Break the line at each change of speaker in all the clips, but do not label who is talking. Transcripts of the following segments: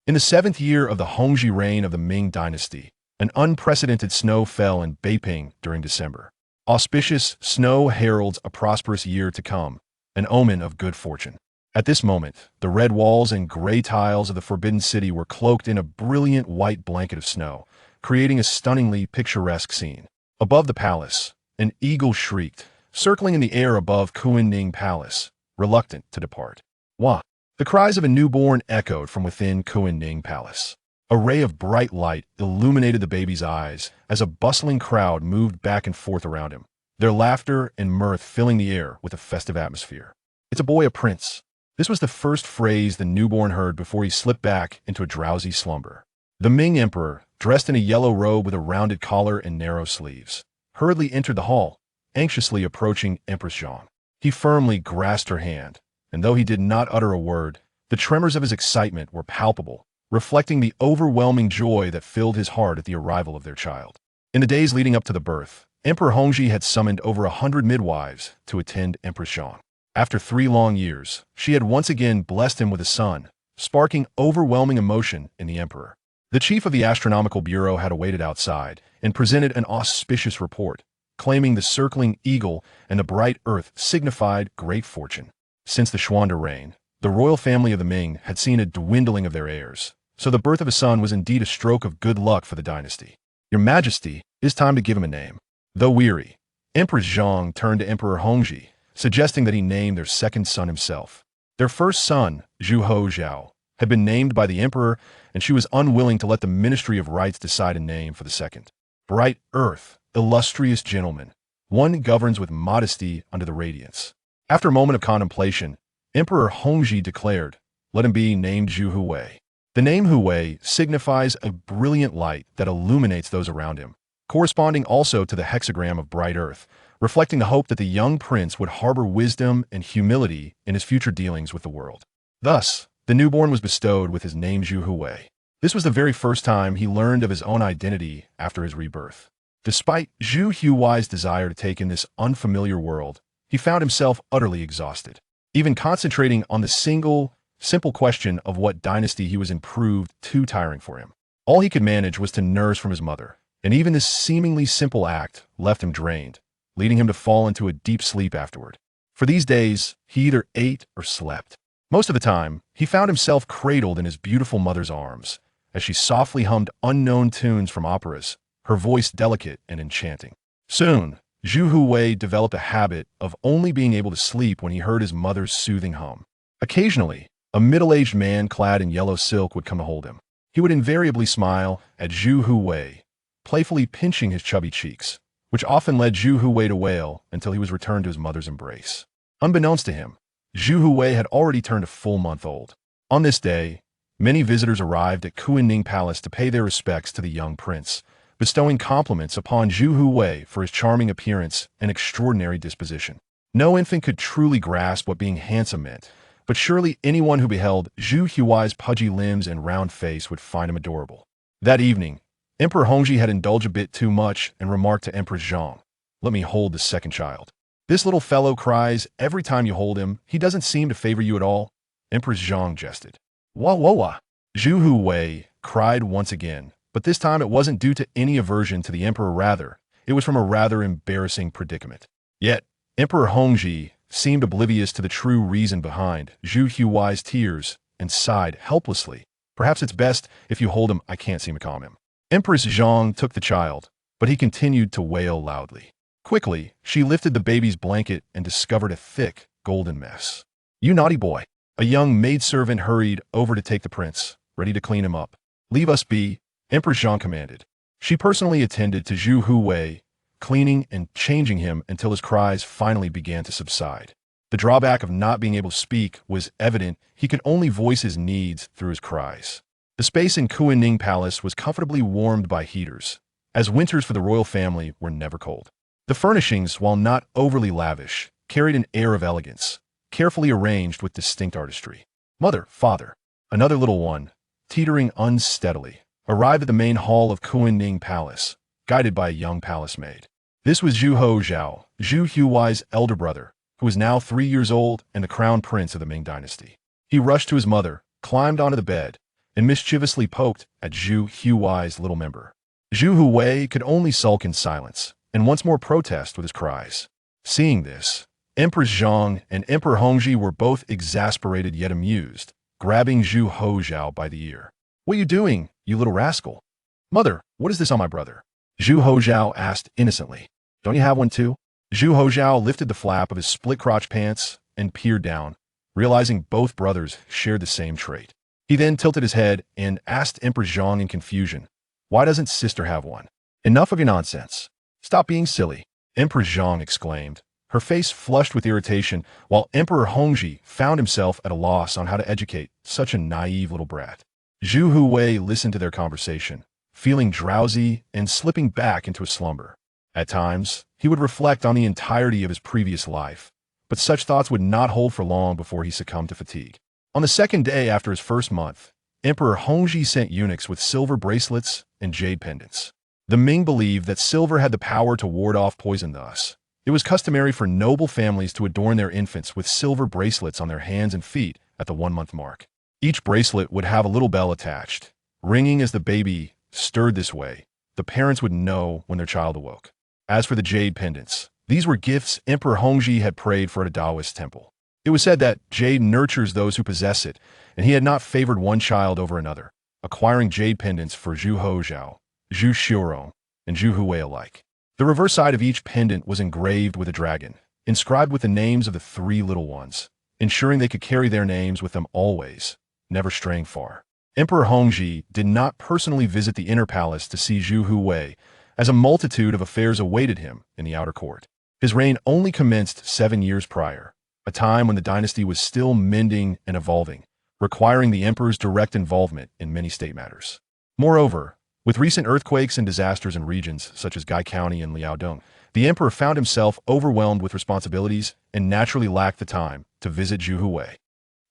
In the 7th year of the Hongzhi reign of the Ming Dynasty, an unprecedented snow fell in Beiping during December. Auspicious snow heralds a prosperous year to come, an omen of good fortune. At this moment, the red walls and gray tiles of the Forbidden City were cloaked in a brilliant white blanket of snow, creating a stunningly picturesque scene. Above the palace, an eagle shrieked, circling in the air above Kunning Palace, reluctant to depart. Wah! The cries of a newborn echoed from within Kunning Palace. A ray of bright light illuminated the baby's eyes as a bustling crowd moved back and forth around him, their laughter and mirth filling the air with a festive atmosphere. "It's a boy, a prince." This was the first phrase the newborn heard before he slipped back into a drowsy slumber. The Ming Emperor, dressed in a yellow robe with a rounded collar and narrow sleeves, hurriedly entered the hall, anxiously approaching Empress Zhang. He firmly grasped her hand, and though he did not utter a word, the tremors of his excitement were palpable, reflecting the overwhelming joy that filled his heart at the arrival of their child. In the days leading up to the birth, Emperor Hongzhi had summoned over 100 midwives to attend Empress Zhang. After 3 long years, she had once again blessed him with a son, sparking overwhelming emotion in the emperor. The chief of the Astronomical Bureau had awaited outside and presented an auspicious report, claiming the circling eagle and the bright earth signified great fortune. Since the Xuande reign, the royal family of the Ming had seen a dwindling of their heirs, so the birth of a son was indeed a stroke of good luck for the dynasty. "Your Majesty, it is time to give him a name." Though weary, Empress Zhang turned to Emperor Hongzhi, suggesting that he name their second son himself. Their first son, Zhu Houzhao, had been named by the emperor, and she was unwilling to let the Ministry of Rites decide a name for the second. "Bright earth, illustrious gentleman, one governs with modesty under the radiance." After a moment of contemplation, Emperor Hongzhi declared, "Let him be named Zhu Houwei." The name Houwei signifies a brilliant light that illuminates those around him, corresponding also to the hexagram of bright earth, reflecting the hope that the young prince would harbor wisdom and humility in his future dealings with the world. Thus, the newborn was bestowed with his name Zhu Houwei. This was the very first time he learned of his own identity after his rebirth. Despite Zhu Houwei's desire to take in this unfamiliar world, he found himself utterly exhausted. Even concentrating on the simple question of what dynasty he was in proved too tiring for him. All he could manage was to nurse from his mother, and even this seemingly simple act left him drained, leading him to fall into a deep sleep afterward. For these days, he either ate or slept. Most of the time, he found himself cradled in his beautiful mother's arms, as she softly hummed unknown tunes from operas, her voice delicate and enchanting. Soon, Zhu Houwei developed a habit of only being able to sleep when he heard his mother's soothing hum. Occasionally, a middle-aged man clad in yellow silk would come to hold him. He would invariably smile at Zhu Houwei, playfully pinching his chubby cheeks, which often led Zhu Houwei to wail until he was returned to his mother's embrace. Unbeknownst to him, Zhu Houwei had already turned a full month old. On this day, many visitors arrived at Kunning Palace to pay their respects to the young prince, bestowing compliments upon Zhu Houwei for his charming appearance and extraordinary disposition. No infant could truly grasp what being handsome meant, but surely anyone who beheld Zhu Houwei's pudgy limbs and round face would find him adorable. That evening, Emperor Hongzhi had indulged a bit too much and remarked to Empress Zhang, "Let me hold the second child. This little fellow cries every time you hold him. He doesn't seem to favor you at all." Empress Zhang jested. "Wah wah wah." Zhu Houwei cried once again, but this time it wasn't due to any aversion to the emperor, rather, it was from a rather embarrassing predicament. Yet, Emperor Hongzhi seemed oblivious to the true reason behind Zhu Houwei's tears and sighed helplessly. "Perhaps it's best if you hold him. I can't seem to calm him." Empress Zhang took the child, but he continued to wail loudly. Quickly, she lifted the baby's blanket and discovered a thick, golden mess. "You naughty boy." A young maidservant hurried over to take the prince, ready to clean him up. "Leave us be," Empress Zhang commanded. She personally attended to Zhu Houwei, cleaning and changing him until his cries finally began to subside. The drawback of not being able to speak was evident. He could only voice his needs through his cries. The space in Kunning Palace was comfortably warmed by heaters, as winters for the royal family were never cold. The furnishings, while not overly lavish, carried an air of elegance, carefully arranged with distinct artistry. Mother, father, another little one, teetering unsteadily, arrived at the main hall of Kunning Palace, guided by a young palace maid. This was Zhu Houzhao, Zhu Houwei's elder brother, who was now 3 years old and the crown prince of the Ming Dynasty. He rushed to his mother, climbed onto the bed, and mischievously poked at Zhu Houwei's little member. Zhu Houwei could only sulk in silence, and once more protest with his cries. Seeing this, Empress Zhang and Emperor Hongzhi were both exasperated yet amused, grabbing Zhu Houzhao by the ear. "What are you doing, you little rascal?" "Mother, what is this on my brother?" Zhu Houzhao asked innocently. "Don't you have one too?" Zhu Houzhao lifted the flap of his split-crotch pants and peered down, realizing both brothers shared the same trait. He then tilted his head and asked Empress Zhang in confusion, "Why doesn't sister have one?" "Enough of your nonsense. Stop being silly," Empress Zhang exclaimed, her face flushed with irritation, while Emperor Hongzhi found himself at a loss on how to educate such a naive little brat. Zhu Houwei listened to their conversation, feeling drowsy and slipping back into a slumber. At times, he would reflect on the entirety of his previous life, but such thoughts would not hold for long before he succumbed to fatigue. On the second day after his first month, Emperor Hongzhi sent eunuchs with silver bracelets and jade pendants. The Ming believed that silver had the power to ward off poison. Thus, it was customary for noble families to adorn their infants with silver bracelets on their hands and feet at the 1-month mark. Each bracelet would have a little bell attached, ringing as the baby stirred. This way, the parents would know when their child awoke. As for the jade pendants, these were gifts Emperor Hongzhi had prayed for at a Taoist temple. It was said that jade nurtures those who possess it, and he had not favored one child over another, acquiring jade pendants for Zhu Houzhao, Zhu Houzhao, and Zhu Houwei alike. The reverse side of each pendant was engraved with a dragon, inscribed with the names of the 3 little ones, ensuring they could carry their names with them always, never straying far. Emperor Hongzhi did not personally visit the inner palace to see Zhu Houwei, as a multitude of affairs awaited him in the outer court. His reign only commenced 7 years prior, a time when the dynasty was still mending and evolving, requiring the emperor's direct involvement in many state matters. Moreover, with recent earthquakes and disasters in regions such as Gai County and Liaodong, the emperor found himself overwhelmed with responsibilities and naturally lacked the time to visit Zhu Houwei.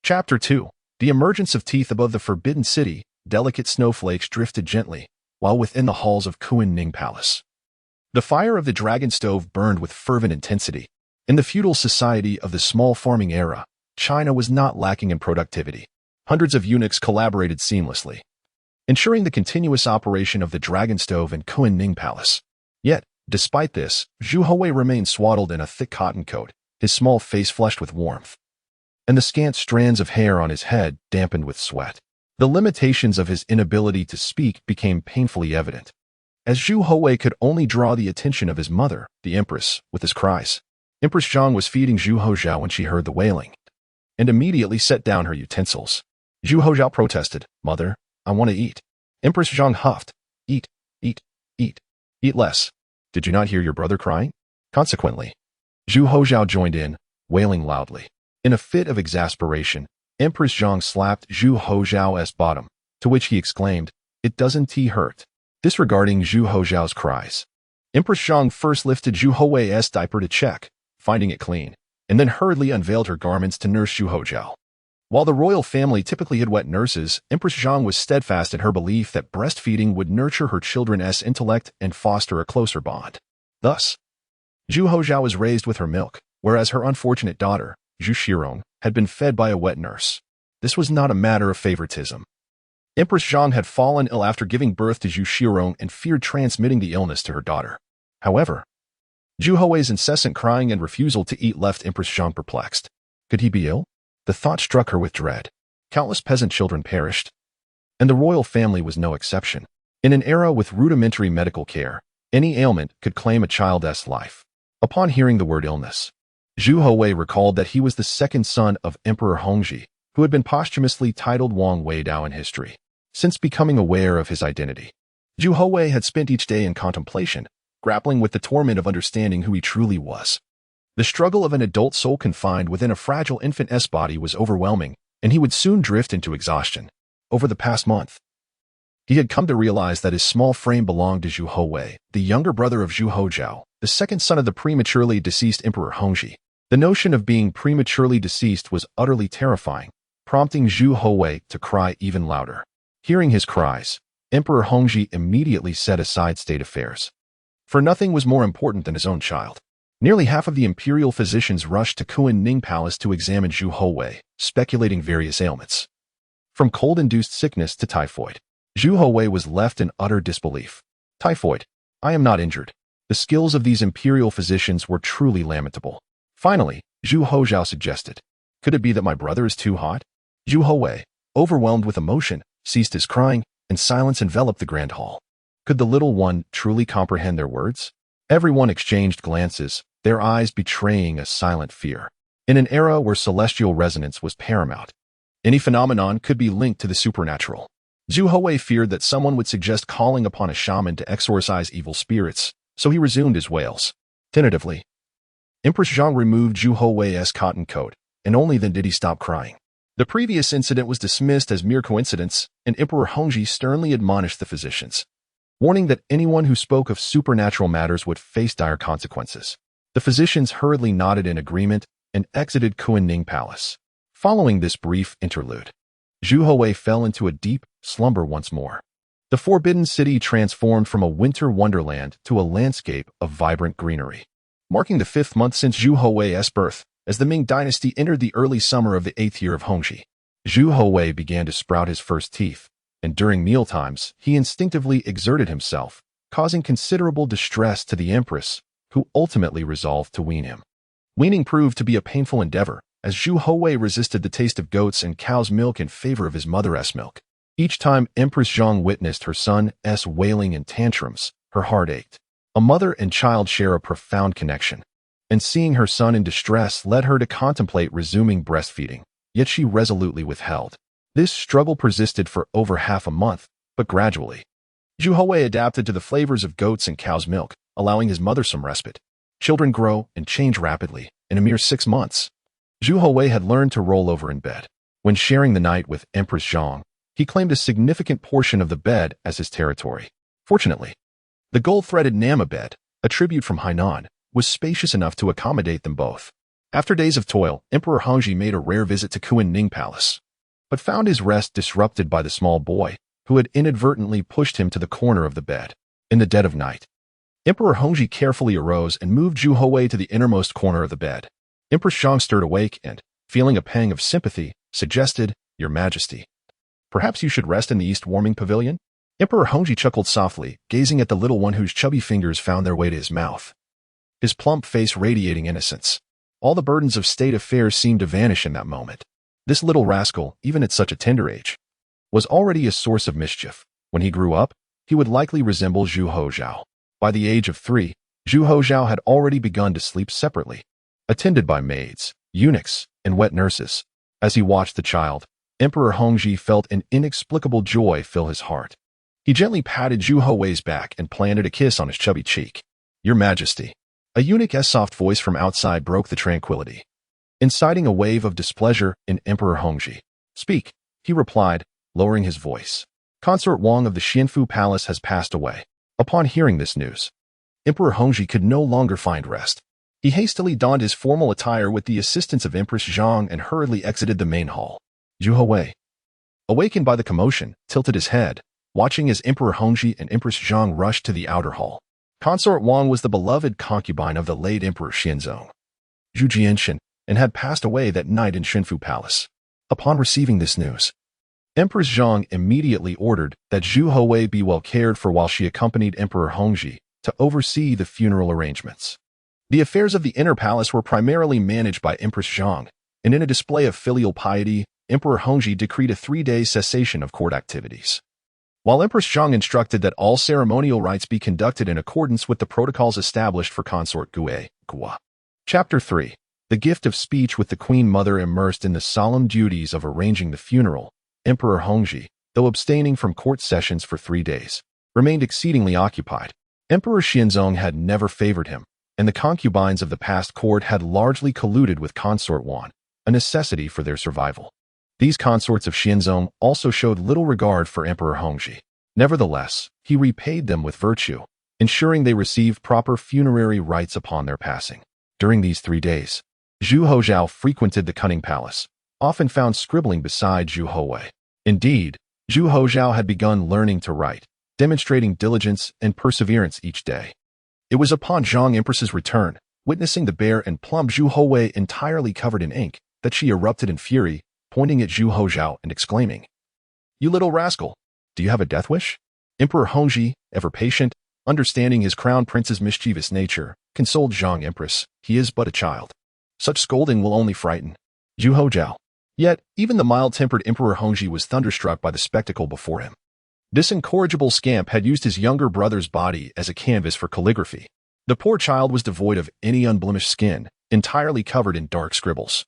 Chapter 2. The emergence of teeth above the Forbidden City. Delicate snowflakes drifted gently, while within the halls of Kunning Palace. The fire of the dragon stove burned with fervent intensity. In the feudal society of the small farming era, China was not lacking in productivity. Hundreds of eunuchs collaborated seamlessly, ensuring the continuous operation of the dragon stove in Kunning Palace. Yet, despite this, Zhu Houwei remained swaddled in a thick cotton coat, his small face flushed with warmth, and the scant strands of hair on his head dampened with sweat. The limitations of his inability to speak became painfully evident, as Zhu Houwei could only draw the attention of his mother, the empress, with his cries. Empress Zhang was feeding Zhu Houzhao when she heard the wailing, and immediately set down her utensils. Zhu Houzhao protested, "Mother, I want to eat." Empress Zhang huffed, "Eat, eat, eat. Eat less. Did you not hear your brother crying?" Consequently, Zhu Houzhao joined in, wailing loudly. In a fit of exasperation, Empress Zhang slapped Zhu Houzhao's bottom, to which he exclaimed, "It doesn't hurt." Disregarding Zhu Houzhao's cries, Empress Zhang first lifted Zhu Houwei's diaper to check, finding it clean, and then hurriedly unveiled her garments to nurse Zhu Houzhao. While the royal family typically had wet nurses, Empress Zhang was steadfast in her belief that breastfeeding would nurture her children's intellect and foster a closer bond. Thus, Zhu Houzhao was raised with her milk, whereas her unfortunate daughter, Zhu Houzhao, had been fed by a wet nurse. This was not a matter of favoritism. Empress Zhang had fallen ill after giving birth to Zhu Houzhao and feared transmitting the illness to her daughter. However, Zhu Houwei's incessant crying and refusal to eat left Empress Zhang perplexed. Could he be ill? The thought struck her with dread. Countless peasant children perished, and the royal family was no exception. In an era with rudimentary medical care, any ailment could claim a child's life. Upon hearing the word illness, Zhu Houwei recalled that he was the second son of Emperor Hongzhi, who had been posthumously titled Wang Weidao in history. Since becoming aware of his identity, Zhu Houwei had spent each day in contemplation, grappling with the torment of understanding who he truly was. The struggle of an adult soul confined within a fragile infant's body was overwhelming, and he would soon drift into exhaustion. Over the past month, he had come to realize that his small frame belonged to Zhu Houwei, the younger brother of Zhu Houzhao, the second son of the prematurely deceased Emperor Hongzhi. The notion of being prematurely deceased was utterly terrifying, prompting Zhu Houwei to cry even louder. Hearing his cries, Emperor Hongzhi immediately set aside state affairs, for nothing was more important than his own child. Nearly half of the imperial physicians rushed to Kunning Palace to examine Zhu Houwei, speculating various ailments. from cold-induced sickness to typhoid. Zhu Houwei was left in utter disbelief. Typhoid. I am not injured. The skills of these imperial physicians were truly lamentable. Finally, Zhu Houzhao suggested, could it be that my brother is too hot? Zhu Houwei, overwhelmed with emotion, ceased his crying, and silence enveloped the grand hall. Could the little one truly comprehend their words? Everyone exchanged glances, their eyes betraying a silent fear. In an era where celestial resonance was paramount, any phenomenon could be linked to the supernatural. Zhu Houwei feared that someone would suggest calling upon a shaman to exorcise evil spirits, so he resumed his wails. Tentatively, Empress Zhang removed Zhu Houwei's cotton coat, and only then did he stop crying. The previous incident was dismissed as mere coincidence, and Emperor Hongzhi sternly admonished the physicians, warning that anyone who spoke of supernatural matters would face dire consequences. The physicians hurriedly nodded in agreement and exited Kunning Palace. Following this brief interlude, Zhu Houwei fell into a deep slumber once more. The forbidden city transformed from a winter wonderland to a landscape of vibrant greenery. Marking the 5th month since Zhu Houwei's birth, as the Ming Dynasty entered the early summer of the 8th year of Hongzhi, Zhu Houwei began to sprout his first teeth, and during mealtimes, he instinctively exerted himself, causing considerable distress to the Empress, who ultimately resolved to wean him. Weaning proved to be a painful endeavor, as Zhu Houwei resisted the taste of goat's and cow's milk in favor of his mother's milk. Each time Empress Zhang witnessed her son's wailing and tantrums, her heart ached. A mother and child share a profound connection, and seeing her son in distress led her to contemplate resuming breastfeeding, yet she resolutely withheld. This struggle persisted for over half a month, but gradually, Zhu Houwei adapted to the flavors of goat's and cow's milk, allowing his mother some respite. Children grow and change rapidly. In a mere 6 months, Zhu Houwei had learned to roll over in bed. When sharing the night with Empress Zhang, he claimed a significant portion of the bed as his territory. Fortunately, the gold-threaded Nama bed, a tribute from Hainan, was spacious enough to accommodate them both. After days of toil, Emperor Hongzhi made a rare visit to Kunning Palace, but found his rest disrupted by the small boy, who had inadvertently pushed him to the corner of the bed. In the dead of night, Emperor Hongzhi carefully arose and moved Zhu Houwei to the innermost corner of the bed. Empress Zhang stirred awake and, feeling a pang of sympathy, suggested, Your Majesty, perhaps you should rest in the east-warming pavilion? Emperor Hongzhi chuckled softly, gazing at the little one whose chubby fingers found their way to his mouth, his plump face radiating innocence. All the burdens of state affairs seemed to vanish in that moment. This little rascal, even at such a tender age, was already a source of mischief. When he grew up, he would likely resemble Zhu Houzhao. By the age of 3, Zhu Houzhao had already begun to sleep separately, attended by maids, eunuchs, and wet nurses. As he watched the child, Emperor Hongzhi felt an inexplicable joy fill his heart. He gently patted Zhu Houwei's back and planted a kiss on his chubby cheek. Your Majesty. A eunuch's soft voice from outside broke the tranquility, inciting a wave of displeasure in Emperor Hongzhi. Speak, he replied, lowering his voice. Consort Wang of the Xianfu Palace has passed away. Upon hearing this news, Emperor Hongzhi could no longer find rest. He hastily donned his formal attire with the assistance of Empress Zhang and hurriedly exited the main hall. Zhu Houwei, awakened by the commotion, tilted his head, watching as Emperor Hongzhi and Empress Zhang rushed to the outer hall. Consort Wang was the beloved concubine of the late Emperor Xianzong, Zhu Jianshan, and had passed away that night in Xianfu Palace. Upon receiving this news, Empress Zhang immediately ordered that Zhu Houwei be well cared for while she accompanied Emperor Hongzhi to oversee the funeral arrangements. The affairs of the inner palace were primarily managed by Empress Zhang, and in a display of filial piety, Emperor Hongzhi decreed a 3-day cessation of court activities, while Empress Zhang instructed that all ceremonial rites be conducted in accordance with the protocols established for Consort Guei. Chapter 3. The gift of speech. With the Queen Mother immersed in the solemn duties of arranging the funeral, Emperor Hongzhi, though abstaining from court sessions for 3 days, remained exceedingly occupied. Emperor Xianzong had never favored him, and the concubines of the past court had largely colluded with Consort Wan, a necessity for their survival. These consorts of Xianzong also showed little regard for Emperor Hongzhi. Nevertheless, he repaid them with virtue, ensuring they received proper funerary rites upon their passing. During these 3 days, Zhu Houzhao frequented the Kunning Palace, often found scribbling beside Zhu Houwei. Indeed, Zhu Houzhao had begun learning to write, demonstrating diligence and perseverance each day. It was upon Zhang Empress's return, witnessing the bare and plump Zhu Houwei entirely covered in ink, that she erupted in fury, pointing at Zhu Houzhao and exclaiming, You little rascal! Do you have a death wish? Emperor Hongzhi, ever patient, understanding his crown prince's mischievous nature, consoled Zhang Empress. He is but a child. Such scolding will only frighten Zhu Houzhao. Yet, even the mild-tempered Emperor Hongzhi was thunderstruck by the spectacle before him. This incorrigible scamp had used his younger brother's body as a canvas for calligraphy. The poor child was devoid of any unblemished skin, entirely covered in dark scribbles,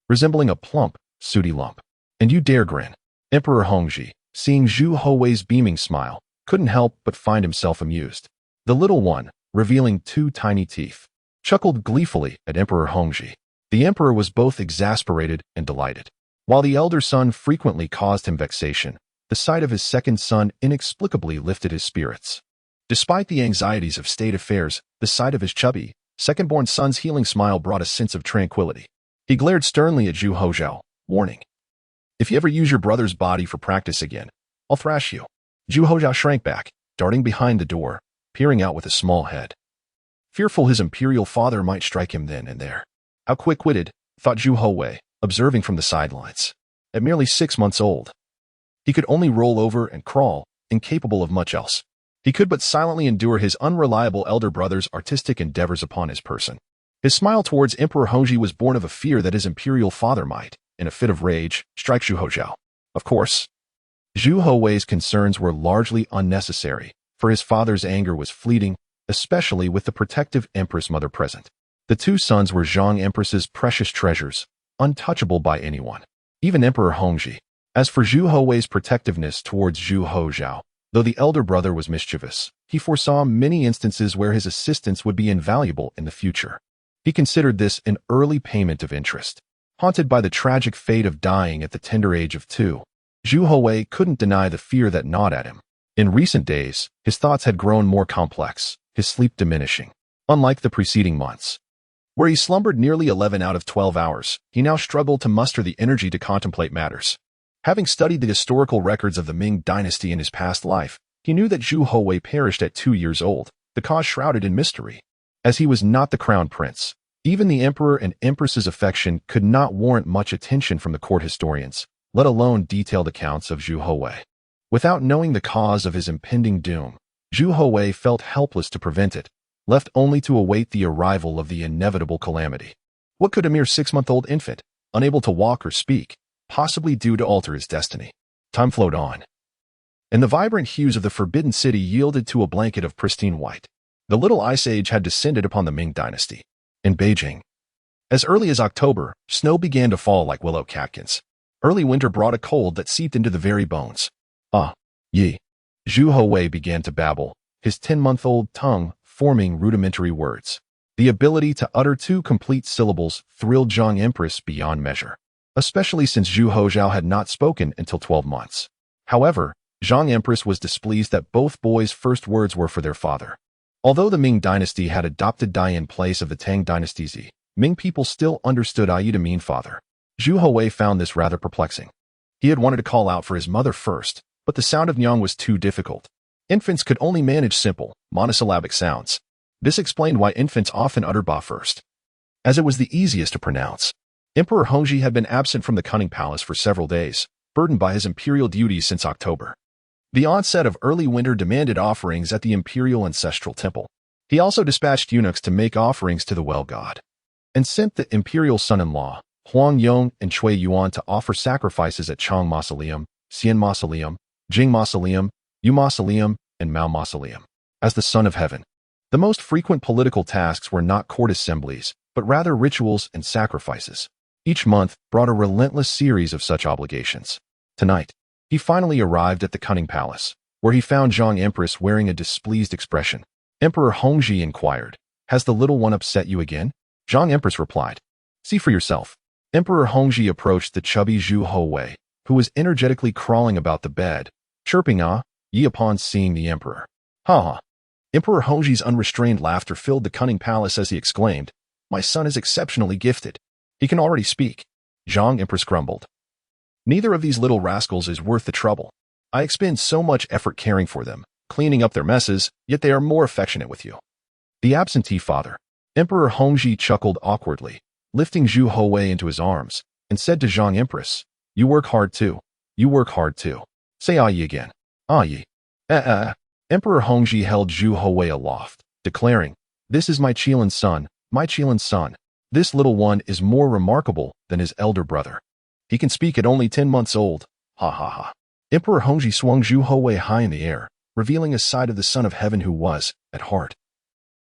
resembling a plump, sooty lump. And you dare grin? Emperor Hongzhi, seeing Zhu Houwei's beaming smile, couldn't help but find himself amused. The little one, revealing 2 tiny teeth, chuckled gleefully at Emperor Hongzhi. The emperor was both exasperated and delighted. While the elder son frequently caused him vexation, the sight of his second son inexplicably lifted his spirits. Despite the anxieties of state affairs, the sight of his chubby, second-born son's healing smile brought a sense of tranquility. He glared sternly at Zhu Houzhao, warning, "If you ever use your brother's body for practice again, I'll thrash you." Zhu Houzhao shrank back, darting behind the door, peering out with a small head, fearful his imperial father might strike him then and there. How quick-witted, thought Zhu Houwei, observing from the sidelines. At merely 6 months old, he could only roll over and crawl, incapable of much else. He could but silently endure his unreliable elder brother's artistic endeavors upon his person. His smile towards Emperor Hongzhi was born of a fear that his imperial father might, in a fit of rage, strike Zhu Houzhao. Of course, Zhu Houwei's concerns were largely unnecessary, for his father's anger was fleeting, especially with the protective Empress mother present. The 2 sons were Zhang Empress's precious treasures, untouchable by anyone, even Emperor Hongzhi. As for Zhu Houwei's protectiveness towards Zhu Houzhao, though the elder brother was mischievous, he foresaw many instances where his assistance would be invaluable in the future. He considered this an early payment of interest. Haunted by the tragic fate of dying at the tender age of 2, Zhu Houwei couldn't deny the fear that gnawed at him. In recent days, his thoughts had grown more complex, his sleep diminishing. Unlike the preceding months, where he slumbered nearly 11 out of 12 hours, he now struggled to muster the energy to contemplate matters. Having studied the historical records of the Ming Dynasty in his past life, he knew that Zhu Houwei perished at 2 years old, the cause shrouded in mystery. As he was not the crown prince, even the emperor and empress's affection could not warrant much attention from the court historians, let alone detailed accounts of Zhu Houwei. Without knowing the cause of his impending doom, Zhu Houwei felt helpless to prevent it, left only to await the arrival of the inevitable calamity. What could a mere 6-month-old infant, unable to walk or speak, possibly do to alter his destiny? Time flowed on, and the vibrant hues of the Forbidden City yielded to a blanket of pristine white. The little ice age had descended upon the Ming Dynasty. In Beijing, as early as October, snow began to fall like willow catkins. Early winter brought a cold that seeped into the very bones. Ah, ye. Zhu Houwei began to babble, his 10-month-old tongue forming rudimentary words. The ability to utter 2 complete syllables thrilled Zhang Empress beyond measure, especially since Zhu Houzhao had not spoken until 12 months. However, Zhang Empress was displeased that both boys' first words were for their father. Although the Ming Dynasty had adopted Dai in place of the Tang Dynasty, Ming people still understood Ai to mean father. Zhu Houwei found this rather perplexing. He had wanted to call out for his mother first, but the sound of Nyang was too difficult. Infants could only manage simple, monosyllabic sounds. This explained why infants often utter ba first, as it was the easiest to pronounce. Emperor Hongzhi had been absent from the Cunning Palace for several days, burdened by his imperial duties since October. The onset of early winter demanded offerings at the imperial ancestral temple. He also dispatched eunuchs to make offerings to the well god, and sent the imperial son-in-law, Huang Yong and Cui Yuan, to offer sacrifices at Chang Mausoleum, Xian Mausoleum, Jing Mausoleum, Yu Mausoleum, and Mao Mausoleum. As the son of heaven, the most frequent political tasks were not court assemblies, but rather rituals and sacrifices. Each month brought a relentless series of such obligations. Tonight, he finally arrived at the Cunning Palace, where he found Zhang Empress wearing a displeased expression. Emperor Hongzhi inquired, "Has the little one upset you again?" Zhang Empress replied, "See for yourself." Emperor Hongzhi approached the chubby Zhu Houwei, who was energetically crawling about the bed, chirping "ah, ye" upon seeing the emperor. "Ha ha." Emperor Hongzhi's unrestrained laughter filled the Cunning Palace as he exclaimed, "My son is exceptionally gifted. He can already speak." Zhang Empress grumbled, "Neither of these little rascals is worth the trouble. I expend so much effort caring for them, cleaning up their messes, yet they are more affectionate with you." The absentee father. Emperor Hongzhi chuckled awkwardly, lifting Zhu Houwei into his arms, and said to Zhang Empress, "You work hard too. You work hard too." Say "ah ye" again. Ah ye. Emperor Hongzhi held Zhu Houwei aloft, declaring, "This is my Qilan's son, my Qilan's son. This little one is more remarkable than his elder brother. He can speak at only 10 months old. Ha ha ha." Emperor Hongzhi swung Zhu Houwei high in the air, revealing a side of the Son of Heaven who was, at heart,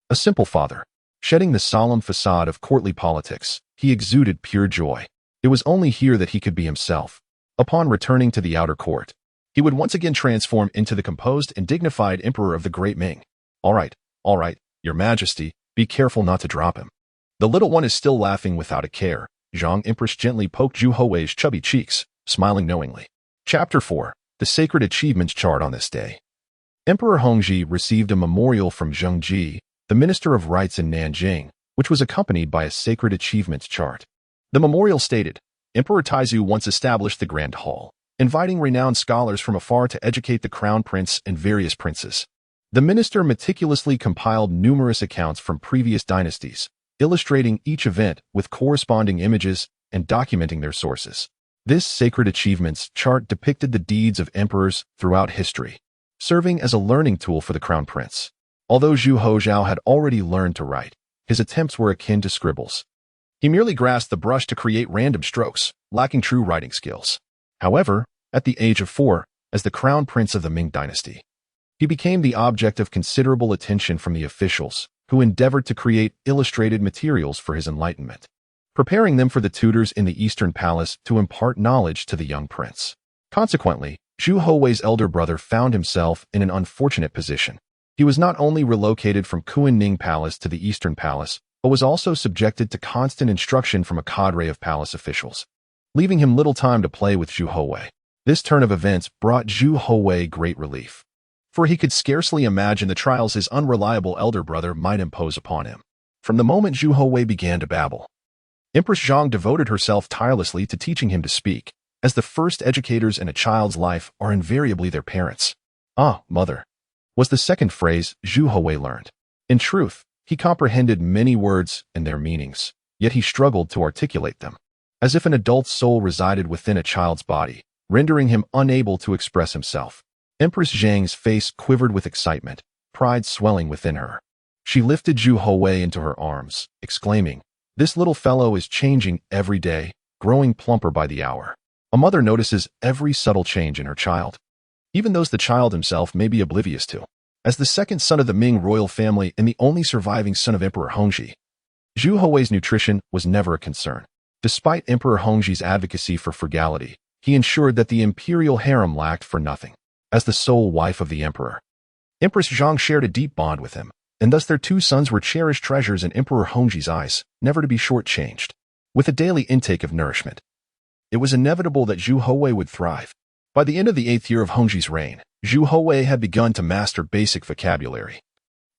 a simple father. Shedding the solemn facade of courtly politics, he exuded pure joy. It was only here that he could be himself. Upon returning to the outer court, he would once again transform into the composed and dignified emperor of the great Ming. All right, your majesty, be careful not to drop him. The little one is still laughing without a care. Zhang Empress gently poked Zhu Houwei's chubby cheeks, smiling knowingly. Chapter 4. The Sacred Achievements Chart. On this day, Emperor Hongzhi received a memorial from Zhengji, the Minister of Rites in Nanjing, which was accompanied by a Sacred Achievements Chart. The memorial stated, Emperor Taizu once established the Grand Hall, inviting renowned scholars from afar to educate the crown prince and various princes. The minister meticulously compiled numerous accounts from previous dynasties, illustrating each event with corresponding images and documenting their sources. This Sacred Achievements Chart depicted the deeds of emperors throughout history, serving as a learning tool for the crown prince. Although Zhu Houzhao had already learned to write, his attempts were akin to scribbles. He merely grasped the brush to create random strokes, lacking true writing skills. However, at the age of 4, as the crown prince of the Ming Dynasty, he became the object of considerable attention from the officials, who endeavored to create illustrated materials for his enlightenment, preparing them for the tutors in the Eastern Palace to impart knowledge to the young prince. Consequently, Zhu Houwei's elder brother found himself in an unfortunate position. He was not only relocated from Kunning Palace to the Eastern Palace, but was also subjected to constant instruction from a cadre of palace officials, leaving him little time to play with Zhu Houwei. This turn of events brought Zhu Houwei great relief, for he could scarcely imagine the trials his unreliable elder brother might impose upon him. From the moment Zhu Houwei began to babble, Empress Zhang devoted herself tirelessly to teaching him to speak, as the first educators in a child's life are invariably their parents. "Ah, mother," was the second phrase Zhu Houwei learned. In truth, he comprehended many words and their meanings, yet he struggled to articulate them, as if an adult's soul resided within a child's body, rendering him unable to express himself. Empress Zhang's face quivered with excitement, pride swelling within her. She lifted Zhu Houwei into her arms, exclaiming, "This little fellow is changing every day, growing plumper by the hour." A mother notices every subtle change in her child, even those the child himself may be oblivious to. As the second son of the Ming royal family and the only surviving son of Emperor Hongzhi, Zhu Houwei's nutrition was never a concern. Despite Emperor Hongzhi's advocacy for frugality, he ensured that the imperial harem lacked for nothing. As the sole wife of the emperor, Empress Zhang shared a deep bond with him, and thus their two sons were cherished treasures in Emperor Hongzhi's eyes, never to be shortchanged. With a daily intake of nourishment, it was inevitable that Zhu Houwei would thrive. By the end of the 8th year of Hongzhi's reign, Zhu Houwei had begun to master basic vocabulary,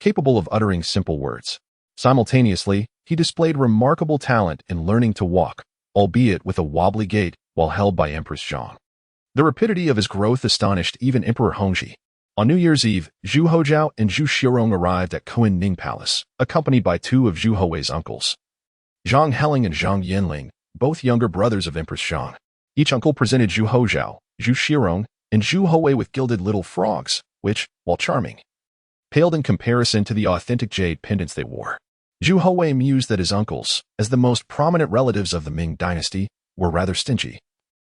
capable of uttering simple words. Simultaneously, he displayed remarkable talent in learning to walk, albeit with a wobbly gait, while held by Empress Zhang. The rapidity of his growth astonished even Emperor Hongzhi. On New Year's Eve, Zhu Houzhao and Zhu Shirong arrived at Kunning Palace, accompanied by 2 of Zhu Houwei's uncles, Zhang Heling and Zhang Yinling, both younger brothers of Empress Zhang. Each uncle presented Zhu Houzhao, Zhu Shirong, and Zhu Houwei with gilded little frogs, which, while charming, paled in comparison to the authentic jade pendants they wore. Zhu Houwei mused that his uncles, as the most prominent relatives of the Ming Dynasty, were rather stingy,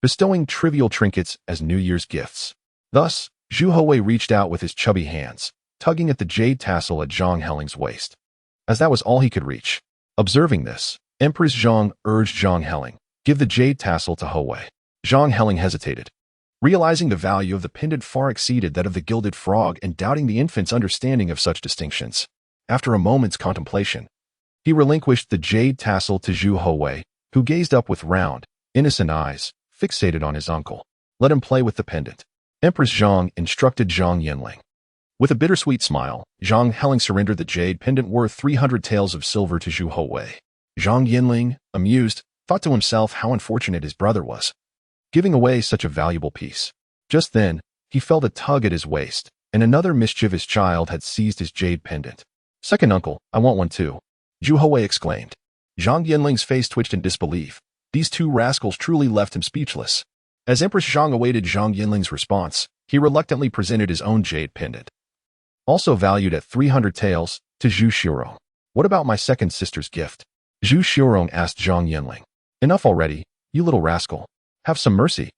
bestowing trivial trinkets as New Year's gifts. Thus, Zhu Houwei reached out with his chubby hands, tugging at the jade tassel at Zhang Heling's waist, as that was all he could reach. Observing this, Empress Zhang urged Zhang Heling, "Give the jade tassel to Houwei." Zhang Heling hesitated, realizing the value of the pendant far exceeded that of the gilded frog and doubting the infant's understanding of such distinctions. After a moment's contemplation, he relinquished the jade tassel to Zhu Houwei, who gazed up with round, innocent eyes, fixated on his uncle. "Let him play with the pendant," Empress Zhang instructed Zhang Yinling. With a bittersweet smile, Zhang Heling surrendered the jade pendant worth 300 taels of silver to Zhu Houwei. Zhang Yinling, amused, thought to himself how unfortunate his brother was, giving away such a valuable piece. Just then, he felt a tug at his waist, and another mischievous child had seized his jade pendant. "Second uncle, I want one too," Zhu Houwei exclaimed. Zhang Yinling's face twitched in disbelief. These 2 rascals truly left him speechless. As Empress Zhang awaited Zhang Yinling's response, he reluctantly presented his own jade pendant, also valued at 300 taels, to Zhu Houwei. "What about my second sister's gift?" Zhu Houwei asked Zhang Yinling. "Enough already, you little rascal. Have some mercy.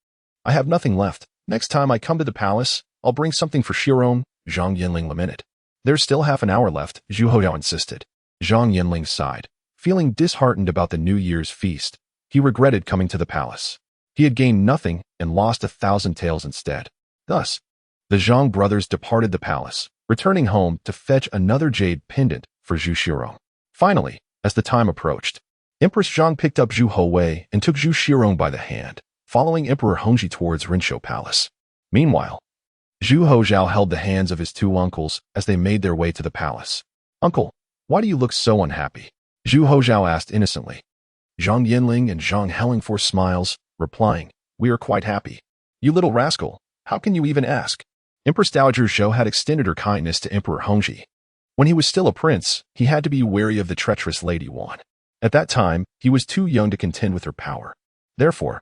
I have nothing left. Next time I come to the palace, I'll bring something for Houwei," Zhang Yinling lamented. "There's still half an hour left," Zhu Houzhao insisted. Zhang Yinling sighed. Feeling disheartened about the New Year's feast, he regretted coming to the palace. He had gained nothing and lost 1,000 taels instead. Thus, the Zhang brothers departed the palace, returning home to fetch another jade pendant for Zhu Houwei. Finally, as the time approached, Empress Zhang picked up Zhu Houwei and took Zhu Houwei by the hand, following Emperor Hongzhi towards Rinshou Palace. Meanwhile, Zhu Houzhao held the hands of his two uncles as they made their way to the palace. "Uncle, why do you look so unhappy?" Zhu Houzhao asked innocently. Zhang Yinling and Zhang Heling forced smiles, replying, "We are quite happy." "You little rascal, how can you even ask?" Empress Dowager Zhou had extended her kindness to Emperor Hongzhi. When he was still a prince, he had to be wary of the treacherous Lady Guang. At that time, he was too young to contend with her power. Therefore,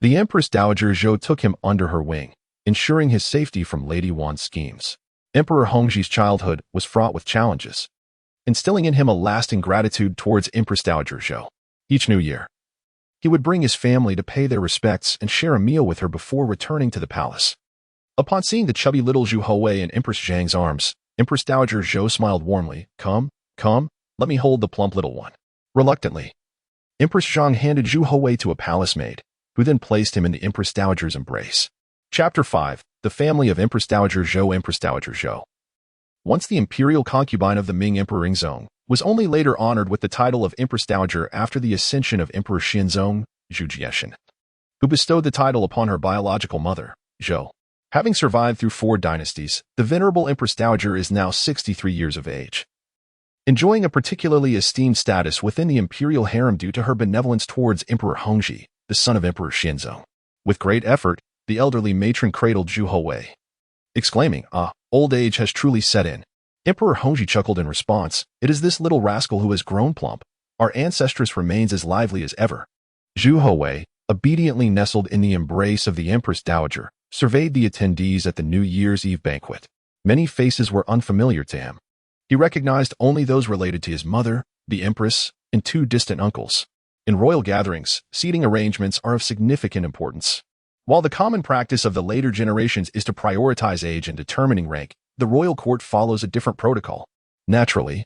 the Empress Dowager Zhou took him under her wing, ensuring his safety from Lady Guang's schemes. Emperor Hongzhi's childhood was fraught with challenges, instilling in him a lasting gratitude towards Empress Dowager Zhou. Each new year, he would bring his family to pay their respects and share a meal with her before returning to the palace. Upon seeing the chubby little Zhu Houwei in Empress Zhang's arms, Empress Dowager Zhou smiled warmly. Come, let me hold the plump little one." Reluctantly, Empress Zhang handed Zhu Houwei to a palace maid, who then placed him in the Empress Dowager's embrace. Chapter 5. The Family of Empress Dowager Zhou. Empress Dowager Zhou, once the imperial concubine of the Ming Emperor Yingzong, was only later honored with the title of Empress Dowager after the ascension of Emperor Xianzong, Zhu Jieshan, who bestowed the title upon her biological mother, Zhou. Having survived through 4 dynasties, the venerable Empress Dowager is now 63 years of age, enjoying a particularly esteemed status within the imperial harem due to her benevolence towards Emperor Hongzhi, the son of Emperor Xianzong. With great effort, the elderly matron cradled Zhu Houwei, exclaiming, "Ah, old age has truly set in." Emperor Hongzhi chuckled in response, "It is this little rascal who has grown plump. Our ancestress remains as lively as ever." Zhu Houwei, obediently nestled in the embrace of the Empress Dowager, surveyed the attendees at the New Year's Eve banquet. Many faces were unfamiliar to him. He recognized only those related to his mother, the Empress, and 2 distant uncles. In royal gatherings, seating arrangements are of significant importance. While the common practice of the later generations is to prioritize age in determining rank, the royal court follows a different protocol. Naturally,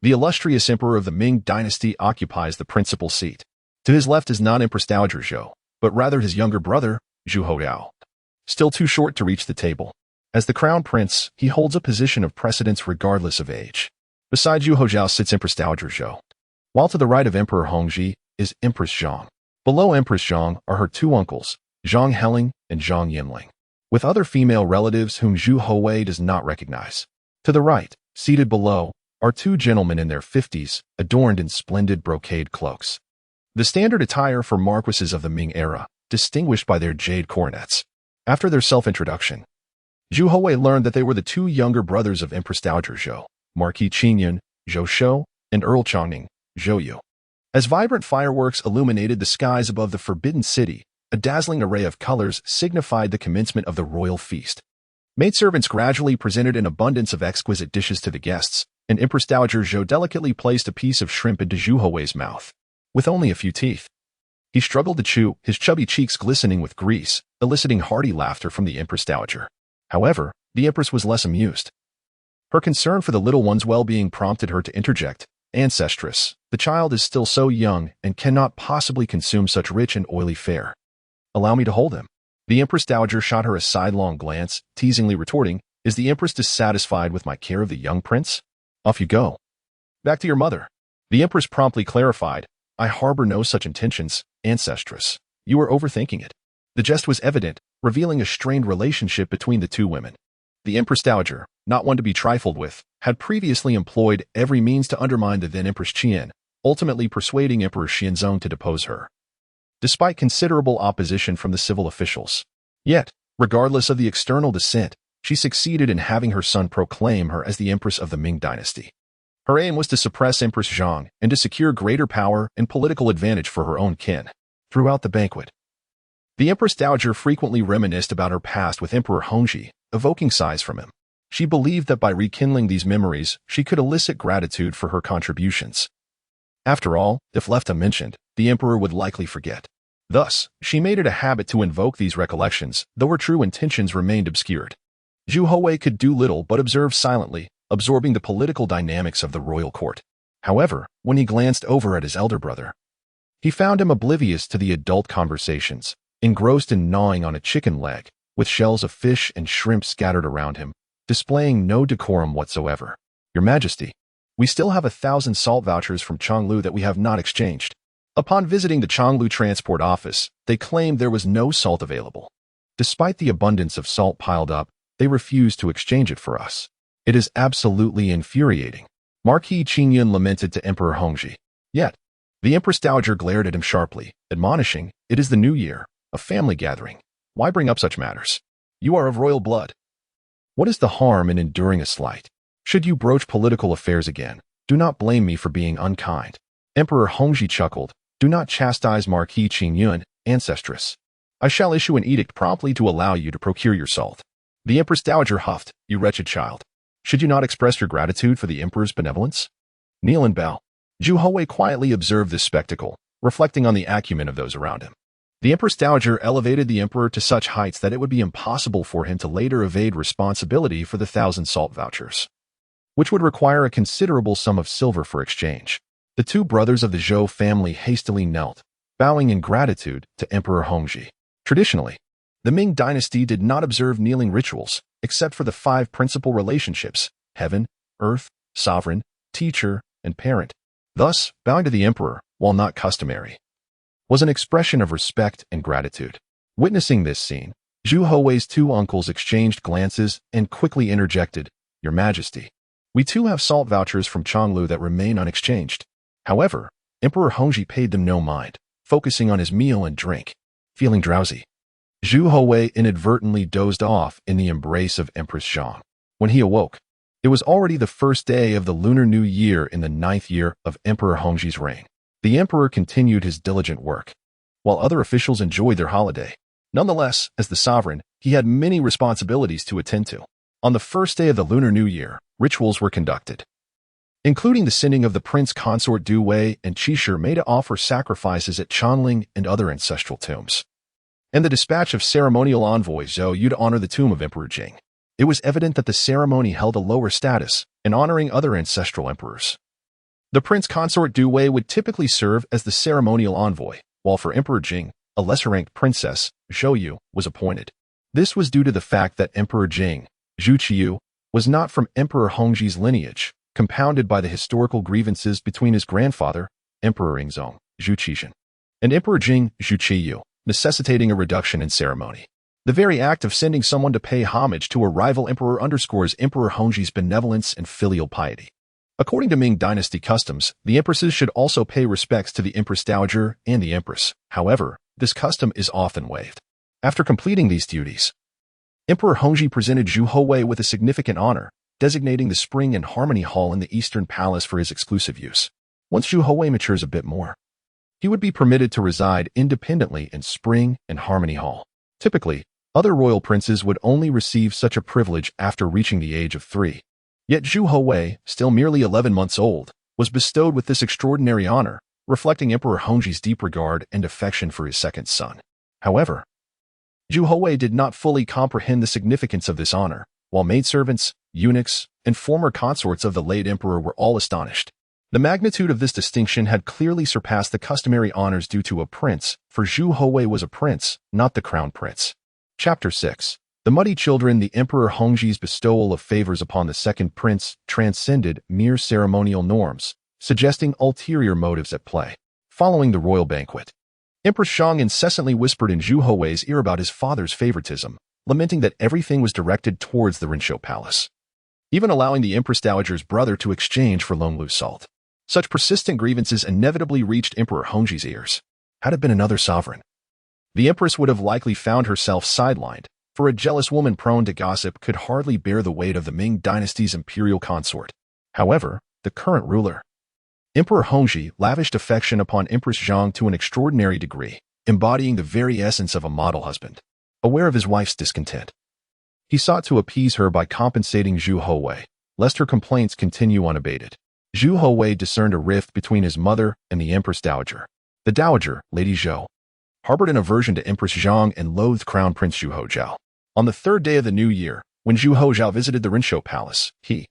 the illustrious emperor of the Ming Dynasty occupies the principal seat. To his left is not Empress Dowager Zhou, but rather his younger brother, Zhu Houzhao, still too short to reach the table. As the crown prince, he holds a position of precedence regardless of age. Beside Zhu Houzhao sits Empress Dowager Zhou, while to the right of Emperor Hongzhi is Empress Zhang. Below Empress Zhang are her 2 uncles, Zhang Heling and Zhang Yinling, with other female relatives whom Zhu Houwei does not recognize. To the right, seated below, are 2 gentlemen in their 50s, adorned in splendid brocade cloaks, the standard attire for marquises of the Ming era, distinguished by their jade coronets. After their self-introduction, Zhu Houwei learned that they were the 2 younger brothers of Empress Dowager Zhou, Marquis Qingyun, Zhou Shou, and Earl Chongning, Zhou Yu. As vibrant fireworks illuminated the skies above the Forbidden City, a dazzling array of colors signified the commencement of the royal feast. Maidservants gradually presented an abundance of exquisite dishes to the guests, and Empress Dowager Zhou delicately placed a piece of shrimp into Zhu Houwei's mouth. With only a few teeth, he struggled to chew, his chubby cheeks glistening with grease, eliciting hearty laughter from the Empress Dowager. However, the Empress was less amused. Her concern for the little one's well-being prompted her to interject, "Ancestress, the child is still so young and cannot possibly consume such rich and oily fare. Allow me to hold him." The Empress Dowager shot her a sidelong glance, teasingly retorting, "Is the Empress dissatisfied with my care of the young prince? Off you go. Back to your mother." The Empress promptly clarified, "I harbor no such intentions, Ancestress. You are overthinking it." The jest was evident, revealing a strained relationship between the 2 women. The Empress Dowager, not one to be trifled with, had previously employed every means to undermine the then Empress Qian, ultimately persuading Emperor Xianzong to depose her, despite considerable opposition from the civil officials. Yet, regardless of the external dissent, she succeeded in having her son proclaim her as the Empress of the Ming Dynasty. Her aim was to suppress Empress Zhang and to secure greater power and political advantage for her own kin. Throughout the banquet, The Empress Dowager frequently reminisced about her past with Emperor Hongzhi, evoking sighs from him. She believed that by rekindling these memories, she could elicit gratitude for her contributions. After all, if left unmentioned, the emperor would likely forget. Thus, she made it a habit to invoke these recollections, though her true intentions remained obscured. Zhu Houwei could do little but observe silently, absorbing the political dynamics of the royal court. However, when he glanced over at his elder brother, he found him oblivious to the adult conversations, engrossed in gnawing on a chicken leg, with shells of fish and shrimp scattered around him, displaying no decorum whatsoever. Your Majesty, we still have 1,000 salt vouchers from Chonglu that we have not exchanged. Upon visiting the Chonglu transport office, they claimed there was no salt available. Despite the abundance of salt piled up, they refused to exchange it for us. It is absolutely infuriating. Marquis Qingyun lamented to Emperor Hongzhi. Yet, the Empress Dowager glared at him sharply, admonishing, "It is the new year, a family gathering. Why bring up such matters? You are of royal blood. What is the harm in enduring a slight? Should you broach political affairs again, do not blame me for being unkind." Emperor Hongzhi chuckled. "Do not chastise Marquis Qingyun, ancestress. I shall issue an edict promptly to allow you to procure your salt." The Empress Dowager huffed, "You wretched child. Should you not express your gratitude for the emperor's benevolence? Kneel and bow." Zhu Houwei quietly observed this spectacle, reflecting on the acumen of those around him. The Empress Dowager elevated the emperor to such heights that it would be impossible for him to later evade responsibility for the 1,000 salt vouchers, which would require a considerable sum of silver for exchange. The two brothers of the Zhou family hastily knelt, bowing in gratitude to Emperor Hongzhi. Traditionally, the Ming Dynasty did not observe kneeling rituals, except for the 5 principal relationships: heaven, earth, sovereign, teacher, and parent. Thus, bowing to the emperor, while not customary, was an expression of respect and gratitude. Witnessing this scene, Zhu Houwei's 2 uncles exchanged glances and quickly interjected, "Your Majesty, we too have salt vouchers from Chonglu that remain unexchanged." However, Emperor Hongzhi paid them no mind, focusing on his meal and drink. Feeling drowsy, Zhu Houwei inadvertently dozed off in the embrace of Empress Zhang. When he awoke, it was already the first day of the Lunar New Year in the 9th year of Emperor Hongzhi's reign. The emperor continued his diligent work, while other officials enjoyed their holiday. Nonetheless, as the sovereign, he had many responsibilities to attend to. On the first day of the Lunar New Year, rituals were conducted, including the sending of the prince consort Zhu Houwei and Qishir Mei to offer sacrifices at Chongling and other ancestral tombs, and the dispatch of ceremonial envoy Zhou Yu to honor the tomb of Emperor Jing. It was evident that the ceremony held a lower status in honoring other ancestral emperors. The prince consort Zhu Houwei would typically serve as the ceremonial envoy, while for Emperor Jing, a lesser-ranked princess, Zhou Yu, was appointed. This was due to the fact that Emperor Jing, Zhu Qiyu, was not from Emperor Hongzhi's lineage, compounded by the historical grievances between his grandfather, Emperor Yingzong, Zhu Qixin, and Emperor Jing, Zhu Qiyu, necessitating a reduction in ceremony. The very act of sending someone to pay homage to a rival emperor underscores Emperor Hongzhi's benevolence and filial piety. According to Ming Dynasty customs, the empresses should also pay respects to the Empress Dowager and the Empress. However, this custom is often waived. After completing these duties, Emperor Hongzhi presented Zhu Houwei with a significant honor, designating the Spring and Harmony Hall in the Eastern Palace for his exclusive use. Once Zhu Houwei matures a bit more, he would be permitted to reside independently in Spring and Harmony Hall. Typically, other royal princes would only receive such a privilege after reaching the age of 3. Yet Zhu Houwei, still merely 11 months old, was bestowed with this extraordinary honor, reflecting Emperor Hongzhi's deep regard and affection for his second son. However, Zhu Houwei did not fully comprehend the significance of this honor, while maidservants, eunuchs, and former consorts of the late emperor were all astonished. The magnitude of this distinction had clearly surpassed the customary honors due to a prince, for Zhu Houwei was a prince, not the crown prince. Chapter 6. The Muddy Children. The Emperor Hongzhi's bestowal of favors upon the second prince transcended mere ceremonial norms, suggesting ulterior motives at play. Following the royal banquet, Empress Zhang incessantly whispered in Zhu Houwei's ear about his father's favoritism, lamenting that everything was directed towards the Rinshou Palace, even allowing the Empress Dowager's brother to exchange for Longlu salt. Such persistent grievances inevitably reached Emperor Hongzhi's ears. Had it been another sovereign, the empress would have likely found herself sidelined, for a jealous woman prone to gossip could hardly bear the weight of the Ming Dynasty's imperial consort. However, the current ruler, Emperor Hongzhi, lavished affection upon Empress Zhang to an extraordinary degree, embodying the very essence of a model husband. Aware of his wife's discontent, he sought to appease her by compensating Zhu Houwei, lest her complaints continue unabated. Zhu Houwei discerned a rift between his mother and the Empress Dowager. The Dowager, Lady Zhou, harbored an aversion to Empress Zhang and loathed Crown Prince Zhu Houzhao. On the third day of the new year, when Zhu Houzhao visited the Rinshou Palace, he,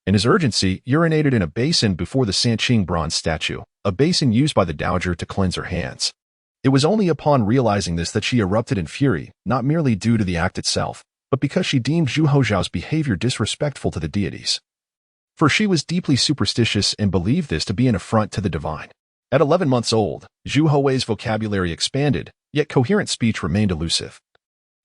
in his urgency, urinated in a basin before the Sanqing bronze statue, a basin used by the Dowager to cleanse her hands. It was only upon realizing this that she erupted in fury, not merely due to the act itself, but because she deemed Zhu Houzhao's behavior disrespectful to the deities. For she was deeply superstitious and believed this to be an affront to the divine. At 11 months old, Zhu Houwei's vocabulary expanded, yet coherent speech remained elusive.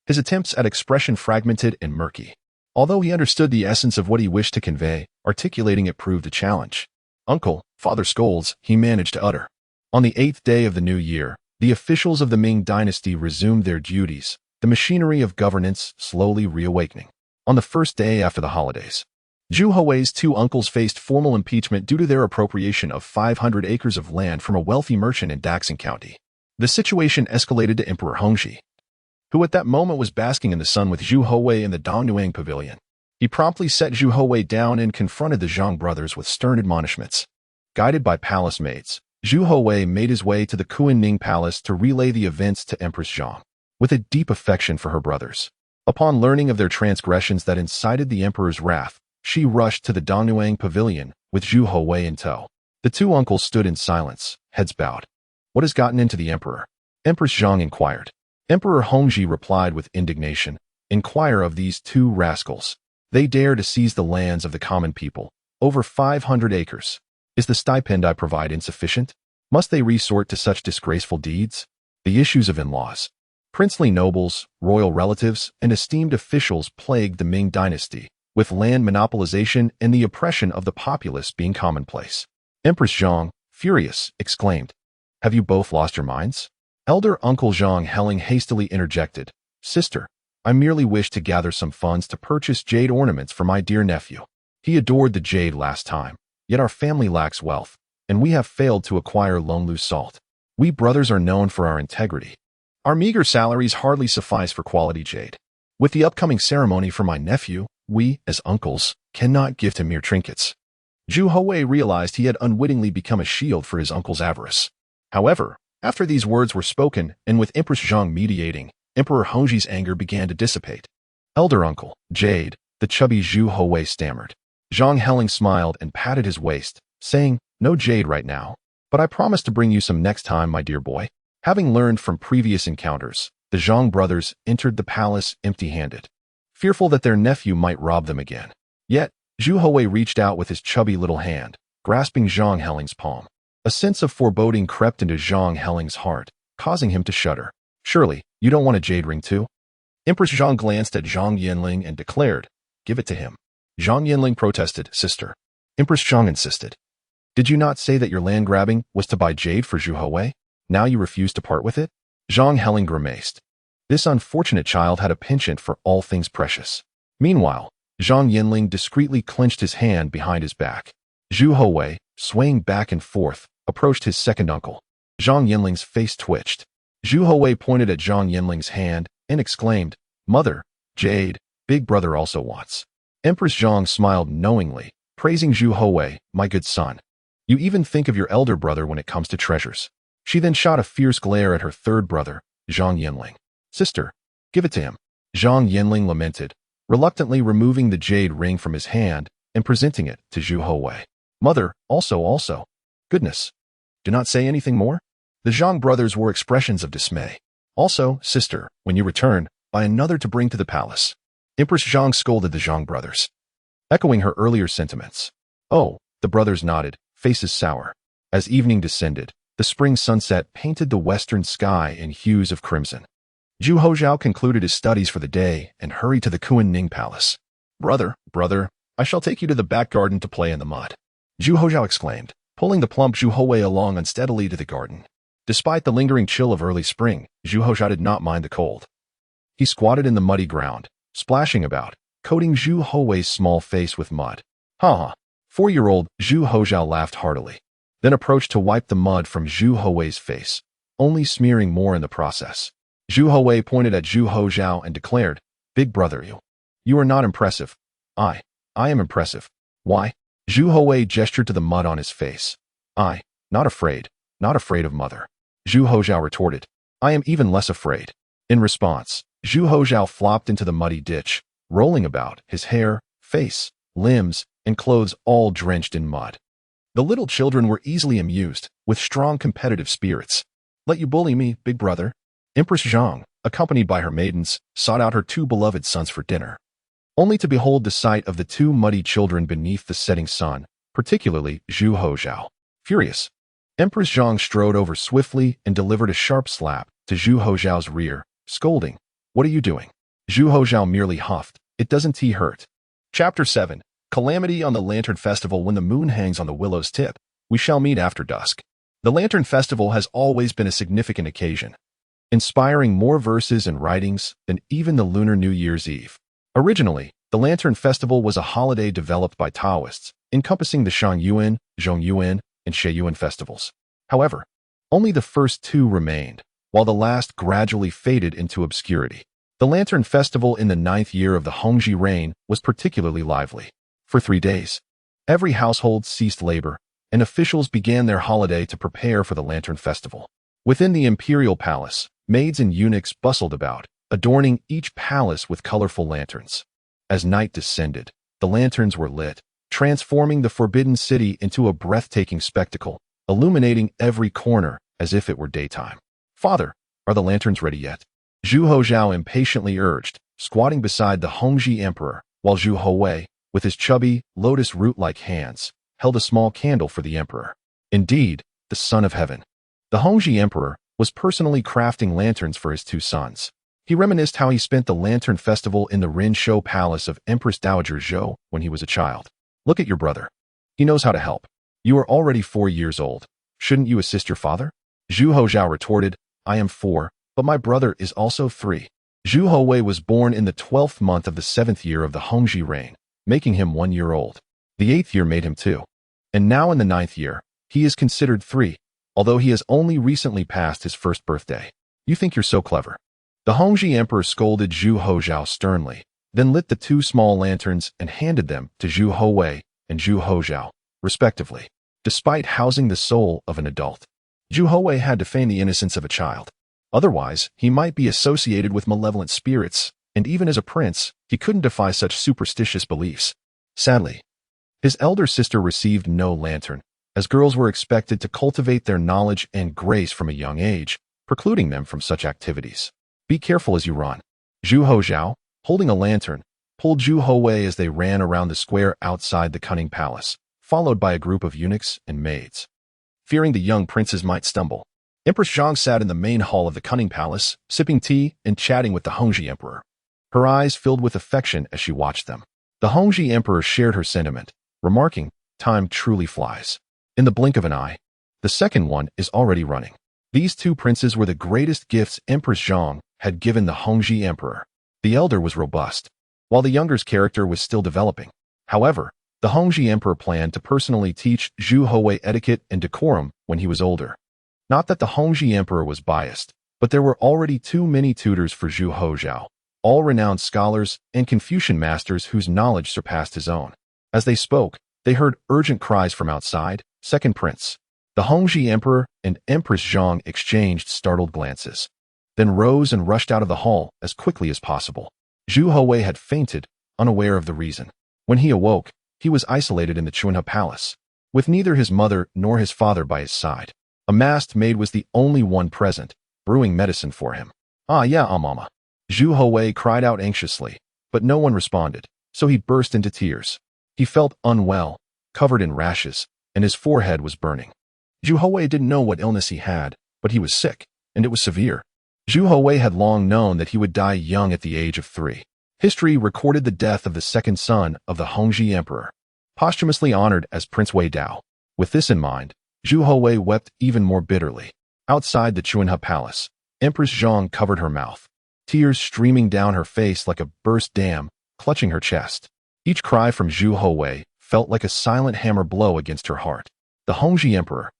His attempts at expression fragmented and murky. Although he understood the essence of what he wished to convey, articulating it proved a challenge. "Uncle, father scolds," he managed to utter. On the 8th day of the new year, the officials of the Ming Dynasty resumed their duties, the machinery of governance slowly reawakening. On the first day after the holidays, Zhu Houwei's two uncles faced formal impeachment due to their appropriation of 500 acres of land from a wealthy merchant in Daxing County. The situation escalated to Emperor Hongzhi, who at that moment was basking in the sun with Zhu Houwei in the Dongnuang Pavilion. He promptly set Zhu Houwei down and confronted the Zhang brothers with stern admonishments. Guided by palace maids, Zhu Houwei made his way to the Kunming Palace to relay the events to Empress Zhang. With a deep affection for her brothers, upon learning of their transgressions that incited the emperor's wrath, she rushed to the Dongnuang Pavilion with Zhu Houwei in tow. The two uncles stood in silence, heads bowed. "What has gotten into the emperor?" Empress Zhang inquired. Emperor Hongzhi replied with indignation, "Inquire of these two rascals. They dare to seize the lands of the common people, over 500 acres. Is the stipend I provide insufficient? Must they resort to such disgraceful deeds?" The issues of in-laws, princely nobles, royal relatives, and esteemed officials plagued the Ming Dynasty, with land monopolization and the oppression of the populace being commonplace. Empress Zhang, furious, exclaimed, "Have you both lost your minds?" Elder Uncle Zhang Heling hastily interjected, "Sister, I merely wish to gather some funds to purchase jade ornaments for my dear nephew. He adored the jade last time, yet our family lacks wealth, and we have failed to acquire Longlu salt. We brothers are known for our integrity. Our meager salaries hardly suffice for quality jade. With the upcoming ceremony for my nephew, we, as uncles, cannot gift him mere trinkets." Zhu Houwei realized he had unwittingly become a shield for his uncle's avarice. However, after these words were spoken, and with Empress Zhang mediating, Emperor Hongzhi's anger began to dissipate. "Elder uncle, jade," the chubby Zhu Houwei stammered. Zhang Heling smiled and patted his waist, saying, "No jade right now, but I promise to bring you some next time, my dear boy." Having learned from previous encounters, the Zhang brothers entered the palace empty-handed, fearful that their nephew might rob them again. Yet, Zhu Houwei reached out with his chubby little hand, grasping Zhang Heling's palm. A sense of foreboding crept into Zhang Heling's heart, causing him to shudder. "Surely, you don't want a jade ring too?" Empress Zhang glanced at Zhang Yinling and declared, "Give it to him." Zhang Yinling protested, "Sister." Empress Zhang insisted, "Did you not say that your land grabbing was to buy jade for Zhu Houwei? Now you refuse to part with it?" Zhang Heling grimaced. This unfortunate child had a penchant for all things precious. Meanwhile, Zhang Yinling discreetly clenched his hand behind his back. Zhu Houwei, swaying back and forth, approached his second uncle. Zhang Yinling's face twitched. Zhu Houwei pointed at Zhang Yinling's hand and exclaimed, "Mother, jade, big brother also wants." Empress Zhang smiled knowingly, praising Zhu Houwei, "My good son. You even think of your elder brother when it comes to treasures." She then shot a fierce glare at her third brother, Zhang Yinling. "Sister, give it to him." Zhang Yinling lamented, reluctantly removing the jade ring from his hand and presenting it to Zhu Houwei. "Mother, also. Goodness. Do not say anything more." The Zhang brothers wore expressions of dismay. "Also, sister, when you return, buy another to bring to the palace." Empress Zhang scolded the Zhang brothers, echoing her earlier sentiments. "Oh," the brothers nodded, faces sour. As evening descended, the spring sunset painted the western sky in hues of crimson. Zhu Houzhao concluded his studies for the day and hurried to the Kunming Palace. Brother, I shall take you to the back garden to play in the mud," Zhu Houzhao exclaimed, pulling the plump Zhu Houwei along unsteadily to the garden. Despite the lingering chill of early spring, Zhu Houzhao did not mind the cold. He squatted in the muddy ground, splashing about, coating Zhu Houwei's small face with mud. "Ha ha." 4-year-old Zhu Houzhao laughed heartily, then approached to wipe the mud from Zhu Houwei's face. only smearing more in the process. Zhu Houwei pointed at Zhu Houzhao and declared, "Big brother, you are not impressive. I am impressive." "Why?" Zhu Houwei gestured to the mud on his face. Not afraid of mother." Zhu Houzhao retorted, "I am even less afraid." In response, Zhu Houzhao flopped into the muddy ditch, rolling about, his hair, face, limbs, and clothes all drenched in mud. The little children were easily amused, with strong competitive spirits. "Let you bully me, big brother." Empress Zhang, accompanied by her maidens, sought out her two beloved sons for dinner, only to behold the sight of the two muddy children beneath the setting sun, particularly Zhu Houzhao. Furious, Empress Zhang strode over swiftly and delivered a sharp slap to Zhu Houzhao's rear, scolding, "What are you doing?" Zhu Houzhao merely huffed, "It doesn't hurt." Chapter 7. Calamity on the Lantern Festival. When the moon hangs on the willow's tip, we shall meet after dusk. The Lantern Festival has always been a significant occasion, inspiring more verses and writings than even the Lunar New Year's Eve. Originally, the Lantern Festival was a holiday developed by Taoists, encompassing the Shangyuan, Zhongyuan, and Sheiyuan festivals. However, only the first two remained, while the last gradually faded into obscurity. The Lantern Festival in the 9th year of the Hongzhi reign was particularly lively. For 3 days, every household ceased labor, and officials began their holiday to prepare for the Lantern Festival. Within the imperial palace, maids and eunuchs bustled about, adorning each palace with colorful lanterns. As night descended, the lanterns were lit, transforming the forbidden city into a breathtaking spectacle, illuminating every corner as if it were daytime. "Father, are the lanterns ready yet?" Zhu Houzhao impatiently urged, squatting beside the Hongzhi emperor, while Zhu Houwei, with his chubby, lotus root-like hands, held a small candle for the emperor. Indeed, the son of heaven, the Hongzhi emperor, was personally crafting lanterns for his two sons. He reminisced how he spent the Lantern Festival in the Rinshou Palace of Empress Dowager Zhou when he was a child. "Look at your brother. He knows how to help. You are already 4 years old. Shouldn't you assist your father?" Zhu Houzhao retorted, "I am 4, but my brother is also 3. Zhu Houwei was born in the 12th month of the 7th year of the Hongzhi reign, making him 1 year old. The 8th year made him 2. And now in the 9th year, he is considered 3, although he has only recently passed his first birthday. You think you're so clever." The Hongzhi emperor scolded Zhu Houzhao sternly, then lit the 2 small lanterns and handed them to Zhu Houwei and Zhu Houzhao, respectively. Despite housing the soul of an adult, Zhu Houwei had to feign the innocence of a child. Otherwise, he might be associated with malevolent spirits, and even as a prince, he couldn't defy such superstitious beliefs. Sadly, his elder sister received no lantern, as girls were expected to cultivate their knowledge and grace from a young age, precluding them from such activities. "Be careful as you run." Zhu Houzhao, holding a lantern, pulled Zhu Houwei as they ran around the square outside the cunning palace, followed by a group of eunuchs and maids. Fearing the young princes might stumble, Empress Zhang sat in the main hall of the cunning palace, sipping tea and chatting with the Hongzhi emperor. Her eyes filled with affection as she watched them. The Hongzhi emperor shared her sentiment, remarking, "Time truly flies. In the blink of an eye, the second one is already running." These 2 princes were the greatest gifts Empress Zhang had given the Hongzhi emperor. The elder was robust, while the younger's character was still developing. However, the Hongzhi emperor planned to personally teach Zhu Houwei etiquette and decorum when he was older. Not that the Hongzhi emperor was biased, but there were already too many tutors for Zhu Houzhao, all renowned scholars and Confucian masters whose knowledge surpassed his own. As they spoke, they heard urgent cries from outside, "Second prince." The Hongzhi emperor and Empress Zhang exchanged startled glances, then rose and rushed out of the hall as quickly as possible. Zhu Houwei had fainted, unaware of the reason. When he awoke, he was isolated in the Chuanhe Palace, with neither his mother nor his father by his side. A masked maid was the only one present, brewing medicine for him. "Ah yeah, mama." Zhu Houwei cried out anxiously, but no one responded, so he burst into tears. He felt unwell, covered in rashes, and his forehead was burning. Zhu Houwei didn't know what illness he had, but he was sick, and it was severe. Zhu Houwei had long known that he would die young at the age of 3. History recorded the death of the second son of the Hongzhi emperor, posthumously honored as Prince Wei Dao. With this in mind, Zhu Houwei wept even more bitterly. Outside the Chuanhe Palace, Empress Zhang covered her mouth, tears streaming down her face like a burst dam, clutching her chest. Each cry from Zhu Houwei felt like a silent hammer blow against her heart. The Hongzhi emperor,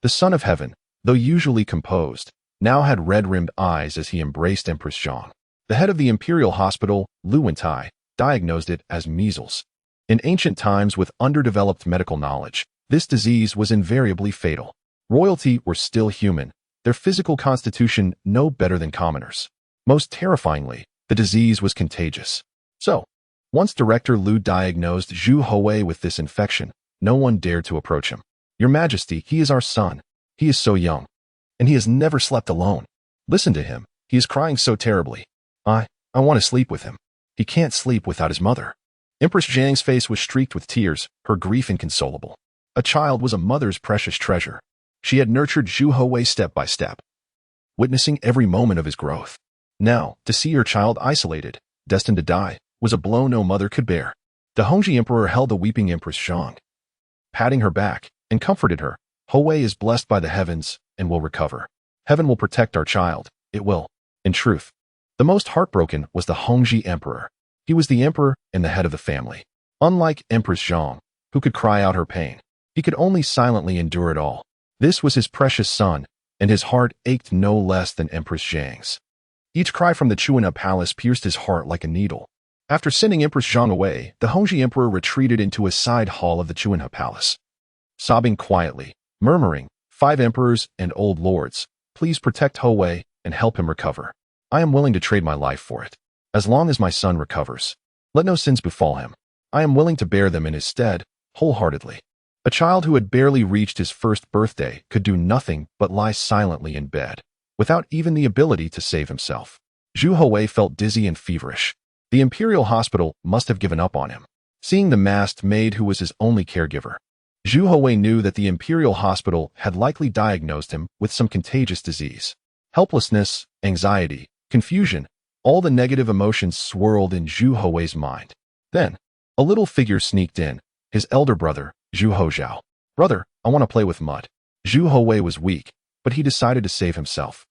the son of heaven, though usually composed, now had red-rimmed eyes as he embraced Empress Zhang. The head of the imperial hospital, Li Guang, diagnosed it as measles. In ancient times, with underdeveloped medical knowledge, this disease was invariably fatal. Royalty were still human, their physical constitution no better than commoners. Most terrifyingly, the disease was contagious. So, once Director Liu diagnosed Zhu Houwei with this infection, no one dared to approach him. "Your Majesty, he is our son. He is so young. And he has never slept alone. Listen to him. He is crying so terribly. I want to sleep with him. He can't sleep without his mother." Empress Zhang's face was streaked with tears, her grief inconsolable. A child was a mother's precious treasure. She had nurtured Zhu Houwei step by step, witnessing every moment of his growth. Now, to see her child isolated, destined to die, was a blow no mother could bear. The Hongzhi emperor held the weeping Empress Zhang, patting her back, and comforted her. "Houwei is blessed by the heavens and will recover. Heaven will protect our child. It will." In truth, the most heartbroken was the Hongzhi emperor. He was the emperor and the head of the family. Unlike Empress Zhang, who could cry out her pain, he could only silently endure it all. This was his precious son, and his heart ached no less than Empress Zhang's. Each cry from the Chuina palace pierced his heart like a needle. After sending Empress Zhang away, the Hongzhi emperor retreated into a side hall of the Chuina palace, sobbing quietly, murmuring, "5 emperors and old lords, please protect Houwei and help him recover. I am willing to trade my life for it. As long as my son recovers, let no sins befall him. I am willing to bear them in his stead, wholeheartedly." A child who had barely reached his first birthday could do nothing but lie silently in bed, without even the ability to save himself. Zhu Houwei felt dizzy and feverish. The imperial hospital must have given up on him. Seeing the masked maid who was his only caregiver, Zhu Houwei knew that the imperial hospital had likely diagnosed him with some contagious disease. Helplessness, anxiety, confusion, all the negative emotions swirled in Zhu Houwei's mind. Then, a little figure sneaked in, his elder brother, Zhu Houzhao. "Brother, I want to play with mud." Zhu Houwei was weak, but he decided to save himself.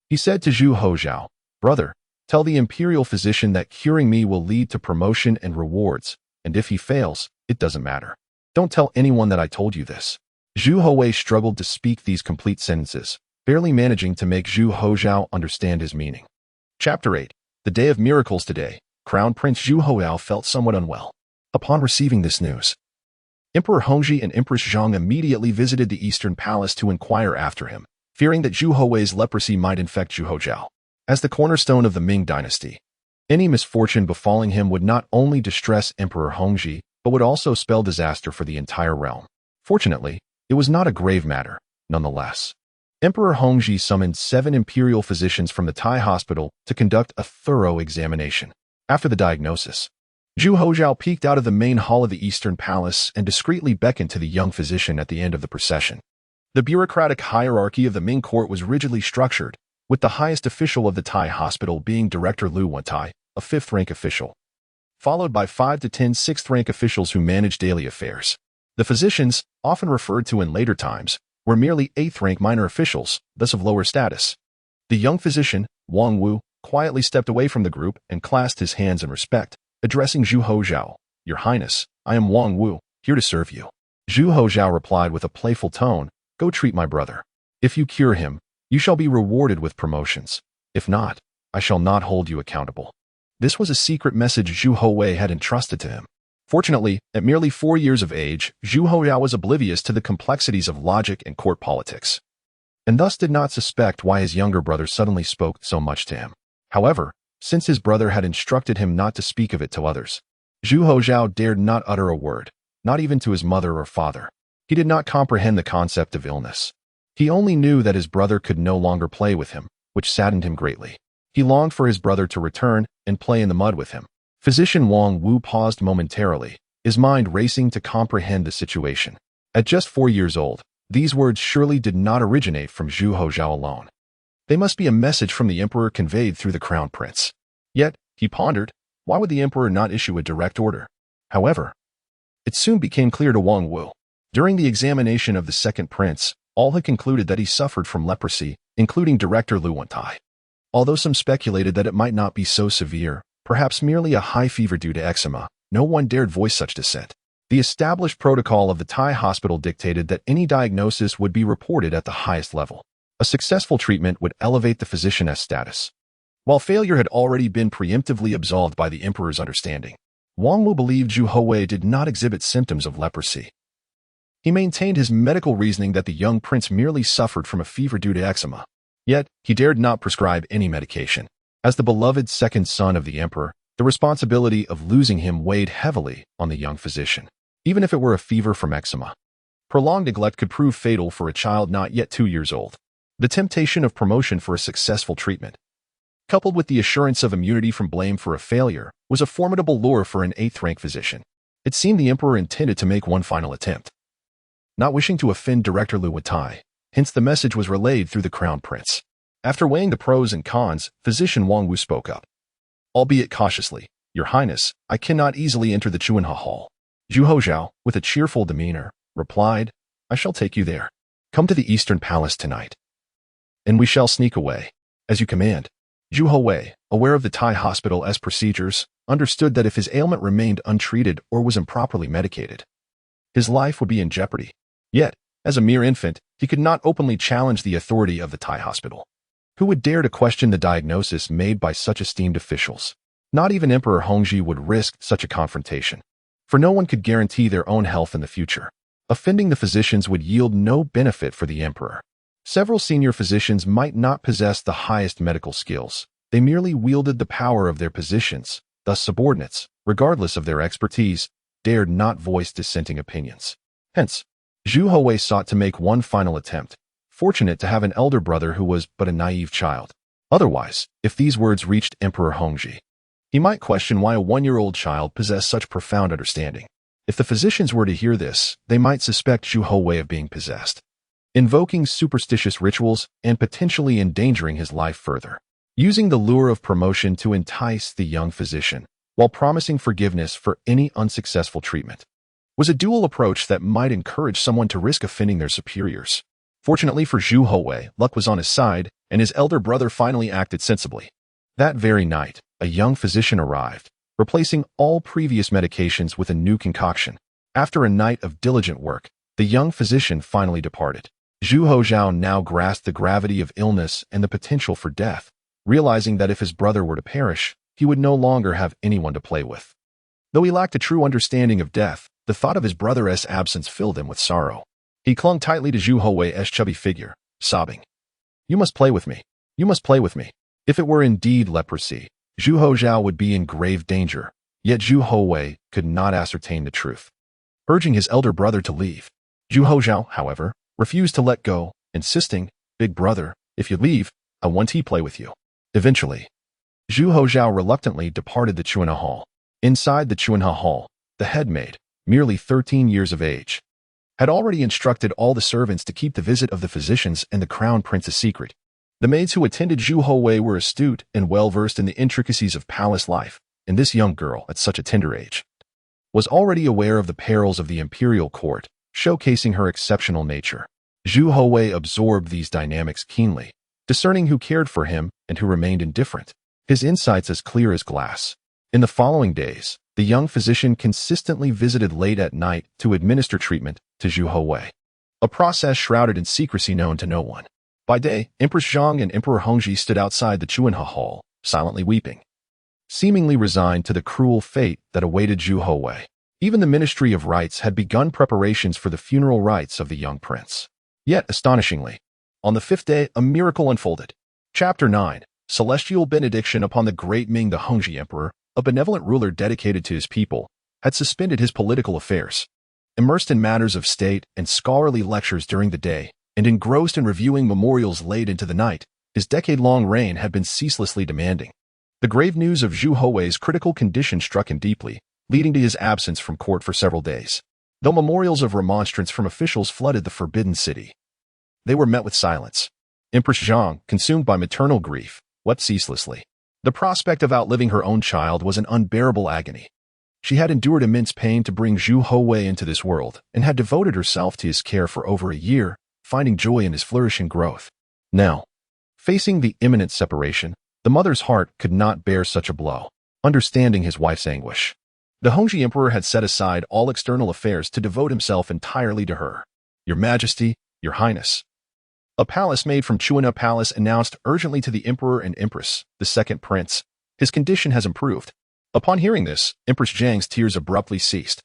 He said to Zhu Houzhao, "Brother, tell the imperial physician that curing me will lead to promotion and rewards, and if he fails, it doesn't matter. Don't tell anyone that I told you this." Zhu Houwei struggled to speak these complete sentences, barely managing to make Zhu Houzhao understand his meaning. Chapter 8. The Day of Miracles. Today, Crown Prince Zhu Houzhao felt somewhat unwell. Upon receiving this news, Emperor Hongzhi and Empress Zhang immediately visited the Eastern Palace to inquire after him, fearing that Zhu Houwei's leprosy might infect Zhu Houzhao. As the cornerstone of the Ming Dynasty, any misfortune befalling him would not only distress Emperor Hongzhi, but would also spell disaster for the entire realm. Fortunately, it was not a grave matter, nonetheless. Emperor Hongzhi summoned 7 imperial physicians from the Tai hospital to conduct a thorough examination. After the diagnosis, Zhu Houzhao peeked out of the main hall of the Eastern Palace and discreetly beckoned to the young physician at the end of the procession. The bureaucratic hierarchy of the Ming court was rigidly structured, with the highest official of the Tai hospital being Director Liu Guang, a 5th-rank official, followed by 5 to 10 6th-rank officials who managed daily affairs. The physicians, often referred to in later times, were merely 8th-rank minor officials, thus of lower status. The young physician, Wang Wu, quietly stepped away from the group and clasped his hands in respect, addressing Zhu Houzhao. "Your Highness, I am Wang Wu, here to serve you." Zhu Houzhao replied with a playful tone, "Go treat my brother. If you cure him, you shall be rewarded with promotions. If not, I shall not hold you accountable." This was a secret message Zhu Houwei had entrusted to him. Fortunately, at merely 4 years of age, Zhu Houzhao was oblivious to the complexities of logic and court politics, and thus did not suspect why his younger brother suddenly spoke so much to him. However, since his brother had instructed him not to speak of it to others, Zhu Houzhao dared not utter a word, not even to his mother or father. He did not comprehend the concept of illness. He only knew that his brother could no longer play with him, which saddened him greatly. He longed for his brother to return and play in the mud with him. Physician Wang Wu paused momentarily, his mind racing to comprehend the situation. At just 4 years old, these words surely did not originate from Zhu Houzhao alone. They must be a message from the emperor conveyed through the crown prince. Yet, he pondered, why would the emperor not issue a direct order? However, it soon became clear to Wang Wu. During the examination of the second prince, all had concluded that he suffered from leprosy, including Director Liu Guang. Although some speculated that it might not be so severe, perhaps merely a high fever due to eczema, no one dared voice such dissent. The established protocol of the Tai hospital dictated that any diagnosis would be reported at the highest level. A successful treatment would elevate the physician's status, while failure had already been preemptively absolved by the emperor's understanding. Wang Wu believed Zhu Houwei did not exhibit symptoms of leprosy. He maintained his medical reasoning that the young prince merely suffered from a fever due to eczema. Yet, he dared not prescribe any medication. As the beloved second son of the emperor, the responsibility of losing him weighed heavily on the young physician, even if it were a fever from eczema. Prolonged neglect could prove fatal for a child not yet 2 years old. The temptation of promotion for a successful treatment, coupled with the assurance of immunity from blame for a failure, was a formidable lure for an 8th-rank physician. It seemed the emperor intended to make one final attempt. Not wishing to offend Director Lu Huatai, hence the message was relayed through the crown prince. After weighing the pros and cons, physician Wang Wu spoke up. Albeit cautiously, "Your Highness, I cannot easily enter the Chuanha Hall." Zhu Houzhao, with a cheerful demeanor, replied, "I shall take you there. Come to the Eastern Palace tonight, and we shall sneak away, as you command." Zhu Houwei, aware of the Thai hospital's procedures, understood that if his ailment remained untreated or was improperly medicated, his life would be in jeopardy. Yet, as a mere infant, he could not openly challenge the authority of the Thai hospital. Who would dare to question the diagnosis made by such esteemed officials? Not even Emperor Hongzhi would risk such a confrontation, for no one could guarantee their own health in the future. Offending the physicians would yield no benefit for the emperor. Several senior physicians might not possess the highest medical skills. They merely wielded the power of their positions, thus subordinates, regardless of their expertise, dared not voice dissenting opinions. Hence, Zhu Houwei sought to make one final attempt, fortunate to have an elder brother who was but a naive child. Otherwise, if these words reached Emperor Hongzhi, he might question why a 1-year-old child possessed such profound understanding. If the physicians were to hear this, they might suspect Zhu Houwei of being possessed, invoking superstitious rituals and potentially endangering his life further. Using the lure of promotion to entice the young physician, while promising forgiveness for any unsuccessful treatment, was a dual approach that might encourage someone to risk offending their superiors. Fortunately for Zhu Houwei, luck was on his side, and his elder brother finally acted sensibly. That very night, a young physician arrived, replacing all previous medications with a new concoction. After a night of diligent work, the young physician finally departed. Zhu Houzhao now grasped the gravity of illness and the potential for death, realizing that if his brother were to perish, he would no longer have anyone to play with. Though he lacked a true understanding of death, the thought of his brother's absence filled him with sorrow. He clung tightly to Zhu Houwei's chubby figure, sobbing, "You must play with me. You must play with me." If it were indeed leprosy, Zhu Houzhao would be in grave danger, yet Zhu Houwei could not ascertain the truth. Urging his elder brother to leave, Zhu Houzhao, however, refused to let go, insisting, "Big brother, if you leave, I want to play with you." Eventually, Zhu Houzhao reluctantly departed the Chuanha Hall. Inside the Chuanha Hall, the head maid, merely 13 years of age, had already instructed all the servants to keep the visit of the physicians and the crown prince a secret. The maids who attended Zhu Houwei were astute and well-versed in the intricacies of palace life, and this young girl, at such a tender age, was already aware of the perils of the imperial court, showcasing her exceptional nature. Zhu Houwei absorbed these dynamics keenly, discerning who cared for him and who remained indifferent, his insights as clear as glass. In the following days, the young physician consistently visited late at night to administer treatment to Zhu Houwei, a process shrouded in secrecy known to no one. By day, Empress Zhang and Emperor Hongzhi stood outside the Chuanha Hall, silently weeping, seemingly resigned to the cruel fate that awaited Zhu Houwei. Even the Ministry of Rites had begun preparations for the funeral rites of the young prince. Yet, astonishingly, on the 5th day, a miracle unfolded. Chapter 9, Celestial Benediction upon the great Ming the Hongzhi Emperor, a benevolent ruler dedicated to his people, had suspended his political affairs. Immersed in matters of state and scholarly lectures during the day, and engrossed in reviewing memorials late into the night, his decade-long reign had been ceaselessly demanding. The grave news of Zhu Houwei's critical condition struck him deeply, leading to his absence from court for several days. Though memorials of remonstrance from officials flooded the forbidden city, they were met with silence. Empress Zhang, consumed by maternal grief, wept ceaselessly. The prospect of outliving her own child was an unbearable agony. She had endured immense pain to bring Zhu Houwei into this world and had devoted herself to his care for over a year, finding joy in his flourishing growth. Now, facing the imminent separation, the mother's heart could not bear such a blow, understanding his wife's anguish. The Hongzhi Emperor had set aside all external affairs to devote himself entirely to her. "Your Majesty, Your Highness," A palace made from Chuina Palace announced urgently to the Emperor and Empress, the second prince, his condition has improved. Upon hearing this, Empress Zhang's tears abruptly ceased.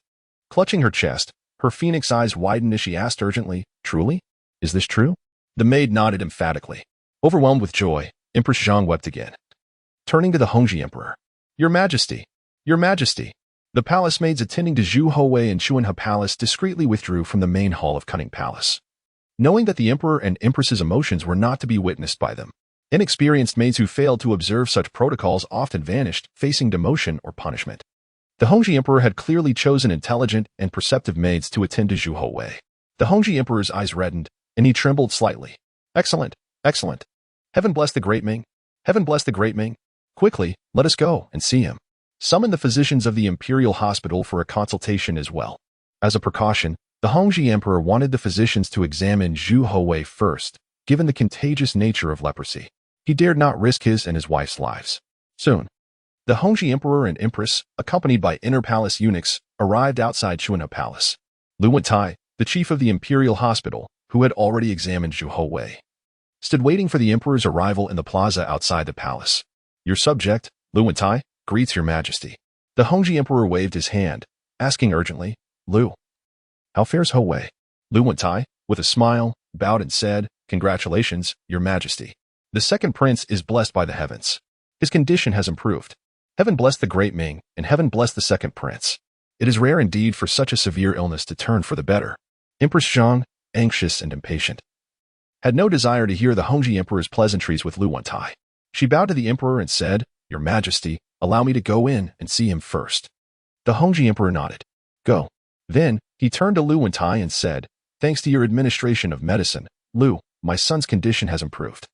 Clutching her chest, her phoenix eyes widened as she asked urgently, "Truly? Is this true?" The maid nodded emphatically. Overwhelmed with joy, Empress Zhang wept again. Turning to the Hongzhi Emperor, "Your Majesty, Your Majesty." The palace maids attending to Zhu Houwei and Chuanhe Palace discreetly withdrew from the main hall of Cunning Palace. Knowing that the Emperor and Empress's emotions were not to be witnessed by them, inexperienced maids who failed to observe such protocols often vanished, facing demotion or punishment. The Hongzhi Emperor had clearly chosen intelligent and perceptive maids to attend to Zhu Houwei. The Hongzhi Emperor's eyes reddened, and he trembled slightly. "Excellent, excellent. Heaven bless the great Ming. Heaven bless the great Ming. Quickly, let us go and see him. Summon the physicians of the imperial hospital for a consultation as well." As a precaution, the Hongzhi Emperor wanted the physicians to examine Zhu Houwei first, given the contagious nature of leprosy. He dared not risk his and his wife's lives. Soon, the Hongzhi Emperor and Empress, accompanied by inner palace eunuchs, arrived outside Chuanhe Palace. Lu Wentai, the chief of the imperial hospital, who had already examined Zhu Houwei, stood waiting for the emperor's arrival in the plaza outside the palace. "Your subject, Lu Wentai, greets your majesty." The Hongzhi Emperor waved his hand, asking urgently, "Lu, how fares Houwei?" Lu Wentai, with a smile, bowed and said, "Congratulations, your majesty. The second prince is blessed by the heavens. His condition has improved. Heaven bless the great Ming, and heaven bless the second prince. It is rare indeed for such a severe illness to turn for the better." Empress Zhang, anxious and impatient, had no desire to hear the Hongzhi Emperor's pleasantries with Lu Wentai. She bowed to the emperor and said, "Your majesty, allow me to go in and see him first." The Hongzhi Emperor nodded. "Go." Then, he turned to Lu Wentai and said, "Thanks to your administration of medicine, Lu, my son's condition has improved.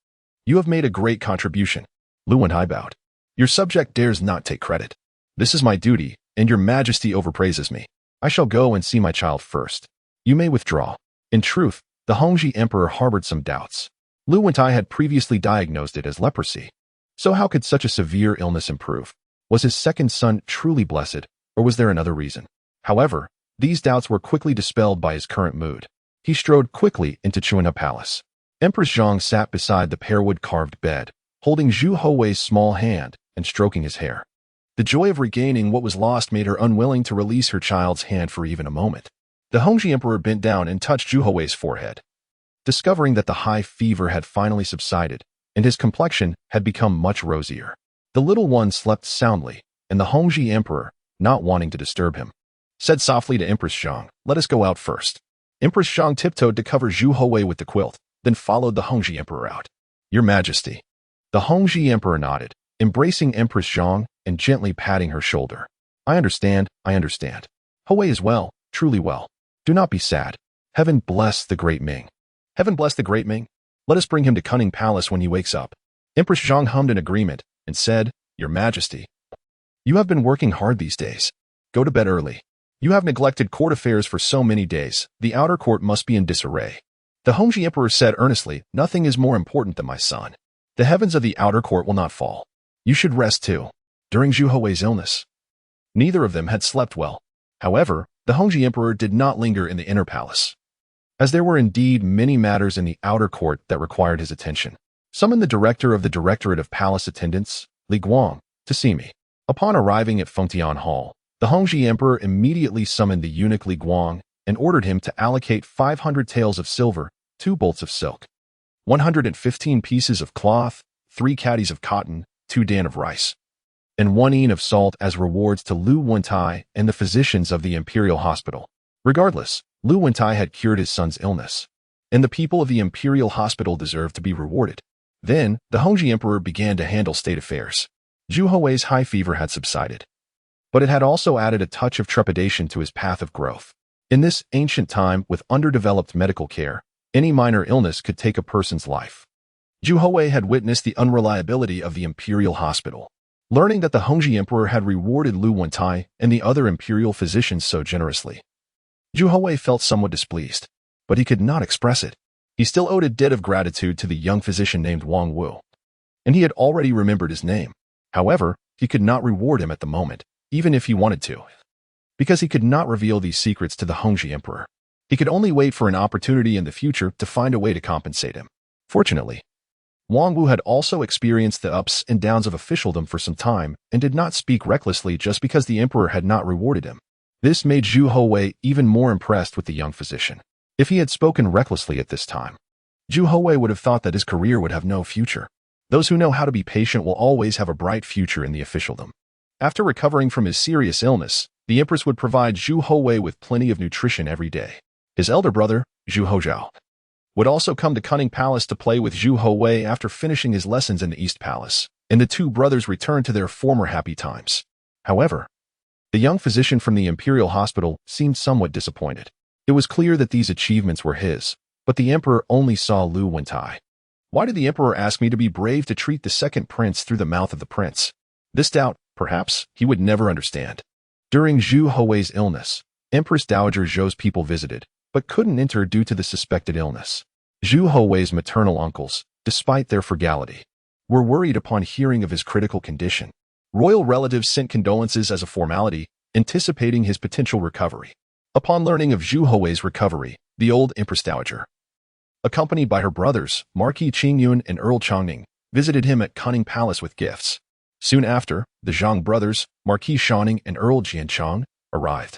You have made a great contribution." Lu Wentai bowed. "Your subject dares not take credit. This is my duty, and your majesty overpraises me. I shall go and see my child first. You may withdraw." In truth, the Hongzhi Emperor harbored some doubts. Lu Wentai had previously diagnosed it as leprosy. So how could such a severe illness improve? Was his second son truly blessed, or was there another reason? However, these doubts were quickly dispelled by his current mood. He strode quickly into Chuanhe Palace. Empress Zhang sat beside the pearwood carved bed, holding Zhu Houwei's small hand and stroking his hair. The joy of regaining what was lost made her unwilling to release her child's hand for even a moment. The Hongzhi Emperor bent down and touched Zhu Houwei's forehead. Discovering that the high fever had finally subsided, and his complexion had become much rosier, the little one slept soundly, and the Hongzhi Emperor, not wanting to disturb him, said softly to Empress Zhang, "Let us go out first." Empress Zhang tiptoed to cover Zhu Houwei with the quilt, then followed the Hongzhi Emperor out. "Your Majesty." The Hongzhi Emperor nodded, embracing Empress Zhang and gently patting her shoulder. I understand. Houwei is well, truly well. Do not be sad. Heaven bless the great Ming. Heaven bless the great Ming. Let us bring him to Cunning Palace when he wakes up." Empress Zhang hummed in agreement and said, "Your Majesty, you have been working hard these days. Go to bed early. You have neglected court affairs for so many days. The outer court must be in disarray." The Hongzhi Emperor said earnestly, "Nothing is more important than my son. The heavens of the outer court will not fall. You should rest too." During Zhu Houwei's illness, neither of them had slept well. However, the Hongzhi Emperor did not linger in the inner palace, as there were indeed many matters in the outer court that required his attention. "Summon the director of the Directorate of Palace Attendants, Li Guang, to see me." Upon arriving at Fengtian Hall, the Hongzhi Emperor immediately summoned the eunuch Li Guang and ordered him to allocate 500 taels of silver, 2 bolts of silk, 115 pieces of cloth, 3 caddies of cotton, 2 dan of rice, and 1 ean of salt as rewards to Lu Wentai and the physicians of the imperial hospital. Regardless, Lu Wentai had cured his son's illness, and the people of the imperial hospital deserved to be rewarded. Then, the Hongzhi Emperor began to handle state affairs. Zhu Houwei's high fever had subsided, but it had also added a touch of trepidation to his path of growth. In this ancient time with underdeveloped medical care, any minor illness could take a person's life. Zhu Houwei had witnessed the unreliability of the imperial hospital. Learning that the Hongzhi Emperor had rewarded Lu Wentai and the other imperial physicians so generously, Zhu Houwei felt somewhat displeased, but he could not express it. He still owed a debt of gratitude to the young physician named Wang Wu, and he had already remembered his name. However, he could not reward him at the moment, even if he wanted to, because he could not reveal these secrets to the Hongzhi Emperor. He could only wait for an opportunity in the future to find a way to compensate him. Fortunately, Wang Wu had also experienced the ups and downs of officialdom for some time and did not speak recklessly just because the emperor had not rewarded him. This made Zhu Houwei even more impressed with the young physician. If he had spoken recklessly at this time, Zhu Houwei would have thought that his career would have no future. Those who know how to be patient will always have a bright future in the officialdom. After recovering from his serious illness, the empress would provide Zhu Houwei with plenty of nutrition every day. His elder brother, Zhu Houzhao, would also come to Cunning Palace to play with Zhu Houwei after finishing his lessons in the East Palace, and the two brothers returned to their former happy times. However, the young physician from the Imperial Hospital seemed somewhat disappointed. It was clear that these achievements were his, but the emperor only saw Lu Wentai. Why did the emperor ask me to be brave to treat the second prince through the mouth of the prince? This doubt, perhaps, he would never understand. During Zhu Houwei's illness, Empress Dowager Zhou's people visited, but couldn't enter due to the suspected illness. Zhu Houwei's maternal uncles, despite their frugality, were worried upon hearing of his critical condition. Royal relatives sent condolences as a formality, anticipating his potential recovery. Upon learning of Zhu Houwei's recovery, the old Empress Dowager, accompanied by her brothers, Marquis Qingyun and Earl Chongning, visited him at Cunning Palace with gifts. Soon after, the Zhang brothers, Marquis Shaning and Earl Jianchong, arrived,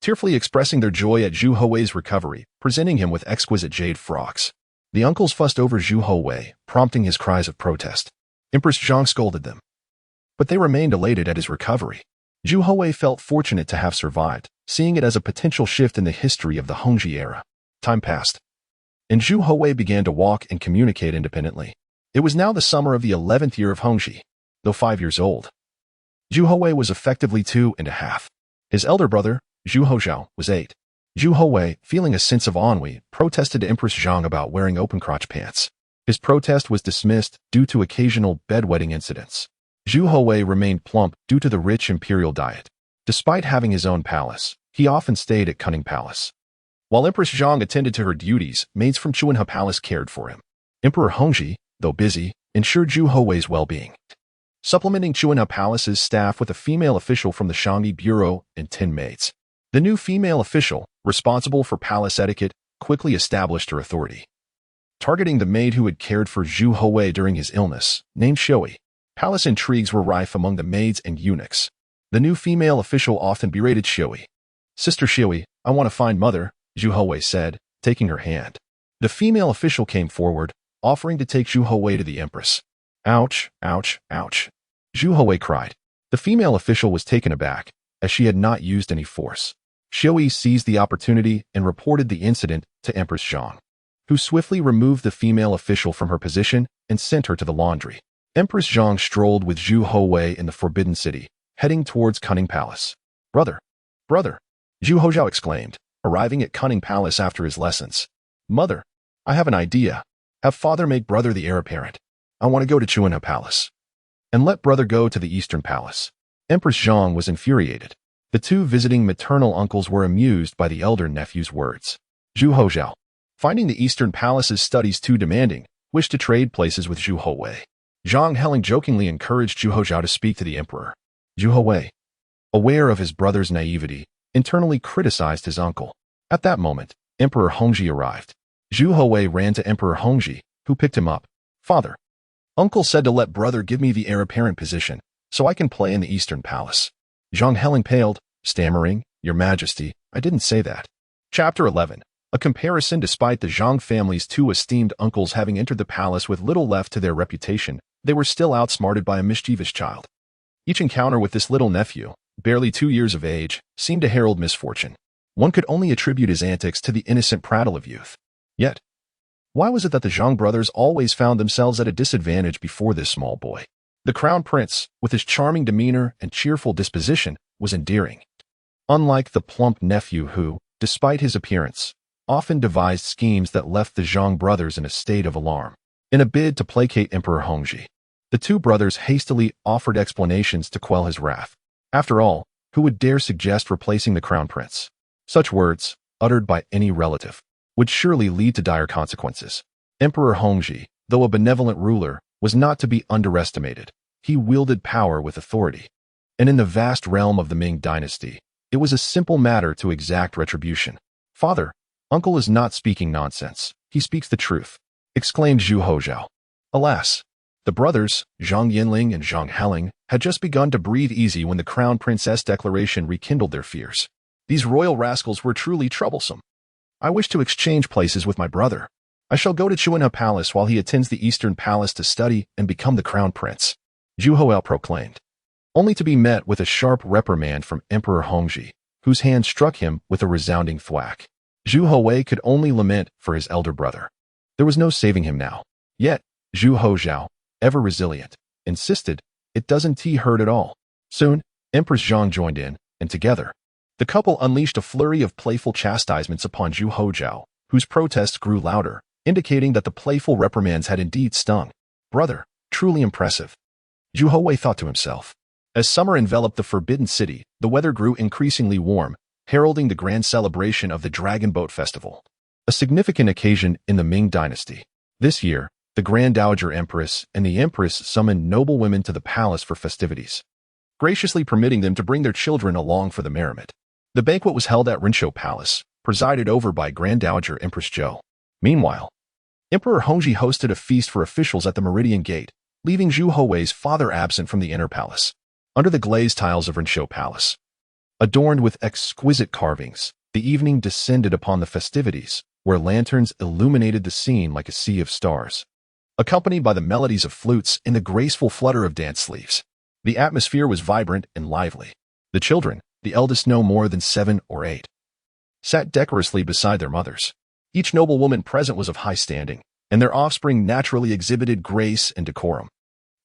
tearfully expressing their joy at Zhu Houwei's recovery, presenting him with exquisite jade frocks. The uncles fussed over Zhu Houwei, prompting his cries of protest. Empress Zhang scolded them, but they remained elated at his recovery. Zhu Houwei felt fortunate to have survived, seeing it as a potential shift in the history of the Hongzhi era. Time passed, and Zhu Houwei began to walk and communicate independently. It was now the summer of the 11th year of Hongzhi. Though 5 years old, Zhu Houwei was effectively 2.5. His elder brother, Zhu Houzhao, was 8. Zhu Houwei, feeling a sense of ennui, protested to Empress Zhang about wearing open-crotch pants. His protest was dismissed due to occasional bedwetting incidents. Zhu Houwei remained plump due to the rich imperial diet. Despite having his own palace, he often stayed at Cunning Palace. While Empress Zhang attended to her duties, maids from Chuanhe Palace cared for him. Emperor Hongzhi, though busy, ensured Zhu Houwei's well-being, supplementing Chuanhe Palace's staff with a female official from the Shangyi Bureau and 10 maids. The new female official, responsible for palace etiquette, quickly established her authority, targeting the maid who had cared for Zhu Houwei during his illness, named Xiui. Palace intrigues were rife among the maids and eunuchs. The new female official often berated Xiui. "Sister Xiui, I want to find mother," Zhu Houwei said, taking her hand. The female official came forward, offering to take Zhu Houwei to the empress. "Ouch, ouch, ouch," Zhu Houwei cried. The female official was taken aback, as she had not used any force. Xiui seized the opportunity and reported the incident to Empress Zhang, who swiftly removed the female official from her position and sent her to the laundry. Empress Zhang strolled with Zhu Houwei in the Forbidden City, heading towards Cunning Palace. Brother, Zhu Houzhao exclaimed, arriving at Cunning Palace after his lessons. "Mother, I have an idea. Have father make brother the heir apparent. I want to go to Chuanhe Palace, and let brother go to the Eastern Palace." Empress Zhang was infuriated. The two visiting maternal uncles were amused by the elder nephew's words. Zhu Houzhao, finding the Eastern Palace's studies too demanding, wished to trade places with Zhu Houwei. Zhang Heling jokingly encouraged Zhu Houzhao to speak to the emperor. Zhu Houwei, aware of his brother's naivety, internally criticized his uncle. At that moment, Emperor Hongzhi arrived. Zhu Houwei ran to Emperor Hongzhi, who picked him up. "Father, uncle said to let brother give me the heir apparent position, so I can play in the Eastern Palace." Zhang Heling paled, stammering, "Your Majesty, I didn't say that." Chapter 11. A comparison. Despite the Zhang family's two esteemed uncles having entered the palace with little left to their reputation, they were still outsmarted by a mischievous child. Each encounter with this little nephew, barely 2 years of age, seemed to herald misfortune. One could only attribute his antics to the innocent prattle of youth. Yet, why was it that the Zhang brothers always found themselves at a disadvantage before this small boy? The crown prince, with his charming demeanor and cheerful disposition, was endearing. Unlike the plump nephew who, despite his appearance, often devised schemes that left the Zhang brothers in a state of alarm. In a bid to placate Emperor Hongzhi, the two brothers hastily offered explanations to quell his wrath. After all, who would dare suggest replacing the crown prince? Such words, uttered by any relative, would surely lead to dire consequences. Emperor Hongzhi, though a benevolent ruler, was not to be underestimated. He wielded power with authority. And in the vast realm of the Ming Dynasty, it was a simple matter to exact retribution. "Father, uncle is not speaking nonsense. He speaks the truth." exclaimed Zhu Houzhao. Alas! The brothers, Zhang Yinling and Zhang Heling, had just begun to breathe easy when the crown princess declaration rekindled their fears. These royal rascals were truly troublesome. I wish to exchange places with my brother. I shall go to Chuanha Palace while he attends the Eastern Palace to study and become the crown prince, Zhu Houwei proclaimed, only to be met with a sharp reprimand from Emperor Hongzhi, whose hand struck him with a resounding thwack. Zhu Houwei could only lament for his elder brother. There was no saving him now. Yet, Zhu Houzhao, ever resilient, insisted it doesn't hurt at all. Soon, Empress Zhang joined in, and together, the couple unleashed a flurry of playful chastisements upon Zhu Houzhao, whose protests grew louder, indicating that the playful reprimands had indeed stung. Brother, truly impressive, Zhu Houwei thought to himself. As summer enveloped the Forbidden City, the weather grew increasingly warm, heralding the grand celebration of the Dragon Boat Festival, a significant occasion in the Ming Dynasty. This year, the Grand Dowager Empress and the Empress summoned noble women to the palace for festivities, graciously permitting them to bring their children along for the merriment. The banquet was held at Rinshou Palace, presided over by Grand Dowager Empress Zhou. Meanwhile, Emperor Hongzhi hosted a feast for officials at the Meridian Gate, leaving Zhu Houwei's father absent from the inner palace. Under the glazed tiles of Rinshou Palace, adorned with exquisite carvings, the evening descended upon the festivities, where lanterns illuminated the scene like a sea of stars, accompanied by the melodies of flutes and the graceful flutter of dance sleeves. The atmosphere was vibrant and lively. The children, the eldest no more than 7 or 8, sat decorously beside their mothers. Each noble woman present was of high standing, and their offspring naturally exhibited grace and decorum.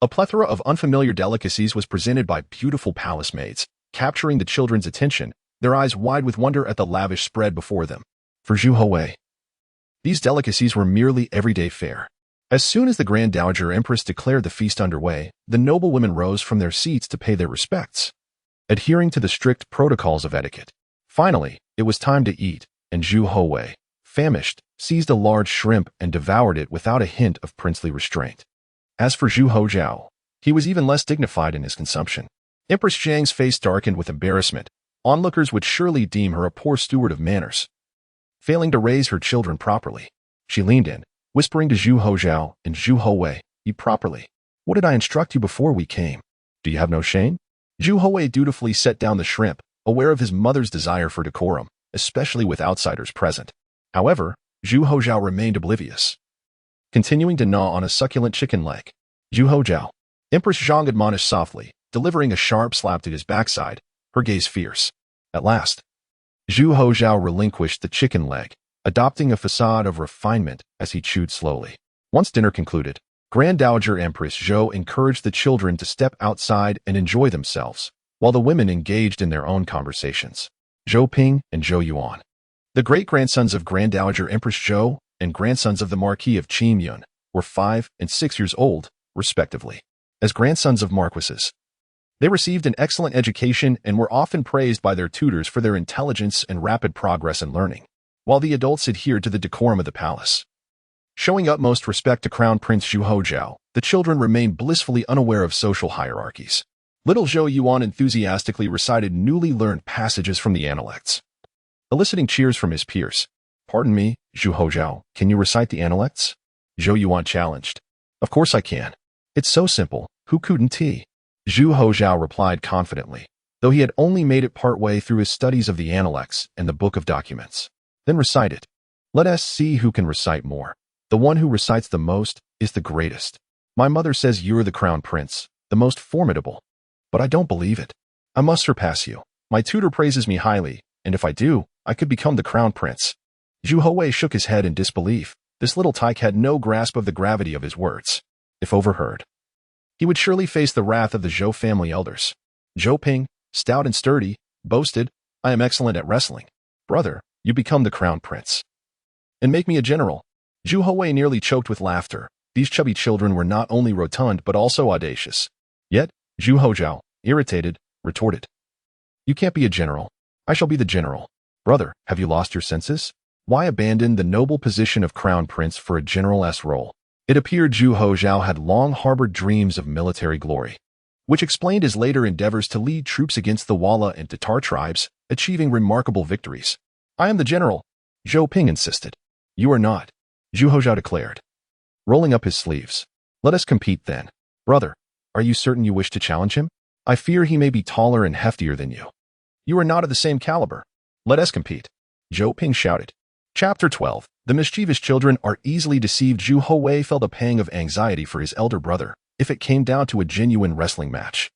A plethora of unfamiliar delicacies was presented by beautiful palace maids, capturing the children's attention, their eyes wide with wonder at the lavish spread before them. For Zhu Houwei, these delicacies were merely everyday fare. As soon as the Grand Dowager Empress declared the feast underway, the noble women rose from their seats to pay their respects, adhering to the strict protocols of etiquette. Finally, it was time to eat, and Zhu Houwei, famished, seized a large shrimp and devoured it without a hint of princely restraint. As for Zhu Houzhao, he was even less dignified in his consumption. Empress Zhang's face darkened with embarrassment. Onlookers would surely deem her a poor steward of manners, failing to raise her children properly. She leaned in, whispering to Zhu Houzhao and Zhu Houwei, "Eat properly. What did I instruct you before we came? Do you have no shame?" Zhu Houwei dutifully set down the shrimp, aware of his mother's desire for decorum, especially with outsiders present. However, Zhu Houzhao remained oblivious, continuing to gnaw on a succulent chicken leg. Zhu Houzhao, Empress Zhang admonished softly, delivering a sharp slap to his backside, her gaze fierce. At last, Zhu Houzhao relinquished the chicken leg, adopting a facade of refinement as he chewed slowly. Once dinner concluded, Grand Dowager Empress Zhou encouraged the children to step outside and enjoy themselves, while the women engaged in their own conversations. Zhou Ping and Zhou Yuan, the great-grandsons of Grand Dowager Empress Zhou and grandsons of the Marquis of Qimyun, were 5 and 6 years old, respectively. As grandsons of marquises, they received an excellent education and were often praised by their tutors for their intelligence and rapid progress in learning, while the adults adhered to the decorum of the palace. Showing utmost respect to Crown Prince Zhu Houzhao, the children remained blissfully unaware of social hierarchies. Little Zhou Yuan enthusiastically recited newly learned passages from the Analects, eliciting cheers from his peers. "Pardon me, Zhu Houzhao, can you recite the Analects?" Zhou Yuan challenged. "Of course I can. It's so simple, who couldn't he?" Zhu Houzhao replied confidently, though he had only made it partway through his studies of the Analects and the Book of Documents. Then recite it. "Let us see who can recite more. The one who recites the most is the greatest. My mother says you're the crown prince, the most formidable. But I don't believe it. I must surpass you. My tutor praises me highly, and if I do, I could become the crown prince." Zhu Houwei shook his head in disbelief. This little tyke had no grasp of the gravity of his words. If overheard, he would surely face the wrath of the Zhou family elders. Zhou Ping, stout and sturdy, boasted, "I am excellent at wrestling. Brother, you become the crown prince. And make me a general." Zhu Houwei nearly choked with laughter. These chubby children were not only rotund but also audacious. Yet, Zhu Houzhao, irritated, retorted, "You can't be a general. I shall be the general. Brother, have you lost your senses? Why abandon the noble position of crown prince for a general's role?" It appeared Zhu Houzhao had long harbored dreams of military glory, which explained his later endeavors to lead troops against the Walla and Tatar tribes, achieving remarkable victories. "I am the general," Zhou Ping insisted. "You are not," Zhu Houzhao declared. rolling up his sleeves. Let us compete then. Brother, are you certain you wish to challenge him? I fear he may be taller and heftier than you. You are not of the same caliber. Let us compete. Zhou Ping shouted. Chapter 12. The mischievous children are easily deceived. Zhu Houwei felt a pang of anxiety for his elder brother if it came down to a genuine wrestling match.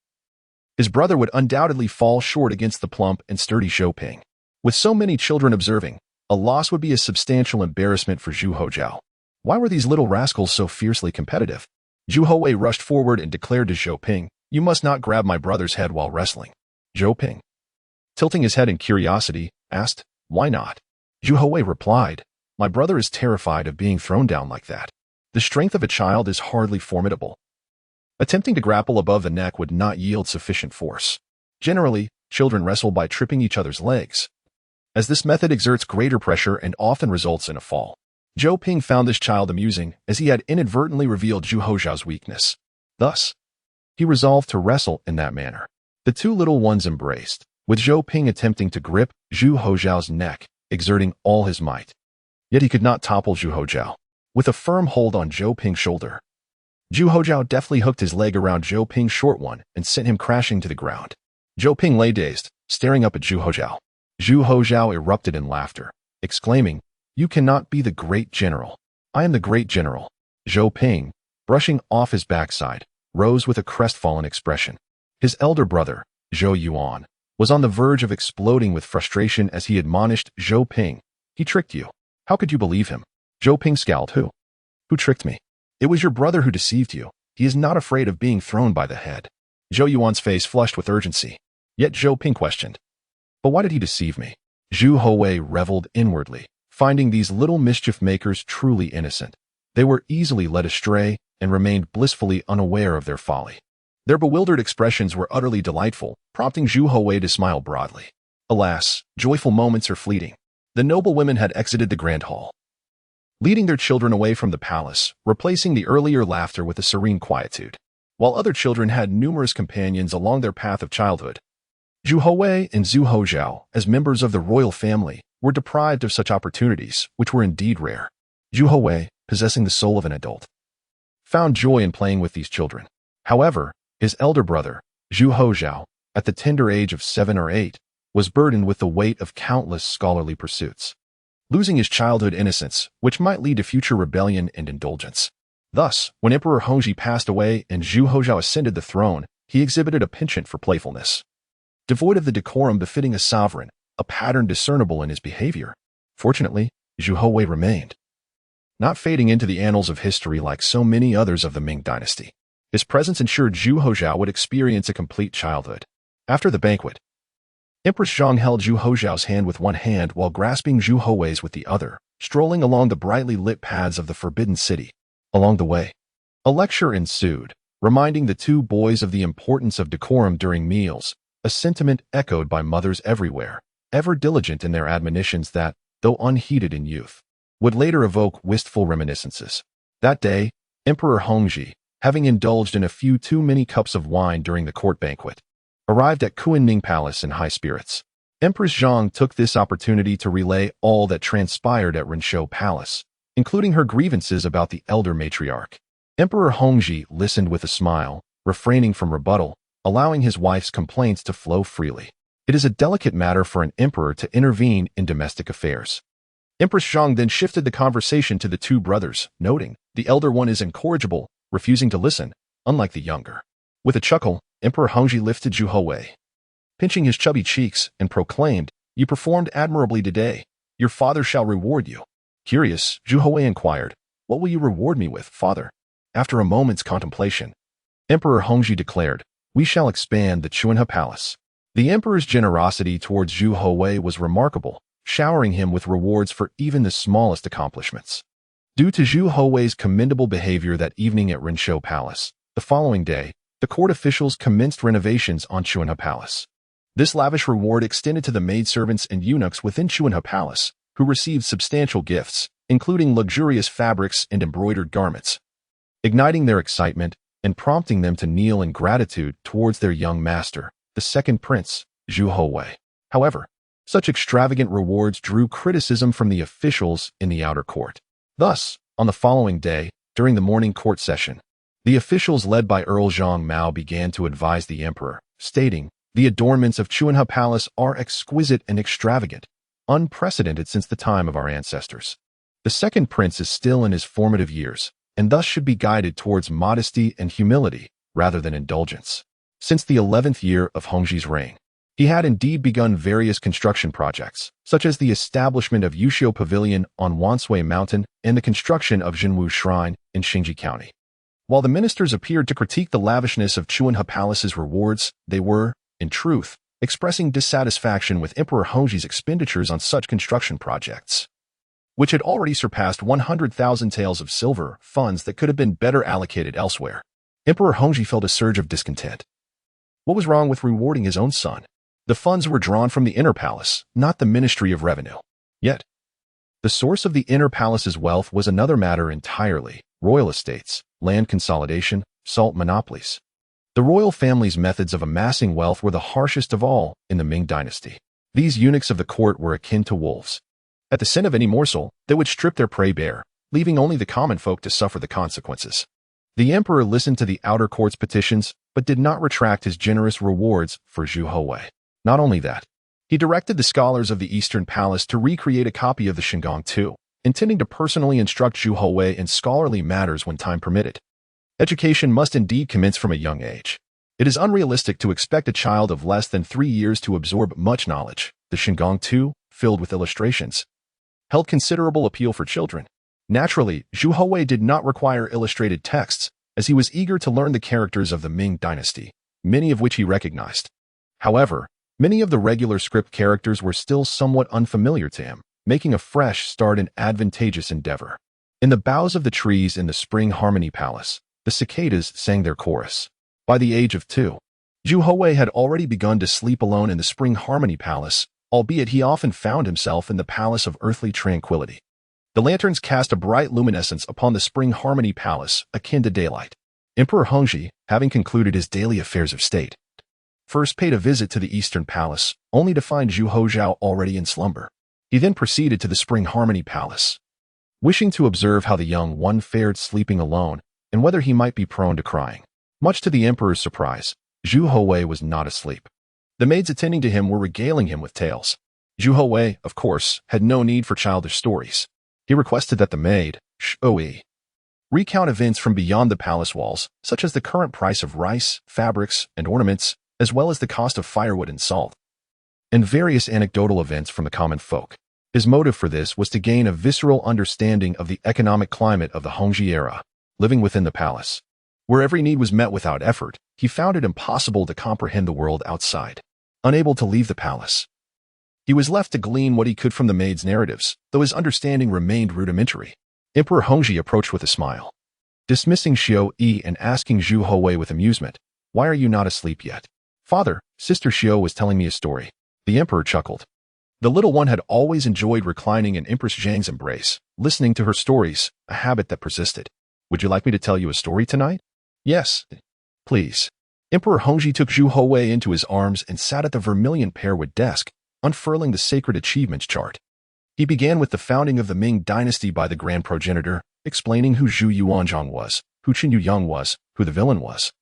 His brother would undoubtedly fall short against the plump and sturdy Zhou Ping. With so many children observing, a loss would be a substantial embarrassment for Zhu Houzhao. Why were these little rascals so fiercely competitive? Zhu Houwei rushed forward and declared to Zhou Ping, "You must not grab my brother's head while wrestling." Zhou Ping, tilting his head in curiosity, asked, "Why not?" Zhu Houwei replied, "My brother is terrified of being thrown down like that. The strength of a child is hardly formidable. Attempting to grapple above the neck would not yield sufficient force. Generally, children wrestle by tripping each other's legs, as this method exerts greater pressure and often results in a fall." Zhou Ping found this child amusing, as he had inadvertently revealed Zhu Houzhao's weakness. Thus, he resolved to wrestle in that manner. The two little ones embraced, with Zhou Ping attempting to grip Zhu Houzhao's neck, exerting all his might. Yet he could not topple Zhu Houzhao. With a firm hold on Zhou Ping's shoulder, Zhu Houzhao deftly hooked his leg around Zhou Ping's short one and sent him crashing to the ground. Zhou Ping lay dazed, staring up at Zhu Houzhao. Zhu Houzhao erupted in laughter, exclaiming, "You cannot be the great general. I am the great general." Zhou Ping, brushing off his backside, rose with a crestfallen expression. His elder brother, Zhou Yuan, was on the verge of exploding with frustration as he admonished Zhou Ping, "He tricked you. How could you believe him?" Zhou Ping scowled. Who tricked me? It was your brother who deceived you. He is not afraid of being thrown by the head." Zhou Yuan's face flushed with urgency. Yet Zhou Ping questioned, "But why did he deceive me?" Zhu Houwei reveled inwardly, finding these little mischief makers truly innocent. They were easily led astray and remained blissfully unaware of their folly. Their bewildered expressions were utterly delightful, prompting Zhu Houwei to smile broadly. Alas, joyful moments are fleeting. The noble women had exited the grand hall, leading their children away from the palace, replacing the earlier laughter with a serene quietude. While other children had numerous companions along their path of childhood, Zhu Houwei and Zhu Houzhao, as members of the royal family, were deprived of such opportunities, which were indeed rare. Zhu Houwei, possessing the soul of an adult, found joy in playing with these children. However, his elder brother, Zhu Houzhao, at the tender age of 7 or 8, was burdened with the weight of countless scholarly pursuits, losing his childhood innocence, which might lead to future rebellion and indulgence. Thus, when Emperor Hongzhi passed away and Zhu Houzhao ascended the throne, he exhibited a penchant for playfulness, devoid of the decorum befitting a sovereign, a pattern discernible in his behavior. Fortunately, Zhu Houwei remained, not fading into the annals of history like so many others of the Ming Dynasty. His presence ensured Zhu Houzhao would experience a complete childhood. After the banquet, Empress Zhang held Zhu Houzhao's hand with one hand while grasping Zhu Houwei's with the other, strolling along the brightly lit paths of the Forbidden City. Along the way, a lecture ensued, reminding the two boys of the importance of decorum during meals, a sentiment echoed by mothers everywhere, ever diligent in their admonitions that, though unheeded in youth, would later evoke wistful reminiscences. That day, Emperor Hongzhi, having indulged in a few too many cups of wine during the court banquet, arrived at Kunming Palace in high spirits. Empress Zhang took this opportunity to relay all that transpired at Renshou Palace, including her grievances about the elder matriarch. Emperor Hongzhi listened with a smile, refraining from rebuttal, allowing his wife's complaints to flow freely. It is a delicate matter for an emperor to intervene in domestic affairs. Empress Zhang then shifted the conversation to the two brothers, noting, "The elder one is incorrigible, refusing to listen, unlike the younger." With a chuckle, Emperor Hongzhi lifted Zhu Houwei, pinching his chubby cheeks, and proclaimed, "You performed admirably today. Your father shall reward you." Curious, Zhu Houwei inquired, "What will you reward me with, father?" After a moment's contemplation, Emperor Hongzhi declared, "We shall expand the Chuanhe Palace." The emperor's generosity towards Zhu Houwei was remarkable, showering him with rewards for even the smallest accomplishments. Due to Zhu Houwei's commendable behavior that evening at Renshou Palace, the following day, the court officials commenced renovations on Chuanhe Palace. This lavish reward extended to the maidservants and eunuchs within Chuanhe Palace, who received substantial gifts, including luxurious fabrics and embroidered garments, igniting their excitement and prompting them to kneel in gratitude towards their young master, the second prince, Zhu Houwei. However, such extravagant rewards drew criticism from the officials in the outer court. Thus, on the following day, During the morning court session, the officials led by Earl Zhang Mao began to advise the emperor, stating, "The adornments of Chuanha Palace are exquisite and extravagant, unprecedented since the time of our ancestors. The second prince is still in his formative years, and thus should be guided towards modesty and humility rather than indulgence." Since the 11th year of Hongzhi's reign, he had indeed begun various construction projects, such as the establishment of Yuxiu Pavilion on Wanshui Mountain and the construction of Jinwu Shrine in Xingji County. While the ministers appeared to critique the lavishness of Chuanha Palace's rewards, they were, in truth, expressing dissatisfaction with Emperor Hongzhi's expenditures on such construction projects, which had already surpassed 100,000 taels of silver, funds that could have been better allocated elsewhere. Emperor Hongzhi felt a surge of discontent. What was wrong with rewarding his own son? The funds were drawn from the inner palace, not the Ministry of Revenue. Yet, the source of the inner palace's wealth was another matter entirely: royal estates, land consolidation, salt monopolies. The royal family's methods of amassing wealth were the harshest of all in the Ming Dynasty. These eunuchs of the court were akin to wolves. At the scent of any morsel, they would strip their prey bare, leaving only the common folk to suffer the consequences. The emperor listened to the outer court's petitions, but did not retract his generous rewards for Zhu Houwei. Not only that, he directed the scholars of the Eastern Palace to recreate a copy of the Shingang too, intending to personally instruct Zhu Houwei in scholarly matters when time permitted. Education must indeed commence from a young age. It is unrealistic to expect a child of less than 3 years to absorb much knowledge. The Shingang too, filled with illustrations, held considerable appeal for children. Naturally, Zhu Houwei did not require illustrated texts, as he was eager to learn the characters of the Ming Dynasty, many of which he recognized. However, many of the regular script characters were still somewhat unfamiliar to him, making a fresh start an advantageous endeavor. In the boughs of the trees in the Spring Harmony Palace, the cicadas sang their chorus. By the age of 2, Zhu Houwei had already begun to sleep alone in the Spring Harmony Palace, albeit he often found himself in the Palace of Earthly Tranquility. The lanterns cast a bright luminescence upon the Spring Harmony Palace, akin to daylight. Emperor Hongzhi, having concluded his daily affairs of state, first paid a visit to the Eastern Palace, only to find Zhu Houzhao already in slumber. He then proceeded to the Spring Harmony Palace, wishing to observe how the young one fared sleeping alone and whether he might be prone to crying. Much to the emperor's surprise, Zhu Houwei was not asleep. The maids attending to him were regaling him with tales. Zhu Houwei, of course, had no need for childish stories. He requested that the maid, Shui, recount events from beyond the palace walls, such as the current price of rice, fabrics, and ornaments, as well as the cost of firewood and salt, and various anecdotal events from the common folk. His motive for this was to gain a visceral understanding of the economic climate of the Hongzhi era. Living within the palace, where every need was met without effort, he found it impossible to comprehend the world outside. Unable to leave the palace, he was left to glean what he could from the maid's narratives, though his understanding remained rudimentary. Emperor Hongzhi approached with a smile, dismissing Xiao Yi and asking Zhu Houwei with amusement, "Why are you not asleep yet?" "Father, Sister Xiao was telling me a story." The emperor chuckled. The little one had always enjoyed reclining in Empress Zhang's embrace, listening to her stories, a habit that persisted. "Would you like me to tell you a story tonight?" "Yes, please." Emperor Hongzhi took Zhu Houwei into his arms and sat at the vermilion pearwood desk, unfurling the sacred achievements chart. He began with the founding of the Ming Dynasty by the grand progenitor, explaining who Zhu Yuanzhang was, who Qin Yuyang was, who the villain was,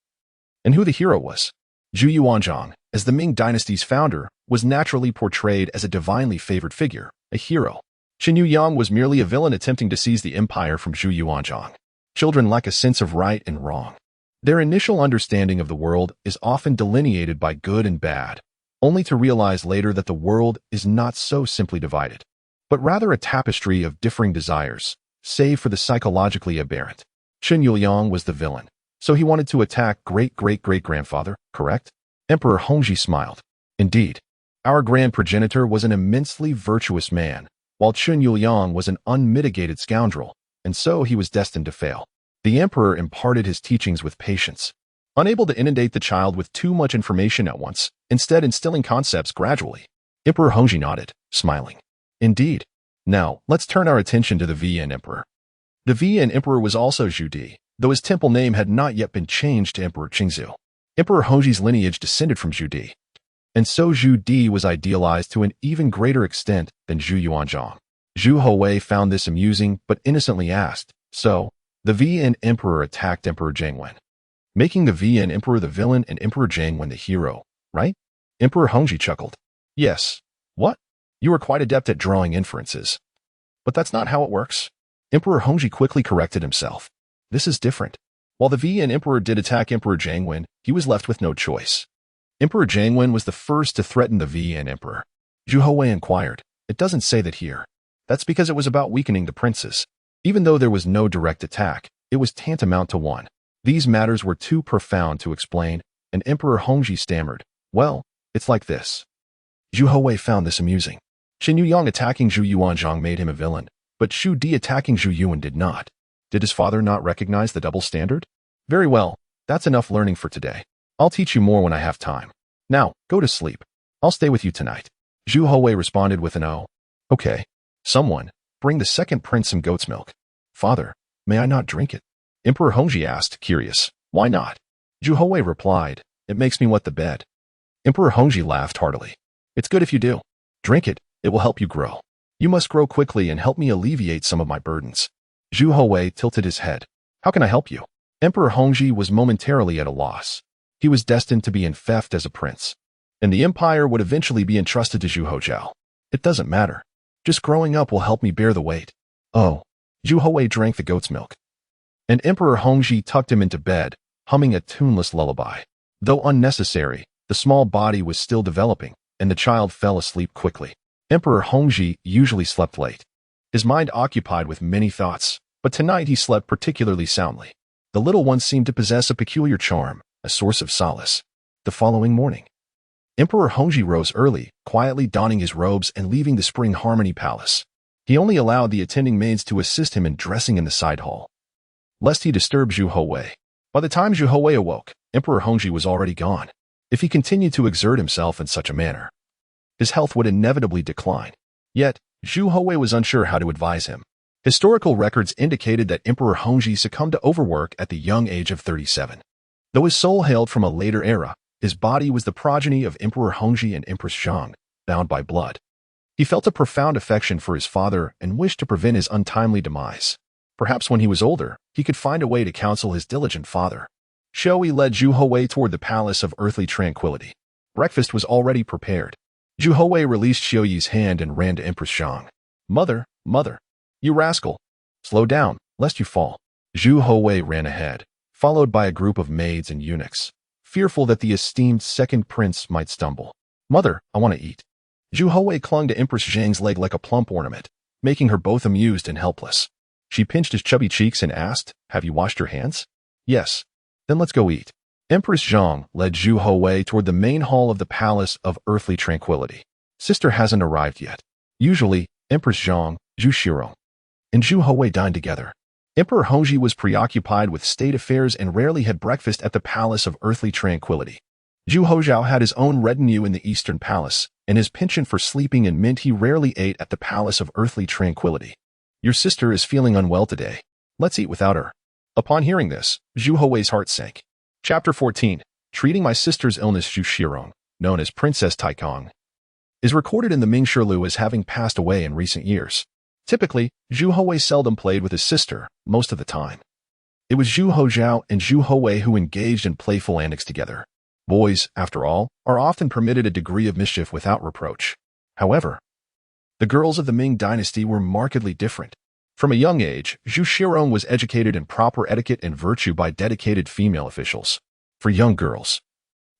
and who the hero was. Zhu Yuanzhang, as the Ming Dynasty's founder, was naturally portrayed as a divinely favored figure, a hero. Qin Yuyang was merely a villain attempting to seize the empire from Zhu Yuanzhang. Children lack a sense of right and wrong. Their initial understanding of the world is often delineated by good and bad, only to realize later that the world is not so simply divided, but rather a tapestry of differing desires, save for the psychologically aberrant. Qin Yuyang was the villain, so he wanted to attack great-great-great-grandfather, correct? Emperor Hongzhi smiled. Indeed, our grand progenitor was an immensely virtuous man, while Qin Yuyang was an unmitigated scoundrel, and so he was destined to fail. The emperor imparted his teachings with patience, unable to inundate the child with too much information at once, instead instilling concepts gradually. Emperor Hongzhi nodded, smiling. Indeed. Now, let's turn our attention to the Vian emperor. The Vian emperor was also Zhu Di, though his temple name had not yet been changed to Emperor Qingzu. Emperor Hongzhi's lineage descended from Zhu Di, and so Zhu Di was idealized to an even greater extent than Zhu Yuanzhang. Zhu Houwei found this amusing but innocently asked, "So, The VN Emperor attacked Emperor Zhang, making the VN Emperor the villain and Emperor Zhang the hero, right? Emperor Hongzhi chuckled. Yes. What? You are quite adept at drawing inferences. But that's not how it works. Emperor Hongzhi quickly corrected himself. This is different. While the VN Emperor did attack Emperor Zhang, he was left with no choice. Emperor Zhang was the first to threaten the VN Emperor. Zhu Houwei inquired. It doesn't say that here. That's because it was about weakening the princes. Even though there was no direct attack, it was tantamount to one. These matters were too profound to explain, and Emperor Hongzhi stammered. Well, it's like this. Zhu Houwei found this amusing. Qin Yuyang attacking Zhu Yuanzhang made him a villain, but Xu Di attacking Zhu Yuan did not. Did his father not recognize the double standard? Very well, that's enough learning for today. I'll teach you more when I have time. Now, go to sleep. I'll stay with you tonight. Zhu Houwei responded with an "Oh." Okay. Someone, bring the second prince some goat's milk. Father, may I not drink it? Emperor Hongzhi asked, curious. Why not? Zhu Houwei replied, it makes me wet the bed. Emperor Hongzhi laughed heartily. It's good if you do. Drink it, it will help you grow. You must grow quickly and help me alleviate some of my burdens. Zhu Houwei tilted his head. How can I help you? Emperor Hongzhi was momentarily at a loss. He was destined to be enfeoffed as a prince, and the empire would eventually be entrusted to Zhu Houzhao. It doesn't matter. Just growing up will help me bear the weight. Oh. Zhu Houwei drank the goat's milk. And Emperor Hongzhi tucked him into bed, humming a tuneless lullaby. Though unnecessary, the small body was still developing, and the child fell asleep quickly. Emperor Hongzhi usually slept late, his mind occupied with many thoughts, but tonight he slept particularly soundly. The little one seemed to possess a peculiar charm, a source of solace. The following morning, Emperor Hongzhi rose early, quietly donning his robes and leaving the Spring Harmony Palace. He only allowed the attending maids to assist him in dressing in the side hall, lest he disturb Zhu Houwei. By the time Zhu Houwei awoke, Emperor Hongzhi was already gone. If he continued to exert himself in such a manner, his health would inevitably decline. Yet, Zhu Houwei was unsure how to advise him. Historical records indicated that Emperor Hongzhi succumbed to overwork at the young age of 37. Though his soul hailed from a later era, his body was the progeny of Emperor Hongzhi and Empress Zhang, bound by blood. He felt a profound affection for his father and wished to prevent his untimely demise. Perhaps when he was older, he could find a way to counsel his diligent father. Shoui led Zhu Houwei toward the palace of earthly tranquility. Breakfast was already prepared. Zhu Houwei released Xiuyi's hand and ran to Empress Zhang. Mother, you rascal. Slow down, lest you fall. Zhu Houwei ran ahead, followed by a group of maids and eunuchs, fearful that the esteemed second prince might stumble. Mother, I want to eat. Zhu Houwei clung to Empress Zhang's leg like a plump ornament, making her both amused and helpless. She pinched his chubby cheeks and asked, have you washed your hands? Yes. Then let's go eat. Empress Zhang led Zhu Houwei toward the main hall of the Palace of Earthly Tranquility. Sister hasn't arrived yet. Usually, Empress Zhang, Zhu Shirong, and Zhu Houwei dined together. Emperor Hongzhi was preoccupied with state affairs and rarely had breakfast at the Palace of Earthly Tranquility. Zhu Houzhao had his own retinue in the Eastern Palace, and his penchant for sleeping and meant he rarely ate at the Palace of Earthly Tranquility. Your sister is feeling unwell today. Let's eat without her. Upon hearing this, Zhu Houwei's heart sank. Chapter 14. Treating my sister's illness. Zhu Shirong, known as Princess Taikong, is recorded in the Ming Shirlu as having passed away in recent years. Typically, Zhu Houwei seldom played with his sister, most of the time. It was Zhu Houzhao and Zhu Houwei who engaged in playful antics together. Boys, after all, are often permitted a degree of mischief without reproach. However, the girls of the Ming Dynasty were markedly different. From a young age, Zhu Shirong was educated in proper etiquette and virtue by dedicated female officials. For young girls,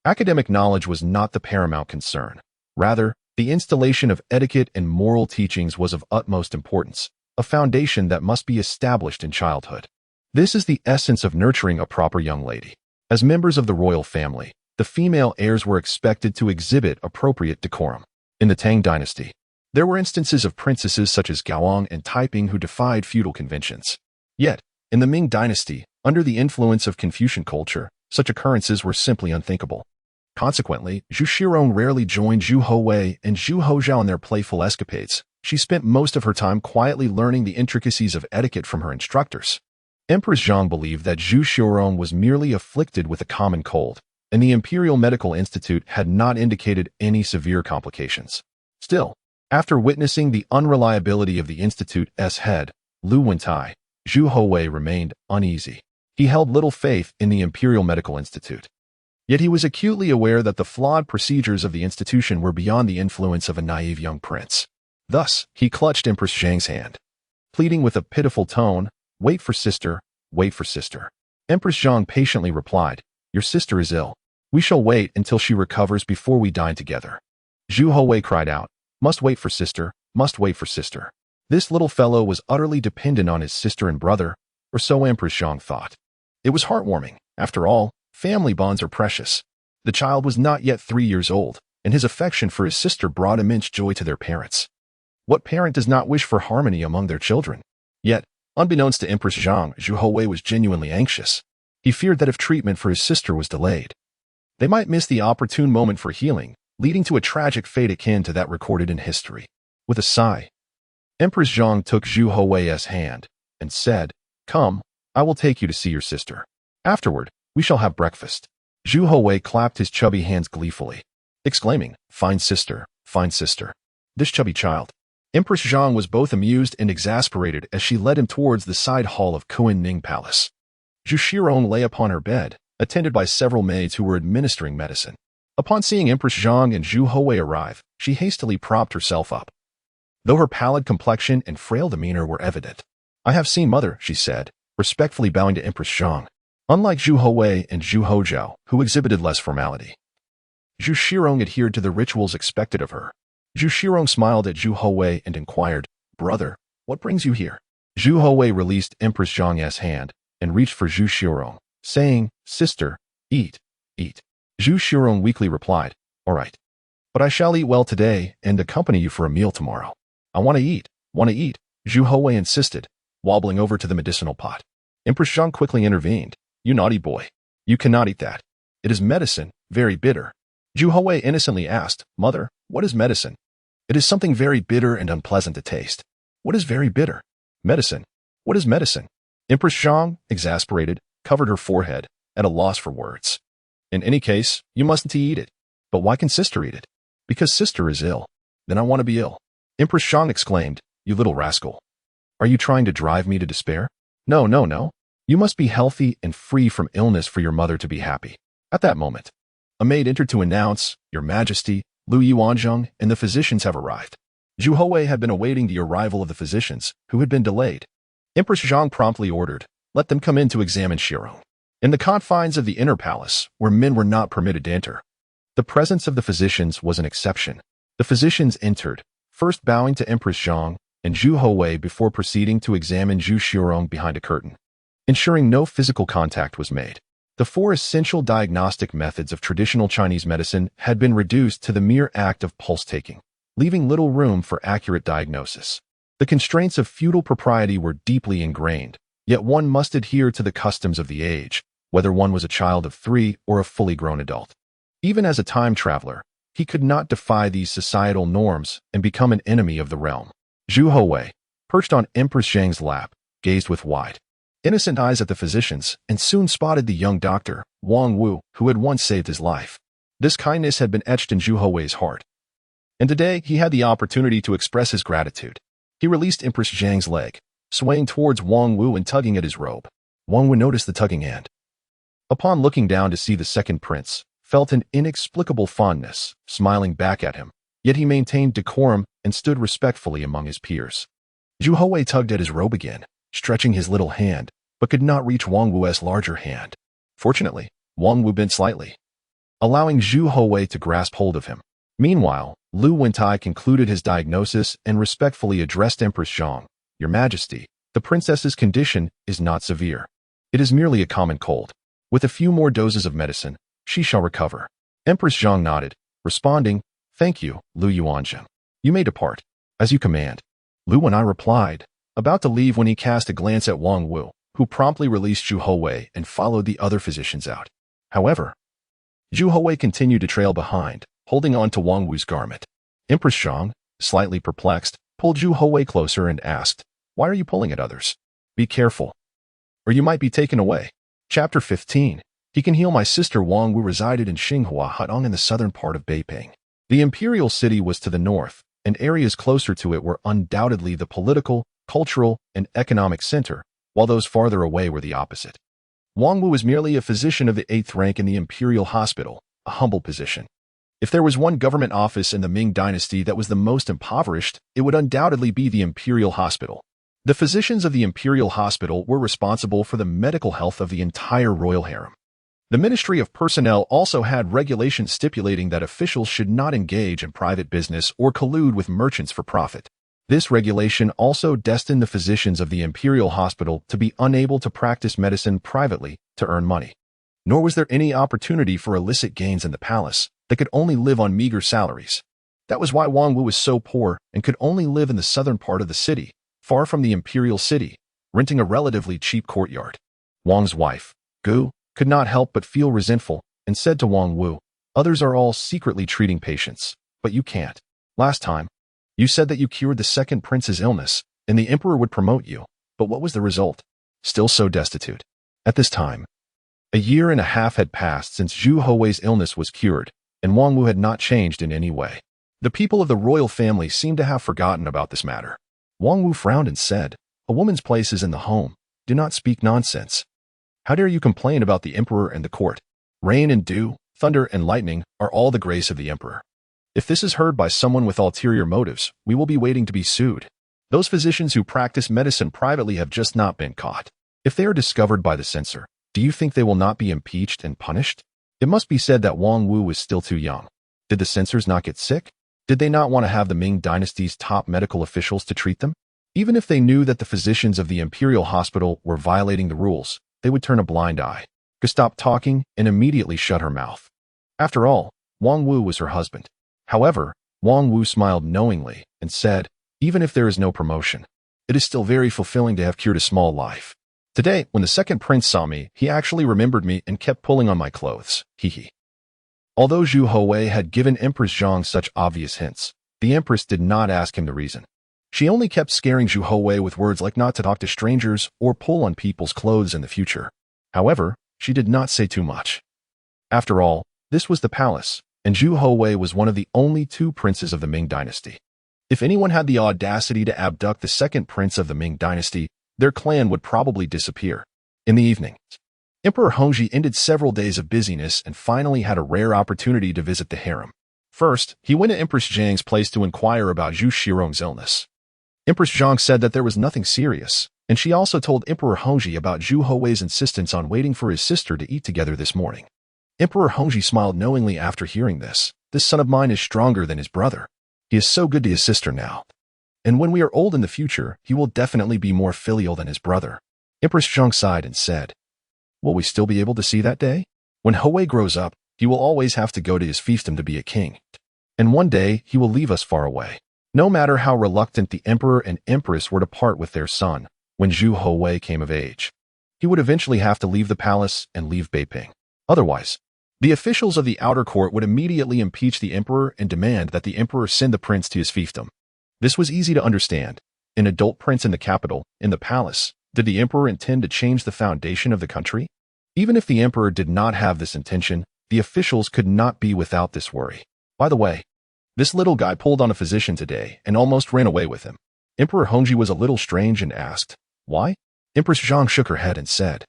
academic knowledge was not the paramount concern. Rather, the installation of etiquette and moral teachings was of utmost importance, a foundation that must be established in childhood. This is the essence of nurturing a proper young lady. As members of the royal family, the female heirs were expected to exhibit appropriate decorum. In the Tang Dynasty, there were instances of princesses such as Guang and Taiping who defied feudal conventions. Yet, in the Ming Dynasty, under the influence of Confucian culture, such occurrences were simply unthinkable. Consequently, Zhu Shirong rarely joined Zhu Houwei and Zhu Houzhao in their playful escapades. She spent most of her time quietly learning the intricacies of etiquette from her instructors. Empress Zhang believed that Zhu Shirong was merely afflicted with a common cold, and the Imperial Medical Institute had not indicated any severe complications. Still, after witnessing the unreliability of the institute's head, Lu Wentai, Zhu Houwei remained uneasy. He held little faith in the Imperial Medical Institute. Yet he was acutely aware that the flawed procedures of the institution were beyond the influence of a naive young prince. Thus, he clutched Empress Zhang's hand, pleading with a pitiful tone, "Wait for sister, wait for sister." Empress Zhang patiently replied, "Your sister is ill. We shall wait until she recovers before we dine together." Zhu Houwei cried out, "Must wait for sister, must wait for sister." This little fellow was utterly dependent on his sister and brother, or so Empress Zhang thought. It was heartwarming. After all, family bonds are precious. The child was not yet 3 years old, and his affection for his sister brought immense joy to their parents. What parent does not wish for harmony among their children? Yet, unbeknownst to Empress Zhang, Zhu Houwei was genuinely anxious. He feared that if treatment for his sister was delayed, they might miss the opportune moment for healing, leading to a tragic fate akin to that recorded in history. With a sigh, Empress Zhang took Zhu Houwei's hand and said, "Come, I will take you to see your sister. Afterward, we shall have breakfast." Zhu Houwei clapped his chubby hands gleefully, exclaiming, "Fine sister, fine sister." This chubby child. Empress Zhang was both amused and exasperated as she led him towards the side hall of Kunming Palace. Zhu Shirong lay upon her bed, attended by several maids who were administering medicine. Upon seeing Empress Zhang and Zhu Houwei arrive, she hastily propped herself up, though her pallid complexion and frail demeanor were evident. "I have seen mother," she said, respectfully bowing to Empress Zhang. Unlike Zhu Houwei and Zhu Houzhao, who exhibited less formality, Zhu Shirong adhered to the rituals expected of her. Zhu Shirong smiled at Zhu Houwei and inquired, "Brother, what brings you here?" Zhu Houwei released Empress Zhang's hand and reached for Zhu Shirong, saying, "Sister, eat, eat." Zhu Shirong weakly replied, "All right. But I shall eat well today and accompany you for a meal tomorrow." "I want to eat, Zhu Houwei insisted, wobbling over to the medicinal pot. Empress Zhang quickly intervened. "You naughty boy. You cannot eat that. It is medicine, very bitter." Zhu Houwei innocently asked, "Mother, what is medicine?" "It is something very bitter and unpleasant to taste." "What is very bitter?" "Medicine. What is medicine?" Empress Zhang, exasperated, covered her forehead, at a loss for words. "In any case, you mustn't eat it." "But why can sister eat it?" "Because sister is ill." "Then I want to be ill." Empress Zhang exclaimed, "You little rascal. Are you trying to drive me to despair?" No. You must be healthy and free from illness for your mother to be happy." At that moment, a maid entered to announce, "Your Majesty, Lu Yuanzhang and the physicians have arrived." Zhu Houwei had been awaiting the arrival of the physicians, who had been delayed. Empress Zhang promptly ordered, "Let them come in to examine Shirong." In the confines of the inner palace, where men were not permitted to enter, the presence of the physicians was an exception. The physicians entered, first bowing to Empress Zhang and Zhu Houwei before proceeding to examine Zhu Shirong behind a curtain, ensuring no physical contact was made. The 4 essential diagnostic methods of traditional Chinese medicine had been reduced to the mere act of pulse-taking, leaving little room for accurate diagnosis. The constraints of feudal propriety were deeply ingrained, yet one must adhere to the customs of the age, whether one was a child of 3 or a fully grown adult. Even as a time traveler, he could not defy these societal norms and become an enemy of the realm. Zhu Houwei, perched on Empress Zhang's lap, gazed with wide, innocent eyes at the physicians and soon spotted the young doctor, Wang Wu, who had once saved his life. This kindness had been etched in Zhu Houwei's heart, and today he had the opportunity to express his gratitude. He released Empress Zhang's leg, swaying towards Wang Wu and tugging at his robe. Wang Wu noticed the tugging hand. Upon looking down to see the second prince, felt an inexplicable fondness, smiling back at him, yet he maintained decorum and stood respectfully among his peers. Zhu Houwei tugged at his robe again, stretching his little hand, but could not reach Wang Wu's larger hand. Fortunately, Wang Wu bent slightly, allowing Zhu Houwei to grasp hold of him. Meanwhile, Lu Wentai concluded his diagnosis and respectfully addressed Empress Zhang. "Your Majesty, the princess's condition is not severe. It is merely a common cold. With a few more doses of medicine, she shall recover." Empress Zhang nodded, responding, "Thank you, Lu Yuanzhang. You may depart, as you command." Lu Wentai replied, about to leave when he cast a glance at Wang Wu, who promptly released Zhu Houwei and followed the other physicians out. However, Zhu Houwei continued to trail behind, holding on to Wang Wu's garment. Empress Zhang, slightly perplexed, pulled Zhu Houwei closer and asked, "Why are you pulling at others? Be careful, or you might be taken away." Chapter 15. He can heal. My sister Wang Wu resided in Xinghua Hutong in the southern part of Beiping. The imperial city was to the north, and areas closer to it were undoubtedly the political, cultural, and economic center, while those farther away were the opposite. Wang Wu was merely a physician of the 8th rank in the imperial hospital, a humble position. If there was one government office in the Ming Dynasty that was the most impoverished, it would undoubtedly be the imperial hospital. The physicians of the imperial hospital were responsible for the medical health of the entire royal harem. The Ministry of Personnel also had regulations stipulating that officials should not engage in private business or collude with merchants for profit. This regulation also destined the physicians of the imperial hospital to be unable to practice medicine privately to earn money. Nor was there any opportunity for illicit gains in the palace. They could only live on meager salaries. That was why Wang Wu was so poor and could only live in the southern part of the city, far from the imperial city, renting a relatively cheap courtyard. Wang's wife, Gu, could not help but feel resentful and said to Wang Wu, "Others are all secretly treating patients, but you can't. Last time, you said that you cured the second prince's illness, and the emperor would promote you, but what was the result? Still so destitute." At this time, a year and a half had passed since Zhu Houwei's illness was cured, and Wang Wu had not changed in any way. The people of the royal family seemed to have forgotten about this matter. Wang Wu frowned and said, "A woman's place is in the home. Do not speak nonsense. How dare you complain about the emperor and the court? Rain and dew, thunder and lightning are all the grace of the emperor. If this is heard by someone with ulterior motives, we will be waiting to be sued. Those physicians who practice medicine privately have just not been caught. If they are discovered by the censor, do you think they will not be impeached and punished?" It must be said that Wang Wu was still too young. Did the censors not get sick? Did they not want to have the Ming Dynasty's top medical officials to treat them? Even if they knew that the physicians of the imperial hospital were violating the rules, they would turn a blind eye, stop talking, and immediately shut her mouth. After all, Wang Wu was her husband. However, Wang Wu smiled knowingly and said, "Even if there is no promotion, it is still very fulfilling to have cured a small life. Today, when the second prince saw me, he actually remembered me and kept pulling on my clothes. Hee. Although Zhu Houwei had given Empress Zhang such obvious hints, the empress did not ask him the reason. She only kept scaring Zhu Houwei with words like not to talk to strangers or pull on people's clothes in the future. However, she did not say too much. After all, this was the palace, and Zhu Houwei was one of the only 2 princes of the Ming Dynasty. If anyone had the audacity to abduct the second prince of the Ming Dynasty, their clan would probably disappear. In the evening, Emperor Hongzhi ended several days of busyness and finally had a rare opportunity to visit the harem. First, he went to Empress Zhang's place to inquire about Zhu Shirong's illness. Empress Zhang said that there was nothing serious, and she also told Emperor Hongzhi about Zhu Houwei's insistence on waiting for his sister to eat together this morning. Emperor Hongzhi smiled knowingly after hearing this. This son of mine is stronger than his brother. He is so good to his sister now. And when we are old in the future, he will definitely be more filial than his brother. Empress Zhang sighed and said, "Will we still be able to see that day? When Houwei grows up, he will always have to go to his fiefdom to be a king. And one day, he will leave us far away." No matter how reluctant the emperor and empress were to part with their son, when Zhu Houwei came of age, he would eventually have to leave the palace and leave Beiping. Otherwise, the officials of the outer court would immediately impeach the emperor and demand that the emperor send the prince to his fiefdom. This was easy to understand. An adult prince in the capital, in the palace, did the emperor intend to change the foundation of the country? Even if the emperor did not have this intention, the officials could not be without this worry. By the way, this little guy pulled on a physician today and almost ran away with him. Emperor Hongzhi was a little strange and asked, "Why?" Empress Zhang shook her head and said,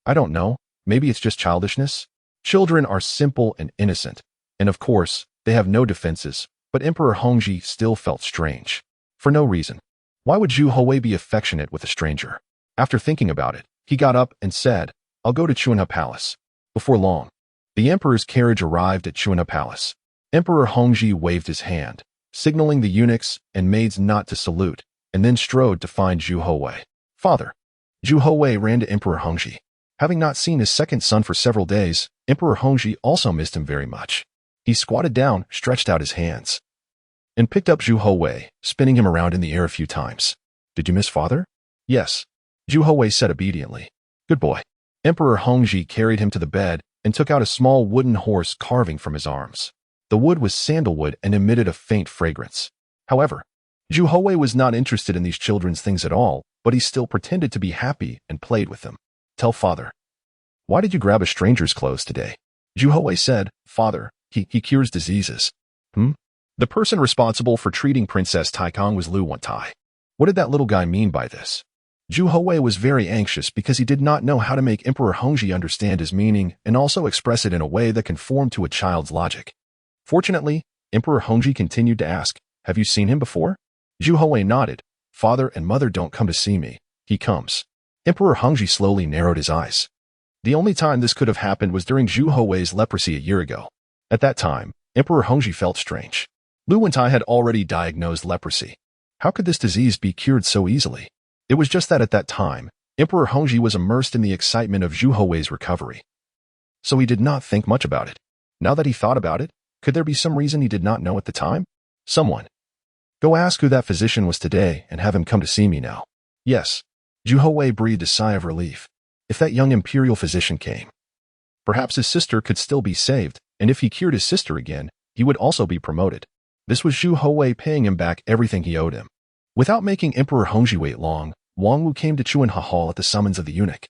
"I don't know. Maybe it's just childishness. Children are simple and innocent, and of course, they have no defenses." But Emperor Hongzhi still felt strange. For no reason. Why would Zhu Houwei be affectionate with a stranger? After thinking about it, he got up and said, "I'll go to Chuanha Palace." Before long, the emperor's carriage arrived at Chuanha Palace. Emperor Hongzhi waved his hand, signaling the eunuchs and maids not to salute, and then strode to find Zhu Houwei. "Father." Zhu Houwei ran to Emperor Hongzhi. Having not seen his second son for several days, Emperor Hongzhi also missed him very much. He squatted down, stretched out his hands, and picked up Zhu Houwei, spinning him around in the air a few times. "Did you miss father?" "Yes," Zhu Houwei said obediently. "Good boy." Emperor Hongzhi carried him to the bed and took out a small wooden horse carving from his arms. The wood was sandalwood and emitted a faint fragrance. However, Zhu Houwei was not interested in these children's things at all, but he still pretended to be happy and played with them. "Tell father. Why did you grab a stranger's clothes today?" Zhu Houwei said, "Father, he cures diseases." The person responsible for treating Princess Taikang was Lu Wantai. What did that little guy mean by this? Zhu Houwei was very anxious because he did not know how to make Emperor Hongzhi understand his meaning and also express it in a way that conformed to a child's logic. Fortunately, Emperor Hongzhi continued to ask, "Have you seen him before?" Zhu Houwei nodded. "Father and mother don't come to see me. He comes." Emperor Hongzhi slowly narrowed his eyes. The only time this could have happened was during Zhu Houwei's leprosy a year ago. At that time, Emperor Hongzhi felt strange. Lu Wentai had already diagnosed leprosy. How could this disease be cured so easily? It was just that at that time, Emperor Hongzhi was immersed in the excitement of Zhu Houwei's recovery. So he did not think much about it. Now that he thought about it, could there be some reason he did not know at the time? Someone. Go ask who that physician was today and have him come to see me now. Yes. Zhu Houwei breathed a sigh of relief. If that young imperial physician came, perhaps his sister could still be saved, and if he cured his sister again, he would also be promoted. This was Zhu Houwei paying him back everything he owed him. Without making Emperor Hongzhi wait long, Wang Wu came to Chuanha Hall at the summons of the eunuch.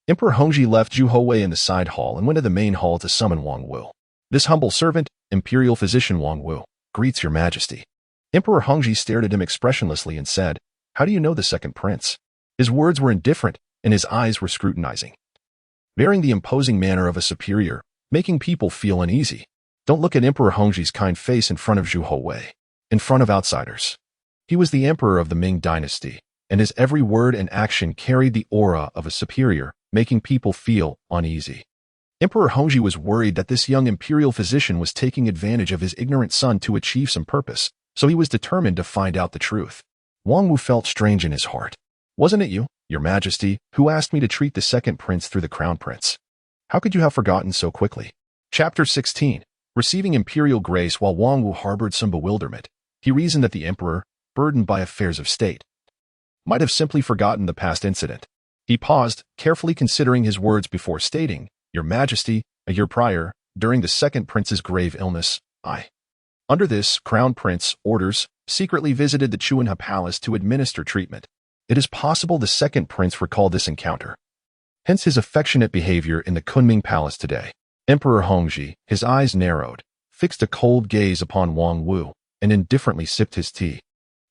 Emperor Hongzhi left Zhu Houwei in the side hall and went to the main hall to summon Wang Wu. "This humble servant, imperial physician Wang Wu, greets your majesty." Emperor Hongzhi stared at him expressionlessly and said, "How do you know the second prince?" His words were indifferent, and his eyes were scrutinizing, bearing the imposing manner of a superior, making people feel uneasy. Don't look at Emperor Hongzhi's kind face in front of Zhu Houwei, in front of outsiders. He was the emperor of the Ming Dynasty, and his every word and action carried the aura of a superior, making people feel uneasy. Emperor Hongzhi was worried that this young imperial physician was taking advantage of his ignorant son to achieve some purpose, so he was determined to find out the truth. Wang Wu felt strange in his heart. "Wasn't it you, your majesty, who asked me to treat the second prince through the crown prince? How could you have forgotten so quickly?" Chapter 16. Receiving imperial grace. While Wang Wu harbored some bewilderment, he reasoned that the emperor, burdened by affairs of state, might have simply forgotten the past incident. He paused, carefully considering his words before stating, "Your majesty, a year prior, during the second prince's grave illness, I, under this crown prince orders, secretly visited the Chuanha palace to administer treatment. It is possible the second prince recalled this encounter. Hence his affectionate behavior in the Kunming palace today." Emperor Hongzhi, his eyes narrowed, fixed a cold gaze upon Wang Wu, and indifferently sipped his tea.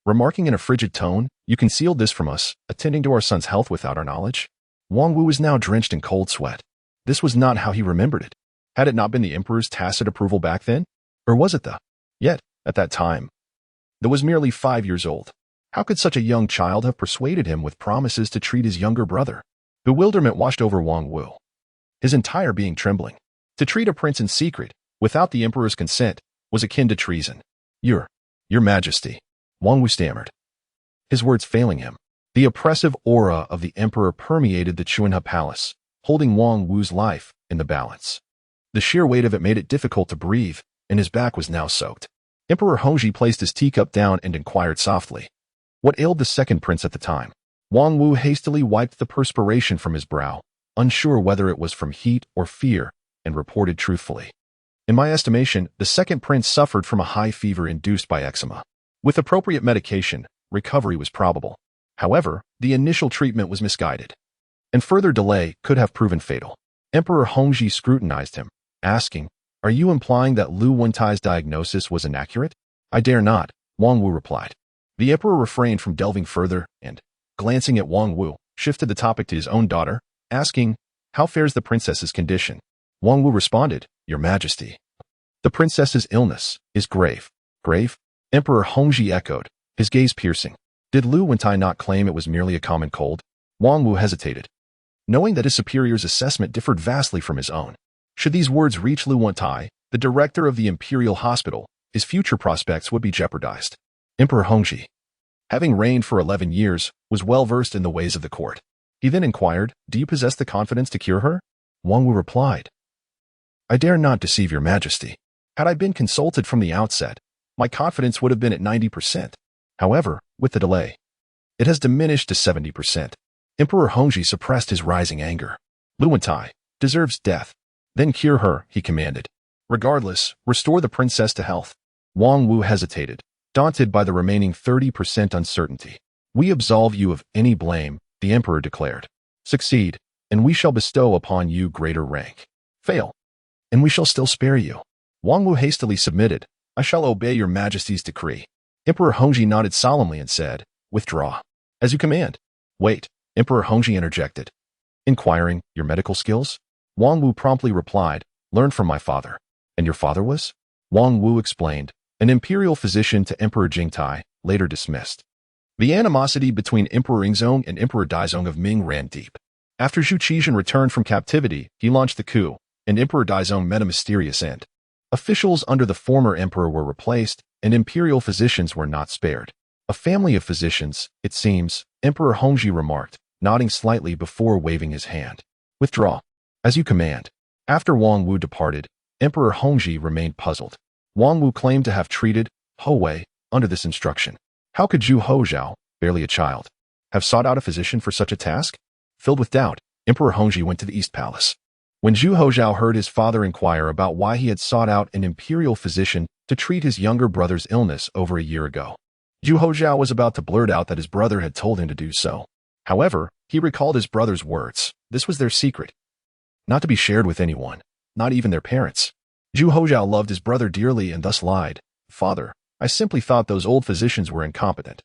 Remarking in a frigid tone, "You concealed this from us, attending to our son's health without our knowledge?" Wang Wu was now drenched in cold sweat. This was not how he remembered it. Had it not been the emperor's tacit approval back then? Or was it the? Yet, at that time, that was merely 5 years old. How could such a young child have persuaded him with promises to treat his younger brother? Bewilderment washed over Wang Wu, his entire being trembling. To treat a prince in secret, without the emperor's consent, was akin to treason. Your majesty," Wang Wu stammered, his words failing him. The oppressive aura of the emperor permeated the Chuanha palace, holding Wang Wu's life in the balance. The sheer weight of it made it difficult to breathe, and his back was now soaked. Emperor Hongzhi placed his teacup down and inquired softly, "What ailed the second prince at the time?" Wang Wu hastily wiped the perspiration from his brow, unsure whether it was from heat or fear, and reported truthfully, "In my estimation, the second prince suffered from a high fever induced by eczema. With appropriate medication, recovery was probable. However, the initial treatment was misguided, and further delay could have proven fatal." Emperor Hongzhi scrutinized him, asking, "Are you implying that Lu Wentai's diagnosis was inaccurate?" "I dare not," Wang Wu replied. The emperor refrained from delving further and, glancing at Wang Wu, shifted the topic to his own daughter, asking, "How fares the princess's condition?" Wang Wu responded, "Your majesty, the princess's illness is grave." "Grave?" Emperor Hongzhi echoed, his gaze piercing. Did Lu Wentai not claim it was merely a common cold? Wang Wu hesitated, knowing that his superior's assessment differed vastly from his own. Should these words reach Lu Wentai, the director of the imperial hospital, his future prospects would be jeopardized. Emperor Hongzhi, having reigned for 11 years, was well versed in the ways of the court. He then inquired, "Do you possess the confidence to cure her?" Wang Wu replied, "I dare not deceive your majesty. Had I been consulted from the outset, my confidence would have been at 90%. However, with the delay, it has diminished to 70%. Emperor Hongzhi suppressed his rising anger. "Lu Wentai deserves death. Then cure her," he commanded. "Regardless, restore the princess to health." Wang Wu hesitated, daunted by the remaining 30% uncertainty. "We absolve you of any blame," the emperor declared. "Succeed, and we shall bestow upon you greater rank. Fail, and we shall still spare you." Wang Wu hastily submitted, "I shall obey your majesty's decree." Emperor Hongzhi nodded solemnly and said, "Withdraw." "As you command." "Wait." Emperor Hongzhi interjected, inquiring, your medical skills? Wang Wu promptly replied, learned from my father. And your father was? Wang Wu explained, an imperial physician to Emperor Jingtai, later dismissed. The animosity between Emperor Yingzong and Emperor Daizong of Ming ran deep. After Zhu Qizhan returned from captivity, he launched the coup, and Emperor Daizong met a mysterious end. Officials under the former emperor were replaced, and imperial physicians were not spared. A family of physicians, it seems, Emperor Hongzhi remarked, nodding slightly before waving his hand. Withdraw. As you command. After Wang Wu departed, Emperor Hongzhi remained puzzled. Wang Wu claimed to have treated Houwei under this instruction. How could Zhu Houzhao, barely a child, have sought out a physician for such a task? Filled with doubt, Emperor Hongzhi went to the East Palace. When Zhu Houzhao heard his father inquire about why he had sought out an imperial physician to treat his younger brother's illness over a year ago, Zhu Houzhao was about to blurt out that his brother had told him to do so. However, he recalled his brother's words. This was their secret, not to be shared with anyone, not even their parents. Zhu Houzhao loved his brother dearly and thus lied. Father, I simply thought those old physicians were incompetent.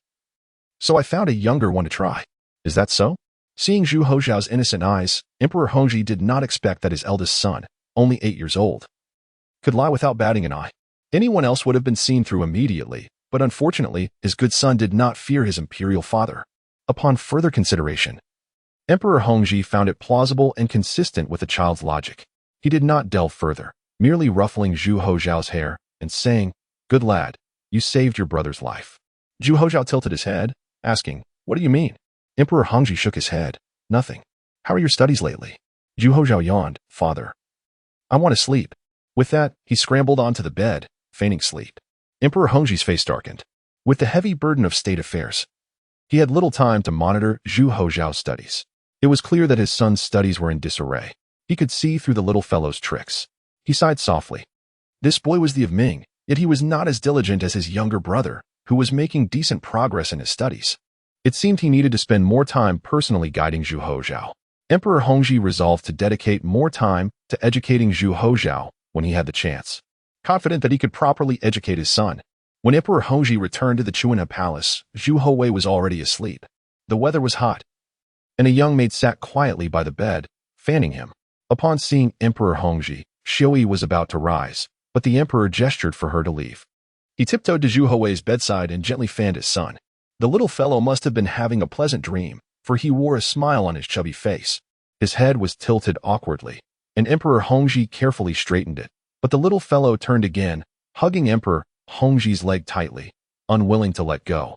So I found a younger one to try. Is that so? Seeing Zhu Houzhao's innocent eyes, Emperor Hongzhi did not expect that his eldest son, only 8 years old, could lie without batting an eye. Anyone else would have been seen through immediately, but unfortunately, his good son did not fear his imperial father. Upon further consideration, Emperor Hongzhi found it plausible and consistent with the child's logic. He did not delve further, merely ruffling Zhu Houzhao's hair and saying, good lad, you saved your brother's life. Zhu Houzhao tilted his head, asking, what do you mean? Emperor Hongzhi shook his head. Nothing. How are your studies lately? Zhu Houzhao yawned. Father, I want to sleep. With that, he scrambled onto the bed, feigning sleep. Emperor Hongzhi's face darkened. With the heavy burden of state affairs, he had little time to monitor Zhu Houzhao's studies. It was clear that his son's studies were in disarray. He could see through the little fellow's tricks. He sighed softly. This boy was the of Ming, yet he was not as diligent as his younger brother, who was making decent progress in his studies. It seemed he needed to spend more time personally guiding Zhu Houzhao. Emperor Hongzhi resolved to dedicate more time to educating Zhu Houzhao when he had the chance. Confident that he could properly educate his son, when Emperor Hongzhi returned to the Chuanha Palace, Zhu Houwei was already asleep. The weather was hot, and a young maid sat quietly by the bed, fanning him. Upon seeing Emperor Hongzhi, Xiui was about to rise, but the emperor gestured for her to leave. He tiptoed to Zhu Houwei's bedside and gently fanned his son. The little fellow must have been having a pleasant dream, for he wore a smile on his chubby face. His head was tilted awkwardly, and Emperor Hongzhi carefully straightened it. But the little fellow turned again, hugging Emperor Hongzhi's leg tightly, unwilling to let go,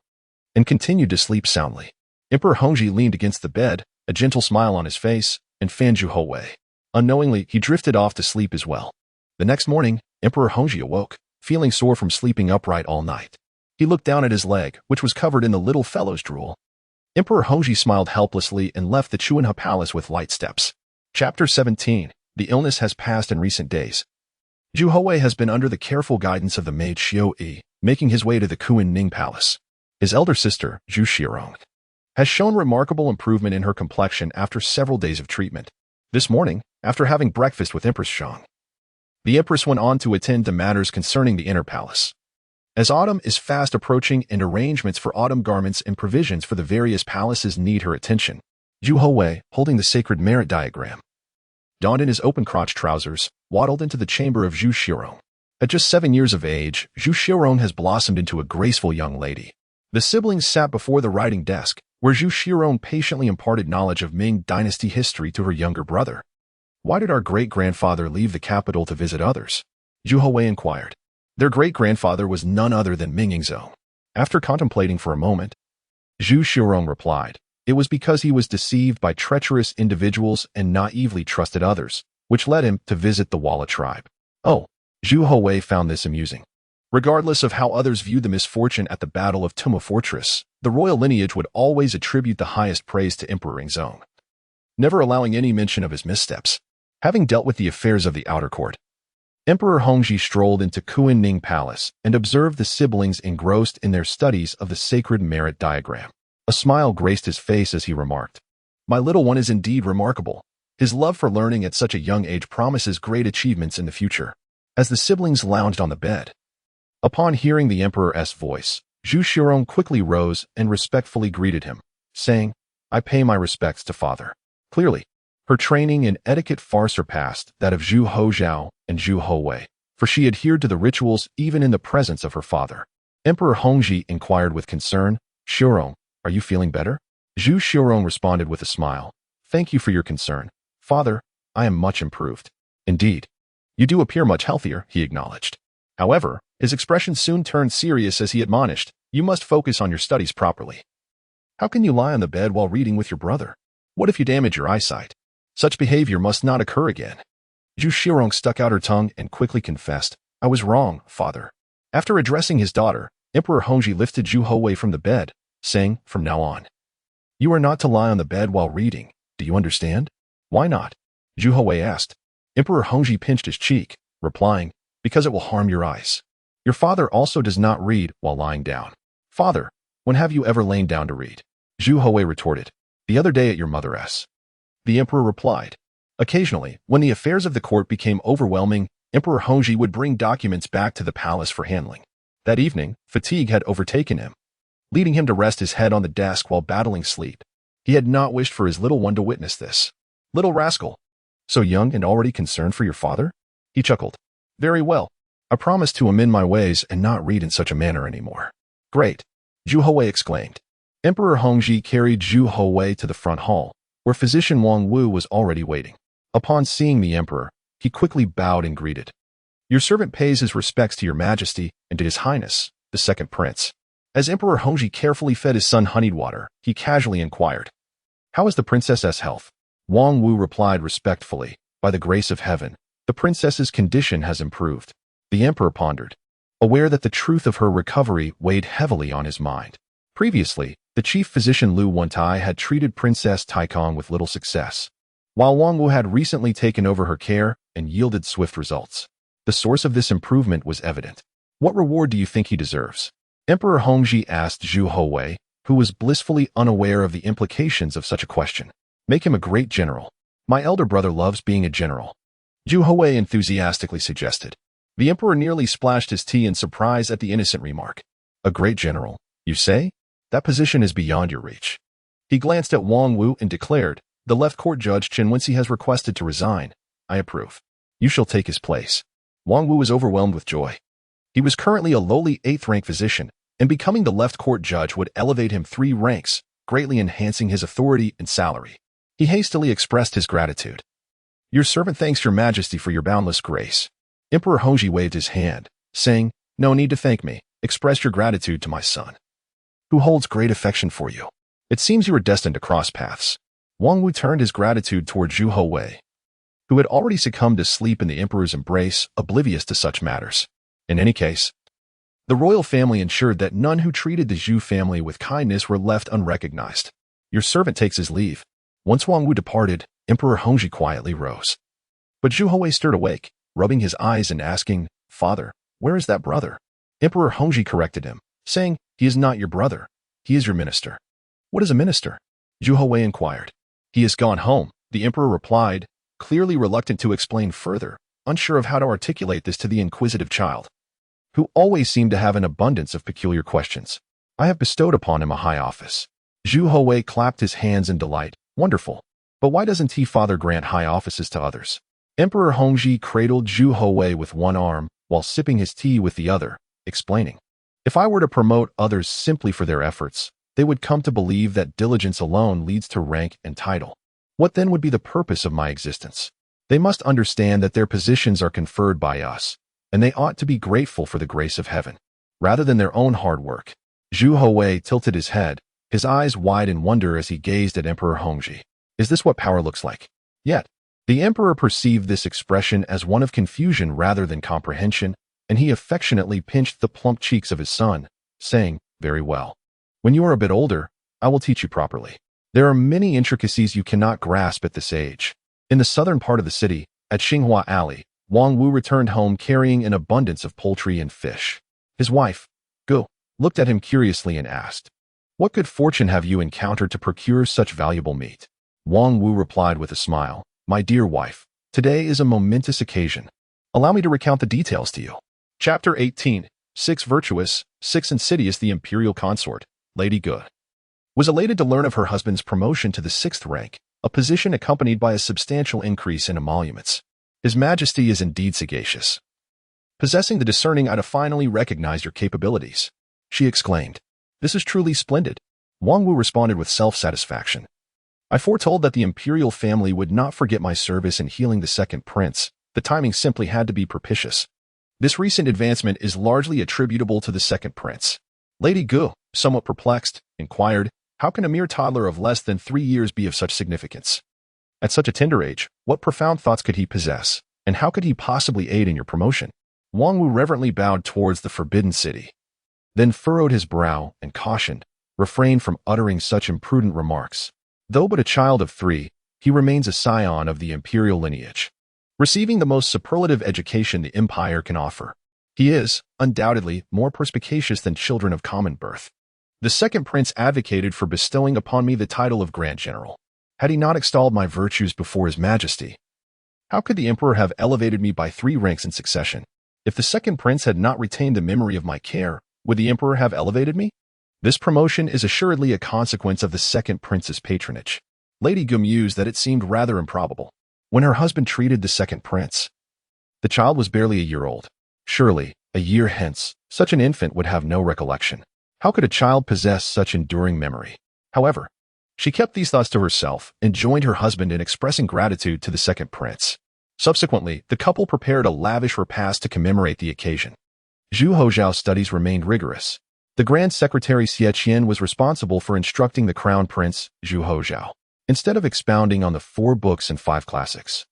and continued to sleep soundly. Emperor Hongzhi leaned against the bed, a gentle smile on his face, and fanned Zhu Houwei. Unknowingly, he drifted off to sleep as well. The next morning, Emperor Hongzhi awoke, feeling sore from sleeping upright all night. He looked down at his leg, which was covered in the little fellow's drool. Emperor Hongzhi smiled helplessly and left the Chuanha Palace with light steps. Chapter 17. The illness has passed in recent days. Zhu Houwei has been under the careful guidance of the maid Xiui, making his way to the Kunming Palace. His elder sister, Zhu Shirong, has shown remarkable improvement in her complexion after several days of treatment. This morning, after having breakfast with Empress Zhang, the Empress went on to attend to matters concerning the inner palace. As autumn is fast approaching and arrangements for autumn garments and provisions for the various palaces need her attention, Zhu Houwei, holding the sacred merit diagram, donned in his open-crotch trousers, waddled into the chamber of Zhu Shirong. At just 7 years of age, Zhu Shirong has blossomed into a graceful young lady. The siblings sat before the writing desk, where Zhu Shirong patiently imparted knowledge of Ming Dynasty history to her younger brother. Why did our great-grandfather leave the capital to visit others? Zhu Houwei inquired. Their great-grandfather was none other than Ming Yingzong. After contemplating for a moment, Zhu Shirong replied, it was because he was deceived by treacherous individuals and naively trusted others, which led him to visit the Walla tribe. Oh, Zhu Houwei found this amusing. Regardless of how others viewed the misfortune at the Battle of Tumma Fortress, the royal lineage would always attribute the highest praise to Emperor Yingzong, never allowing any mention of his missteps. Having dealt with the affairs of the outer court, Emperor Hongzhi strolled into Kunming Palace and observed the siblings engrossed in their studies of the sacred merit diagram. A smile graced his face as he remarked, my little one is indeed remarkable. His love for learning at such a young age promises great achievements in the future. As the siblings lounged on the bed, upon hearing the emperor's voice, Zhu Shirong quickly rose and respectfully greeted him, saying, I pay my respects to father. Clearly, her training in etiquette far surpassed that of Zhu Houzhao and Zhu Houwei, for she adhered to the rituals even in the presence of her father. Emperor Hongzhi inquired with concern, "Shurong, are you feeling better?" Zhu Shurong responded with a smile, "Thank you for your concern. Father, I am much improved." "Indeed. You do appear much healthier," he acknowledged. However, his expression soon turned serious as he admonished, "You must focus on your studies properly. How can you lie on the bed while reading with your brother? What if you damage your eyesight? Such behavior must not occur again." Zhu Shurong stuck out her tongue and quickly confessed, "I was wrong, father." After addressing his daughter, Emperor Hongzhi lifted Zhu Houwei from the bed, saying, "From now on, you are not to lie on the bed while reading. Do you understand?" "Why not?" Zhu Houwei asked. Emperor Hongzhi pinched his cheek, replying, "Because it will harm your eyes. Your father also does not read while lying down." "Father, when have you ever lain down to read?" Zhu Houwei retorted, "The other day at your mother's." The emperor replied. Occasionally, when the affairs of the court became overwhelming, Emperor Hongzhi would bring documents back to the palace for handling. That evening, fatigue had overtaken him, leading him to rest his head on the desk while battling sleep. He had not wished for his little one to witness this. "Little rascal, so young and already concerned for your father?" He chuckled. "Very well. I promise to amend my ways and not read in such a manner anymore." "Great!" Zhu Houwei exclaimed. Emperor Hongzhi carried Zhu Houwei to the front hall, where physician Wang Wu was already waiting. Upon seeing the emperor, he quickly bowed and greeted. "Your servant pays his respects to your majesty and to his highness, the second prince." As Emperor Hongzhi carefully fed his son honeyed water, he casually inquired, "How is the princess's health?" Wang Wu replied respectfully, "By the grace of heaven, the princess's condition has improved." The emperor pondered, aware that the truth of her recovery weighed heavily on his mind. Previously, the chief physician Lu Wantai had treated Princess Taikong with little success, while Wang Wu had recently taken over her care and yielded swift results. The source of this improvement was evident. "What reward do you think he deserves?" Emperor Hongzhi asked Zhu Houwei, who was blissfully unaware of the implications of such a question. "Make him a great general. My elder brother loves being a general," Zhu Houwei enthusiastically suggested. The emperor nearly splashed his tea in surprise at the innocent remark. "A great general, you say? That position is beyond your reach." He glanced at Wang Wu and declared, "The left court judge Chen Wenxi has requested to resign. I approve. You shall take his place." Wang Wu was overwhelmed with joy. He was currently a lowly 8th-rank physician, and becoming the left court judge would elevate him 3 ranks, greatly enhancing his authority and salary. He hastily expressed his gratitude. "Your servant thanks your majesty for your boundless grace." Emperor Hongzhi waved his hand, saying, "No need to thank me. Express your gratitude to my son, who holds great affection for you. It seems you are destined to cross paths." Wang Wu turned his gratitude toward Zhu Houwei, who had already succumbed to sleep in the emperor's embrace, oblivious to such matters. In any case, the royal family ensured that none who treated the Zhu family with kindness were left unrecognized. "Your servant takes his leave." Once Wang Wu departed, Emperor Hongzhi quietly rose. But Zhu Houwei stirred awake, rubbing his eyes and asking, "Father, where is that brother?" Emperor Hongzhi corrected him, saying, "He is not your brother. He is your minister." "What is a minister?" Zhu Houwei inquired. "He has gone home," the emperor replied, clearly reluctant to explain further, unsure of how to articulate this to the inquisitive child, who always seemed to have an abundance of peculiar questions. "I have bestowed upon him a high office." Zhu Houwei clapped his hands in delight. "Wonderful. But why doesn't he, father, grant high offices to others?" Emperor Hongzhi cradled Zhu Houwei with one arm while sipping his tea with the other, explaining, "If I were to promote others simply for their efforts, they would come to believe that diligence alone leads to rank and title. What then would be the purpose of my existence? They must understand that their positions are conferred by us, and they ought to be grateful for the grace of heaven, rather than their own hard work." Zhu Houwei tilted his head, his eyes wide in wonder as he gazed at Emperor Hongzhi. Is this what power looks like? Yet, the emperor perceived this expression as one of confusion rather than comprehension, and he affectionately pinched the plump cheeks of his son, saying, "Very well. When you are a bit older, I will teach you properly. There are many intricacies you cannot grasp at this age." In the southern part of the city, at Xinghua Alley, Wang Wu returned home carrying an abundance of poultry and fish. His wife, Gu, looked at him curiously and asked, "What good fortune have you encountered to procure such valuable meat?" Wang Wu replied with a smile, "My dear wife, today is a momentous occasion. Allow me to recount the details to you." Chapter 18, 6 Virtuous, 6 Insidious. The imperial consort, Lady Gu. was elated to learn of her husband's promotion to the 6th rank, a position accompanied by a substantial increase in emoluments. His Majesty is indeed sagacious. Possessing the discerning eye to finally recognize your capabilities, she exclaimed. This is truly splendid. Wang Wu responded with self-satisfaction. I foretold that the imperial family would not forget my service in healing the 2nd prince. The timing simply had to be propitious. This recent advancement is largely attributable to the 2nd prince. Lady Gu, somewhat perplexed, inquired, how can a mere toddler of less than 3 years be of such significance? At such a tender age, what profound thoughts could he possess, and how could he possibly aid in your promotion? Wang Wu reverently bowed towards the forbidden city, then furrowed his brow and cautioned, refrain from uttering such imprudent remarks. Though but a child of 3, he remains a scion of the imperial lineage, receiving the most superlative education the empire can offer. He is, undoubtedly, more perspicacious than children of common birth. The 2nd prince advocated for bestowing upon me the title of Grand General. Had he not extolled my virtues before His Majesty? How could the emperor have elevated me by 3 ranks in succession? If the 2nd prince had not retained the memory of my care, would the emperor have elevated me? This promotion is assuredly a consequence of the 2nd prince's patronage. Lady Gu mused that it seemed rather improbable. When her husband treated the 2nd prince, the child was barely a year old. Surely, a year hence, such an infant would have no recollection. How could a child possess such enduring memory? However, she kept these thoughts to herself and joined her husband in expressing gratitude to the 2nd prince. Subsequently, the couple prepared a lavish repast to commemorate the occasion. Zhu Houzhao's studies remained rigorous. The Grand Secretary Xie Qian was responsible for instructing the Crown Prince, Zhu Houzhao. Instead of expounding on the 4 books and 5 classics,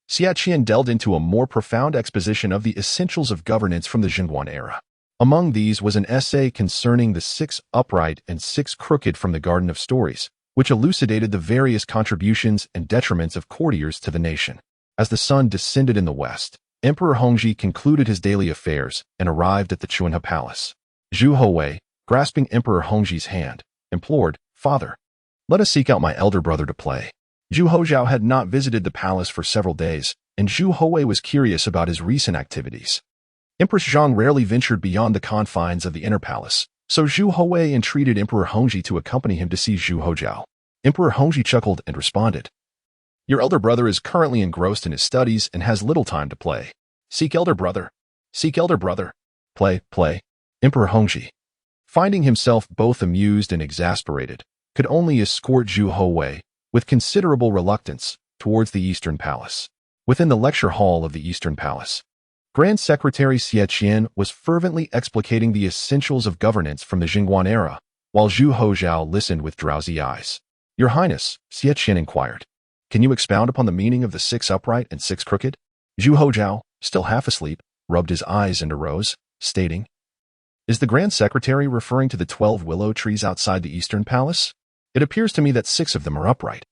Xie Qian delved into a more profound exposition of the essentials of governance from the Zhengguan era. Among these was an essay concerning the 6 upright and 6 crooked from the Garden of Stories, which elucidated the various contributions and detriments of courtiers to the nation. As the sun descended in the west, Emperor Hongzhi concluded his daily affairs and arrived at the Chuanhe Palace. Zhu Houwei, grasping Emperor Hongzhi's hand, implored, Father, let us seek out my elder brother to play. Zhu Houzhao had not visited the palace for several days, and Zhu Houwei was curious about his recent activities. Empress Zhang rarely ventured beyond the confines of the inner palace, so Zhu Houwei entreated Emperor Hongzhi to accompany him to see Zhu Houzhao. Emperor Hongzhi chuckled and responded, Your elder brother is currently engrossed in his studies and has little time to play. Seek elder brother. Seek elder brother. Play, play. Emperor Hongzhi, finding himself both amused and exasperated, could only escort Zhu Houwei, with considerable reluctance, towards the Eastern Palace. Within the lecture hall of the Eastern Palace, Grand Secretary Xie Qian was fervently explicating the essentials of governance from the Zhengguan era, while Zhu Houzhao listened with drowsy eyes. Your Highness, Xie Qian inquired, can you expound upon the meaning of the 6 upright and 6 crooked? Zhu Houzhao, still half asleep, rubbed his eyes and arose, stating, Is the Grand Secretary referring to the 12 willow trees outside the Eastern Palace? It appears to me that 6 of them are upright,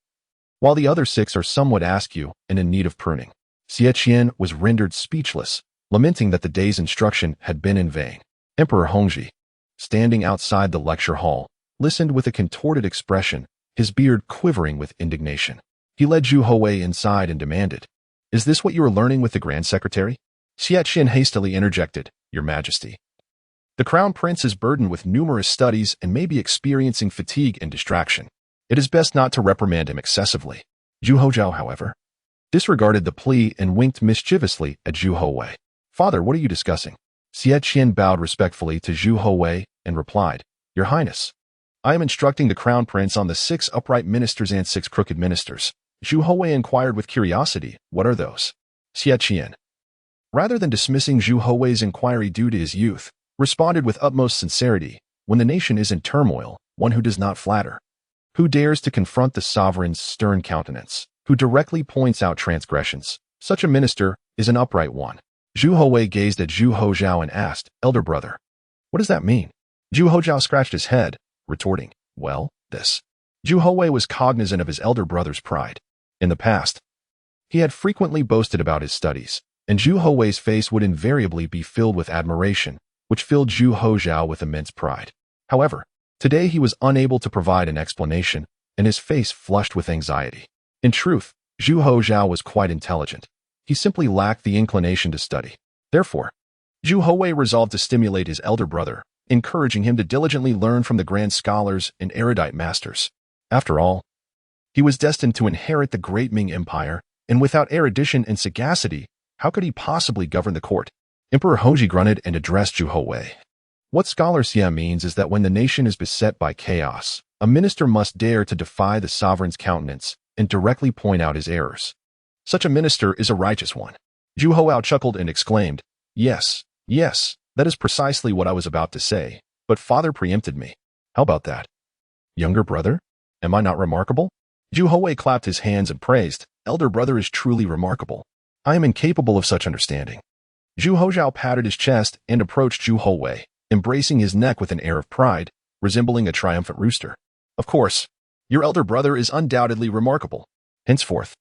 while the other 6 are somewhat askew and in need of pruning. Xie Qian was rendered speechless, lamenting that the day's instruction had been in vain. Emperor Hongzhi, standing outside the lecture hall, listened with a contorted expression, his beard quivering with indignation. He led Zhu Houwei inside and demanded, Is this what you are learning with the Grand Secretary? Xie Qian hastily interjected, Your Majesty, the Crown Prince is burdened with numerous studies and may be experiencing fatigue and distraction. It is best not to reprimand him excessively. Zhu Houzhao, however, disregarded the plea and winked mischievously at Zhu Houwei. Father, what are you discussing? Xie Qian bowed respectfully to Zhu Houwei and replied, Your Highness, I am instructing the Crown Prince on the 6 upright ministers and 6 crooked ministers. Zhu Houwei inquired with curiosity, What are those? Xie Qian, rather than dismissing Zhu Houwei's inquiry due to his youth, responded with utmost sincerity, When the nation is in turmoil, one who does not flatter, who dares to confront the sovereign's stern countenance, who directly points out transgressions, such a minister is an upright one. Zhu Houwei gazed at Zhu Houzhao and asked, Elder brother, what does that mean? Zhu Houzhao scratched his head, retorting, Well, this. Zhu Houwei was cognizant of his elder brother's pride. In the past, he had frequently boasted about his studies, and Zhu Houwei's face would invariably be filled with admiration, which filled Zhu Houzhao with immense pride. However, today he was unable to provide an explanation, and his face flushed with anxiety. In truth, Zhu Houzhao was quite intelligent. He simply lacked the inclination to study. Therefore, Zhu Houwei resolved to stimulate his elder brother, encouraging him to diligently learn from the grand scholars and erudite masters. After all, he was destined to inherit the great Ming Empire, and without erudition and sagacity, how could he possibly govern the court? Emperor Hongzhi grunted and addressed Zhu Houwei. What scholar Xia means is that when the nation is beset by chaos, a minister must dare to defy the sovereign's countenance and directly point out his errors. Such a minister is a righteous one. Zhu Houzhao chuckled and exclaimed, Yes, that is precisely what I was about to say, but father preempted me. How about that? Younger brother? Am I not remarkable? Zhu Houwei clapped his hands and praised, Elder brother is truly remarkable. I am incapable of such understanding. Zhu Houzhao patted his chest and approached Zhu Houwei, embracing his neck with an air of pride, resembling a triumphant rooster. Of course, your elder brother is undoubtedly remarkable. Henceforth,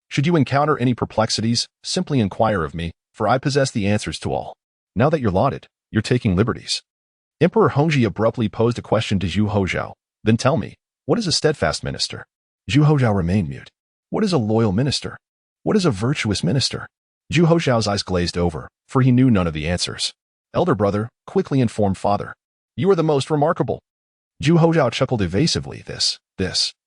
should you encounter any perplexities, simply inquire of me, for I possess the answers to all. Now that you're lauded, you're taking liberties. Emperor Hongzhi abruptly posed a question to Zhu Houzhao. Then tell me, what is a steadfast minister? Zhu Houzhao remained mute. What is a loyal minister? What is a virtuous minister? Zhu Houzhao's eyes glazed over, for he knew none of the answers. Elder brother, quickly informed father. You are the most remarkable. Zhu Houzhao chuckled evasively.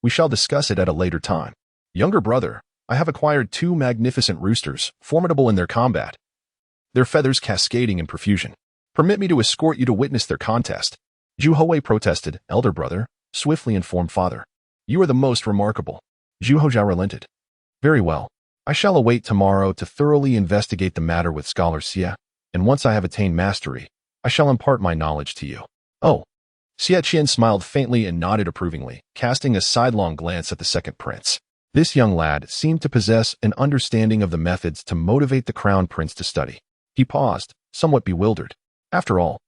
We shall discuss it at a later time. Younger brother, I have acquired 2 magnificent roosters, formidable in their combat, their feathers cascading in profusion. Permit me to escort you to witness their contest. Zhu Houwei protested. Elder brother, swiftly informed father. You are the most remarkable. Zhu Houzhao relented. Very well. I shall await tomorrow to thoroughly investigate the matter with Scholar Xia, and once I have attained mastery, I shall impart my knowledge to you. Oh. Xia Qian smiled faintly and nodded approvingly, casting a sidelong glance at the second prince. This young lad seemed to possess an understanding of the methods to motivate the crown prince to study. He paused, somewhat bewildered. After all,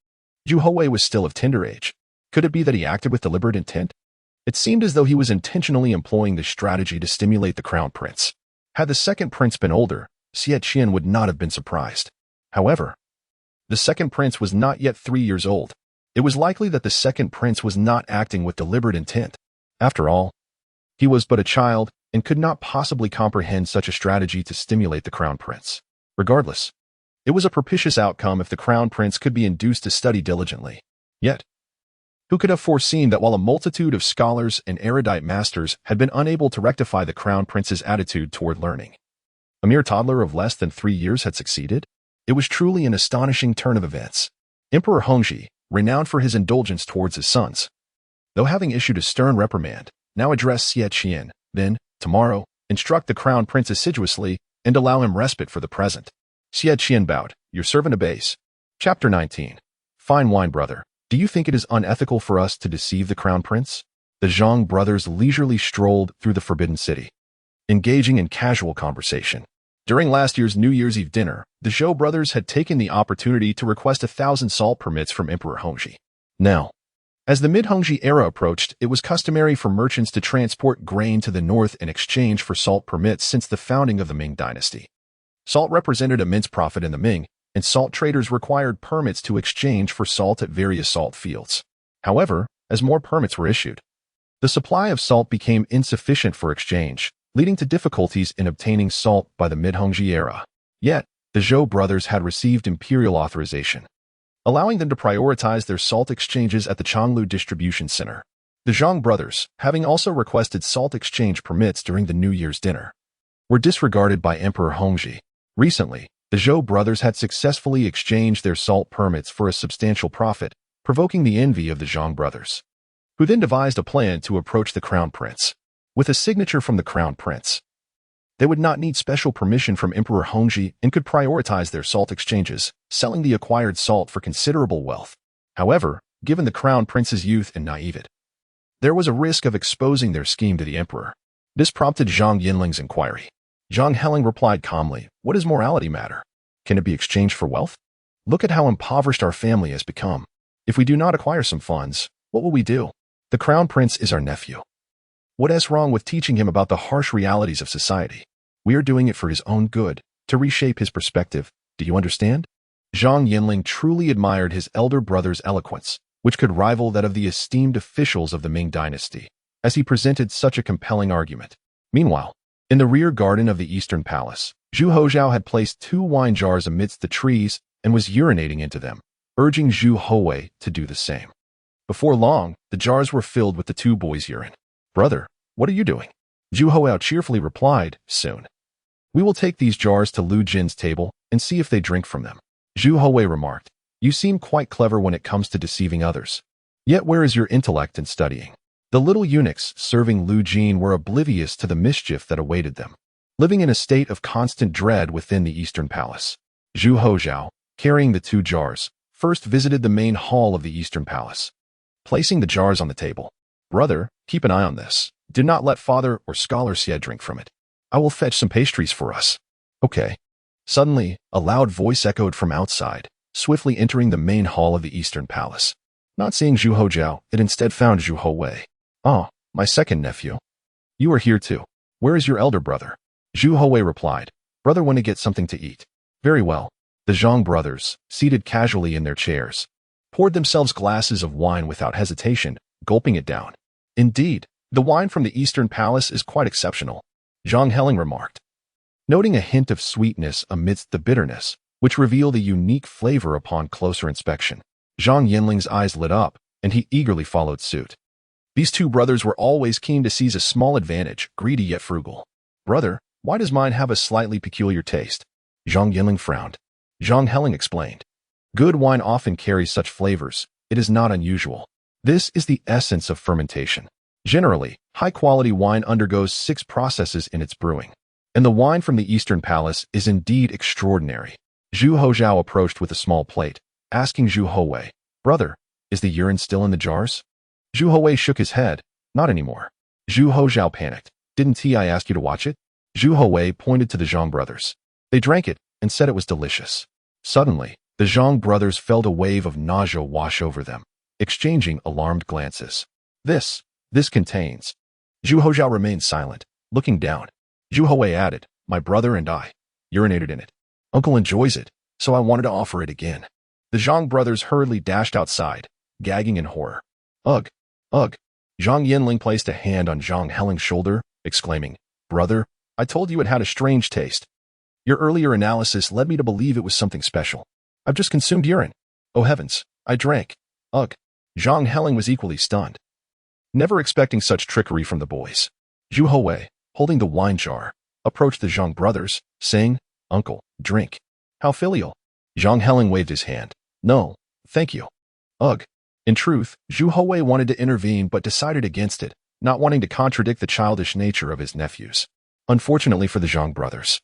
Zhu Houwei was still of tender age. Could it be that he acted with deliberate intent? It seemed as though he was intentionally employing this strategy to stimulate the crown prince. Had the second prince been older, Xia Qian would not have been surprised. However, the second prince was not yet 3 years old. It was likely that the second prince was not acting with deliberate intent. After all, he was but a child and could not possibly comprehend such a strategy to stimulate the crown prince. Regardless, it was a propitious outcome if the crown prince could be induced to study diligently. Yet, who could have foreseen that while a multitude of scholars and erudite masters had been unable to rectify the crown prince's attitude toward learning, a mere toddler of less than 3 years had succeeded? It was truly an astonishing turn of events. Emperor Hongzhi, renowned for his indulgence towards his sons, though having issued a stern reprimand, now addressed Xia Qian. Then, tomorrow, instruct the crown prince assiduously and allow him respite for the present. Xia Qian bowed. Your servant obeys. Chapter 19. Fine wine, brother. Do you think it is unethical for us to deceive the crown prince? The Zhang brothers leisurely strolled through the Forbidden City, engaging in casual conversation. During last year's New Year's Eve dinner, the Zhou brothers had taken the opportunity to request 1,000 salt permits from Emperor Hongzhi. Now, as the mid-Hongzhi era approached, it was customary for merchants to transport grain to the north in exchange for salt permits since the founding of the Ming Dynasty. Salt represented immense profit in the Ming, and salt traders required permits to exchange for salt at various salt fields. However, as more permits were issued, the supply of salt became insufficient for exchange, leading to difficulties in obtaining salt by the mid-Hongzhi era. Yet, the Zhou brothers had received imperial authorization, allowing them to prioritize their salt exchanges at the Changlu distribution center. The Zhang brothers, having also requested salt exchange permits during the New Year's dinner, were disregarded by Emperor Hongzhi. Recently, the Zhou brothers had successfully exchanged their salt permits for a substantial profit, provoking the envy of the Zhang brothers, who then devised a plan to approach the crown prince. With a signature from the crown prince, they would not need special permission from Emperor Hongzhi and could prioritize their salt exchanges, selling the acquired salt for considerable wealth. However, given the crown prince's youth and naivete, there was a risk of exposing their scheme to the emperor. This prompted Zhang Yinling's inquiry. Zhang Heling replied calmly, "What does morality matter? Can it be exchanged for wealth? Look at how impoverished our family has become. If we do not acquire some funds, what will we do? The crown prince is our nephew. What is wrong with teaching him about the harsh realities of society? We are doing it for his own good, to reshape his perspective. Do you understand?" Zhang Yinling truly admired his elder brother's eloquence, which could rival that of the esteemed officials of the Ming Dynasty, as he presented such a compelling argument. Meanwhile, in the rear garden of the Eastern Palace, Zhu Houzhao had placed 2 wine jars amidst the trees and was urinating into them, urging Zhu Houwei to do the same. Before long, the jars were filled with the two boys' urine. "Brother, what are you doing?" Zhu Houzhao cheerfully replied, "Soon. We will take these jars to Lu Jin's table and see if they drink from them." Zhu Houwei remarked, "You seem quite clever when it comes to deceiving others. Yet where is your intellect in studying?" The little eunuchs serving Lu Jin were oblivious to the mischief that awaited them, living in a state of constant dread within the Eastern Palace. Zhu Houzhao, carrying the two jars, first visited the main hall of the Eastern Palace. Placing the jars on the table, "Brother, keep an eye on this. Do not let father or scholar Xie drink from it. I will fetch some pastries for us." "Okay." Suddenly, a loud voice echoed from outside, swiftly entering the main hall of the Eastern Palace. Not seeing Zhu Houzhao, it instead found Zhu Houwei. "Oh, my second nephew. You are here too. Where is your elder brother?" Zhu Houwei replied, "Brother went to get something to eat." "Very well." The Zhang brothers, seated casually in their chairs, poured themselves glasses of wine without hesitation, gulping it down. "Indeed, the wine from the Eastern Palace is quite exceptional," Zhang Heling remarked, noting a hint of sweetness amidst the bitterness, which revealed a unique flavor upon closer inspection. Zhang Yinling's eyes lit up, and he eagerly followed suit. These two brothers were always keen to seize a small advantage, greedy yet frugal. "Brother, why does mine have a slightly peculiar taste?" Zhang Yinling frowned. Zhang Heling explained, "Good wine often carries such flavors. It is not unusual. This is the essence of fermentation. Generally, high-quality wine undergoes 6 processes in its brewing, and the wine from the Eastern Palace is indeed extraordinary." Zhu Houzhao approached with a small plate, asking Zhu Houwei, "Brother, is the urine still in the jars?" Zhu Houwei shook his head. "Not anymore." Zhu Houzhao panicked. "Didn't I ask you to watch it?" Zhu Houwei pointed to the Zhang brothers. They drank it and said it was delicious. Suddenly, the Zhang brothers felt a wave of nausea wash over them, exchanging alarmed glances. This contains." Zhu Houzhao remained silent, looking down. Zhu Houwei added, "My brother and I urinated in it. Uncle enjoys it, so I wanted to offer it again." The Zhang brothers hurriedly dashed outside, gagging in horror. "Ugh, ugh." Zhang Yinling placed a hand on Zhang Heling's shoulder, exclaiming, "Brother, I told you it had a strange taste. Your earlier analysis led me to believe it was something special. I've just consumed urine. Oh heavens, I drank. Ugh." Zhang Heling was equally stunned, never expecting such trickery from the boys. Zhu Houwei, holding the wine jar, approached the Zhang brothers, saying, "Uncle, drink." "How filial." Zhang Heling waved his hand. "No, thank you." "Ugh." In truth, Zhu Houwei wanted to intervene but decided against it, not wanting to contradict the childish nature of his nephews. Unfortunately for the Zhang brothers,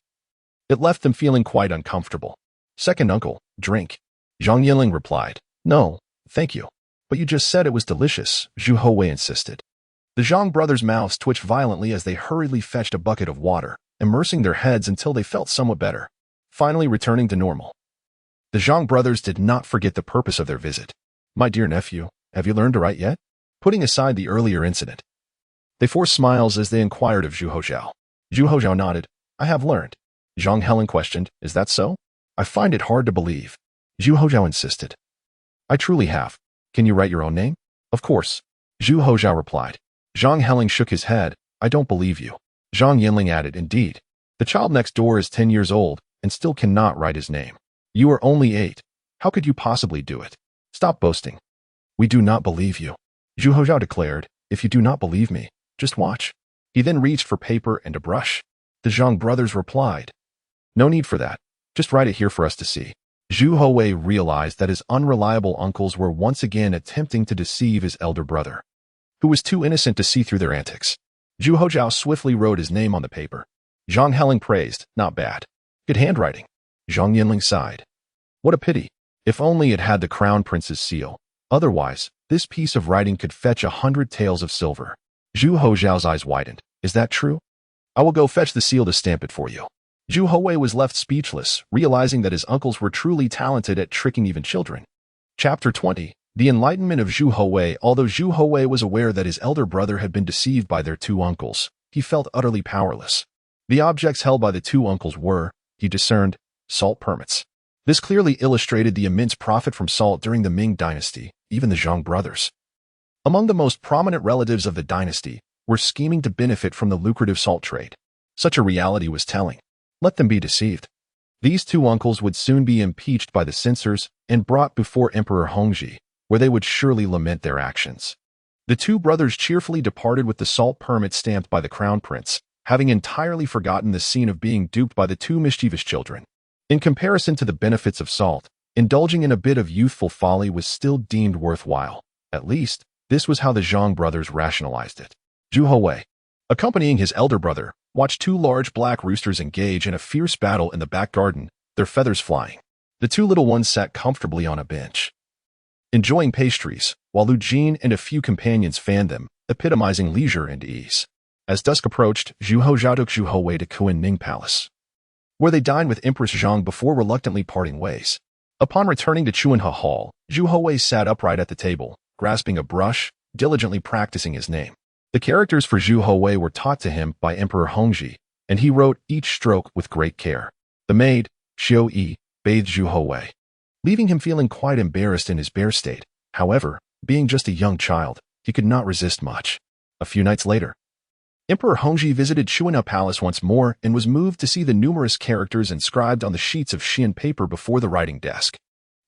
it left them feeling quite uncomfortable. "Second uncle, drink." Zhang Yinling replied, "No, thank you." "But you just said it was delicious," Zhu Houwei insisted. The Zhang brothers' mouths twitched violently as they hurriedly fetched a bucket of water, immersing their heads until they felt somewhat better, finally returning to normal. The Zhang brothers did not forget the purpose of their visit. "My dear nephew, have you learned to write yet?" Putting aside the earlier incident, they forced smiles as they inquired of Zhu Houzhao. Zhu Houzhao nodded. "I have learned." Zhang Heling questioned, "Is that so?" "I find it hard to believe." Zhu Houzhao insisted. "I truly have. Can you write your own name?" "Of course." Zhu Houzhao replied. Zhang Heling shook his head. "I don't believe you." Zhang Yinling added, "Indeed. The child next door is 10 years old and still cannot write his name. You are only 8. How could you possibly do it? Stop boasting." "We do not believe you," Zhu Houzhao declared. "If you do not believe me, just watch." He then reached for paper and a brush. The Zhang brothers replied, "No need for that. Just write it here for us to see." Zhu Houwei realized that his unreliable uncles were once again attempting to deceive his elder brother, who was too innocent to see through their antics. Zhu Houzhao swiftly wrote his name on the paper. Zhang Heling praised, "Not bad. Good handwriting." Zhang Yinling sighed. "What a pity. If only it had the crown prince's seal. Otherwise, this piece of writing could fetch 100 taels of silver." Zhu Houzhao's eyes widened. "Is that true? I will go fetch the seal to stamp it for you." Zhu Houwei was left speechless, realizing that his uncles were truly talented at tricking even children. Chapter 20. The Enlightenment of Zhu Houwei. Although Zhu Houwei was aware that his elder brother had been deceived by their 2 uncles, he felt utterly powerless. The objects held by the 2 uncles were, he discerned, salt permits. This clearly illustrated the immense profit from salt during the Ming Dynasty, even the Zhang brothers. Among the most prominent relatives of the dynasty were scheming to benefit from the lucrative salt trade. Such a reality was telling. Let them be deceived. These two uncles would soon be impeached by the censors and brought before Emperor Hongzhi, where they would surely lament their actions. The two brothers cheerfully departed with the salt permit stamped by the crown prince, having entirely forgotten the scene of being duped by the two mischievous children. In comparison to the benefits of salt, indulging in a bit of youthful folly was still deemed worthwhile. At least, this was how the Zhang brothers rationalized it. Zhu Houwei, accompanying his elder brother, watched two large black roosters engage in a fierce battle in the back garden, their feathers flying. The two little ones sat comfortably on a bench, enjoying pastries, while Lu Jin and a few companions fanned them, epitomizing leisure and ease. As dusk approached, Zhu Houzhao took Zhu Houwei to Kunming Palace, where they dined with Empress Zhang before reluctantly parting ways. Upon returning to Chuanhe Hall, Zhu Houwei sat upright at the table, grasping a brush, diligently practicing his name. The characters for Zhu Houwei were taught to him by Emperor Hongzhi, and he wrote each stroke with great care. The maid, Xiao Yi, bathed Zhu Houwei, leaving him feeling quite embarrassed in his bare state. However, being just a young child, he could not resist much. A few nights later, Emperor Hongzhi visited Chuanhe Palace once more and was moved to see the numerous characters inscribed on the sheets of Xian paper before the writing desk.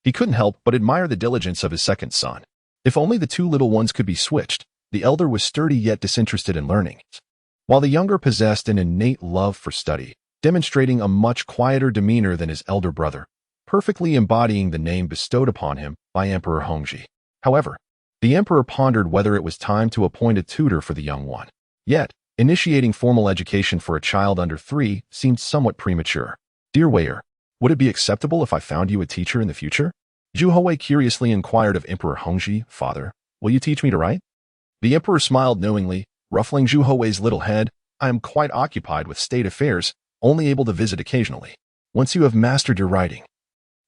He couldn't help but admire the diligence of his second son. If only the two little ones could be switched. The elder was sturdy yet disinterested in learning, while the younger possessed an innate love for study, demonstrating a much quieter demeanor than his elder brother, perfectly embodying the name bestowed upon him by Emperor Hongzhi. However, the emperor pondered whether it was time to appoint a tutor for the young one. Yet, initiating formal education for a child under 3 seemed somewhat premature. Dear Weier, would it be acceptable if I found you a teacher in the future? Zhu Houwei curiously inquired of Emperor Hongzhi. Father, will you teach me to write? The emperor smiled knowingly, ruffling Zhu Houwei's little head. I am quite occupied with state affairs, only able to visit occasionally. Once you have mastered your writing,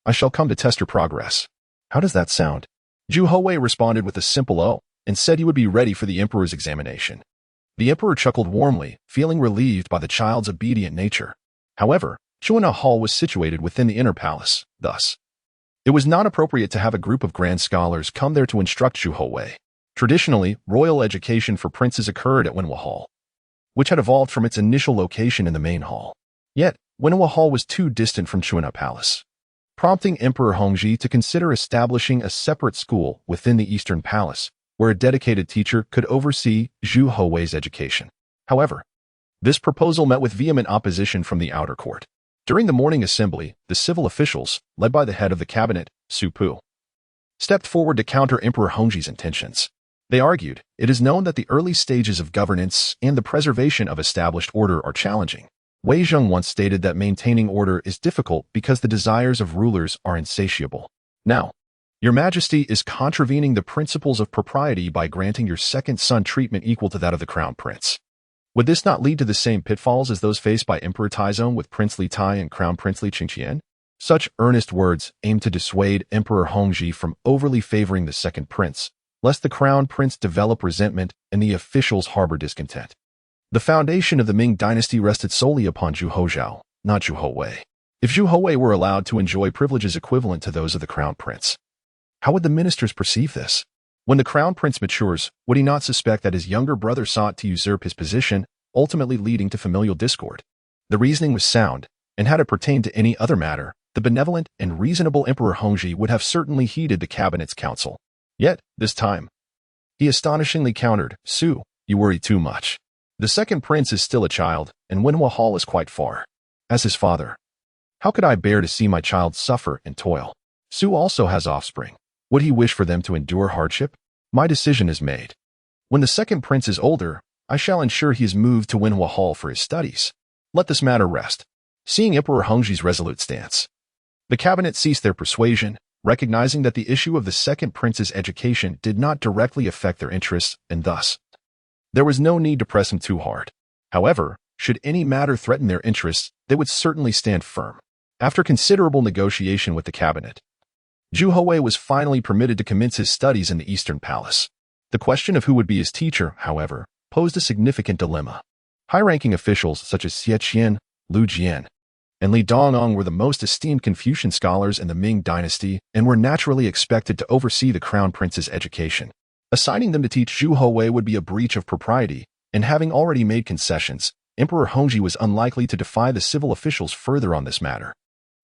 I shall come to test your progress. How does that sound? Zhu Houwei responded with a simple "oh," and said he would be ready for the emperor's examination. The emperor chuckled warmly, feeling relieved by the child's obedient nature. However, Chuanhe Hall was situated within the inner palace, thus, it was not appropriate to have a group of grand scholars come there to instruct Zhu Houwei. Traditionally, royal education for princes occurred at Wenhua Hall, which had evolved from its initial location in the main hall. Yet, Wenhua Hall was too distant from Chuanhe Palace, prompting Emperor Hongzhi to consider establishing a separate school within the Eastern Palace, where a dedicated teacher could oversee Zhu Houwei's education. However, this proposal met with vehement opposition from the outer court. During the morning assembly, the civil officials, led by the head of the cabinet, Su Pu, stepped forward to counter Emperor Hongzhi's intentions. They argued, it is known that the early stages of governance and the preservation of established order are challenging. Wei Zheng once stated that maintaining order is difficult because the desires of rulers are insatiable. Now, Your Majesty is contravening the principles of propriety by granting your second son treatment equal to that of the crown prince. Would this not lead to the same pitfalls as those faced by Emperor Taizong with Prince Li Tai and Crown Prince Li Qingqian? Such earnest words aimed to dissuade Emperor Hongzhi from overly favoring the second prince, lest the crown prince develop resentment and the officials harbor discontent. The foundation of the Ming Dynasty rested solely upon Zhu Houzhao, not Zhu Houwei. If Zhu Houwei were allowed to enjoy privileges equivalent to those of the crown prince, how would the ministers perceive this? When the crown prince matures, would he not suspect that his younger brother sought to usurp his position, ultimately leading to familial discord? The reasoning was sound, and had it pertained to any other matter, the benevolent and reasonable Emperor Hongzhi would have certainly heeded the cabinet's counsel. Yet, this time, he astonishingly countered, Su, you worry too much. The second prince is still a child, and Wenhua Hall is quite far. As his father, how could I bear to see my child suffer and toil? Su also has offspring. Would he wish for them to endure hardship? My decision is made. When the second prince is older, I shall ensure he is moved to Wenhua Hall for his studies. Let this matter rest. Seeing Emperor Hongzhi's resolute stance, the cabinet ceased their persuasion, recognizing that the issue of the second prince's education did not directly affect their interests, and thus, there was no need to press him too hard. However, should any matter threaten their interests, they would certainly stand firm. After considerable negotiation with the cabinet, Zhu Houwei was finally permitted to commence his studies in the Eastern Palace. The question of who would be his teacher, however, posed a significant dilemma. High-ranking officials such as Xie Qian, Lu Jian, and Li Dongong were the most esteemed Confucian scholars in the Ming Dynasty and were naturally expected to oversee the crown prince's education. Assigning them to teach Zhu Houwei would be a breach of propriety, and having already made concessions, Emperor Hongzhi was unlikely to defy the civil officials further on this matter.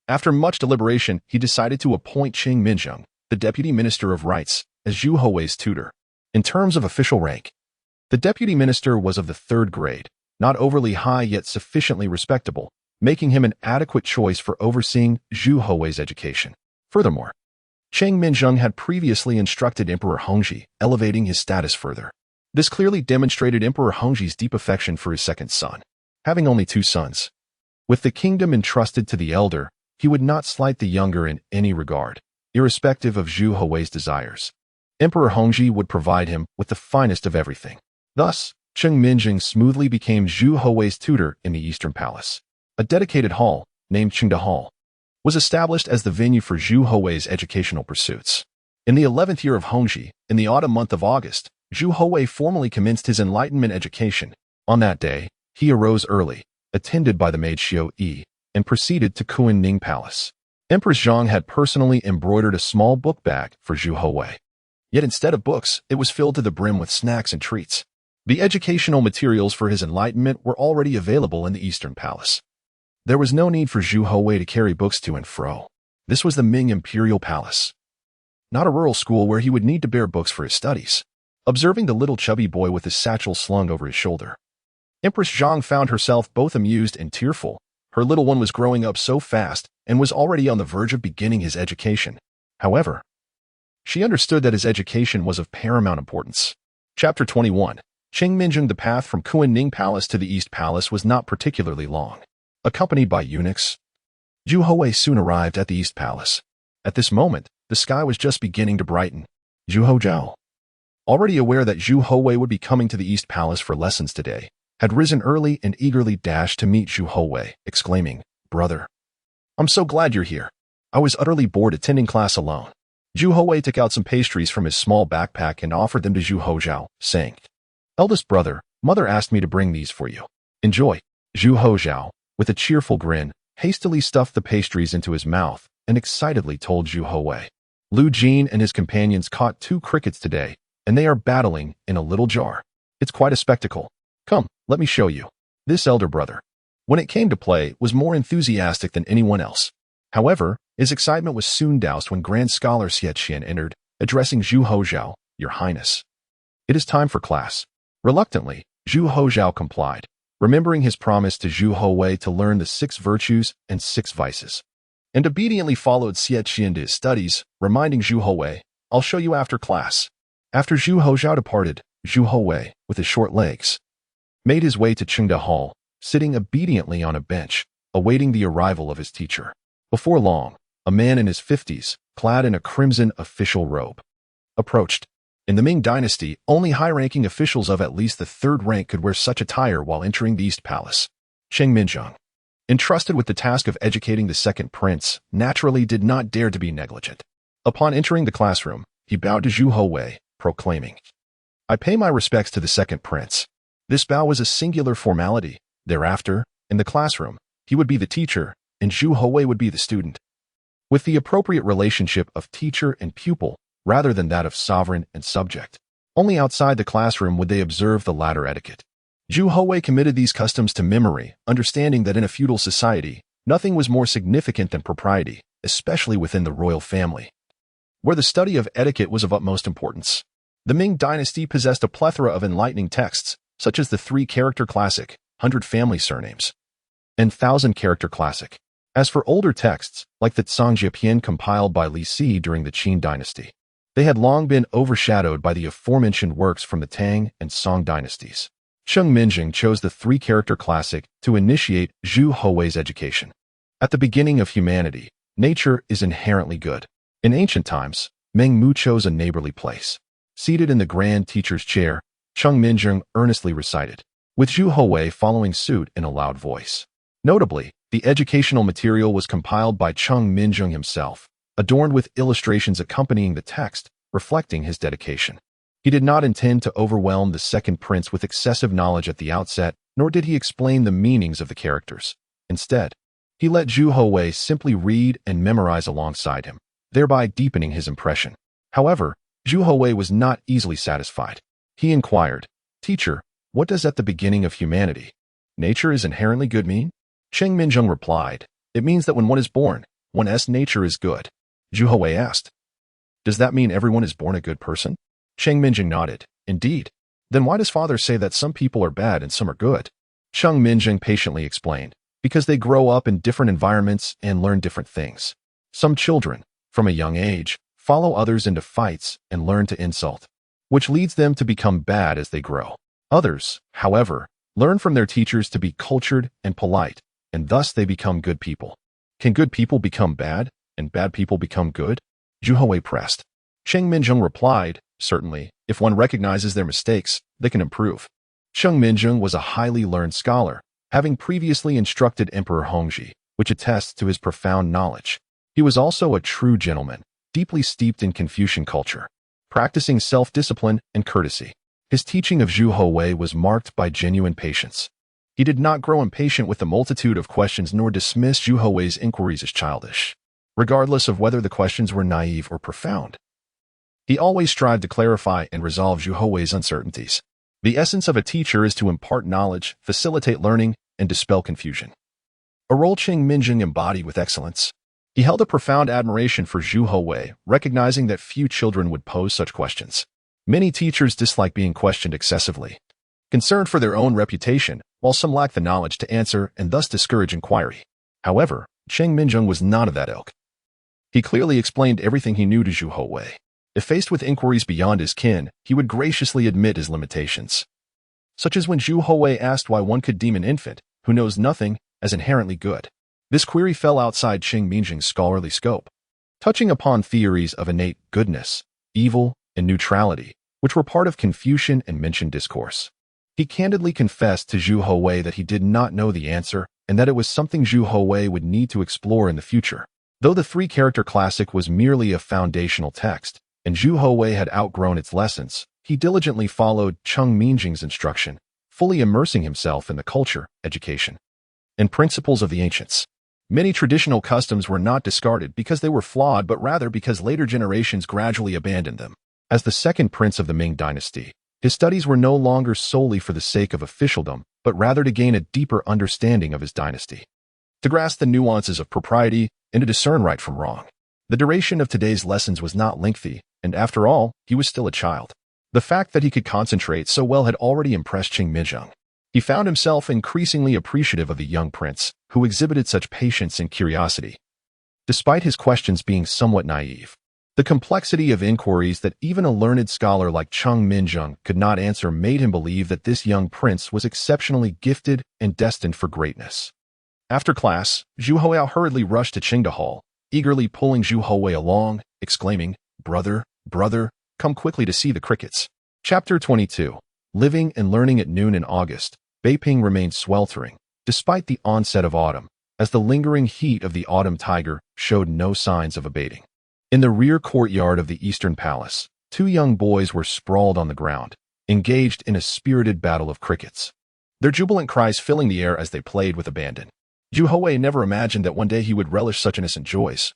After much deliberation, he decided to appoint Qing Minzheng, the Deputy Minister of Rites, as Zhu Houwei's tutor. In terms of official rank, the Deputy Minister was of the 3rd grade, not overly high yet sufficiently respectable, making him an adequate choice for overseeing Zhu Houwei's education. Furthermore, Qing Minzheng had previously instructed Emperor Hongzhi, elevating his status further. This clearly demonstrated Emperor Hongzhi's deep affection for his second son. Having only 2 sons, with the kingdom entrusted to the elder, he would not slight the younger in any regard, irrespective of Zhu Houwei's desires. Emperor Hongzhi would provide him with the finest of everything. Thus, Qing Minzheng smoothly became Zhu Houwei's tutor in the Eastern Palace. A dedicated hall, named Qingde Hall, was established as the venue for Zhu Houwei's educational pursuits. In the 11th year of Hongzhi, in the autumn month of August, Zhu Houwei formally commenced his Enlightenment education. On that day, he arose early, attended by the maid Xiao Yi, and proceeded to Kunning Palace. Empress Zhang had personally embroidered a small book bag for Zhu Houwei. Yet instead of books, it was filled to the brim with snacks and treats. The educational materials for his enlightenment were already available in the Eastern Palace. There was no need for Zhu Houwei to carry books to and fro. This was the Ming Imperial Palace, not a rural school where he would need to bear books for his studies. Observing the little chubby boy with his satchel slung over his shoulder, Empress Zhang found herself both amused and tearful. Her little one was growing up so fast and was already on the verge of beginning his education. However, she understood that his education was of paramount importance. Chapter 21. Qing Minzheng. The path from Kunning Palace to the East Palace was not particularly long. Accompanied by eunuchs, Zhu Houwei soon arrived at the East Palace. At this moment, the sky was just beginning to brighten. Zhu Houzhao, already aware that Zhu Houwei would be coming to the East Palace for lessons today, had risen early and eagerly dashed to meet Zhu Houwei, exclaiming, "Brother, I'm so glad you're here. I was utterly bored attending class alone." Zhu Houwei took out some pastries from his small backpack and offered them to Zhu Houzhao, saying, "Eldest brother, mother asked me to bring these for you. Enjoy." Zhu Houzhao, with a cheerful grin, hastily stuffed the pastries into his mouth and excitedly told Zhu Houwei, "Lu Jin and his companions caught 2 crickets today, and they are battling in a little jar. It's quite a spectacle. Come, let me show you." This elder brother, when it came to play, was more enthusiastic than anyone else. However, his excitement was soon doused when Grand Scholar Xie Qian entered, addressing Zhu Houzhao, "Your Highness, it is time for class." Reluctantly, Zhu Houzhao complied, remembering his promise to Zhu Houwei to learn the 6 virtues and 6 vices, and obediently followed Xie Qian to his studies, reminding Zhu Houwei, "I'll show you after class." After Zhu Houzhao departed, Zhu Houwei, with his short legs, made his way to Qingde Hall, sitting obediently on a bench, awaiting the arrival of his teacher. Before long, a man in his 50s, clad in a crimson official robe, approached. In the Ming Dynasty, only high-ranking officials of at least the 3rd rank could wear such attire while entering the East Palace. Qing Minzheng, entrusted with the task of educating the second prince, naturally did not dare to be negligent. Upon entering the classroom, he bowed to Zhu Houwei, proclaiming, "I pay my respects to the second prince." This bow was a singular formality. Thereafter, in the classroom, he would be the teacher, and Zhu Houwei would be the student, with the appropriate relationship of teacher and pupil, rather than that of sovereign and subject. Only outside the classroom would they observe the latter etiquette. Zhu Houwei committed these customs to memory, understanding that in a feudal society, nothing was more significant than propriety, especially within the royal family, where the study of etiquette was of utmost importance. The Ming Dynasty possessed a plethora of enlightening texts, such as the 3-character classic, 100 family surnames, and 1,000-character classic. As for older texts, like the Zhangjiapian compiled by Li Si during the Qin Dynasty, they had long been overshadowed by the aforementioned works from the Tang and Song dynasties. Qing Minzheng chose the 3-character classic to initiate Zhu Houwei's education. At the beginning of humanity, nature is inherently good. In ancient times, Meng Mu chose a neighborly place. Seated in the grand teacher's chair, Qing Minzheng earnestly recited, with Zhu Houwei following suit in a loud voice. Notably, the educational material was compiled by Qing Minzheng himself, adorned with illustrations accompanying the text, reflecting his dedication. He did not intend to overwhelm the second prince with excessive knowledge at the outset, nor did he explain the meanings of the characters. Instead, he let Zhu Houwei simply read and memorize alongside him, thereby deepening his impression. However, Zhu Houwei was not easily satisfied. He inquired, "Teacher, what does at the beginning of humanity nature is inherently good mean?" Qing Minzheng replied, "It means that when one is born, one's nature is good? Zhu Houwei asked. Does that mean everyone is born a good person? Cheng Minjing nodded. Indeed. Then why does father say that some people are bad and some are good? Cheng Minjing patiently explained. Because they grow up in different environments and learn different things. Some children, from a young age, follow others into fights and learn to insult, which leads them to become bad as they grow. Others, however, learn from their teachers to be cultured and polite, and thus they become good people. Can good people become bad, and bad people become good? Zhu Houwei pressed. Cheng Minjing replied, certainly, if one recognizes their mistakes, they can improve. Cheng Minjing was a highly learned scholar, having previously instructed Emperor Hongzhi, which attests to his profound knowledge. He was also a true gentleman, deeply steeped in Confucian culture, practicing self-discipline and courtesy. His teaching of Zhu Houwei was marked by genuine patience. He did not grow impatient with the multitude of questions nor dismiss Zhu Houwei's inquiries as childish, regardless of whether the questions were naive or profound. He always strived to clarify and resolve Zhu Houwei's uncertainties. The essence of a teacher is to impart knowledge, facilitate learning, and dispel confusion. A role Cheng Minjing embodied with excellence. He held a profound admiration for Zhu Houwei, recognizing that few children would pose such questions. Many teachers dislike being questioned excessively, concerned for their own reputation, while some lack the knowledge to answer and thus discourage inquiry. However, Cheng Minjing was not of that ilk. He clearly explained everything he knew to Zhu Houwei. If faced with inquiries beyond his kin, he would graciously admit his limitations, such as when Zhu Houwei asked why one could deem an infant, who knows nothing, as inherently good. This query fell outside Cheng Minjing's scholarly scope, touching upon theories of innate goodness, evil, and neutrality, which were part of Confucian and Mencian discourse. He candidly confessed to Zhu Houwei that he did not know the answer and that it was something Zhu Houwei would need to explore in the future. Though the three-character classic was merely a foundational text, and Zhu Houwei had outgrown its lessons, he diligently followed Cheng Minjing's instruction, fully immersing himself in the culture, education, and principles of the ancients. Many traditional customs were not discarded because they were flawed, but rather because later generations gradually abandoned them. As the second prince of the Ming Dynasty, his studies were no longer solely for the sake of officialdom, but rather to gain a deeper understanding of his dynasty, to grasp the nuances of propriety, and to discern right from wrong. The duration of today's lessons was not lengthy, and after all, he was still a child. The fact that he could concentrate so well had already impressed Cheng Minjing. He found himself increasingly appreciative of the young prince, who exhibited such patience and curiosity, despite his questions being somewhat naive. The complexity of inquiries that even a learned scholar like Cheng Minjing could not answer made him believe that this young prince was exceptionally gifted and destined for greatness. After class, Zhu Houwei hurriedly rushed to Qingda Hall, eagerly pulling Zhu Houwei along, exclaiming, "Brother, brother, come quickly to see the crickets." Chapter 22. Living and learning at noon in August, Beiping remained sweltering, despite the onset of autumn, as the lingering heat of the autumn tiger showed no signs of abating. In the rear courtyard of the Eastern Palace, two young boys were sprawled on the ground, engaged in a spirited battle of crickets, their jubilant cries filling the air as they played with abandon. Zhu Houwei never imagined that one day he would relish such innocent joys,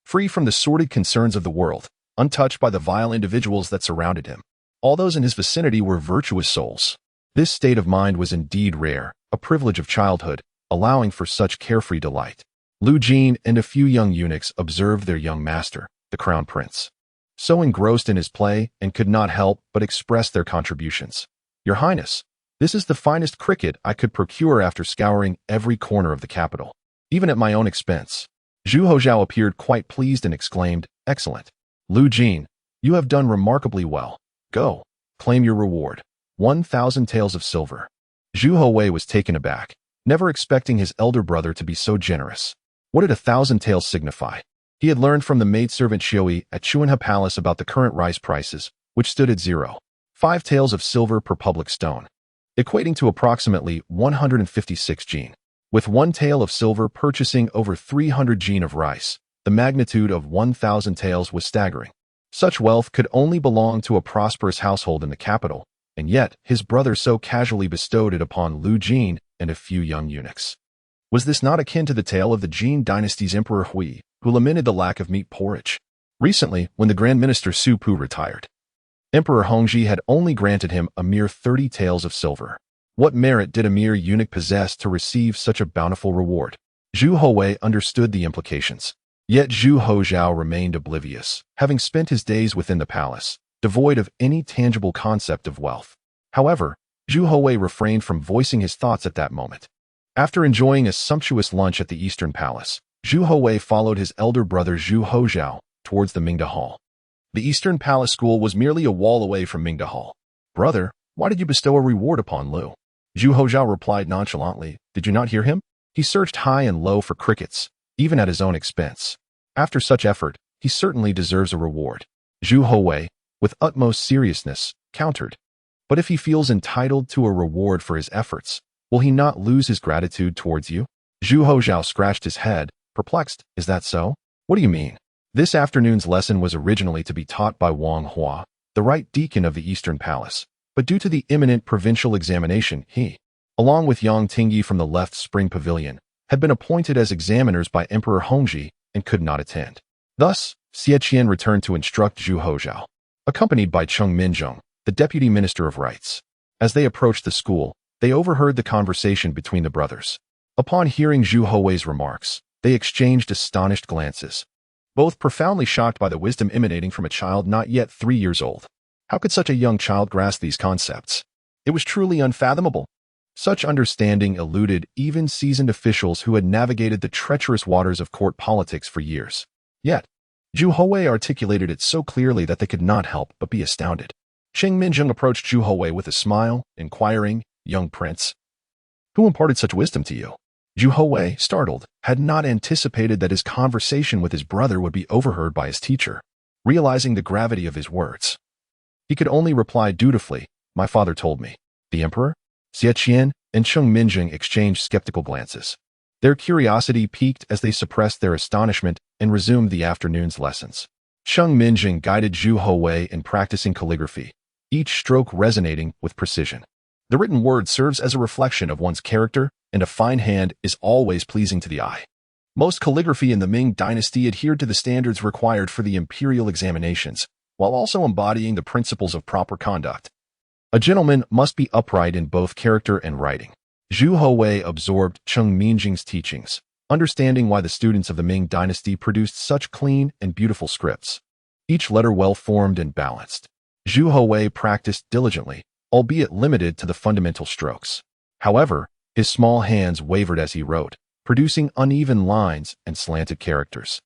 free from the sordid concerns of the world, untouched by the vile individuals that surrounded him. All those in his vicinity were virtuous souls. This state of mind was indeed rare, a privilege of childhood, allowing for such carefree delight. Lu Jin and a few young eunuchs observed their young master, the crown prince, so engrossed in his play and could not help but express their contributions. "Your Highness, this is the finest cricket I could procure after scouring every corner of the capital, even at my own expense." Zhu Houzhao appeared quite pleased and exclaimed, "Excellent. Lu Jin, you have done remarkably well. Go, claim your reward, 1,000 taels of silver." Zhu Houwei was taken aback, never expecting his elder brother to be so generous. What did 1,000 taels signify? He had learned from the maidservant Xiui at Chuanhe Palace about the current rice prices, which stood at 0.5 taels of silver per public stone, equating to approximately 156 jin. With 1 tael of silver purchasing over 300 jin of rice, the magnitude of 1,000 taels was staggering. Such wealth could only belong to a prosperous household in the capital, and yet his brother so casually bestowed it upon Lu Jin and a few young eunuchs. Was this not akin to the tale of the Ming Dynasty's Emperor Hui, who lamented the lack of meat porridge? Recently, when the Grand Minister Su Pu retired, Emperor Hongzhi had only granted him a mere 30 taels of silver. What merit did a mere eunuch possess to receive such a bountiful reward? Zhu Houwei understood the implications. Yet Zhu Houzhao remained oblivious, having spent his days within the palace, devoid of any tangible concept of wealth. However, Zhu Houwei refrained from voicing his thoughts at that moment. After enjoying a sumptuous lunch at the Eastern Palace, Zhu Houwei followed his elder brother Zhu Houzhao towards the Ming Hall. The Eastern Palace School was merely a wall away from Ming Hall. "Brother, why did you bestow a reward upon Liu?" Zhu Houzhao replied nonchalantly. "Did you not hear him? He searched high and low for crickets, even at his own expense. After such effort, he certainly deserves a reward." Zhu Houwei, with utmost seriousness, countered. "But if he feels entitled to a reward for his efforts, will he not lose his gratitude towards you?" Zhu Houzhao scratched his head, perplexed. "Is that so? What do you mean?" This afternoon's lesson was originally to be taught by Wang Hua, the right deacon of the Eastern Palace, but due to the imminent provincial examination, he, along with Yang Tingyi from the left Spring Pavilion, had been appointed as examiners by Emperor Hongzhi and could not attend. Thus, Xie Qian returned to instruct Zhu Houzhao, accompanied by Cheng Minzheng, the deputy minister of rights. As they approached the school, they overheard the conversation between the brothers. Upon hearing Zhu Houwei's remarks, they exchanged astonished glances, both profoundly shocked by the wisdom emanating from a child not yet 3 years old. How could such a young child grasp these concepts? It was truly unfathomable. Such understanding eluded even seasoned officials who had navigated the treacherous waters of court politics for years. Yet, Zhu Houwei articulated it so clearly that they could not help but be astounded. Cheng Minzheng approached Zhu Houwei with a smile, inquiring, "Young prince, who imparted such wisdom to you?" Zhu Houwei, startled, had not anticipated that his conversation with his brother would be overheard by his teacher. Realizing the gravity of his words, he could only reply dutifully, "My father told me." The emperor, Xie Qian, and Cheng Minzheng exchanged skeptical glances. Their curiosity piqued as they suppressed their astonishment and resumed the afternoon's lessons. Cheng Minzheng guided Zhu Houwei in practicing calligraphy, each stroke resonating with precision. The written word serves as a reflection of one's character, and a fine hand is always pleasing to the eye. Most calligraphy in the Ming Dynasty adhered to the standards required for the imperial examinations, while also embodying the principles of proper conduct. A gentleman must be upright in both character and writing. Zhu Houwei absorbed Cheng Minzheng's teachings, understanding why the students of the Ming Dynasty produced such clean and beautiful scripts, each letter well-formed and balanced. Zhu Houwei practiced diligently, albeit limited to the fundamental strokes. However, his small hands wavered as he wrote, producing uneven lines and slanted characters.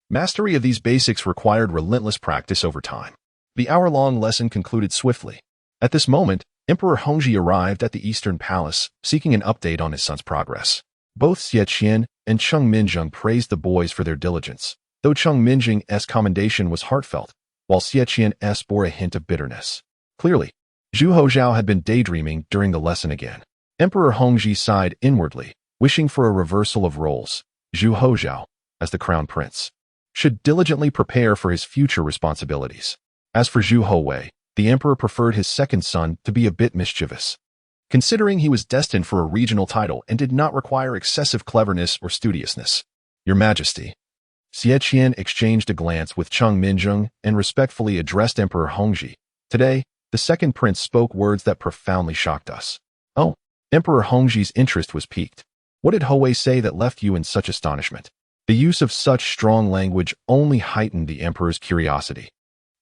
Mastery of these basics required relentless practice over time. The hour-long lesson concluded swiftly. At this moment, Emperor Hongzhi arrived at the Eastern Palace, seeking an update on his son's progress. Both Xie Qian and Cheng Minzheng praised the boys for their diligence, though Cheng Minzheng's commendation was heartfelt, while Xie Qian's bore a hint of bitterness. Clearly, Zhu Houzhao had been daydreaming during the lesson again. Emperor Hongzhi sighed inwardly, wishing for a reversal of roles. Zhu Houzhao, as the crown prince, should diligently prepare for his future responsibilities. As for Zhu Houwei, the emperor preferred his second son to be a bit mischievous, considering he was destined for a regional title and did not require excessive cleverness or studiousness. "Your Majesty." Xie Qian exchanged a glance with Cheng Minzheng and respectfully addressed Emperor Hongzhi. Today, the second prince spoke words that profoundly shocked us. "Oh." Emperor Hongzhi's interest was piqued. "What did Houwei say that left you in such astonishment?" The use of such strong language only heightened the emperor's curiosity.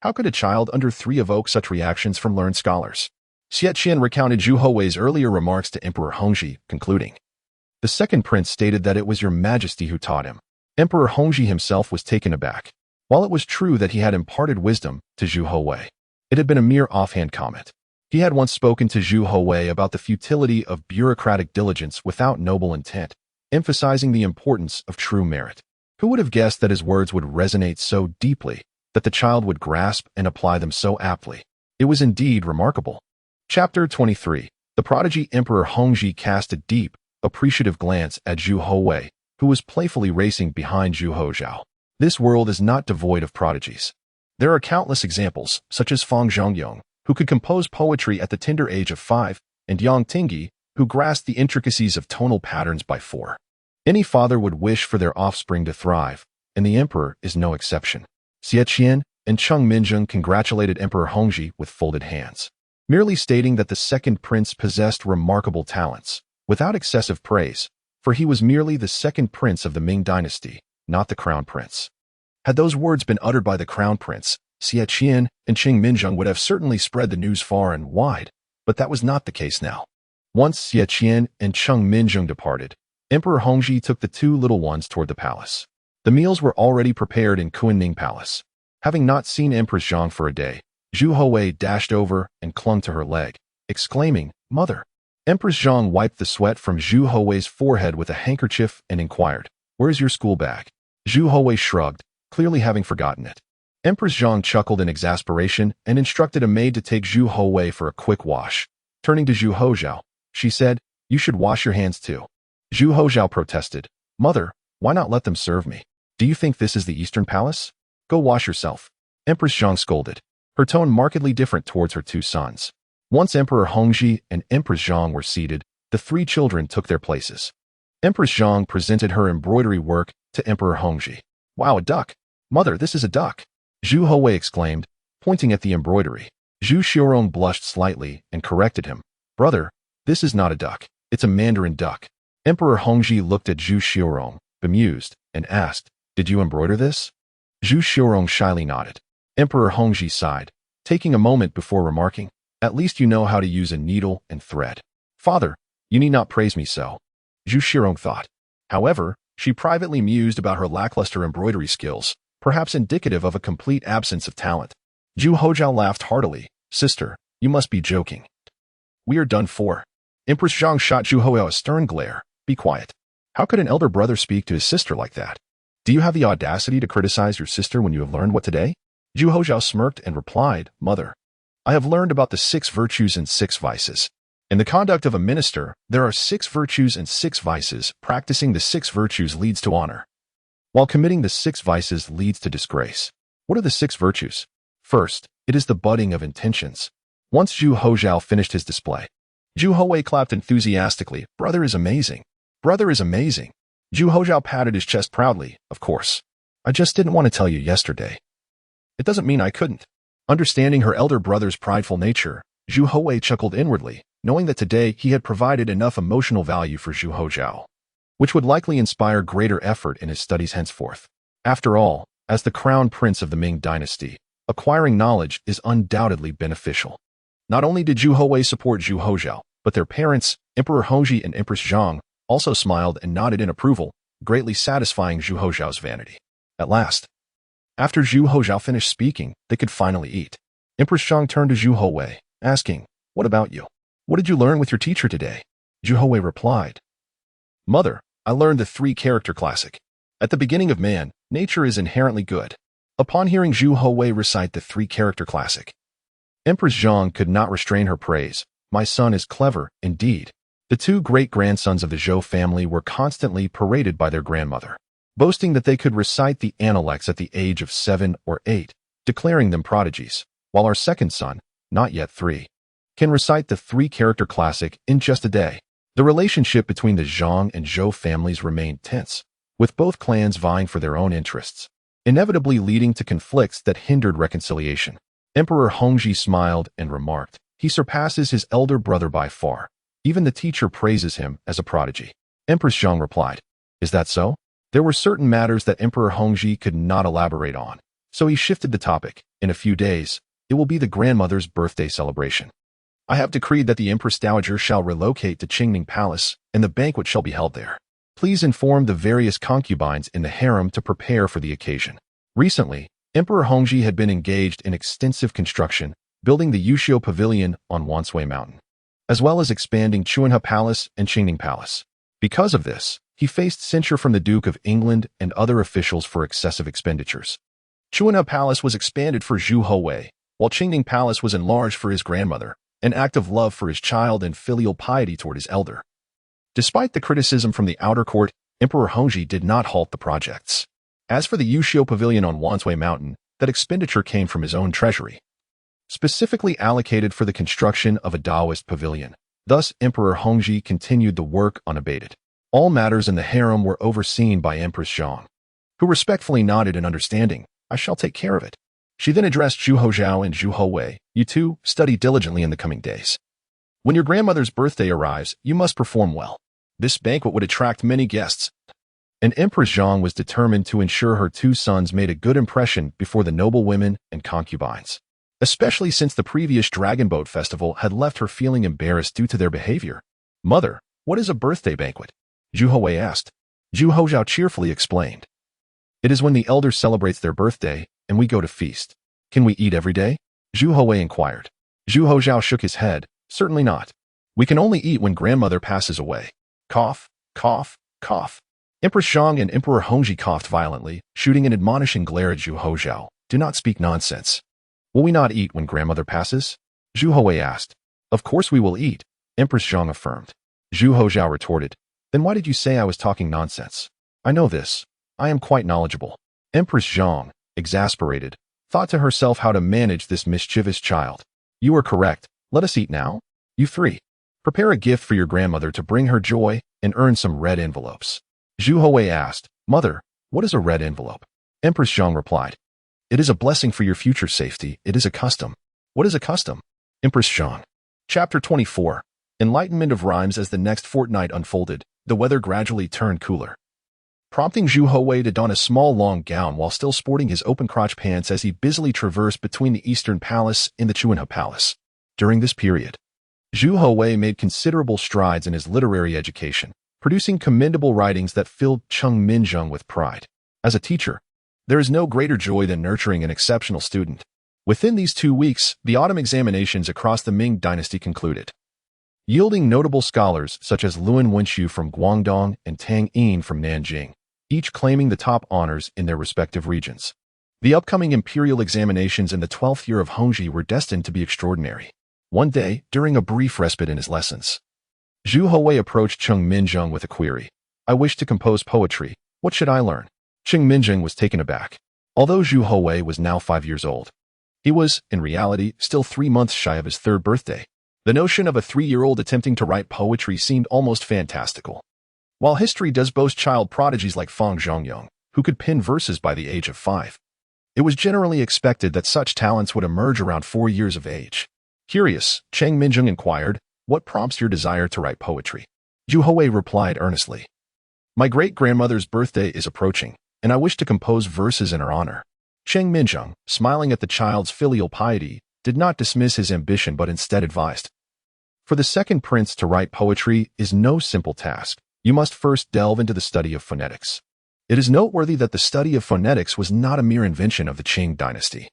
How could a child under 3 evoke such reactions from learned scholars? Xie Qian recounted Zhu Houwei's earlier remarks to Emperor Hongzhi, concluding, "The second prince stated that it was your Majesty who taught him." Emperor Hongzhi himself was taken aback. While it was true that he had imparted wisdom to Zhu Houwei, it had been a mere offhand comment. He had once spoken to Zhu Houwei about the futility of bureaucratic diligence without noble intent, emphasizing the importance of true merit. Who would have guessed that his words would resonate so deeply, that the child would grasp and apply them so aptly? It was indeed remarkable. Chapter 23. The prodigy Emperor Hongzhi cast a deep, appreciative glance at Zhu Houwei, who was playfully racing behind Zhu Houzhao. This world is not devoid of prodigies. There are countless examples, such as Fang Zhongyong, who could compose poetry at the tender age of 5, and Yang Tingyi, who grasped the intricacies of tonal patterns by 4. Any father would wish for their offspring to thrive, and the emperor is no exception. Xie Qian and Cheng Minzheng congratulated Emperor Hongzhi with folded hands, merely stating that the second prince possessed remarkable talents, without excessive praise, for he was merely the second prince of the Ming Dynasty, not the crown prince. Had those words been uttered by the crown prince, Xie Qian and Qing Minzheng would have certainly spread the news far and wide, but that was not the case now. Once Xie Qian and Qing Minzheng departed, Emperor Hongzhi took the two little ones toward the palace. The meals were already prepared in Kunning Palace. Having not seen Empress Zhang for a day, Zhu Houwei dashed over and clung to her leg, exclaiming, "Mother!" Empress Zhang wiped the sweat from Zhu Houwei's forehead with a handkerchief and inquired, "Where's your school bag?" Zhu Houwei shrugged, clearly having forgotten it. Empress Zhang chuckled in exasperation and instructed a maid to take Zhu Houwei for a quick wash. Turning to Zhu Houzhao, she said, "You should wash your hands too." Zhu Houzhao protested, "Mother, why not let them serve me? Do you think this is the Eastern Palace? Go wash yourself." Empress Zhang scolded, her tone markedly different towards her two sons. Once Emperor Hongzhi and Empress Zhang were seated, the three children took their places. Empress Zhang presented her embroidery work to Emperor Hongzhi. "Wow, a duck! Mother, this is a duck!" Zhu Houwei exclaimed, pointing at the embroidery. Zhu Xiaorong blushed slightly and corrected him. "Brother, this is not a duck, it's a mandarin duck." Emperor Hongzhi looked at Zhu Xiaorong, bemused, and asked, "Did you embroider this?" Zhu Xiaorong shyly nodded. Emperor Hongzhi sighed, taking a moment before remarking, "At least you know how to use a needle and thread." "Father, you need not praise me so," Zhu Xiaorong thought. However, she privately mused about her lackluster embroidery skills, perhaps indicative of a complete absence of talent. Zhu Houzhao laughed heartily. "Sister, you must be joking. We are done for." Empress Zhang shot Zhu Houwei a stern glare. "Be quiet. How could an elder brother speak to his sister like that? Do you have the audacity to criticize your sister when you have learned what today?" Zhu Houzhao smirked and replied, "Mother, I have learned about the 6 virtues and 6 vices. In the conduct of a minister, there are 6 virtues and 6 vices. Practicing the 6 virtues leads to honor, while committing the 6 vices leads to disgrace." What are the 6 virtues? First, it is the budding of intentions. Once Zhu Houzhao finished his display, Zhu Houwei clapped enthusiastically. "Brother is amazing. Brother is amazing." Zhu Houzhao patted his chest proudly. "Of course. I just didn't want to tell you yesterday. It doesn't mean I couldn't." Understanding her elder brother's prideful nature, Zhu Houwei chuckled inwardly, knowing that today he had provided enough emotional value for Zhu Houzhao, which would likely inspire greater effort in his studies henceforth. After all, as the crown prince of the Ming Dynasty, acquiring knowledge is undoubtedly beneficial. Not only did Zhu Houwei support Zhu Houzhao, but their parents, Emperor Hongzhi and Empress Zhang, also smiled and nodded in approval, greatly satisfying Zhu Houzhao's vanity. At last, after Zhu Houzhao finished speaking, they could finally eat. Empress Zhang turned to Zhu Houwei, asking, "What about you? What did you learn with your teacher today?" Zhu Houwei replied, "Mother, I learned the 3-character classic. At the beginning of man, nature is inherently good." Upon hearing Zhu Houwei recite the 3-character classic, Empress Zhang could not restrain her praise. "My son is clever, indeed." The 2 great-grandsons of the Zhou family were constantly paraded by their grandmother, boasting that they could recite the intellects at the age of 7 or 8, declaring them prodigies, while our second son, not yet 3, can recite the 3-character classic in just a day. The relationship between the Zhang and Zhou families remained tense, with both clans vying for their own interests, inevitably leading to conflicts that hindered reconciliation. Emperor Hongzhi smiled and remarked, "He surpasses his elder brother by far. Even the teacher praises him as a prodigy." Empress Zhang replied, "Is that so?" There were certain matters that Emperor Hongzhi could not elaborate on, so he shifted the topic. "In a few days, it will be the grandmother's birthday celebration. I have decreed that the Empress Dowager shall relocate to Qingning Palace, and the banquet shall be held there. Please inform the various concubines in the harem to prepare for the occasion." Recently, Emperor Hongzhi had been engaged in extensive construction, building the Yuxiu Pavilion on Wanshui Mountain, as well as expanding Chuanhe Palace and Qingning Palace. Because of this, he faced censure from the Duke of England and other officials for excessive expenditures. Chuanhe Palace was expanded for Zhu Houwei, while Qingning Palace was enlarged for his grandmother, an act of love for his child and filial piety toward his elder. Despite the criticism from the outer court, Emperor Hongzhi did not halt the projects. As for the Yuxiu Pavilion on Wanshui Mountain, that expenditure came from his own treasury, specifically allocated for the construction of a Taoist pavilion. Thus, Emperor Hongzhi continued the work unabated. All matters in the harem were overseen by Empress Zhang, who respectfully nodded in understanding. "I shall take care of it." She then addressed Zhu Houzhao and Zhu Houwei. "You two study diligently in the coming days. When your grandmother's birthday arrives, you must perform well. This banquet would attract many guests, and Empress Zhang was determined to ensure her two sons made a good impression before the noble women and concubines, especially since the previous Dragon Boat Festival had left her feeling embarrassed due to their behavior. "Mother, what is a birthday banquet?" Zhu Houwei asked. Zhu Houzhao cheerfully explained. "It is when the elders celebrates their birthday and we go to feast. Can we eat every day?" Zhu Houwei inquired. Zhu Houzhao shook his head. "Certainly not. We can only eat when grandmother passes away." Cough, cough, cough. Empress Zhang and Emperor Hongzhi coughed violently, shooting an admonishing glare at Zhu Houzhao. "Do not speak nonsense. Will we not eat when grandmother passes?" Zhu Houwei asked. "Of course we will eat," Empress Zhang affirmed. Zhu Houzhao retorted. "Then why did you say I was talking nonsense? I know this. I am quite knowledgeable." Empress Zhang, exasperated, thought to herself how to manage this mischievous child. "You are correct. Let us eat now. You three. Prepare a gift for your grandmother to bring her joy and earn some red envelopes." Zhu Houwei asked, "Mother, what is a red envelope?" Empress Zhang replied, "It is a blessing for your future safety. It is a custom." "What is a custom?" Empress Zhang. Chapter 24. Enlightenment of rhymes. As the next fortnight unfolded, the weather gradually turned cooler, prompting Zhu Houwei to don a small long gown while still sporting his open-crotch pants as he busily traversed between the Eastern Palace and the Chuanhe Palace. During this period, Zhu Houwei made considerable strides in his literary education, producing commendable writings that filled Cheng Minzheng with pride. As a teacher, there is no greater joy than nurturing an exceptional student. Within these 2 weeks, the autumn examinations across the Ming Dynasty concluded, yielding notable scholars such as Luan Wenxiu from Guangdong and Tang Yin from Nanjing, each claiming the top honors in their respective regions. The upcoming imperial examinations in the 12th year of Hongzhi were destined to be extraordinary. One day, during a brief respite in his lessons, Zhu Houwei approached Cheng Minzheng with a query. "I wish to compose poetry. What should I learn?" Cheng Minzheng was taken aback. Although Zhu Houwei was now 5 years old, he was, in reality, still 3 months shy of his 3rd birthday. The notion of a 3-year-old attempting to write poetry seemed almost fantastical. While history does boast child prodigies like Fang Zhongyong, who could pen verses by the age of 5, it was generally expected that such talents would emerge around 4 years of age. Curious, Cheng Minzheng inquired, "What prompts your desire to write poetry?" Zhu Houwei replied earnestly, "My great-grandmother's birthday is approaching, and I wish to compose verses in her honor." Cheng Minzheng, smiling at the child's filial piety, did not dismiss his ambition but instead advised, "For the second prince to write poetry is no simple task. You must first delve into the study of phonetics." It is noteworthy that the study of phonetics was not a mere invention of the Qing dynasty.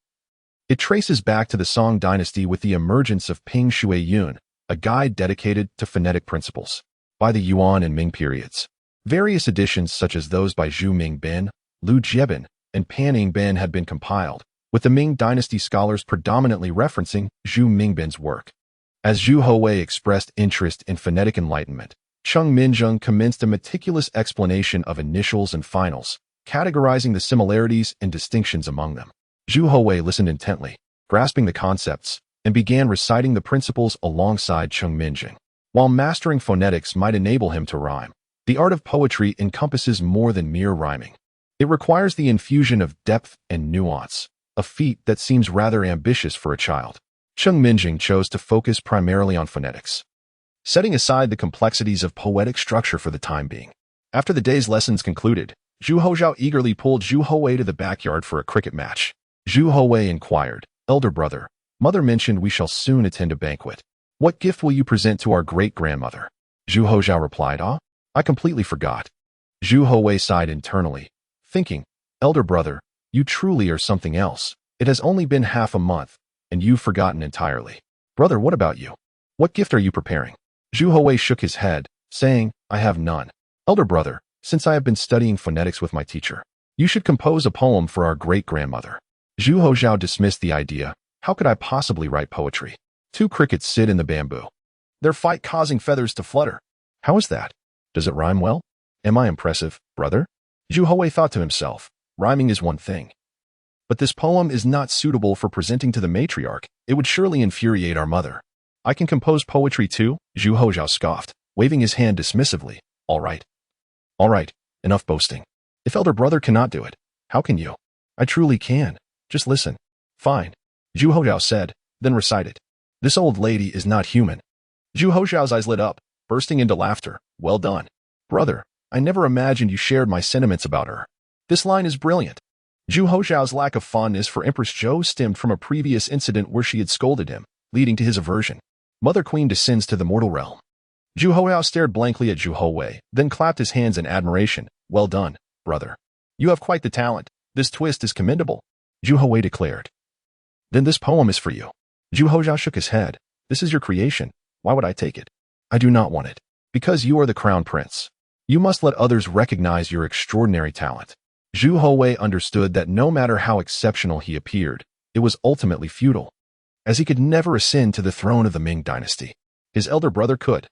It traces back to the Song dynasty with the emergence of Ping Shui Yun, a guide dedicated to phonetic principles. By the Yuan and Ming periods, various editions such as those by Zhu Mingben, Lu Jieben, and Pan Yingben had been compiled, with the Ming dynasty scholars predominantly referencing Zhu Mingben's work. As Zhu Houwei expressed interest in phonetic enlightenment, Cheng Minzheng commenced a meticulous explanation of initials and finals, categorizing the similarities and distinctions among them. Zhu Houwei listened intently, grasping the concepts, and began reciting the principles alongside Cheng Minzheng. While mastering phonetics might enable him to rhyme, the art of poetry encompasses more than mere rhyming. It requires the infusion of depth and nuance, a feat that seems rather ambitious for a child. Cheng Minzheng chose to focus primarily on phonetics, setting aside the complexities of poetic structure for the time being. After the day's lessons concluded, Zhu Houzhao eagerly pulled Zhu Houwei to the backyard for a cricket match. Zhu Houwei inquired, "Elder brother, mother mentioned we shall soon attend a banquet. What gift will you present to our great-grandmother?" Zhu Houzhao replied, I completely forgot." Zhu Houwei sighed internally, thinking, "Elder brother, you truly are something else. It has only been half a month, and you've forgotten entirely. Brother, what about you? What gift are you preparing?" Zhu Houwei shook his head, saying, "I have none. Elder brother, since I have been studying phonetics with my teacher, you should compose a poem for our great-grandmother." Zhu Houzhao dismissed the idea. "How could I possibly write poetry? 2 crickets sit in the bamboo. Their fight causing feathers to flutter. How is that? Does it rhyme well? Am I impressive, brother?" Zhu Houwei thought to himself, rhyming is one thing, but this poem is not suitable for presenting to the matriarch. It would surely infuriate our mother. "I can compose poetry too," Zhu Houzhao scoffed, waving his hand dismissively. All right, enough boasting. If elder brother cannot do it, how can you?" "I truly can. Just listen." "Fine," Zhu Houzhao said, then recited, "This old lady is not human." Zhu Houzhao's eyes lit up, bursting into laughter. Well done. Brother, I never imagined you shared my sentiments about her. This line is brilliant. Zhu Houzhao's lack of fondness for Empress Zhou stemmed from a previous incident where she had scolded him, leading to his aversion. Mother Queen descends to the mortal realm. Zhu Houzhao stared blankly at Zhu Houwei, then clapped his hands in admiration. Well done, brother. You have quite the talent. This twist is commendable, Zhu Houwei declared. Then this poem is for you. Zhu Houzhao shook his head. This is your creation. Why would I take it? I do not want it. Because you are the crown prince. You must let others recognize your extraordinary talent. Zhu Houwei understood that no matter how exceptional he appeared, it was ultimately futile, as he could never ascend to the throne of the Ming Dynasty. His elder brother could,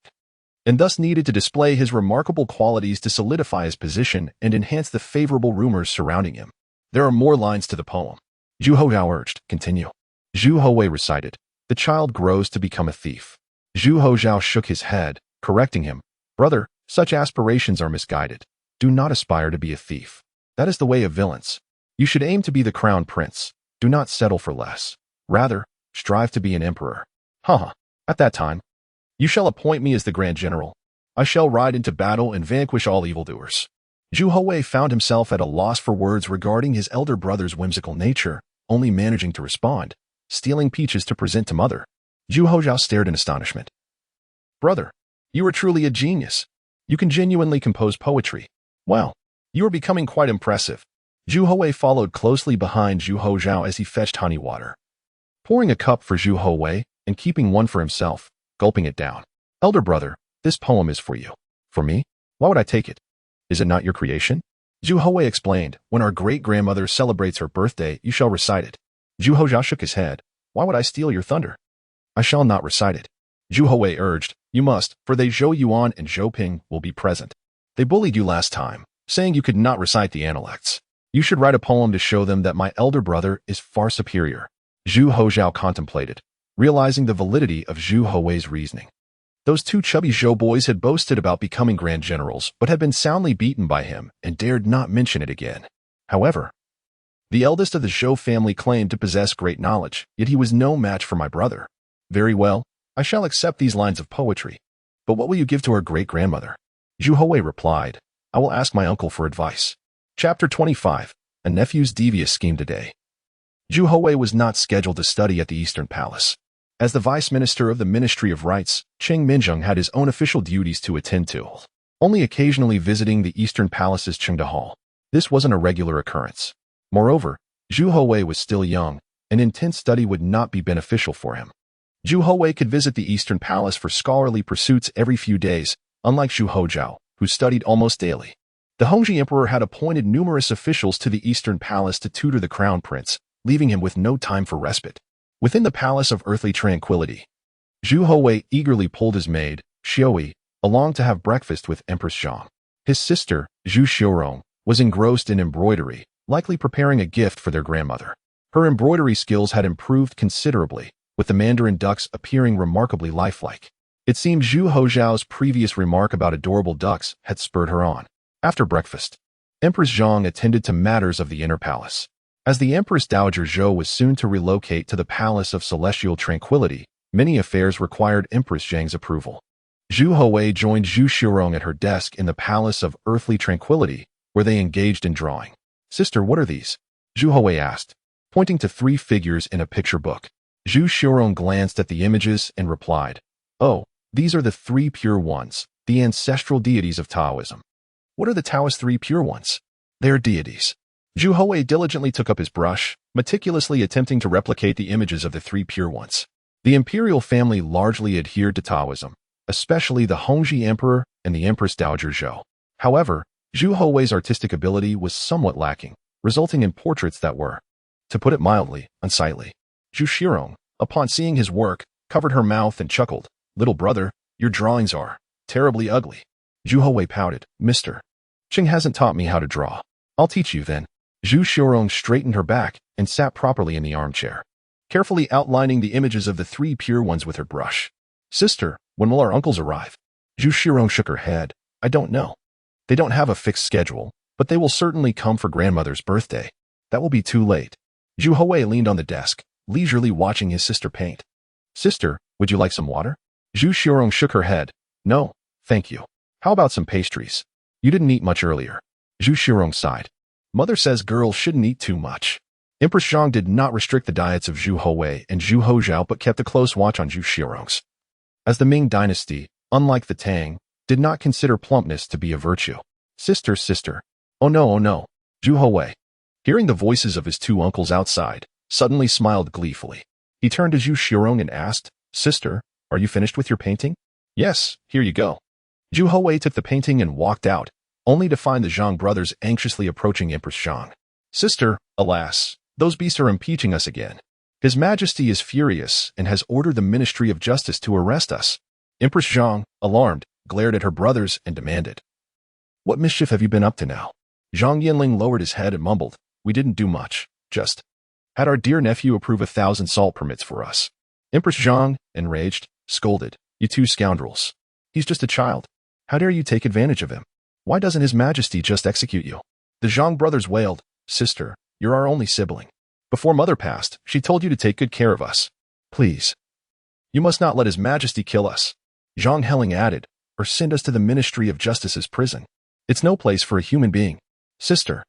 and thus needed to display his remarkable qualities to solidify his position and enhance the favorable rumors surrounding him. There are more lines to the poem, Zhu Houzhao urged. Continue. Zhu Houwei recited, the child grows to become a thief. Zhu Houzhao shook his head, correcting him. Brother, such aspirations are misguided. Do not aspire to be a thief. That is the way of villains. You should aim to be the crown prince. Do not settle for less. Rather, strive to be an emperor. At that time, you shall appoint me as the grand general. I shall ride into battle and vanquish all evildoers. Zhu Houwei found himself at a loss for words regarding his elder brother's whimsical nature, only managing to respond, stealing peaches to present to mother. Zhu Houzhao stared in astonishment. Brother, you are truly a genius. You can genuinely compose poetry. Wow, you are becoming quite impressive. Zhu Houwei followed closely behind Zhu Houzhao as he fetched honey water. Pouring a cup for Zhu Houwei and keeping one for himself, gulping it down. Elder brother, this poem is for you. For me? Why would I take it? Is it not your creation? Zhu Houwei explained, when our great-grandmother celebrates her birthday, you shall recite it. Zhu Houzhao shook his head. Why would I steal your thunder? I shall not recite it. Zhu Houwei urged, you must, for they Zhou Yuan and Zhou Ping will be present. They bullied you last time, saying you could not recite the intellects. You should write a poem to show them that my elder brother is far superior. Zhu Houzhao contemplated, realizing the validity of Zhu Houwei's reasoning. Those two chubby Zhou boys had boasted about becoming grand generals, but had been soundly beaten by him and dared not mention it again. However, the eldest of the Zhou family claimed to possess great knowledge, yet he was no match for my brother. Very well, I shall accept these lines of poetry. But what will you give to our great-grandmother? Zhu Houwei replied, I will ask my uncle for advice. Chapter 25, A Nephew's Devious Scheme Today. Zhu Houwei was not scheduled to study at the Eastern Palace. As the Vice Minister of the Ministry of Rites, Qing Minzheng had his own official duties to attend to, only occasionally visiting the Eastern Palace's Qingda Hall. This wasn't a regular occurrence. Moreover, Zhu Houwei was still young, and intense study would not be beneficial for him. Zhu Houwei could visit the Eastern Palace for scholarly pursuits every few days, unlike Zhu Houzhao, who studied almost daily. The Hongzhi Emperor had appointed numerous officials to the Eastern Palace to tutor the crown prince, leaving him with no time for respite. Within the Palace of Earthly Tranquility, Zhu Houwei eagerly pulled his maid, Xiaoyi, along to have breakfast with Empress Zhang. His sister, Zhu Xiaorong, was engrossed in embroidery, likely preparing a gift for their grandmother. Her embroidery skills had improved considerably, with the mandarin ducks appearing remarkably lifelike. It seemed Zhu Houzhao's previous remark about adorable ducks had spurred her on. After breakfast, Empress Zhang attended to matters of the inner palace. As the Empress Dowager Zhou was soon to relocate to the Palace of Celestial Tranquility, many affairs required Empress Zhang's approval. Zhu Houwei joined Zhu Xiaorong at her desk in the Palace of Earthly Tranquility, where they engaged in drawing. Sister, what are these? Zhu Houwei asked, pointing to 3 figures in a picture book. Zhu Xiaorong glanced at the images and replied, Oh, these are the 3 pure ones, the ancestral deities of Taoism. What are the Taoist 3 pure ones? They are deities. Zhu Houwei diligently took up his brush, meticulously attempting to replicate the images of the 3 pure ones. The imperial family largely adhered to Taoism, especially the Hongzhi Emperor and the Empress Dowager Zhou. However, Zhu Houwei's artistic ability was somewhat lacking, resulting in portraits that were, to put it mildly, unsightly. Zhu Xiaorong, upon seeing his work, covered her mouth and chuckled. Little brother, your drawings are terribly ugly. Zhu Houwei pouted. Mister Qing hasn't taught me how to draw. I'll teach you then. Zhu Xiaorong straightened her back and sat properly in the armchair, carefully outlining the images of the 3 pure ones with her brush. Sister, when will our uncles arrive? Zhu Xiaorong shook her head. I don't know. They don't have a fixed schedule, but they will certainly come for grandmother's birthday. That will be too late. Zhu Houwei leaned on the desk, leisurely watching his sister paint. Sister, would you like some water? Zhu Xiaorong shook her head. No, Thank you. How about some pastries? You didn't eat much earlier. Zhu Houzhao sighed. Mother says girls shouldn't eat too much. Empress Zhang did not restrict the diets of Zhu Houwei and Zhu Houzhao but kept a close watch on Zhu Houzhao. As the Ming Dynasty, unlike the Tang, did not consider plumpness to be a virtue. Sister. Oh no. Zhu Houwei, hearing the voices of his two uncles outside, suddenly smiled gleefully. He turned to Zhu Houzhao and asked, Sister, are you finished with your painting? Yes, here you go. Zhu Houwei took the painting and walked out, only to find the Zhang brothers anxiously approaching Empress Zhang. Sister, alas, those beasts are impeaching us again. His Majesty is furious and has ordered the Ministry of Justice to arrest us. Empress Zhang, alarmed, glared at her brothers and demanded, What mischief have you been up to now? Zhang Yinling lowered his head and mumbled, We didn't do much, just had our dear nephew approve 1,000 salt permits for us. Empress Zhang, enraged, scolded, You two scoundrels. He's just a child. How dare you take advantage of him? Why doesn't His Majesty just execute you? The Zhang brothers wailed, Sister, you're our only sibling. Before Mother passed, she told you to take good care of us. Please. You must not let His Majesty kill us. Zhang Heling added, or send us to the Ministry of Justice's prison. It's no place for a human being. Sister,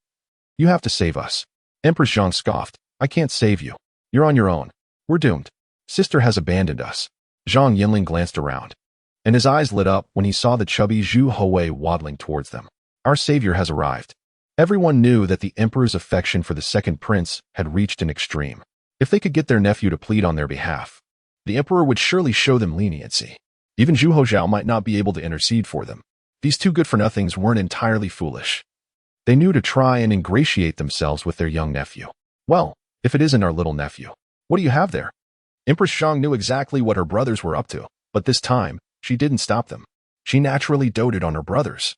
you have to save us. Empress Zhang scoffed, I can't save you. You're on your own. We're doomed. Sister has abandoned us. Zhang Yinling glanced around, and his eyes lit up when he saw the chubby Zhu Houwei waddling towards them. Our savior has arrived. Everyone knew that the emperor's affection for the second prince had reached an extreme. If they could get their nephew to plead on their behalf, the emperor would surely show them leniency. Even Zhu Houzhao might not be able to intercede for them. These two good-for-nothings weren't entirely foolish. They knew to try and ingratiate themselves with their young nephew. Well, if it isn't our little nephew, what do you have there? Empress Zhang knew exactly what her brothers were up to, but this time, she didn't stop them. She naturally doted on her brothers.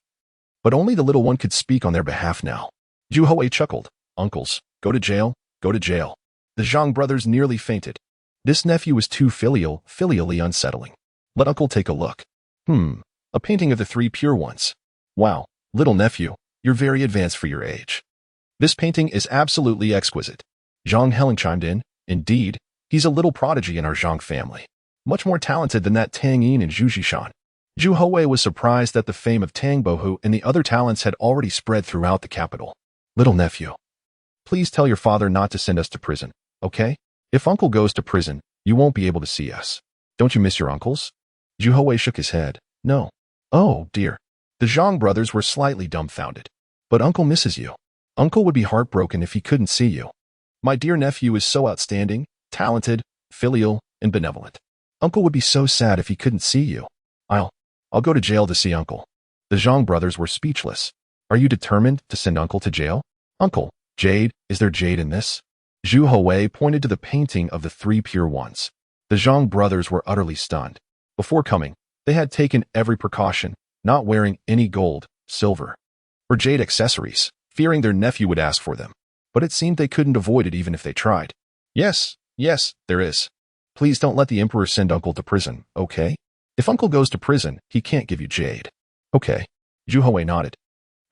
But only the little one could speak on their behalf now. Zhu Houwei chuckled, Uncles, go to jail, go to jail. The Zhang brothers nearly fainted. This nephew was too filially unsettling. Let Uncle take a look. A painting of the three pure ones. Wow, little nephew, you're very advanced for your age. This painting is absolutely exquisite. Zhang Heling chimed in, Indeed, he's a little prodigy in our Zhang family. Much more talented than that Tang Yin and Zhu Zhishan. Zhu Houwei was surprised that the fame of Tang Bohu and the other talents had already spread throughout the capital. Little nephew, please tell your father not to send us to prison, okay? If Uncle goes to prison, you won't be able to see us. Don't you miss your uncles? Zhu Houwei shook his head. No. Oh, dear. The Zhang brothers were slightly dumbfounded. But Uncle misses you. Uncle would be heartbroken if he couldn't see you. My dear nephew is so outstanding, talented, filial, and benevolent. Uncle would be so sad if he couldn't see you. I'll go to jail to see Uncle. The Zhang brothers were speechless. Are you determined to send Uncle to jail? Uncle, jade, is there jade in this? Zhu Houwei pointed to the painting of the three pure ones. The Zhang brothers were utterly stunned. Before coming, they had taken every precaution, not wearing any gold, silver, or jade accessories, fearing their nephew would ask for them. But it seemed they couldn't avoid it even if they tried. Yes, there is. Please don't let the emperor send Uncle to prison, okay? If Uncle goes to prison, he can't give you jade. Okay. Zhu Houwei nodded.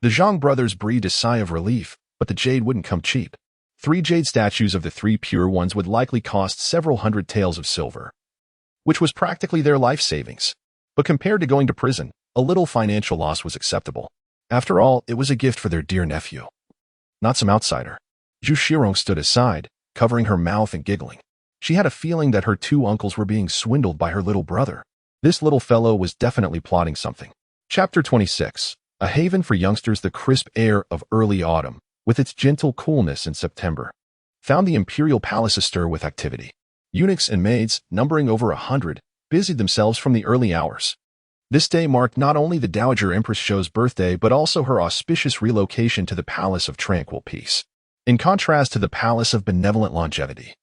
The Zhang brothers breathed a sigh of relief, but the jade wouldn't come cheap. 3 jade statues of the 3 pure ones would likely cost several hundred taels of silver, which was practically their life savings. But compared to going to prison, a little financial loss was acceptable. After all, it was a gift for their dear nephew. Not some outsider. Zhu Houzhao stood aside, covering her mouth and giggling. She had a feeling that her 2 uncles were being swindled by her little brother. This little fellow was definitely plotting something. Chapter 26. A haven for youngsters. The crisp air of early autumn, with its gentle coolness in September, found the imperial palace astir with activity. Eunuchs and maids, numbering over 100, busied themselves from the early hours. This day marked not only the Dowager Empress Zhou's birthday but also her auspicious relocation to the Palace of Tranquil Peace. In contrast to the Palace of Benevolent Longevity,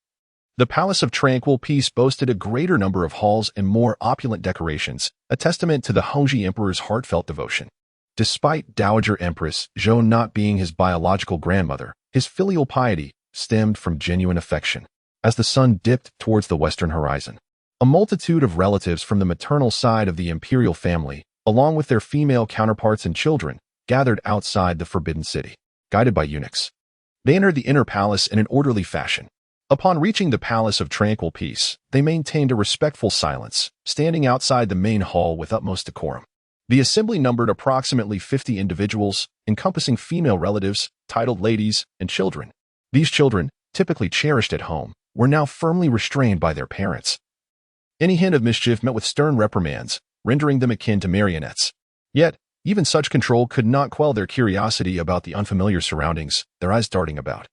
the Palace of Tranquil Peace boasted a greater number of halls and more opulent decorations, a testament to the Hongzhi Emperor's heartfelt devotion. Despite Dowager Empress Zhou not being his biological grandmother, his filial piety stemmed from genuine affection. As the sun dipped towards the western horizon, a multitude of relatives from the maternal side of the imperial family, along with their female counterparts and children, gathered outside the Forbidden City. Guided by eunuchs, they entered the inner palace in an orderly fashion. Upon reaching the Palace of Tranquil Peace, they maintained a respectful silence, standing outside the main hall with utmost decorum. The assembly numbered approximately 50 individuals, encompassing female relatives, titled ladies, and children. These children, typically cherished at home, were now firmly restrained by their parents. Any hint of mischief met with stern reprimands, rendering them akin to marionettes. Yet, even such control could not quell their curiosity about the unfamiliar surroundings, their eyes darting about,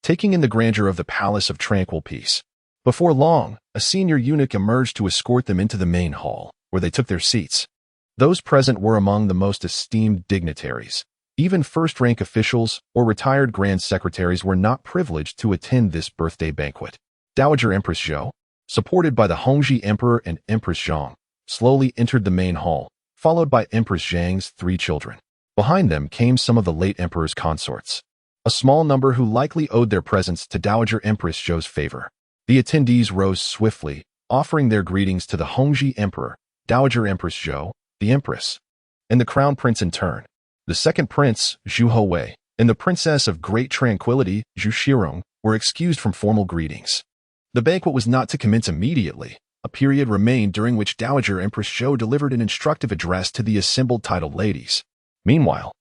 taking in the grandeur of the palace of tranquil peace. Before long, a senior eunuch emerged to escort them into the main hall, where they took their seats. Those present were among the most esteemed dignitaries. Even first-rank officials or retired grand secretaries were not privileged to attend this birthday banquet. Dowager Empress Zhou, supported by the Hongzhi Emperor and Empress Zhang, slowly entered the main hall, followed by Empress Zhang's 3 children. Behind them came some of the late emperor's consorts, a small number who likely owed their presence to Dowager Empress Zhou's favor. The attendees rose swiftly, offering their greetings to the Hongzhi Emperor, Dowager Empress Zhou, the Empress, and the Crown Prince in turn. The second prince, Zhu Houwei, and the Princess of Great Tranquility, Zhu Shirong, were excused from formal greetings. The banquet was not to commence immediately. A period remained during which Dowager Empress Zhou delivered an instructive address to the assembled titled ladies. Meanwhile,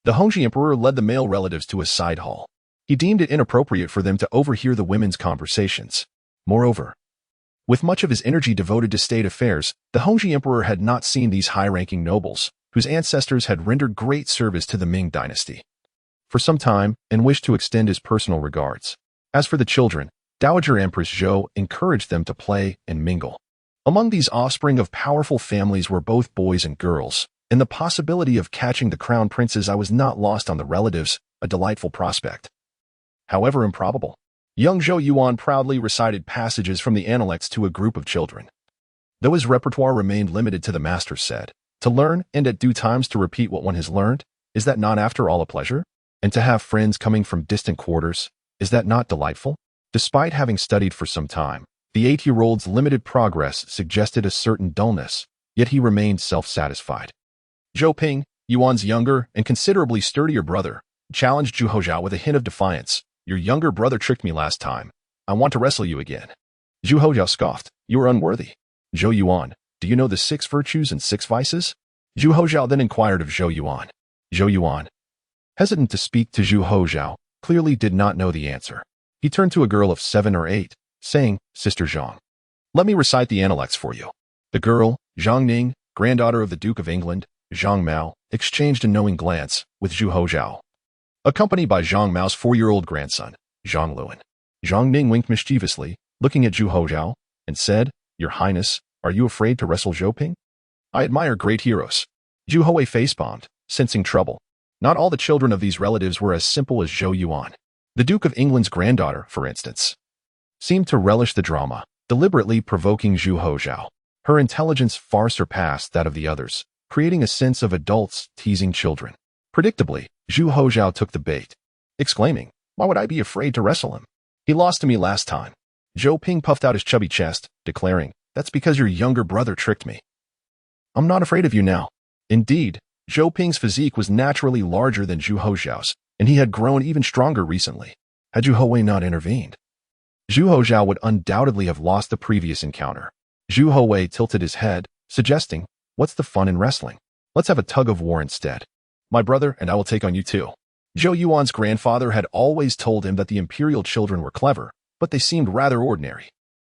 the Hongzhi Emperor led the male relatives to a side hall. He deemed it inappropriate for them to overhear the women's conversations. Moreover, with much of his energy devoted to state affairs, the Hongzhi Emperor had not seen these high-ranking nobles, whose ancestors had rendered great service to the Ming Dynasty, for some time, and wished to extend his personal regards. As for the children, Dowager Empress Zhou encouraged them to play and mingle. Among these offspring of powerful families were both boys and girls, and the possibility of catching the crown prince's eye was not lost on the relatives, a delightful prospect. However improbable, young Zhou Yuan proudly recited passages from the intellects to a group of children. Though his repertoire remained limited to the master said, to learn and at due times to repeat what one has learned, is that not after all a pleasure? And to have friends coming from distant quarters, is that not delightful? Despite having studied for some time, the 8-year-old's limited progress suggested a certain dullness, yet he remained self-satisfied. Zhou Ping, Yuan's younger and considerably sturdier brother, challenged Zhu Houzhao with a hint of defiance. Your younger brother tricked me last time. I want to wrestle you again. Zhu Houzhao scoffed. You are unworthy. Zhou Yuan, do you know the 6 virtues and 6 vices? Zhu Houzhao then inquired of Zhou Yuan. Zhou Yuan, hesitant to speak to Zhu Houzhao, clearly did not know the answer. He turned to a girl of 7 or 8, saying, Sister Zhang, let me recite the intellects for you. The girl, Zhang Ning, granddaughter of the Duke of England, Zhang Mao, exchanged a knowing glance with Zhu Houzhao, accompanied by Zhang Mao's 4-year-old grandson, Zhang Luan. Zhang Ning winked mischievously, looking at Zhu Houzhao, and said, Your Highness, are you afraid to wrestle Zhou Ping? I admire great heroes. Zhu Houwei face-bombed, sensing trouble. Not all the children of these relatives were as simple as Zhou Yuan. The Duke of England's granddaughter, for instance, seemed to relish the drama, deliberately provoking Zhu Houzhao. Her intelligence far surpassed that of the others, creating a sense of adults teasing children. Predictably, Zhu Houzhao took the bait, exclaiming, Why would I be afraid to wrestle him? He lost to me last time. Zhou Ping puffed out his chubby chest, declaring, That's because your younger brother tricked me. I'm not afraid of you now. Indeed, Zhou Ping's physique was naturally larger than Zhu Houzhao's, and he had grown even stronger recently. Had Zhu Houwei not intervened, Zhu Houzhao would undoubtedly have lost the previous encounter. Zhu Houwei tilted his head, suggesting, What's the fun in wrestling? Let's have a tug of war instead. My brother and I will take on you too. Zhou Yuan's grandfather had always told him that the imperial children were clever, but they seemed rather ordinary.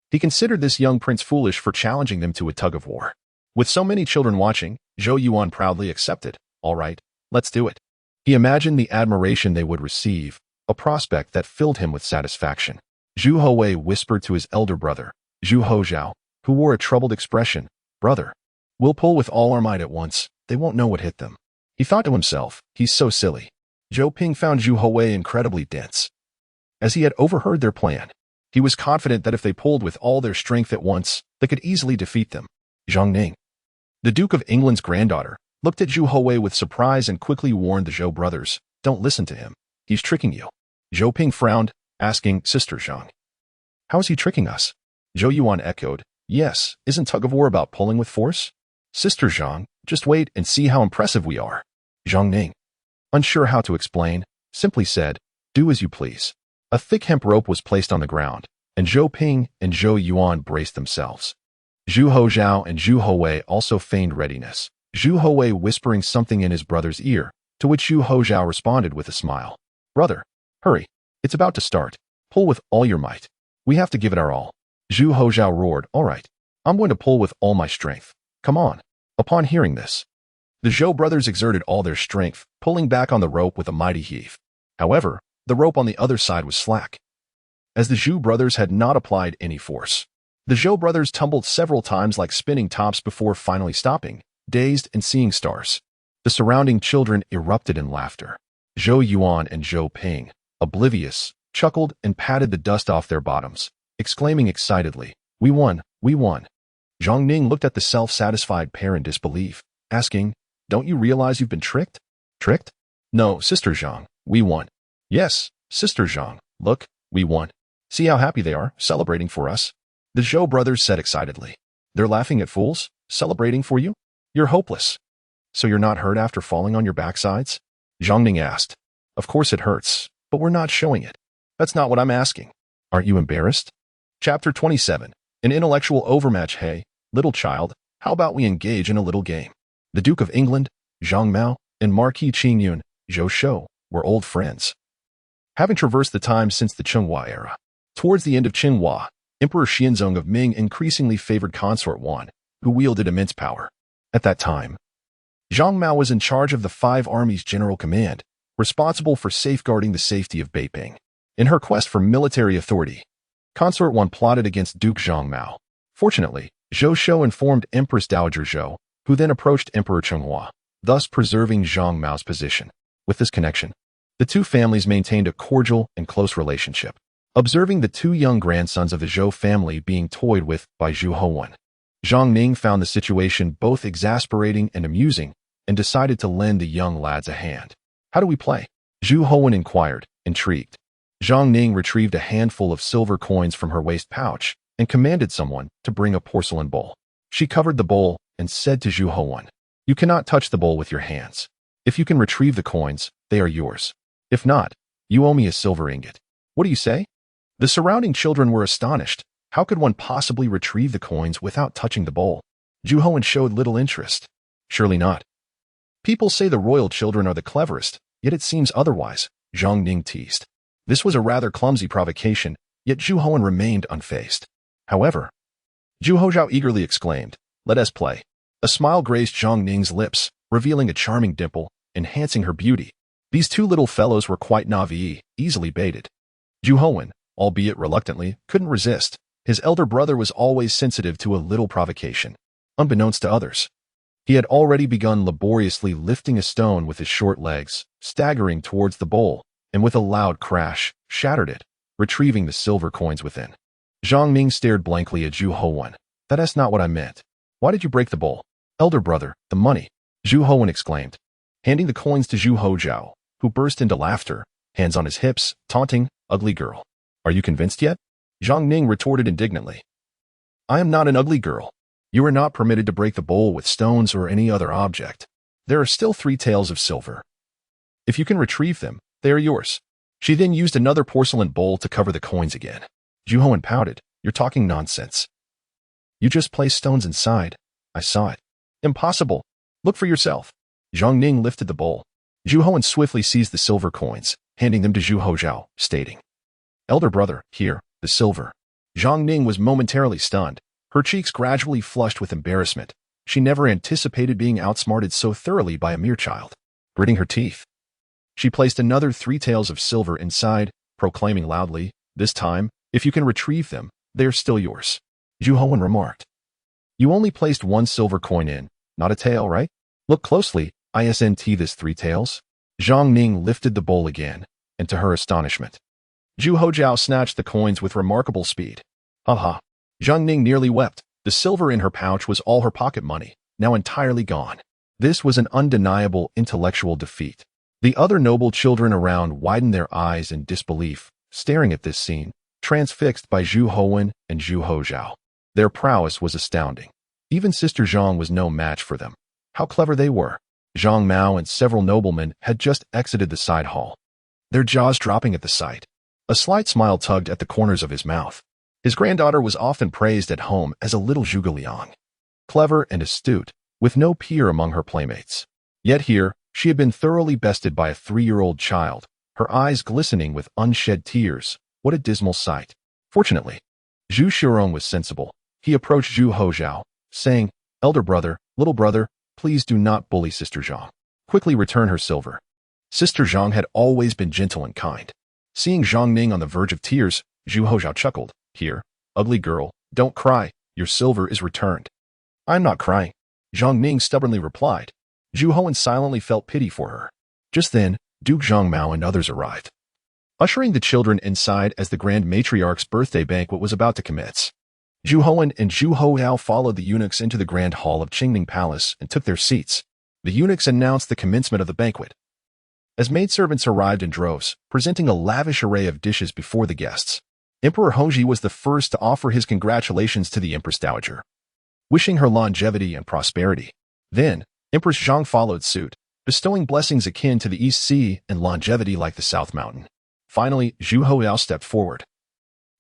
He considered this young prince foolish for challenging them to a tug of war. With so many children watching, Zhou Yuan proudly accepted. All right, let's do it. He imagined the admiration they would receive, a prospect that filled him with satisfaction. Zhu Houwei whispered to his elder brother, Zhu Houzhao, who wore a troubled expression, Brother, we'll pull with all our might at once. They won't know what hit them. He thought to himself, He's so silly. Zhou Ping found Zhu Houwei incredibly dense. As he had overheard their plan, he was confident that if they pulled with all their strength at once, they could easily defeat them. Zhang Ning, the Duke of England's granddaughter, looked at Zhu Houwei with surprise and quickly warned the Zhou brothers, Don't listen to him. He's tricking you. Zhou Ping frowned, asking, Sister Zhang, how is he tricking us? Zhou Yuan echoed, Yes, isn't tug of war about pulling with force? Sister Zhang, just wait and see how impressive we are. Zhang Ning, unsure how to explain, simply said, Do as you please. A thick hemp rope was placed on the ground, and Zhou Ping and Zhou Yuan braced themselves. Zhu Houzhao and Zhu Houwei also feigned readiness. Zhu Houwei whispering something in his brother's ear, to which Zhu Houzhao responded with a smile. Brother, hurry. It's about to start. Pull with all your might. We have to give it our all. Zhu Houzhao roared, all right. I'm going to pull with all my strength. Come on. Upon hearing this, the Zhou brothers exerted all their strength, pulling back on the rope with a mighty heave. However, the rope on the other side was slack, as the Zhu brothers had not applied any force. The Zhou brothers tumbled several times like spinning tops before finally stopping, dazed and seeing stars. The surrounding children erupted in laughter. Zhou Yuan and Zhou Ping, oblivious, chuckled and patted the dust off their bottoms, exclaiming excitedly, "We won, we won." Zhang Ning looked at the self-satisfied pair in disbelief, asking, "Don't you realize you've been tricked?" "Tricked? No, Sister Zhang, we won." "Yes, Sister Zhang, look, we won. See how happy they are, celebrating for us." The Zhou brothers said excitedly. "They're laughing at fools, celebrating for you? You're hopeless. So you're not hurt after falling on your backsides?" Zhang Ning asked. "Of course it hurts, but we're not showing it." "That's not what I'm asking. Aren't you embarrassed?" Chapter 27. An intellectual overmatch. Hey, little child, how about we engage in a little game? The Duke of England, Zhang Mao, and Marquis Qingyun, Zhou Shou, were old friends. Having traversed the time since the Qinghua era, towards the end of Qinghua, Emperor Xianzong of Ming increasingly favored consort Wan, who wielded immense power. At that time, Zhang Mao was in charge of the 5 armies' general command, responsible for safeguarding the safety of Beiping. In her quest for military authority, Consort Wan plotted against Duke Zhang Mao. Fortunately, Zhou Shou informed Empress Dowager Zhou, who then approached Emperor Qinghua, thus preserving Zhang Mao's position. With this connection, the two families maintained a cordial and close relationship. Observing the 2 young grandsons of the Zhou family being toyed with by Zhu Houwei, Zhang Ning found the situation both exasperating and amusing, and decided to lend the young lads a hand. "How do we play?" Zhu Houwei inquired, intrigued. Zhang Ning retrieved a handful of silver coins from her waist pouch and commanded someone to bring a porcelain bowl. She covered the bowl and said to Zhu Houwei, "You cannot touch the bowl with your hands. If you can retrieve the coins, they are yours. If not, you owe me a silver ingot. What do you say?" The surrounding children were astonished. How could one possibly retrieve the coins without touching the bowl? Zhu Houwei showed little interest. "Surely not. People say the royal children are the cleverest, yet it seems otherwise," Zhang Ning teased. This was a rather clumsy provocation, yet Zhu Houwei remained unfazed. However, Zhu Houzhao eagerly exclaimed, "Let us play." A smile graced Zhang Ning's lips, revealing a charming dimple, enhancing her beauty. These 2 little fellows were quite naive, easily baited. Zhu Houwei, albeit reluctantly, couldn't resist. His elder brother was always sensitive to a little provocation. Unbeknownst to others, he had already begun laboriously lifting a stone with his short legs, staggering towards the bowl, and with a loud crash, shattered it, retrieving the silver coins within. Zhang Ning stared blankly at Zhu Houwei. "That's not what I meant. Why did you break the bowl?" "Elder brother, the money," Zhu Houwei exclaimed, handing the coins to Zhu Houzhao, who burst into laughter, hands on his hips, taunting, "Ugly girl. Are you convinced yet?" Zhang Ning retorted indignantly. "I am not an ugly girl. You are not permitted to break the bowl with stones or any other object. There are still 3 taels of silver. If you can retrieve them, they are yours." She then used another porcelain bowl to cover the coins again. Zhu Houwei pouted, "You're talking nonsense. You just placed stones inside. I saw it." "Impossible. Look for yourself." Zhang Ning lifted the bowl. Zhu Houwei swiftly seized the silver coins, handing them to Zhu Houzhao, stating, "Elder brother, here, the silver." Zhang Ning was momentarily stunned. Her cheeks gradually flushed with embarrassment. She never anticipated being outsmarted so thoroughly by a mere child. Gritting her teeth, she placed another 3 taels of silver inside, proclaiming loudly, "This time, if you can retrieve them, they are still yours." Zhu Houwei remarked, "You only placed 1 silver coin in, not a tael, right? Look closely, isn't this 3 taels?" Zhang Ning lifted the bowl again, and to her astonishment, Zhu Houzhao snatched the coins with remarkable speed. "Ha!" Zhang Ning nearly wept. The silver in her pouch was all her pocket money, now entirely gone. This was an undeniable intellectual defeat. The other noble children around widened their eyes in disbelief, staring at this scene, transfixed by Zhu Houwei and Zhu Houzhao. Their prowess was astounding. Even Sister Zhang was no match for them. How clever they were. Zhang Mao and several noblemen had just exited the side hall, their jaws dropping at the sight. A slight smile tugged at the corners of his mouth. His granddaughter was often praised at home as a little Zhuge Liang. Clever and astute, with no peer among her playmates. Yet here, she had been thoroughly bested by a 3-year-old child, her eyes glistening with unshed tears. What a dismal sight. Fortunately, Zhu Houwei was sensible. He approached Zhu Houzhao, saying, "Elder brother, little brother, please do not bully Sister Zhang. Quickly return her silver." Sister Zhang had always been gentle and kind. Seeing Zhang Ning on the verge of tears, Zhu Houzhao chuckled. "Here, ugly girl, don't cry. Your silver is returned." "I'm not crying," Zhang Ning stubbornly replied. Zhu Houwei silently felt pity for her. Just then, Duke Zhang Mao and others arrived, ushering the children inside as the Grand Matriarch's birthday banquet was about to commence. Zhu Houwei and Zhu Houzhao followed the eunuchs into the grand hall of Qingning Palace and took their seats. The eunuchs announced the commencement of the banquet. As maidservants arrived in droves, presenting a lavish array of dishes before the guests, Emperor Hongzhi was the first to offer his congratulations to the Empress Dowager, wishing her longevity and prosperity. Then, Empress Zhang followed suit, bestowing blessings akin to the East Sea and longevity like the South Mountain. Finally, Zhu Houzhao stepped forward.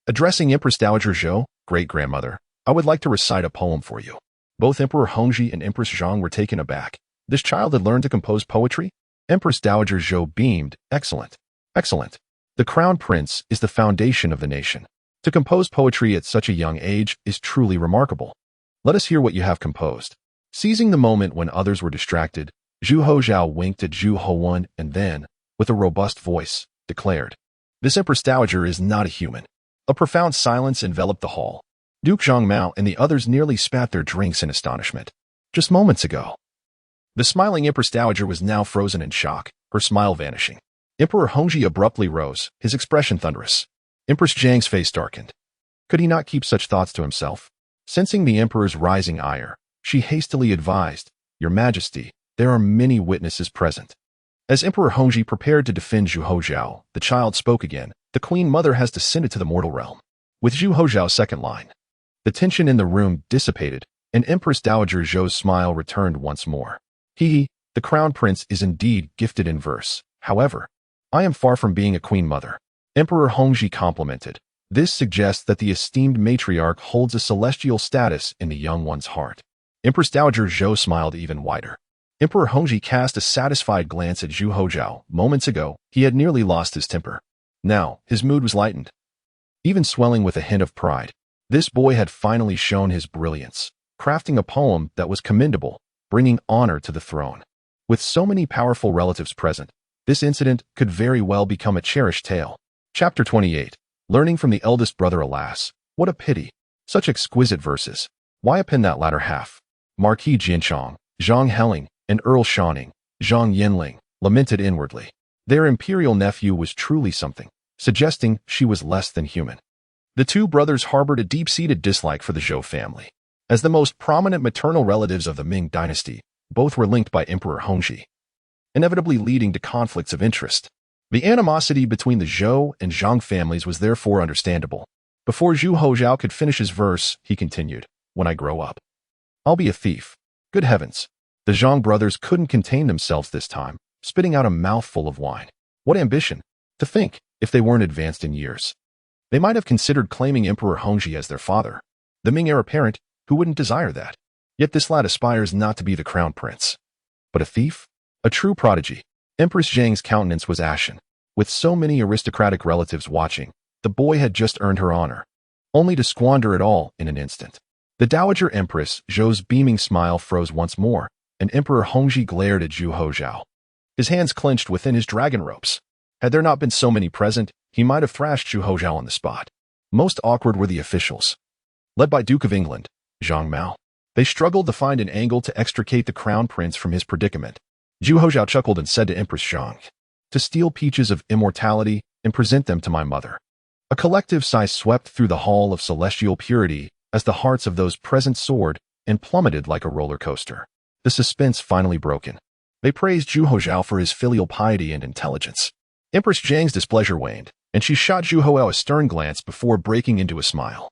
Addressing Empress Dowager Zhou, great-grandmother, "I would like to recite a poem for you." Both Emperor Hongzhi and Empress Zhang were taken aback. This child had learned to compose poetry? Empress Dowager Zhou beamed. "Excellent. Excellent. The Crown Prince is the foundation of the nation. To compose poetry at such a young age is truly remarkable. Let us hear what you have composed." Seizing the moment when others were distracted, Zhu Houzhao winked at Zhu Houwei and then, with a robust voice, declared, "This Empress Dowager is not a human." A profound silence enveloped the hall. Duke Zhang Mao and the others nearly spat their drinks in astonishment. Just moments ago, the smiling Empress Dowager was now frozen in shock, her smile vanishing. Emperor Hongzhi abruptly rose, his expression thunderous. Empress Zhang's face darkened. Could he not keep such thoughts to himself? Sensing the emperor's rising ire, she hastily advised, "Your Majesty, there are many witnesses present." As Emperor Hongzhi prepared to defend Zhu Houzhao, the child spoke again. "The Queen Mother has descended to the mortal realm." With Zhu Houzhao's second line, the tension in the room dissipated, and Empress Dowager Zhou's smile returned once more. "The Crown Prince is indeed gifted in verse. However, I am far from being a Queen Mother." Emperor Hongzhi complimented. This suggests that the esteemed matriarch holds a celestial status in the young one's heart. Empress Dowager Zhou smiled even wider. Emperor Hongzhi cast a satisfied glance at Zhu Houzhao. Moments ago, he had nearly lost his temper. Now, his mood was lightened, even swelling with a hint of pride. This boy had finally shown his brilliance, crafting a poem that was commendable, bringing honor to the throne. With so many powerful relatives present, this incident could very well become a cherished tale. Chapter 28. Learning from the eldest brother. Alas, what a pity. Such exquisite verses. Why append that latter half? Marquis Jianchong, Zhang Heling, and Earl Shaning, Zhang Yinling, lamented inwardly. Their imperial nephew was truly something, suggesting she was less than human. The two brothers harbored a deep-seated dislike for the Zhou family. As the most prominent maternal relatives of the Ming Dynasty, both were linked by Emperor Hongzhi, inevitably leading to conflicts of interest. The animosity between the Zhou and Zhang families was therefore understandable. Before Zhu Houzhao could finish his verse, he continued, "When I grow up, I'll be a thief." Good heavens! The Zhang brothers couldn't contain themselves this time, spitting out a mouthful of wine. What ambition! To think, if they weren't advanced in years, they might have considered claiming Emperor Hongzhi as their father. The Ming heir apparent, who wouldn't desire that? Yet this lad aspires not to be the crown prince, but a thief? A true prodigy. Empress Zhang's countenance was ashen. With so many aristocratic relatives watching, the boy had just earned her honor, only to squander it all in an instant. The Dowager Empress Zhou's beaming smile froze once more, and Emperor Hongzhi glared at Zhu Houzhao. His hands clenched within his dragon ropes. Had there not been so many present, he might have thrashed Zhu Houzhao on the spot. Most awkward were the officials, led by Duke of England, Zhang Mao. They struggled to find an angle to extricate the crown prince from his predicament. Zhu Houzhao chuckled and said to Empress Zhang, "To steal peaches of immortality and present them to my mother." A collective sigh swept through the hall of celestial purity as the hearts of those present soared and plummeted like a roller coaster. The suspense finally broken. They praised Zhu Houzhao for his filial piety and intelligence. Empress Zhang's displeasure waned, and she shot Zhu Houzhao a stern glance before breaking into a smile.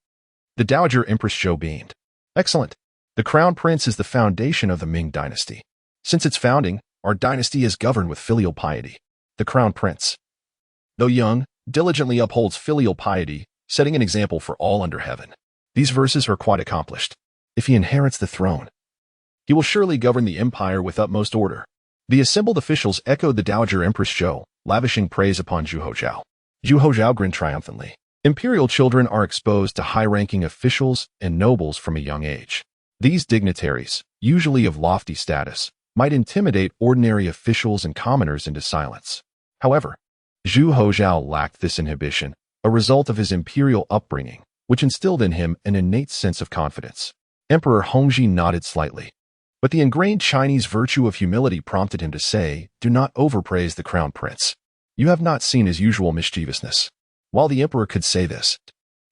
The Dowager Empress Zhou beamed. "Excellent. The crown prince is the foundation of the Ming Dynasty. Since its founding, our dynasty is governed with filial piety. The crown prince, though young, diligently upholds filial piety, setting an example for all under heaven. These verses are quite accomplished. If he inherits the throne, He will surely govern the empire with utmost order. The assembled officials echoed the Dowager Empress Zhou, lavishing praise upon Zhu Houzhao. Zhu Houzhao grinned triumphantly. Imperial children are exposed to high-ranking officials and nobles from a young age. These dignitaries, usually of lofty status, might intimidate ordinary officials and commoners into silence. However, Zhu Houzhao lacked this inhibition, a result of his imperial upbringing, which instilled in him an innate sense of confidence. Emperor Hongzhi nodded slightly. But the ingrained Chinese virtue of humility prompted him to say, "Do not overpraise the crown prince. You have not seen his usual mischievousness." While the emperor could say this,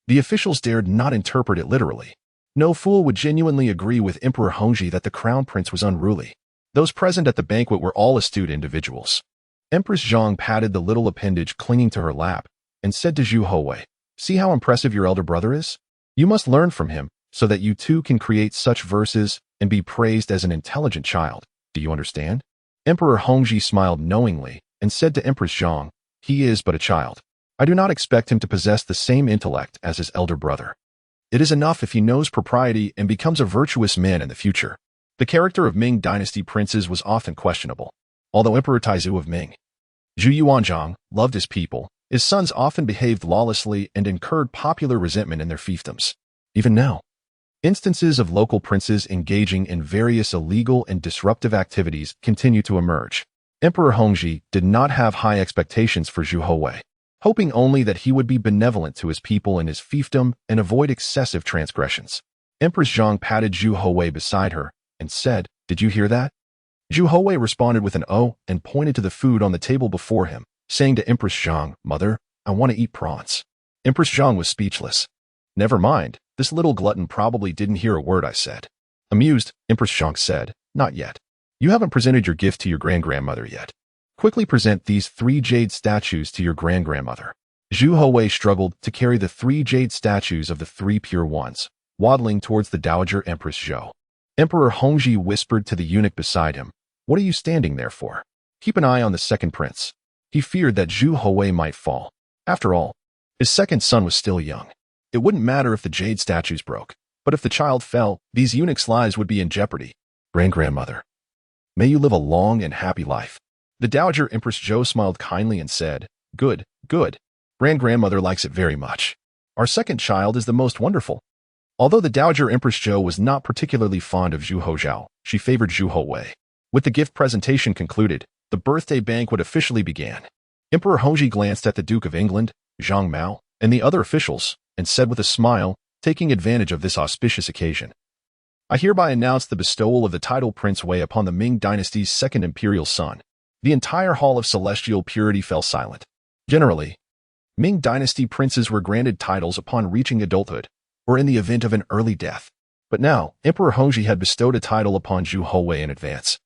the officials dared not interpret it literally. No fool would genuinely agree with Emperor Hongzhi that the crown prince was unruly. Those present at the banquet were all astute individuals. Empress Zhang patted the little appendage clinging to her lap and said to Zhu Houwei, "See how impressive your elder brother is? You must learn from him so that you too can create such verses and be praised as an intelligent child. Do you understand?" Emperor Hongzhi smiled knowingly and said to Empress Zhang, "He is but a child. I do not expect him to possess the same intellect as his elder brother. It is enough if he knows propriety and becomes a virtuous man in the future." The character of Ming Dynasty princes was often questionable. Although Emperor Taizu of Ming, Zhu Yuanzhang, loved his people, his sons often behaved lawlessly and incurred popular resentment in their fiefdoms. Even now, instances of local princes engaging in various illegal and disruptive activities continue to emerge. Emperor Hongzhi did not have high expectations for Zhu Houwei, hoping only that he would be benevolent to his people in his fiefdom and avoid excessive transgressions. Empress Zhang patted Zhu Houwei beside her and said, "Did you hear that?" Zhu Houwei responded with an "oh" and pointed to the food on the table before him, saying to Empress Zhang, "Mother, I want to eat prawns." Empress Zhang was speechless. "Never mind, this little glutton probably didn't hear a word I said." Amused, Empress Zhang said, "Not yet. You haven't presented your gift to your grand-grandmother yet. Quickly present these 3 jade statues to your grand-grandmother." Zhu Houwei struggled to carry the 3 jade statues of the 3 pure ones, waddling towards the Dowager Empress Zhou. Emperor Hongzhi whispered to the eunuch beside him, "What are you standing there for? Keep an eye on the second prince." He feared that Zhu Houwei might fall. After all, his second son was still young. It wouldn't matter if the jade statues broke, but if the child fell, these eunuchs' lives would be in jeopardy. "Grand-grandmother, may you live a long and happy life." The Dowager Empress Zhou smiled kindly and said, "Good, good. Grand-grandmother likes it very much. Our second child is the most wonderful." Although the Dowager Empress Zhou was not particularly fond of Zhu Houzhao, she favored Zhu Houwei. With the gift presentation concluded, the birthday banquet officially began. Emperor Hongzhi glanced at the Duke of England, Zhang Mao, and the other officials, and said with a smile, taking advantage of this auspicious occasion, "I hereby announce the bestowal of the title Prince Wei upon the Ming Dynasty's second imperial son." The entire hall of celestial purity fell silent. Generally, Ming Dynasty princes were granted titles upon reaching adulthood, or in the event of an early death. But now, Emperor Hongzhi had bestowed a title upon Zhu Houwei in advance,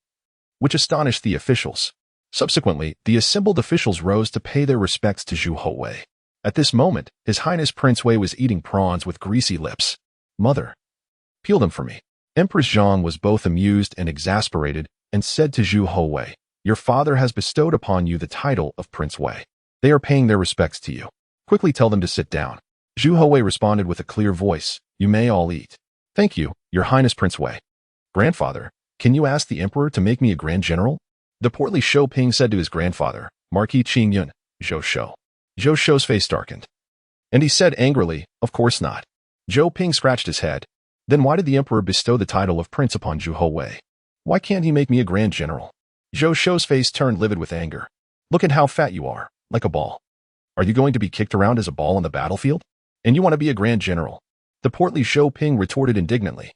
which astonished the officials. Subsequently, the assembled officials rose to pay their respects to Zhu Houwei. At this moment, His Highness Prince Wei was eating prawns with greasy lips. "Mother, peel them for me." Empress Zhang was both amused and exasperated and said to Zhu Houwei, "Your father has bestowed upon you the title of Prince Wei. They are paying their respects to you. Quickly tell them to sit down." Zhu Houwei responded with a clear voice, "You may all eat." "Thank you, Your Highness Prince Wei." "Grandfather, can you ask the emperor to make me a grand general?" The portly Shou Ping said to his grandfather, Marquis Qing Yun, Zhou Shou. Zhou Shou's face darkened, and he said angrily, "Of course not." Zhou Ping scratched his head. "Then why did the emperor bestow the title of prince upon Zhu Houwei? Why can't he make me a grand general?" Zhou Shou's face turned livid with anger. "Look at how fat you are, like a ball. Are you going to be kicked around as a ball on the battlefield? And you want to be a grand general?" The portly Shou Ping retorted indignantly.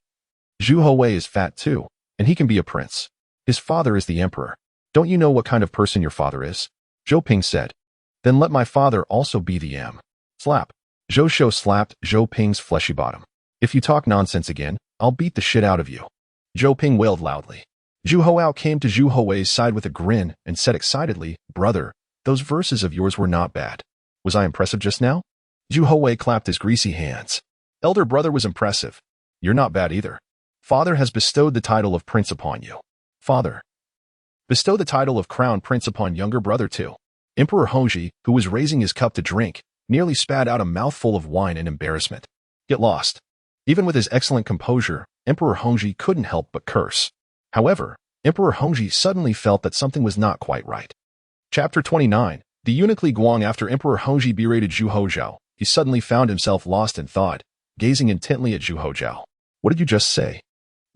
"Zhu Houwei is fat too, and he can be a prince. His father is the emperor. Don't you know what kind of person your father is?" Zhou Ping said. "Then let my father also be the M." Slap. Zhou Shou slapped Zhou Ping's fleshy bottom. "If you talk nonsense again, I'll beat the shit out of you." Zhou Ping wailed loudly. Zhu Houzhao came to Zhu Houwei's side with a grin and said excitedly, "Brother, those verses of yours were not bad. Was I impressive just now?" Zhu Houwei clapped his greasy hands. "Elder brother was impressive. You're not bad either. Father has bestowed the title of prince upon you. Father, bestow the title of crown prince upon younger brother too." Emperor Hongzhi, who was raising his cup to drink, nearly spat out a mouthful of wine in embarrassment. Get lost. Even with his excellent composure, Emperor Hongzhi couldn't help but curse. However, Emperor Hongzhi suddenly felt that something was not quite right. Chapter 29. The eunuch Li Guang. After Emperor Hongzhi berated Zhu Houzhao, he suddenly found himself lost in thought, gazing intently at Zhu Houzhao. "What did you just say?"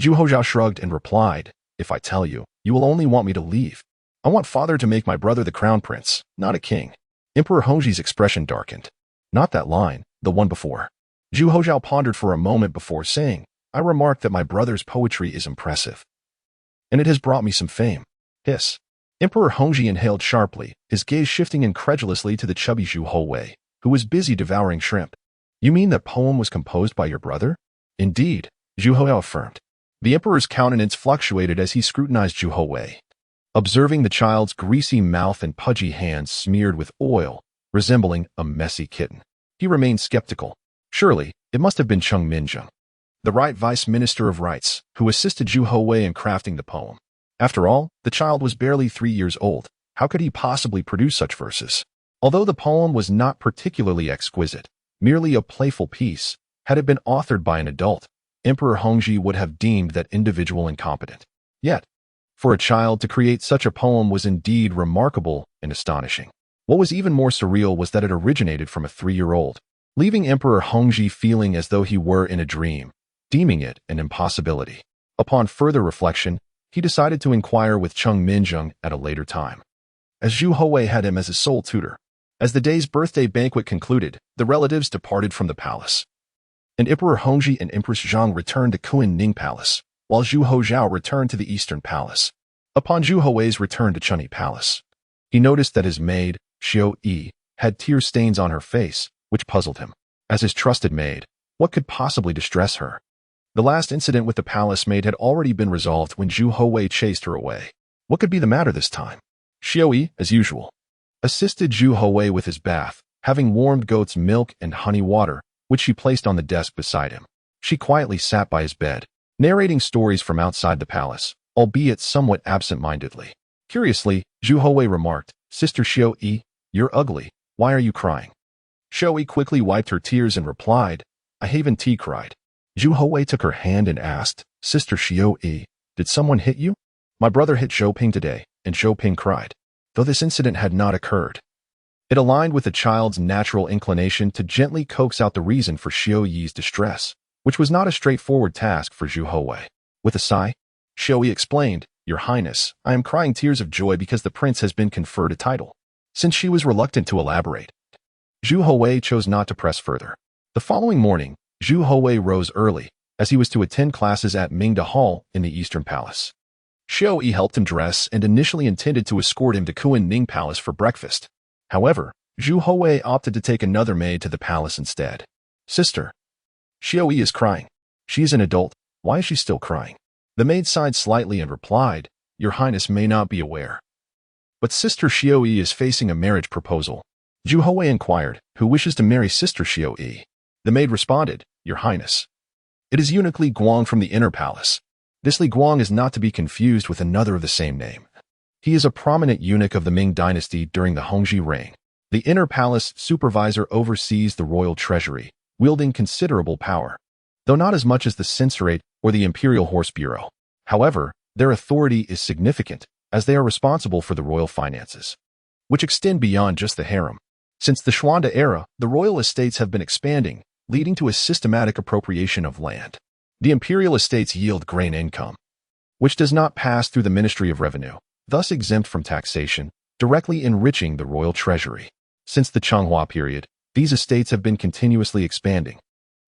Zhu Houzhao shrugged and replied, "If I tell you, you will only want me to leave. I want father to make my brother the crown prince, not a king." Emperor Hongzhi's expression darkened. "Not that line, the one before." Zhu Houzhao pondered for a moment before saying, "I remarked that my brother's poetry is impressive, and it has brought me some fame." Hiss. Emperor Hongzhi inhaled sharply, his gaze shifting incredulously to the chubby Zhu Houwei, who was busy devouring shrimp. "You mean that poem was composed by your brother?" "Indeed," Zhu Houzhao affirmed. The emperor's countenance fluctuated as he scrutinized Zhu Houwei. Observing the child's greasy mouth and pudgy hands smeared with oil, resembling a messy kitten, he remained skeptical. Surely, it must have been Cheng Minzheng, the right vice minister of rites, who assisted Zhu Houwei in crafting the poem. After all, the child was barely 3 years old. How could he possibly produce such verses? Although the poem was not particularly exquisite, merely a playful piece, had it been authored by an adult, Emperor Hongzhi would have deemed that individual incompetent. Yet, for a child to create such a poem was indeed remarkable and astonishing. What was even more surreal was that it originated from a 3-year-old, leaving Emperor Hongzhi feeling as though he were in a dream, deeming it an impossibility. Upon further reflection, he decided to inquire with Cheng Minzheng at a later time, as Zhu Houwei had him as his sole tutor. As the day's birthday banquet concluded, the relatives departed from the palace, and Emperor Hongzhi and Empress Zhang returned to Kunning Palace, while Zhu Houzhao returned to the Eastern Palace. Upon Zhu Houwei's return to Chunyi Palace, he noticed that his maid, Xiao Yi, had tear stains on her face, which puzzled him. As his trusted maid, what could possibly distress her? The last incident with the palace maid had already been resolved when Zhu Houwei chased her away. What could be the matter this time? Xiao Yi, as usual, assisted Zhu Houwei with his bath, having warmed goat's milk and honey water, which she placed on the desk beside him. She quietly sat by his bed, narrating stories from outside the palace, albeit somewhat absent-mindedly. Curiously, Zhu Houwei remarked, "Sister Xiao Yi, you're ugly. Why are you crying?" Xiao Yi quickly wiped her tears and replied, "I haven't tea cried." Zhu Houwei took her hand and asked, "Sister Xiao Yi, did someone hit you?" "My brother hit Zhou Ping today, and Zhou Ping cried." Though this incident had not occurred, it aligned with the child's natural inclination to gently coax out the reason for Xiao Yi's distress, which was not a straightforward task for Zhu Houwei. With a sigh, Xiao Yi explained, "Your Highness, I am crying tears of joy because the prince has been conferred a title." Since she was reluctant to elaborate, Zhu Houwei chose not to press further. The following morning, Zhu Houwei rose early, as he was to attend classes at Ming Dynasty Hall in the Eastern Palace. Xiao Yi helped him dress and initially intended to escort him to Kunning Palace for breakfast. However, Zhu Houwei opted to take another maid to the palace instead. "Sister, Xiao Yi is crying. She is an adult. Why is she still crying?" The maid sighed slightly and replied, "Your Highness may not be aware, but Sister Xiao Yi is facing a marriage proposal." Zhu Houwei inquired, "Who wishes to marry Sister Xiao Yi?" The maid responded, "Your Highness, it is eunuch Li Guang from the inner palace." This Li Guang is not to be confused with another of the same name. He is a prominent eunuch of the Ming Dynasty during the Hongzhi reign. The inner palace supervisor oversees the royal treasury, wielding considerable power, though not as much as the censorate or the imperial horse bureau. However, their authority is significant, as they are responsible for the royal finances, which extend beyond just the harem. Since the Xuande era, the royal estates have been expanding, leading to a systematic appropriation of land. The imperial estates yield grain income, which does not pass through the Ministry of Revenue, thus exempt from taxation, directly enriching the royal treasury. Since the Changhua period, these estates have been continuously expanding,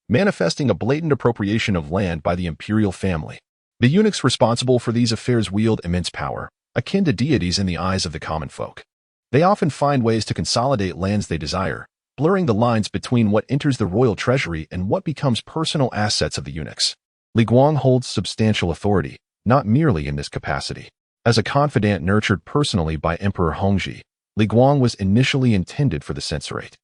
manifesting a blatant appropriation of land by the imperial family. The eunuchs responsible for these affairs wield immense power, akin to deities in the eyes of the common folk. They often find ways to consolidate lands they desire, blurring the lines between what enters the royal treasury and what becomes personal assets of the eunuchs. Li Guang holds substantial authority, not merely in this capacity. As a confidant nurtured personally by Emperor Hongzhi, Li Guang was initially intended for the censorate.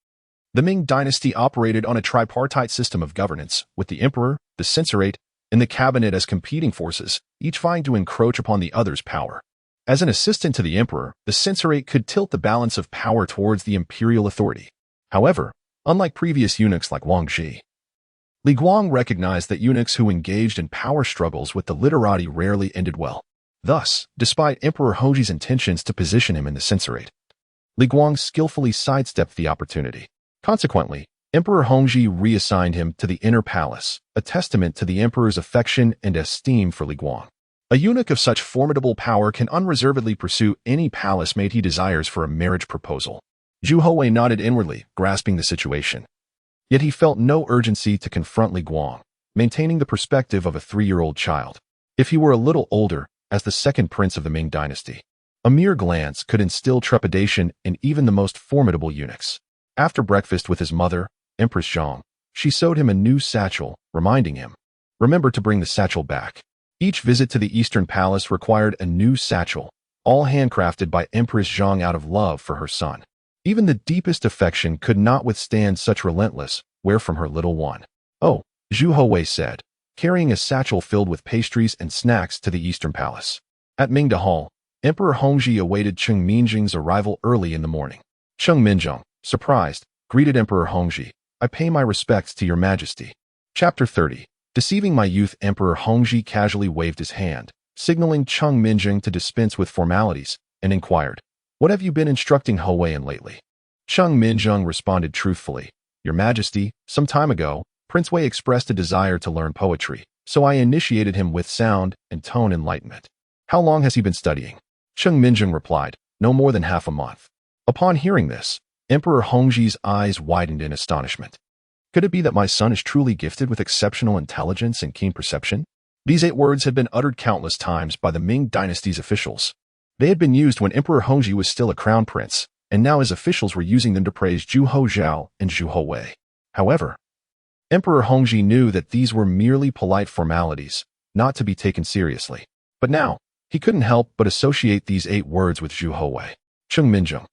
The Ming Dynasty operated on a tripartite system of governance, with the emperor, the censorate, and the cabinet as competing forces, each vying to encroach upon the other's power. As an assistant to the emperor, the censorate could tilt the balance of power towards the imperial authority. However, unlike previous eunuchs like Hongzhi, Li Guang recognized that eunuchs who engaged in power struggles with the literati rarely ended well. Thus, despite Emperor Hongzhi's intentions to position him in the censorate, Li Guang skillfully sidestepped the opportunity. Consequently, Emperor Hongzhi reassigned him to the inner palace, a testament to the emperor's affection and esteem for Li Guang. A eunuch of such formidable power can unreservedly pursue any palace mate he desires for a marriage proposal. Zhu Houwei nodded inwardly, grasping the situation. Yet he felt no urgency to confront Li Guang, maintaining the perspective of a 3-year-old child. If he were a little older, as the second prince of the Ming Dynasty, a mere glance could instill trepidation in even the most formidable eunuchs. After breakfast with his mother, Empress Zhang, she sewed him a new satchel, reminding him, "Remember to bring the satchel back." Each visit to the Eastern Palace required a new satchel, all handcrafted by Empress Zhang out of love for her son. Even the deepest affection could not withstand such relentless wear from her little one. "Oh," Zhu Houwei said, carrying a satchel filled with pastries and snacks to the Eastern Palace. At Ming Hall, Emperor Hongzhi awaited Cheng Minjing's arrival early in the morning. Cheng Minjing, surprised, greeted Emperor Hongzhi. "I pay my respects to your majesty." Chapter 30. Deceiving my youth, Emperor Hongzhi casually waved his hand, signaling Cheng Minjing to dispense with formalities, and inquired, "What have you been instructing Houwei in lately?" Cheng Minjing responded truthfully, "Your Majesty, some time ago, Prince Wei expressed a desire to learn poetry, so I initiated him with sound and tone enlightenment." "How long has he been studying?" Cheng Minjing replied, "No more than half a month." Upon hearing this, Emperor Hongzhi's eyes widened in astonishment. Could it be that my son is truly gifted with exceptional intelligence and keen perception? These 8 words had been uttered countless times by the Ming Dynasty's officials. They had been used when Emperor Hongzhi was still a crown prince, and now his officials were using them to praise Zhu Houzhao and Zhu Houwei. However, Emperor Hongzhi knew that these were merely polite formalities, not to be taken seriously. But now, he couldn't help but associate these 8 words with Zhu Houwei. Cheng Minjing,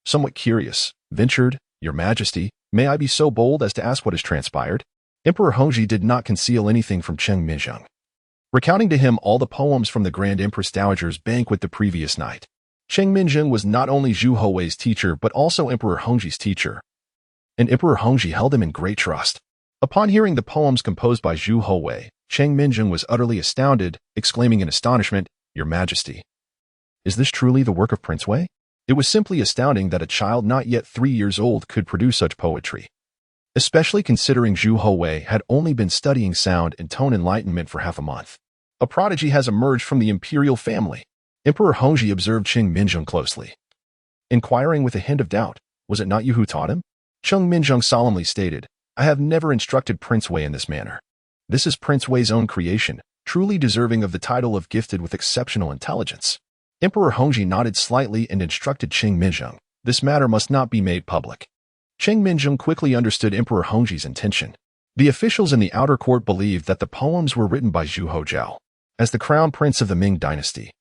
somewhat curious, ventured, "Your Majesty, may I be so bold as to ask what has transpired?" Emperor Hongzhi did not conceal anything from Cheng Minjing, recounting to him all the poems from the Grand Empress Dowager's banquet the previous night. Cheng Minjing was not only Zhu Houwei's teacher but also Emperor Hongzhi's teacher, and Emperor Hongzhi held him in great trust. Upon hearing the poems composed by Zhu Houwei, Cheng Minjing was utterly astounded, exclaiming in astonishment, "Your Majesty, is this truly the work of Prince Wei?" It was simply astounding that a child not yet 3 years old could produce such poetry, especially considering Zhu Houwei had only been studying sound and tone enlightenment for half a month. A prodigy has emerged from the imperial family. Emperor Hongzhi observed Cheng Minjing closely, inquiring with a hint of doubt, "Was it not you who taught him?" Cheng Minjing solemnly stated, "I have never instructed Prince Wei in this manner. This is Prince Wei's own creation, truly deserving of the title of gifted with exceptional intelligence." Emperor Hongzhi nodded slightly and instructed Cheng Minjing, "This matter must not be made public." Cheng Minjing quickly understood Emperor Hongzhi's intention. The officials in the outer court believed that the poems were written by Zhu Houzhao. As the crown prince of the Ming Dynasty,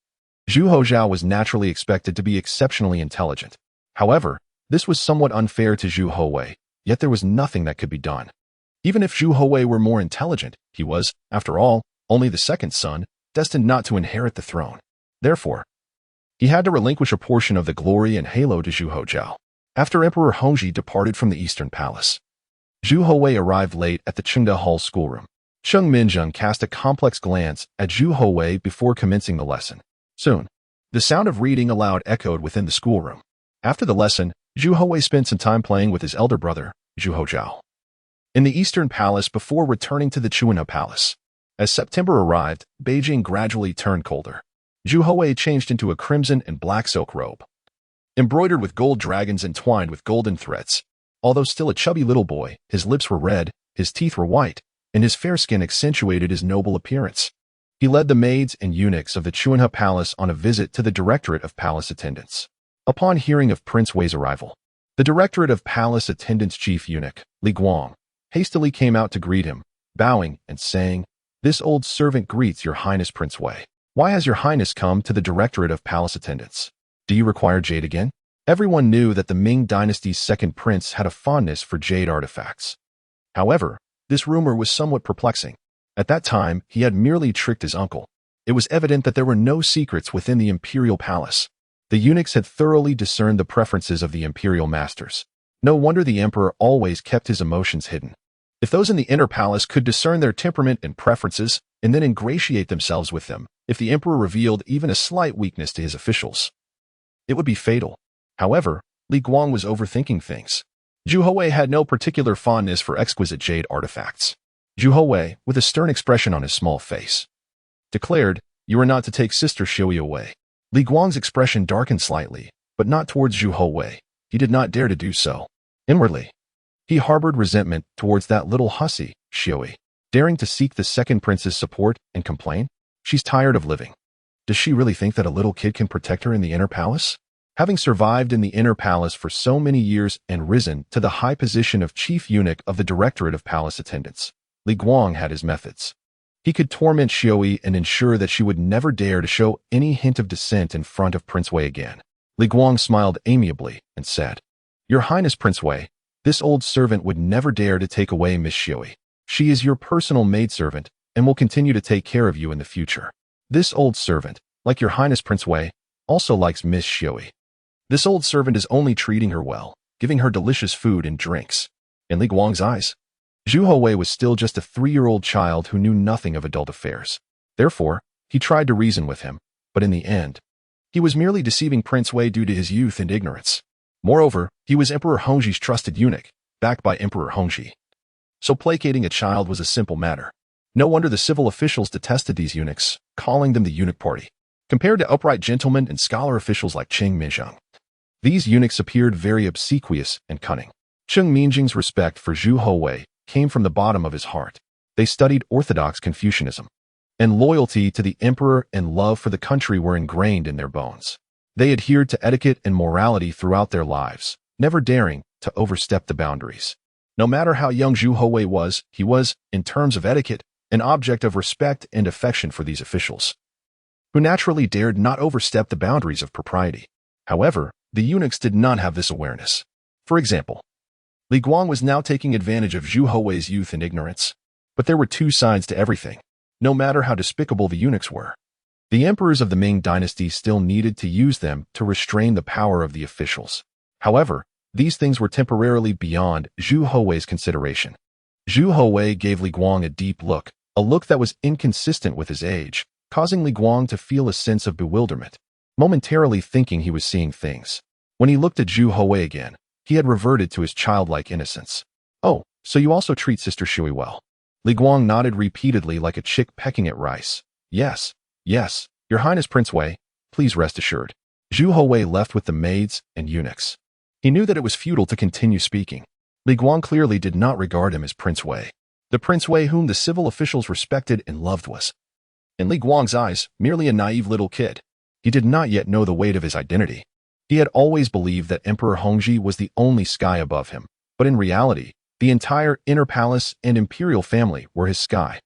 Zhu Houzhao was naturally expected to be exceptionally intelligent. However, this was somewhat unfair to Zhu Houwei, yet there was nothing that could be done. Even if Zhu Houwei were more intelligent, he was, after all, only the second son, destined not to inherit the throne. Therefore, he had to relinquish a portion of the glory and halo to Zhu Houzhao. After Emperor Hongzhi departed from the Eastern Palace, Zhu Houwei arrived late at the Chengde Hall schoolroom. Cheng Minjing cast a complex glance at Zhu Houwei before commencing the lesson. Soon, the sound of reading aloud echoed within the schoolroom. After the lesson, Zhu Houwei spent some time playing with his elder brother, Zhu Houzhao, in the Eastern Palace before returning to the Chuanha Palace. As September arrived, Beijing gradually turned colder. Zhu Houwei changed into a crimson and black silk robe, embroidered with gold dragons entwined with golden threads. Although still a chubby little boy, his lips were red, his teeth were white, and his fair skin accentuated his noble appearance. He led the maids and eunuchs of the Chuanha Palace on a visit to the Directorate of Palace Attendants. Upon hearing of Prince Wei's arrival, the Directorate of Palace Attendants chief eunuch, Li Guang, hastily came out to greet him, bowing and saying, "This old servant greets Your Highness Prince Wei. Why has Your Highness come to the Directorate of Palace Attendants? Do you require jade again?" Everyone knew that the Ming Dynasty's second prince had a fondness for jade artifacts. However, this rumor was somewhat perplexing. At that time, he had merely tricked his uncle. It was evident that there were no secrets within the imperial palace. The eunuchs had thoroughly discerned the preferences of the imperial masters. No wonder the emperor always kept his emotions hidden. If those in the inner palace could discern their temperament and preferences, and then ingratiate themselves with them, If the emperor revealed even a slight weakness to his officials, it would be fatal. However, Li Guang was overthinking things. Zhu Houwei had no particular fondness for exquisite jade artifacts. Zhu Houwei, with a stern expression on his small face, declared, "You are not to take Sister Xiui away." Li Guang's expression darkened slightly, but not towards Zhu Houwei. He did not dare to do so. Inwardly, he harbored resentment towards that little hussy, Xiui, daring to seek the second prince's support and complain. She's tired of living. Does she really think that a little kid can protect her in the inner palace? Having survived in the inner palace for so many years and risen to the high position of chief eunuch of the Directorate of Palace Attendants, Li Guang had his methods. He could torment Xiui and ensure that she would never dare to show any hint of dissent in front of Prince Wei again. Li Guang smiled amiably and said, "Your Highness Prince Wei, this old servant would never dare to take away Miss Xiui. She is your personal maidservant and will continue to take care of you in the future. This old servant, like your Highness Prince Wei, also likes Miss Xiui. This old servant is only treating her well, giving her delicious food and drinks." In Li Guang's eyes, Zhu Houwei was still just a 3-year-old child who knew nothing of adult affairs. Therefore, he tried to reason with him, but in the end, he was merely deceiving Prince Wei due to his youth and ignorance. Moreover, he was Emperor Hongzhi's trusted eunuch, backed by Emperor Hongzhi. So placating a child was a simple matter. No wonder the civil officials detested these eunuchs, calling them the eunuch party. Compared to upright gentlemen and scholar officials like Qing Minzheng, these eunuchs appeared very obsequious and cunning. Qing Minzheng's respect for Zhu Houwei came from the bottom of his heart. They studied orthodox Confucianism, and loyalty to the emperor and love for the country were ingrained in their bones. They adhered to etiquette and morality throughout their lives, never daring to overstep the boundaries. No matter how young Zhu Houwei was, he was, in terms of etiquette, an object of respect and affection for these officials, who naturally dared not overstep the boundaries of propriety. However, the eunuchs did not have this awareness. For example, Li Guang was now taking advantage of Zhu Houwei's youth and ignorance. But there were two sides to everything, no matter how despicable the eunuchs were. The emperors of the Ming Dynasty still needed to use them to restrain the power of the officials. However, these things were temporarily beyond Zhu Houwei's consideration. Zhu Houwei gave Li Guang a deep look, a look that was inconsistent with his age, causing Li Guang to feel a sense of bewilderment, momentarily thinking he was seeing things. When he looked at Zhu Houwei again, he had reverted to his childlike innocence. "Oh, so you also treat Sister Xiui well?" Li Guang nodded repeatedly like a chick pecking at rice. Yes, Your Highness Prince Wei, please rest assured." Zhu Houwei left with the maids and eunuchs. He knew that it was futile to continue speaking. Li Guang clearly did not regard him as Prince Wei. The Prince Wei whom the civil officials respected and loved was, in Li Guang's eyes, merely a naive little kid. He did not yet know the weight of his identity. He had always believed that Emperor Hongzhi was the only sky above him, but in reality, the entire inner palace and imperial family were his sky.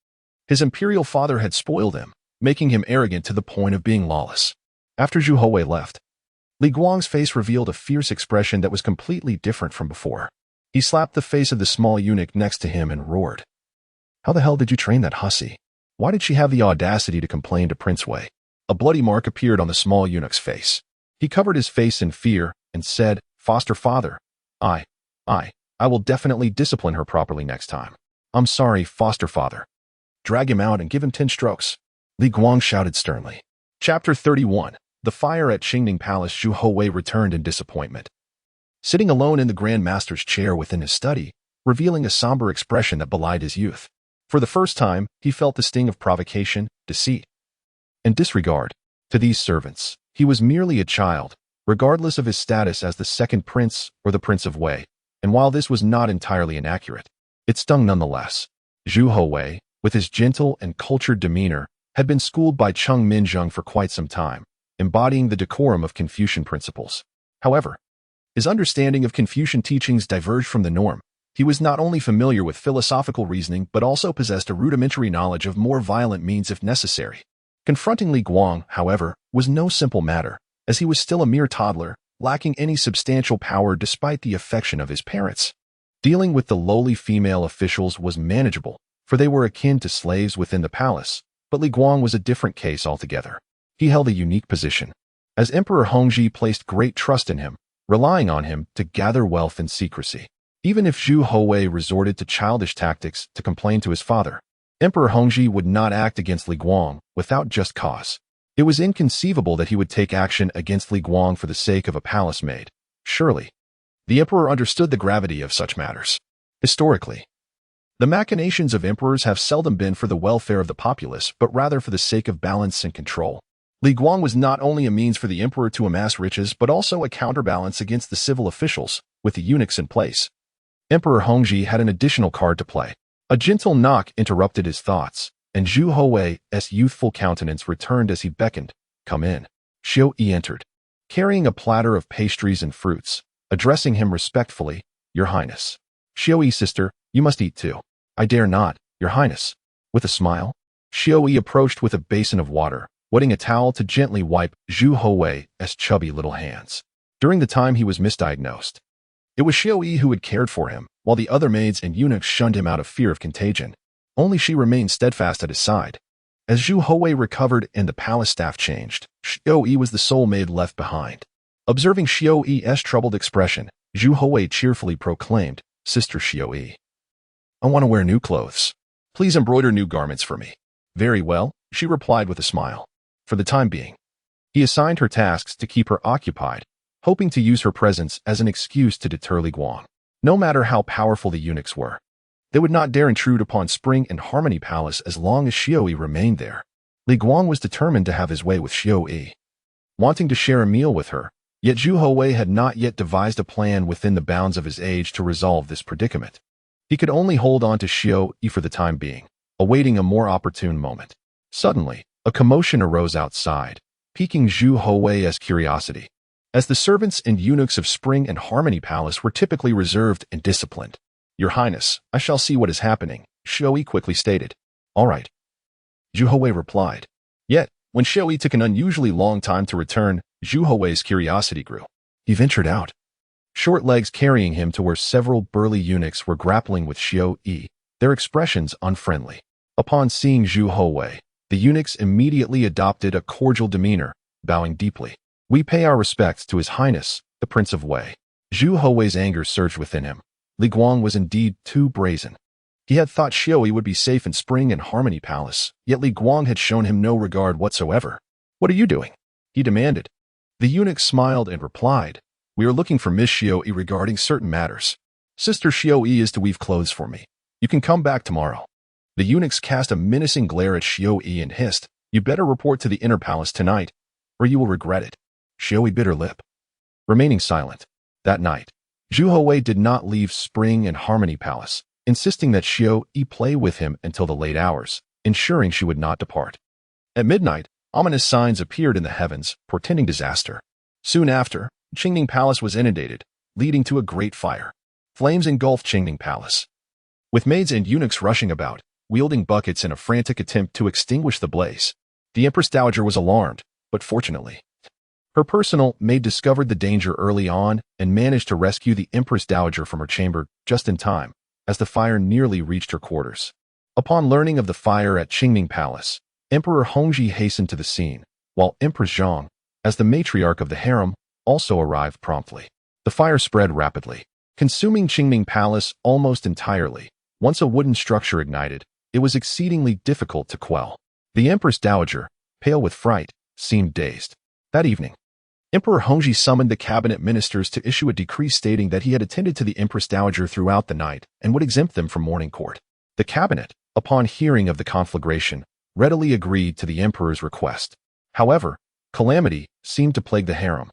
His imperial father had spoiled him, making him arrogant to the point of being lawless. After Zhu Houwei left, Li Guang's face revealed a fierce expression that was completely different from before. He slapped the face of the small eunuch next to him and roared, "How the hell did you train that hussy? Why did she have the audacity to complain to Prince Wei?" A bloody mark appeared on the small eunuch's face. He covered his face in fear and said, "Foster father, I will definitely discipline her properly next time. I'm sorry, foster father. Drag him out and give him 10 strokes." Li Guang shouted sternly. Chapter 31. The fire at Qingning Palace. Zhu Houwei returned in disappointment, sitting alone in the Grand Master's chair within his study, revealing a somber expression that belied his youth. For the first time, he felt the sting of provocation, deceit, and disregard. To these servants, he was merely a child, regardless of his status as the second prince or the Prince of Wei, and while this was not entirely inaccurate, it stung nonetheless. Zhu Houwei, with his gentle and cultured demeanor, had been schooled by Qing Minzheng for quite some time, embodying the decorum of Confucian principles. However, his understanding of Confucian teachings diverged from the norm. He was not only familiar with philosophical reasoning but also possessed a rudimentary knowledge of more violent means if necessary. Confronting Li Guang, however, was no simple matter, as he was still a mere toddler, lacking any substantial power despite the affection of his parents. Dealing with the lowly female officials was manageable, for they were akin to slaves within the palace, but Li Guang was a different case altogether. He held a unique position, as Emperor Hongzhi placed great trust in him, relying on him to gather wealth in secrecy. Even if Zhu Houwei resorted to childish tactics to complain to his father, Emperor Hongzhi would not act against Li Guang without just cause. It was inconceivable that he would take action against Li Guang for the sake of a palace maid. Surely, the emperor understood the gravity of such matters. Historically, the machinations of emperors have seldom been for the welfare of the populace, but rather for the sake of balance and control. Li Guang was not only a means for the emperor to amass riches, but also a counterbalance against the civil officials, with the eunuchs in place. Emperor Hongzhi had an additional card to play. A gentle knock interrupted his thoughts, and Zhu Houwei's youthful countenance returned as he beckoned. "Come in." Xiao Yi entered, carrying a platter of pastries and fruits, addressing him respectfully, "Your Highness." "Xiao Yi, sister, you must eat too." "I dare not, Your Highness." With a smile, Xiao Yi approached with a basin of water, wetting a towel to gently wipe Zhu Houwei's chubby little hands. During the time he was misdiagnosed, it was Xiao Yi who had cared for him, while the other maids and eunuchs shunned him out of fear of contagion. Only she remained steadfast at his side. As Zhu Houwei recovered and the palace staff changed, Xiao Yi was the sole maid left behind. Observing Xiao Yi's troubled expression, Zhu Houwei cheerfully proclaimed, "Sister Xiao Yi, I want to wear new clothes. Please embroider new garments for me." "Very well," she replied with a smile. For the time being, he assigned her tasks to keep her occupied, hoping to use her presence as an excuse to deter Li Guang. No matter how powerful the eunuchs were, they would not dare intrude upon Spring and Harmony Palace as long as Xiao Yi remained there. Li Guang was determined to have his way with Xiao Yi, wanting to share a meal with her, yet Zhu Houwei had not yet devised a plan within the bounds of his age to resolve this predicament. He could only hold on to Xiao Yi for the time being, awaiting a more opportune moment. Suddenly, a commotion arose outside, piquing Zhu Houwei's curiosity. As the servants and eunuchs of Spring and Harmony Palace were typically reserved and disciplined. "Your Highness, I shall see what is happening," Xiao Yi quickly stated. "All right," Zhu Houwei replied. Yet, when Xiao Yi took an unusually long time to return, Zhu Houwei's curiosity grew. He ventured out, short legs carrying him to where several burly eunuchs were grappling with Xiao Yi, their expressions unfriendly. Upon seeing Zhu Houwei, the eunuchs immediately adopted a cordial demeanor, bowing deeply. "We pay our respects to His Highness, the Prince of Wei." Zhu Houwei's anger surged within him. Li Guang was indeed too brazen. He had thought Xiao Yi would be safe in Spring and Harmony Palace, yet Li Guang had shown him no regard whatsoever. "What are you doing?" he demanded. The eunuch smiled and replied, "We are looking for Miss Xiao Yi regarding certain matters. Sister Xiao Yi is to weave clothes for me. You can come back tomorrow." The eunuchs cast a menacing glare at Xiao Yi and hissed, "You better report to the inner palace tonight, or you will regret it." Xiao Yi bit her lip, remaining silent. That night, Zhu Houwei did not leave Spring and Harmony Palace, insisting that Xiao Yi play with him until the late hours, ensuring she would not depart. At midnight, ominous signs appeared in the heavens, portending disaster. Soon after, Qingning Palace was inundated, leading to a great fire. Flames engulfed Qingning Palace, with maids and eunuchs rushing about, wielding buckets in a frantic attempt to extinguish the blaze. The Empress Dowager was alarmed, but fortunately, her personal maid discovered the danger early on and managed to rescue the Empress Dowager from her chamber just in time, as the fire nearly reached her quarters. Upon learning of the fire at Qingning Palace, Emperor Hongzhi hastened to the scene, while Empress Zhang, as the matriarch of the harem, also arrived promptly. The fire spread rapidly, consuming Qingning Palace almost entirely. Once a wooden structure ignited, it was exceedingly difficult to quell. The Empress Dowager, pale with fright, seemed dazed. That evening, Emperor Hongzhi summoned the cabinet ministers to issue a decree stating that he had attended to the Empress Dowager throughout the night and would exempt them from morning court. The cabinet, upon hearing of the conflagration, readily agreed to the emperor's request. However, calamity seemed to plague the harem,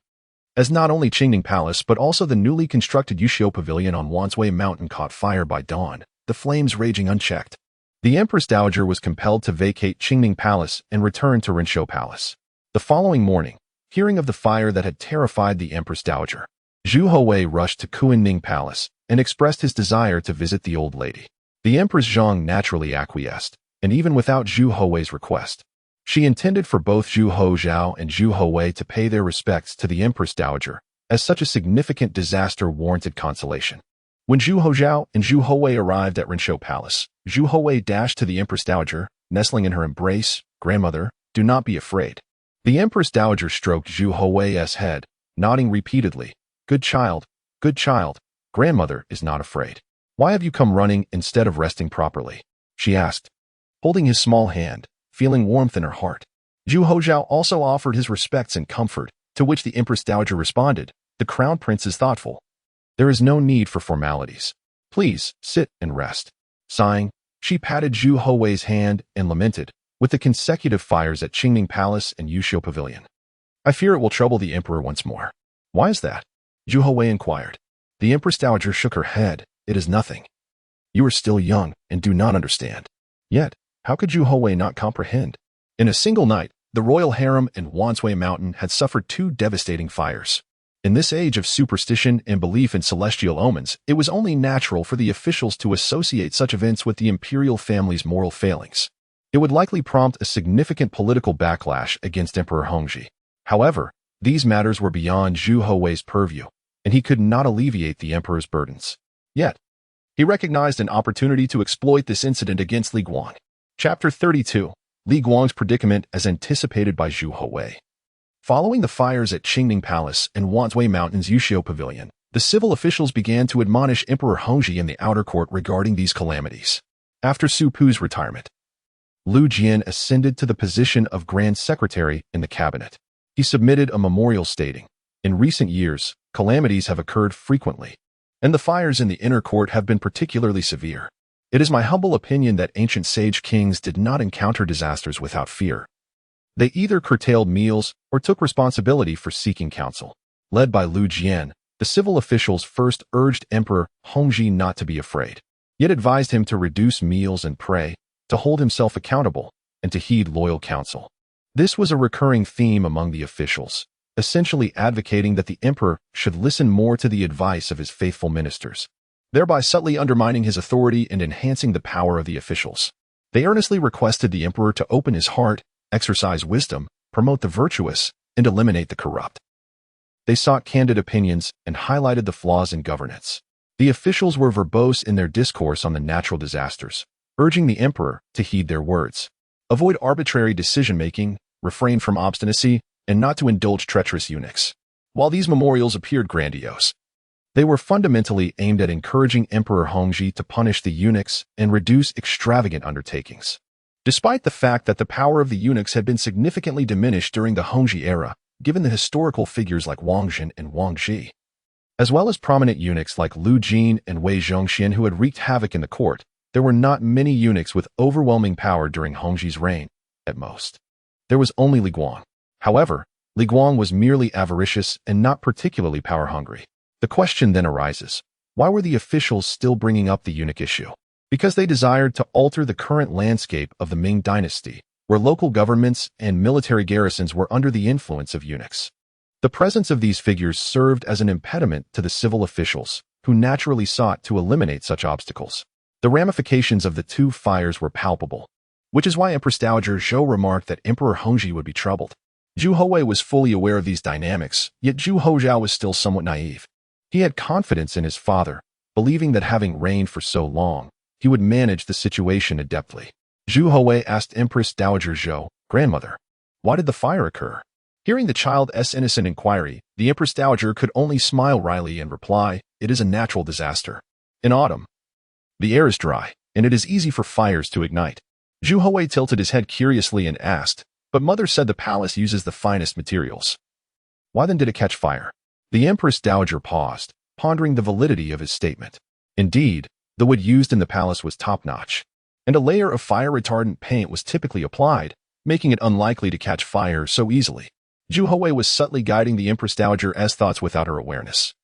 as not only Qingning Palace but also the newly constructed Yuxiu Pavilion on Wanshui Mountain caught fire by dawn, the flames raging unchecked. The Empress Dowager was compelled to vacate Qingning Palace and return to Rinshou Palace. The following morning, hearing of the fire that had terrified the Empress Dowager, Zhu Houwei rushed to Kunning Palace and expressed his desire to visit the old lady. The Empress Zhang naturally acquiesced, and even without Zhu Houwei's request, she intended for both Zhu Houzhao and Zhu Houwei to pay their respects to the Empress Dowager, as such a significant disaster warranted consolation. When Zhu Houzhao and Zhu Houwei arrived at Rinshou Palace, Zhu Houwei dashed to the Empress Dowager, nestling in her embrace. "Grandmother, do not be afraid." The Empress Dowager stroked Zhu Houwei's head, nodding repeatedly. Good child, grandmother is not afraid." "Why have you come running instead of resting properly?" she asked. holding his small hand, feeling warmth in her heart. Zhu Houzhao also offered his respects and comfort, to which the Empress Dowager responded, "The Crown Prince is thoughtful. There is no need for formalities. Please, sit and rest." Sighing, she patted Zhu Houwei's hand and lamented, "With the consecutive fires at Qingming Palace and Yuxiu Pavilion, I fear it will trouble the Emperor once more." "Why is that?" Zhu Houwei inquired. The Empress Dowager shook her head. "It is nothing. You are still young and do not understand." Yet, how could Zhu Houwei not comprehend? In a single night, the royal harem in Hongzhi Mountain had suffered 2 devastating fires. In this age of superstition and belief in celestial omens, it was only natural for the officials to associate such events with the imperial family's moral failings. It would likely prompt a significant political backlash against Emperor Hongzhi. However, these matters were beyond Zhu Houwei's purview, and he could not alleviate the emperor's burdens. Yet, he recognized an opportunity to exploit this incident against Li Guang. Chapter 32. Li Guang's predicament as anticipated by Zhu Houwei. Following the fires at Qingming Palace and Hongzhi Mountain's Yuxiu Pavilion, the civil officials began to admonish Emperor Hongzhi in the outer court regarding these calamities. After Su Pu's retirement, Liu Jian ascended to the position of Grand Secretary in the cabinet. He submitted a memorial stating, "In recent years, calamities have occurred frequently, and the fires in the inner court have been particularly severe. It is my humble opinion that ancient sage kings did not encounter disasters without fear. They either curtailed meals or took responsibility for seeking counsel." Led by Liu Jian, the civil officials first urged Emperor Hongzhi not to be afraid, yet advised him to reduce meals and pray, to hold himself accountable, and to heed loyal counsel. This was a recurring theme among the officials, essentially advocating that the emperor should listen more to the advice of his faithful ministers, thereby subtly undermining his authority and enhancing the power of the officials. They earnestly requested the emperor to open his heart, exercise wisdom, promote the virtuous, and eliminate the corrupt. They sought candid opinions and highlighted the flaws in governance. The officials were verbose in their discourse on the natural disasters, urging the emperor to heed their words, avoid arbitrary decision-making, refrain from obstinacy, and not to indulge treacherous eunuchs. While these memorials appeared grandiose, they were fundamentally aimed at encouraging Emperor Hongzhi to punish the eunuchs and reduce extravagant undertakings. Despite the fact that the power of the eunuchs had been significantly diminished during the Hongzhi era, given the historical figures like Wang Zhen and Wang Zhi, as well as prominent eunuchs like Liu Jin and Wei Zhongxian who had wreaked havoc in the court, there were not many eunuchs with overwhelming power during Hongzhi's reign. At most, there was only Li Guang. However, Li Guang was merely avaricious and not particularly power-hungry. The question then arises, why were the officials still bringing up the eunuch issue? Because they desired to alter the current landscape of the Ming Dynasty, where local governments and military garrisons were under the influence of eunuchs. The presence of these figures served as an impediment to the civil officials, who naturally sought to eliminate such obstacles. The ramifications of the 2 fires were palpable, which is why Empress Dowager Zhou remarked that Emperor Hongzhi would be troubled. Zhu Houwei was fully aware of these dynamics, yet Zhu Houzhao was still somewhat naive. He had confidence in his father, believing that having reigned for so long, he would manage the situation adeptly. Zhu Houwei asked Empress Dowager Zhou, "Grandmother, why did the fire occur?" Hearing the child's innocent inquiry, the Empress Dowager could only smile wryly and reply, "It is a natural disaster. In autumn, the air is dry, and it is easy for fires to ignite." Zhu Houwei tilted his head curiously and asked, "But mother said the palace uses the finest materials. Why then did it catch fire?" The Empress Dowager paused, pondering the validity of his statement. Indeed, the wood used in the palace was top-notch, and a layer of fire-retardant paint was typically applied, making it unlikely to catch fire so easily. Zhu Houwei was subtly guiding the Empress Dowager's thoughts without her awareness.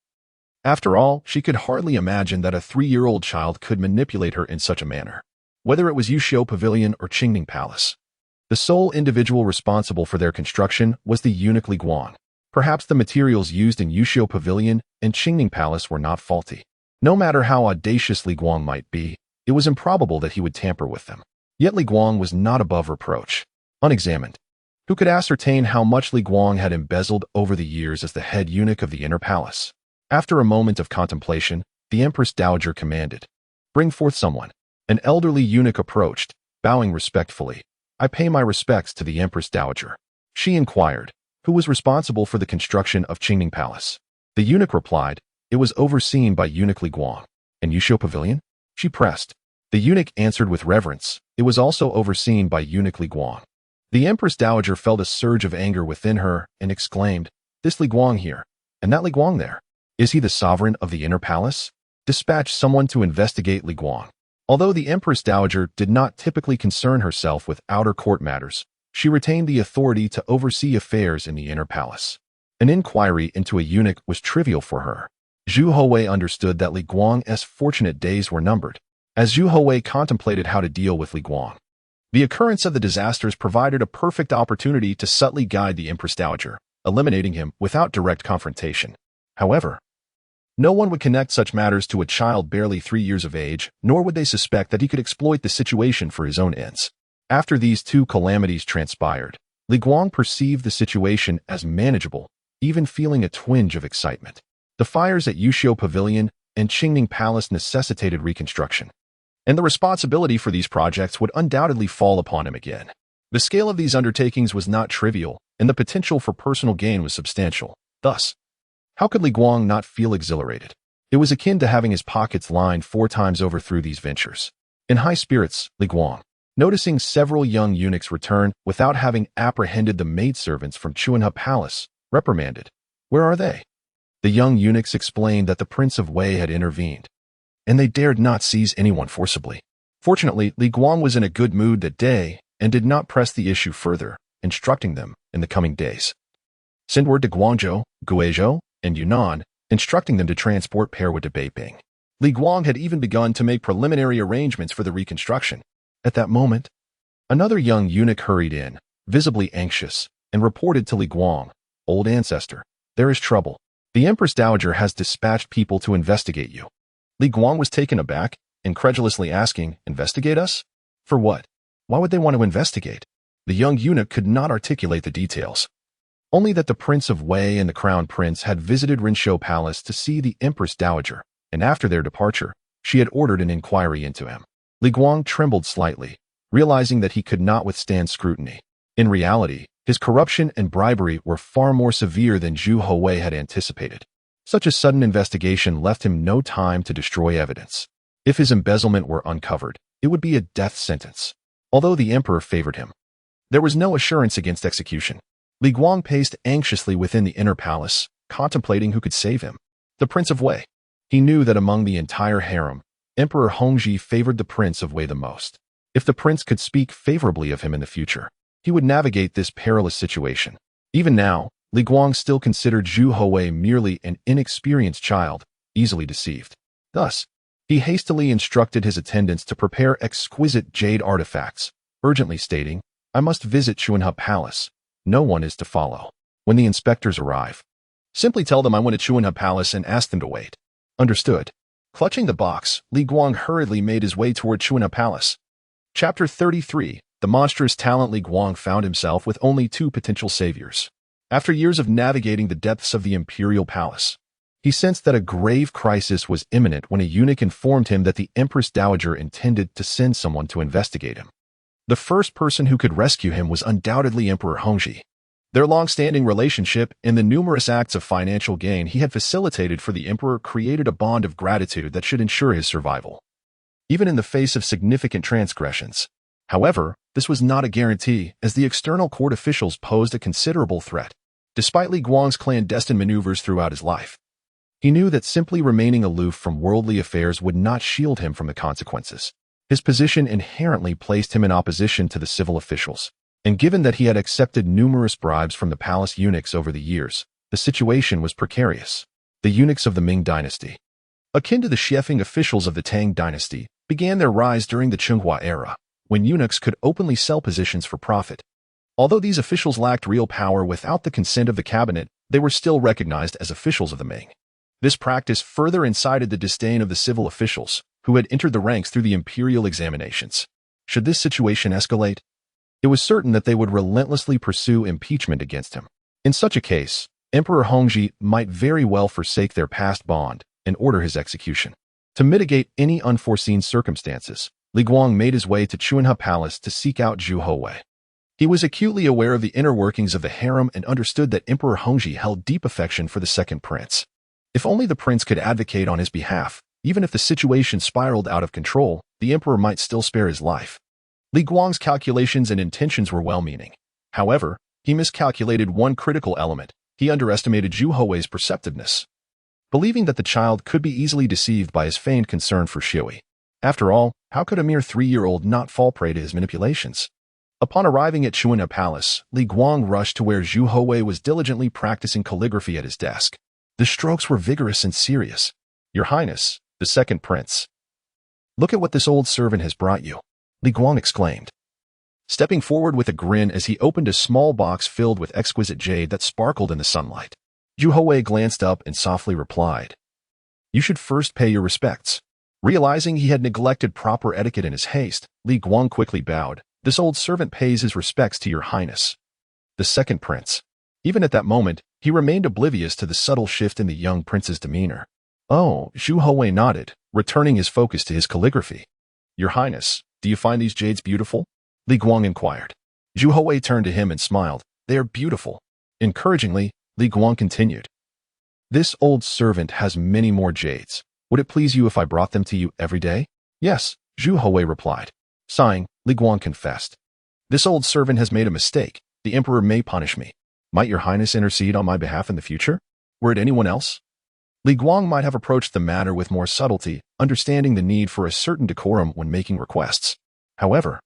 After all, she could hardly imagine that a 3-year-old child could manipulate her in such a manner. Whether it was Yuxiu Pavilion or Qingming Palace, the sole individual responsible for their construction was the eunuch Li Guang. Perhaps the materials used in Yuxiu Pavilion and Qingming Palace were not faulty. No matter how audacious Li Guang might be, it was improbable that he would tamper with them. Yet Li Guang was not above reproach. Unexamined, who could ascertain how much Li Guang had embezzled over the years as the head eunuch of the inner palace? After a moment of contemplation, the Empress Dowager commanded, "Bring forth someone." An elderly eunuch approached, bowing respectfully. "I pay my respects to the Empress Dowager." She inquired, who was responsible for the construction of Qingming Palace. The eunuch replied, "It was overseen by eunuch Li Guang." "And Yuxiu Pavilion?" She pressed. The eunuch answered with reverence. It was also overseen by eunuch Li Guang. The Empress Dowager felt a surge of anger within her and exclaimed, "This Li Guang here, and that Li Guang there. Is he the sovereign of the inner palace? Dispatch someone to investigate Li Guang." Although the Empress Dowager did not typically concern herself with outer court matters, she retained the authority to oversee affairs in the inner palace. An inquiry into a eunuch was trivial for her. Zhu Houwei understood that Li Guang's fortunate days were numbered. As Zhu Houwei contemplated how to deal with Li Guang, the occurrence of the disasters provided a perfect opportunity to subtly guide the Empress Dowager, eliminating him without direct confrontation. However, no one would connect such matters to a child barely 3 years of age, nor would they suspect that he could exploit the situation for his own ends. After these two calamities transpired, Li Guang perceived the situation as manageable, even feeling a twinge of excitement. The fires at Yuxiu Pavilion and Qingning Palace necessitated reconstruction, and the responsibility for these projects would undoubtedly fall upon him again. The scale of these undertakings was not trivial, and the potential for personal gain was substantial. Thus, how could Li Guang not feel exhilarated? It was akin to having his pockets lined 4 times over through these ventures. In high spirits, Li Guang, noticing several young eunuchs return without having apprehended the maidservants from Chuanhe Palace, reprimanded, "Where are they?" The young eunuchs explained that the Prince of Wei had intervened, and they dared not seize anyone forcibly. Fortunately, Li Guang was in a good mood that day and did not press the issue further, instructing them in the coming days. Send word to Guangzhou, Guizhou, and Yunnan, instructing them to transport Perwa to Beiping. Li Guang had even begun to make preliminary arrangements for the reconstruction. At that moment, another young eunuch hurried in, visibly anxious, and reported to Li Guang, "Old ancestor, there is trouble. The Empress Dowager has dispatched people to investigate you." Li Guang was taken aback, incredulously asking, "Investigate us? For what? Why would they want to investigate?" The young eunuch could not articulate the details. Only that the Prince of Wei and the Crown Prince had visited Rinshou Palace to see the Empress Dowager, and after their departure, she had ordered an inquiry into him. Li Guang trembled slightly, realizing that he could not withstand scrutiny. In reality, his corruption and bribery were far more severe than Zhu Houwei had anticipated. Such a sudden investigation left him no time to destroy evidence. If his embezzlement were uncovered, it would be a death sentence. Although the emperor favored him, there was no assurance against execution. Li Guang paced anxiously within the inner palace, contemplating who could save him. The Prince of Wei. He knew that among the entire harem, Emperor Hongzhi favored the Prince of Wei the most. If the prince could speak favorably of him in the future, he would navigate this perilous situation. Even now, Li Guang still considered Zhu Houwei merely an inexperienced child, easily deceived. Thus, he hastily instructed his attendants to prepare exquisite jade artifacts, urgently stating, "I must visit Chuanhe Palace. No one is to follow. When the inspectors arrive, simply tell them I went to Chuanhe Palace and ask them to wait." Understood. Clutching the box, Li Guang hurriedly made his way toward Chuanhe Palace. Chapter 33. The monstrous talent. Li Guang found himself with only 2 potential saviors. After years of navigating the depths of the imperial palace, he sensed that a grave crisis was imminent when a eunuch informed him that the Empress Dowager intended to send someone to investigate him. The first person who could rescue him was undoubtedly Emperor Hongzhi. Their long-standing relationship and the numerous acts of financial gain he had facilitated for the emperor created a bond of gratitude that should ensure his survival, even in the face of significant transgressions. However, this was not a guarantee, as the external court officials posed a considerable threat. Despite Li Guang's clandestine maneuvers throughout his life, he knew that simply remaining aloof from worldly affairs would not shield him from the consequences. His position inherently placed him in opposition to the civil officials, and given that he had accepted numerous bribes from the palace eunuchs over the years, the situation was precarious. The eunuchs of the Ming Dynasty, akin to the chefing officials of the Tang Dynasty, began their rise during the Qinghua era, when eunuchs could openly sell positions for profit. Although these officials lacked real power without the consent of the cabinet, they were still recognized as officials of the Ming. This practice further incited the disdain of the civil officials, who had entered the ranks through the imperial examinations. Should this situation escalate, it was certain that they would relentlessly pursue impeachment against him. In such a case, Emperor Hongzhi might very well forsake their past bond and order his execution. To mitigate any unforeseen circumstances, Li Guang made his way to Chuanhe Palace to seek out Zhu Houwei. He was acutely aware of the inner workings of the harem and understood that Emperor Hongzhi held deep affection for the second prince. If only the prince could advocate on his behalf, Even if the situation spiraled out of control, the emperor might still spare his life. Li Guang's calculations and intentions were well-meaning. However, he miscalculated one critical element. He underestimated Zhu Houwei's perceptiveness, believing that the child could be easily deceived by his feigned concern for Shui. After all, how could a mere 3-year-old not fall prey to his manipulations? Upon arriving at Chuanha Palace, Li Guang rushed to where Zhu Houwei was diligently practicing calligraphy at his desk. The strokes were vigorous and serious. "Your Highness, the second prince. Look at what this old servant has brought you," Li Guang exclaimed, stepping forward with a grin as he opened a small box filled with exquisite jade that sparkled in the sunlight. Zhu Houwei glanced up and softly replied, "You should first pay your respects." Realizing he had neglected proper etiquette in his haste, Li Guang quickly bowed. "This old servant pays his respects to your highness, the second prince." Even at that moment, he remained oblivious to the subtle shift in the young prince's demeanor. "Oh," Zhu Houwei nodded, returning his focus to his calligraphy. "Your highness, do you find these jades beautiful?" Li Guang inquired. Zhu Houwei turned to him and smiled. "They are beautiful." Encouragingly, Li Guang continued, "This old servant has many more jades. Would it please you if I brought them to you every day?" "Yes," Zhu Houwei replied. Sighing, Li Guang confessed, "This old servant has made a mistake. The emperor may punish me. Might your highness intercede on my behalf in the future? Were it anyone else?" Li Guang might have approached the matter with more subtlety, understanding the need for a certain decorum when making requests. However,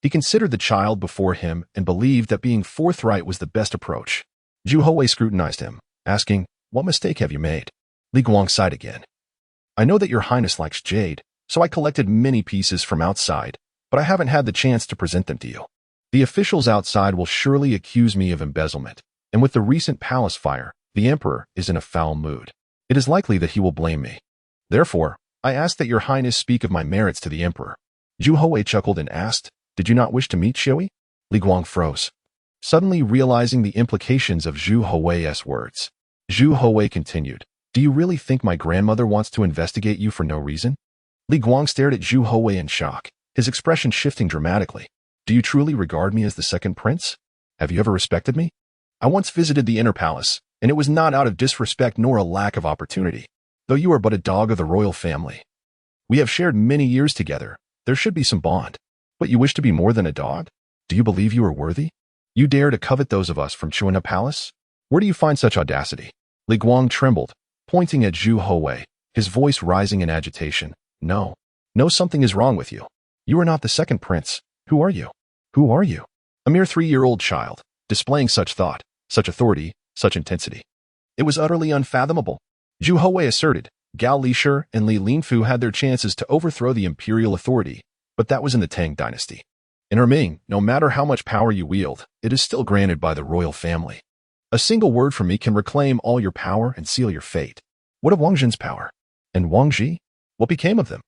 he considered the child before him and believed that being forthright was the best approach. Zhu Houwei scrutinized him, asking, "What mistake have you made?" Li Guang sighed again. "I know that your highness likes jade, so I collected many pieces from outside, but I haven't had the chance to present them to you. The officials outside will surely accuse me of embezzlement, and with the recent palace fire, the emperor is in a foul mood. It is likely that he will blame me. Therefore, I ask that your highness speak of my merits to the emperor." Zhu Houwei chuckled and asked, "Did you not wish to meet Shui?" Li Guang froze, suddenly realizing the implications of Zhu Houwei's words. Zhu Houwei continued, "Do you really think my grandmother wants to investigate you for no reason?" Li Guang stared at Zhu Houwei in shock, his expression shifting dramatically. "Do you truly regard me as the second prince? Have you ever respected me? I once visited the inner palace, and it was not out of disrespect nor a lack of opportunity. Though you are but a dog of the royal family. We have shared many years together. There should be some bond. But you wish to be more than a dog? Do you believe you are worthy? You dare to covet those of us from Chuanha Palace? Where do you find such audacity?" Li Guang trembled, pointing at Zhu Houwei, his voice rising in agitation. No, something is wrong with you. You are not the second prince. Who are you? Who are you?" A mere 3-year-old child, displaying such thought, such authority, such intensity. It was utterly unfathomable. Zhu Houwei asserted, Gao Lishur and Li Linfu had their chances to overthrow the imperial authority, but that was in the Tang Dynasty. In our Ming, no matter how much power you wield, it is still granted by the royal family. A single word from me can reclaim all your power and seal your fate. What of Wang Zhen's power? And Wang Zhi? What became of them?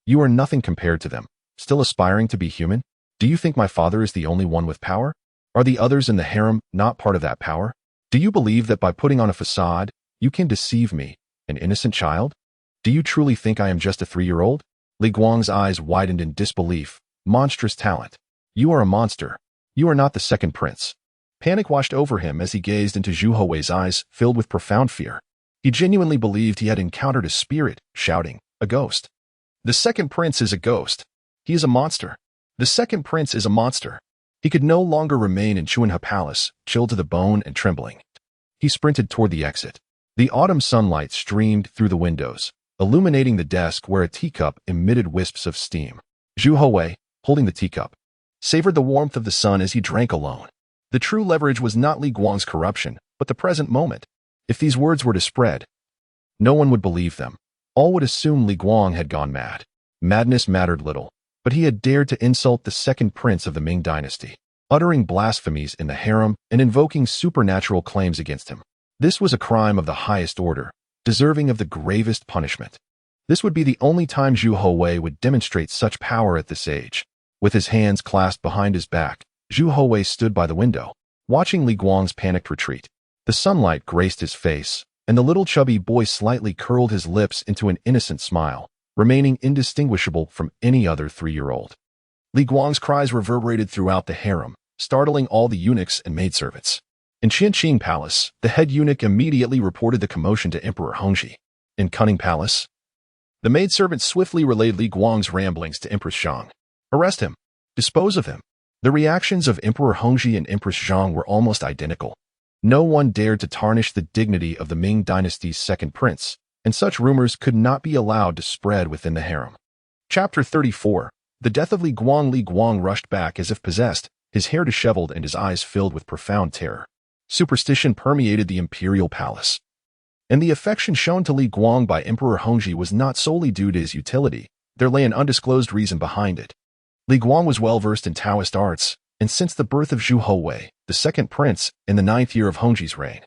You are nothing compared to them, still aspiring to be human? Do you think my father is the only one with power? Are the others in the harem not part of that power? Do you believe that by putting on a facade, you can deceive me, an innocent child? Do you truly think I am just a 3-year-old? Li Guang's eyes widened in disbelief. Monstrous talent. You are a monster. You are not the second prince. Panic washed over him as he gazed into Zhu Houwei's eyes, filled with profound fear. He genuinely believed he had encountered a spirit, shouting, a ghost. The second prince is a ghost. He is a monster. The second prince is a monster. He could no longer remain in Chuanha Palace, chilled to the bone and trembling. He sprinted toward the exit. The autumn sunlight streamed through the windows, illuminating the desk where a teacup emitted wisps of steam. Zhu Houwei, holding the teacup, savored the warmth of the sun as he drank alone. The true leverage was not Li Guang's corruption, but the present moment. If these words were to spread, no one would believe them. All would assume Li Guang had gone mad. Madness mattered little, but he had dared to insult the second prince of the Ming Dynasty, uttering blasphemies in the harem and invoking supernatural claims against him. This was a crime of the highest order, deserving of the gravest punishment. This would be the only time Zhu Houwei would demonstrate such power at this age. With his hands clasped behind his back, Zhu Houwei stood by the window, watching Li Guang's panicked retreat. The sunlight graced his face, and the little chubby boy slightly curled his lips into an innocent smile, remaining indistinguishable from any other 3-year-old. Li Guang's cries reverberated throughout the harem, startling all the eunuchs and maidservants. In Qianqing Palace, the head eunuch immediately reported the commotion to Emperor Hongzhi. In Cunning Palace, The maidservant swiftly relayed Li Guang's ramblings to Empress Zhang. Arrest him. Dispose of him. The reactions of Emperor Hongzhi and Empress Zhang were almost identical. No one dared to tarnish the dignity of the Ming Dynasty's second prince, and such rumors could not be allowed to spread within the harem. Chapter 34. The death of Li Guang. Li Guang rushed back as if possessed, his hair disheveled and his eyes filled with profound terror. Superstition permeated the imperial palace. And the affection shown to Li Guang by Emperor Hongzhi was not solely due to his utility, there lay an undisclosed reason behind it. Li Guang was well-versed in Taoist arts, and since the birth of Zhu Houwei, the second prince, in the 9th year of Hongzhi's reign,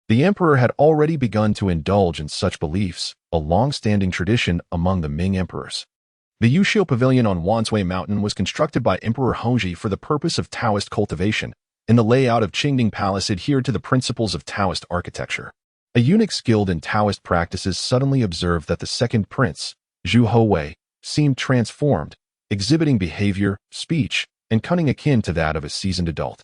the emperor had already begun to indulge in such beliefs, a long-standing tradition among the Ming emperors. The Yuxiu Pavilion on Wanshui Mountain was constructed by Emperor Hongzhi for the purpose of Taoist cultivation, and the layout of Qingding Palace adhered to the principles of Taoist architecture. A eunuch skilled in Taoist practices suddenly observed that the second prince, Zhu Houwei, seemed transformed, exhibiting behavior, speech, and cunning akin to that of a seasoned adult.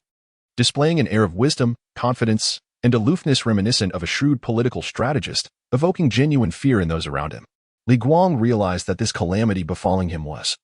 Displaying an air of wisdom, confidence, and aloofness reminiscent of a shrewd political strategist, evoking genuine fear in those around him. Li Guang realized that this calamity befalling him was,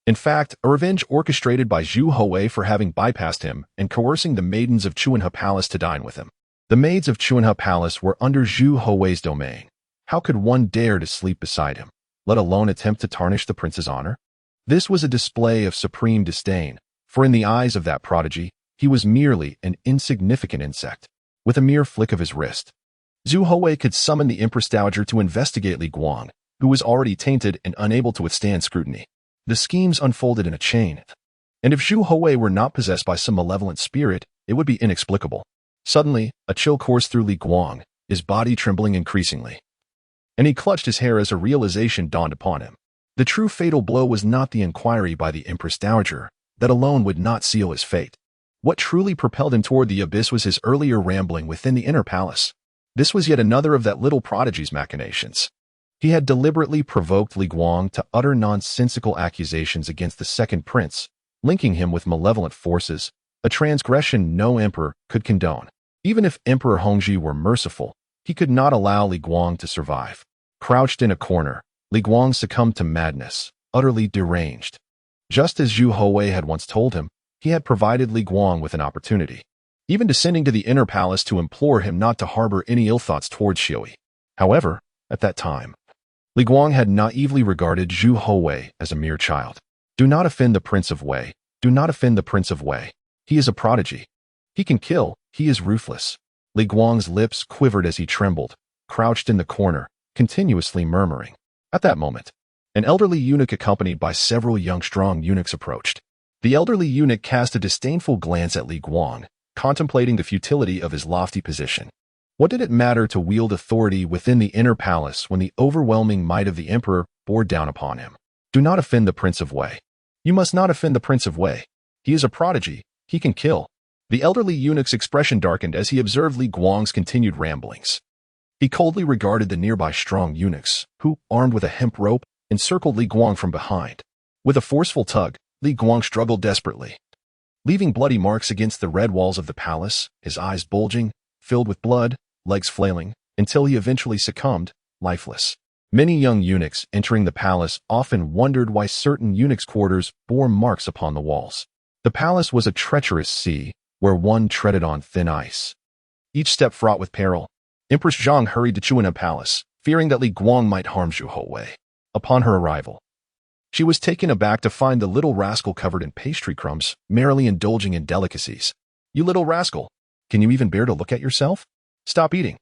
in fact, a revenge orchestrated by Zhu Houwei for having bypassed him and coercing the maidens of Chuanhe Palace to dine with him. The maids of Chuanhe Palace were under Zhu Houwei's domain. How could one dare to sleep beside him, let alone attempt to tarnish the prince's honor? This was a display of supreme disdain, for in the eyes of that prodigy, he was merely an insignificant insect. With a mere flick of his wrist, Zhu Houwei could summon the Empress Dowager to investigate Li Guang, who was already tainted and unable to withstand scrutiny. The schemes unfolded in a chain, and if Zhu Houwei were not possessed by some malevolent spirit, it would be inexplicable. Suddenly, a chill coursed through Li Guang, his body trembling increasingly, and he clutched his hair as a realization dawned upon him. The true fatal blow was not the inquiry by the Empress Dowager. That alone would not seal his fate. What truly propelled him toward the abyss was his earlier rambling within the inner palace. This was yet another of that little prodigy's machinations. He had deliberately provoked Li Guang to utter nonsensical accusations against the second prince, linking him with malevolent forces, a transgression no emperor could condone. Even if Emperor Hongzhi were merciful, he could not allow Li Guang to survive. Crouched in a corner, Li Guang succumbed to madness, utterly deranged. Just as Zhu Houwei had once told him, he had provided Li Guang with an opportunity, even descending to the inner palace to implore him not to harbor any ill thoughts towards Xiui. However, at that time, Li Guang had naively regarded Zhu Houwei as a mere child. Do not offend the Prince of Wei. Do not offend the Prince of Wei. He is a prodigy. He can kill. He is ruthless. Li Guang's lips quivered as he trembled, crouched in the corner, continuously murmuring. At that moment, an elderly eunuch accompanied by several young strong eunuchs approached. The elderly eunuch cast a disdainful glance at Li Guang, contemplating the futility of his lofty position. What did it matter to wield authority within the inner palace when the overwhelming might of the emperor bore down upon him? Do not offend the Prince of Wei. You must not offend the Prince of Wei. He is a prodigy. He can kill. The elderly eunuch's expression darkened as he observed Li Guang's continued ramblings. He coldly regarded the nearby strong eunuchs, who, armed with a hemp rope, encircled Li Guang from behind. With a forceful tug, Li Guang struggled desperately, leaving bloody marks against the red walls of the palace, his eyes bulging, filled with blood, legs flailing, until he eventually succumbed, lifeless. Many young eunuchs entering the palace often wondered why certain eunuchs' quarters bore marks upon the walls. The palace was a treacherous sea, where one treaded on thin ice, each step fraught with peril. Empress Zhang hurried to Chuanhe Palace, fearing that Li Guang might harm Zhu Houwei. Upon her arrival, she was taken aback to find the little rascal covered in pastry crumbs, merrily indulging in delicacies. You little rascal, can you even bear to look at yourself? Stop eating.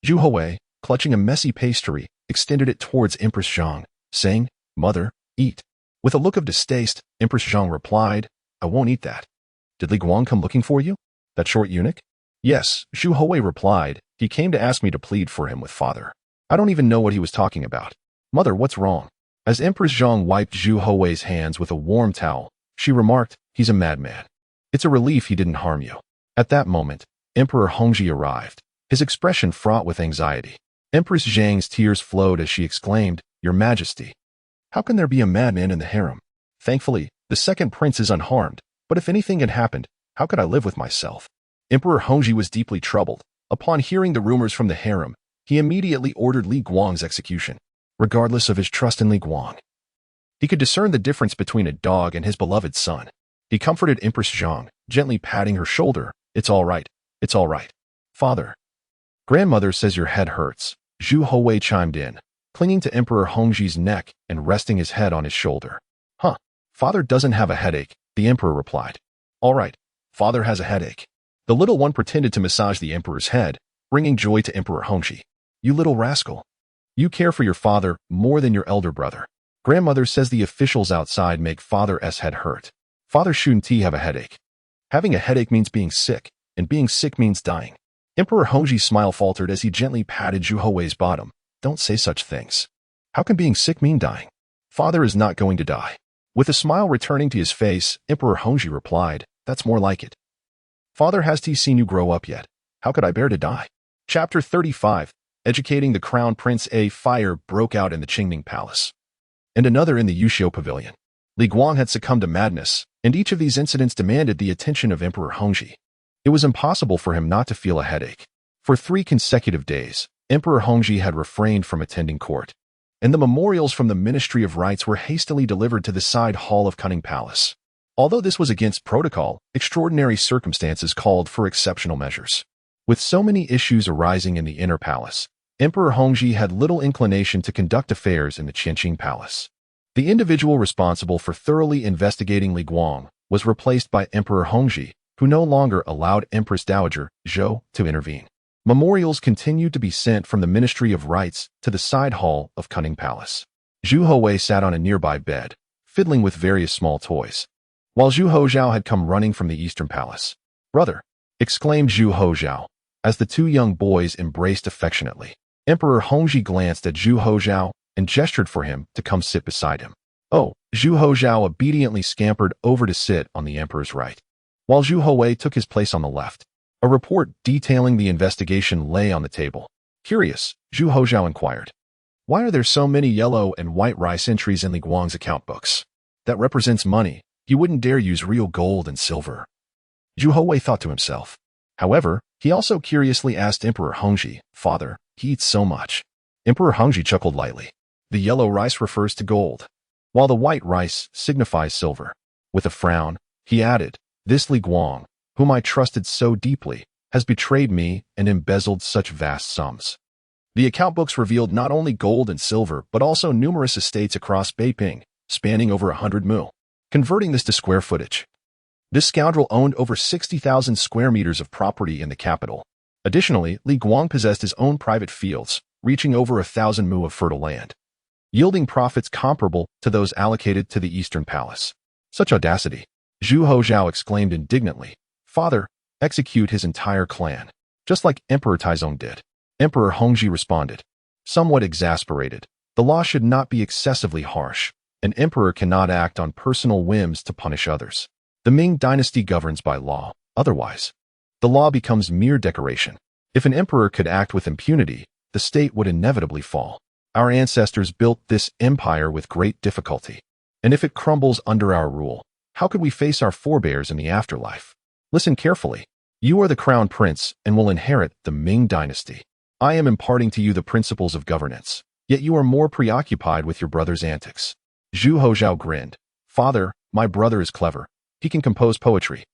Zhu Houwei, clutching a messy pastry, extended it towards Empress Zhang, saying, Mother, eat. With a look of distaste, Empress Zhang replied, I won't eat that. Did Li Guang come looking for you? That short eunuch? Yes, Zhu Houwei replied. He came to ask me to plead for him with father. I don't even know what he was talking about. Mother, what's wrong? As Empress Zhang wiped Zhu Houwei's hands with a warm towel, she remarked, he's a madman. It's a relief he didn't harm you. At that moment, Emperor Hongzhi arrived, his expression fraught with anxiety. Empress Zhang's tears flowed as she exclaimed, Your Majesty, how can there be a madman in the harem? Thankfully, the second prince is unharmed, but if anything had happened, how could I live with myself? Emperor Hongzhi was deeply troubled. Upon hearing the rumors from the harem, he immediately ordered Li Guang's execution. regardless of his trust in Li Guang. He could discern the difference between a dog and his beloved son. He comforted Empress Zhang, gently patting her shoulder. It's all right. It's all right. Father. Grandmother says your head hurts. Zhu Houwei chimed in, clinging to Emperor Hongzhi's neck and resting his head on his shoulder. Huh. Father doesn't have a headache, the emperor replied. All right. Father has a headache. The little one pretended to massage the emperor's head, bringing joy to Emperor Hongzhi. You little rascal. You care for your father more than your elder brother. Grandmother says the officials outside make father's head hurt. Father shouldn't he have a headache? Having a headache means being sick, and being sick means dying. Emperor Hongzhi's smile faltered as he gently patted Zhu Houwei's bottom. Don't say such things. How can being sick mean dying? Father is not going to die. With a smile returning to his face, Emperor Hongzhi replied, that's more like it. Father, has he seen you grow up yet? How could I bear to die? Chapter 35. Educating the Crown Prince. A fire broke out in the Qingming Palace, and another in the Yuxiu Pavilion. Li Guang had succumbed to madness, and each of these incidents demanded the attention of Emperor Hongzhi. It was impossible for him not to feel a headache. For 3 consecutive days, Emperor Hongzhi had refrained from attending court, and the memorials from the Ministry of Rites were hastily delivered to the side hall of Cunning Palace. Although this was against protocol, extraordinary circumstances called for exceptional measures. With so many issues arising in the inner palace, Emperor Hongzhi had little inclination to conduct affairs in the Qianqing Palace. The individual responsible for thoroughly investigating Li Guang was replaced by Emperor Hongzhi, who no longer allowed Empress Dowager Zhou to intervene. Memorials continued to be sent from the Ministry of Rites to the side hall of Cunning Palace. Zhu Houwei sat on a nearby bed, fiddling with various small toys, while Zhu Houzhao had come running from the Eastern Palace. Brother, exclaimed Zhu Houzhao, as the 2 young boys embraced affectionately. Emperor Hongzhi glanced at Zhu Houzhao and gestured for him to come sit beside him. Oh, Zhu Houzhao obediently scampered over to sit on the emperor's right, while Zhu Houwei took his place on the left. A report detailing the investigation lay on the table. Curious, Zhu Houzhao inquired. Why are there so many yellow and white rice entries in Li Guang's account books? That represents money. He wouldn't dare use real gold and silver. Zhu Houwei thought to himself. However, he also curiously asked Emperor Hongzhi, Father, he eats so much. Emperor Hongzhi chuckled lightly. The yellow rice refers to gold, while the white rice signifies silver. With a frown, he added, this Li Guang, whom I trusted so deeply, has betrayed me and embezzled such vast sums. The account books revealed not only gold and silver, but also numerous estates across Beiping, spanning over 100 mu. Converting this to square footage, this scoundrel owned over 60,000 square meters of property in the capital. Additionally, Li Guang possessed his own private fields, reaching over 1,000 mu of fertile land, yielding profits comparable to those allocated to the Eastern Palace. Such audacity! Zhu Houzhao exclaimed indignantly. Father, execute his entire clan, just like Emperor Taizong did. Emperor Hongzhi responded, somewhat exasperated. The law should not be excessively harsh. An emperor cannot act on personal whims to punish others. The Ming Dynasty governs by law. Otherwise, the law becomes mere decoration. If an emperor could act with impunity, the state would inevitably fall. Our ancestors built this empire with great difficulty, and if it crumbles under our rule, how could we face our forebears in the afterlife? Listen carefully. You are the crown prince and will inherit the Ming Dynasty. I am imparting to you the principles of governance, yet you are more preoccupied with your brother's antics. Zhu Houzhao grinned. Father, my brother is clever. He can compose poetry,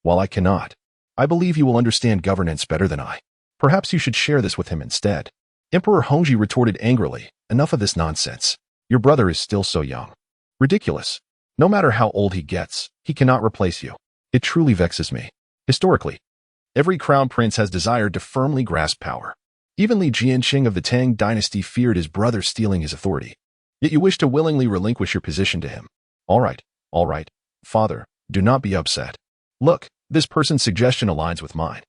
while I cannot. I believe you will understand governance better than I. Perhaps you should share this with him instead. Emperor Hongzhi retorted angrily, enough of this nonsense. Your brother is still so young. Ridiculous. No matter how old he gets, he cannot replace you. It truly vexes me. Historically, every crown prince has desired to firmly grasp power. Even Li Jianqing of the Tang dynasty feared his brother stealing his authority. Yet you wish to willingly relinquish your position to him. All right, father, do not be upset. Look, this person's suggestion aligns with mine.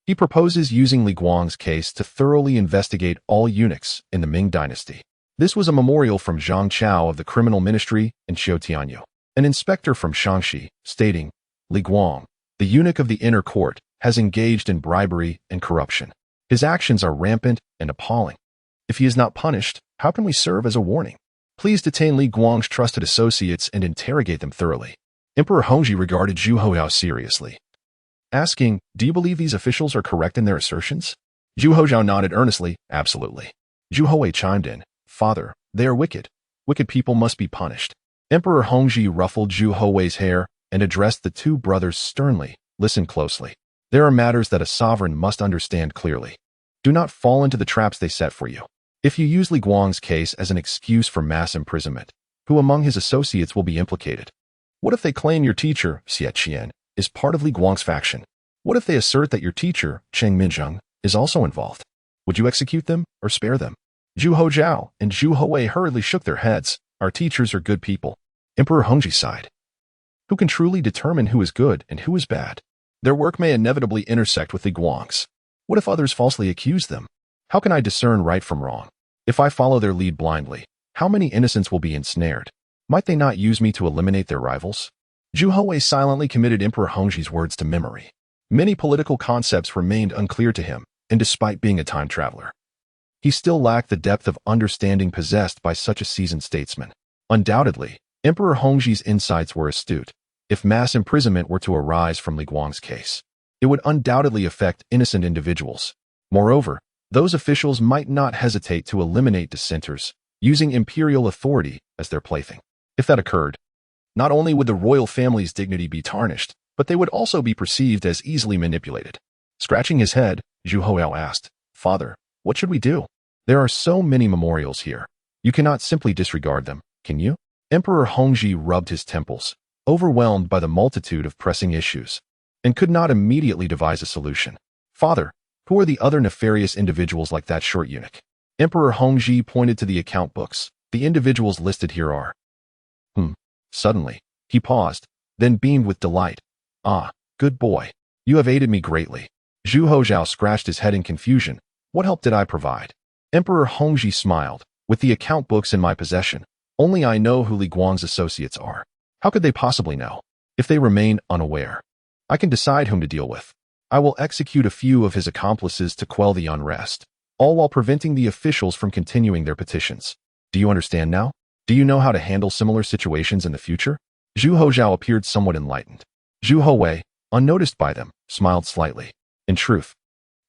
He proposes using Li Guang's case to thoroughly investigate all eunuchs in the Ming Dynasty. This was a memorial from Zhang Chao of the Criminal Ministry and Xiu Tianyu, an inspector from Shaanxi, stating, Li Guang, the eunuch of the inner court, has engaged in bribery and corruption. His actions are rampant and appalling. If he is not punished, how can we serve as a warning? Please detain Li Guang's trusted associates and interrogate them thoroughly. Emperor Hongzhi regarded Zhu Houzhao seriously, asking, do you believe these officials are correct in their assertions? Zhu Houzhao nodded earnestly, absolutely. Zhu Houwei chimed in, Father, They are wicked. Wicked people must be punished. Emperor Hongzhi ruffled Zhu Houwei's hair and addressed the two brothers sternly. Listen closely. There are matters that a sovereign must understand clearly. Do not fall into the traps they set for you. If you use Li Guang's case as an excuse for mass imprisonment, who among his associates will be implicated? What if they claim your teacher, Xie Qian, is part of Li Guang's faction? What if they assert that your teacher, Cheng Minzheng, is also involved? Would you execute them or spare them? Zhu Houzhao and Zhu Houwei hurriedly shook their heads. Our teachers are good people. Emperor Hongzhi sighed. Who can truly determine who is good and who is bad? Their work may inevitably intersect with Li Guang's. What if others falsely accuse them? How can I discern right from wrong? If I follow their lead blindly, how many innocents will be ensnared? Might they not use me to eliminate their rivals? Zhu Houwei silently committed Emperor Hongzhi's words to memory. Many political concepts remained unclear to him, and despite being a time traveler, he still lacked the depth of understanding possessed by such a seasoned statesman. Undoubtedly, Emperor Hongzhi's insights were astute. If mass imprisonment were to arise from Li Guang's case, it would undoubtedly affect innocent individuals. Moreover, those officials might not hesitate to eliminate dissenters, using imperial authority as their plaything. If that occurred, not only would the royal family's dignity be tarnished, but they would also be perceived as easily manipulated. Scratching his head, Zhu Houzhao asked, "Father, what should we do? There are so many memorials here. You cannot simply disregard them, can you?" Emperor Hongzhi rubbed his temples, overwhelmed by the multitude of pressing issues, and could not immediately devise a solution. "Father, who are the other nefarious individuals like that short eunuch?" Emperor Hongzhi pointed to the account books. "The individuals listed here are..." Suddenly, he paused, then beamed with delight. "Ah, good boy. You have aided me greatly." Zhu Houzhao scratched his head in confusion. "What help did I provide?" Emperor Hongzhi smiled. "With the account books in my possession, only I know who Li Guang's associates are. How could they possibly know? If they remain unaware, I can decide whom to deal with. I will execute a few of his accomplices to quell the unrest, all while preventing the officials from continuing their petitions. Do you understand now? Do you know how to handle similar situations in the future?" Zhu Houzhao appeared somewhat enlightened. Zhu Houwei, unnoticed by them, smiled slightly. In truth,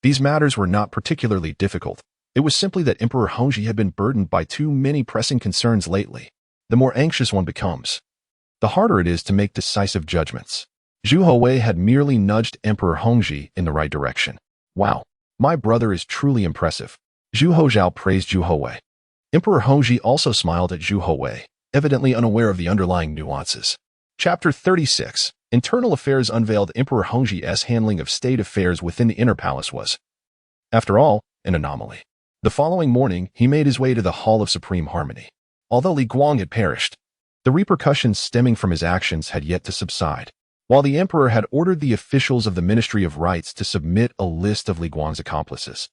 these matters were not particularly difficult. It was simply that Emperor Hongzhi had been burdened by too many pressing concerns lately. The more anxious one becomes, the harder it is to make decisive judgments. Zhu Houwei had merely nudged Emperor Hongzhi in the right direction. "Wow, my brother is truly impressive." Zhu Houzhao praised Zhu Houwei. Emperor Hongzhi also smiled at Zhu Houwei, evidently unaware of the underlying nuances. Chapter 36. Internal Affairs unveiled. Emperor Hongzhi's handling of state affairs within the inner palace was, after all, an anomaly. The following morning, he made his way to the Hall of Supreme Harmony. Although Li Guang had perished, the repercussions stemming from his actions had yet to subside. While the emperor had ordered the officials of the Ministry of Rites to submit a list of Li Guang's accomplices,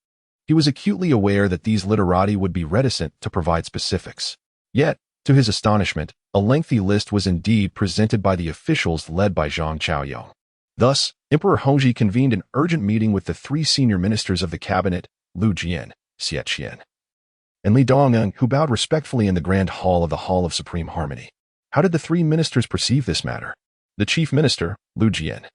he was acutely aware that these literati would be reticent to provide specifics. Yet, to his astonishment, a lengthy list was indeed presented by the officials led by Zhang Chaoyong. Thus, Emperor Hongzhi convened an urgent meeting with the three senior ministers of the cabinet, Lu Jian, Xie Qian, and Li Dongeng, who bowed respectfully in the grand hall of the Hall of Supreme Harmony. How did the three ministers perceive this matter? The chief minister, Lu Jian,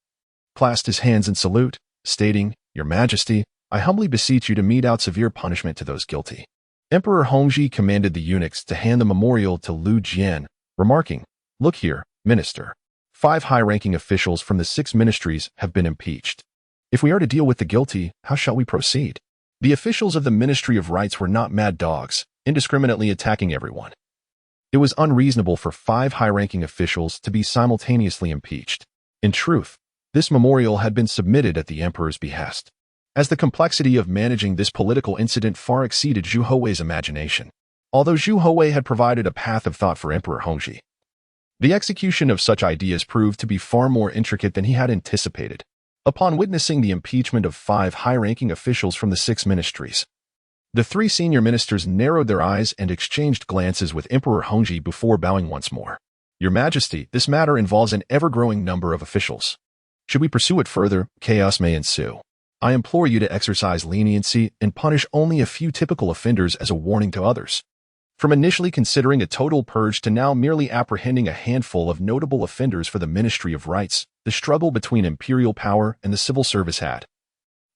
clasped his hands in salute, stating, "Your Majesty, I humbly beseech you to mete out severe punishment to those guilty." Emperor Hongzhi commanded the eunuchs to hand the memorial to Lu Jian, remarking, "Look here, minister. 5 high-ranking officials from the 6 ministries have been impeached. If we are to deal with the guilty, how shall we proceed?" The officials of the Ministry of Rites were not mad dogs, indiscriminately attacking everyone. It was unreasonable for 5 high-ranking officials to be simultaneously impeached. In truth, this memorial had been submitted at the emperor's behest, as the complexity of managing this political incident far exceeded Zhu Houwei's imagination. Although Zhu Houwei had provided a path of thought for Emperor Hongzhi, the execution of such ideas proved to be far more intricate than he had anticipated. Upon witnessing the impeachment of 5 high-ranking officials from the 6 ministries, the 3 senior ministers narrowed their eyes and exchanged glances with Emperor Hongzhi before bowing once more. "Your Majesty, this matter involves an ever-growing number of officials. Should we pursue it further, chaos may ensue. I implore you to exercise leniency and punish only a few typical offenders as a warning to others." From initially considering a total purge to now merely apprehending a handful of notable offenders for the Ministry of Rites, the struggle between imperial power and the civil service had,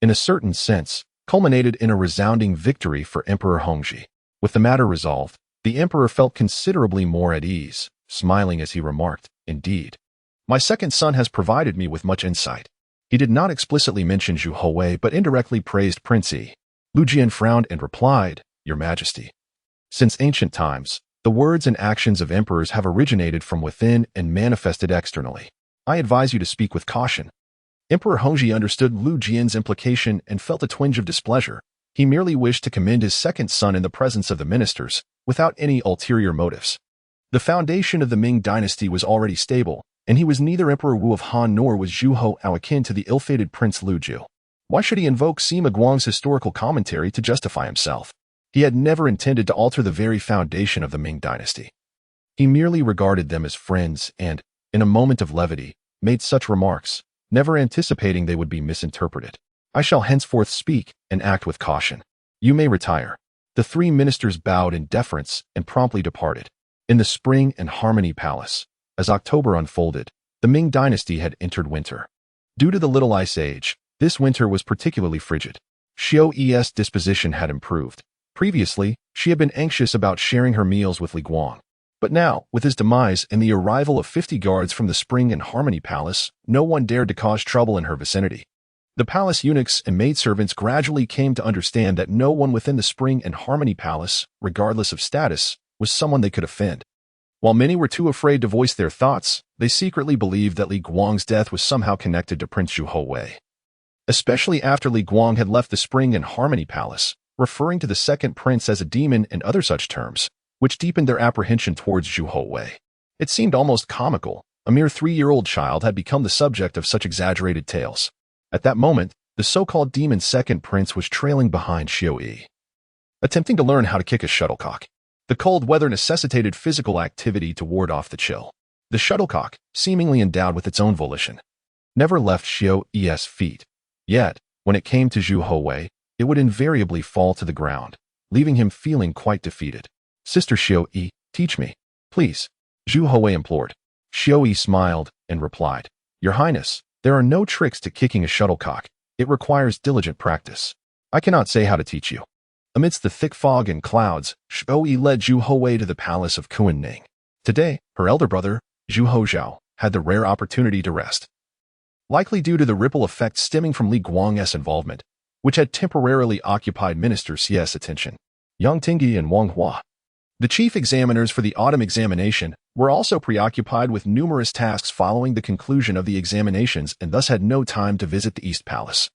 in a certain sense, culminated in a resounding victory for Emperor Hongzhi. With the matter resolved, The emperor felt considerably more at ease, smiling as he remarked, "Indeed. My second son has provided me with much insight." He did not explicitly mention Zhu Houwei, but indirectly praised Prince Yi. Lu Jian frowned and replied, "Your Majesty. Since ancient times, the words and actions of emperors have originated from within and manifested externally. I advise you to speak with caution." Emperor Hongzhi understood Lu Jian's implication and felt a twinge of displeasure. He merely wished to commend his second son in the presence of the ministers, without any ulterior motives. The foundation of the Ming Dynasty was already stable, and he was neither Emperor Wu of Han nor was Zhu Houwei akin to the ill-fated Prince Lu Jiu. Why should he invoke Sima Guang's historical commentary to justify himself? He had never intended to alter the very foundation of the Ming Dynasty. He merely regarded them as friends and, in a moment of levity, made such remarks, never anticipating they would be misinterpreted. "I shall henceforth speak and act with caution. You may retire." The three ministers bowed in deference and promptly departed. In the Spring and Harmony Palace, as October unfolded, the Ming Dynasty had entered winter. Due to the Little Ice Age, this winter was particularly frigid. Xiao Yi's disposition had improved. Previously, she had been anxious about sharing her meals with Li Guang. But now, with his demise and the arrival of 50 guards from the Spring and Harmony Palace, no one dared to cause trouble in her vicinity. The palace eunuchs and maidservants gradually came to understand that no one within the Spring and Harmony Palace, regardless of status, was someone they could offend. While many were too afraid to voice their thoughts, they secretly believed that Li Guang's death was somehow connected to Prince Zhu Houwei. Especially after Li Guang had left the Spring and Harmony Palace, referring to the second prince as a demon and other such terms, which deepened their apprehension towards Zhu Houwei. It seemed almost comical. A mere 3-year-old child had become the subject of such exaggerated tales. At that moment, the so-called demon second prince was trailing behind Xiao Yi, attempting to learn how to kick a shuttlecock. The cold weather necessitated physical activity to ward off the chill. The shuttlecock, seemingly endowed with its own volition, never left Xiao Yi's feet. Yet, when it came to Zhu Houwei, it would invariably fall to the ground, leaving him feeling quite defeated. "Sister Xiao Yi, teach me, please," Zhu Houwei implored. Xiao Yi smiled and replied, "Your Highness, there are no tricks to kicking a shuttlecock. It requires diligent practice. I cannot say how to teach you." Amidst the thick fog and clouds, Xiao Yi led Zhu Houwei to the palace of Kunning. Today, her elder brother, Zhu Houzhao, had the rare opportunity to rest. Likely due to the ripple effect stemming from Li Guang's involvement, which had temporarily occupied Minister Xie's attention, Yang Tingyi and Wang Hua, the chief examiners for the autumn examination, were also preoccupied with numerous tasks following the conclusion of the examinations and thus had no time to visit the East Palace.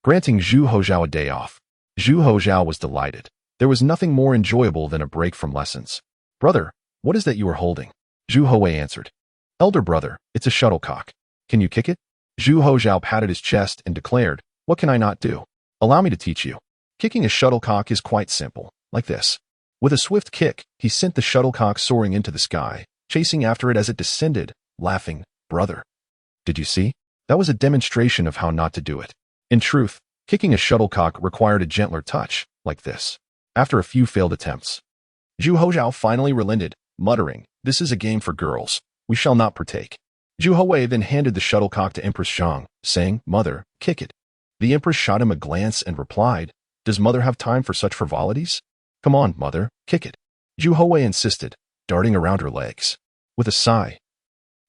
Granting Zhu Houzhao a day off, Zhu Houzhao was delighted. There was nothing more enjoyable than a break from lessons. "Brother, what is that you are holding?" Zhu Houwei answered. "Elder brother, it's a shuttlecock. Can you kick it?" Zhu Houzhao patted his chest and declared, "What can I not do? Allow me to teach you. Kicking a shuttlecock is quite simple, like this." With a swift kick, he sent the shuttlecock soaring into the sky, chasing after it as it descended, laughing, "Brother, did you see? That was a demonstration of how not to do it." In truth, kicking a shuttlecock required a gentler touch, like this. After a few failed attempts, Zhu Houzhao finally relented, muttering, "This is a game for girls. We shall not partake." Zhu Houwei then handed the shuttlecock to Empress Zhang, saying, "Mother, kick it." The Empress shot him a glance and replied, "Does mother have time for such frivolities? Come on, mother, kick it." Zhu Houwei insisted, darting around her legs. With a sigh,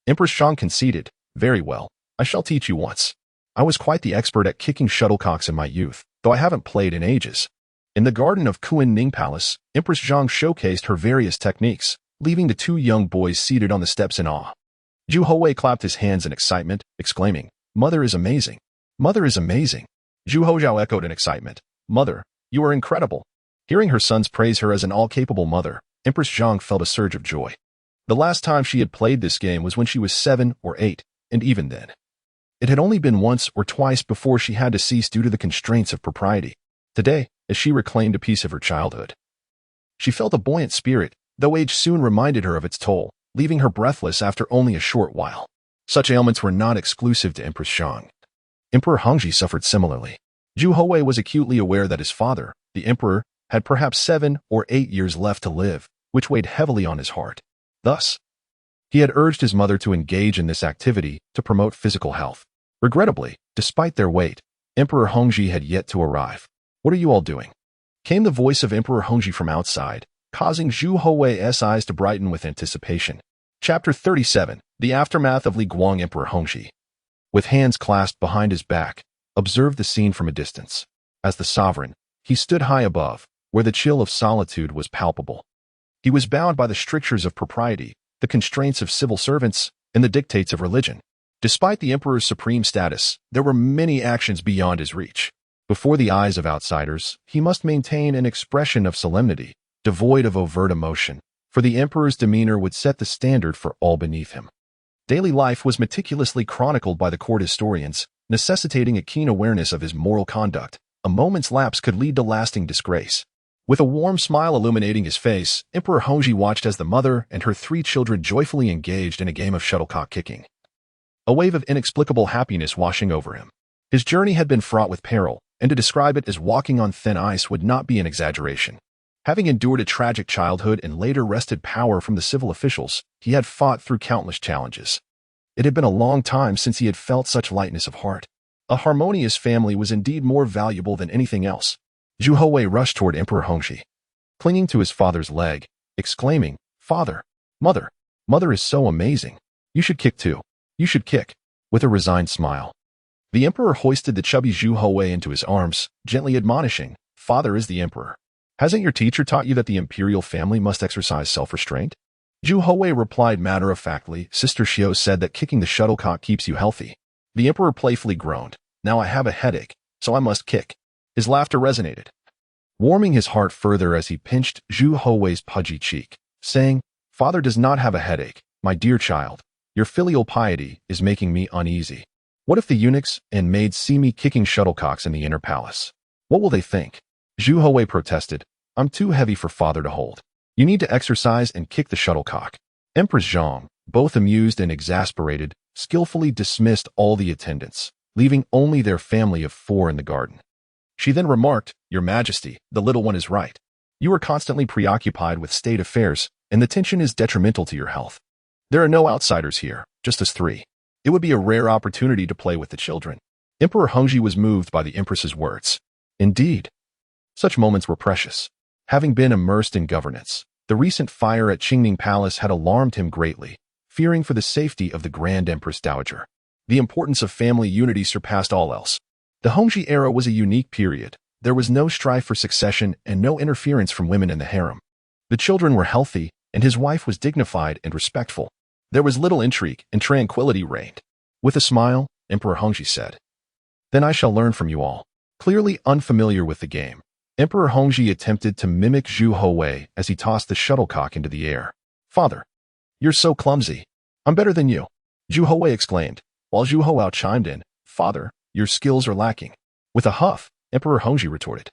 Empress Zhang conceded, "Very well, I shall teach you once. I was quite the expert at kicking shuttlecocks in my youth, though I haven't played in ages." In the garden of Kunning Palace, Empress Zhang showcased her various techniques, leaving the two young boys seated on the steps in awe. Zhu Houwei clapped his hands in excitement, exclaiming, "Mother is amazing! Mother is amazing!" Zhu Houzhao echoed in excitement, "Mother, you are incredible!" Hearing her sons praise her as an all-capable mother, Empress Zhang felt a surge of joy. The last time she had played this game was when she was 7 or 8, and even then, it had only been once or twice before she had to cease due to the constraints of propriety. Today, as she reclaimed a piece of her childhood, she felt a buoyant spirit, though age soon reminded her of its toll, leaving her breathless after only a short while. Such ailments were not exclusive to Empress Zhang. Emperor Hongzhi suffered similarly. Zhu Houwei was acutely aware that his father, the emperor, had perhaps 7 or 8 years left to live, which weighed heavily on his heart. Thus, he had urged his mother to engage in this activity to promote physical health. Regrettably, despite their wait, Emperor Hongzhi had yet to arrive. "What are you all doing?" came the voice of Emperor Hongzhi from outside, causing Zhu Houwei's eyes to brighten with anticipation. Chapter 37. The Aftermath of Li Guang. Emperor Hongzhi, with hands clasped behind his back, observed the scene from a distance. As the sovereign, he stood high above, where the chill of solitude was palpable. He was bound by the strictures of propriety, the constraints of civil servants, and the dictates of religion. Despite the emperor's supreme status, there were many actions beyond his reach. Before the eyes of outsiders, he must maintain an expression of solemnity, devoid of overt emotion, for the emperor's demeanor would set the standard for all beneath him. Daily life was meticulously chronicled by the court historians, necessitating a keen awareness of his moral conduct. A moment's lapse could lead to lasting disgrace. With a warm smile illuminating his face, Emperor Hongzhi watched as the mother and her 3 children joyfully engaged in a game of shuttlecock kicking. A wave of inexplicable happiness washing over him. His journey had been fraught with peril, and to describe it as walking on thin ice would not be an exaggeration. Having endured a tragic childhood and later wrested power from the civil officials, he had fought through countless challenges. It had been a long time since he had felt such lightness of heart. A harmonious family was indeed more valuable than anything else. Zhu Houwei rushed toward Emperor Hongzhi, clinging to his father's leg, exclaiming, "Father, mother is so amazing. You should kick too. You should kick," with a resigned smile. The emperor hoisted the chubby Zhu Houwei into his arms, gently admonishing, "Father is the emperor. Hasn't your teacher taught you that the imperial family must exercise self-restraint?" Zhu Houwei replied matter-of-factly, "Sister Xiao said that kicking the shuttlecock keeps you healthy." The emperor playfully groaned, "Now I have a headache, so I must kick." His laughter resonated, warming his heart further as he pinched Zhu Houwei's pudgy cheek, saying, "Father does not have a headache, my dear child. Your filial piety is making me uneasy. What if the eunuchs and maids see me kicking shuttlecocks in the inner palace? What will they think?" Zhu Houwei protested, "I'm too heavy for father to hold. You need to exercise and kick the shuttlecock." Empress Zhang, both amused and exasperated, skillfully dismissed all the attendants, leaving only their family of 4 in the garden. She then remarked, "Your Majesty, the little one is right. You are constantly preoccupied with state affairs, and the tension is detrimental to your health. There are no outsiders here, just us 3. It would be a rare opportunity to play with the children." Emperor Hongzhi was moved by the empress's words. Indeed, such moments were precious. Having been immersed in governance, the recent fire at Qingning Palace had alarmed him greatly, fearing for the safety of the Grand Empress Dowager. The importance of family unity surpassed all else. The Hongzhi era was a unique period. There was no strife for succession and no interference from women in the harem. The children were healthy, and his wife was dignified and respectful. There was little intrigue, and tranquility reigned. With a smile, Emperor Hongzhi said, "Then I shall learn from you all." Clearly unfamiliar with the game, Emperor Hongzhi attempted to mimic Zhu Houwei as he tossed the shuttlecock into the air. "Father, you're so clumsy. I'm better than you," Zhu Houwei exclaimed, while Zhu Houzhao chimed in, "Father, your skills are lacking." With a huff, Emperor Hongzhi retorted,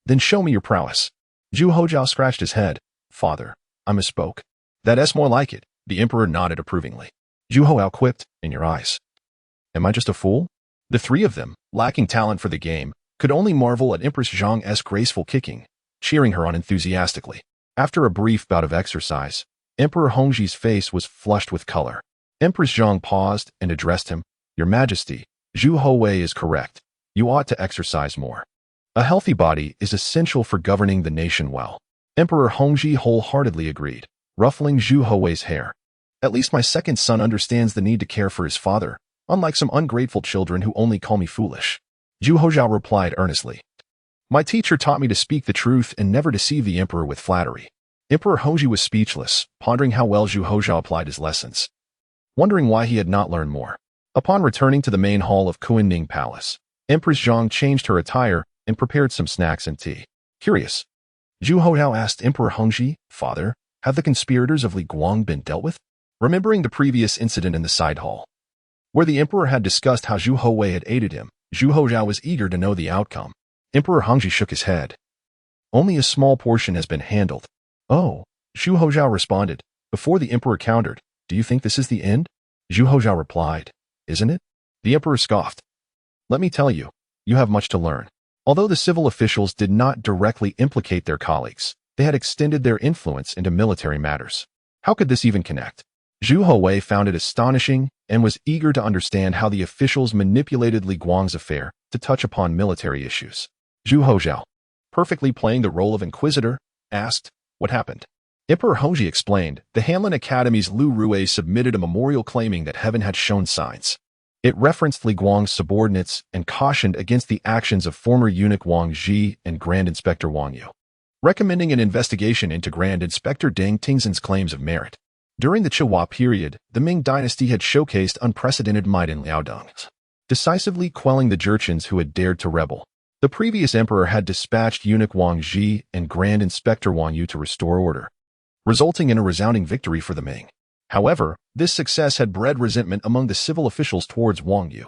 "Then show me your prowess." Zhu Houzhao scratched his head. "Father, I misspoke." "That's more like it," the emperor nodded approvingly. Zhu Houzhao quipped, "In your eyes. Am I just a fool?" The 3 of them, lacking talent for the game, could only marvel at Empress Zhang's graceful kicking, cheering her on enthusiastically. After a brief bout of exercise, Emperor Hongzhi's face was flushed with color. Empress Zhang paused and addressed him, "Your Majesty, Zhu Houwei is correct. You ought to exercise more. A healthy body is essential for governing the nation well." Emperor Hongzhi wholeheartedly agreed, ruffling Zhu Houwei's hair. "At least my second son understands the need to care for his father, unlike some ungrateful children who only call me foolish." Zhu Houzhao replied earnestly, "My teacher taught me to speak the truth and never deceive the emperor with flattery." Emperor Hongzhi was speechless, pondering how well Zhu Houzhao applied his lessons, wondering why he had not learned more. Upon returning to the main hall of Qingning Palace, Empress Zhang changed her attire and prepared some snacks and tea. Curious, Zhu Houzhao asked Emperor Hongzhi, "Father, have the conspirators of Li Guang been dealt with?" Remembering the previous incident in the side hall, where the emperor had discussed how Zhu Houwei had aided him, Zhu Houzhao was eager to know the outcome. Emperor Hongzhi shook his head. "Only a small portion has been handled." "Oh," Zhu Houzhao responded, before the emperor countered, "Do you think this is the end?" Zhu Houzhao replied, "Isn't it?" The emperor scoffed. "Let me tell you, you have much to learn." Although the civil officials did not directly implicate their colleagues, they had extended their influence into military matters. How could this even connect? Zhu Houwei found it astonishing and was eager to understand how the officials manipulated Li Guang's affair to touch upon military issues. Zhu Houzhao, perfectly playing the role of inquisitor, asked, What happened? Emperor Hongzhi explained. The Hanlin Academy's Zhu Houwei submitted a memorial claiming that heaven had shown signs. It referenced Li Guang's subordinates and cautioned against the actions of former eunuch Wang Zhi and Grand Inspector Wang Yu, recommending an investigation into Grand Inspector Deng Tingzhen's claims of merit. During the Qihua period, the Ming Dynasty had showcased unprecedented might in Liaodong, decisively quelling the Jurchens who had dared to rebel. The previous emperor had dispatched eunuch Wang Zhi and Grand Inspector Wang Yu to restore order, resulting in a resounding victory for the Ming. However, this success had bred resentment among the civil officials towards Wang Yu.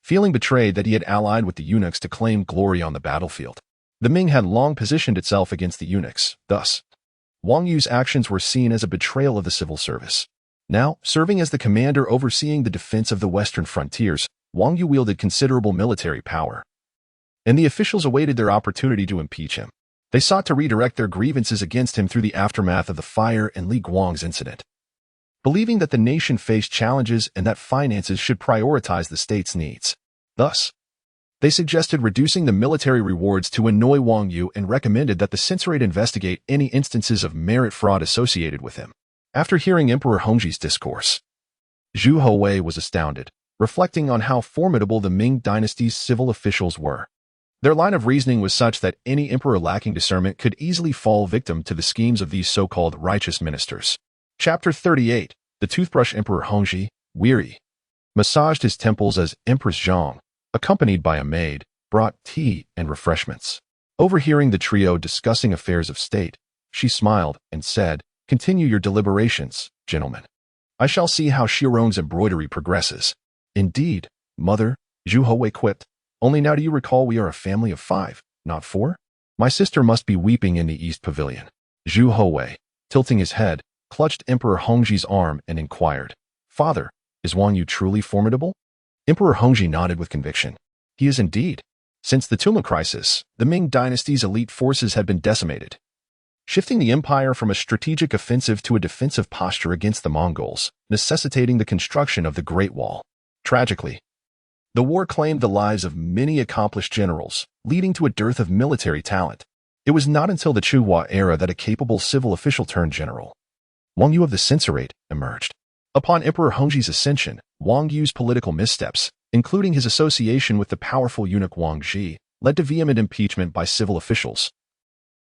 Feeling betrayed that he had allied with the eunuchs to claim glory on the battlefield, the Ming had long positioned itself against the eunuchs. Thus, Wang Yu's actions were seen as a betrayal of the civil service. Now, serving as the commander overseeing the defense of the western frontiers, Wang Yu wielded considerable military power, and the officials awaited their opportunity to impeach him. They sought to redirect their grievances against him through the aftermath of the fire and Li Guang's incident, believing that the nation faced challenges and that finances should prioritize the state's needs. Thus, they suggested reducing the military rewards to annoy Wang Yu and recommended that the censorate investigate any instances of merit fraud associated with him. After hearing Emperor Hongzhi's discourse, Zhu Houwei was astounded, reflecting on how formidable the Ming Dynasty's civil officials were. Their line of reasoning was such that any emperor lacking discernment could easily fall victim to the schemes of these so-called righteous ministers. Chapter 38. The Toothbrush Emperor Hongzhi, weary, massaged his temples as Empress Zhang, accompanied by a maid, brought tea and refreshments. Overhearing the trio discussing affairs of state, she smiled and said, "Continue your deliberations, gentlemen. I shall see how Chiron's embroidery progresses." "Indeed, mother," Zhu Houwei quipped. "Only now do you recall we are a family of 5, not 4? My sister must be weeping in the East Pavilion." Zhu Houwei, tilting his head, clutched Emperor Hongzhi's arm and inquired, "Father, is Wang Yu truly formidable?" Emperor Hongzhi nodded with conviction. "He is indeed. Since the Tuma crisis, the Ming Dynasty's elite forces had been decimated, shifting the empire from a strategic offensive to a defensive posture against the Mongols, necessitating the construction of the Great Wall. Tragically, the war claimed the lives of many accomplished generals, leading to a dearth of military talent. It was not until the Qihua era that a capable civil official turned general, Wang Yu of the censorate, emerged. Upon Emperor Hongzhi's ascension, Wang Yu's political missteps, including his association with the powerful eunuch Wang Zhi, led to vehement impeachment by civil officials,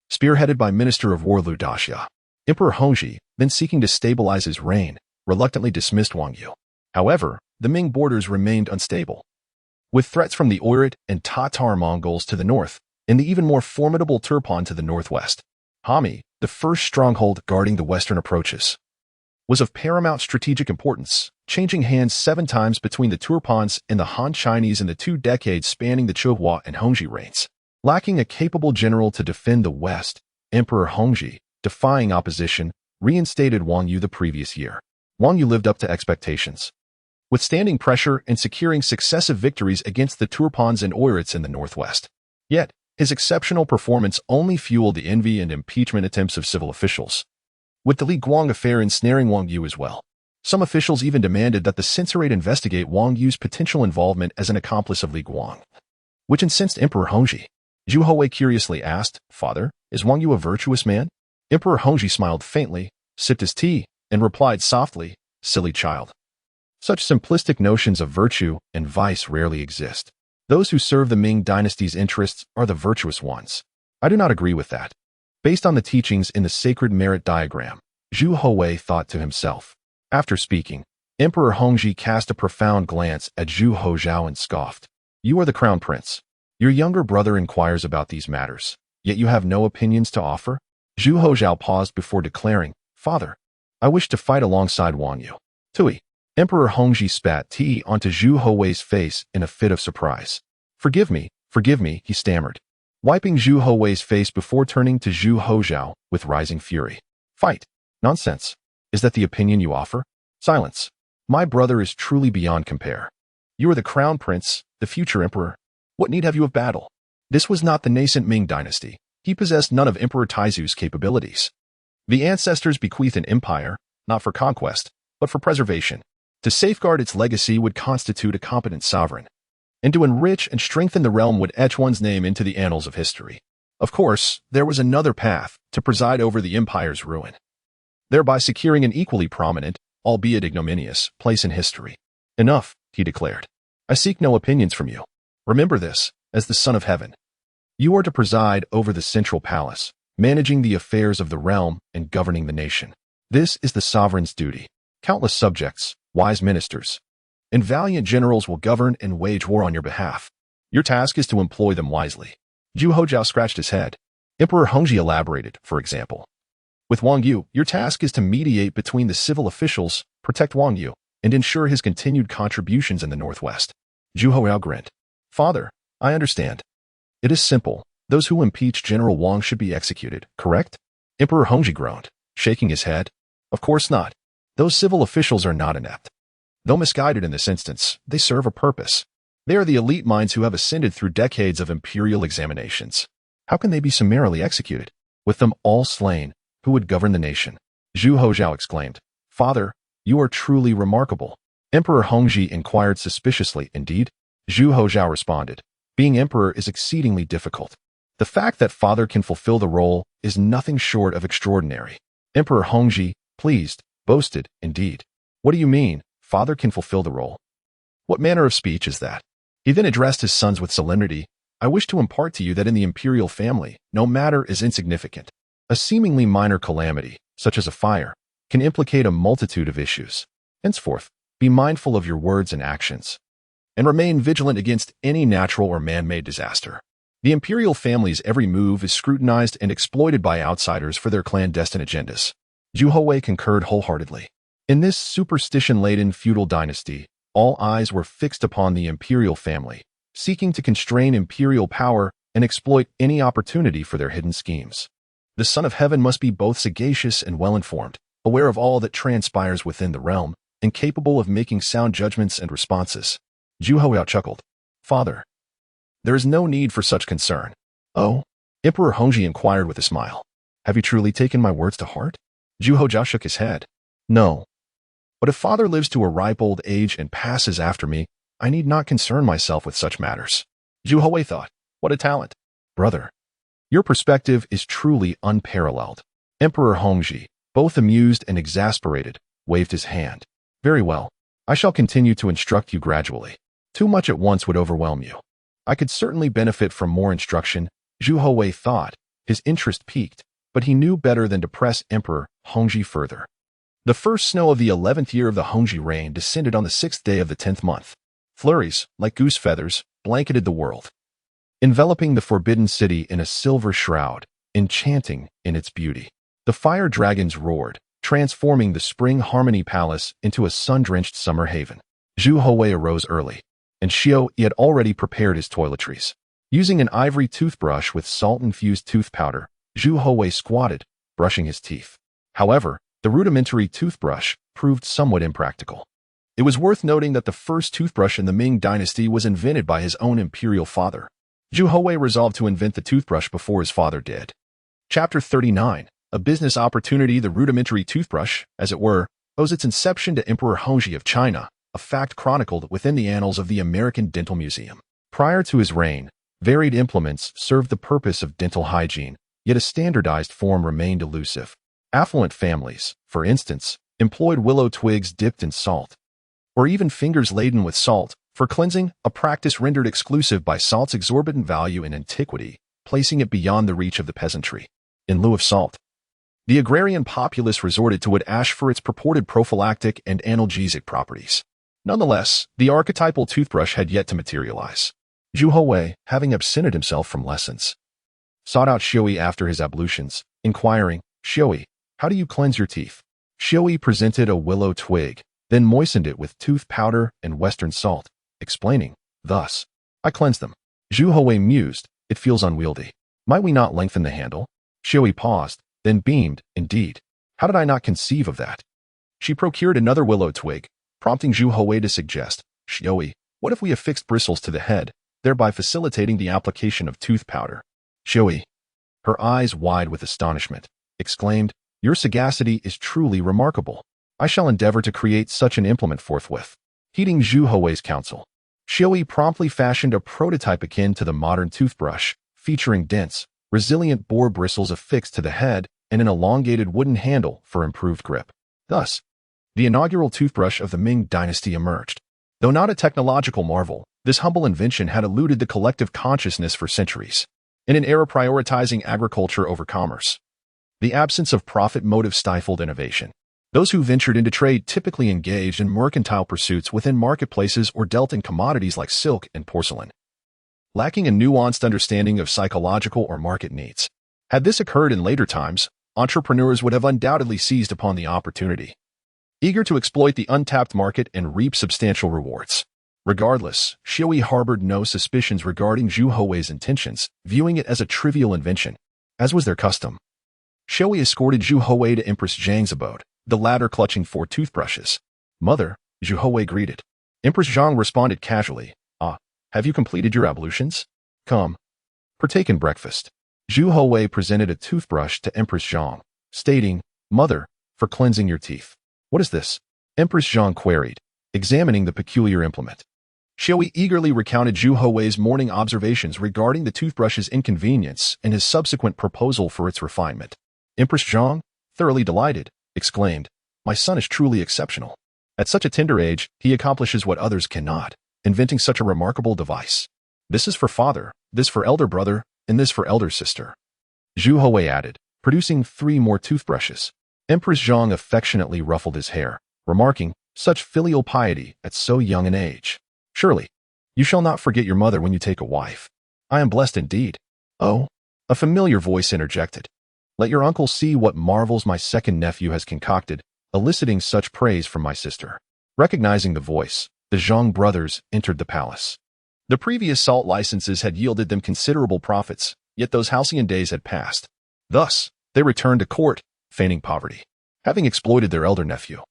spearheaded by Minister of War Lu Daxia. Emperor Hongzhi, then seeking to stabilize his reign, reluctantly dismissed Wang Yu. However, the Ming borders remained unstable, with threats from the Oirat and Tatar Mongols to the north, and the even more formidable Turpan to the northwest. Hami, the first stronghold guarding the western approaches, was of paramount strategic importance, changing hands 7 times between the Turpans and the Han Chinese in the 2 decades spanning the Qihua and Hongzhi reigns. Lacking a capable general to defend the west, Emperor Hongzhi, defying opposition, reinstated Wang Yu the previous year. Wang Yu lived up to expectations, withstanding pressure and securing successive victories against the Turpans and Oirats in the northwest. Yet, his exceptional performance only fueled the envy and impeachment attempts of civil officials, with the Li Guang affair ensnaring Wang Yu as well. Some officials even demanded that the censorate investigate Wang Yu's potential involvement as an accomplice of Li Guang, which incensed Emperor Hongzhi. Zhu Houwei curiously asked, "Father, is Wang Yu a virtuous man?" Emperor Hongzhi smiled faintly, sipped his tea, and replied softly, "Silly child. Such simplistic notions of virtue and vice rarely exist. Those who serve the Ming Dynasty's interests are the virtuous ones. I do not agree with that." Based on the teachings in the sacred merit diagram, Zhu Houwei thought to himself. After speaking, Emperor Hongzhi cast a profound glance at Zhu Houzhao and scoffed. "You are the crown prince. Your younger brother inquires about these matters, yet you have no opinions to offer?" Zhu Houzhao paused before declaring, "Father, I wish to fight alongside Wang Yu." "Tui." Emperor Hongzhi spat tea onto Zhu Houwei's face in a fit of surprise. Forgive me," he stammered, wiping Zhu Houwei's face before turning to Zhu Houzhao with rising fury. "Fight? Nonsense. Is that the opinion you offer? Silence. My brother is truly beyond compare. You are the crown prince, the future emperor. What need have you of battle?" This was not the nascent Ming dynasty. He possessed none of Emperor Taizu's capabilities. The ancestors bequeathed an empire, not for conquest, but for preservation. To safeguard its legacy would constitute a competent sovereign, and to enrich and strengthen the realm would etch one's name into the annals of history. Of course, there was another path to preside over the empire's ruin, thereby securing an equally prominent, albeit ignominious, place in history. Enough, he declared. I seek no opinions from you. Remember this, as the Son of Heaven. You are to preside over the central palace, managing the affairs of the realm and governing the nation. This is the sovereign's duty. Countless subjects, wise ministers, and valiant generals will govern and wage war on your behalf. Your task is to employ them wisely. Zhu Houzhao scratched his head. Emperor Hongzhi elaborated, for example. With Wang Yu, your task is to mediate between the civil officials, protect Wang Yu, and ensure his continued contributions in the northwest. Zhu Houwei grinned. Father, I understand. It is simple. Those who impeach General Wang should be executed, correct? Emperor Hongzhi groaned, shaking his head. Of course not. Those civil officials are not inept. Though misguided in this instance, they serve a purpose. They are the elite minds who have ascended through decades of imperial examinations. How can they be summarily executed? With them all slain, who would govern the nation? Zhu Houzhao exclaimed. Father, you are truly remarkable. Emperor Hongzhi inquired suspiciously. Indeed? Zhu Houzhao responded. Being emperor is exceedingly difficult. The fact that father can fulfill the role is nothing short of extraordinary. Emperor Hongzhi, pleased, boasted, indeed. What do you mean, father can fulfill the role? What manner of speech is that? He then addressed his sons with solemnity. I wish to impart to you that in the imperial family, no matter is insignificant. A seemingly minor calamity, such as a fire, can implicate a multitude of issues. Henceforth, be mindful of your words and actions, and remain vigilant against any natural or man-made disaster. The imperial family's every move is scrutinized and exploited by outsiders for their clandestine agendas. Zhu Houwei concurred wholeheartedly. In this superstition-laden feudal dynasty, all eyes were fixed upon the imperial family, seeking to constrain imperial power and exploit any opportunity for their hidden schemes. The Son of Heaven must be both sagacious and well-informed, aware of all that transpires within the realm, and capable of making sound judgments and responses. Zhu Houwei chuckled. Father, there is no need for such concern. Oh? Emperor Hongzhi inquired with a smile. Have you truly taken my words to heart? Zhu Houzhao shook his head. No. But if father lives to a ripe old age and passes after me, I need not concern myself with such matters. Zhu Houwei thought, what a talent. Brother, your perspective is truly unparalleled. Emperor Hongzhi, both amused and exasperated, waved his hand. Very well. I shall continue to instruct you gradually. Too much at once would overwhelm you. I could certainly benefit from more instruction, Zhu Houwei thought. His interest piqued, but he knew better than to press Emperor Hongzhi further. The first snow of the 11th year of the Hongzhi reign descended on the 6th day of the 10th month. Flurries, like goose feathers, blanketed the world, enveloping the forbidden city in a silver shroud, enchanting in its beauty. The fire dragons roared, transforming the spring harmony palace into a sun-drenched summer haven. Zhu Houwei arose early, and Xiao had already prepared his toiletries. Using an ivory toothbrush with salt-infused tooth powder, Zhu Houwei squatted, brushing his teeth. However, the rudimentary toothbrush proved somewhat impractical. It was worth noting that the first toothbrush in the Ming Dynasty was invented by his own imperial father. Zhu Houwei resolved to invent the toothbrush before his father did. Chapter 39. A business opportunity. The rudimentary toothbrush, as it were, owes its inception to Emperor Hongzhi of China, a fact chronicled within the annals of the American Dental Museum. Prior to his reign, varied implements served the purpose of dental hygiene, yet a standardized form remained elusive. Affluent families, for instance, employed willow twigs dipped in salt, or even fingers laden with salt, for cleansing, a practice rendered exclusive by salt's exorbitant value in antiquity, placing it beyond the reach of the peasantry. In lieu of salt, the agrarian populace resorted to wood ash for its purported prophylactic and analgesic properties. Nonetheless, the archetypal toothbrush had yet to materialize. Zhu Houwei, having absented himself from lessons, sought out Xiaoyi after his ablutions, inquiring, Xiaoyi, how do you cleanse your teeth? Xiaoyi presented a willow twig, then moistened it with tooth powder and western salt, explaining, thus, I cleanse them. Zhu Houwei mused, it feels unwieldy. Might we not lengthen the handle? Xiaoyi paused, then beamed, indeed. How did I not conceive of that? She procured another willow twig, prompting Zhu Houwei to suggest, Xiaoyi, what if we affixed bristles to the head, thereby facilitating the application of tooth powder? Xiaoyi, her eyes wide with astonishment, exclaimed, your sagacity is truly remarkable. I shall endeavor to create such an implement forthwith. Heeding Zhu Houwei's counsel, Xiaoyi promptly fashioned a prototype akin to the modern toothbrush, featuring dense, resilient boar bristles affixed to the head, and an elongated wooden handle for improved grip. Thus, the inaugural toothbrush of the Ming Dynasty emerged. Though not a technological marvel, this humble invention had eluded the collective consciousness for centuries. In an era prioritizing agriculture over commerce, the absence of profit motive stifled innovation. Those who ventured into trade typically engaged in mercantile pursuits within marketplaces or dealt in commodities like silk and porcelain, lacking a nuanced understanding of psychological or market needs. Had this occurred in later times, entrepreneurs would have undoubtedly seized upon the opportunity, eager to exploit the untapped market and reap substantial rewards. Regardless, Xiaoyi harbored no suspicions regarding Zhu Houwei's intentions, viewing it as a trivial invention. As was their custom, Xiaoyi escorted Zhu Houwei to Empress Zhang's abode, the latter clutching 4 toothbrushes. "Mother," Zhu Houwei greeted. Empress Zhang responded casually, "Ah, have you completed your ablutions? Come, partake in breakfast." Zhu Houwei presented a toothbrush to Empress Zhang, stating, "Mother, for cleansing your teeth." "What is this?" Empress Zhang queried, examining the peculiar implement. Xiaoyi eagerly recounted Zhu Houwei's morning observations regarding the toothbrush's inconvenience and his subsequent proposal for its refinement. Empress Zhang, thoroughly delighted, exclaimed, "My son is truly exceptional. At such a tender age, he accomplishes what others cannot, inventing such a remarkable device. This is for father, this for elder brother, and this for elder sister." Zhu Houwei added, producing 3 more toothbrushes. Empress Zhang affectionately ruffled his hair, remarking, "Such filial piety at so young an age. Surely, you shall not forget your mother when you take a wife. I am blessed indeed." "Oh," a familiar voice interjected. "Let your uncle see what marvels my second nephew has concocted, eliciting such praise from my sister." Recognizing the voice, the Zhang brothers entered the palace. The previous salt licenses had yielded them considerable profits, yet those halcyon days had passed. Thus, they returned to court, feigning poverty. Having exploited their elder nephew,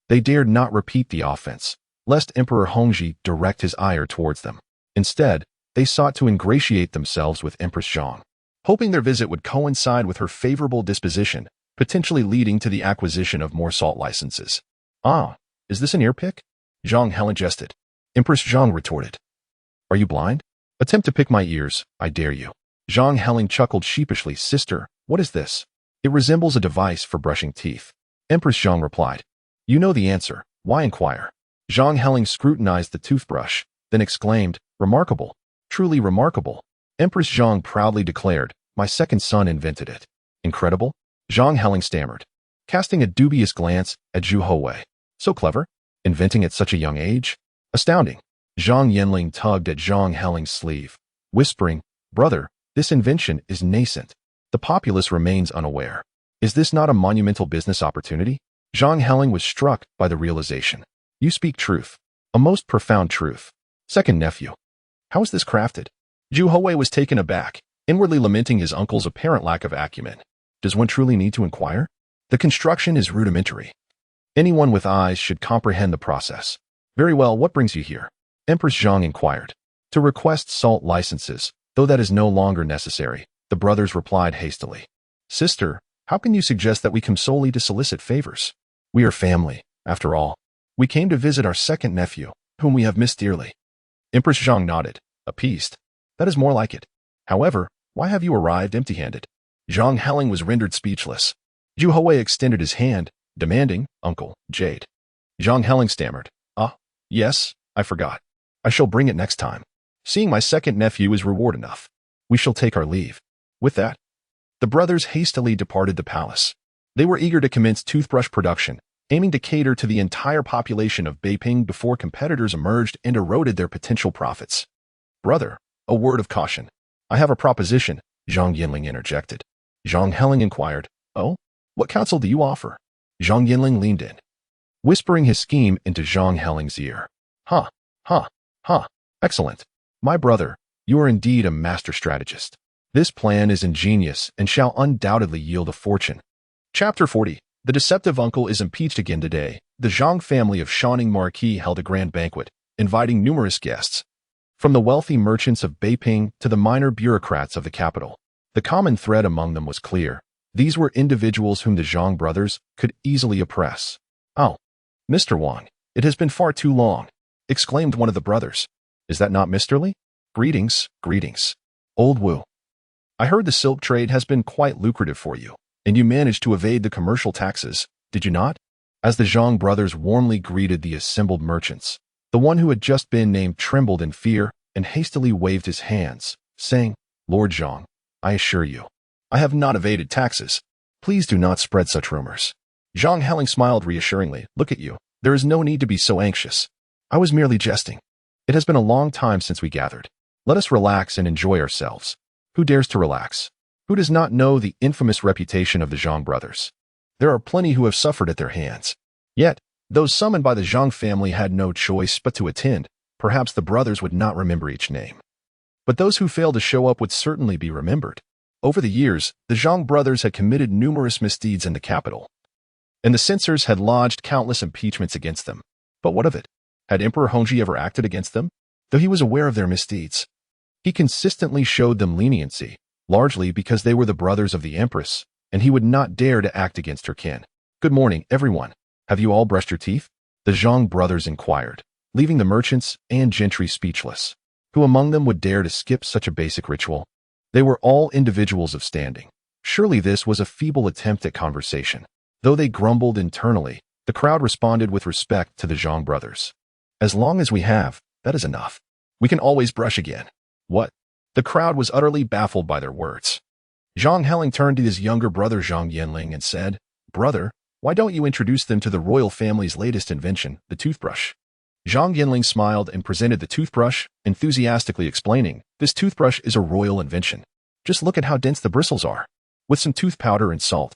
they dared not repeat the offense, lest Emperor Hongzhi direct his ire towards them. Instead, they sought to ingratiate themselves with Empress Zhang, hoping their visit would coincide with her favorable disposition, potentially leading to the acquisition of more salt licenses. "Ah, is this an earpick?" Zhang Helen jested. Empress Zhang retorted, "Are you blind? Attempt to pick my ears, I dare you." Zhang Helen chuckled sheepishly. "Sister, what is this?" "It resembles a device for brushing teeth." Empress Zhang replied, "You know the answer, why inquire?" Zhang Helen scrutinized the toothbrush, then exclaimed, "Remarkable, truly remarkable." Empress Zhang proudly declared, "My second son invented it." "Incredible?" Zhang Helen stammered, casting a dubious glance at Zhu Houwei. "So clever? Inventing at such a young age? Astounding." Zhang Yanling tugged at Zhang Helen's sleeve, whispering, "Brother, this invention is nascent. The populace remains unaware. Is this not a monumental business opportunity?" Zhang Heling was struck by the realization. "You speak truth, a most profound truth. Second nephew, how is this crafted?" Zhu Houwei was taken aback, inwardly lamenting his uncle's apparent lack of acumen. Does one truly need to inquire? The construction is rudimentary. Anyone with eyes should comprehend the process. "Very well, what brings you here?" Empress Zhang inquired. "To request salt licenses, though that is no longer necessary," the brothers replied hastily. "Sister, how can you suggest that we come solely to solicit favors? We are family, after all. We came to visit our second nephew, whom we have missed dearly." Empress Zhang nodded, appeased. "That is more like it. However, why have you arrived empty-handed?" Zhang Heling was rendered speechless. Zhu Houwei extended his hand, demanding, "Uncle, jade." Zhang Heling stammered, "Ah, yes, I forgot. I shall bring it next time. Seeing my second nephew is reward enough. We shall take our leave." With that, the brothers hastily departed the palace. They were eager to commence toothbrush production, aiming to cater to the entire population of Beiping before competitors emerged and eroded their potential profits. "Brother, a word of caution. I have a proposition," Zhang Yinling interjected. Zhang Heling inquired, "Oh, what counsel do you offer?" Zhang Yinling leaned in, whispering his scheme into Zhang Heling's ear. "Ha, ha, ha, excellent. My brother, you are indeed a master strategist. This plan is ingenious and shall undoubtedly yield a fortune." Chapter 40. The deceptive uncle is impeached again today. The Zhang family of Shaning Marquis held a grand banquet, inviting numerous guests, from the wealthy merchants of Beiping to the minor bureaucrats of the capital. The common thread among them was clear. These were individuals whom the Zhang brothers could easily oppress. "Oh, Mr. Wang, it has been far too long," exclaimed one of the brothers. "Is that not Mr. Li? Greetings, greetings. Old Wu. I heard the silk trade has been quite lucrative for you, and you managed to evade the commercial taxes, did you not? As the Zhang brothers warmly greeted the assembled merchants, the one who had just been named trembled in fear and hastily waved his hands, saying, Lord Zhang, I assure you, I have not evaded taxes. Please do not spread such rumors. Zhang Heling smiled reassuringly. Look at you. There is no need to be so anxious. I was merely jesting. It has been a long time since we gathered. Let us relax and enjoy ourselves. Who dares to relax? Who does not know the infamous reputation of the Zhang brothers? There are plenty who have suffered at their hands. Yet, those summoned by the Zhang family had no choice but to attend. Perhaps the brothers would not remember each name. But those who failed to show up would certainly be remembered. Over the years, the Zhang brothers had committed numerous misdeeds in the capital, and the censors had lodged countless impeachments against them. But what of it? Had Emperor Hongzhi ever acted against them? Though he was aware of their misdeeds, he consistently showed them leniency, largely because they were the brothers of the Empress, and he would not dare to act against her kin. Good morning, everyone. Have you all brushed your teeth? The Zhang brothers inquired, leaving the merchants and gentry speechless. Who among them would dare to skip such a basic ritual? They were all individuals of standing. Surely this was a feeble attempt at conversation. Though they grumbled internally, the crowd responded with respect to the Zhang brothers. As long as we have, that is enough. We can always brush again. What? The crowd was utterly baffled by their words. Zhang Heling turned to his younger brother Zhang Yanling and said, Brother, why don't you introduce them to the royal family's latest invention, the toothbrush? Zhang Yanling smiled and presented the toothbrush, enthusiastically explaining, This toothbrush is a royal invention. Just look at how dense the bristles are. With some tooth powder and salt,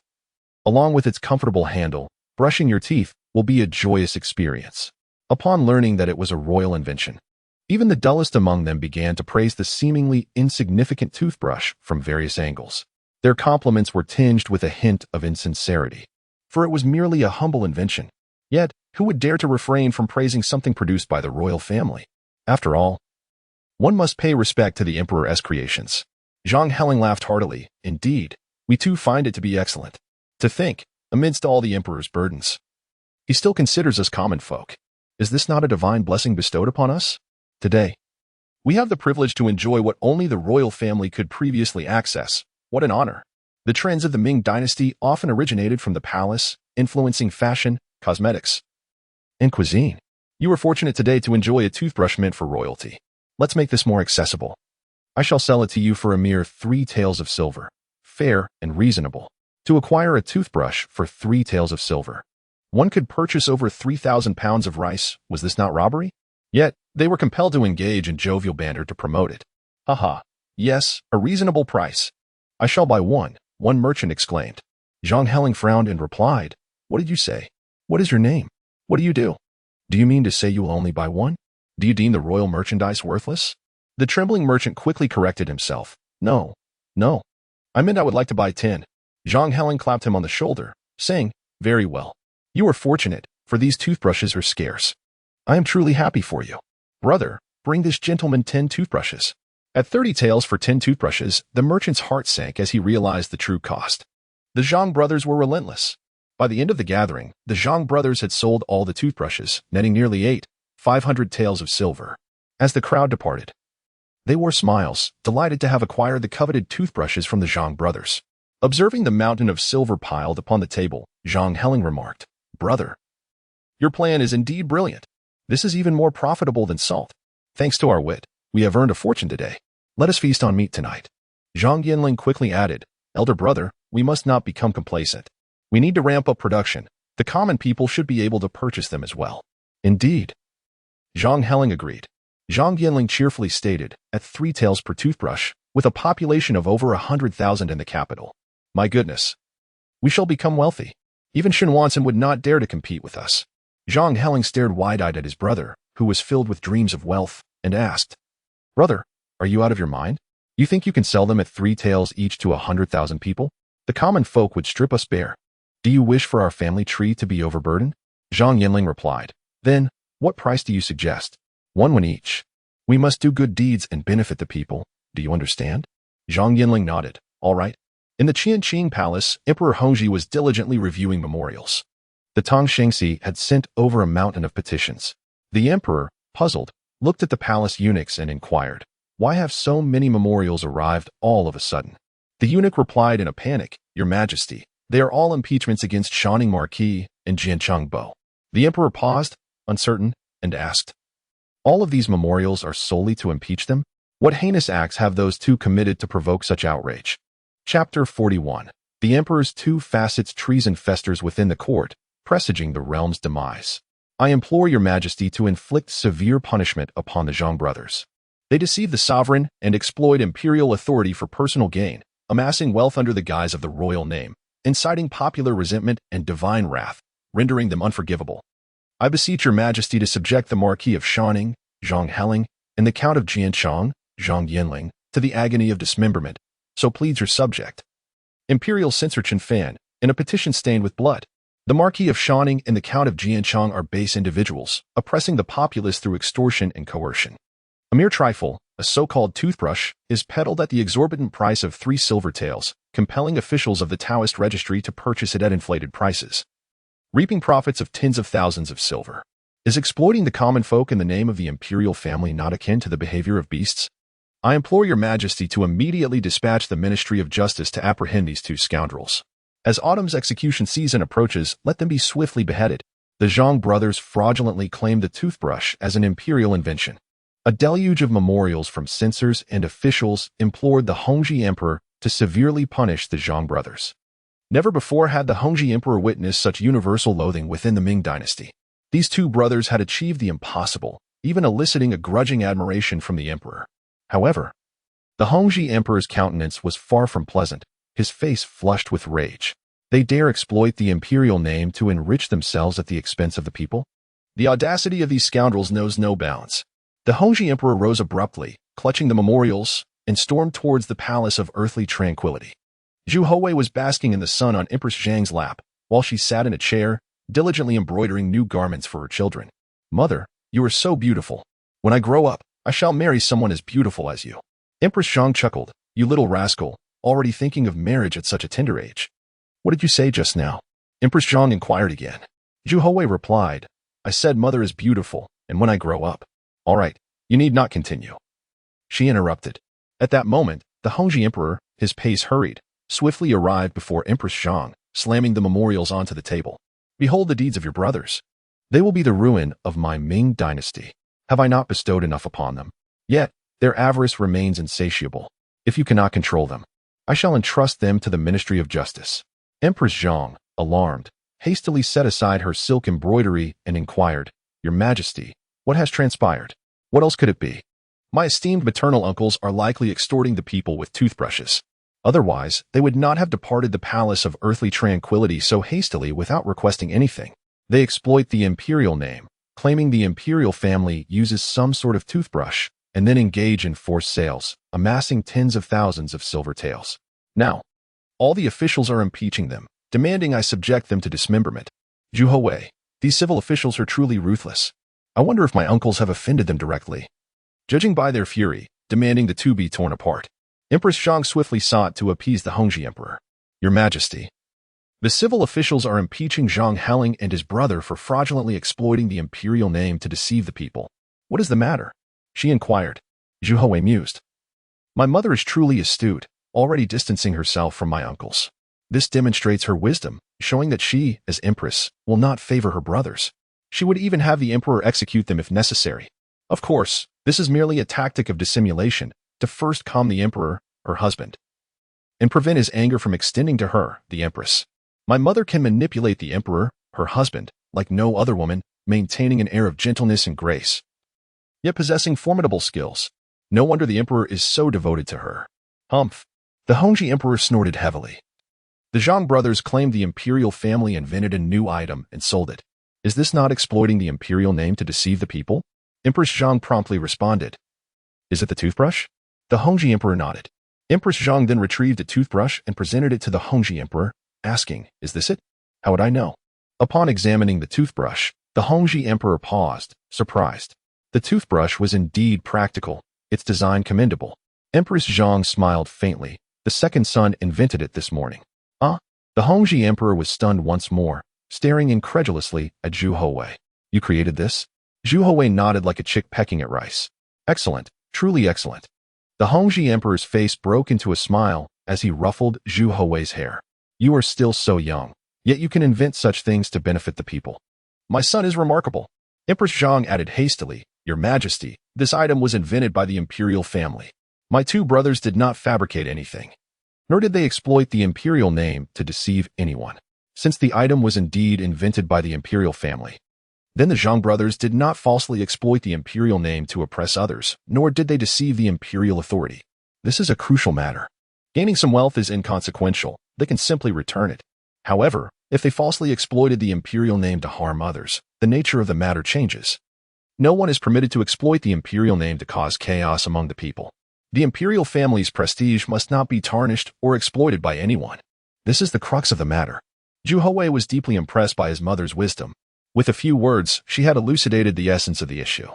along with its comfortable handle, brushing your teeth will be a joyous experience. Upon learning that it was a royal invention, even the dullest among them began to praise the seemingly insignificant toothbrush from various angles. Their compliments were tinged with a hint of insincerity, for it was merely a humble invention. Yet, who would dare to refrain from praising something produced by the royal family? After all, one must pay respect to the emperor's creations. Zhang Heling laughed heartily. Indeed, we too find it to be excellent. To think, amidst all the emperor's burdens, he still considers us common folk. Is this not a divine blessing bestowed upon us? Today, we have the privilege to enjoy what only the royal family could previously access. What an honor. The trends of the Ming Dynasty often originated from the palace, influencing fashion, cosmetics, and cuisine. You are fortunate today to enjoy a toothbrush meant for royalty. Let's make this more accessible. I shall sell it to you for a mere 3 taels of silver. Fair and reasonable. To acquire a toothbrush for 3 taels of silver, one could purchase over 3,000 pounds of rice. Was this not robbery? Yet, they were compelled to engage in jovial banter to promote it. Haha. Yes, a reasonable price. I shall buy one merchant exclaimed. Zhang Heling frowned and replied, What did you say? What is your name? What do you do? Do you mean to say you will only buy one? Do you deem the royal merchandise worthless? The trembling merchant quickly corrected himself. No. I meant I would like to buy 10. Zhang Heling clapped him on the shoulder, saying, Very well. You are fortunate, for these toothbrushes are scarce. I am truly happy for you. Brother, bring this gentleman 10 toothbrushes. At 30 taels for 10 toothbrushes, the merchant's heart sank as he realized the true cost. The Zhang brothers were relentless. By the end of the gathering, the Zhang brothers had sold all the toothbrushes, netting nearly 500 taels of silver. As the crowd departed, they wore smiles, delighted to have acquired the coveted toothbrushes from the Zhang brothers. Observing the mountain of silver piled upon the table, Zhang Heling remarked, Brother, your plan is indeed brilliant. This is even more profitable than salt. Thanks to our wit, we have earned a fortune today. Let us feast on meat tonight. Zhang Yanling quickly added, Elder brother, we must not become complacent. We need to ramp up production. The common people should be able to purchase them as well. Indeed. Zhang Heling agreed. Zhang Yanling cheerfully stated, at 3 taels per toothbrush, with a population of over 100,000 in the capital. My goodness. We shall become wealthy. Even Shenwanson would not dare to compete with us. Zhang Heling stared wide-eyed at his brother, who was filled with dreams of wealth, and asked, Brother, are you out of your mind? You think you can sell them at 3 taels each to 100,000 people? The common folk would strip us bare. Do you wish for our family tree to be overburdened? Zhang Yanling replied, Then, what price do you suggest? 1 each. We must do good deeds and benefit the people. Do you understand? Zhang Yanling nodded. All right. In the Qianqing Palace, Emperor Hongzhi was diligently reviewing memorials. The Tang Shengxi had sent over a mountain of petitions. The emperor, puzzled, looked at the palace eunuchs and inquired, Why have so many memorials arrived all of a sudden? The eunuch replied in a panic, "Your Majesty, they are all impeachments against Shaning Marquis and Jiancheng Bo." The emperor paused, uncertain, and asked, "All of these memorials are solely to impeach them? What heinous acts have those two committed to provoke such outrage?" Chapter 41. The emperor's two facets. Treason festers within the court, presaging the realm's demise. I implore your Majesty to inflict severe punishment upon the Zhang brothers. They deceive the sovereign and exploit imperial authority for personal gain, amassing wealth under the guise of the royal name, inciting popular resentment and divine wrath, rendering them unforgivable. I beseech your Majesty to subject the Marquis of Shaning, Zhang Heling, and the Count of Jiancheng, Zhang Yinling, to the agony of dismemberment. So pleads your subject. Imperial censor Chen Fan, in a petition stained with blood. The Marquis of Shaning and the Count of Jiancheng are base individuals, oppressing the populace through extortion and coercion. A mere trifle, a so-called toothbrush, is peddled at the exorbitant price of 3 silver taels, compelling officials of the Taoist registry to purchase it at inflated prices. Reaping profits of tens of thousands of silver. Is exploiting the common folk in the name of the imperial family not akin to the behavior of beasts? I implore your Majesty to immediately dispatch the Ministry of Justice to apprehend these two scoundrels. As autumn's execution season approaches, let them be swiftly beheaded. The Zhang brothers fraudulently claimed the toothbrush as an imperial invention. A deluge of memorials from censors and officials implored the Hongzhi emperor to severely punish the Zhang brothers. Never before had the Hongzhi emperor witnessed such universal loathing within the Ming Dynasty. These two brothers had achieved the impossible, even eliciting a grudging admiration from the emperor. However, the Hongzhi emperor's countenance was far from pleasant, his face flushed with rage. They dare exploit the imperial name to enrich themselves at the expense of the people? The audacity of these scoundrels knows no bounds. The Hongzhi emperor rose abruptly, clutching the memorials, and stormed towards the palace of earthly tranquility. Zhu Houwei was basking in the sun on Empress Zhang's lap, while she sat in a chair, diligently embroidering new garments for her children. "Mother, you are so beautiful. When I grow up, I shall marry someone as beautiful as you." Empress Zhang chuckled. "You little rascal, already thinking of marriage at such a tender age." "What did you say just now?" Empress Zhang inquired again. Zhu Houwei replied, "I said mother is beautiful, and when I grow up." "All right, you need not continue." She interrupted. At that moment, the Hongzhi emperor, his pace hurried, swiftly arrived before Empress Zhang, slamming the memorials onto the table. "Behold the deeds of your brothers. They will be the ruin of my Ming Dynasty. Have I not bestowed enough upon them? Yet, their avarice remains insatiable. If you cannot control them, I shall entrust them to the Ministry of Justice." Empress Zhang, alarmed, hastily set aside her silk embroidery and inquired, "Your Majesty, what has transpired? What else could it be? My esteemed maternal uncles are likely extorting the people with toothbrushes. Otherwise, they would not have departed the palace of earthly tranquility so hastily without requesting anything. They exploit the imperial name, claiming the imperial family uses some sort of toothbrush, and then engage in forced sales, amassing tens of thousands of silver taels. Now, all the officials are impeaching them, demanding I subject them to dismemberment. Zhu Houwei, these civil officials are truly ruthless. I wonder if my uncles have offended them directly." Judging by their fury, demanding the two be torn apart, Empress Zhang swiftly sought to appease the Hongzhi emperor. "Your Majesty, the civil officials are impeaching Zhang Heling and his brother for fraudulently exploiting the imperial name to deceive the people. What is the matter?" she inquired. Zhu Houwei mused. "My mother is truly astute, already distancing herself from my uncles. This demonstrates her wisdom, showing that she, as empress, will not favor her brothers. She would even have the emperor execute them if necessary. Of course, this is merely a tactic of dissimulation to first calm the emperor, her husband, and prevent his anger from extending to her, the empress. My mother can manipulate the emperor, her husband, like no other woman, maintaining an air of gentleness and grace, yet possessing formidable skills. No wonder the emperor is so devoted to her." Humph. The Hongzhi emperor snorted heavily. The Zhang brothers claimed the imperial family invented a new item and sold it. Is this not exploiting the imperial name to deceive the people? Empress Zhang promptly responded. "Is it the toothbrush?" The Hongzhi emperor nodded. Empress Zhang then retrieved a toothbrush and presented it to the Hongzhi emperor, asking, "Is this it? How would I know?" Upon examining the toothbrush, the Hongzhi emperor paused, surprised. The toothbrush was indeed practical, its design commendable. Empress Zhang smiled faintly. "The second son invented it this morning." "Ah?" The Hongzhi emperor was stunned once more, staring incredulously at Zhu Houwei. "You created this?" Zhu Houwei nodded like a chick pecking at rice. "Excellent, truly excellent." The Hongzhi emperor's face broke into a smile, as he ruffled Zhu Houwei's hair. You are still so young, yet you can invent such things to benefit the people. My son is remarkable. Empress Zhang added hastily, Your Majesty, this item was invented by the imperial family. My two brothers did not fabricate anything, nor did they exploit the imperial name to deceive anyone. Since the item was indeed invented by the imperial family, then the Zhang brothers did not falsely exploit the imperial name to oppress others, nor did they deceive the imperial authority. This is a crucial matter. Gaining some wealth is inconsequential. They can simply return it. However, if they falsely exploited the imperial name to harm others, the nature of the matter changes. No one is permitted to exploit the imperial name to cause chaos among the people. The imperial family's prestige must not be tarnished or exploited by anyone. This is the crux of the matter. Zhu Houwei was deeply impressed by his mother's wisdom. With a few words, she had elucidated the essence of the issue,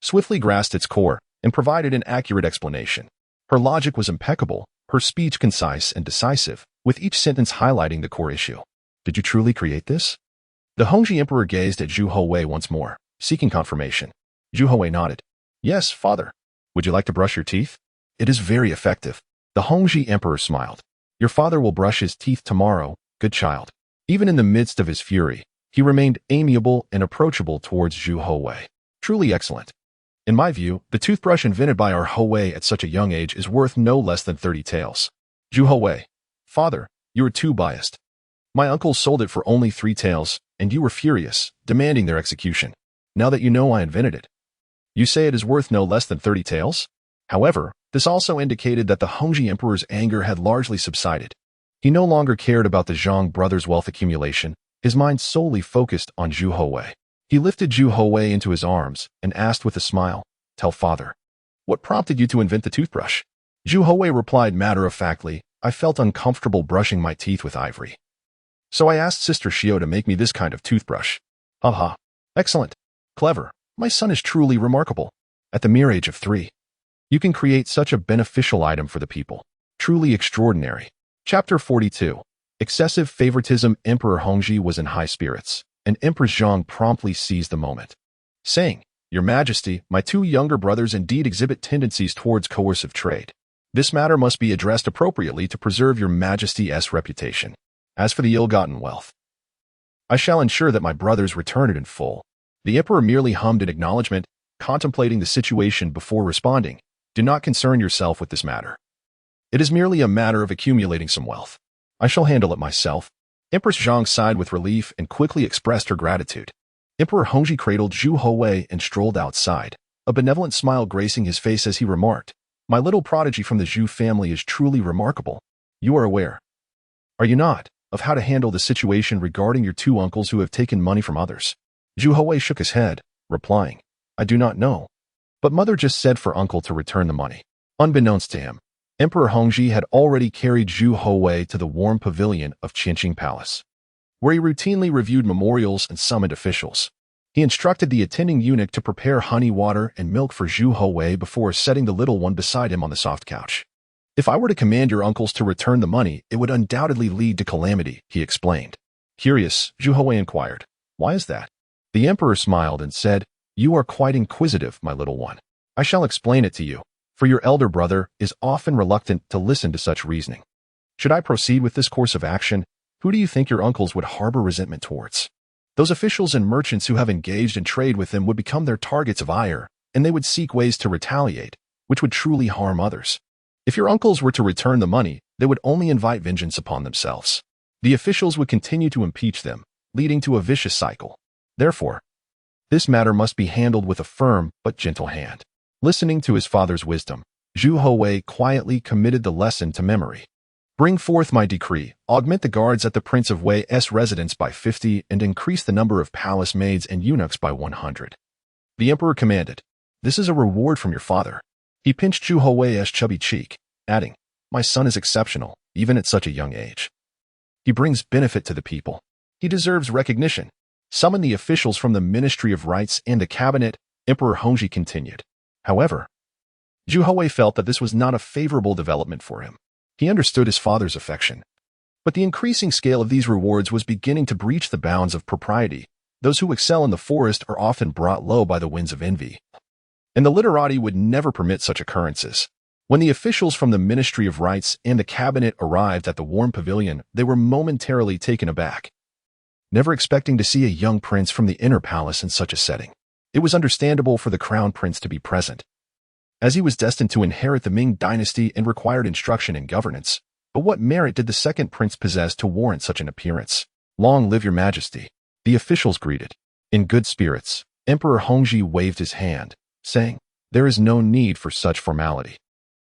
swiftly grasped its core, and provided an accurate explanation. Her logic was impeccable, her speech concise and decisive, with each sentence highlighting the core issue. Did you truly create this? The Hongzhi emperor gazed at Zhu Houwei once more, seeking confirmation. Zhu Houwei nodded. Yes, father. Would you like to brush your teeth? It is very effective. The Hongzhi emperor smiled. Your father will brush his teeth tomorrow, good child. Even in the midst of his fury, he remained amiable and approachable towards Zhu Houwei. Truly excellent. In my view, the toothbrush invented by our Houwei at such a young age is worth no less than 30 taels. Zhu Houwei. Father, you are too biased. My uncle sold it for only 3 taels, and you were furious, demanding their execution. Now that you know I invented it, you say it is worth no less than 30 taels? However, this also indicated that the Hongzhi emperor's anger had largely subsided. He no longer cared about the Zhang brothers' wealth accumulation, his mind solely focused on Zhu Houwei. He lifted Zhu Houwei into his arms and asked with a smile, Tell father, what prompted you to invent the toothbrush? Zhu Houwei replied matter-of-factly, I felt uncomfortable brushing my teeth with ivory. So I asked Sister Xiao to make me this kind of toothbrush. Haha. Excellent. Clever. My son is truly remarkable. At the mere age of 3, you can create such a beneficial item for the people. Truly extraordinary. Chapter 42. Excessive favoritism. Emperor Hongzhi was in high spirits, and Empress Zhang promptly seized the moment, saying, Your Majesty, my 2 younger brothers indeed exhibit tendencies towards coercive trade. This matter must be addressed appropriately to preserve Your Majesty's reputation. As for the ill-gotten wealth, I shall ensure that my brothers return it in full. The emperor merely hummed in acknowledgement, contemplating the situation before responding. Do not concern yourself with this matter. It is merely a matter of accumulating some wealth. I shall handle it myself. Empress Zhang sighed with relief and quickly expressed her gratitude. Emperor Hongzhi cradled Zhu Houwei and strolled outside, a benevolent smile gracing his face as he remarked, My little prodigy from the Zhu family is truly remarkable. You are aware, are you not, of how to handle the situation regarding your 2 uncles who have taken money from others? Zhu Houwei shook his head, replying, I do not know. But mother just said for uncle to return the money. Unbeknownst to him, Emperor Hongzhi had already carried Zhu Houwei to the warm pavilion of Qinqing Palace, where he routinely reviewed memorials and summoned officials. He instructed the attending eunuch to prepare honey water and milk for Zhu Houwei before setting the little one beside him on the soft couch. If I were to command your uncles to return the money, it would undoubtedly lead to calamity, he explained. Curious, Zhu Houwei inquired, Why is that? The emperor smiled and said, You are quite inquisitive, my little one. I shall explain it to you, for your elder brother is often reluctant to listen to such reasoning. Should I proceed with this course of action, who do you think your uncles would harbor resentment towards? Those officials and merchants who have engaged in trade with them would become their targets of ire, and they would seek ways to retaliate, which would truly harm others. If your uncles were to return the money, they would only invite vengeance upon themselves. The officials would continue to impeach them, leading to a vicious cycle. Therefore, this matter must be handled with a firm but gentle hand. Listening to his father's wisdom, Zhu Houwei quietly committed the lesson to memory. Bring forth my decree, augment the guards at the Prince of Wei's residence by 50 and increase the number of palace maids and eunuchs by 100. The emperor commanded, This is a reward from your father. He pinched Zhu Houwei's chubby cheek, adding, My son is exceptional, even at such a young age. He brings benefit to the people. He deserves recognition. Summon the officials from the Ministry of Rights and the cabinet, Emperor Hongzhi continued. However, Zhu Houwei felt that this was not a favorable development for him. He understood his father's affection, but the increasing scale of these rewards was beginning to breach the bounds of propriety. Those who excel in the forest are often brought low by the winds of envy, and the literati would never permit such occurrences. When the officials from the Ministry of Rites and the cabinet arrived at the warm pavilion, they were momentarily taken aback, never expecting to see a young prince from the inner palace in such a setting. It was understandable for the crown prince to be present, as he was destined to inherit the Ming Dynasty and required instruction in governance. But what merit did the second prince possess to warrant such an appearance? "Long live your majesty," the officials greeted. In good spirits, Emperor Hongzhi waved his hand, saying, "There is no need for such formality."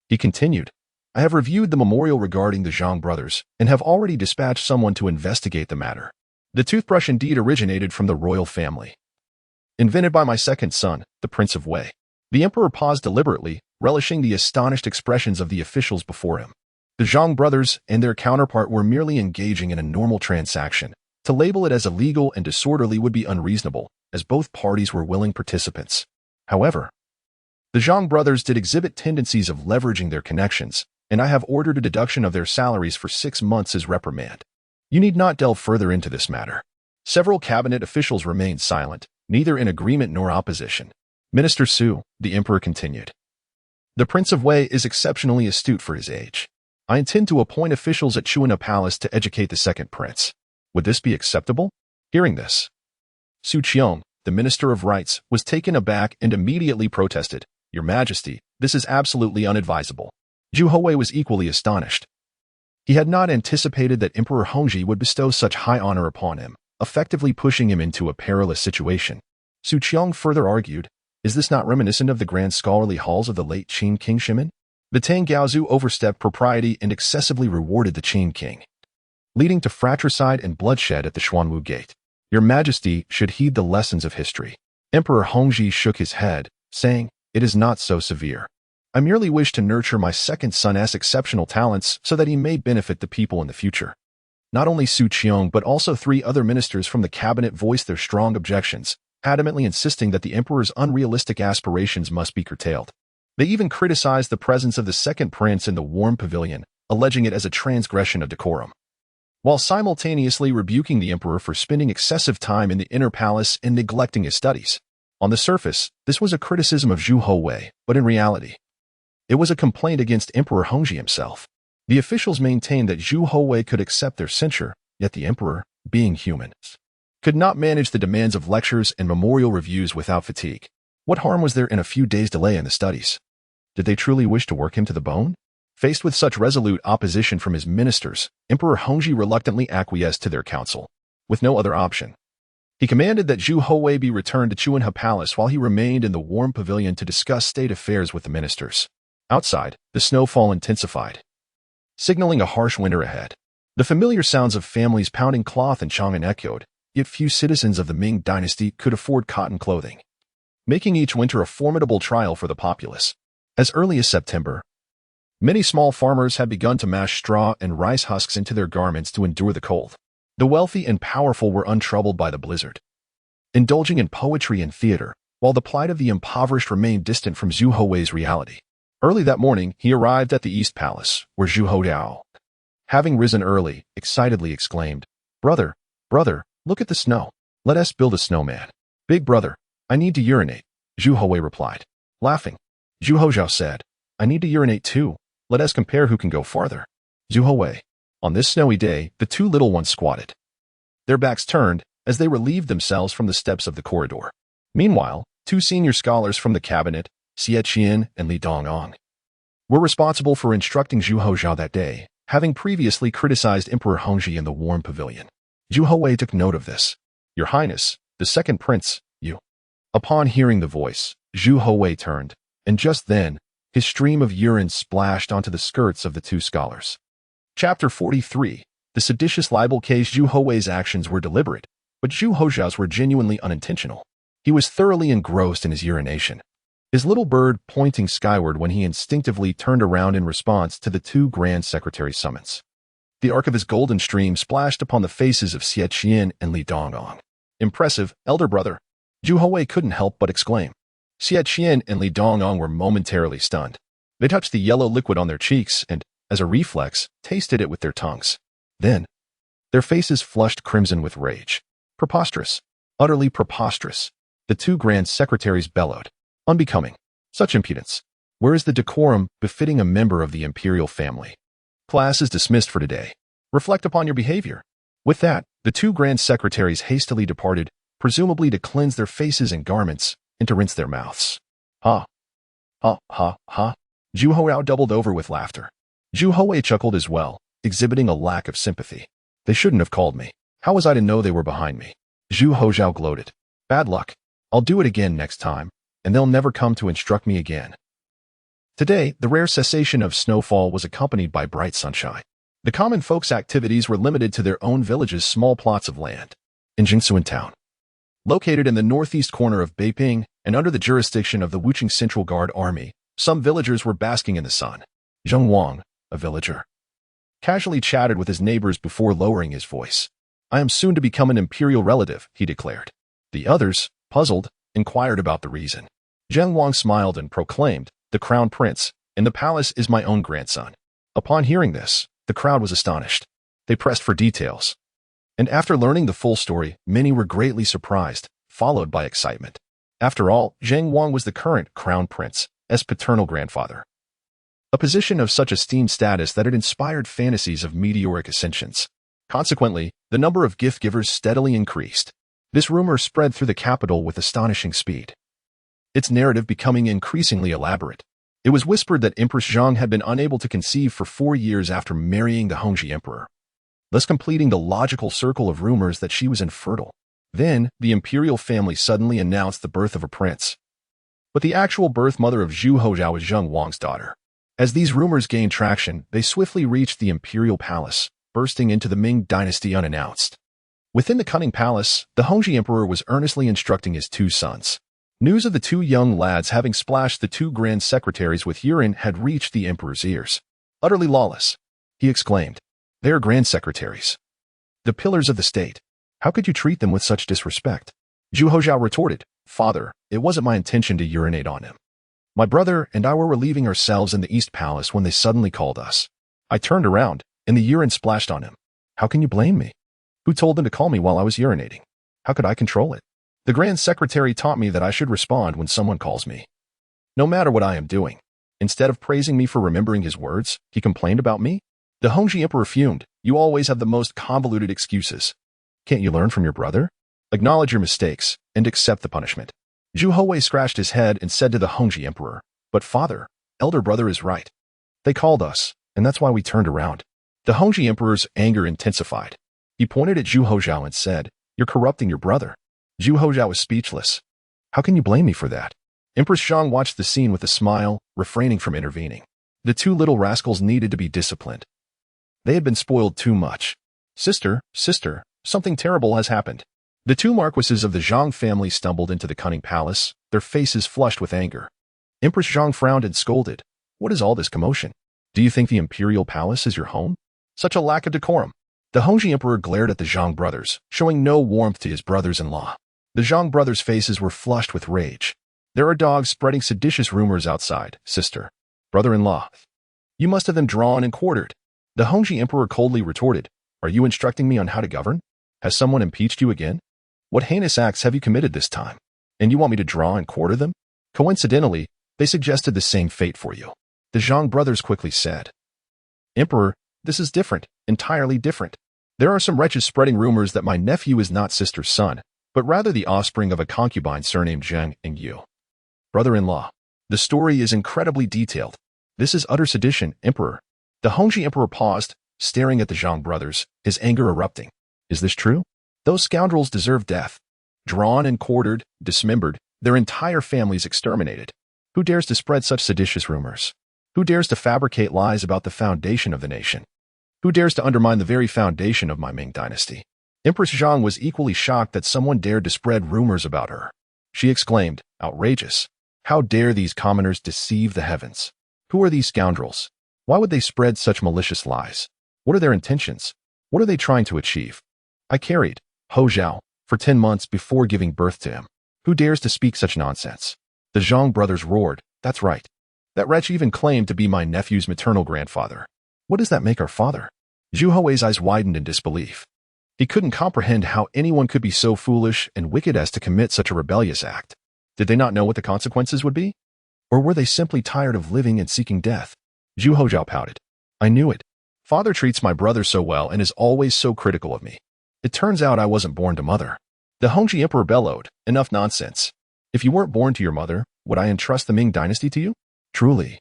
He continued, "I have reviewed the memorial regarding the Zhang brothers and have already dispatched someone to investigate the matter. The toothbrush indeed originated from the royal family, invented by my second son, the Prince of Wei." The emperor paused deliberately, relishing the astonished expressions of the officials before him. The Zhang brothers and their counterpart were merely engaging in a normal transaction. To label it as illegal and disorderly would be unreasonable, as both parties were willing participants. However, the Zhang brothers did exhibit tendencies of leveraging their connections, and I have ordered a deduction of their salaries for 6 months as reprimand. You need not delve further into this matter. Several cabinet officials remained silent, neither in agreement nor opposition. Minister Su, the emperor continued, "The Prince of Wei is exceptionally astute for his age. I intend to appoint officials at Chuina Palace to educate the second prince. Would this be acceptable?" Hearing this, Su Qiong, the Minister of Rites, was taken aback and immediately protested, "Your Majesty, this is absolutely unadvisable." Zhu Houwei was equally astonished. He had not anticipated that Emperor Hongzhi would bestow such high honor upon him, effectively pushing him into a perilous situation. Su Qiong further argued, "Is this not reminiscent of the grand scholarly halls of the late Qin King Shimin? The Tang Gaozu overstepped propriety and excessively rewarded the Qin king, leading to fratricide and bloodshed at the Xuanwu Gate. Your Majesty should heed the lessons of history." Emperor Hongzhi shook his head, saying, "It is not so severe. I merely wish to nurture my second son's exceptional talents so that he may benefit the people in the future." Not only Su Qiong but also 3 other ministers from the cabinet voiced their strong objections, adamantly insisting that the emperor's unrealistic aspirations must be curtailed. They even criticized the presence of the second prince in the warm pavilion, alleging it as a transgression of decorum, while simultaneously rebuking the emperor for spending excessive time in the inner palace and neglecting his studies. On the surface, this was a criticism of Zhu Houwei, but in reality, it was a complaint against Emperor Hongzhi himself. The officials maintained that Zhu Houwei could accept their censure, yet the emperor, being human, could not manage the demands of lectures and memorial reviews without fatigue. What harm was there in a few days' delay in the studies? Did they truly wish to work him to the bone? Faced with such resolute opposition from his ministers, Emperor Hongzhi reluctantly acquiesced to their counsel. With no other option, he commanded that Zhu Houwei be returned to Chuina Palace while he remained in the warm pavilion to discuss state affairs with the ministers. Outside, the snowfall intensified, signaling a harsh winter ahead. The familiar sounds of families pounding cloth in Chang'an echoed, yet few citizens of the Ming Dynasty could afford cotton clothing, making each winter a formidable trial for the populace. As early as September, many small farmers had begun to mash straw and rice husks into their garments to endure the cold. The wealthy and powerful were untroubled by the blizzard, indulging in poetry and theater, while the plight of the impoverished remained distant from Zhu Houwei's reality. Early that morning, he arrived at the East Palace, where Zhu Houzhao, having risen early, excitedly exclaimed, "Brother, brother, look at the snow. Let us build a snowman." "Big brother, I need to urinate," Zhu Houwei replied. Laughing, Zhu Houzhao said, "I need to urinate too. Let us compare who can go farther." Zhu Houwei. On this snowy day, the 2 little ones squatted, their backs turned, as they relieved themselves from the steps of the corridor. Meanwhile, 2 senior scholars from the cabinet, Xie Qian and Li Guang, were responsible for instructing Zhu Houzhao that day, having previously criticized Emperor Hongzhi in the warm pavilion. Zhu Houwei took note of this. "Your Highness, the second prince, you." Upon hearing the voice, Zhu Houwei turned, and just then, his stream of urine splashed onto the skirts of the 2 scholars. Chapter 43. The seditious libel case. Zhu Houwei's actions were deliberate, but Zhu Houzhao's were genuinely unintentional. He was thoroughly engrossed in his urination, his little bird pointing skyward when he instinctively turned around in response to the 2 Grand Secretary's summons. The arc of his golden stream splashed upon the faces of Xie Qian and Li Guang. "Impressive, elder brother," Zhu Houwei couldn't help but exclaim. Xie Qian and Li Guang were momentarily stunned. They touched the yellow liquid on their cheeks and, as a reflex, tasted it with their tongues. Then, their faces flushed crimson with rage. "Preposterous. Utterly preposterous," the 2 Grand Secretaries bellowed. "Unbecoming. Such impudence. Where is the decorum befitting a member of the imperial family? Class is dismissed for today. Reflect upon your behavior. With that, the two grand secretaries hastily departed, presumably to cleanse their faces and garments, and to rinse their mouths. Ha! Ha! Ha! Ha! Zhu Houzhao doubled over with laughter. Zhu Houwei chuckled as well, exhibiting a lack of sympathy. They shouldn't have called me. How was I to know they were behind me? Zhu Houzhao gloated. Bad luck. I'll do it again next time, and they'll never come to instruct me again. Today, the rare cessation of snowfall was accompanied by bright sunshine. The common folks' activities were limited to their own villages' small plots of land. In Jingsuan town, located in the northeast corner of Beiping and under the jurisdiction of the Wuqing Central Guard Army, some villagers were basking in the sun. Zheng Wang, a villager, casually chatted with his neighbors before lowering his voice. I am soon to become an imperial relative, he declared. The others, puzzled, inquired about the reason. Zheng Wang smiled and proclaimed, the crown prince, in the palace is my own grandson. Upon hearing this, the crowd was astonished. They pressed for details. And after learning the full story, many were greatly surprised, followed by excitement. After all, Zheng Wang was the current crown prince, as paternal grandfather. A position of such esteemed status that it inspired fantasies of meteoric ascensions. Consequently, the number of gift-givers steadily increased. This rumor spread through the capital with astonishing speed, its narrative becoming increasingly elaborate. It was whispered that Empress Zhang had been unable to conceive for 4 years after marrying the Hongzhi emperor, thus completing the logical circle of rumors that she was infertile. Then, the imperial family suddenly announced the birth of a prince. But the actual birth mother of Zhu Houzhao was Zheng Wang's daughter. As these rumors gained traction, they swiftly reached the imperial palace, bursting into the Ming Dynasty unannounced. Within the cunning palace, the Hongzhi emperor was earnestly instructing his two sons. News of the two young lads having splashed the two grand secretaries with urine had reached the emperor's ears. Utterly lawless, he exclaimed. They are grand secretaries, the pillars of the state. How could you treat them with such disrespect? Zhu Houzhao retorted, Father, it wasn't my intention to urinate on him. My brother and I were relieving ourselves in the East Palace when they suddenly called us. I turned around, and the urine splashed on him. How can you blame me? Who told them to call me while I was urinating? How could I control it? The Grand Secretary taught me that I should respond when someone calls me, no matter what I am doing. Instead of praising me for remembering his words, he complained about me. The Hongzhi emperor fumed. You always have the most convoluted excuses. Can't you learn from your brother? Acknowledge your mistakes and accept the punishment. Zhu Houwei scratched his head and said to the Hongzhi emperor, But father, elder brother is right. They called us, and that's why we turned around. The Hongzhi emperor's anger intensified. He pointed at Zhu Houzhao and said, You're corrupting your brother. Zhu Houzhao was speechless. How can you blame me for that? Empress Zhang watched the scene with a smile, refraining from intervening. The two little rascals needed to be disciplined. They had been spoiled too much. Sister, something terrible has happened. The two marquises of the Zhang family stumbled into the cunning palace, their faces flushed with anger. Empress Zhang frowned and scolded. What is all this commotion? Do you think the imperial palace is your home? Such a lack of decorum. The Hongzhi emperor glared at the Zhang brothers, showing no warmth to his brothers-in-law. The Zhang brothers' faces were flushed with rage. There are dogs spreading seditious rumors outside, sister. Brother-in-law. You must have them drawn and quartered. The Hongzhi emperor coldly retorted, Are you instructing me on how to govern? Has someone impeached you again? What heinous acts have you committed this time? And you want me to draw and quarter them? Coincidentally, they suggested the same fate for you. The Zhang brothers quickly said, Emperor, this is different, entirely different. There are some wretches spreading rumors that my nephew is not sister's son, but rather the offspring of a concubine surnamed Zheng and Yu. Brother-in-law, the story is incredibly detailed. This is utter sedition, Emperor. The Hongzhi emperor paused, staring at the Zhang brothers, his anger erupting. Is this true? Those scoundrels deserve death. Drawn and quartered, dismembered, their entire families exterminated. Who dares to spread such seditious rumors? Who dares to fabricate lies about the foundation of the nation? Who dares to undermine the very foundation of my Ming Dynasty? Empress Zhang was equally shocked that someone dared to spread rumors about her. She exclaimed, Outrageous. How dare these commoners deceive the heavens? Who are these scoundrels? Why would they spread such malicious lies? What are their intentions? What are they trying to achieve? I carried Houzhao for 10 months before giving birth to him. Who dares to speak such nonsense? The Zhang brothers roared, That's right. That wretch even claimed to be my nephew's maternal grandfather. What does that make our father? Zhu Houwei's eyes widened in disbelief. He couldn't comprehend how anyone could be so foolish and wicked as to commit such a rebellious act. Did they not know what the consequences would be? Or were they simply tired of living and seeking death? Zhu Houzhao pouted. I knew it. Father treats my brother so well and is always so critical of me. It turns out I wasn't born to mother. The Hongzhi emperor bellowed, enough nonsense. If you weren't born to your mother, would I entrust the Ming Dynasty to you? Truly.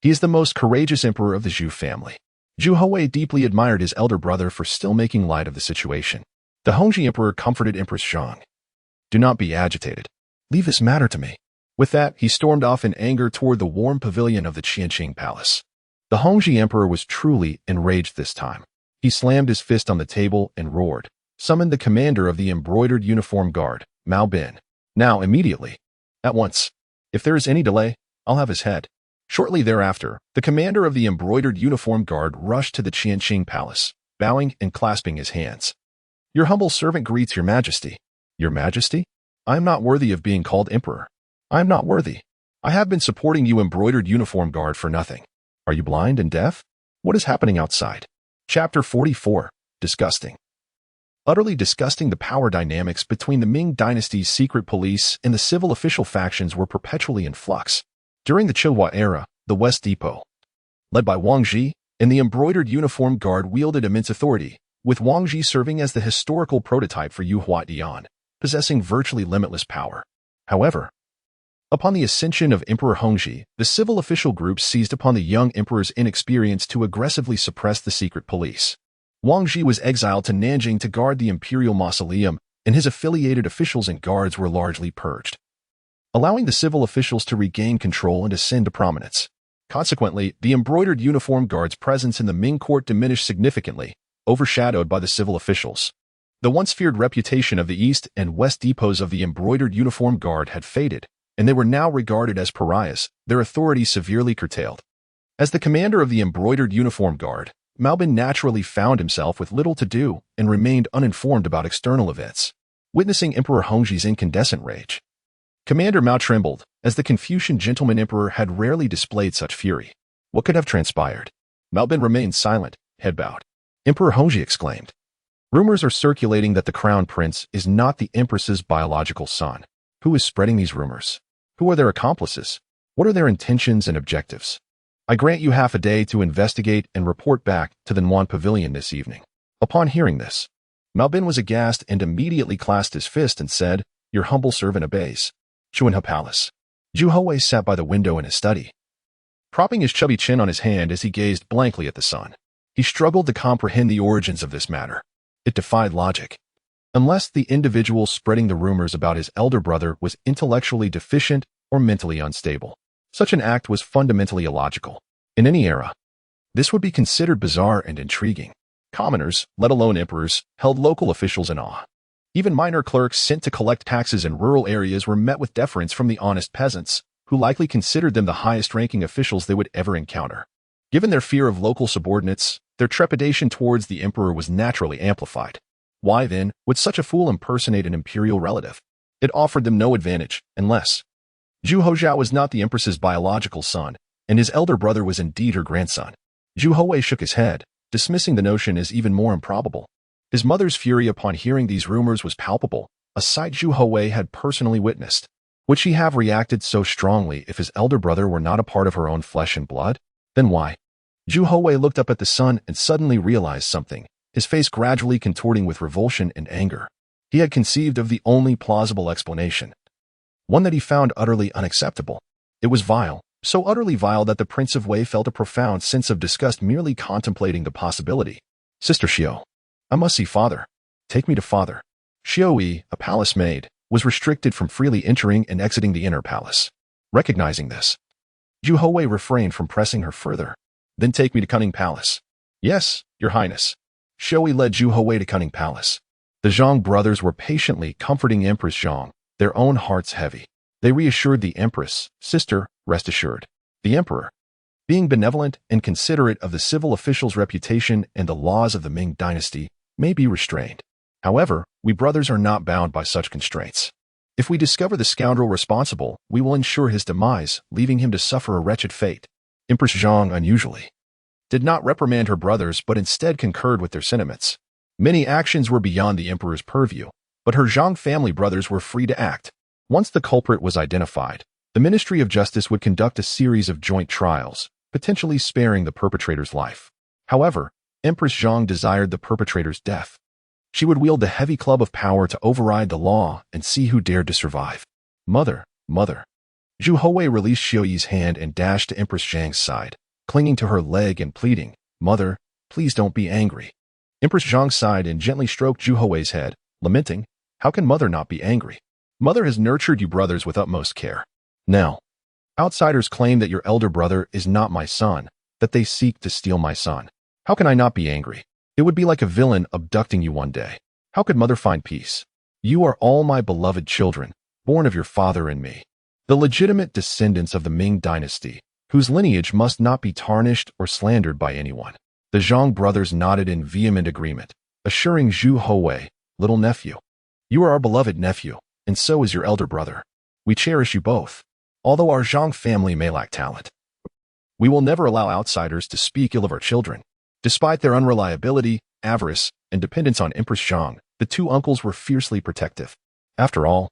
He is the most courageous emperor of the Zhu family. Zhu Houwei deeply admired his elder brother for still making light of the situation. The Hongzhi emperor comforted Empress Zhang. Do not be agitated. Leave this matter to me. With that, he stormed off in anger toward the warm pavilion of the Qianqing palace. The Hongzhi emperor was truly enraged this time. He slammed his fist on the table and roared, summoned the commander of the embroidered uniform guard, Mao Bin. Now, immediately. At once. If there is any delay, I'll have his head. Shortly thereafter, the commander of the embroidered uniform guard rushed to the Qianqing palace, bowing and clasping his hands. Your humble servant greets your majesty. Your majesty? I am not worthy of being called emperor. I am not worthy. I have been supporting you embroidered uniform guard for nothing. Are you blind and deaf? What is happening outside? Chapter 44. Disgusting. Utterly disgusting, the power dynamics between the Ming Dynasty's secret police and the civil official factions were perpetually in flux. During the Qihua era, the West Depot, led by Wang Zhi, and the embroidered uniform guard wielded immense authority, with Wang Zhi serving as the historical prototype for Yuhua Dian, possessing virtually limitless power. However, upon the ascension of Emperor Hongzhi, the civil official groups seized upon the young emperor's inexperience to aggressively suppress the secret police. Wang Zhi was exiled to Nanjing to guard the imperial mausoleum, and his affiliated officials and guards were largely purged, allowing the civil officials to regain control and ascend to prominence. Consequently, the embroidered uniform guard's presence in the Ming court diminished significantly, overshadowed by the civil officials. The once feared reputation of the East and West depots of the embroidered uniform guard had faded, and they were now regarded as pariahs, their authority severely curtailed. As the commander of the embroidered uniform guard, Mao Bin naturally found himself with little to do and remained uninformed about external events. Witnessing Emperor Hongzhi's incandescent rage, Commander Mao trembled, as the Confucian gentleman emperor had rarely displayed such fury. What could have transpired? Mao Bin remained silent, head bowed. Emperor Hongzhi exclaimed. Rumors are circulating that the crown prince is not the empress's biological son. Who is spreading these rumors? Who are their accomplices? What are their intentions and objectives? I grant you half a day to investigate and report back to the Nuan Pavilion this evening. Upon hearing this, Mao Bin was aghast and immediately clasped his fist and said, Your humble servant obeys. Chuanhe Palace. Zhu Houwei sat by the window in his study, propping his chubby chin on his hand as he gazed blankly at the sun. He struggled to comprehend the origins of this matter. It defied logic. Unless the individual spreading the rumors about his elder brother was intellectually deficient or mentally unstable, such an act was fundamentally illogical. In any era, this would be considered bizarre and intriguing. Commoners, let alone emperors, held local officials in awe. Even minor clerks sent to collect taxes in rural areas were met with deference from the honest peasants, who likely considered them the highest-ranking officials they would ever encounter. Given their fear of local subordinates, their trepidation towards the emperor was naturally amplified. Why, then, would such a fool impersonate an imperial relative? It offered them no advantage, unless Zhu Houzhao was not the empress's biological son, and his elder brother was indeed her grandson. Zhu Houwei shook his head, dismissing the notion as even more improbable. His mother's fury upon hearing these rumors was palpable, a sight Zhu Houwei had personally witnessed. Would she have reacted so strongly if his elder brother were not a part of her own flesh and blood? Then why? Zhu Houwei looked up at the sun and suddenly realized something, his face gradually contorting with revulsion and anger. He had conceived of the only plausible explanation, one that he found utterly unacceptable. It was vile, so utterly vile that the Prince of Wei felt a profound sense of disgust merely contemplating the possibility. Sister Xiao, I must see father. Take me to father. Xiao Yi, a palace maid, was restricted from freely entering and exiting the inner palace. Recognizing this, Zhu Houwei refrained from pressing her further. Then take me to Cunning Palace. Yes, your highness. Xiao Yi led Zhu Houwei to Cunning Palace. The Zhang brothers were patiently comforting Empress Zhang, their own hearts heavy. They reassured the empress, Sister, rest assured. The emperor, being benevolent and considerate of the civil official's reputation and the laws of the Ming Dynasty, may be restrained. However, we brothers are not bound by such constraints. If we discover the scoundrel responsible, we will ensure his demise, leaving him to suffer a wretched fate. Empress Zhang unusually did not reprimand her brothers but instead concurred with their sentiments. Many actions were beyond the emperor's purview, but her Zhang family brothers were free to act. Once the culprit was identified, The Ministry of Justice would conduct a series of joint trials, potentially sparing the perpetrator's life. However, Empress Zhang desired the perpetrator's death. She would wield the heavy club of power to override the law and see who dared to survive. Mother, mother. Zhu Houwei released Xiuyi's hand and dashed to Empress Zhang's side, clinging to her leg and pleading, Mother, please don't be angry. Empress Zhang sighed and gently stroked Zhu Houwei's head, lamenting, How can mother not be angry? Mother has nurtured you brothers with utmost care. Now, outsiders claim that your elder brother is not my son, that they seek to steal my son. How can I not be angry? It would be like a villain abducting you one day. How could mother find peace? You are all my beloved children, born of your father and me, the legitimate descendants of the Ming Dynasty, whose lineage must not be tarnished or slandered by anyone. The Zhang brothers nodded in vehement agreement, assuring Zhu Houwei, little nephew, you are our beloved nephew, and so is your elder brother. We cherish you both. Although our Zhang family may lack talent, we will never allow outsiders to speak ill of our children. Despite their unreliability, avarice, and dependence on Empress Zhang, the two uncles were fiercely protective. After all,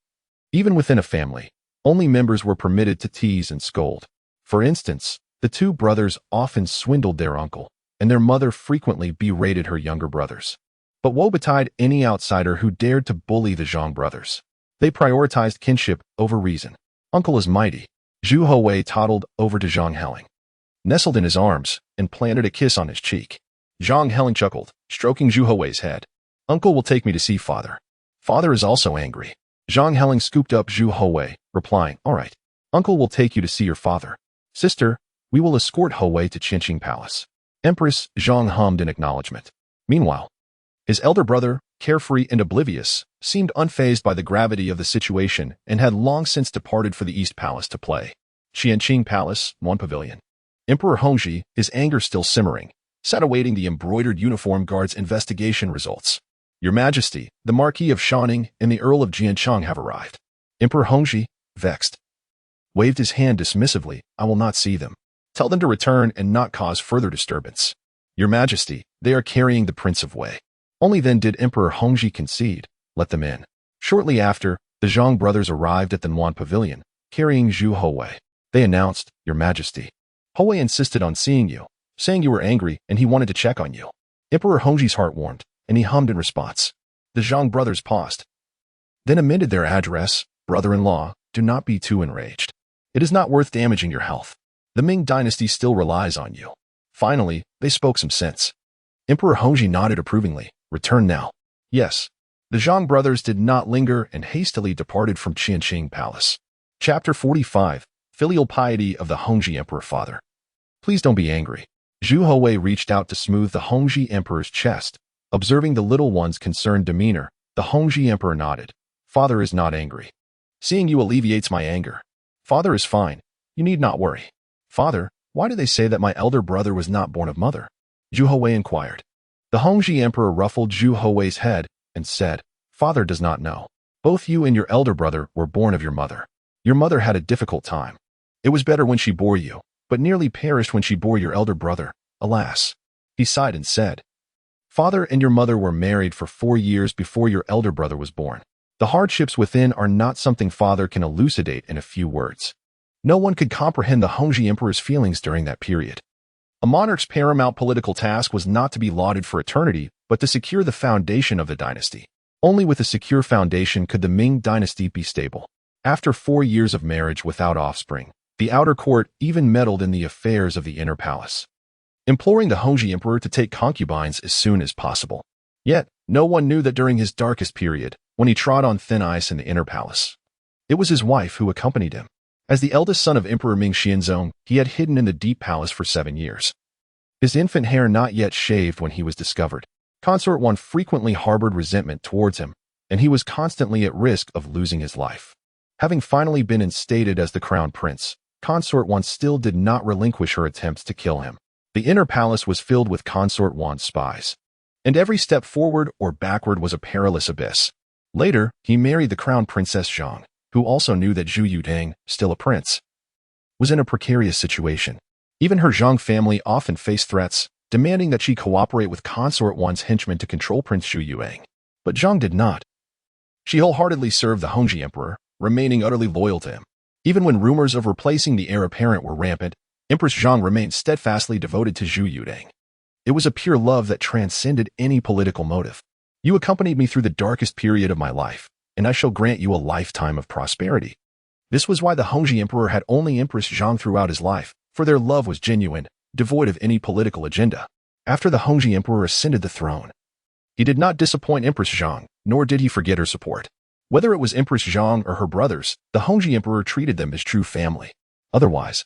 even within a family, only members were permitted to tease and scold. For instance, the two brothers often swindled their uncle, and their mother frequently berated her younger brothers. But woe betide any outsider who dared to bully the Zhang brothers. They prioritized kinship over reason. Uncle is mighty. Zhu Houwei toddled over to Zhang Heling, nestled in his arms, and planted a kiss on his cheek. Zhang Heling chuckled, stroking Zhu Houwei's head. Uncle will take me to see father. Father is also angry. Zhang Heling scooped up Zhu Houwei, replying, All right, uncle will take you to see your father. Sister, we will escort Houwei to Qinqing Palace. Empress Zhang hummed in acknowledgement. Meanwhile, his elder brother, carefree and oblivious, seemed unfazed by the gravity of the situation and had long since departed for the East Palace to play. Qinqing Palace, one pavilion. Emperor Hongzhi, his anger still simmering, sat awaiting the embroidered uniform guard's investigation results. Your Majesty, the Marquis of Shaning and the Earl of Jiancheng have arrived. Emperor Hongzhi, vexed, waved his hand dismissively. I will not see them. Tell them to return and not cause further disturbance. Your Majesty, they are carrying the Prince of Wei. Only then did Emperor Hongzhi concede. Let them in. Shortly after, the Zhang brothers arrived at the Nuan Pavilion, carrying Zhu Houwei. They announced, Your Majesty, Houwei insisted on seeing you, saying you were angry and he wanted to check on you. Emperor Hongzhi's heart warmed, and he hummed in response. The Zhang brothers paused, then amended their address, Brother-in-law, do not be too enraged. It is not worth damaging your health. The Ming Dynasty still relies on you. Finally, they spoke some sense. Emperor Hongzhi nodded approvingly. Return now. Yes. The Zhang brothers did not linger and hastily departed from Qinqing Palace. Chapter 45. Filial Piety of the Hongzhi Emperor Father. Please don't be angry. Zhu Houwei reached out to smooth the Hongzhi Emperor's chest. Observing the little one's concerned demeanor, the Hongzhi Emperor nodded. Father is not angry. Seeing you alleviates my anger. Father is fine. You need not worry. Father, why do they say that my elder brother was not born of mother? Zhu Houwei inquired. The Hongzhi Emperor ruffled Zhu Houwei's head and said, Father does not know. Both you and your elder brother were born of your mother. Your mother had a difficult time. It was better when she bore you, but nearly perished when she bore your elder brother. Alas. He sighed and said, Father and your mother were married for 4 years before your elder brother was born. The hardships within are not something father can elucidate in a few words. No one could comprehend the Hongzhi Emperor's feelings during that period. A monarch's paramount political task was not to be lauded for eternity, but to secure the foundation of the dynasty. Only with a secure foundation could the Ming Dynasty be stable. After 4 years of marriage without offspring, the outer court even meddled in the affairs of the inner palace, imploring the Hongzhi Emperor to take concubines as soon as possible. Yet, no one knew that during his darkest period, when he trod on thin ice in the inner palace, it was his wife who accompanied him. As the eldest son of Emperor Ming Xianzong, he had hidden in the deep palace for 7 years. His infant hair not yet shaved when he was discovered. Consort One frequently harbored resentment towards him, and he was constantly at risk of losing his life. Having finally been instated as the crown prince, Consort One still did not relinquish her attempts to kill him. The inner palace was filled with Consort One's spies, and every step forward or backward was a perilous abyss. Later, he married the crown princess Zhang, who also knew that Zhu Yudang, still a prince, was in a precarious situation. Even her Zhang family often faced threats, demanding that she cooperate with Consort One's henchmen to control Prince Zhu Yuang. But Zhang did not. She wholeheartedly served the Hongzhi Emperor, remaining utterly loyal to him. Even when rumors of replacing the heir apparent were rampant, Empress Zhang remained steadfastly devoted to Zhu Houwei. It was a pure love that transcended any political motive. You accompanied me through the darkest period of my life, and I shall grant you a lifetime of prosperity. This was why the Hongzhi emperor had only Empress Zhang throughout his life, for their love was genuine, devoid of any political agenda. After the Hongzhi emperor ascended the throne, he did not disappoint Empress Zhang, nor did he forget her support. Whether it was Empress Zhang or her brothers, the Hongzhi emperor treated them as true family. Otherwise,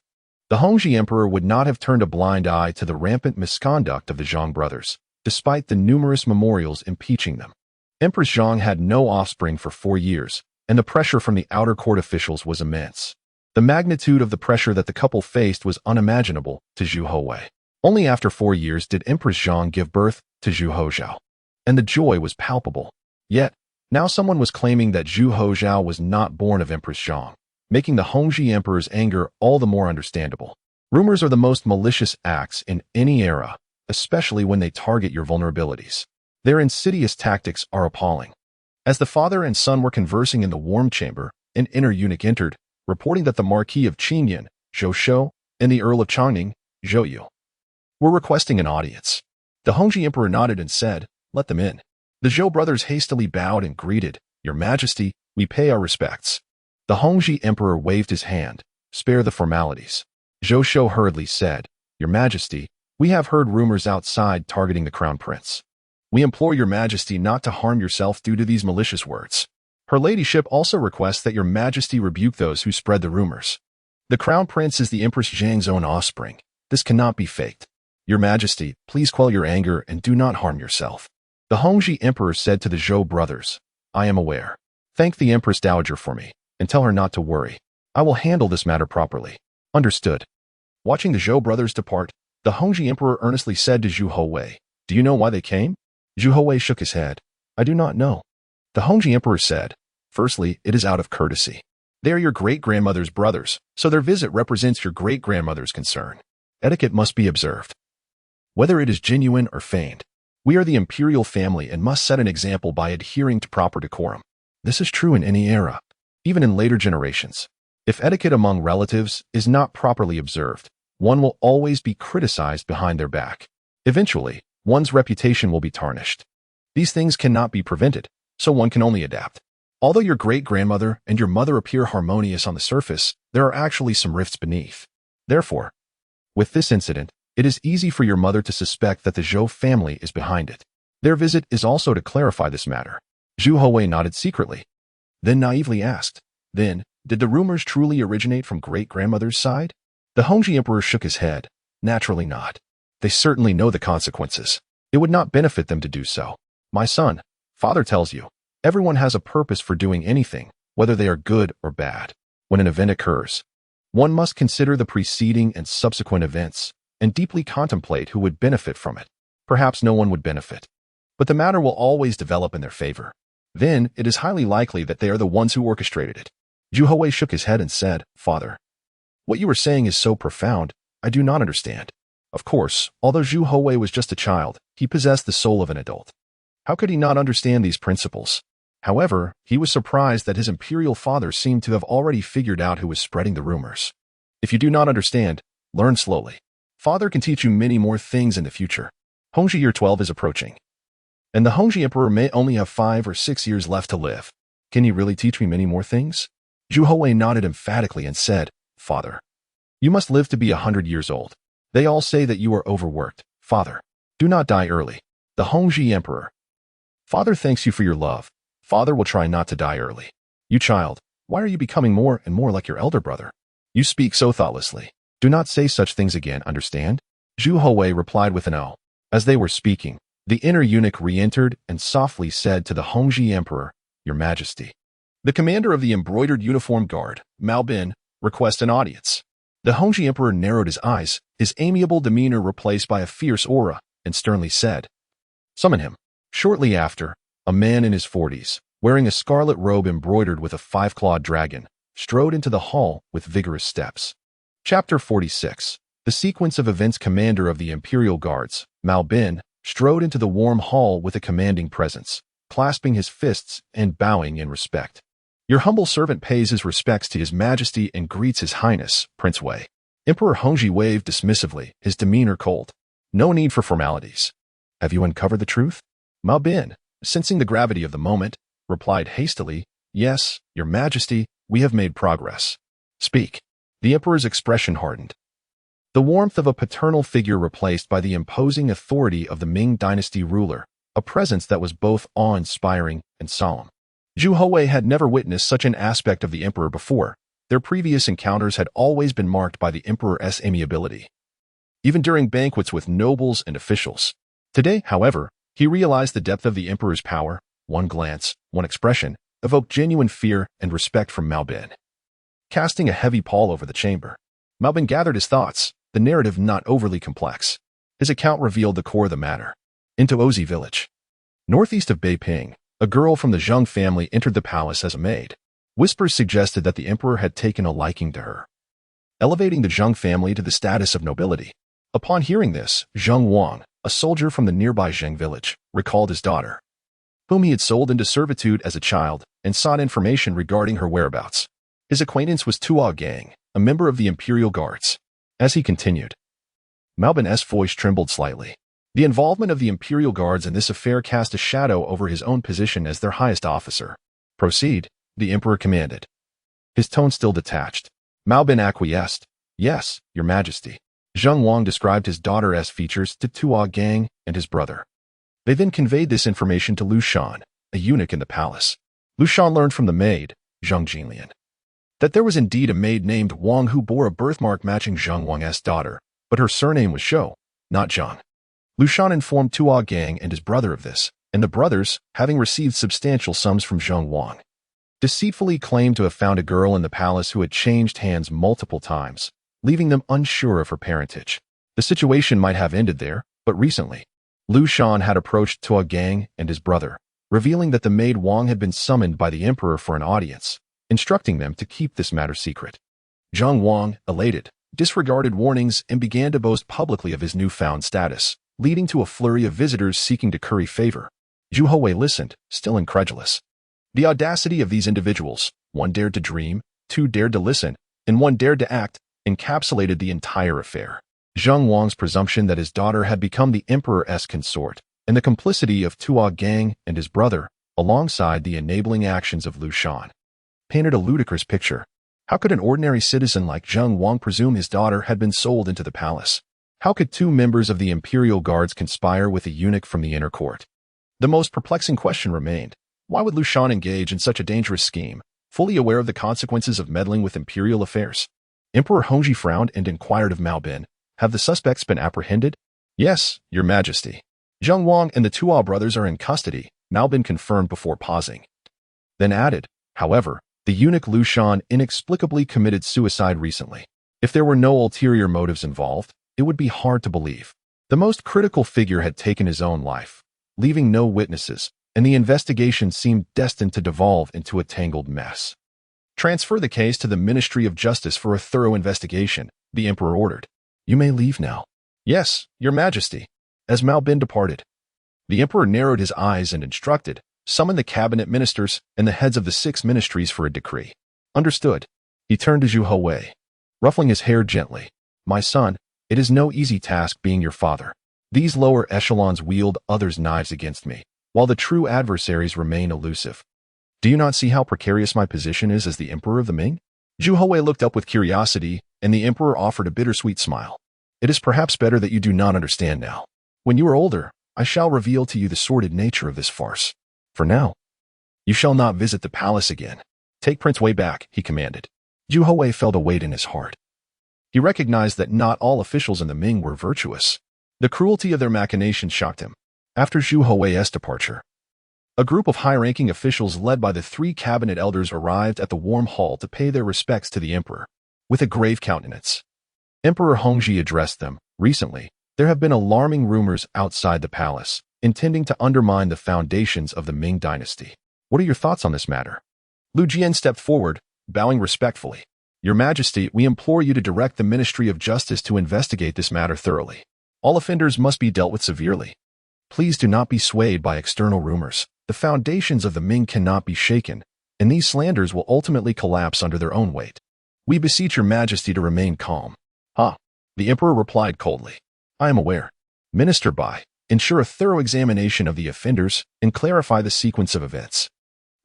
the Hongzhi emperor would not have turned a blind eye to the rampant misconduct of the Zhang brothers, despite the numerous memorials impeaching them. Empress Zhang had no offspring for 4 years, and the pressure from the outer court officials was immense. The magnitude of the pressure that the couple faced was unimaginable to Zhu Houwei. Only after 4 years did Empress Zhang give birth to Zhu Houzhao, and the joy was palpable. Yet, now someone was claiming that Zhu Houzhao was not born of Empress Zhang, making the Hongzhi emperor's anger all the more understandable. Rumors are the most malicious acts in any era, especially when they target your vulnerabilities. Their insidious tactics are appalling. As the father and son were conversing in the warm chamber, an inner eunuch entered, reporting that the Marquis of Qinyan, Zhou Shou, and the Earl of Changning, Zhou Yu, were requesting an audience. The Hongzhi emperor nodded and said, "Let them in." The Zhou brothers hastily bowed and greeted, "Your Majesty, we pay our respects." The Hongzhi emperor waved his hand, "Spare the formalities." Zhou Shou hurriedly said, "Your Majesty, we have heard rumors outside targeting the crown prince. We implore your Majesty not to harm yourself due to these malicious words. Her ladyship also requests that your Majesty rebuke those who spread the rumors. The crown prince is the Empress Zhang's own offspring. This cannot be faked. Your Majesty, please quell your anger and do not harm yourself." The Hongzhi emperor said to the Zhou brothers, "I am aware. Thank the Empress Dowager for me, and tell her not to worry. I will handle this matter properly." Understood. Watching the Zhou brothers depart, the Hongzhi emperor earnestly said to Zhu Houwei, "Do you know why they came?" Zhu Houwei shook his head. "I do not know." The Hongzhi emperor said, "Firstly, it is out of courtesy. They are your great-grandmother's brothers, so their visit represents your great-grandmother's concern. Etiquette must be observed, whether it is genuine or feigned. We are the imperial family and must set an example by adhering to proper decorum. This is true in any era, even in later generations. If etiquette among relatives is not properly observed, one will always be criticized behind their back. Eventually, one's reputation will be tarnished. These things cannot be prevented, so one can only adapt. Although your great-grandmother and your mother appear harmonious on the surface, there are actually some rifts beneath. Therefore, with this incident, it is easy for your mother to suspect that the Zhou family is behind it. Their visit is also to clarify this matter." Zhu Houwei nodded secretly, then naively asked, "Then, did the rumors truly originate from great-grandmother's side?" The Hongzhi emperor shook his head. "Naturally not. They certainly know the consequences. It would not benefit them to do so. My son, father tells you, everyone has a purpose for doing anything, whether they are good or bad. When an event occurs, one must consider the preceding and subsequent events, and deeply contemplate who would benefit from it. Perhaps no one would benefit, but the matter will always develop in their favor. Then it is highly likely that they are the ones who orchestrated it." Zhu Houwei shook his head and said, "Father, what you are saying is so profound, I do not understand." Of course, although Zhu Houwei was just a child, he possessed the soul of an adult. How could he not understand these principles? However, he was surprised that his imperial father seemed to have already figured out who was spreading the rumors. If you do not understand, learn slowly. Father can teach you many more things in the future. Hongzhi year 12 is approaching, and the Hongzhi emperor may only have 5 or 6 years left to live. Can he really teach me many more things? Zhu Houwei nodded emphatically and said, "Father, you must live to be 100 years old. They all say that you are overworked. Father, do not die early." The Hongzhi emperor, "Father thanks you for your love. Father will try not to die early." "You child, why are you becoming more and more like your elder brother? You speak so thoughtlessly. Do not say such things again, understand?" Zhu Houwei replied with an "oh." As they were speaking, the inner eunuch re-entered and softly said to the Hongzhi emperor, "Your Majesty, the commander of the embroidered uniform guard, Mao Bin, requests an audience." The Hongzhi emperor narrowed his eyes, his amiable demeanor replaced by a fierce aura, and sternly said, "Summon him." Shortly after, a man in his 40s, wearing a scarlet robe embroidered with a 5-clawed dragon, strode into the hall with vigorous steps. Chapter 46. The sequence of events. Commander of the Imperial Guards, Mao Bin, strode into the warm hall with a commanding presence, clasping his fists and bowing in respect. Your humble servant pays his respects to His Majesty and greets His Highness, Prince Wei. Emperor Hongzhi waved dismissively, his demeanor cold. No need for formalities. Have you uncovered the truth? Mao Bin, sensing the gravity of the moment, replied hastily, Yes, Your Majesty, we have made progress. Speak. The emperor's expression hardened. The warmth of a paternal figure replaced by the imposing authority of the Ming Dynasty ruler, a presence that was both awe-inspiring and solemn. Zhu Houwei had never witnessed such an aspect of the emperor before. Their previous encounters had always been marked by the emperor's amiability, even during banquets with nobles and officials. Today, however, he realized the depth of the emperor's power. One glance, one expression, evoked genuine fear and respect from Mao Bin. Casting a heavy pall over the chamber, Mao Bin gathered his thoughts, the narrative not overly complex. His account revealed the core of the matter. Into Hongzhi village, northeast of Beiping, a girl from the Zhang family entered the palace as a maid. Whispers suggested that the emperor had taken a liking to her, elevating the Zhang family to the status of nobility. Upon hearing this, Zhang Wang, a soldier from the nearby Zheng village, recalled his daughter, whom he had sold into servitude as a child, and sought information regarding her whereabouts. His acquaintance was Tuo Gang, a member of the imperial guards. As he continued, Mao Bin's voice trembled slightly. The involvement of the imperial guards in this affair cast a shadow over his own position as their highest officer. Proceed, the emperor commanded. His tone still detached. Mao Bin acquiesced. Yes, Your Majesty. Zhang Wang described his daughter's features to Tuo Gang and his brother. They then conveyed this information to Lu Shan, a eunuch in the palace. Lu Shan learned from the maid, Zhang Jinlian, that there was indeed a maid named Wang who bore a birthmark matching Zhang Wang's daughter, but her surname was Shou, not Zhang. Lu Shan informed Tuo Gang and his brother of this, and the brothers, having received substantial sums from Zhang Wang, deceitfully claimed to have found a girl in the palace who had changed hands multiple times, leaving them unsure of her parentage. The situation might have ended there, but recently, Lu Shan had approached Tuo Gang and his brother, revealing that the maid Wang had been summoned by the emperor for an audience, instructing them to keep this matter secret. Zhang Wang, elated, disregarded warnings and began to boast publicly of his newfound status, leading to a flurry of visitors seeking to curry favor. Zhu Houwei listened, still incredulous. The audacity of these individuals, one dared to dream, two dared to listen, and one dared to act, encapsulated the entire affair. Zhang Wang's presumption that his daughter had become the emperor's consort, and the complicity of Tuo Gang and his brother, alongside the enabling actions of Lu Shan, painted a ludicrous picture. How could an ordinary citizen like Zhang Wang presume his daughter had been sold into the palace? How could two members of the imperial guards conspire with a eunuch from the inner court? The most perplexing question remained. Why would Lu Shan engage in such a dangerous scheme, fully aware of the consequences of meddling with imperial affairs? Emperor Hongzhi frowned and inquired of Mao Bin, Have the suspects been apprehended? Yes, Your Majesty. Zhang Wang and the Tuo brothers are in custody, Mao Bin confirmed before pausing. Then added, however, the eunuch Lu Shan inexplicably committed suicide recently. If there were no ulterior motives involved, it would be hard to believe. The most critical figure had taken his own life, leaving no witnesses, and the investigation seemed destined to devolve into a tangled mess. Transfer the case to the Ministry of Justice for a thorough investigation, the emperor ordered. You may leave now. Yes, Your Majesty. As Mao Bin departed, the emperor narrowed his eyes and instructed, summon the cabinet ministers and the heads of the 6 ministries for a decree. Understood. He turned to Zhu Houwei, ruffling his hair gently. My son, it is no easy task being your father. These lower echelons wield others' knives against me, while the true adversaries remain elusive. Do you not see how precarious my position is as the emperor of the Ming? Zhu Houwei looked up with curiosity, and the emperor offered a bittersweet smile. It is perhaps better that you do not understand now. When you are older, I shall reveal to you the sordid nature of this farce. For now, you shall not visit the palace again. Take Prince Wei back, he commanded. Zhu Houwei felt a weight in his heart. He recognized that not all officials in the Ming were virtuous. The cruelty of their machinations shocked him. After Zhu Houwei's departure, a group of high-ranking officials led by the 3 cabinet elders arrived at the warm hall to pay their respects to the emperor. With a grave countenance, Emperor Hongzhi addressed them. Recently, there have been alarming rumors outside the palace, intending to undermine the foundations of the Ming Dynasty. What are your thoughts on this matter? Lu Jian stepped forward, bowing respectfully. Your Majesty, we implore you to direct the Ministry of Justice to investigate this matter thoroughly. All offenders must be dealt with severely. Please do not be swayed by external rumors. The foundations of the Ming cannot be shaken, and these slanders will ultimately collapse under their own weight. We beseech your majesty to remain calm. Ha! The emperor replied coldly. I am aware. Minister Bai, ensure a thorough examination of the offenders and clarify the sequence of events.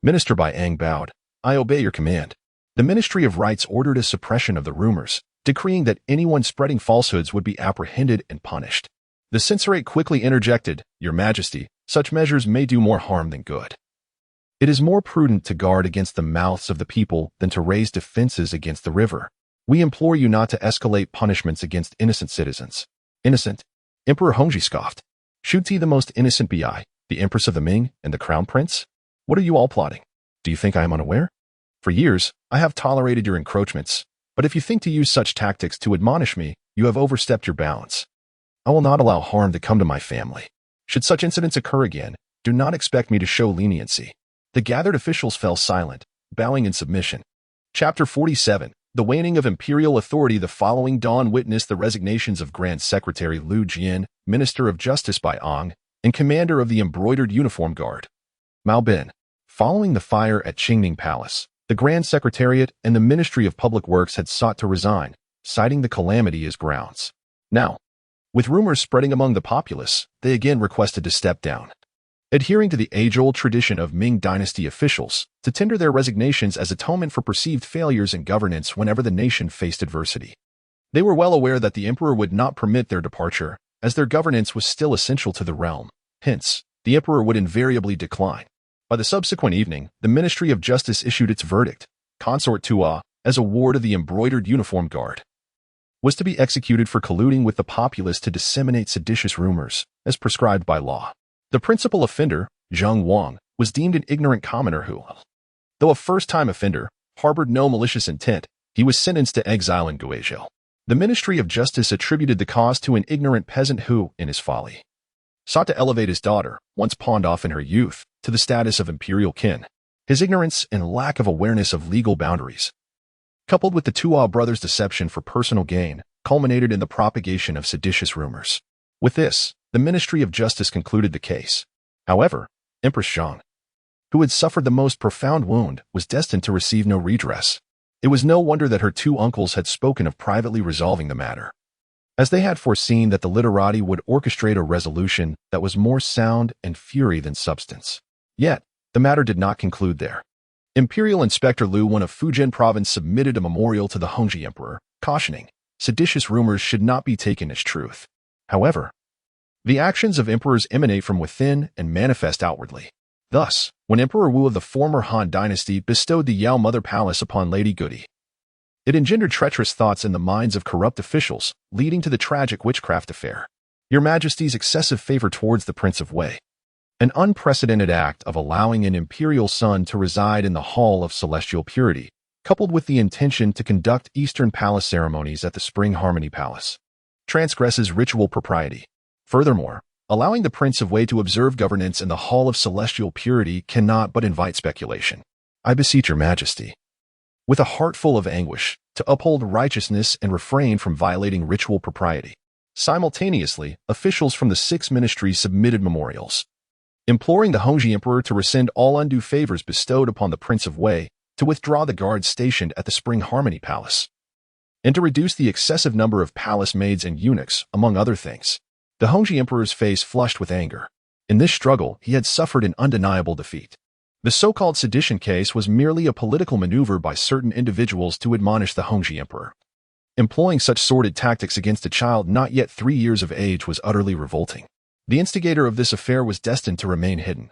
Minister Bai Ang bowed. I obey your command. The Ministry of Rights ordered a suppression of the rumors, decreeing that anyone spreading falsehoods would be apprehended and punished. The censorate quickly interjected, Your Majesty, such measures may do more harm than good. It is more prudent to guard against the mouths of the people than to raise defenses against the river. We implore you not to escalate punishments against innocent citizens. Innocent? Emperor Hongzhi scoffed. Shuti the most innocent Bi, the Empress of the Ming, and the Crown Prince? What are you all plotting? Do you think I am unaware? For years, I have tolerated your encroachments, but if you think to use such tactics to admonish me, you have overstepped your bounds. I will not allow harm to come to my family. Should such incidents occur again, do not expect me to show leniency. The gathered officials fell silent, bowing in submission. Chapter 47. The waning of imperial authority. The following dawn witnessed the resignations of Grand Secretary Liu Jian, Minister of Justice Bai Ang, and Commander of the Embroidered Uniform Guard, Mao Bin. Following the fire at Qingning Palace, the Grand Secretariat and the Ministry of Public Works had sought to resign, citing the calamity as grounds. Now, with rumors spreading among the populace, they again requested to step down, adhering to the age-old tradition of Ming Dynasty officials to tender their resignations as atonement for perceived failures in governance whenever the nation faced adversity. They were well aware that the emperor would not permit their departure, as their governance was still essential to the realm. Hence, the emperor would invariably decline. By the subsequent evening, the Ministry of Justice issued its verdict. Consort Tua, as a ward of the Embroidered Uniform Guard, was to be executed for colluding with the populace to disseminate seditious rumors, as prescribed by law. The principal offender, Zheng Wang, was deemed an ignorant commoner who, though a first-time offender, harbored no malicious intent. He was sentenced to exile in Guizhou. The Ministry of Justice attributed the cause to an ignorant peasant who, in his folly, sought to elevate his daughter, once pawned off in her youth, to the status of imperial kin. His ignorance and lack of awareness of legal boundaries, coupled with the Tua brothers' deception for personal gain, culminated in the propagation of seditious rumors. With this, the Ministry of Justice concluded the case. However, Empress Zhang, who had suffered the most profound wound, was destined to receive no redress. It was no wonder that her two uncles had spoken of privately resolving the matter, as they had foreseen that the literati would orchestrate a resolution that was more sound and fury than substance. Yet, the matter did not conclude there. Imperial Inspector Liu Guang of Fujian Province submitted a memorial to the Hongzhi Emperor, cautioning seditious rumors should not be taken as truth. However, the actions of emperors emanate from within and manifest outwardly. Thus, when Emperor Wu of the former Han Dynasty bestowed the Yao Mother Palace upon Lady Goody, it engendered treacherous thoughts in the minds of corrupt officials, leading to the tragic witchcraft affair. Your Majesty's excessive favor towards the Prince of Wei, an unprecedented act of allowing an imperial son to reside in the Hall of Celestial Purity, coupled with the intention to conduct Eastern Palace ceremonies at the Spring Harmony Palace, transgresses ritual propriety. Furthermore, allowing the Prince of Wei to observe governance in the Hall of Celestial Purity cannot but invite speculation. I beseech your Majesty, with a heart full of anguish, to uphold righteousness and refrain from violating ritual propriety. Simultaneously, officials from the 6 ministries submitted memorials, imploring the Hongzhi Emperor to rescind all undue favors bestowed upon the Prince of Wei, to withdraw the guards stationed at the Spring Harmony Palace, and to reduce the excessive number of palace maids and eunuchs, among other things. The Hongzhi Emperor's face flushed with anger. In this struggle, he had suffered an undeniable defeat. The so-called sedition case was merely a political maneuver by certain individuals to admonish the Hongzhi Emperor. Employing such sordid tactics against a child not yet 3 years of age was utterly revolting. The instigator of this affair was destined to remain hidden.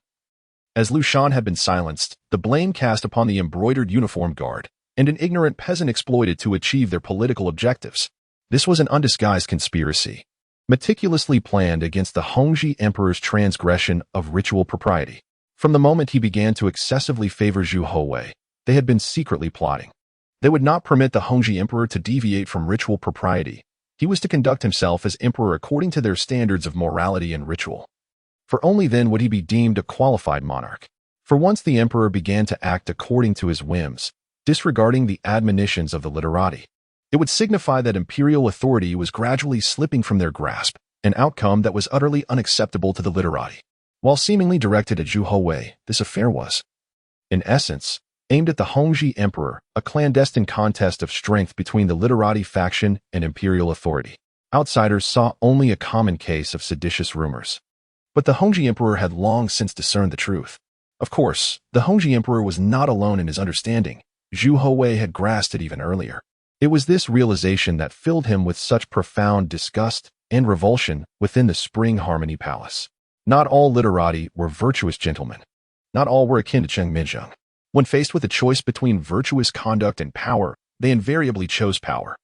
As Liu Shan had been silenced, the blame cast upon the Embroidered Uniform Guard, and an ignorant peasant exploited to achieve their political objectives. This was an undisguised conspiracy, meticulously planned against the Hongzhi Emperor's transgression of ritual propriety. From the moment he began to excessively favor Zhu Houwei, they had been secretly plotting. They would not permit the Hongzhi Emperor to deviate from ritual propriety. He was to conduct himself as emperor according to their standards of morality and ritual. For only then would he be deemed a qualified monarch. For once the emperor began to act according to his whims, disregarding the admonitions of the literati, it would signify that imperial authority was gradually slipping from their grasp, an outcome that was utterly unacceptable to the literati. While seemingly directed at Zhu Houwei, this affair was, in essence, aimed at the Hongzhi emperor, a clandestine contest of strength between the literati faction and imperial authority. Outsiders saw only a common case of seditious rumors. But the Hongzhi emperor had long since discerned the truth. Of course, the Hongzhi emperor was not alone in his understanding. Zhu Houwei had grasped it even earlier. It was this realization that filled him with such profound disgust and revulsion within the Spring Harmony Palace. Not all literati were virtuous gentlemen. Not all were akin to Cheng Minzheng. When faced with a choice between virtuous conduct and power, they invariably chose power.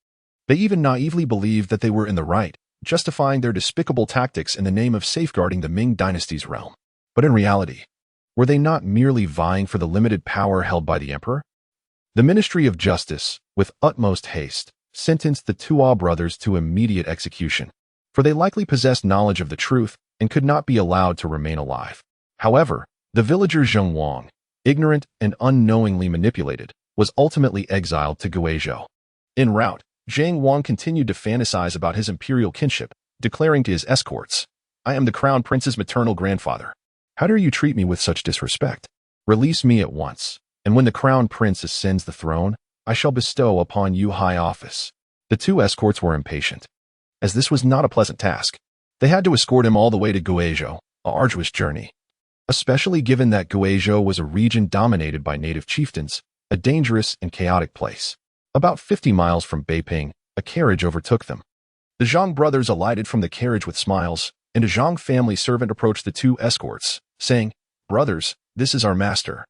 They even naively believed that they were in the right, justifying their despicable tactics in the name of safeguarding the Ming Dynasty's realm. But in reality, were they not merely vying for the limited power held by the emperor? The Ministry of Justice, with utmost haste, sentenced the Tuo brothers to immediate execution, for they likely possessed knowledge of the truth and could not be allowed to remain alive. However, the villager Zheng Wang, ignorant and unknowingly manipulated, was ultimately exiled to Guizhou. En route, Zhang Wang continued to fantasize about his imperial kinship, declaring to his escorts, "I am the crown prince's maternal grandfather. How dare you treat me with such disrespect? Release me at once, and when the crown prince ascends the throne, I shall bestow upon you high office." The two escorts were impatient, as this was not a pleasant task. They had to escort him all the way to Guizhou, a arduous journey. Especially given that Guizhou was a region dominated by native chieftains, a dangerous and chaotic place. About 50 miles from Beiping, a carriage overtook them. The Zhang brothers alighted from the carriage with smiles, and a Zhang family servant approached the two escorts, saying, "Brothers, this is our master,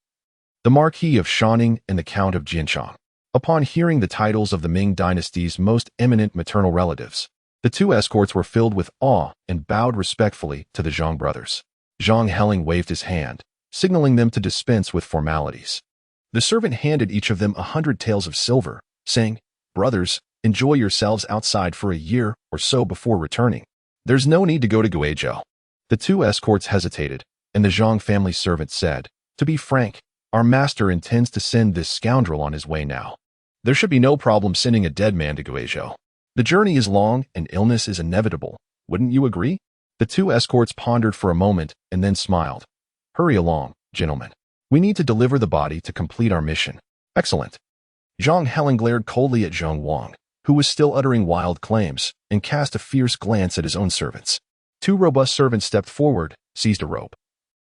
the Marquis of Shaning and the Count of Jinchang." Upon hearing the titles of the Ming Dynasty's most eminent maternal relatives, the two escorts were filled with awe and bowed respectfully to the Zhang brothers. Zhang Heling waved his hand, signaling them to dispense with formalities. The servant handed each of them 100 taels of silver, saying, "Brothers, enjoy yourselves outside for a year or so before returning. There's no need to go to Guizhou." The two escorts hesitated, and the Zhang family servant said, "To be frank, our master intends to send this scoundrel on his way now. There should be no problem sending a dead man to Guizhou. The journey is long and illness is inevitable. Wouldn't you agree?" The two escorts pondered for a moment and then smiled. "Hurry along, gentlemen. We need to deliver the body to complete our mission." "Excellent." Zhang Heling glared coldly at Zheng Wang, who was still uttering wild claims, and cast a fierce glance at his own servants. Two robust servants stepped forward, seized a rope,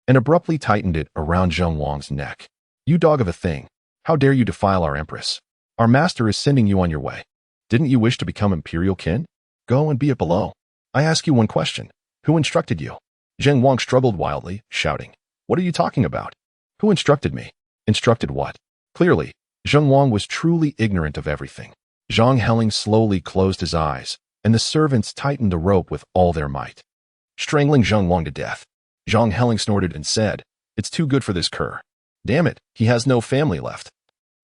and abruptly tightened it around Zheng Wang's neck. "You dog of a thing, how dare you defile our empress? Our master is sending you on your way. Didn't you wish to become imperial kin? Go and be it below. I ask you one question. Who instructed you?" Zheng Wang struggled wildly, shouting, "What are you talking about? Who instructed me? Instructed what?" Clearly, Zheng Wang was truly ignorant of everything. Zhang Heling slowly closed his eyes, and the servants tightened the rope with all their might, strangling Zheng Wang to death. Zhang Heling snorted and said, "It's too good for this cur. Damn it, he has no family left.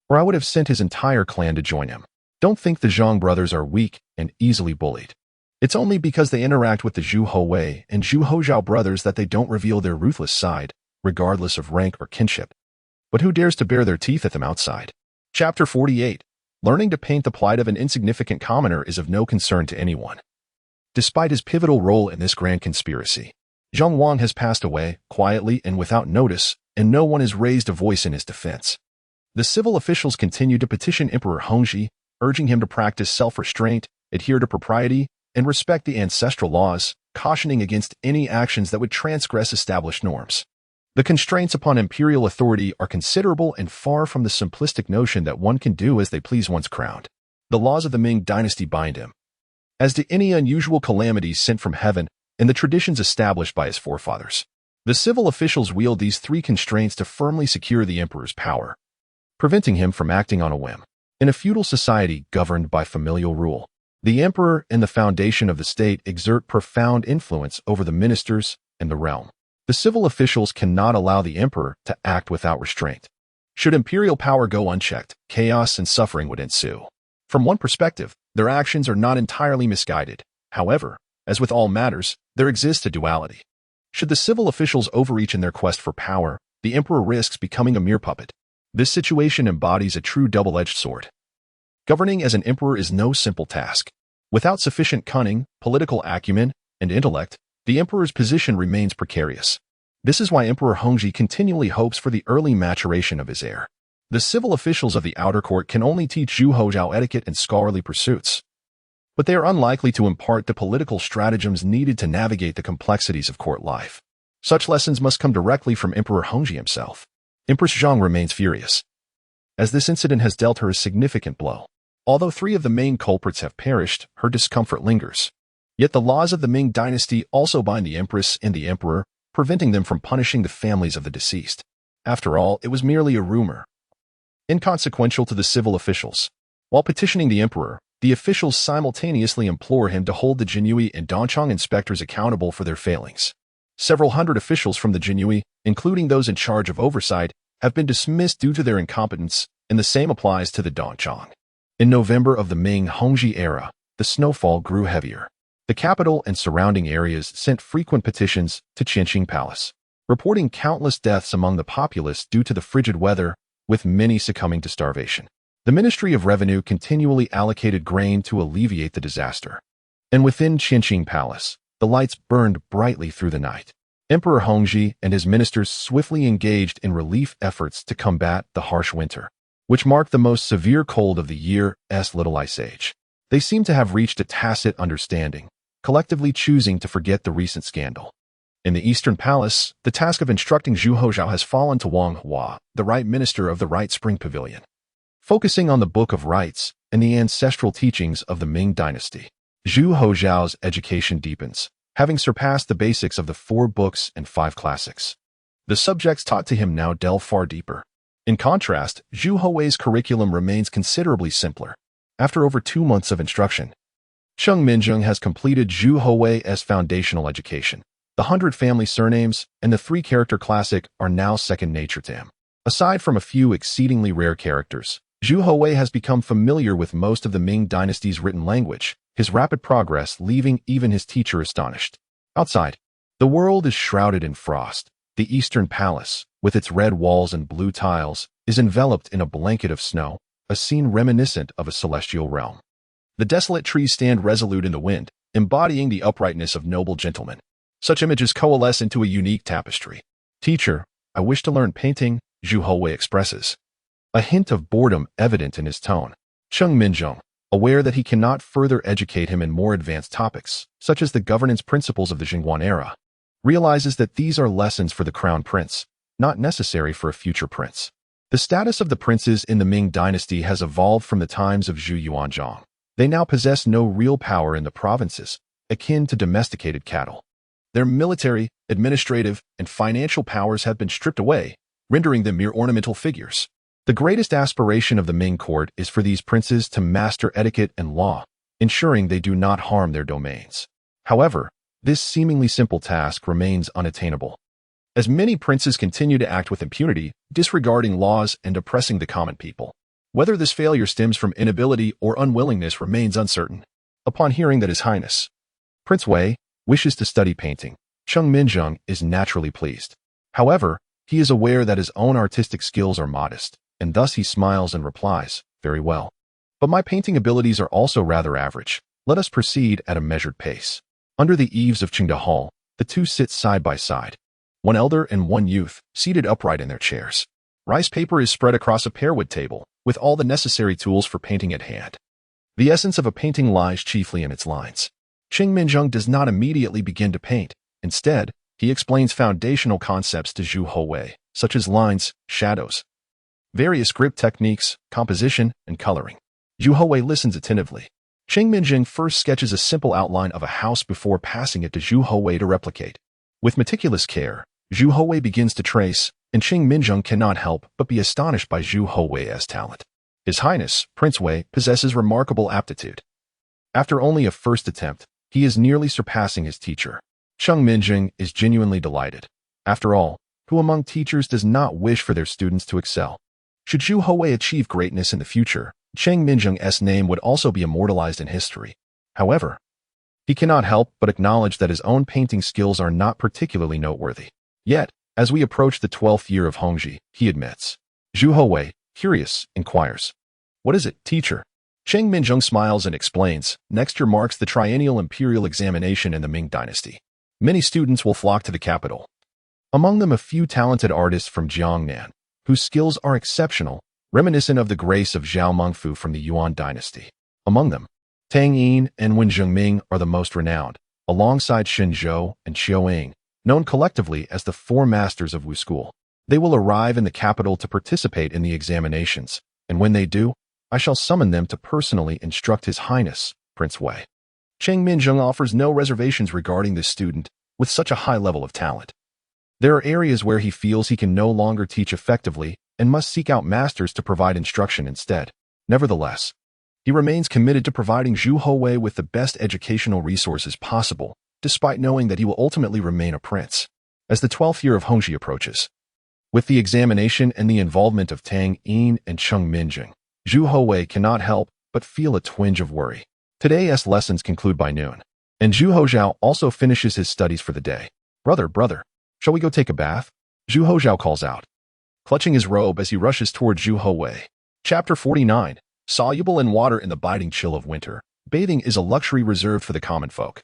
Or I would have sent his entire clan to join him." Don't think the Zhang brothers are weak and easily bullied. It's only because they interact with the Zhu Houwei and Zhu Houzhao brothers that they don't reveal their ruthless side, regardless of rank or kinship. But who dares to bare their teeth at them outside? Chapter 48. Learning to paint the plight of an insignificant commoner is of no concern to anyone. Despite his pivotal role in this grand conspiracy, Zheng Wang has passed away, quietly and without notice, and no one has raised a voice in his defense. The civil officials continue to petition Emperor Hongzhi, urging him to practice self-restraint, adhere to propriety, and respect the ancestral laws, cautioning against any actions that would transgress established norms. The constraints upon imperial authority are considerable and far from the simplistic notion that one can do as they please once crowned. The laws of the Ming Dynasty bind him, as do any unusual calamities sent from heaven and the traditions established by his forefathers. The civil officials wield these three constraints to firmly secure the emperor's power, preventing him from acting on a whim. In a feudal society governed by familial rule, the emperor and the foundation of the state exert profound influence over the ministers and the realm. The civil officials cannot allow the emperor to act without restraint. Should imperial power go unchecked, chaos and suffering would ensue. From one perspective, their actions are not entirely misguided. However, as with all matters, there exists a duality. Should the civil officials overreach in their quest for power, the emperor risks becoming a mere puppet. This situation embodies a true double-edged sword. Governing as an emperor is no simple task. Without sufficient cunning, political acumen, and intellect, the emperor's position remains precarious. This is why Emperor Hongzhi continually hopes for the early maturation of his heir. The civil officials of the outer court can only teach Zhu Houzhao etiquette and scholarly pursuits, but they are unlikely to impart the political stratagems needed to navigate the complexities of court life. Such lessons must come directly from Emperor Hongzhi himself. Empress Zhang remains furious, as this incident has dealt her a significant blow. Although 3 of the main culprits have perished, her discomfort lingers. Yet the laws of the Ming Dynasty also bind the empress and the emperor, preventing them from punishing the families of the deceased. After all, it was merely a rumor, inconsequential to the civil officials. While petitioning the emperor, the officials simultaneously implore him to hold the Jinhui and Dongchang inspectors accountable for their failings. Several hundred officials from the Jinhui, including those in charge of oversight, have been dismissed due to their incompetence, and the same applies to the Dongchang. In November of the Ming Hongzhi era, the snowfall grew heavier. The capital and surrounding areas sent frequent petitions to Qianqing Palace, reporting countless deaths among the populace due to the frigid weather, with many succumbing to starvation. The Ministry of Revenue continually allocated grain to alleviate the disaster. And within Qianqing Palace, the lights burned brightly through the night. Emperor Hongzhi and his ministers swiftly engaged in relief efforts to combat the harsh winter, which marked the most severe cold of the year's Little Ice Age. They seem to have reached a tacit understanding, collectively choosing to forget the recent scandal. In the Eastern Palace, the task of instructing Zhu Houzhao has fallen to Wang Hua, the Right Minister of the Right Spring Pavilion. Focusing on the Book of Rites and the ancestral teachings of the Ming Dynasty, Zhu Houzhao's education deepens, having surpassed the basics of the 4 books and 5 classics. The subjects taught to him now delve far deeper. In contrast, Zhu Houwei's curriculum remains considerably simpler. After over 2 months of instruction, Cheng Minzheng has completed Zhu Houwei's foundational education. The 100 family surnames and the 3-character classic are now second nature to him. Aside from a few exceedingly rare characters, Zhu Houwei has become familiar with most of the Ming Dynasty's written language, his rapid progress leaving even his teacher astonished. Outside, the world is shrouded in frost. The Eastern Palace, with its red walls and blue tiles, is enveloped in a blanket of snow, a scene reminiscent of a celestial realm. The desolate trees stand resolute in the wind, embodying the uprightness of noble gentlemen. Such images coalesce into a unique tapestry. "Teacher, I wish to learn painting," Zhu Houwei expresses, a hint of boredom evident in his tone. Cheng Minzheng, aware that he cannot further educate him in more advanced topics, such as the governance principles of the Jingguan era, realizes that these are lessons for the crown prince, not necessary for a future prince. The status of the princes in the Ming Dynasty has evolved from the times of Zhu Yuanzhang. They now possess no real power in the provinces, akin to domesticated cattle. Their military, administrative, and financial powers have been stripped away, rendering them mere ornamental figures. The greatest aspiration of the Ming court is for these princes to master etiquette and law, ensuring they do not harm their domains. However, this seemingly simple task remains unattainable, as many princes continue to act with impunity, disregarding laws and oppressing the common people. Whether this failure stems from inability or unwillingness remains uncertain. Upon hearing that His Highness, Prince Wei, wishes to study painting, Cheng Minzheng is naturally pleased. However, he is aware that his own artistic skills are modest, and thus he smiles and replies, "Very well. But my painting abilities are also rather average. Let us proceed at a measured pace." Under the eaves of Qingde Hall, the two sit side by side, one elder and one youth, seated upright in their chairs. Rice paper is spread across a pearwood table, with all the necessary tools for painting at hand. The essence of a painting lies chiefly in its lines. Cheng Minzheng does not immediately begin to paint. Instead, he explains foundational concepts to Zhu Houwei, such as lines, shadows, various grip techniques, composition, and coloring. Zhu Houwei listens attentively. Cheng Minzheng first sketches a simple outline of a house before passing it to Zhu Houwei to replicate. With meticulous care, Zhu Houwei begins to trace, and Cheng Minzheng cannot help but be astonished by Zhu Houwei's talent. His Highness, Prince Wei, possesses remarkable aptitude. After only a first attempt, he is nearly surpassing his teacher. Cheng Minzheng is genuinely delighted. After all, who among teachers does not wish for their students to excel? Should Zhu Houwei achieve greatness in the future, Cheng Minzheng's name would also be immortalized in history. However, he cannot help but acknowledge that his own painting skills are not particularly noteworthy. Yet, as we approach the 12th year of Hongzhi, he admits. Zhu Houwei, curious, inquires, "What is it, teacher?" Cheng Minzheng smiles and explains, "Next year marks the triennial imperial examination in the Ming Dynasty. Many students will flock to the capital. Among them a few talented artists from Jiangnan, whose skills are exceptional, reminiscent of the grace of Zhao Mengfu from the Yuan dynasty. Among them, Tang Yin and Wen Zhengming are the most renowned, alongside Shen Zhou and Qiu Ying, known collectively as the Four Masters of Wu School. They will arrive in the capital to participate in the examinations, and when they do, I shall summon them to personally instruct His Highness, Prince Wei. Cheng Minzheng offers no reservations regarding this student with such a high level of talent. There are areas where he feels he can no longer teach effectively and must seek out masters to provide instruction instead. Nevertheless, he remains committed to providing Zhu Houwei with the best educational resources possible, despite knowing that he will ultimately remain a prince. As the 12th year of Hongzhi approaches, with the examination and the involvement of Tang Yin and Cheng Minjing, Zhu Houwei cannot help but feel a twinge of worry. Today's lessons conclude by noon, and Zhu Houzhao also finishes his studies for the day. Brother, shall we go take a bath? Zhu Houzhao calls out, clutching his robe as he rushes toward Zhu Houwei. Chapter 49. Soluble in water in the biting chill of winter, bathing is a luxury reserved for the common folk.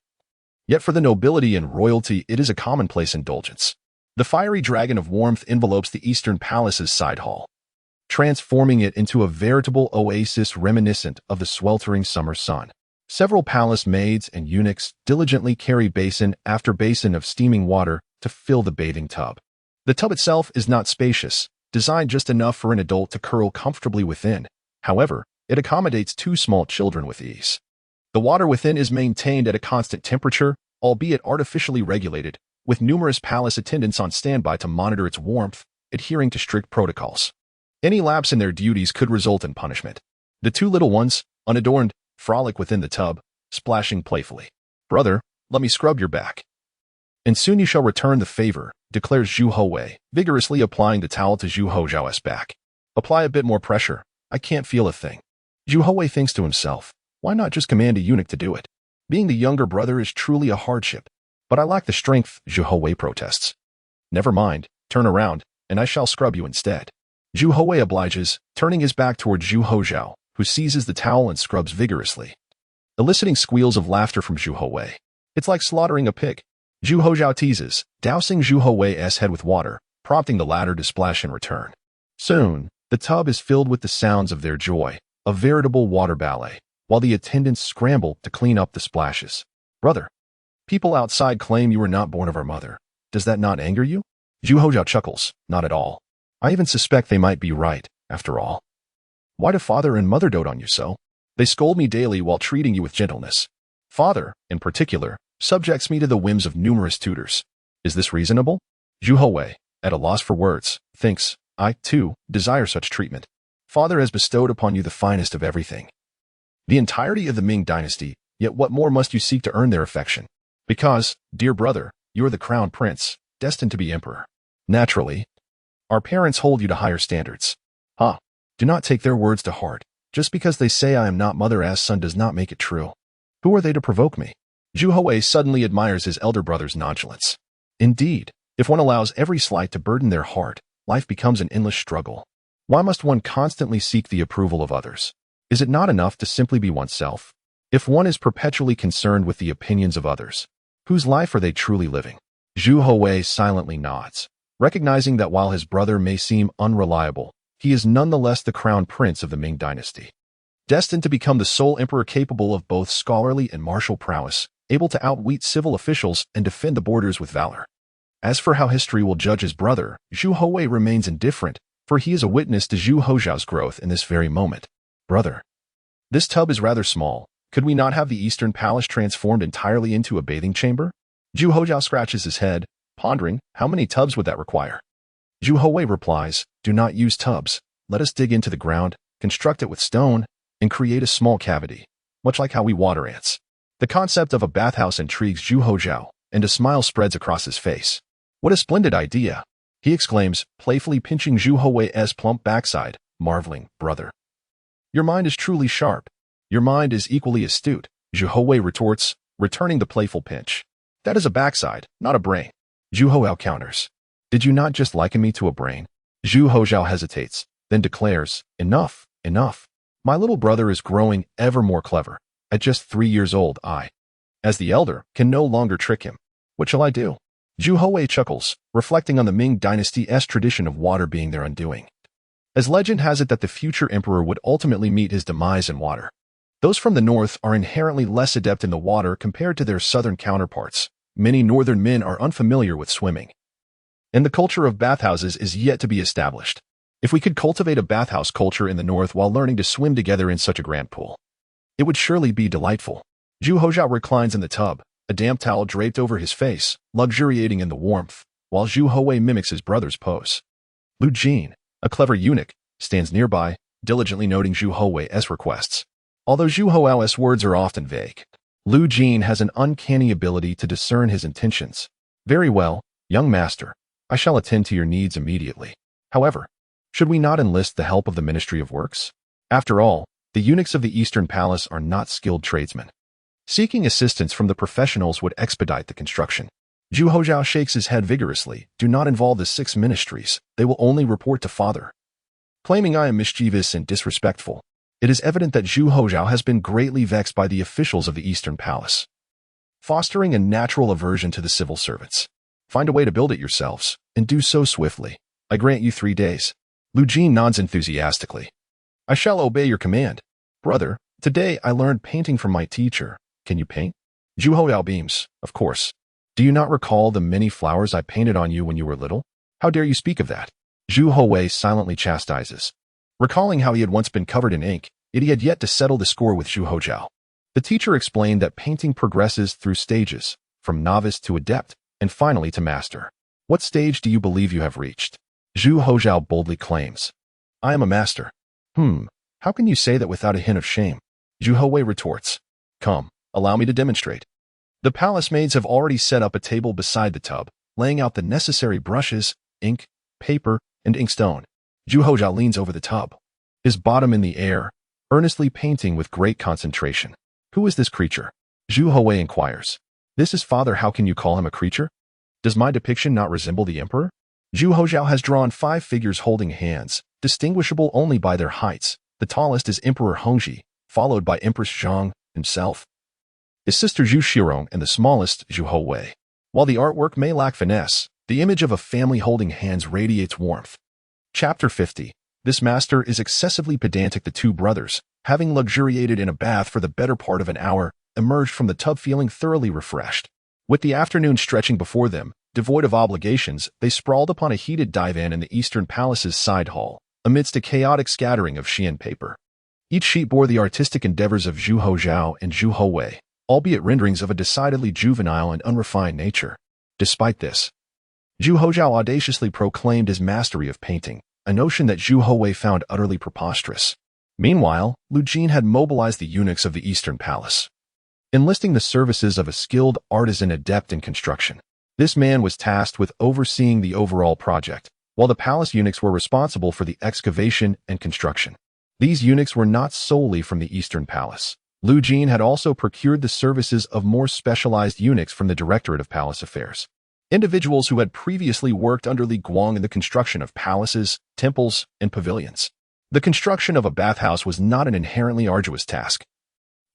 Yet for the nobility and royalty, it is a commonplace indulgence. The fiery dragon of warmth envelopes the Eastern Palace's side hall, transforming it into a veritable oasis reminiscent of the sweltering summer sun. Several palace maids and eunuchs diligently carry basin after basin of steaming water to fill the bathing tub. The tub itself is not spacious, designed just enough for an adult to curl comfortably within. However, it accommodates 2 small children with ease. The water within is maintained at a constant temperature, albeit artificially regulated, with numerous palace attendants on standby to monitor its warmth, adhering to strict protocols. Any lapse in their duties could result in punishment. The 2 little ones, unadorned, frolic within the tub, splashing playfully. Brother, let me scrub your back. And soon you shall return the favor, declares Zhu Houwei, vigorously applying the towel to Zhu Houzhao's back. Apply a bit more pressure. I can't feel a thing. Zhu Houwei thinks to himself, why not just command a eunuch to do it? Being the younger brother is truly a hardship. But I lack the strength, Zhu Houwei protests. Never mind, turn around, and I shall scrub you instead. Zhu Houwei obliges, turning his back toward Zhu Houzhao, who seizes the towel and scrubs vigorously, eliciting squeals of laughter from Zhu Houwei. It's like slaughtering a pig. Zhu Houzhao teases, dousing Zhu Houwei's head with water, prompting the latter to splash in return. Soon, the tub is filled with the sounds of their joy, a veritable water ballet, while the attendants scramble to clean up the splashes. Brother, people outside claim you were not born of our mother. Does that not anger you? Zhu Houzhao chuckles, not at all. I even suspect they might be right, after all. Why do father and mother dote on you so? They scold me daily while treating you with gentleness. Father, in particular, subjects me to the whims of numerous tutors. Is this reasonable? Zhu Houwei, at a loss for words, thinks, I, too, desire such treatment. Father has bestowed upon you the finest of everything. The entirety of the Ming Dynasty, yet what more must you seek to earn their affection? Because, dear brother, you are the crown prince, destined to be emperor. Naturally, our parents hold you to higher standards. Do not take their words to heart. Just because they say I am not mother as son does not make it true. Who are they to provoke me? Zhu Houwei suddenly admires his elder brother's nonchalance. Indeed, if one allows every slight to burden their heart, life becomes an endless struggle. Why must one constantly seek the approval of others? Is it not enough to simply be oneself? If one is perpetually concerned with the opinions of others, whose life are they truly living? Zhu Houwei silently nods, recognizing that while his brother may seem unreliable, he is nonetheless the crown prince of the Ming Dynasty, destined to become the sole emperor capable of both scholarly and martial prowess, able to outwit civil officials and defend the borders with valor. As for how history will judge his brother, Zhu Houwei remains indifferent, for he is a witness to Zhu Houzhao's growth in this very moment. Brother, this tub is rather small. Could we not have the Eastern Palace transformed entirely into a bathing chamber? Zhu Houzhao scratches his head, pondering, how many tubs would that require? Zhu Houwei replies, do not use tubs. Let us dig into the ground, construct it with stone, and create a small cavity, much like how we water ants. The concept of a bathhouse intrigues Zhu Houzhao, and a smile spreads across his face. What a splendid idea, he exclaims, playfully pinching Zhu Houwei's plump backside, marveling, brother. Your mind is truly sharp. Your mind is equally astute, Zhu Houwei retorts, returning the playful pinch. That is a backside, not a brain. Zhu Houzhao counters. Did you not just liken me to a brain? Zhu Houzhao hesitates, then declares, enough. My little brother is growing ever more clever. At just 3 years old, I, as the elder, can no longer trick him. What shall I do? Zhu Houwei chuckles, reflecting on the Ming Dynasty's tradition of water being their undoing. as legend has it that the future emperor would ultimately meet his demise in water. Those from the north are inherently less adept in the water compared to their southern counterparts. Many northern men are unfamiliar with swimming, and the culture of bathhouses is yet to be established. If we could cultivate a bathhouse culture in the north while learning to swim together in such a grand pool, it would surely be delightful. Zhu Houzhao reclines in the tub, a damp towel draped over his face, luxuriating in the warmth, while Zhu Houwei mimics his brother's pose. Lu Jin, a clever eunuch, stands nearby, diligently noting Zhu Houwei's requests. Although Zhu Houwe's words are often vague, Lu Jin has an uncanny ability to discern his intentions. Very well, young master, I shall attend to your needs immediately. However, should we not enlist the help of the Ministry of Works? After all, the eunuchs of the Eastern Palace are not skilled tradesmen. Seeking assistance from the professionals would expedite the construction. Zhu Houzhao shakes his head vigorously. Do not involve the 6 ministries. They will only report to father. Claiming I am mischievous and disrespectful, it is evident that Zhu Houzhao has been greatly vexed by the officials of the Eastern Palace, fostering a natural aversion to the civil servants. Find a way to build it yourselves, and do so swiftly. I grant you 3 days. Lu Jin nods enthusiastically. I shall obey your command. Brother, today I learned painting from my teacher. Can you paint? Zhu Houzhao beams. Of course. Do you not recall the many flowers I painted on you when you were little? How dare you speak of that? Zhu Houwei silently chastises. Recalling how he had once been covered in ink, yet he had yet to settle the score with Zhu Houzhao. The teacher explained that painting progresses through stages, from novice to adept, and finally to master. What stage do you believe you have reached? Zhu Houzhao boldly claims. I am a master. How can you say that without a hint of shame? Zhu Houwei retorts. Come, allow me to demonstrate. The palace maids have already set up a table beside the tub, laying out the necessary brushes, ink, paper, and inkstone. Zhu Houzhao leans over the tub, his bottom in the air, earnestly painting with great concentration. Who is this creature? Zhu Houwei inquires. This is father. How can you call him a creature? Does my depiction not resemble the emperor? Zhu Houzhao has drawn 5 figures holding hands, distinguishable only by their heights. The tallest is Emperor Hongzhi, followed by Empress Zhang himself, his sister Zhu Shirong, and the smallest, Zhu Houwei. While the artwork may lack finesse, the image of a family holding hands radiates warmth. Chapter 50. This master is excessively pedantic. The 2 brothers, having luxuriated in a bath for the better part of an hour, emerged from the tub feeling thoroughly refreshed. With the afternoon stretching before them, devoid of obligations, they sprawled upon a heated divan in the Eastern Palace's side hall, amidst a chaotic scattering of Xian paper. Each sheet bore the artistic endeavors of Zhu Houzhao and Zhu Houwei, albeit renderings of a decidedly juvenile and unrefined nature. Despite this, Zhu Houzhao audaciously proclaimed his mastery of painting, a notion that Zhu Houwei found utterly preposterous. Meanwhile, Lu Jin had mobilized the eunuchs of the Eastern Palace, enlisting the services of a skilled artisan adept in construction. This man was tasked with overseeing the overall project, while the palace eunuchs were responsible for the excavation and construction. These eunuchs were not solely from the Eastern Palace. Lu Jin had also procured the services of more specialized eunuchs from the Directorate of Palace Affairs, individuals who had previously worked under Li Guang in the construction of palaces, temples, and pavilions. The construction of a bathhouse was not an inherently arduous task,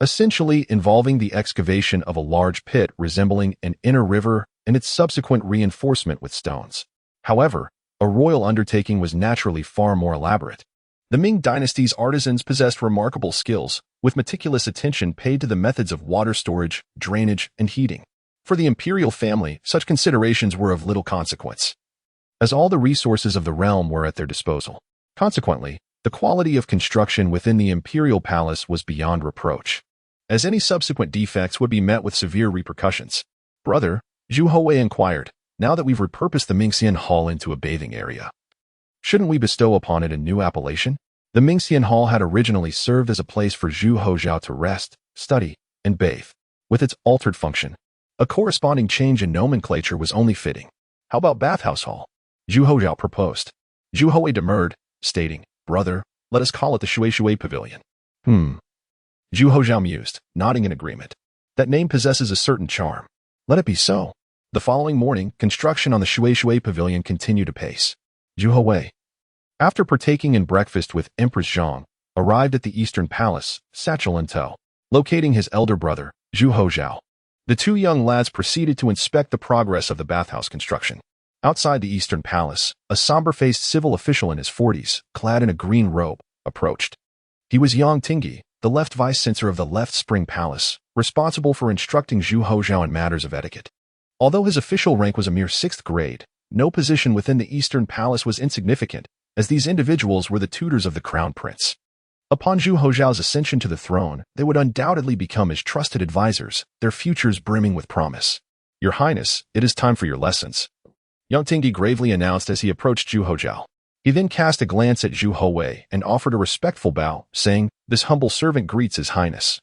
essentially involving the excavation of a large pit resembling an inner river and its subsequent reinforcement with stones. However, a royal undertaking was naturally far more elaborate. The Ming Dynasty's artisans possessed remarkable skills, with meticulous attention paid to the methods of water storage, drainage, and heating. For the imperial family, such considerations were of little consequence, as all the resources of the realm were at their disposal. Consequently, the quality of construction within the imperial palace was beyond reproach, as any subsequent defects would be met with severe repercussions. Brother, Zhu Houwei inquired, now that we've repurposed the Mingxian Hall into a bathing area, shouldn't we bestow upon it a new appellation? The Mingxian Hall had originally served as a place for Zhu Houzhao to rest, study, and bathe. With its altered function, a corresponding change in nomenclature was only fitting. How about Bathhouse Hall? Zhu Houzhao proposed. Zhu Houwei demurred, stating, Brother, let us call it the Shui Pavilion. Zhu Houzhao mused, nodding in agreement. That name possesses a certain charm. Let it be so. The following morning, construction on the Shui Pavilion continued apace. Zhu Houwei, after partaking in breakfast with Empress Zhang, arrived at the Eastern Palace, satchel in tow, locating his elder brother, Zhu Houzhao. The 2 young lads proceeded to inspect the progress of the bathhouse construction. Outside the Eastern Palace, a somber-faced civil official in his 40s, clad in a green robe, approached. He was Yang Tingyi, the left vice-censor of the Left Spring Palace, responsible for instructing Zhu Houzhao in matters of etiquette. Although his official rank was a mere 6th grade, no position within the Eastern Palace was insignificant, as these individuals were the tutors of the crown prince. Upon Zhu Houzhao's ascension to the throne, they would undoubtedly become his trusted advisors, their futures brimming with promise. "Your Highness, it is time for your lessons," Yang Tingyi gravely announced as he approached Zhu Houzhao. He then cast a glance at Zhu Houwei and offered a respectful bow, saying, "This humble servant greets His Highness."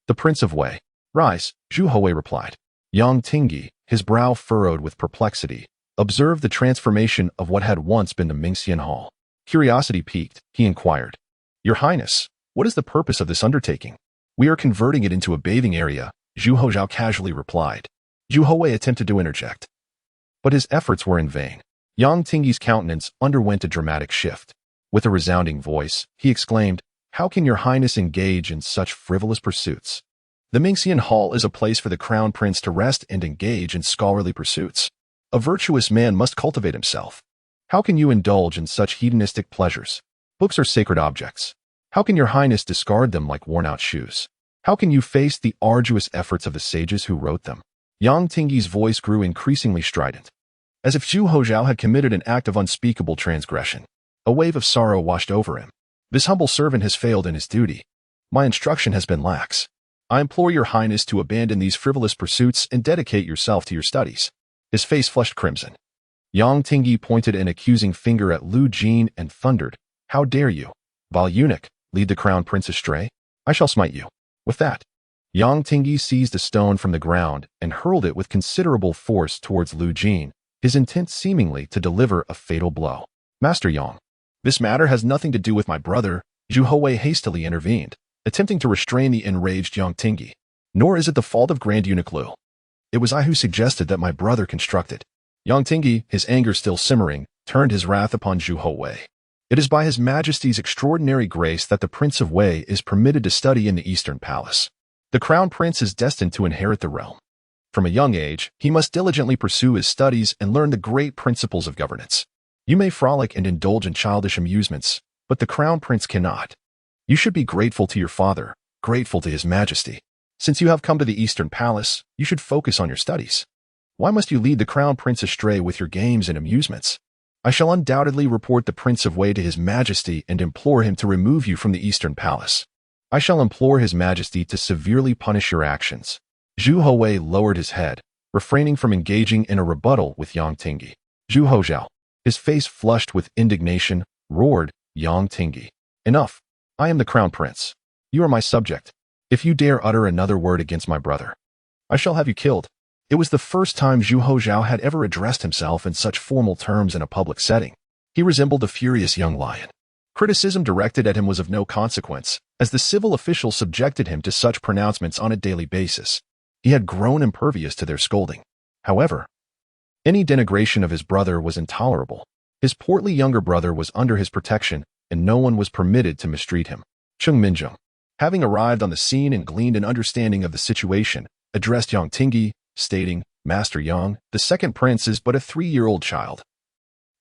"The Prince of Wei." "Rise," Zhu Houwei replied. Yang Tingyi, his brow furrowed with perplexity, observed the transformation of what had once been the Mingxian Hall. Curiosity piqued, he inquired, "Your Highness, what is the purpose of this undertaking?" "We are converting it into a bathing area," Zhu Houzhao casually replied. Zhu Houwei attempted to interject, but his efforts were in vain. Yang Tingyi's countenance underwent a dramatic shift. With a resounding voice, he exclaimed, "How can your Highness engage in such frivolous pursuits? The Mingxian Hall is a place for the crown prince to rest and engage in scholarly pursuits. A virtuous man must cultivate himself. How can you indulge in such hedonistic pleasures? Books are sacred objects. How can your Highness discard them like worn-out shoes? How can you face the arduous efforts of the sages who wrote them?" Yang Tingyi's voice grew increasingly strident, as if Zhu Houzhao had committed an act of unspeakable transgression. A wave of sorrow washed over him. "This humble servant has failed in his duty. My instruction has been lax. I implore your Highness to abandon these frivolous pursuits and dedicate yourself to your studies." His face flushed crimson. Yang Tingyi pointed an accusing finger at Lu Jin and thundered, "How dare you, vile eunuch, lead the crown prince astray? I shall smite you." With that, Yang Tingyi seized a stone from the ground and hurled it with considerable force towards Lu Jin, his intent seemingly to deliver a fatal blow. "Master Yang, this matter has nothing to do with my brother," Zhu Houwei hastily intervened, attempting to restrain the enraged Yang Tingyi. "Nor is it the fault of Grand Eunuch Lu. It was I who suggested that my brother construct it." Yang Tingyi, his anger still simmering, turned his wrath upon Zhu Houwei. "It is by His Majesty's extraordinary grace that the Prince of Wei is permitted to study in the Eastern Palace. The crown prince is destined to inherit the realm. From a young age, he must diligently pursue his studies and learn the great principles of governance. You may frolic and indulge in childish amusements, but the crown prince cannot. You should be grateful to your father, grateful to His Majesty. Since you have come to the Eastern Palace, you should focus on your studies. Why must you lead the crown prince astray with your games and amusements? I shall undoubtedly report the Prince of Wei to His Majesty and implore him to remove you from the Eastern Palace. I shall implore His Majesty to severely punish your actions." Zhu Houwei lowered his head, refraining from engaging in a rebuttal with Yang Tingyi. "Zhu Houzhao," his face flushed with indignation, roared Yang Tingyi, "Enough! I am the crown prince. You are my subject. If you dare utter another word against my brother, I shall have you killed." It was the first time Zhu Houzhao had ever addressed himself in such formal terms in a public setting. He resembled a furious young lion. Criticism directed at him was of no consequence, as the civil official subjected him to such pronouncements on a daily basis. He had grown impervious to their scolding. However, any denigration of his brother was intolerable. His portly younger brother was under his protection, and no one was permitted to mistreat him. Cheng Minzheng, having arrived on the scene and gleaned an understanding of the situation, addressed Yang Tingyi, stating, "Master Yang, the second prince is but a 3-year-old child.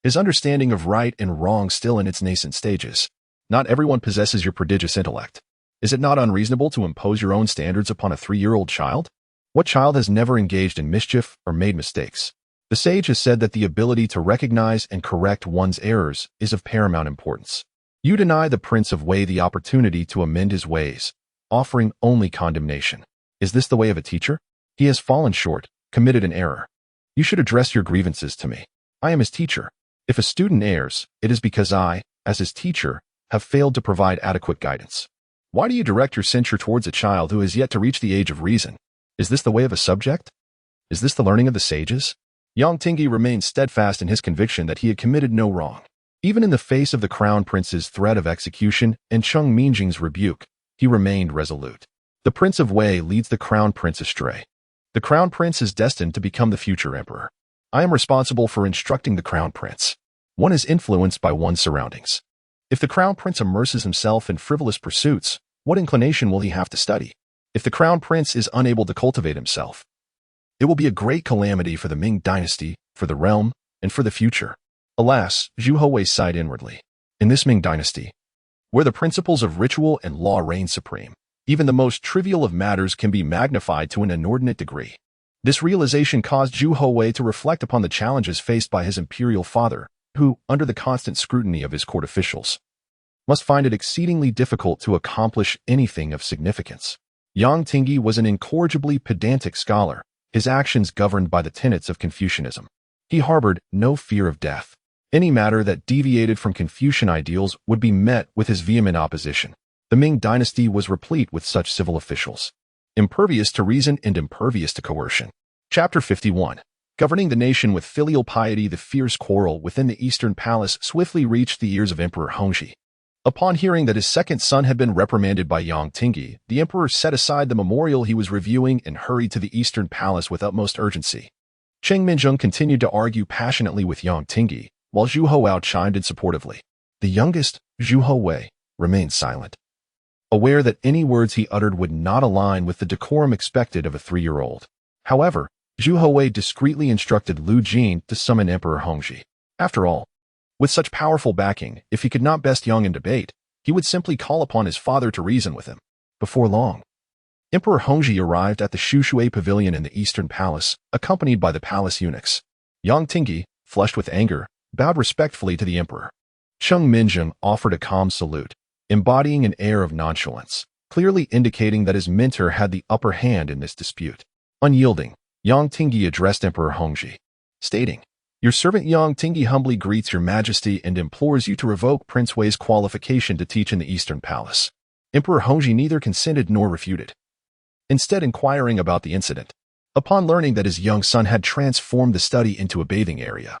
His understanding of right and wrong still in its nascent stages. Not everyone possesses your prodigious intellect. Is it not unreasonable to impose your own standards upon a 3-year-old child? What child has never engaged in mischief or made mistakes? The sage has said that the ability to recognize and correct one's errors is of paramount importance. You deny the Prince of Wei the opportunity to amend his ways, offering only condemnation. Is this the way of a teacher? He has fallen short, committed an error. You should address your grievances to me. I am his teacher. If a student errs, it is because I, as his teacher, have failed to provide adequate guidance. Why do you direct your censure towards a child who has yet to reach the age of reason? Is this the way of a subject? Is this the learning of the sages?" Yang Tingyi remained steadfast in his conviction that he had committed no wrong. Even in the face of the crown prince's threat of execution and Cheng Minzheng's rebuke, he remained resolute. The Prince of Wei leads the crown prince astray. The crown prince is destined to become the future emperor. I am responsible for instructing the crown prince. One is influenced by one's surroundings. If the crown prince immerses himself in frivolous pursuits, what inclination will he have to study? If the crown prince is unable to cultivate himself, it will be a great calamity for the Ming Dynasty, for the realm, and for the future. Alas, Zhu Houwei sighed inwardly. In this Ming Dynasty, where the principles of ritual and law reign supreme, even the most trivial of matters can be magnified to an inordinate degree. This realization caused Zhu Houwei to reflect upon the challenges faced by his imperial father, who, under the constant scrutiny of his court officials, must find it exceedingly difficult to accomplish anything of significance. Yang Tingyi was an incorrigibly pedantic scholar, his actions governed by the tenets of Confucianism. He harbored no fear of death. Any matter that deviated from Confucian ideals would be met with his vehement opposition. The Ming Dynasty was replete with such civil officials, impervious to reason and impervious to coercion. Chapter 51. Governing the nation with filial piety. The fierce quarrel within the Eastern Palace swiftly reached the ears of Emperor Hongzhi. Upon hearing that his second son had been reprimanded by Yang Tingyi, the emperor set aside the memorial he was reviewing and hurried to the Eastern Palace with utmost urgency. Cheng Minzheng continued to argue passionately with Yang Tingyi, while Zhu Houzhao chimed in supportively. The youngest, Zhu Houwei, remained silent, aware that any words he uttered would not align with the decorum expected of a 3-year-old. However, Zhu Houwei discreetly instructed Lu Jin to summon Emperor Hongzhi. After all, with such powerful backing, if he could not best Yang in debate, he would simply call upon his father to reason with him. Before long, Emperor Hongzhi arrived at the Shui Pavilion in the Eastern Palace, accompanied by the palace eunuchs. Yang Tingyi, flushed with anger, bowed respectfully to the emperor. Cheng Minzheng offered a calm salute, embodying an air of nonchalance, clearly indicating that his mentor had the upper hand in this dispute. Unyielding, Yang Tingyi addressed Emperor Hongzhi, stating, "Your servant Yang Tingyi humbly greets your majesty and implores you to revoke Prince Wei's qualification to teach in the Eastern Palace." Emperor Hongzhi neither consented nor refuted, instead inquiring about the incident. Upon learning that his young son had transformed the study into a bathing area,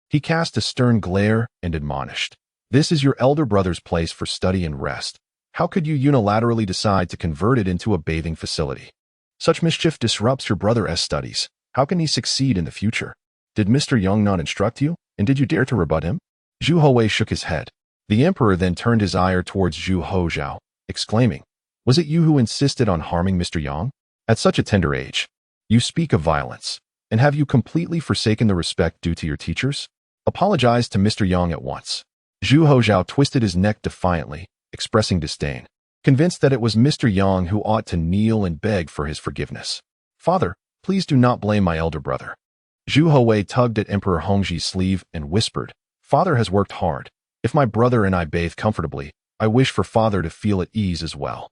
he cast a stern glare and admonished, "This is your elder brother's place for study and rest. How could you unilaterally decide to convert it into a bathing facility? Such mischief disrupts your brother's studies. How can he succeed in the future? Did Mr. Yang not instruct you, and did you dare to rebut him?" Zhu Houwei shook his head. The emperor then turned his ire towards Zhu Houzhao, exclaiming, "Was it you who insisted on harming Mr. Yang? At such a tender age, you speak of violence, and have you completely forsaken the respect due to your teachers? Apologize to Mr. Yang at once." Zhu Houzhao twisted his neck defiantly, expressing disdain, convinced that it was Mr. Yang who ought to kneel and beg for his forgiveness. "Father, please do not blame my elder brother." Zhu Houwei tugged at Emperor Hongzhi's sleeve and whispered, "Father has worked hard. If my brother and I bathe comfortably, I wish for father to feel at ease as well."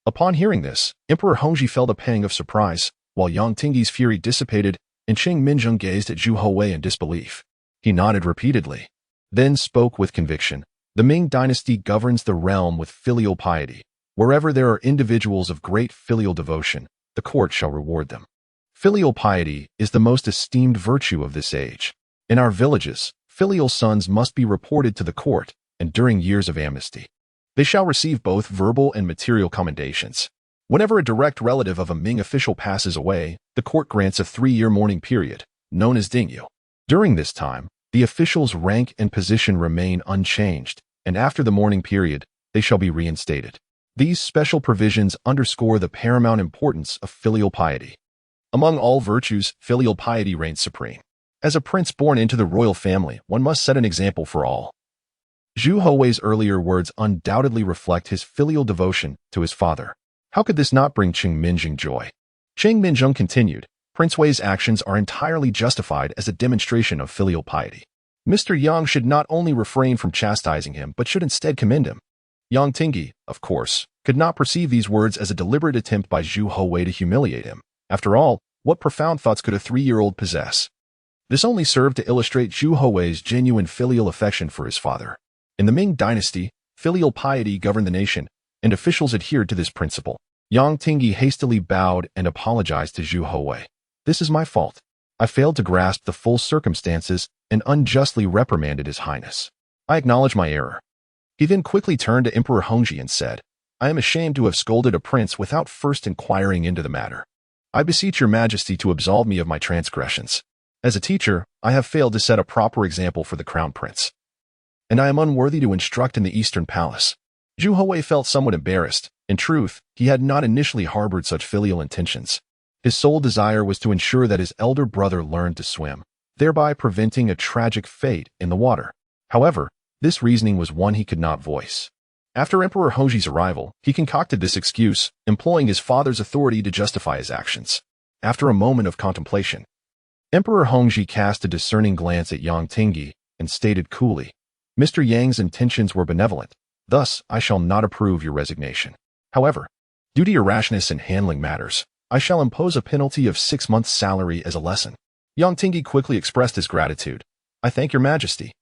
Upon hearing this, Emperor Hongzhi felt a pang of surprise, while Yang Tingyi's fury dissipated and Cheng Minzheng gazed at Zhu Houwei in disbelief. He nodded repeatedly, then spoke with conviction. "The Ming Dynasty governs the realm with filial piety. Wherever there are individuals of great filial devotion, the court shall reward them. Filial piety is the most esteemed virtue of this age. In our villages, filial sons must be reported to the court, and during years of amnesty, they shall receive both verbal and material commendations. Whenever a direct relative of a Ming official passes away, the court grants a 3-year mourning period, known as Dingyu. During this time, the official's rank and position remain unchanged, and after the mourning period, they shall be reinstated. These special provisions underscore the paramount importance of filial piety. Among all virtues, filial piety reigns supreme. As a prince born into the royal family, one must set an example for all." Zhu Houwei's earlier words undoubtedly reflect his filial devotion to his father. How could this not bring Cheng Minzheng joy? Cheng Minzheng continued, "Prince Wei's actions are entirely justified as a demonstration of filial piety. Mr. Yang should not only refrain from chastising him, but should instead commend him." Yang Tingyi, of course, could not perceive these words as a deliberate attempt by Zhu Houwei to humiliate him. After all, what profound thoughts could a 3-year-old possess? This only served to illustrate Zhu Houwei's genuine filial affection for his father. In the Ming Dynasty, filial piety governed the nation, and officials adhered to this principle. Yang Tingyi hastily bowed and apologized to Zhu Houwei. "This is my fault. I failed to grasp the full circumstances and unjustly reprimanded His Highness. I acknowledge my error." He then quickly turned to Emperor Hongzhi and said, "I am ashamed to have scolded a prince without first inquiring into the matter. I beseech your majesty to absolve me of my transgressions. As a teacher, I have failed to set a proper example for the crown prince, and I am unworthy to instruct in the Eastern Palace." Zhu Houwei felt somewhat embarrassed. In truth, he had not initially harbored such filial intentions. His sole desire was to ensure that his elder brother learned to swim. thereby preventing a tragic fate in the water. However, this reasoning was one he could not voice. After Emperor Hongzhi's arrival, he concocted this excuse, employing his father's authority to justify his actions. After a moment of contemplation, Emperor Hongzhi cast a discerning glance at Yang Tingyi and stated coolly, "Mr. Yang's intentions were benevolent, thus I shall not approve your resignation. However, due to your rashness in handling matters, I shall impose a penalty of 6 months' salary as a lesson." Yang Tingyi quickly expressed his gratitude. "I thank your majesty.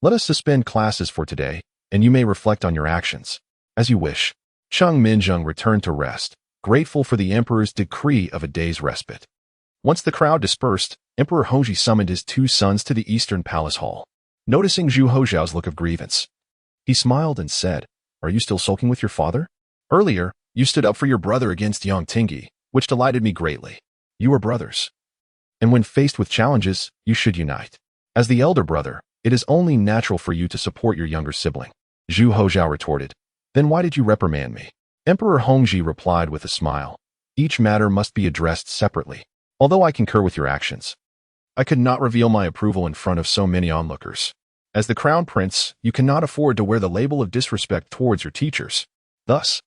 Let us suspend classes for today, and you may reflect on your actions. As you wish." Cheng Minzheng returned to rest, grateful for the emperor's decree of a day's respite. Once the crowd dispersed, Emperor Hongzhi summoned his 2 sons to the Eastern Palace Hall. Noticing Zhu Houzhao's look of grievance, he smiled and said, "Are you still sulking with your father? Earlier, you stood up for your brother against Yang Tingyi, which delighted me greatly. You are brothers, and when faced with challenges, you should unite. As the elder brother, it is only natural for you to support your younger sibling." Zhu Houzhao retorted, "Then why did you reprimand me?" Emperor Hongzhi replied with a smile, "Each matter must be addressed separately. Although I concur with your actions, I could not reveal my approval in front of so many onlookers. As the crown prince, you cannot afford to wear the label of disrespect towards your teachers. Thus,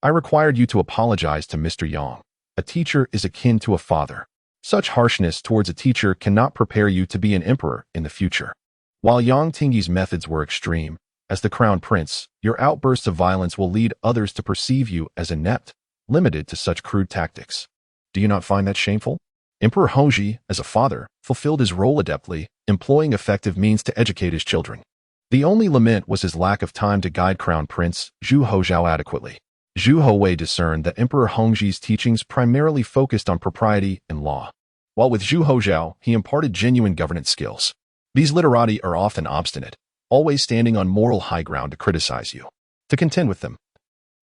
I required you to apologize to Mr. Yang. A teacher is akin to a father. Such harshness towards a teacher cannot prepare you to be an emperor in the future." While Yang Tingyi's methods were extreme, as the crown prince, your outbursts of violence will lead others to perceive you as inept, limited to such crude tactics. Do you not find that shameful? Emperor Hongzhi, as a father, fulfilled his role adeptly, employing effective means to educate his children. The only lament was his lack of time to guide Crown Prince Zhu Houzhao adequately. Zhu Houwei discerned that Emperor Hongzhi's teachings primarily focused on propriety and law, while with Zhu Houzhao, he imparted genuine governance skills. These literati are often obstinate, always standing on moral high ground to criticize you. To contend with them,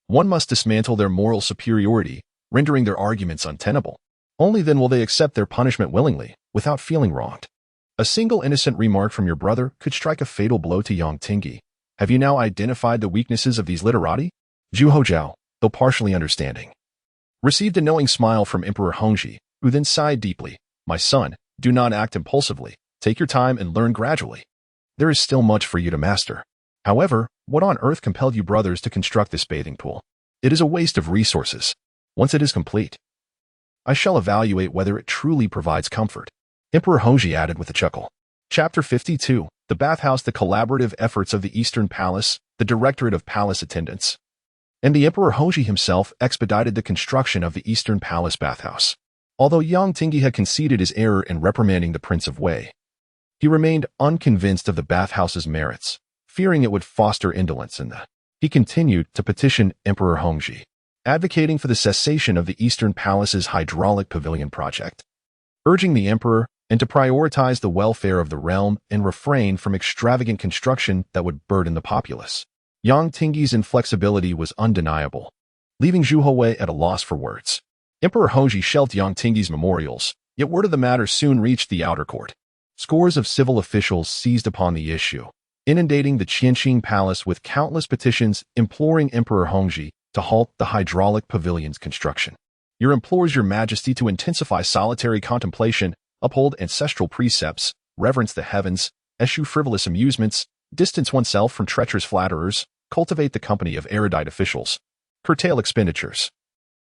one must dismantle their moral superiority, rendering their arguments untenable. Only then will they accept their punishment willingly, without feeling wronged. A single innocent remark from your brother could strike a fatal blow to Yang Tingyi. Have you now identified the weaknesses of these literati? Zhu Houzhao, though partially understanding, received a knowing smile from Emperor Hongzhi, who then sighed deeply. "My son, do not act impulsively. Take your time and learn gradually. There is still much for you to master. However, what on earth compelled you brothers to construct this bathing pool? It is a waste of resources. Once it is complete, I shall evaluate whether it truly provides comfort." Emperor Hongzhi added with a chuckle. Chapter 52, The Bathhouse. The collaborative efforts of the Eastern Palace, the Directorate of Palace Attendants, and the Emperor Hongzhi himself expedited the construction of the Eastern Palace bathhouse. Although Yang Tingyi had conceded his error in reprimanding the Prince of Wei, he remained unconvinced of the bathhouse's merits, fearing it would foster indolence in the. He continued to petition Emperor Hongzhi, advocating for the cessation of the Eastern Palace's hydraulic pavilion project, urging the emperor and to prioritize the welfare of the realm and refrain from extravagant construction that would burden the populace. Yang Tingyi's inflexibility was undeniable, leaving Zhu Houwei at a loss for words. Emperor Hongzhi shelved Yang Tingyi's memorials, yet word of the matter soon reached the outer court. Scores of civil officials seized upon the issue, inundating the Qianqing Palace with countless petitions imploring Emperor Hongzhi to halt the hydraulic pavilion's construction. "Your implores your majesty to intensify solitary contemplation, uphold ancestral precepts, reverence the heavens, eschew frivolous amusements, distance oneself from treacherous flatterers, cultivate the company of erudite officials, curtail expenditures,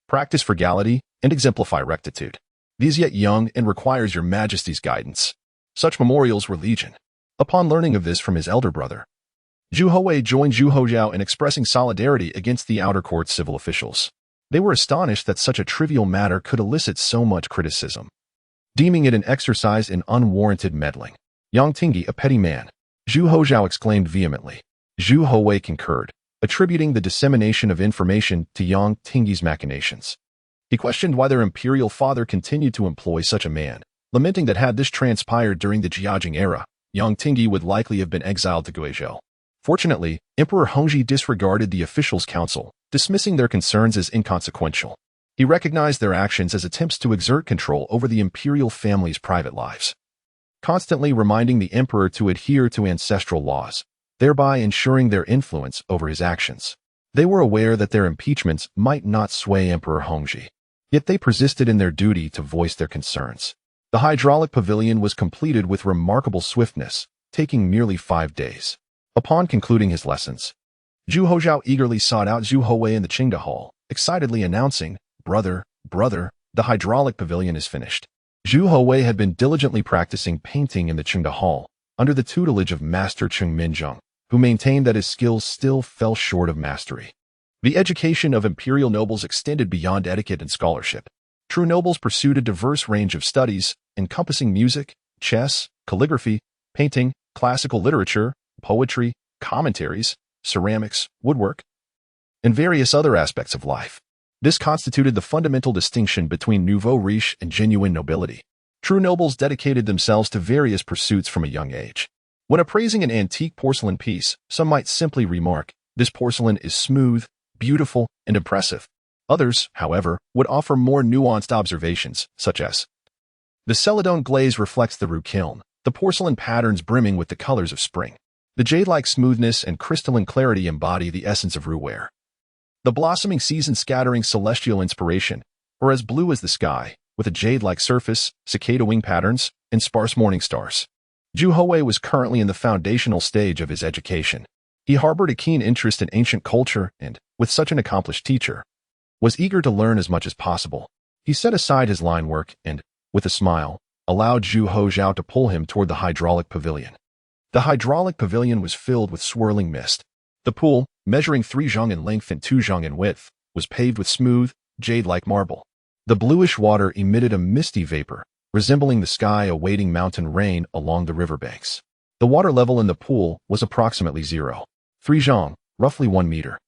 practice frugality, and exemplify rectitude. These yet young and requires your majesty's guidance." Such memorials were legion. Upon learning of this from his elder brother, Zhu Houwei joined Zhu Houzhao in expressing solidarity against the outer court's civil officials. They were astonished that such a trivial matter could elicit so much criticism, deeming it an exercise in unwarranted meddling. "Yang Tingyi, a petty man," Zhu Houzhao exclaimed vehemently. Zhu Houwei concurred, attributing the dissemination of information to Yang Tingyi's machinations. He questioned why their imperial father continued to employ such a man, lamenting that had this transpired during the Jiajing era, Yang Tingyi would likely have been exiled to Guizhou. Fortunately, Emperor Hongzhi disregarded the officials' counsel, dismissing their concerns as inconsequential. He recognized their actions as attempts to exert control over the imperial family's private lives, constantly reminding the emperor to adhere to ancestral laws, thereby ensuring their influence over his actions. They were aware that their impeachments might not sway Emperor Hongzhi, yet they persisted in their duty to voice their concerns. The hydraulic pavilion was completed with remarkable swiftness, taking merely 5 days. Upon concluding his lessons, Zhu Houzhao eagerly sought out Zhu Houwei in the Qingde Hall, excitedly announcing, "Brother, brother, the hydraulic pavilion is finished." Zhu Houwei had been diligently practicing painting in the Qingde Hall, under the tutelage of Master Ming Dynasty, who maintained that his skills still fell short of mastery. The education of imperial nobles extended beyond etiquette and scholarship. True nobles pursued a diverse range of studies, encompassing music, chess, calligraphy, painting, classical literature, poetry, commentaries, ceramics, woodwork, and various other aspects of life. This constituted the fundamental distinction between nouveau riche and genuine nobility. True nobles dedicated themselves to various pursuits from a young age. When appraising an antique porcelain piece, some might simply remark, "This porcelain is smooth, beautiful, and impressive." Others, however, would offer more nuanced observations, such as, "The celadone glaze reflects the roux kiln, the porcelain patterns brimming with the colors of spring. The jade-like smoothness and crystalline clarity embody the essence of roux ware. The blossoming season scattering celestial inspiration, or as blue as the sky, with a jade-like surface, cicada wing patterns, and sparse morning stars." Zhu Houwei was currently in the foundational stage of his education. He harbored a keen interest in ancient culture and, with such an accomplished teacher, was eager to learn as much as possible. He set aside his line work and, with a smile, allowed Zhu Houzhao to pull him toward the hydraulic pavilion. The hydraulic pavilion was filled with swirling mist. The pool, measuring 3 zhang in length and 2 zhang in width, was paved with smooth, jade-like marble. The bluish water emitted a misty vapor, resembling the sky awaiting mountain rain along the riverbanks. The water level in the pool was approximately 0.3 zhang, roughly 1 meter,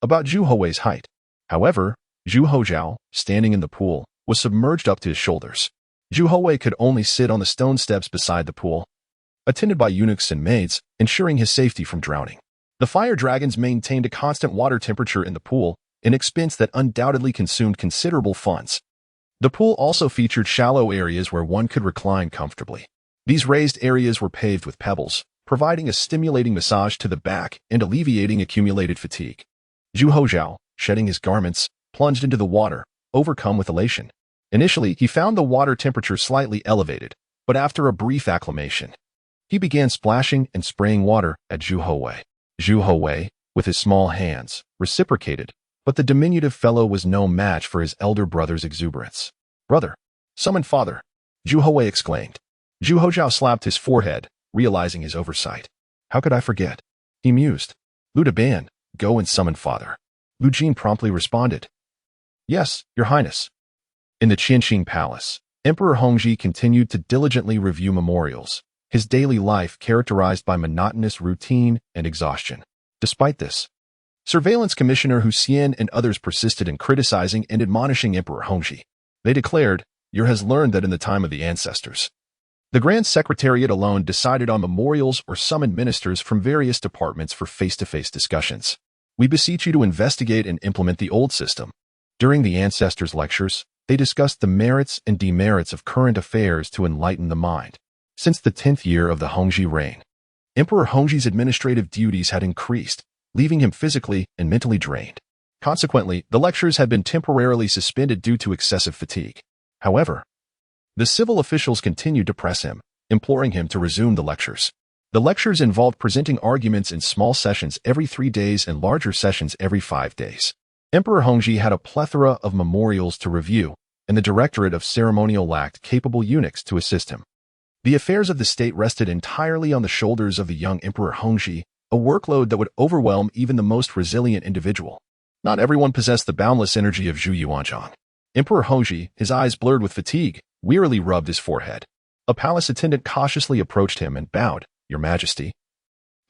about Zhu Houwei's height. However, Zhu Houzhao, standing in the pool, was submerged up to his shoulders. Zhu Houwei could only sit on the stone steps beside the pool, attended by eunuchs and maids, ensuring his safety from drowning. The fire dragons maintained a constant water temperature in the pool, an expense that undoubtedly consumed considerable funds. The pool also featured shallow areas where one could recline comfortably. These raised areas were paved with pebbles, providing a stimulating massage to the back and alleviating accumulated fatigue. Zhu Houzhao, shedding his garments, plunged into the water, overcome with elation. Initially, he found the water temperature slightly elevated, but after a brief acclimation, he began splashing and spraying water at Zhu Houwei. Zhu Houwei, with his small hands, reciprocated, but the diminutive fellow was no match for his elder brother's exuberance. "Brother, summon father," Zhu Houwei exclaimed. Zhu Houzhao slapped his forehead, realizing his oversight. "How could I forget?" he mused. "Lu Ban, go and summon father." Lu Jin promptly responded, "Yes, your highness." In the Qianqing Palace, Emperor Hongzhi continued to diligently review memorials, his daily life characterized by monotonous routine and exhaustion. Despite this, Surveillance Commissioner Hu Xian and others persisted in criticizing and admonishing Emperor Hongzhi. They declared, "Your has learned that in the time of the ancestors, the Grand Secretariat alone decided on memorials or summoned ministers from various departments for face-to-face discussions. We beseech you to investigate and implement the old system." During the ancestors' lectures, they discussed the merits and demerits of current affairs to enlighten the mind. Since the 10th year of the Hongzhi reign, Emperor Hongzhi's administrative duties had increased, leaving him physically and mentally drained. Consequently, the lectures had been temporarily suspended due to excessive fatigue. However, the civil officials continued to press him, imploring him to resume the lectures. The lectures involved presenting arguments in small sessions every 3 days and larger sessions every 5 days. Emperor Hongzhi had a plethora of memorials to review, and the Directorate of Ceremonial lacked capable eunuchs to assist him. The affairs of the state rested entirely on the shoulders of the young Emperor Hongzhi, a workload that would overwhelm even the most resilient individual. Not everyone possessed the boundless energy of Zhu Yuanzhang. Emperor Hongzhi, his eyes blurred with fatigue, wearily rubbed his forehead. A palace attendant cautiously approached him and bowed, "Your Majesty."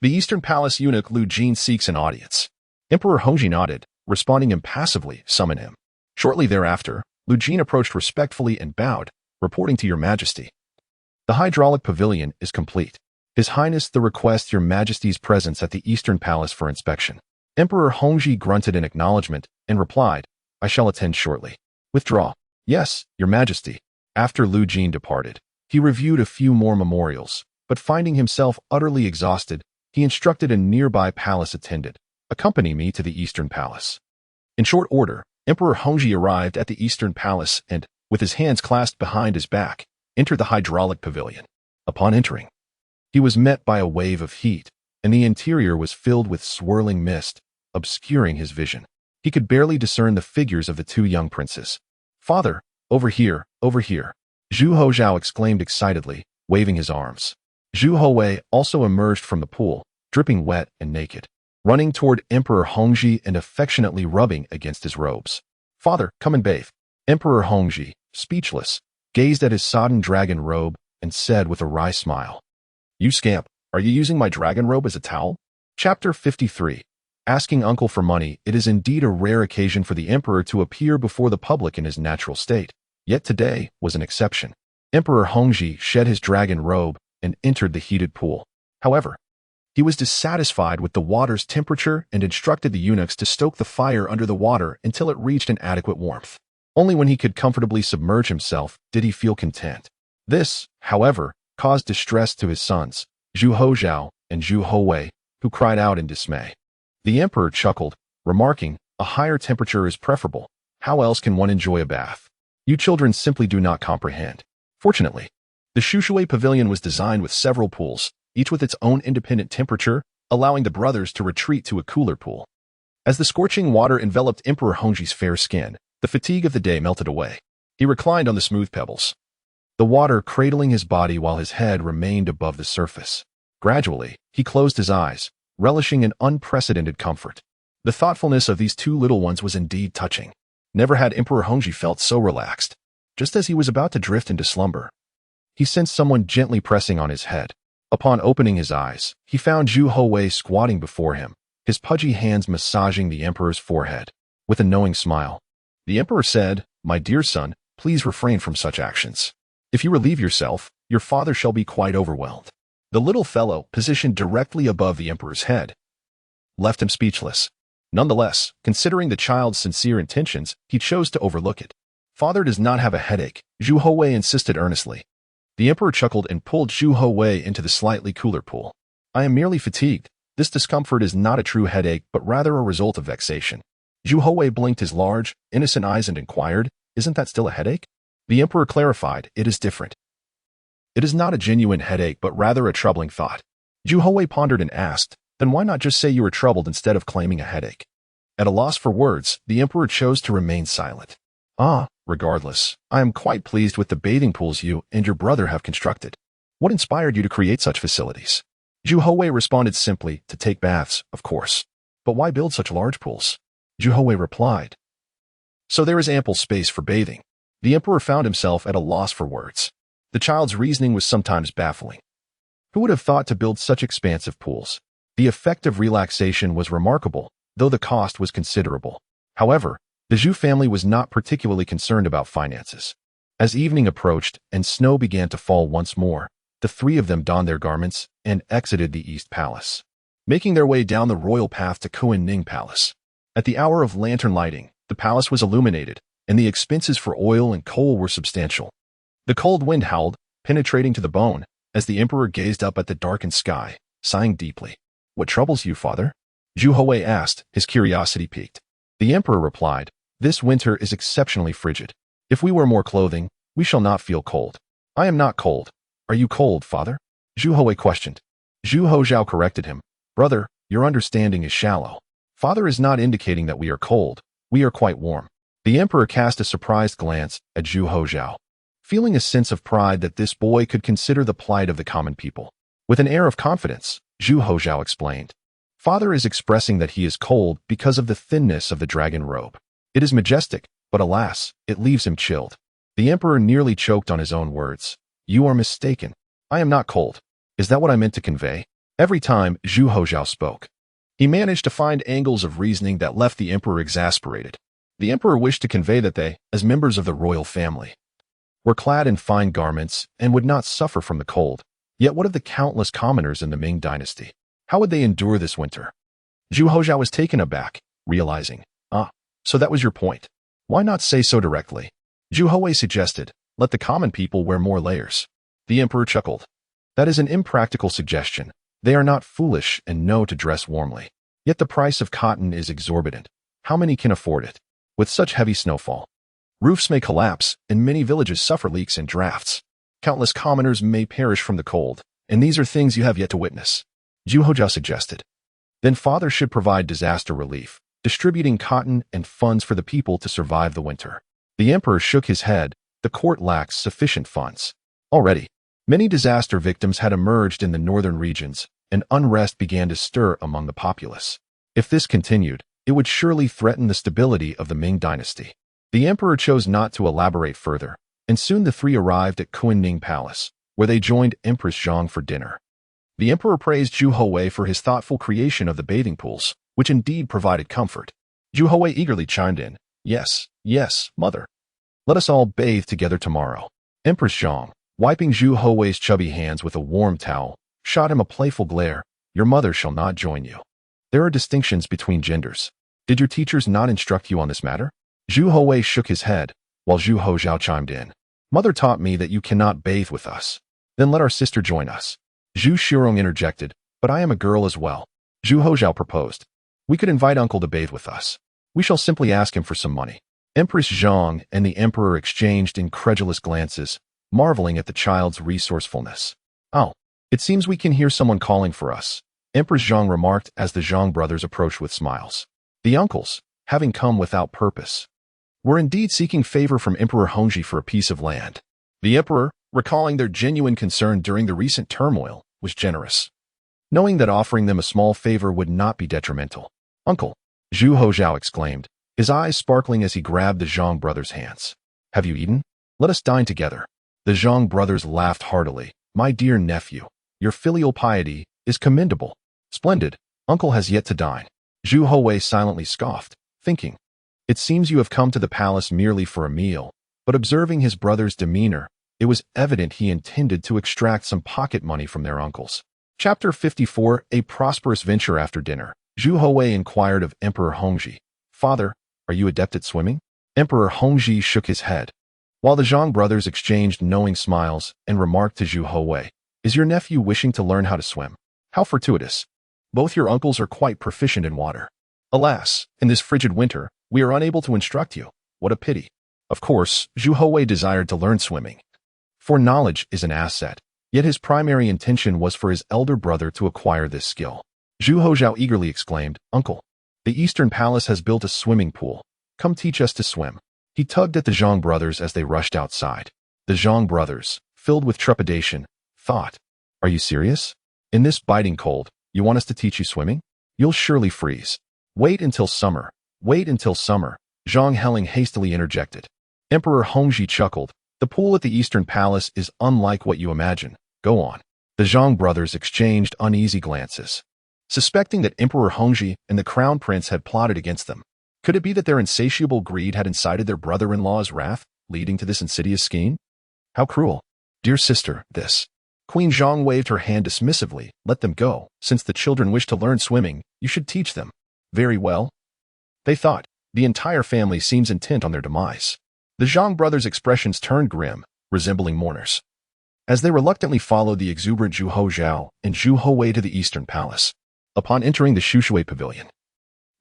"The Eastern Palace eunuch Lu Jin seeks an audience." Emperor Hongzhi nodded, responding impassively, "Summon him." Shortly thereafter, Lu Jin approached respectfully and bowed, reporting to Your Majesty. "The hydraulic pavilion is complete. His Highness the requests Your Majesty's presence at the Eastern Palace for inspection." Emperor Hongzhi grunted in acknowledgement and replied, "I shall attend shortly." "Withdraw." "Yes, Your Majesty." After Lu Jin departed, he reviewed a few more memorials, but finding himself utterly exhausted, he instructed a nearby palace attendant, "Accompany me to the Eastern Palace." In short order, Emperor Hongzhi arrived at the Eastern Palace and, with his hands clasped behind his back, entered the hydraulic pavilion. Upon entering, he was met by a wave of heat, and the interior was filled with swirling mist, obscuring his vision. He could barely discern the figures of the two young princes. "Father, over here, over here!" Zhu Houzhao exclaimed excitedly, waving his arms. Zhu Houwei also emerged from the pool, dripping wet and naked, running toward Emperor Hongzhi and affectionately rubbing against his robes. "Father, come and bathe." Emperor Hongzhi, speechless, gazed at his sodden dragon robe and said with a wry smile, "You scamp, are you using my dragon robe as a towel?" Chapter 53. Asking uncle for money. It is indeed a rare occasion for the emperor to appear before the public in his natural state. Yet today was an exception. Emperor Hongzhi shed his dragon robe and entered the heated pool. However, he was dissatisfied with the water's temperature and instructed the eunuchs to stoke the fire under the water until it reached an adequate warmth. Only when he could comfortably submerge himself did he feel content. This, however, caused distress to his sons, Zhu Houzhao and Zhu Houwei, who cried out in dismay. The emperor chuckled, remarking, "A higher temperature is preferable. How else can one enjoy a bath? You children simply do not comprehend." Fortunately, the Shuhui pavilion was designed with several pools, each with its own independent temperature, allowing the brothers to retreat to a cooler pool. As the scorching water enveloped Emperor Hongzhi's fair skin, the fatigue of the day melted away. He reclined on the smooth pebbles, the water cradling his body while his head remained above the surface. Gradually, he closed his eyes, relishing in unprecedented comfort. The thoughtfulness of these two little ones was indeed touching. Never had Emperor Hongzhi felt so relaxed. Just as he was about to drift into slumber, he sensed someone gently pressing on his head. Upon opening his eyes, he found Zhu Houwei squatting before him, his pudgy hands massaging the emperor's forehead. With a knowing smile, the emperor said, "My dear son, please refrain from such actions. If you relieve yourself, your father shall be quite overwhelmed." The little fellow, positioned directly above the emperor's head, left him speechless. Nonetheless, considering the child's sincere intentions, he chose to overlook it. "Father does not have a headache," Zhu Houwei insisted earnestly. The emperor chuckled and pulled Zhu Houwei into the slightly cooler pool. "I am merely fatigued. This discomfort is not a true headache, but rather a result of vexation." Zhu Houwei blinked his large, innocent eyes and inquired, "Isn't that still a headache?" The emperor clarified, "It is different. It is not a genuine headache, but rather a troubling thought." Zhu Houwei pondered and asked, "Then why not just say you were troubled instead of claiming a headache?" At a loss for words, the emperor chose to remain silent. Regardless, I am quite pleased with the bathing pools you and your brother have constructed. What inspired you to create such facilities?" Zhu Houwei responded simply, "To take baths, of course. But why build such large pools?" Zhu Houwei replied, "So there is ample space for bathing." The emperor found himself at a loss for words. The child's reasoning was sometimes baffling. Who would have thought to build such expansive pools? The effect of relaxation was remarkable, though the cost was considerable. However, the Zhu family was not particularly concerned about finances. As evening approached and snow began to fall once more, the three of them donned their garments and exited the East Palace, making their way down the royal path to Kunning Palace. At the hour of lantern lighting, the palace was illuminated, and the expenses for oil and coal were substantial. The cold wind howled, penetrating to the bone, as the emperor gazed up at the darkened sky, sighing deeply. "What troubles you, father?" Zhu Houwei asked, his curiosity piqued. The emperor replied, "This winter is exceptionally frigid. If we wear more clothing, we shall not feel cold." "I am not cold. Are you cold, father?" Zhu Houwei questioned. Zhu Houzhao corrected him. "Brother, your understanding is shallow. Father is not indicating that we are cold. We are quite warm." The emperor cast a surprised glance at Zhu Houzhao, feeling a sense of pride that this boy could consider the plight of the common people. With an air of confidence, Zhu Houzhao explained, "Father is expressing that he is cold because of the thinness of the dragon robe. It is majestic, but alas, it leaves him chilled." The emperor nearly choked on his own words. "You are mistaken. I am not cold. Is that what I meant to convey?" Every time Zhu Houzhao spoke, he managed to find angles of reasoning that left the emperor exasperated. The emperor wished to convey that they, as members of the royal family, were clad in fine garments and would not suffer from the cold. Yet what of the countless commoners in the Ming Dynasty? How would they endure this winter? Zhu Houzhao was taken aback, realizing, so that was your point. Why not say so directly? Zhu Houwei suggested, "Let the common people wear more layers." The emperor chuckled. "That is an impractical suggestion. They are not foolish and know to dress warmly. Yet the price of cotton is exorbitant. How many can afford it? With such heavy snowfall, roofs may collapse, and many villages suffer leaks and drafts. Countless commoners may perish from the cold, and these are things you have yet to witness. Zhu Houzhao suggested. Then father should provide disaster relief, distributing cotton and funds for the people to survive the winter. The emperor shook his head. The court lacks sufficient funds. Already, many disaster victims had emerged in the northern regions, and unrest began to stir among the populace. If this continued, it would surely threaten the stability of the Ming Dynasty. The emperor chose not to elaborate further, and soon the three arrived at Kunning Palace, where they joined Empress Zhang for dinner. The emperor praised Zhu Houwei for his thoughtful creation of the bathing pools, which indeed provided comfort. Zhu Houwei eagerly chimed in, "Yes, yes, mother. Let us all bathe together tomorrow." Empress Zhang, wiping Zhu Houwei's chubby hands with a warm towel, shot him a playful glare. "Your mother shall not join you. There are distinctions between genders. Did your teachers not instruct you on this matter?" Zhu Houwei shook his head, while Zhu Houzhao chimed in. "Mother taught me that you cannot bathe with us. Then let our sister join us." Zhu Shirong interjected, "But I am a girl as well." Zhu Houzhao proposed. "We could invite uncle to bathe with us. We shall simply ask him for some money." Empress Zhang and the emperor exchanged incredulous glances, marveling at the child's resourcefulness. "Oh, it seems we can hear someone calling for us," Empress Zhang remarked as the Zhang brothers approached with smiles. The uncles, having come without purpose, were indeed seeking favor from Emperor Hongzhi for a piece of land. The emperor, recalling their genuine concern during the recent turmoil, was generous, knowing that offering them a small favor would not be detrimental. "Uncle," Zhu Houzhao exclaimed, his eyes sparkling as he grabbed the Zhang brothers' hands. "Have you eaten? Let us dine together." The Zhang brothers laughed heartily. "My dear nephew, your filial piety is commendable." "Splendid. Uncle has yet to dine." Zhu Houwei silently scoffed, thinking, "It seems you have come to the palace merely for a meal." But observing his brother's demeanor, it was evident he intended to extract some pocket money from their uncles. Chapter 54, A Prosperous Venture. After dinner, Zhu Houwei inquired of Emperor Hongzhi, "Father, are you adept at swimming?" Emperor Hongzhi shook his head, while the Zhang brothers exchanged knowing smiles and remarked to Zhu Houwei, "Is your nephew wishing to learn how to swim? How fortuitous. Both your uncles are quite proficient in water. Alas, in this frigid winter, we are unable to instruct you. What a pity." Of course, Zhu Houwei desired to learn swimming, for knowledge is an asset, yet his primary intention was for his elder brother to acquire this skill. Zhu Houzhao eagerly exclaimed, "Uncle, the Eastern Palace has built a swimming pool. Come teach us to swim." He tugged at the Zhang brothers as they rushed outside. The Zhang brothers, filled with trepidation, thought, "Are you serious? In this biting cold, you want us to teach you swimming? You'll surely freeze." "Wait until summer. Wait until summer," Zhang Heling hastily interjected. Emperor Hongzhi chuckled. "The pool at the Eastern Palace is unlike what you imagine. Go on." The Zhang brothers exchanged uneasy glances, suspecting that Emperor Hongzhi and the Crown Prince had plotted against them. Could it be that their insatiable greed had incited their brother-in-law's wrath, leading to this insidious scheme? How cruel. "Dear sister, this." Queen Zhang waved her hand dismissively. "Let them go. Since the children wish to learn swimming, you should teach them." "Very well," they thought. The entire family seems intent on their demise. The Zhang brothers' expressions turned grim, resembling mourners, as they reluctantly followed the exuberant Zhu Houzhao and Zhu Houwei to the Eastern Palace. Upon entering the Shui Pavilion,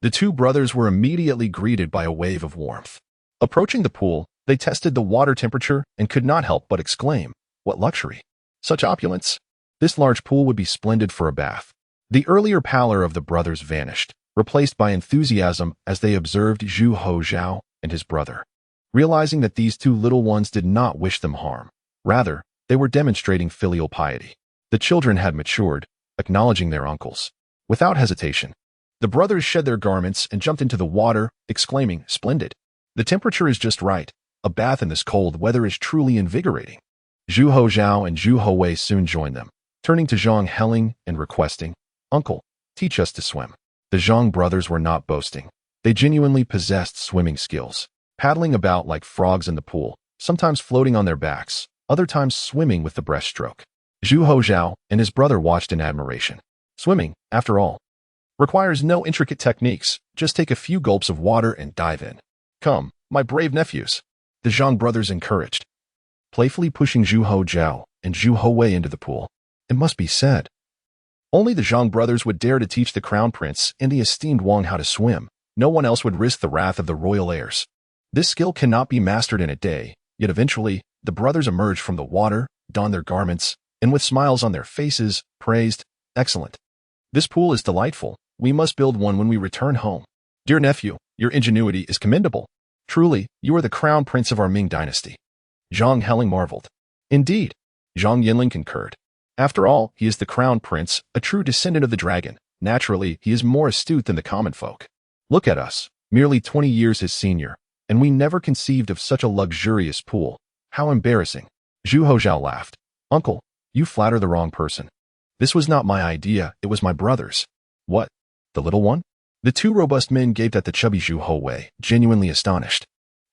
the two brothers were immediately greeted by a wave of warmth. Approaching the pool, they tested the water temperature and could not help but exclaim, "What luxury! Such opulence! This large pool would be splendid for a bath." The earlier pallor of the brothers vanished, replaced by enthusiasm as they observed Zhu Houzhao and his brother, realizing that these two little ones did not wish them harm. Rather, they were demonstrating filial piety. The children had matured, acknowledging their uncles. Without hesitation, the brothers shed their garments and jumped into the water, exclaiming, "Splendid! The temperature is just right. A bath in this cold weather is truly invigorating." Zhu Houzhao and Zhu Houwei soon joined them, turning to Zhang Heling and requesting, "Uncle, teach us to swim." The Zhang brothers were not boasting. They genuinely possessed swimming skills, paddling about like frogs in the pool, sometimes floating on their backs, other times swimming with the breaststroke. Zhu Houzhao and his brother watched in admiration. Swimming, after all, requires no intricate techniques. Just take a few gulps of water and dive in. "Come, my brave nephews," the Zhang brothers encouraged, playfully pushing Zhu Houzhao and Zhu Houwei into the pool. It must be said, only the Zhang brothers would dare to teach the Crown Prince and the esteemed Wang how to swim. No one else would risk the wrath of the royal heirs. This skill cannot be mastered in a day, yet eventually, the brothers emerged from the water, donned their garments, and with smiles on their faces, praised, "Excellent. This pool is delightful. We must build one when we return home. Dear nephew, your ingenuity is commendable. Truly, you are the crown prince of our Ming Dynasty." Zhang Heling marveled. Indeed, Zhang Yinling concurred. After all, he is the crown prince, a true descendant of the dragon. Naturally, he is more astute than the common folk. Look at us, merely 20 years his senior, and we never conceived of such a luxurious pool. How embarrassing. Zhu Houzhao laughed. Uncle, you flatter the wrong person. This was not my idea, it was my brother's. What? The little one? The two robust men gaped at the chubby Zhu Houwei, genuinely astonished.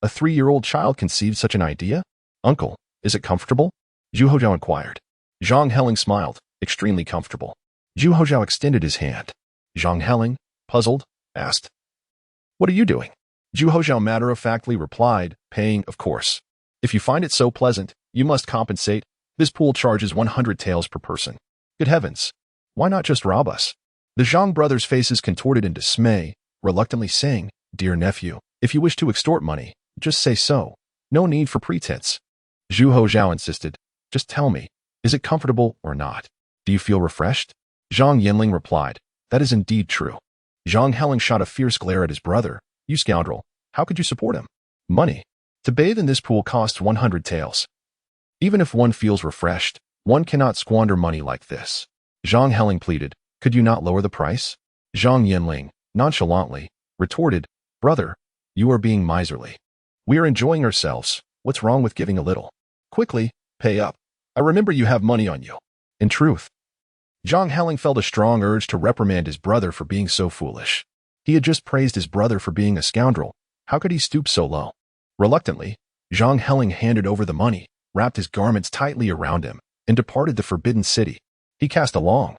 A 3-year-old child conceived such an idea? Uncle, is it comfortable? Zhu Houzhao inquired. Zhang Heling smiled, extremely comfortable. Zhu Houzhao extended his hand. Zhang Heling, puzzled, asked, "What are you doing?" Zhu Houzhao matter-of-factly replied, "Paying, of course. If you find it so pleasant, you must compensate. This pool charges 100 taels per person. Good heavens! Why not just rob us?" The Zhang brothers' faces contorted in dismay, reluctantly saying, "Dear nephew, if you wish to extort money, just say so. No need for pretense." Zhu Houzhao insisted, "Just tell me, is it comfortable or not? Do you feel refreshed?" Zhang Yinling replied, "That is indeed true." Zhang Heling shot a fierce glare at his brother. "You scoundrel, how could you support him? Money. To bathe in this pool costs 100 taels. Even if one feels refreshed, one cannot squander money like this." Zhang Heling pleaded, "Could you not lower the price?" Zhang Yinling, nonchalantly, retorted, "Brother, you are being miserly. We are enjoying ourselves. What's wrong with giving a little? Quickly, pay up. I remember you have money on you." In truth, Zhang Heling felt a strong urge to reprimand his brother for being so foolish. He had just praised his brother for being a scoundrel. How could he stoop so low? Reluctantly, Zhang Heling handed over the money, wrapped his garments tightly around him, and departed the forbidden city. He cast a long,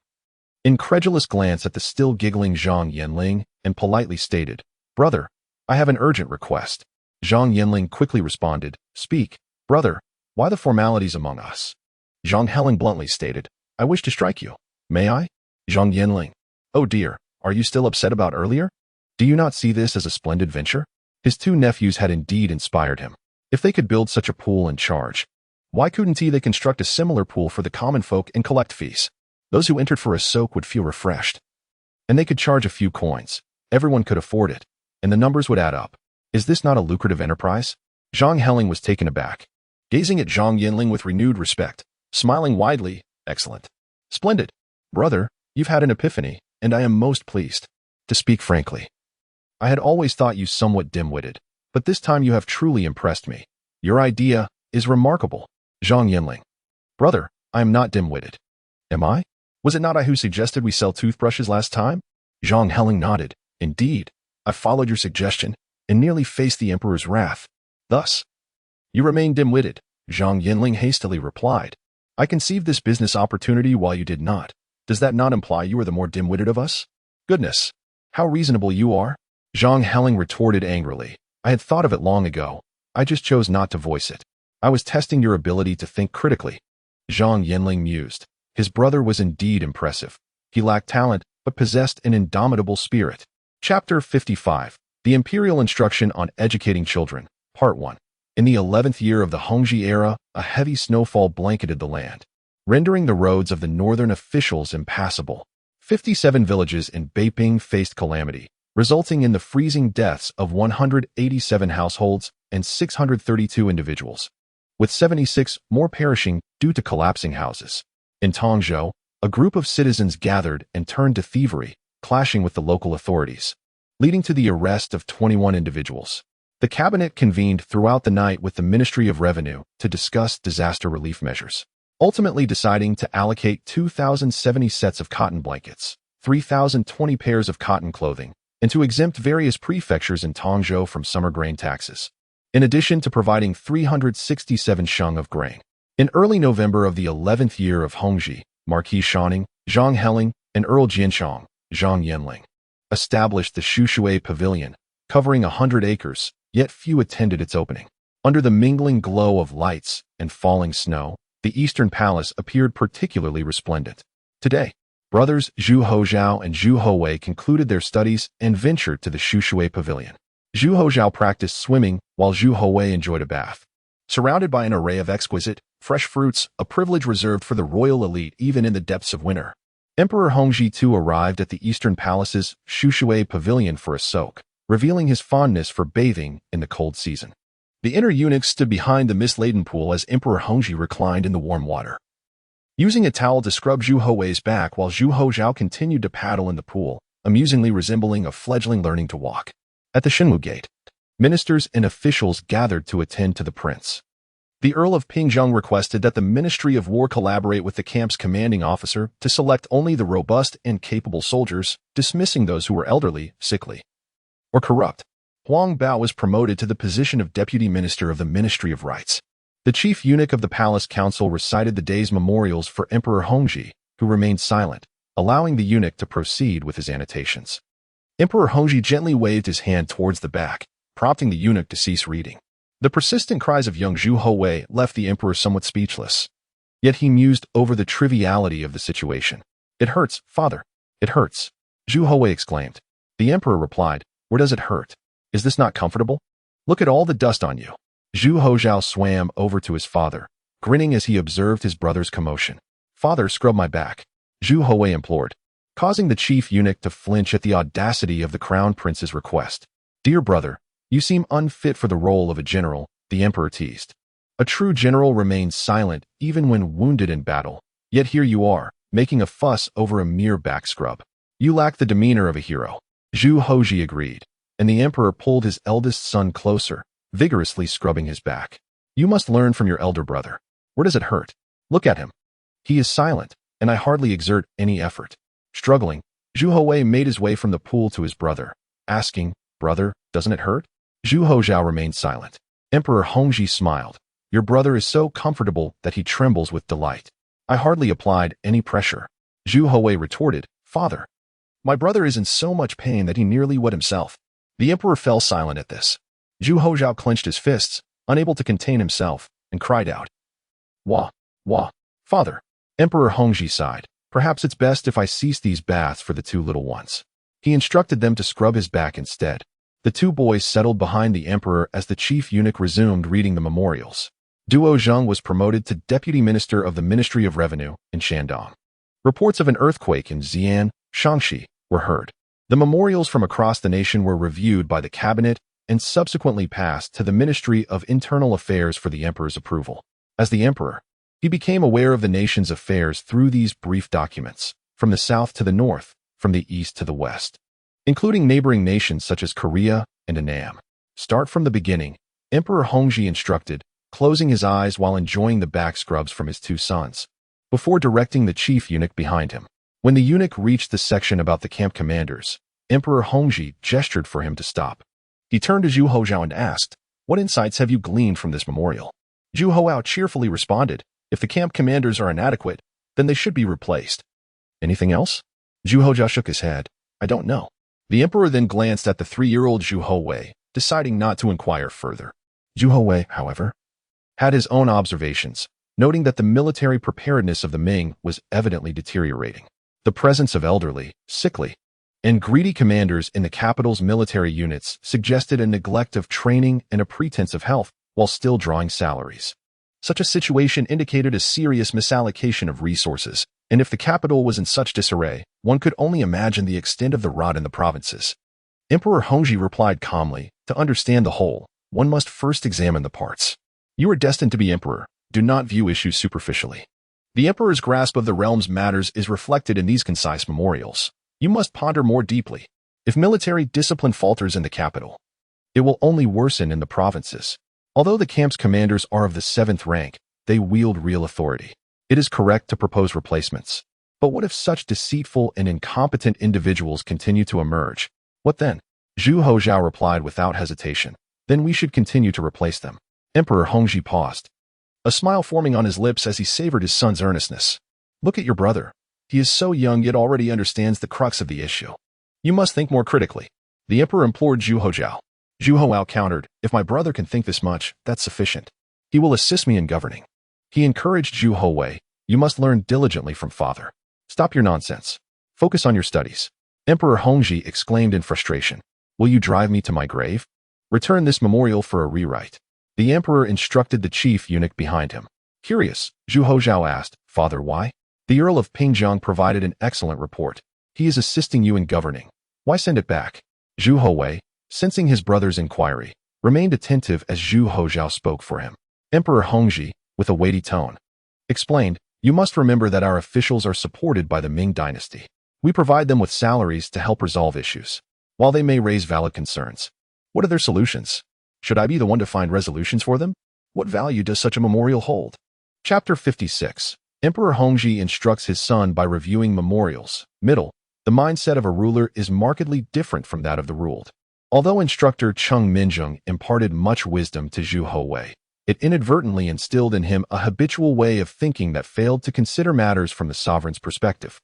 incredulous glance at the still giggling Zhang Yinling and politely stated, "Brother, I have an urgent request." Zhang Yinling quickly responded, "Speak, brother, why the formalities among us?" Zhang Heling bluntly stated, "I wish to strike you. May I?" Zhang Yinling, "Oh dear, are you still upset about earlier? Do you not see this as a splendid venture?" His two nephews had indeed inspired him. If they could build such a pool and charge, why couldn't they construct a similar pool for the common folk and collect fees? Those who entered for a soak would feel refreshed. And they could charge a few coins. Everyone could afford it, and the numbers would add up. Is this not a lucrative enterprise? Zhang Heling was taken aback, gazing at Zhang Yinling with renewed respect, smiling widely, "Excellent. Splendid. Brother, you've had an epiphany, and I am most pleased. To speak frankly, I had always thought you somewhat dim-witted, but this time you have truly impressed me. Your idea is remarkable." Zhang Yinling, "Brother, I am not dim-witted." "Am I? Was it not I who suggested we sell toothbrushes last time?" Zhang Heling nodded. "Indeed, I followed your suggestion and nearly faced the emperor's wrath. Thus, you remain dim-witted," Zhang Yinling hastily replied. "I conceived this business opportunity while you did not. Does that not imply you are the more dim-witted of us?" "Goodness, how reasonable you are!" Zhang Heling retorted angrily. "I had thought of it long ago. I just chose not to voice it. I was testing your ability to think critically." Zhang Yinling mused. His brother was indeed impressive. He lacked talent, but possessed an indomitable spirit. Chapter 55. The Imperial Instruction on Educating Children, Part 1. In the 11th year of the Hongzhi era, a heavy snowfall blanketed the land, rendering the roads of the northern officials impassable. 57 villages in Beiping faced calamity, resulting in the freezing deaths of 187 households and 632 individuals, with 76 more perishing due to collapsing houses. In Tongzhou, a group of citizens gathered and turned to thievery, clashing with the local authorities, leading to the arrest of 21 individuals. The cabinet convened throughout the night with the Ministry of Revenue to discuss disaster relief measures, ultimately deciding to allocate 2,070 sets of cotton blankets, 3,020 pairs of cotton clothing, and to exempt various prefectures in Tongzhou from summer grain taxes, in addition to providing 367 sheng of grain. In early November of the 11th year of Hongzhi, Marquis Shaning, Zhang Heling, and Earl Jianshang, Zhang Yinling, established the Shui Pavilion, covering 100 acres, yet few attended its opening. Under the mingling glow of lights and falling snow, the Eastern Palace appeared particularly resplendent. Today, brothers Zhu Houzhao and Zhu Houwei concluded their studies and ventured to the Shui Pavilion. Zhu Houzhao practiced swimming while Zhu Houwei enjoyed a bath. surrounded by an array of exquisite, fresh fruits, a privilege reserved for the royal elite even in the depths of winter. Emperor Hongzhi too arrived at the Eastern Palace's Zhu Houwei pavilion for a soak, revealing his fondness for bathing in the cold season. The inner eunuchs stood behind the mist-laden pool as Emperor Hongzhi reclined in the warm water, using a towel to scrub Zhu Houwei's back while Zhu Houzhao continued to paddle in the pool, amusingly resembling a fledgling learning to walk. At the Shenwu Gate, ministers and officials gathered to attend to the prince. The Earl of Pingzheng requested that the Ministry of War collaborate with the camp's commanding officer to select only the robust and capable soldiers, dismissing those who were elderly, sickly, or corrupt. Huang Bao was promoted to the position of Deputy Minister of the Ministry of Rites. The chief eunuch of the Palace Council recited the day's memorials for Emperor Hongzhi, who remained silent, allowing the eunuch to proceed with his annotations. Emperor Hongzhi gently waved his hand towards the back, prompting the eunuch to cease reading. The persistent cries of young Zhu Houwei left the emperor somewhat speechless. Yet he mused over the triviality of the situation. "It hurts, father. It hurts," Zhu Houwei exclaimed. The emperor replied, "Where does it hurt? Is this not comfortable? Look at all the dust on you." Zhu Houzhao swam over to his father, grinning as he observed his brother's commotion. "Father, scrub my back," Zhu Houwei implored, causing the chief eunuch to flinch at the audacity of the crown prince's request. "Dear brother, you seem unfit for the role of a general," the emperor teased. "A true general remains silent even when wounded in battle, yet here you are, making a fuss over a mere back scrub. You lack the demeanor of a hero." Zhu Houzhao agreed, and the emperor pulled his eldest son closer, vigorously scrubbing his back. "You must learn from your elder brother. Where does it hurt? Look at him. He is silent, and I hardly exert any effort." Struggling, Zhu Houwei made his way from the pool to his brother, asking, "Brother, doesn't it hurt?" Zhu Houzhao remained silent. Emperor Hongzhi smiled. "Your brother is so comfortable that he trembles with delight. I hardly applied any pressure." Zhu Houwei retorted, "Father, my brother is in so much pain that he nearly wet himself." The emperor fell silent at this. Zhu Houzhao clenched his fists, unable to contain himself, and cried out, "Wah, wah, father." Emperor Hongzhi sighed. "Perhaps it's best if I cease these baths for the two little ones." He instructed them to scrub his back instead. The two boys settled behind the emperor as the chief eunuch resumed reading the memorials. Duo Zheng was promoted to deputy minister of the Ministry of Revenue in Shandong. Reports of an earthquake in Xi'an, Shaanxi, were heard. The memorials from across the nation were reviewed by the cabinet and subsequently passed to the Ministry of Internal Affairs for the emperor's approval. As the emperor, he became aware of the nation's affairs through these brief documents, from the south to the north, from the east to the west, including neighboring nations such as Korea and Annam. Start from the beginning, Emperor Hongzhi instructed, closing his eyes while enjoying the back scrubs from his two sons, before directing the chief eunuch behind him. When the eunuch reached the section about the camp commanders, Emperor Hongzhi gestured for him to stop. He turned to Zhu Houzhao and asked, "What insights have you gleaned from this memorial?" Zhu Houzhao cheerfully responded, "If the camp commanders are inadequate, then they should be replaced." "Anything else?" Zhu Houzhao shook his head. "I don't know." The emperor then glanced at the 3-year-old Zhu Houwei, deciding not to inquire further. Zhu Houwei, however, had his own observations, noting that the military preparedness of the Ming was evidently deteriorating. The presence of elderly, sickly, and greedy commanders in the capital's military units suggested a neglect of training and a pretense of health while still drawing salaries. Such a situation indicated a serious misallocation of resources, and if the capital was in such disarray, one could only imagine the extent of the rot in the provinces. Emperor Hongzhi replied calmly, "To understand the whole, one must first examine the parts. You are destined to be emperor. Do not view issues superficially." The emperor's grasp of the realm's matters is reflected in these concise memorials. You must ponder more deeply. If military discipline falters in the capital, it will only worsen in the provinces. Although the camp's commanders are of the 7th rank, they wield real authority. It is correct to propose replacements. But what if such deceitful and incompetent individuals continue to emerge? What then? Zhu Houzhao replied without hesitation. "Then we should continue to replace them." Emperor Hongzhi paused, a smile forming on his lips as he savored his son's earnestness. "Look at your brother. He is so young yet already understands the crux of the issue. You must think more critically." The emperor implored Zhu Houzhao. Zhu Houzhao countered, "If my brother can think this much, that's sufficient. He will assist me in governing." He encouraged Zhu Houwei, "You must learn diligently from father. Stop your nonsense. Focus on your studies." Emperor Hongzhi exclaimed in frustration, "Will you drive me to my grave? Return this memorial for a rewrite." The emperor instructed the chief eunuch behind him. Curious, Zhu Houzhao asked, "Father, why?" The Earl of Pingjiang provided an excellent report. "He is assisting you in governing. Why send it back?" Zhu Houwei, sensing his brother's inquiry, remained attentive as Zhu Houzhao spoke for him. Emperor Hongzhi, with a weighty tone, explained, "You must remember that our officials are supported by the Ming Dynasty. We provide them with salaries to help resolve issues. While they may raise valid concerns, what are their solutions? Should I be the one to find resolutions for them? What value does such a memorial hold?" Chapter 56. Emperor Hongzhi instructs his son by reviewing memorials. Middle. The mindset of a ruler is markedly different from that of the ruled. Although instructor Cheng Minjung imparted much wisdom to Zhu Houwei, it inadvertently instilled in him a habitual way of thinking that failed to consider matters from the sovereign's perspective.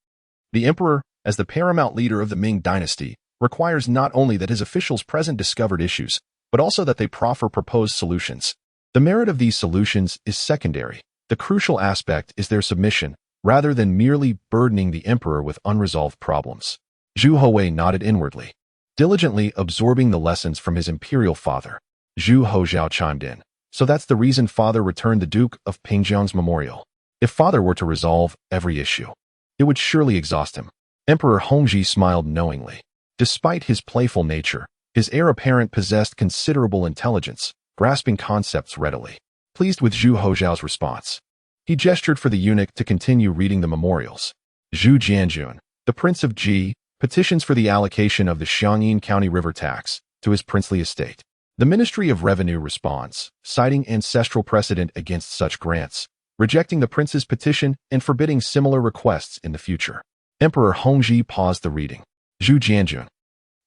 The emperor, as the paramount leader of the Ming Dynasty, requires not only that his officials present discovered issues, but also that they proffer proposed solutions. The merit of these solutions is secondary. The crucial aspect is their submission, rather than merely burdening the emperor with unresolved problems. Zhu Houwei nodded inwardly, diligently absorbing the lessons from his imperial father. Zhu Houzhao chimed in. "So that's the reason father returned the Duke of Pingjiang's memorial. If father were to resolve every issue, it would surely exhaust him." Emperor Hongzhi smiled knowingly. Despite his playful nature, his heir apparent possessed considerable intelligence, grasping concepts readily. Pleased with Zhu Houzhao's response, he gestured for the eunuch to continue reading the memorials. Zhu Jianjun, the Prince of Ji, petitions for the allocation of the Xiangyin County River tax to his princely estate. The Ministry of Revenue responds, citing ancestral precedent against such grants, rejecting the prince's petition and forbidding similar requests in the future. Emperor Hongzhi paused the reading. Zhu Jianjun,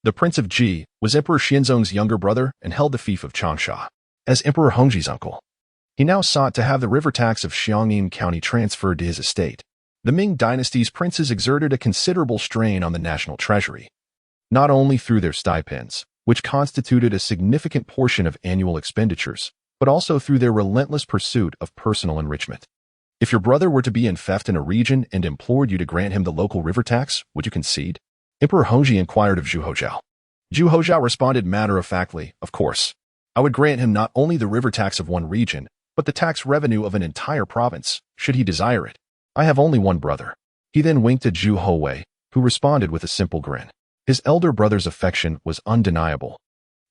the Prince of Ji, was Emperor Xianzong's younger brother and held the fief of Changsha. As Emperor Hongzhi's uncle, he now sought to have the river tax of Xiangyin County transferred to his estate. The Ming Dynasty's princes exerted a considerable strain on the national treasury, not only through their stipends, which constituted a significant portion of annual expenditures, but also through their relentless pursuit of personal enrichment. If your brother were to be in theft in a region and implored you to grant him the local river tax, would you concede? Emperor Hongzhi inquired of Zhu Houzhao. Zhu Houzhao responded matter-of-factly, "Of course. I would grant him not only the river tax of one region, but the tax revenue of an entire province, should he desire it. I have only one brother." He then winked at Zhu Houwei, who responded with a simple grin. His elder brother's affection was undeniable,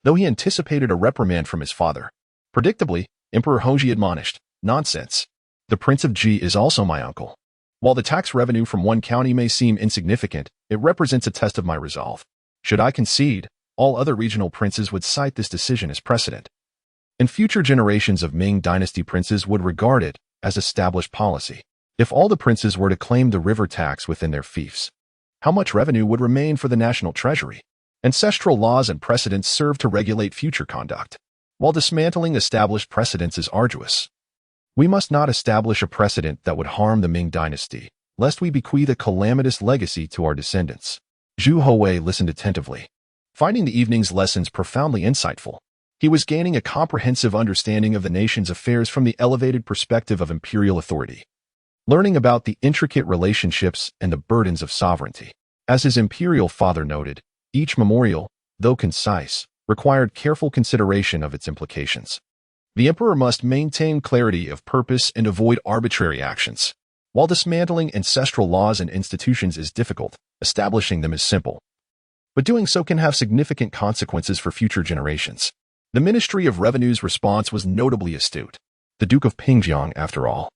though he anticipated a reprimand from his father. Predictably, Emperor Hongzhi admonished, "Nonsense. The Prince of Ji is also my uncle. While the tax revenue from one county may seem insignificant, it represents a test of my resolve. Should I concede, all other regional princes would cite this decision as precedent, and future generations of Ming Dynasty princes would regard it as established policy. If all the princes were to claim the river tax within their fiefs, how much revenue would remain for the national treasury? Ancestral laws and precedents serve to regulate future conduct, while dismantling established precedents is arduous. We must not establish a precedent that would harm the Ming Dynasty, lest we bequeath a calamitous legacy to our descendants." Zhu Houwei listened attentively, finding the evening's lessons profoundly insightful. He was gaining a comprehensive understanding of the nation's affairs from the elevated perspective of imperial authority, learning about the intricate relationships and the burdens of sovereignty. As his imperial father noted, each memorial, though concise, required careful consideration of its implications. The emperor must maintain clarity of purpose and avoid arbitrary actions. While dismantling ancestral laws and institutions is difficult, establishing them is simple. But doing so can have significant consequences for future generations. The Ministry of Revenue's response was notably astute. The Duke of Pingjiang, after all,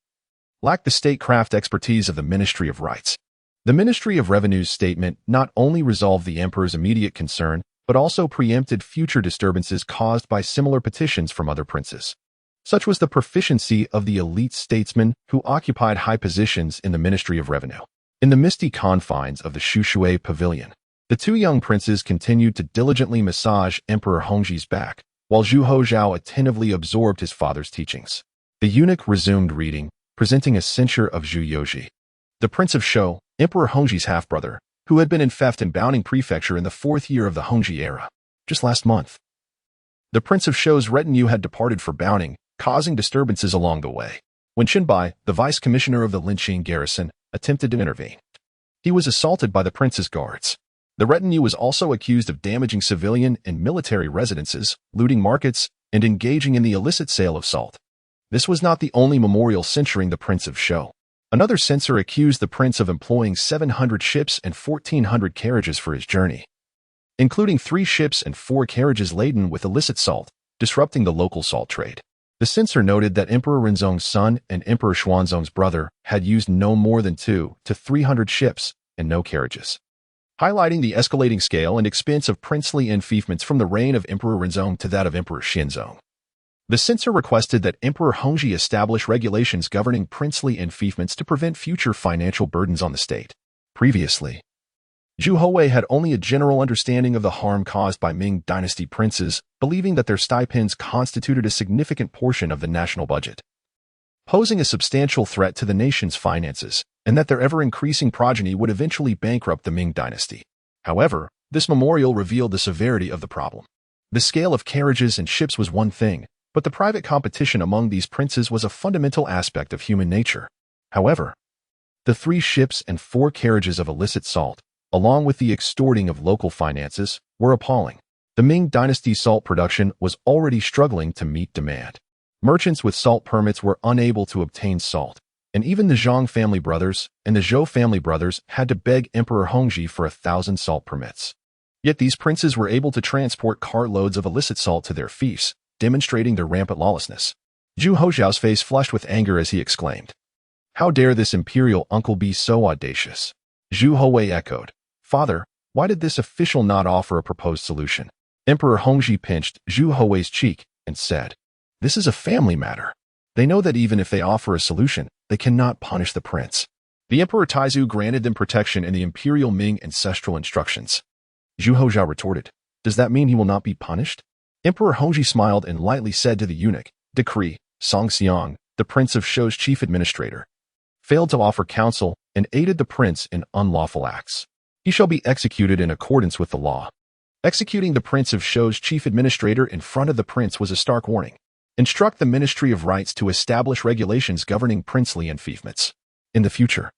lacked the statecraft expertise of the Ministry of Rights. The Ministry of Revenue's statement not only resolved the emperor's immediate concern, but also preempted future disturbances caused by similar petitions from other princes. Such was the proficiency of the elite statesmen who occupied high positions in the Ministry of Revenue. In the misty confines of the Shui Pavilion, the two young princes continued to diligently massage Emperor Hongzhi's back, while Zhu Houzhao attentively absorbed his father's teachings. The eunuch resumed reading, presenting a censure of Zhu Youzhi, the Prince of Shou, Emperor Hongzhi's half-brother, who had been in theft in Baoning Prefecture in the 4th year of the Hongzhi era, just last month. The Prince of Shou's retinue had departed for Baoning, causing disturbances along the way. When Qinbai, the vice commissioner of the Linqing garrison, attempted to intervene, he was assaulted by the prince's guards. The retinue was also accused of damaging civilian and military residences, looting markets, and engaging in the illicit sale of salt. This was not the only memorial censuring the Prince of Zhou. Another censor accused the prince of employing 700 ships and 1,400 carriages for his journey, including 3 ships and 4 carriages laden with illicit salt, disrupting the local salt trade. The censor noted that Emperor Renzong's son and Emperor Xuanzong's brother had used no more than 200 to 300 ships and no carriages, highlighting the escalating scale and expense of princely enfeoffments from the reign of Emperor Renzong to that of Emperor Xianzong. The censor requested that Emperor Hongzhi establish regulations governing princely enfeoffments to prevent future financial burdens on the state. Previously, Zhu Houwei had only a general understanding of the harm caused by Ming Dynasty princes, believing that their stipends constituted a significant portion of the national budget, posing a substantial threat to the nation's finances, and that their ever-increasing progeny would eventually bankrupt the Ming Dynasty. However, this memorial revealed the severity of the problem. The scale of carriages and ships was one thing, but the private competition among these princes was a fundamental aspect of human nature. However, the 3 ships and 4 carriages of illicit salt, along with the extorting of local finances, were appalling. The Ming Dynasty's salt production was already struggling to meet demand. Merchants with salt permits were unable to obtain salt, and even the Zhang family brothers and the Zhou family brothers had to beg Emperor Hongzhi for 1,000 salt permits. Yet these princes were able to transport carloads of illicit salt to their fiefs, demonstrating their rampant lawlessness. Zhu Houzhao's face flushed with anger as he exclaimed, "How dare this imperial uncle be so audacious?" Zhu Houwei echoed, "Father, why did this official not offer a proposed solution?" Emperor Hongzhi pinched Zhu Houwei's cheek and said, "This is a family matter. They know that even if they offer a solution, they cannot punish the prince." The Emperor Taizu granted them protection in the imperial Ming ancestral instructions. Zhu Houzhao retorted, "Does that mean he will not be punished?" Emperor Hongzhi smiled and lightly said to the eunuch, "Decree, Song Xiang, the Prince of Zhou's chief administrator, failed to offer counsel and aided the prince in unlawful acts. He shall be executed in accordance with the law." Executing the Prince of Zhou's chief administrator in front of the prince was a stark warning. Instruct the Ministry of Rights to establish regulations governing princely enfeoffments. In the future,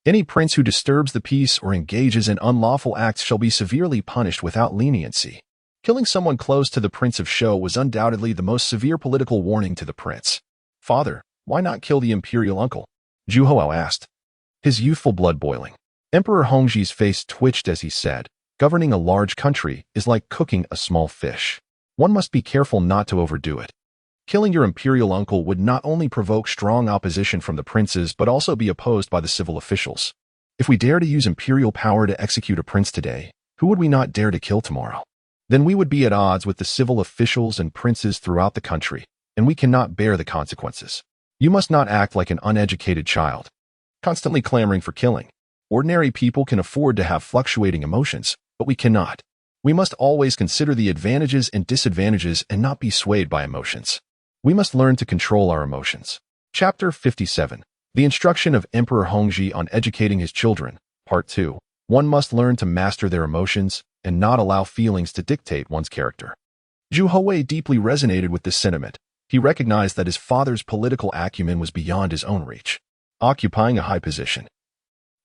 any prince who disturbs the peace or engages in unlawful acts shall be severely punished without leniency. Killing someone close to the Prince of Zhou was undoubtedly the most severe political warning to the prince. "Father, why not kill the imperial uncle?" Zhu Houwei asked, his youthful blood boiling. Emperor Hongzhi's face twitched as he said, "Governing a large country is like cooking a small fish. One must be careful not to overdo it. Killing your imperial uncle would not only provoke strong opposition from the princes but also be opposed by the civil officials. If we dare to use imperial power to execute a prince today, who would we not dare to kill tomorrow? Then we would be at odds with the civil officials and princes throughout the country, and we cannot bear the consequences. You must not act like an uneducated child, constantly clamoring for killing. Ordinary people can afford to have fluctuating emotions, but we cannot. We must always consider the advantages and disadvantages and not be swayed by emotions. We must learn to control our emotions." Chapter 57. The Instruction of Emperor Hongzhi on Educating His Children, Part 2. One must learn to master their emotions and not allow feelings to dictate one's character. Zhu Houwei deeply resonated with this sentiment. He recognized that his father's political acumen was beyond his own reach. Occupying a high position,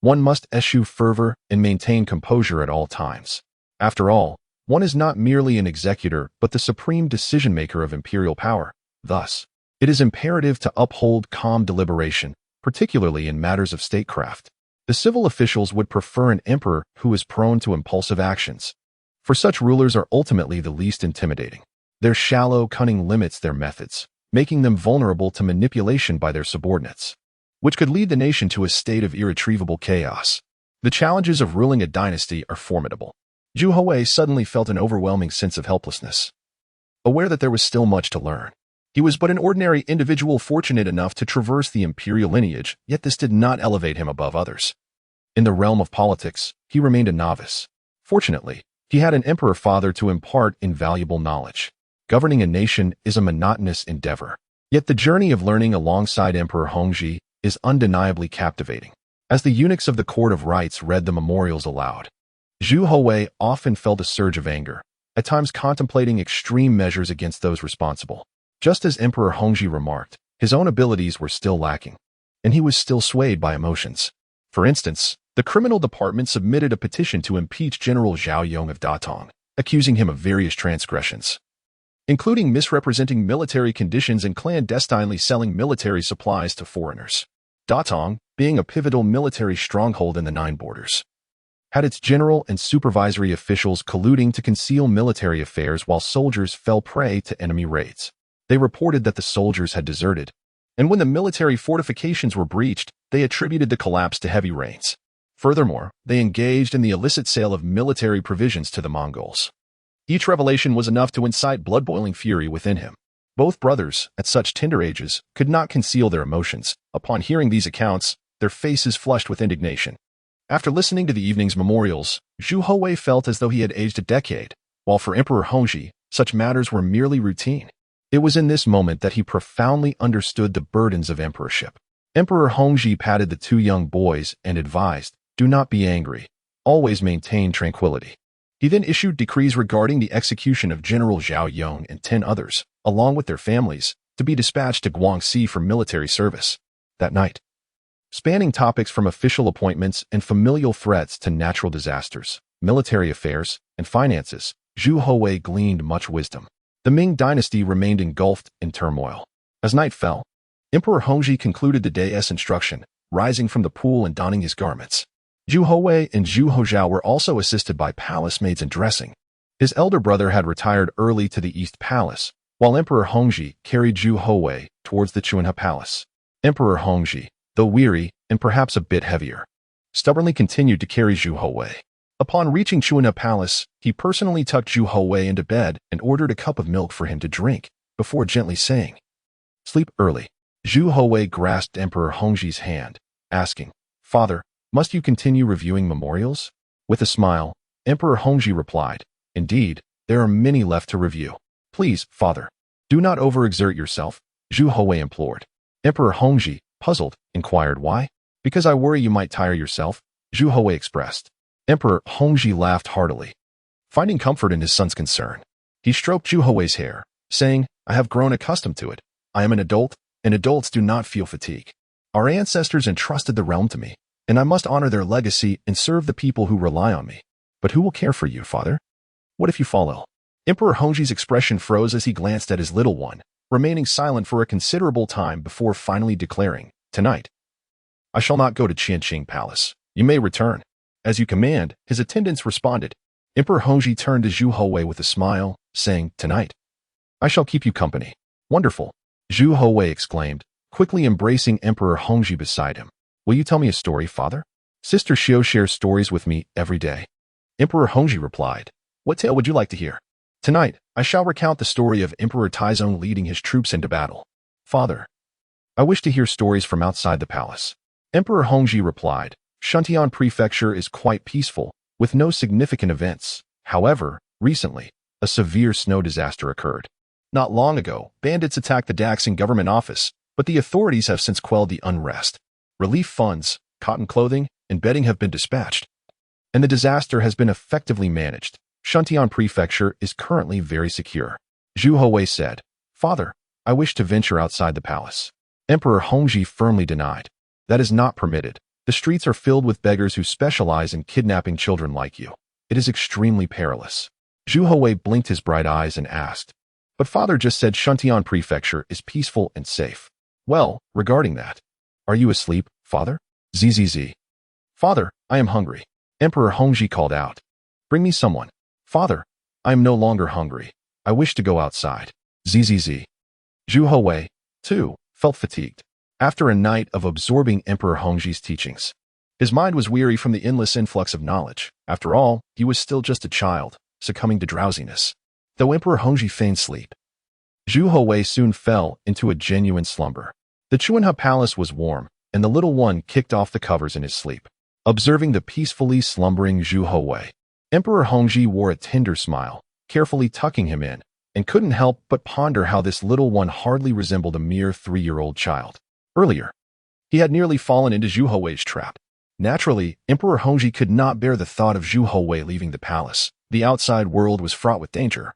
one must eschew fervor and maintain composure at all times. After all, one is not merely an executor but the supreme decision-maker of imperial power. Thus, it is imperative to uphold calm deliberation, particularly in matters of statecraft. The civil officials would prefer an emperor who is prone to impulsive actions, for such rulers are ultimately the least intimidating. Their shallow cunning limits their methods, making them vulnerable to manipulation by their subordinates, which could lead the nation to a state of irretrievable chaos. The challenges of ruling a dynasty are formidable. Zhu Houwei suddenly felt an overwhelming sense of helplessness, aware that there was still much to learn. He was but an ordinary individual fortunate enough to traverse the imperial lineage, yet this did not elevate him above others. In the realm of politics, he remained a novice. Fortunately, he had an emperor father to impart invaluable knowledge. Governing a nation is a monotonous endeavor, yet the journey of learning alongside Emperor Hongzhi is undeniably captivating. As the eunuchs of the Court of Rights read the memorials aloud, Zhu Houwei often felt a surge of anger, at times contemplating extreme measures against those responsible. Just as Emperor Hongzhi remarked, his own abilities were still lacking, and he was still swayed by emotions. For instance, the criminal department submitted a petition to impeach General Zhao Yong of Datong, accusing him of various transgressions. including misrepresenting military conditions and clandestinely selling military supplies to foreigners. Datong, being a pivotal military stronghold in the Nine Borders, had its general and supervisory officials colluding to conceal military affairs while soldiers fell prey to enemy raids. They reported that the soldiers had deserted, and when the military fortifications were breached, they attributed the collapse to heavy rains. Furthermore, they engaged in the illicit sale of military provisions to the Mongols. Each revelation was enough to incite blood-boiling fury within him. Both brothers, at such tender ages, could not conceal their emotions. Upon hearing these accounts, their faces flushed with indignation. After listening to the evening's memorials, Zhu Houwei felt as though he had aged a decade, while for Emperor Hongzhi, such matters were merely routine. It was in this moment that he profoundly understood the burdens of emperorship. Emperor Hongzhi patted the two young boys and advised, "Do not be angry. Always maintain tranquility." He then issued decrees regarding the execution of General Zhao Yong and 10 others, along with their families, to be dispatched to Guangxi for military service. That night, spanning topics from official appointments and familial threats to natural disasters, military affairs, and finances, Zhu Houwei gleaned much wisdom. The Ming Dynasty remained engulfed in turmoil. As night fell, Emperor Hongzhi concluded the day's instruction, rising from the pool and donning his garments. Zhu Houwei and Zhu Houzhao were also assisted by palace maids in dressing. His elder brother had retired early to the East Palace, while Emperor Hongzhi carried Zhu Houwei towards the Chuanha Palace. Emperor Hongzhi, though weary and perhaps a bit heavier, stubbornly continued to carry Zhu Houwei. Upon reaching Chuanha Palace, he personally tucked Zhu Houwei into bed and ordered a cup of milk for him to drink, before gently saying, "Sleep early." Zhu Houwei grasped Emperor Hongzhi's hand, asking, "Father, must you continue reviewing memorials?" With a smile, Emperor Hongzhi replied, "Indeed, there are many left to review. Please, father, do not overexert yourself," Zhu Houwei implored. Emperor Hongzhi, puzzled, inquired why. "Because I worry you might tire yourself," Zhu Houwei expressed. Emperor Hongzhi laughed heartily, finding comfort in his son's concern. He stroked Zhu Houwei's hair, saying, "I have grown accustomed to it. I am an adult, and adults do not feel fatigue. Our ancestors entrusted the realm to me, and I must honor their legacy and serve the people who rely on me. But who will care for you, father? What if you fall ill?" Emperor Hongzhi's expression froze as he glanced at his little one, remaining silent for a considerable time before finally declaring, "Tonight, I shall not go to Qianqing Palace. You may return." "As you command," his attendants responded. Emperor Hongzhi turned to Zhu Houwei with a smile, saying, "Tonight, I shall keep you company." "Wonderful," Zhu Houwei exclaimed, quickly embracing Emperor Hongzhi beside him. "Will you tell me a story, father?" "Sister Xiao shares stories with me every day." Emperor Hongzhi replied, "What tale would you like to hear?" "Tonight, I shall recount the story of Emperor Taizong leading his troops into battle." "Father, I wish to hear stories from outside the palace." Emperor Hongzhi replied, "Shuntian Prefecture is quite peaceful, with no significant events. However, recently, a severe snow disaster occurred. Not long ago, bandits attacked the Daxing government office, but the authorities have since quelled the unrest. Relief funds, cotton clothing, and bedding have been dispatched, and the disaster has been effectively managed. Shuntian Prefecture is currently very secure." Zhu Houwei said, "Father, I wish to venture outside the palace." Emperor Hongzhi firmly denied. "That is not permitted. The streets are filled with beggars who specialize in kidnapping children like you. It is extremely perilous." Zhu Houwei blinked his bright eyes and asked, "But father just said Shuntian Prefecture is peaceful and safe." "Well, regarding that, are you asleep, father?" "Zzz. Father, I am hungry." Emperor Hongzhi called out, "Bring me someone." "Father, I am no longer hungry. I wish to go outside." "Zzz." Zhu Houwei, too, felt fatigued. After a night of absorbing Emperor Hongzhi's teachings, his mind was weary from the endless influx of knowledge. After all, he was still just a child, succumbing to drowsiness. Though Emperor Hongzhi feigned sleep, Zhu Houwei soon fell into a genuine slumber. The Chuanha Palace was warm, and the little one kicked off the covers in his sleep. Observing the peacefully slumbering Zhu Houwei, Emperor Hongzhi wore a tender smile, carefully tucking him in, and couldn't help but ponder how this little one hardly resembled a mere 3-year-old child. Earlier, he had nearly fallen into Zhu Houwei's trap. Naturally, Emperor Hongzhi could not bear the thought of Zhu Houwei leaving the palace. The outside world was fraught with danger,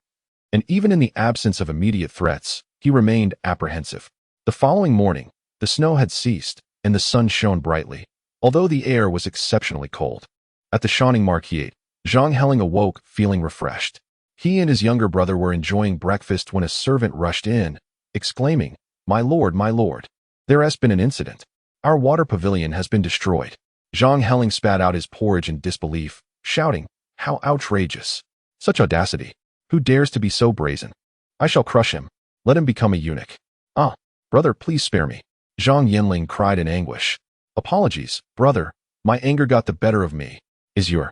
and even in the absence of immediate threats, he remained apprehensive. The following morning, the snow had ceased, and the sun shone brightly, although the air was exceptionally cold. At the Shining Marquee, Zhang Heling awoke feeling refreshed. He and his younger brother were enjoying breakfast when a servant rushed in, exclaiming, my lord, there has been an incident. Our water pavilion has been destroyed." Zhang Heling spat out his porridge in disbelief, shouting, "How outrageous! Such audacity! Who dares to be so brazen? I shall crush him. Let him become a eunuch." "Ah, brother, please spare me," Zhang Yinling cried in anguish. "Apologies, brother. My anger got the better of me. Is your...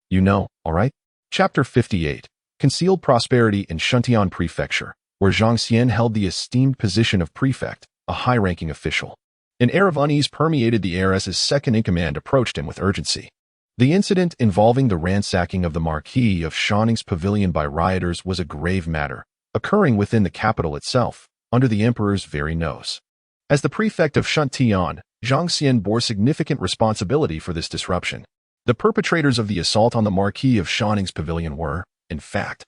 You know, all right?" Chapter 58. Concealed prosperity in Shuntian Prefecture, where Zhang Xian held the esteemed position of prefect, a high-ranking official. An air of unease permeated the air as his second-in-command approached him with urgency. The incident involving the ransacking of the Marquis of Shanning's pavilion by rioters was a grave matter, occurring within the capital itself, under the emperor's very nose. As the prefect of Shuntian, Zhang Xian bore significant responsibility for this disruption. The perpetrators of the assault on the Marquis of Shanning's pavilion were, in fact,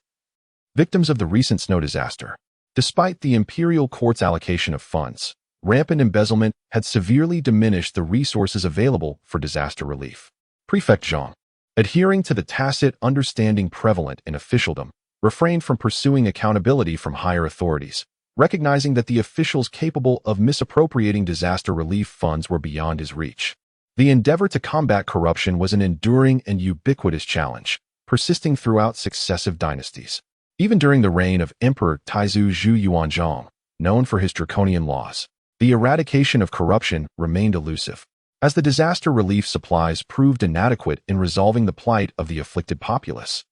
victims of the recent snow disaster. Despite the imperial court's allocation of funds, rampant embezzlement had severely diminished the resources available for disaster relief. Prefect Zhang, adhering to the tacit understanding prevalent in officialdom, refrained from pursuing accountability from higher authorities, recognizing that the officials capable of misappropriating disaster relief funds were beyond his reach. The endeavor to combat corruption was an enduring and ubiquitous challenge, persisting throughout successive dynasties. Even during the reign of Emperor Taizu Zhu Yuanzhang, known for his draconian laws, the eradication of corruption remained elusive, as the disaster relief supplies proved inadequate in resolving the plight of the afflicted populace.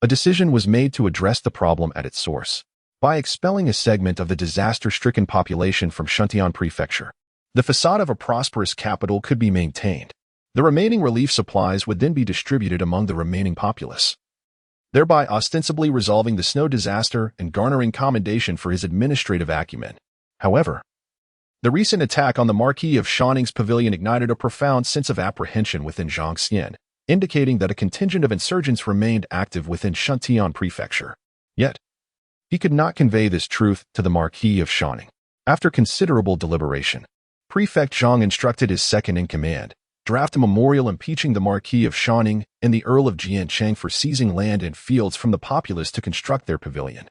A decision was made to address the problem at its source, by expelling a segment of the disaster-stricken population from Shuntian Prefecture. The facade of a prosperous capital could be maintained. The remaining relief supplies would then be distributed among the remaining populace, thereby ostensibly resolving the snow disaster and garnering commendation for his administrative acumen. However, the recent attack on the Marquis of Shanning's pavilion ignited a profound sense of apprehension within Zhang Xian, indicating that a contingent of insurgents remained active within Shuntian Prefecture. Yet, he could not convey this truth to the Marquis of Shanning. After considerable deliberation, Prefect Zhang instructed his second-in-command, draft a memorial impeaching the Marquis of Shanning and the Earl of Jiancheng for seizing land and fields from the populace to construct their pavilion,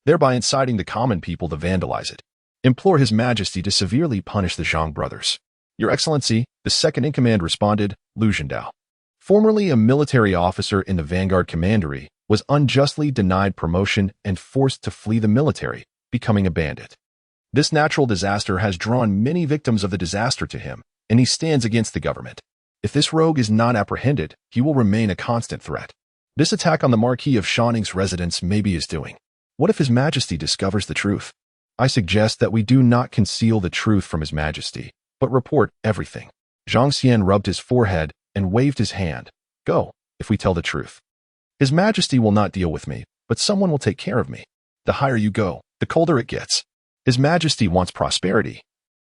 thereby inciting the common people to vandalize it. Implore His Majesty to severely punish the Zhang brothers. Your Excellency, the second-in-command responded, Lu Zhendao, formerly a military officer in the Vanguard Commandery, was unjustly denied promotion and forced to flee the military, becoming a bandit. This natural disaster has drawn many victims of the disaster to him, and he stands against the government. If this rogue is not apprehended, he will remain a constant threat. This attack on the Marquis of Shanning's residence may be his doing. What if His Majesty discovers the truth? I suggest that we do not conceal the truth from His Majesty, but report everything. Zhang Xian rubbed his forehead and waved his hand. Go, if we tell the truth. His Majesty will not deal with me, but someone will take care of me. The higher you go, the colder it gets. His Majesty wants prosperity,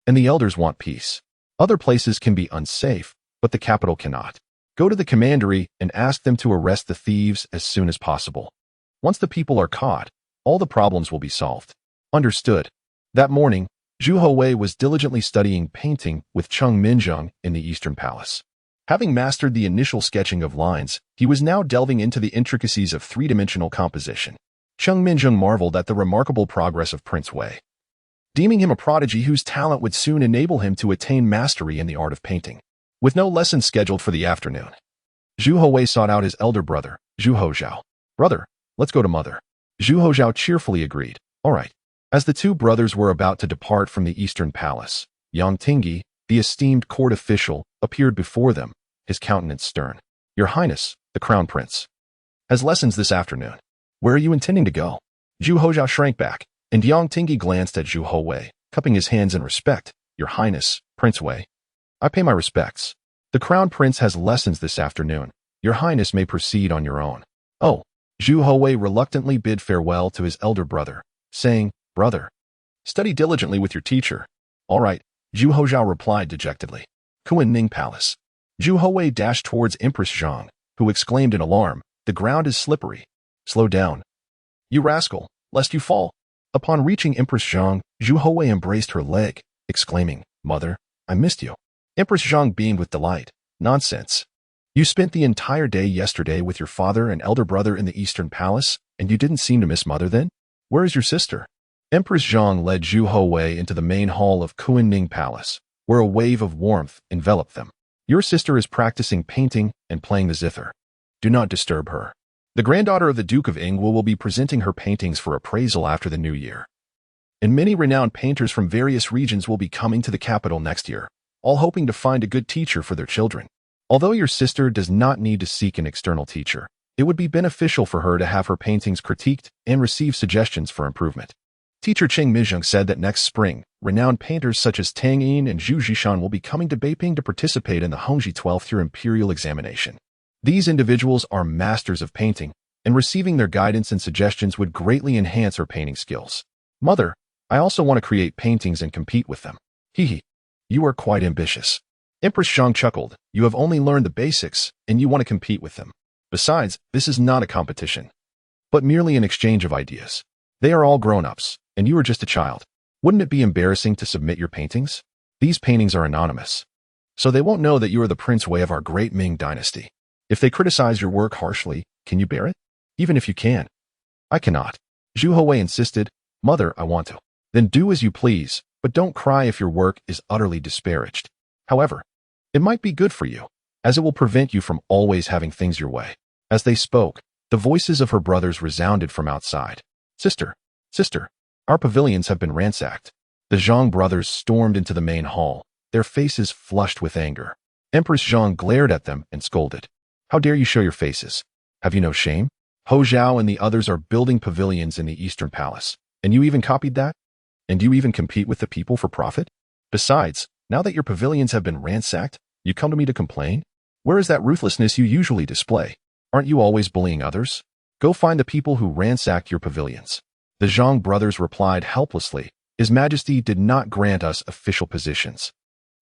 and the elders want peace. Other places can be unsafe, but the capital cannot. Go to the commandery and ask them to arrest the thieves as soon as possible. Once the people are caught, all the problems will be solved. Understood. That morning, Zhu Houwei was diligently studying painting with Cheng Minzheng in the Eastern Palace. Having mastered the initial sketching of lines, he was now delving into the intricacies of three-dimensional composition. Cheng Minzheng marveled at the remarkable progress of Prince Wei, deeming him a prodigy whose talent would soon enable him to attain mastery in the art of painting. With no lessons scheduled for the afternoon, Zhu Houwei sought out his elder brother, Zhu Houzhao. Brother, let's go to mother. Zhu Houzhao cheerfully agreed. All right. As the two brothers were about to depart from the Eastern Palace, Yang Tingyi, the esteemed court official, appeared before them, his countenance stern. Your Highness, the Crown Prince, has lessons this afternoon. Where are you intending to go? Zhu Houzhao shrank back, and Yang Tingyi glanced at Zhu Houwei, cupping his hands in respect. Your Highness, Prince Wei, I pay my respects. The Crown Prince has lessons this afternoon. Your Highness may proceed on your own. Oh, Zhu Houwei reluctantly bid farewell to his elder brother, saying, Brother, study diligently with your teacher. All right, Zhu Houzhao replied dejectedly. Kunning Palace. Zhu Houwei dashed towards Empress Zhang, who exclaimed in alarm, The ground is slippery. Slow down. You rascal, lest you fall. Upon reaching Empress Zhang, Zhu Houwei embraced her leg, exclaiming, Mother, I missed you. Empress Zhang beamed with delight. Nonsense. You spent the entire day yesterday with your father and elder brother in the Eastern Palace, And you didn't seem to miss Mother then? Where is your sister? Empress Zhang led Zhu Houwei into the main hall of Kunning Palace, where a wave of warmth enveloped them. Your sister is practicing painting and playing the zither. Do not disturb her. The granddaughter of the Duke of Ingwa will be presenting her paintings for appraisal after the new year. And many renowned painters from various regions will be coming to the capital next year, all hoping to find a good teacher for their children. Although your sister does not need to seek an external teacher, it would be beneficial for her to have her paintings critiqued and receive suggestions for improvement. Teacher Cheng Mijung said that next spring, renowned painters such as Tang Yin and Zhu Zhishan will be coming to Beiping to participate in the Hongzhi 12th year imperial examination. These individuals are masters of painting, and receiving their guidance and suggestions would greatly enhance her painting skills. Mother, I also want to create paintings and compete with them. Hee. You are quite ambitious. Empress Zhang chuckled. You have only learned the basics, and you want to compete with them. Besides, this is not a competition, but merely an exchange of ideas. They are all grown-ups, and you are just a child. Wouldn't it be embarrassing to submit your paintings? These paintings are anonymous, so they won't know that you are the Prince Wei of our great Ming Dynasty. If they criticize your work harshly, can you bear it? Even if you can. I cannot. Zhu Houwei insisted. Mother, I want to. Then do as you please, but don't cry if your work is utterly disparaged. However, it might be good for you, as it will prevent you from always having things your way. As they spoke, the voices of her brothers resounded from outside. Sister, our pavilions have been ransacked. The Zhang brothers stormed into the main hall, their faces flushed with anger. Empress Zhang glared at them and scolded. How dare you show your faces? Have you no shame? Houzhao and the others are building pavilions in the Eastern Palace, and you even copied that? And you even compete with the people for profit? Besides, now that your pavilions have been ransacked, you come to me to complain? Where is that ruthlessness you usually display? Aren't you always bullying others? Go find the people who ransacked your pavilions. The Zhang brothers replied helplessly. His Majesty did not grant us official positions.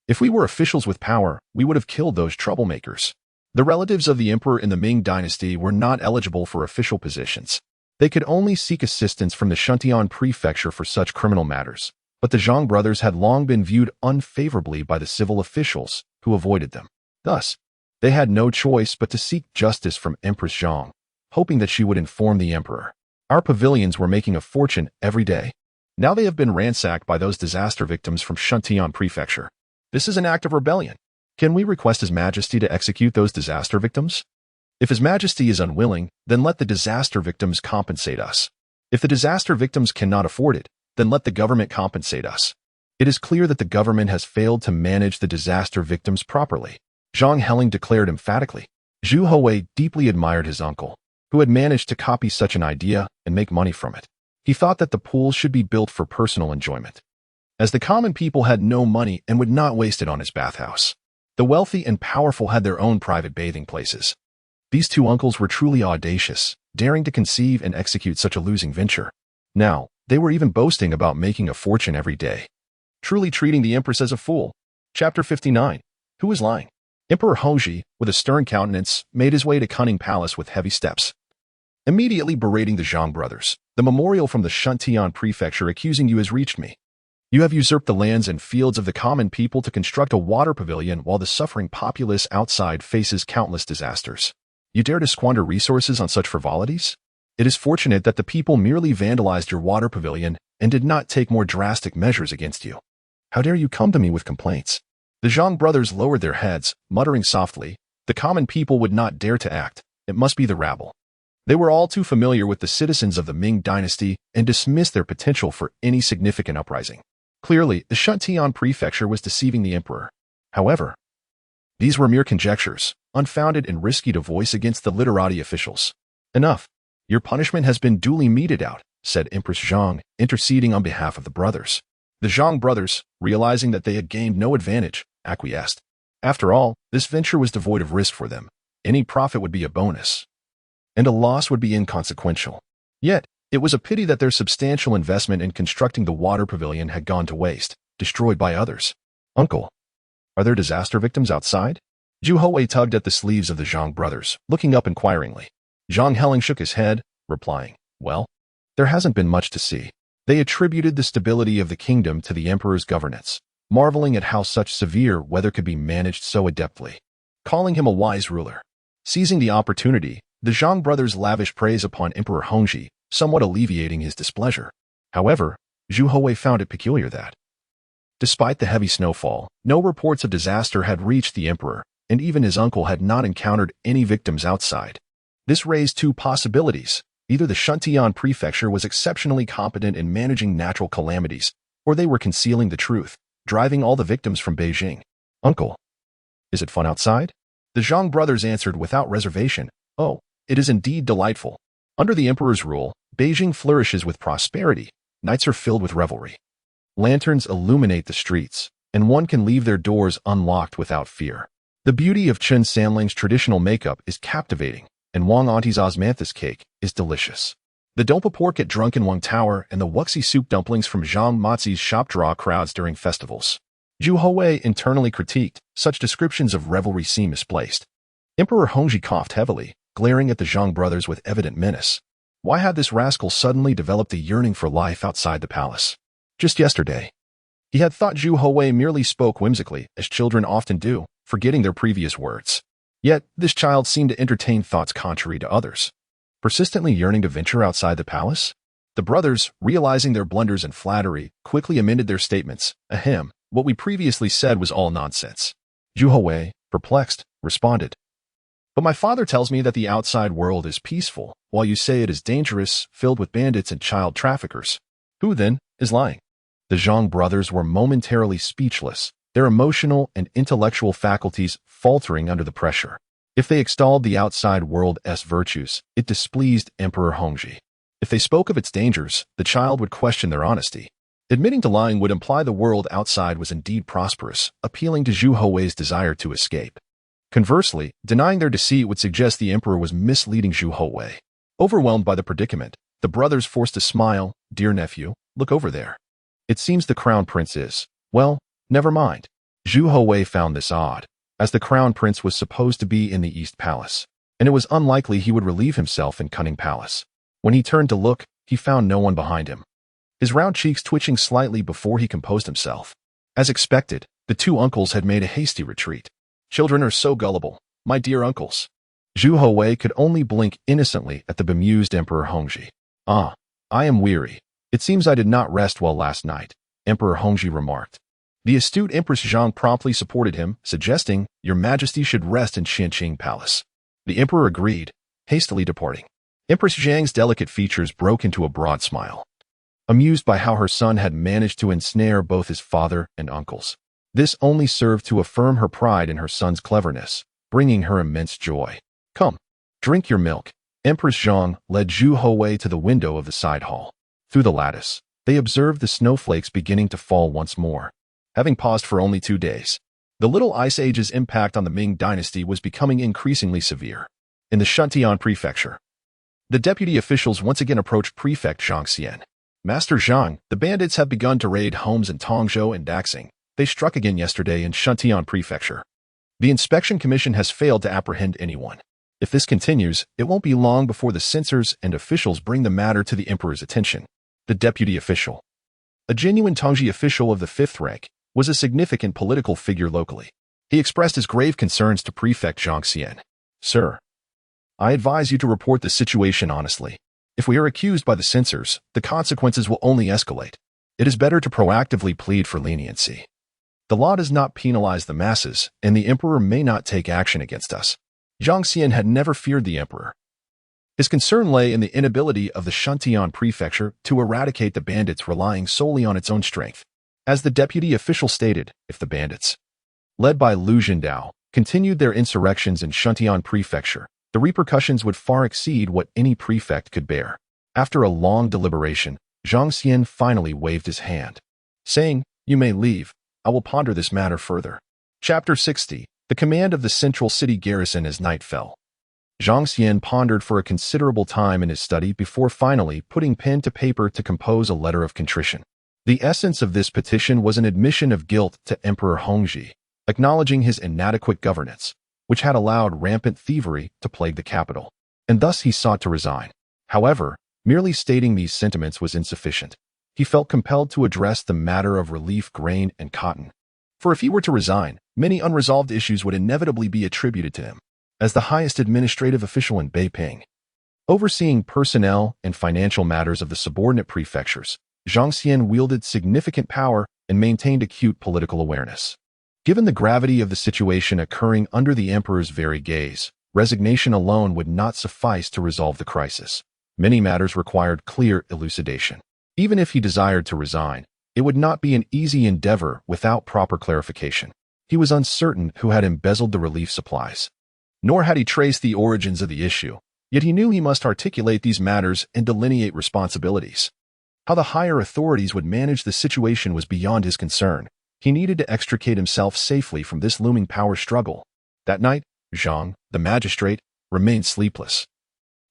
If we were officials with power, we would have killed those troublemakers. The relatives of the emperor in the Ming Dynasty were not eligible for official positions. They could only seek assistance from the Shuntian prefecture for such criminal matters, but the Zhang brothers had long been viewed unfavorably by the civil officials, who avoided them. Thus, they had no choice but to seek justice from Empress Zhang, hoping that she would inform the emperor. Our pavilions were making a fortune every day. Now they have been ransacked by those disaster victims from Shuntian prefecture. This is an act of rebellion. Can we request His Majesty to execute those disaster victims? If His Majesty is unwilling, then let the disaster victims compensate us. If the disaster victims cannot afford it, then let the government compensate us. It is clear that the government has failed to manage the disaster victims properly. Zhang Heling declared emphatically. Zhu Houwei deeply admired his uncle, who had managed to copy such an idea and make money from it. He thought that the pools should be built for personal enjoyment, as the common people had no money and would not waste it on his bathhouse. The wealthy and powerful had their own private bathing places. These two uncles were truly audacious, daring to conceive and execute such a losing venture. Now, they were even boasting about making a fortune every day. Truly treating the empress as a fool. Chapter 59. Who is lying? Emperor Hongzhi, with a stern countenance, made his way to Kunning Palace with heavy steps, immediately berating the Zhang brothers. The memorial from the Shuntian prefecture accusing you has reached me. You have usurped the lands and fields of the common people to construct a water pavilion while the suffering populace outside faces countless disasters. You dare to squander resources on such frivolities? It is fortunate that the people merely vandalized your water pavilion and did not take more drastic measures against you. How dare you come to me with complaints? The Zhang brothers lowered their heads, muttering softly. The common people would not dare to act. It must be the rabble. They were all too familiar with the citizens of the Ming Dynasty and dismissed their potential for any significant uprising. Clearly, the Shuntian prefecture was deceiving the emperor. However, these were mere conjectures, unfounded and risky to voice against the literati officials. Enough. Your punishment has been duly meted out, said Empress Zhang, interceding on behalf of the brothers. The Zhang brothers, realizing that they had gained no advantage, acquiesced. After all, this venture was devoid of risk for them. Any profit would be a bonus, and a loss would be inconsequential. Yet, it was a pity that their substantial investment in constructing the water pavilion had gone to waste, destroyed by others. Uncle, are there disaster victims outside? Zhu Houwei tugged at the sleeves of the Zhang brothers, looking up inquiringly. Zhang Heling shook his head, replying, well, there hasn't been much to see. They attributed the stability of the kingdom to the emperor's governance, marveling at how such severe weather could be managed so adeptly, calling him a wise ruler. Seizing the opportunity, The Zhang brothers lavished praise upon Emperor Hongzhi, somewhat alleviating his displeasure. However, Zhu Houwei found it peculiar that, despite the heavy snowfall, no reports of disaster had reached the emperor, and even his uncle had not encountered any victims outside. This raised two possibilities. Either the Shuntian prefecture was exceptionally competent in managing natural calamities, or they were concealing the truth, driving all the victims from Beijing. Uncle, is it fun outside? The Zhang brothers answered without reservation. Oh, it is indeed delightful. Under the emperor's rule, Beijing flourishes with prosperity. Nights are filled with revelry. Lanterns illuminate the streets, and one can leave their doors unlocked without fear. The beauty of Chen Sanling's traditional makeup is captivating, and Wang Auntie's osmanthus cake is delicious. The dompa pork at Drunken Wang Tower and the wuxi soup dumplings from Zhang Mozi's shop draw crowds during festivals. Zhu Houwei internally critiqued, such descriptions of revelry seem misplaced. Emperor Hongzhi coughed heavily, glaring at the Zhang brothers with evident menace. Why had this rascal suddenly developed a yearning for life outside the palace? Just yesterday, he had thought Zhu Houwei merely spoke whimsically, as children often do, forgetting their previous words. Yet, this child seemed to entertain thoughts contrary to others. Persistently yearning to venture outside the palace? The brothers, realizing their blunders and flattery, quickly amended their statements. Ahem, what we previously said was all nonsense. Zhu Houwei, perplexed, responded. But my father tells me that the outside world is peaceful, while you say it is dangerous, filled with bandits and child traffickers. Who, then, is lying? The Zhang brothers were momentarily speechless, their emotional and intellectual faculties faltering under the pressure. If they extolled the outside world's virtues, it displeased Emperor Hongzhi. If they spoke of its dangers, the child would question their honesty. Admitting to lying would imply the world outside was indeed prosperous, appealing to Zhu Houwei's desire to escape. Conversely, denying their deceit would suggest the emperor was misleading Zhu Houwei. Overwhelmed by the predicament, the brothers forced a smile. Dear nephew, look over there. It seems the crown prince is, well, never mind. Zhu Houwei found this odd, as the crown prince was supposed to be in the East Palace, and it was unlikely he would relieve himself in Cunning Palace. When he turned to look, he found no one behind him, his round cheeks twitching slightly before he composed himself. As expected, the two uncles had made a hasty retreat. Children are so gullible, my dear uncles. Zhu Houwei could only blink innocently at the bemused Emperor Hongzhi. Ah, I am weary. It seems I did not rest well last night, Emperor Hongzhi remarked. The astute Empress Zhang promptly supported him, suggesting, Your Majesty should rest in Qianqing Palace. The emperor agreed, hastily departing. Empress Zhang's delicate features broke into a broad smile, amused by how her son had managed to ensnare both his father and uncles. This only served to affirm her pride in her son's cleverness, bringing her immense joy. Come, drink your milk. Empress Zhang led Zhu Houwei to the window of the side hall. Through the lattice, they observed the snowflakes beginning to fall once more. Having paused for only 2 days, the Little Ice Age's impact on the Ming Dynasty was becoming increasingly severe. In the Shuntian prefecture, the deputy officials once again approached Prefect Zhang Xian. Master Zhang, the bandits have begun to raid homes in Tongzhou and Daxing. They struck again yesterday in Shuntian prefecture. The inspection commission has failed to apprehend anyone. If this continues, it won't be long before the censors and officials bring the matter to the emperor's attention. The deputy official, a genuine Tongzhi official of the 5th rank, was a significant political figure locally. He expressed his grave concerns to Prefect Zhang Xian. Sir, I advise you to report the situation honestly. If we are accused by the censors, the consequences will only escalate. It is better to proactively plead for leniency. The law does not penalize the masses, and the emperor may not take action against us. Zhang Xian had never feared the emperor. His concern lay in the inability of the Shuntian prefecture to eradicate the bandits relying solely on its own strength. As the deputy official stated, if the bandits, led by Lu Zhendao, continued their insurrections in Shuntian prefecture, the repercussions would far exceed what any prefect could bear. After a long deliberation, Zhang Xian finally waved his hand, saying, You may leave. I will ponder this matter further. Chapter 60. The command of the central city garrison as night fell. Zhang Xian pondered for a considerable time in his study before finally putting pen to paper to compose a letter of contrition. The essence of this petition was an admission of guilt to Emperor Hongzhi, acknowledging his inadequate governance, which had allowed rampant thievery to plague the capital, and thus he sought to resign. However, merely stating these sentiments was insufficient. He felt compelled to address the matter of relief grain and cotton. For if he were to resign, many unresolved issues would inevitably be attributed to him. as the highest administrative official in Beiping. Overseeing personnel and financial matters of the subordinate prefectures, Zhang Xian wielded significant power and maintained acute political awareness. Given the gravity of the situation occurring under the emperor's very gaze, resignation alone would not suffice to resolve the crisis. Many matters required clear elucidation. Even if he desired to resign, it would not be an easy endeavor without proper clarification. He was uncertain who had embezzled the relief supplies. Nor had he traced the origins of the issue, yet he knew he must articulate these matters and delineate responsibilities. How the higher authorities would manage the situation was beyond his concern. He needed to extricate himself safely from this looming power struggle. That night, Zhang, the magistrate, remained sleepless,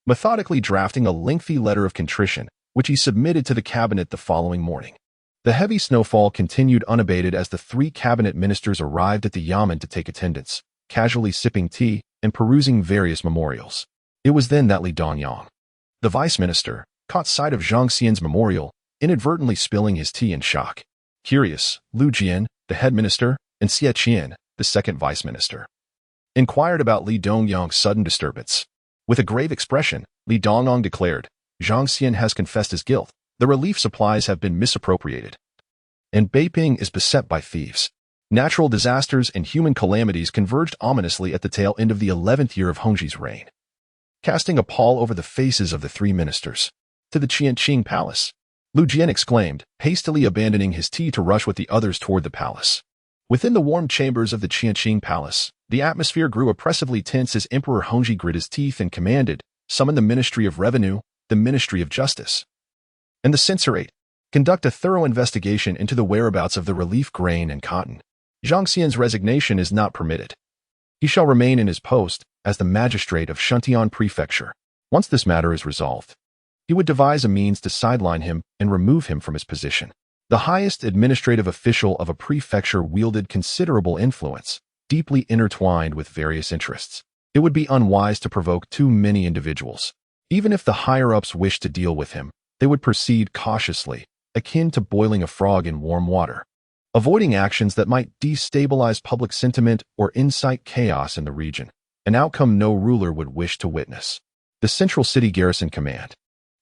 methodically drafting a lengthy letter of contrition, which he submitted to the cabinet the following morning. The heavy snowfall continued unabated as the 3 cabinet ministers arrived at the Yamen to take attendance, casually sipping tea and perusing various memorials. It was then that Li Guang, the vice minister, caught sight of Zhang Xian's memorial, inadvertently spilling his tea in shock. Curious, Lu Jian, the head minister, and Xie Qian, the second vice minister, inquired about Li Dongyang's sudden disturbance. With a grave expression, Li Dongyang declared, Zhang Xian has confessed his guilt. The relief supplies have been misappropriated, and Beiping is beset by thieves. Natural disasters and human calamities converged ominously at the tail end of the 11th year of Hongzhi's reign, casting a pall over the faces of the 3 ministers. To the Qianqing palace, Lu Jian exclaimed, hastily abandoning his tea to rush with the others toward the palace. Within the warm chambers of the Qianqing palace, the atmosphere grew oppressively tense as Emperor Hongzhi grit his teeth and commanded, summon the Ministry of Revenue, the Ministry of Justice, and the Censorate. Conduct a thorough investigation into the whereabouts of the relief grain and cotton. Zhang Xian's resignation is not permitted. He shall remain in his post as the magistrate of Shuntian Prefecture. Once this matter is resolved, he would devise a means to sideline him and remove him from his position. The highest administrative official of a prefecture wielded considerable influence, deeply intertwined with various interests. It would be unwise to provoke too many individuals. Even if the higher-ups wished to deal with him, they would proceed cautiously, akin to boiling a frog in warm water, avoiding actions that might destabilize public sentiment or incite chaos in the region, an outcome no ruler would wish to witness. The Central City Garrison Command,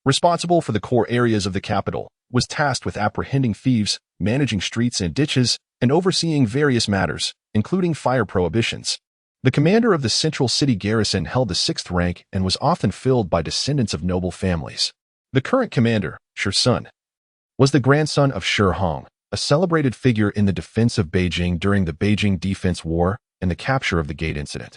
responsible for the core areas of the capital, was tasked with apprehending thieves, managing streets and ditches, and overseeing various matters, including fire prohibitions. The commander of the Central City Garrison held the 6th rank and was often filled by descendants of noble families. The current commander, Shi Sun, was the grandson of Shi Hong, a celebrated figure in the defense of Beijing during the Beijing Defense War and the capture of the Gate Incident,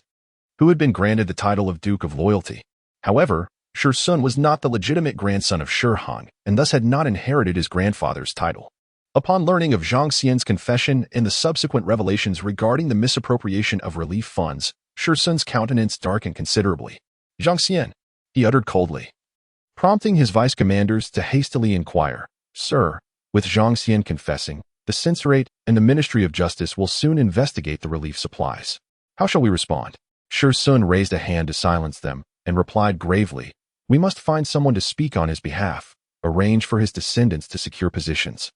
who had been granted the title of Duke of Loyalty. However, Shi Sun was not the legitimate grandson of Shi Hong and thus had not inherited his grandfather's title. Upon learning of Zhang Xian's confession and the subsequent revelations regarding the misappropriation of relief funds, Shi Sun's countenance darkened considerably. Zhang Xian, he uttered coldly, prompting his vice commanders to hastily inquire, Sir, with Zhang Xian confessing, the Censorate and the Ministry of Justice will soon investigate the relief supplies. How shall we respond? Shi Sun raised a hand to silence them and replied gravely, we must find someone to speak on his behalf, arrange for his descendants to secure positions,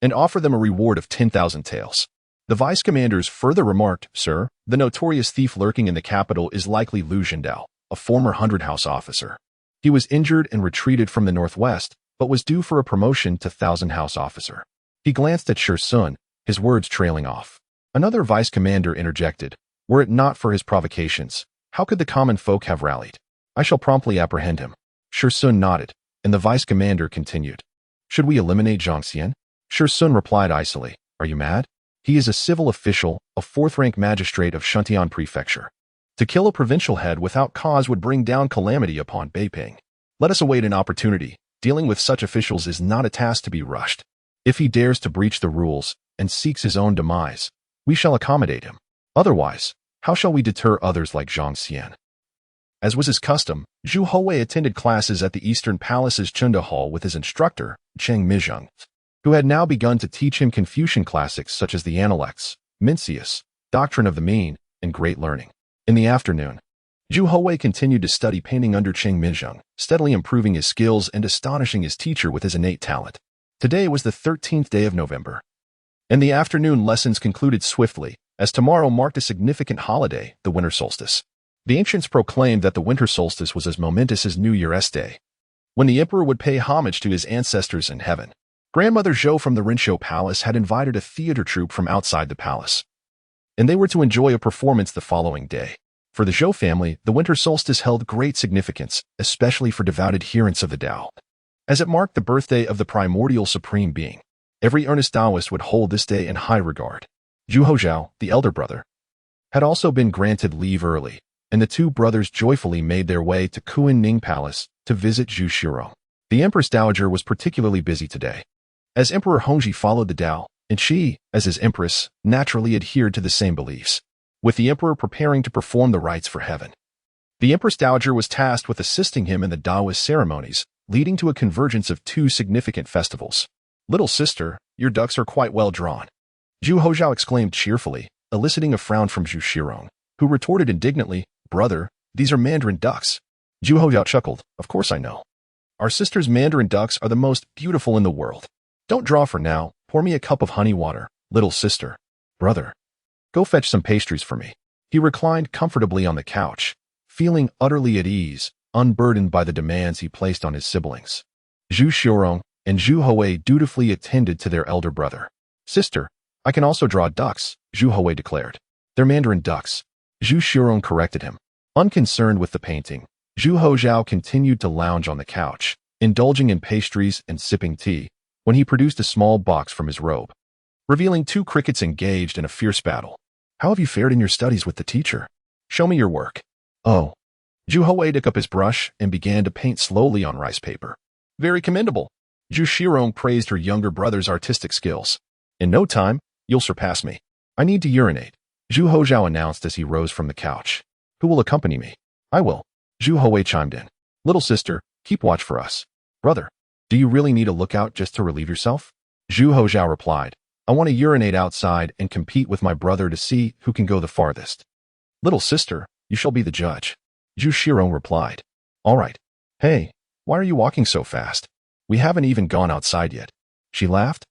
and offer them a reward of 10,000 taels. The vice commanders further remarked, Sir, the notorious thief lurking in the capital is likely Lu Zhendao, a former 100-house officer. He was injured and retreated from the northwest, but was due for a promotion to 1,000-house officer. He glanced at Shi Sun, his words trailing off. Another vice commander interjected, were it not for his provocations, how could the common folk have rallied? I shall promptly apprehend him. Shi Sun nodded, and the vice commander continued. Should we eliminate Zhang Xian? Shi Sun replied icily, are you mad? He is a civil official, a 4th-rank magistrate of Shuntian Prefecture. To kill a provincial head without cause would bring down calamity upon Beiping. Let us await an opportunity. Dealing with such officials is not a task to be rushed. If he dares to breach the rules and seeks his own demise, we shall accommodate him. Otherwise, how shall we deter others like Zhang Xian? As was his custom, Zhu Houwei attended classes at the Eastern Palace's Chunda Hall with his instructor, Cheng Mizheng, who had now begun to teach him Confucian classics such as the Intellects, Mencius, Doctrine of the Mean, and Great Learning. In the afternoon, Zhu Houwei continued to study painting under Cheng Mizheng, steadily improving his skills and astonishing his teacher with his innate talent. Today was the 13th day of November, and the afternoon lessons concluded swiftly, as tomorrow marked a significant holiday, the winter solstice. The ancients proclaimed that the winter solstice was as momentous as New Year's Day, when the emperor would pay homage to his ancestors in heaven. Grandmother Zhou from the Rinshou Palace had invited a theater troupe from outside the palace, and they were to enjoy a performance the following day. For the Zhou family, the winter solstice held great significance, especially for devout adherents of the Tao, as it marked the birthday of the primordial supreme being. Every earnest Taoist would hold this day in high regard. Zhu Houzhao, the elder brother, had also been granted leave early, and the two brothers joyfully made their way to Kunning Palace to visit Zhu Houzhao. The Empress Dowager was particularly busy today, as Emperor Hongzhi followed the Tao, and she, as his empress, naturally adhered to the same beliefs, with the emperor preparing to perform the rites for heaven. The Empress Dowager was tasked with assisting him in the Taoist ceremonies, leading to a convergence of two significant festivals. "Little sister, your ducks are quite well drawn," Zhu Houzhao exclaimed cheerfully, eliciting a frown from Zhu Houzhao, who retorted indignantly, "Brother, these are mandarin ducks." Zhu Houzhao chuckled, "Of course I know. Our sister's mandarin ducks are the most beautiful in the world. Don't draw for now, pour me a cup of honey water, little sister." "Brother, go fetch some pastries for me." He reclined comfortably on the couch, feeling utterly at ease, unburdened by the demands he placed on his siblings. Zhu Houzhao and Zhu Houwei dutifully attended to their elder brother. "Sister, I can also draw ducks," Zhu Houwei declared. "They're mandarin ducks," Zhu Houzhao corrected him. Unconcerned with the painting, Zhu Houzhao continued to lounge on the couch, indulging in pastries and sipping tea, when he produced a small box from his robe, revealing two crickets engaged in a fierce battle. "How have you fared in your studies with the teacher? Show me your work." "Oh." Zhu Houwei took up his brush and began to paint slowly on rice paper. "Very commendable." Zhu Houzhao praised her younger brother's artistic skills. "In no time, you'll surpass me. I need to urinate," Zhu Houzhao announced as he rose from the couch. "Who will accompany me?" "I will," Zhu Houwei chimed in. "Little sister, keep watch for us." "Brother, do you really need a lookout just to relieve yourself?" Zhu Houzhao replied. "I want to urinate outside and compete with my brother to see who can go the farthest." "Little sister, you shall be the judge," Zhu Houzhao replied. "All right. Hey, why are you walking so fast? We haven't even gone outside yet." She laughed.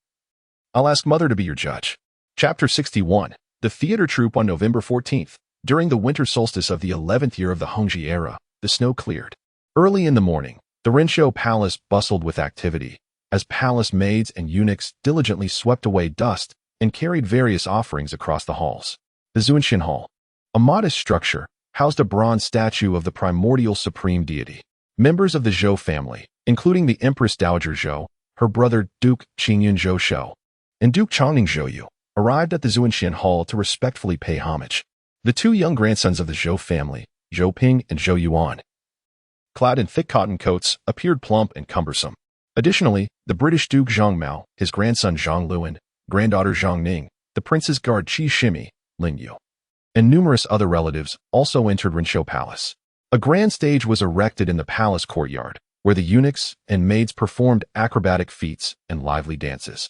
"I'll ask mother to be your judge." Chapter 61. The theater troupe. On November 14th, during the winter solstice of the 11th year of the Hongzhi era, the snow cleared. Early in the morning, the Rinshou Palace bustled with activity, as palace maids and eunuchs diligently swept away dust and carried various offerings across the halls. The Zhuanxian Hall, a modest structure, housed a bronze statue of the primordial supreme deity. Members of the Zhou family, including the Empress Dowager Zhou, her brother Duke Qingyun Zhou, and Duke Chongning Zhouyu, arrived at the Zhuanxian Hall to respectfully pay homage. The two young grandsons of the Zhou family, Zhou Ping and Zhou Yuan, clad in thick cotton coats, appeared plump and cumbersome. Additionally, the British Duke Zhang Mao, his grandson Zhang Luan, granddaughter Zhang Ning, the prince's guard Qi Shimi, Lin Yu, and numerous other relatives also entered Rinshou Palace. A grand stage was erected in the palace courtyard, where the eunuchs and maids performed acrobatic feats and lively dances,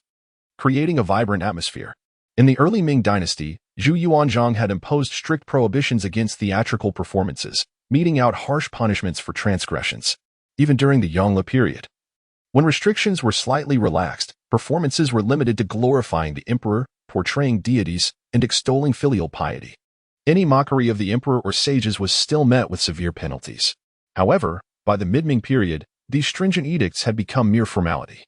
creating a vibrant atmosphere. In the early Ming Dynasty, Zhu Yuanzhang had imposed strict prohibitions against theatrical performances, meting out harsh punishments for transgressions. Even during the Yongle period, when restrictions were slightly relaxed, performances were limited to glorifying the emperor, portraying deities, and extolling filial piety. Any mockery of the emperor or sages was still met with severe penalties. However, by the mid-Ming period, these stringent edicts had become mere formality,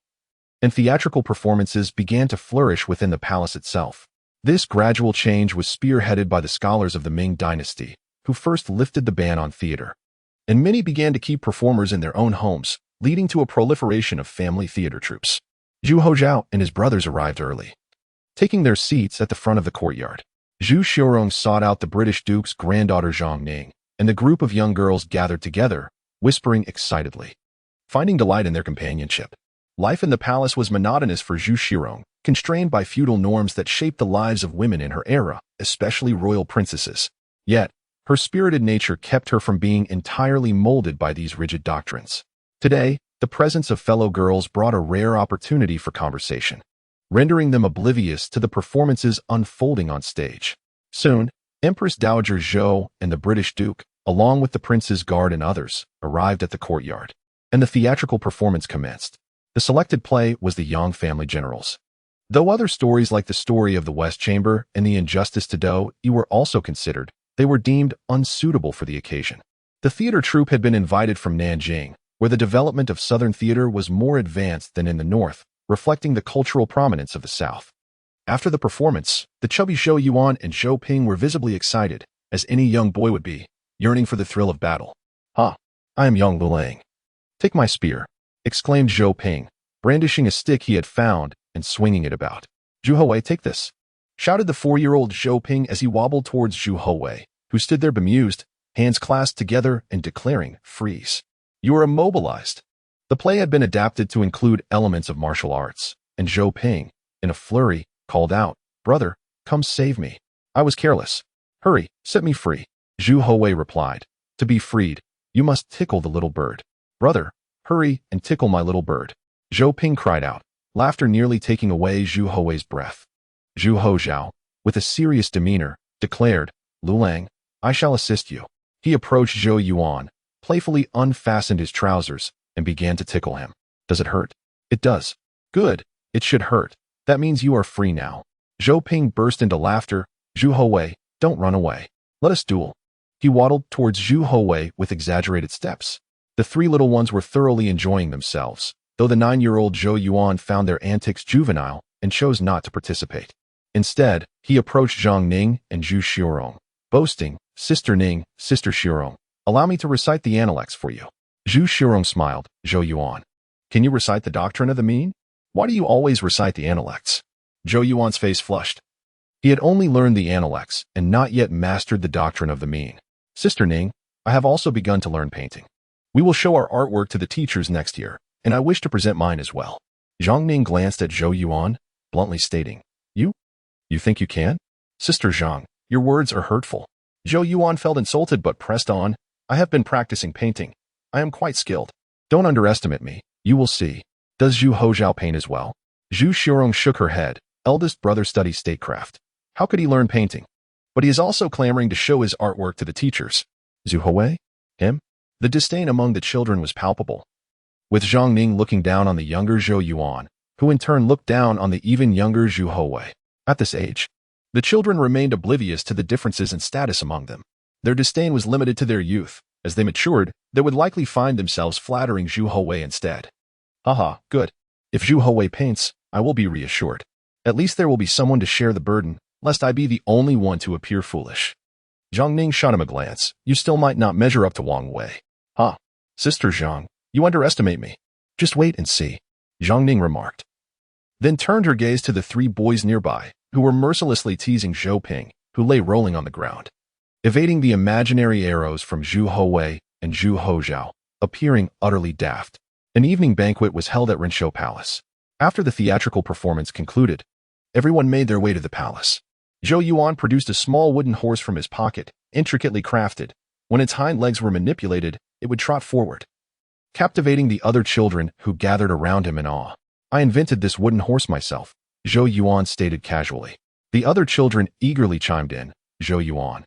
and theatrical performances began to flourish within the palace itself. This gradual change was spearheaded by the scholars of the Ming Dynasty, who first lifted the ban on theater, and many began to keep performers in their own homes, leading to a proliferation of family theater troupes. Zhu Houzhao and his brothers arrived early, taking their seats at the front of the courtyard. Zhu Houzhao sought out the British Duke's granddaughter Zhang Ning, and the group of young girls gathered together, whispering excitedly, finding delight in their companionship. Life in the palace was monotonous for Zhu Houzhao, constrained by feudal norms that shaped the lives of women in her era, especially royal princesses. Yet, her spirited nature kept her from being entirely molded by these rigid doctrines. Today, the presence of fellow girls brought a rare opportunity for conversation, rendering them oblivious to the performances unfolding on stage. Soon, Empress Dowager Zhou and the British Duke, along with the prince's guard and others, arrived at the courtyard, and the theatrical performance commenced. The selected play was The Yang Family Generals. Though other stories like the story of the West Chamber and the Injustice to Do were also considered, They were deemed unsuitable for the occasion. The theater troupe had been invited from Nanjing, where the development of Southern theater was more advanced than in the North, reflecting the cultural prominence of the South. After the performance, the chubby Zhou Yuan and Zhou Ping were visibly excited, as any young boy would be, yearning for the thrill of battle. "Ha! I am young Lu Lang. Take my spear," exclaimed Zhou Ping, brandishing a stick he had found and swinging it about. "Zhu Houwei, take this," shouted the 4-year-old Zhou Ping as he wobbled towards Zhu Houwei, who stood there bemused, hands clasped together and declaring, "Freeze. You are immobilized." The play had been adapted to include elements of martial arts, and Zhou Ping, in a flurry, called out, "Brother, come save me. I was careless. Hurry, set me free." Zhu Houwei replied, "To be freed, you must tickle the little bird. Brother, hurry and tickle my little bird." Zhou Ping cried out, laughter nearly taking away Zhu Houwei's breath. Zhu Houzhao, with a serious demeanor, declared, "Lu Lang, I shall assist you." He approached Zhou Yuan, playfully unfastened his trousers, and began to tickle him. "Does it hurt?" "It does." "Good. It should hurt. That means you are free now." Zhou Ping burst into laughter. "Zhu Houwei, don't run away. Let us duel." He waddled towards Zhu Houwei with exaggerated steps. The 3 little ones were thoroughly enjoying themselves, though the 9-year-old Zhou Yuan found their antics juvenile and chose not to participate. Instead, he approached Zhang Ning and Zhu Xiurong, boasting, "Sister Ning, Sister Xiurong, allow me to recite the intellects for you." Zhu Xiurong smiled. "Zhou Yuan, can you recite the doctrine of the mean? Why do you always recite the intellects?" Zhou Yuan's face flushed. He had only learned the intellects and not yet mastered the doctrine of the mean. "Sister Ning, I have also begun to learn painting. We will show our artwork to the teachers next year, and I wish to present mine as well." Zhang Ning glanced at Zhou Yuan, bluntly stating, You think you can?" "Sister Zhang, your words are hurtful." Zhou Yuan felt insulted but pressed on. "I have been practicing painting. I am quite skilled. Don't underestimate me. You will see." "Does Zhu Houzhao paint as well?" Zhu Xiurong shook her head. "Eldest brother studies statecraft. How could he learn painting? But he is also clamoring to show his artwork to the teachers." "Zhu Houwei? Him?" The disdain among the children was palpable, with Zhang Ning looking down on the younger Zhou Yuan, who in turn looked down on the even younger Zhu Houwei. At this age, the children remained oblivious to the differences in status among them. Their disdain was limited to their youth. As they matured, they would likely find themselves flattering Zhu Houwei instead. "Haha, good. If Zhu Houwei paints, I will be reassured. At least there will be someone to share the burden, lest I be the only one to appear foolish." Zhang Ning shot him a glance. "You still might not measure up to Wang Wei." "Huh. Sister Zhang, you underestimate me. Just wait and see," Zhang Ning remarked. Then turned her gaze to the 3 boys nearby, who were mercilessly teasing Zhou Ping, who lay rolling on the ground, evading the imaginary arrows from Zhu Houwei and Zhu Houzhao, appearing utterly daft. An evening banquet was held at Renshou Palace. After the theatrical performance concluded, everyone made their way to the palace. Zhou Yuan produced a small wooden horse from his pocket, intricately crafted. When its hind legs were manipulated, it would trot forward, captivating the other children who gathered around him in awe. "I invented this wooden horse myself," Zhou Yuan stated casually. The other children eagerly chimed in. "Zhou Yuan,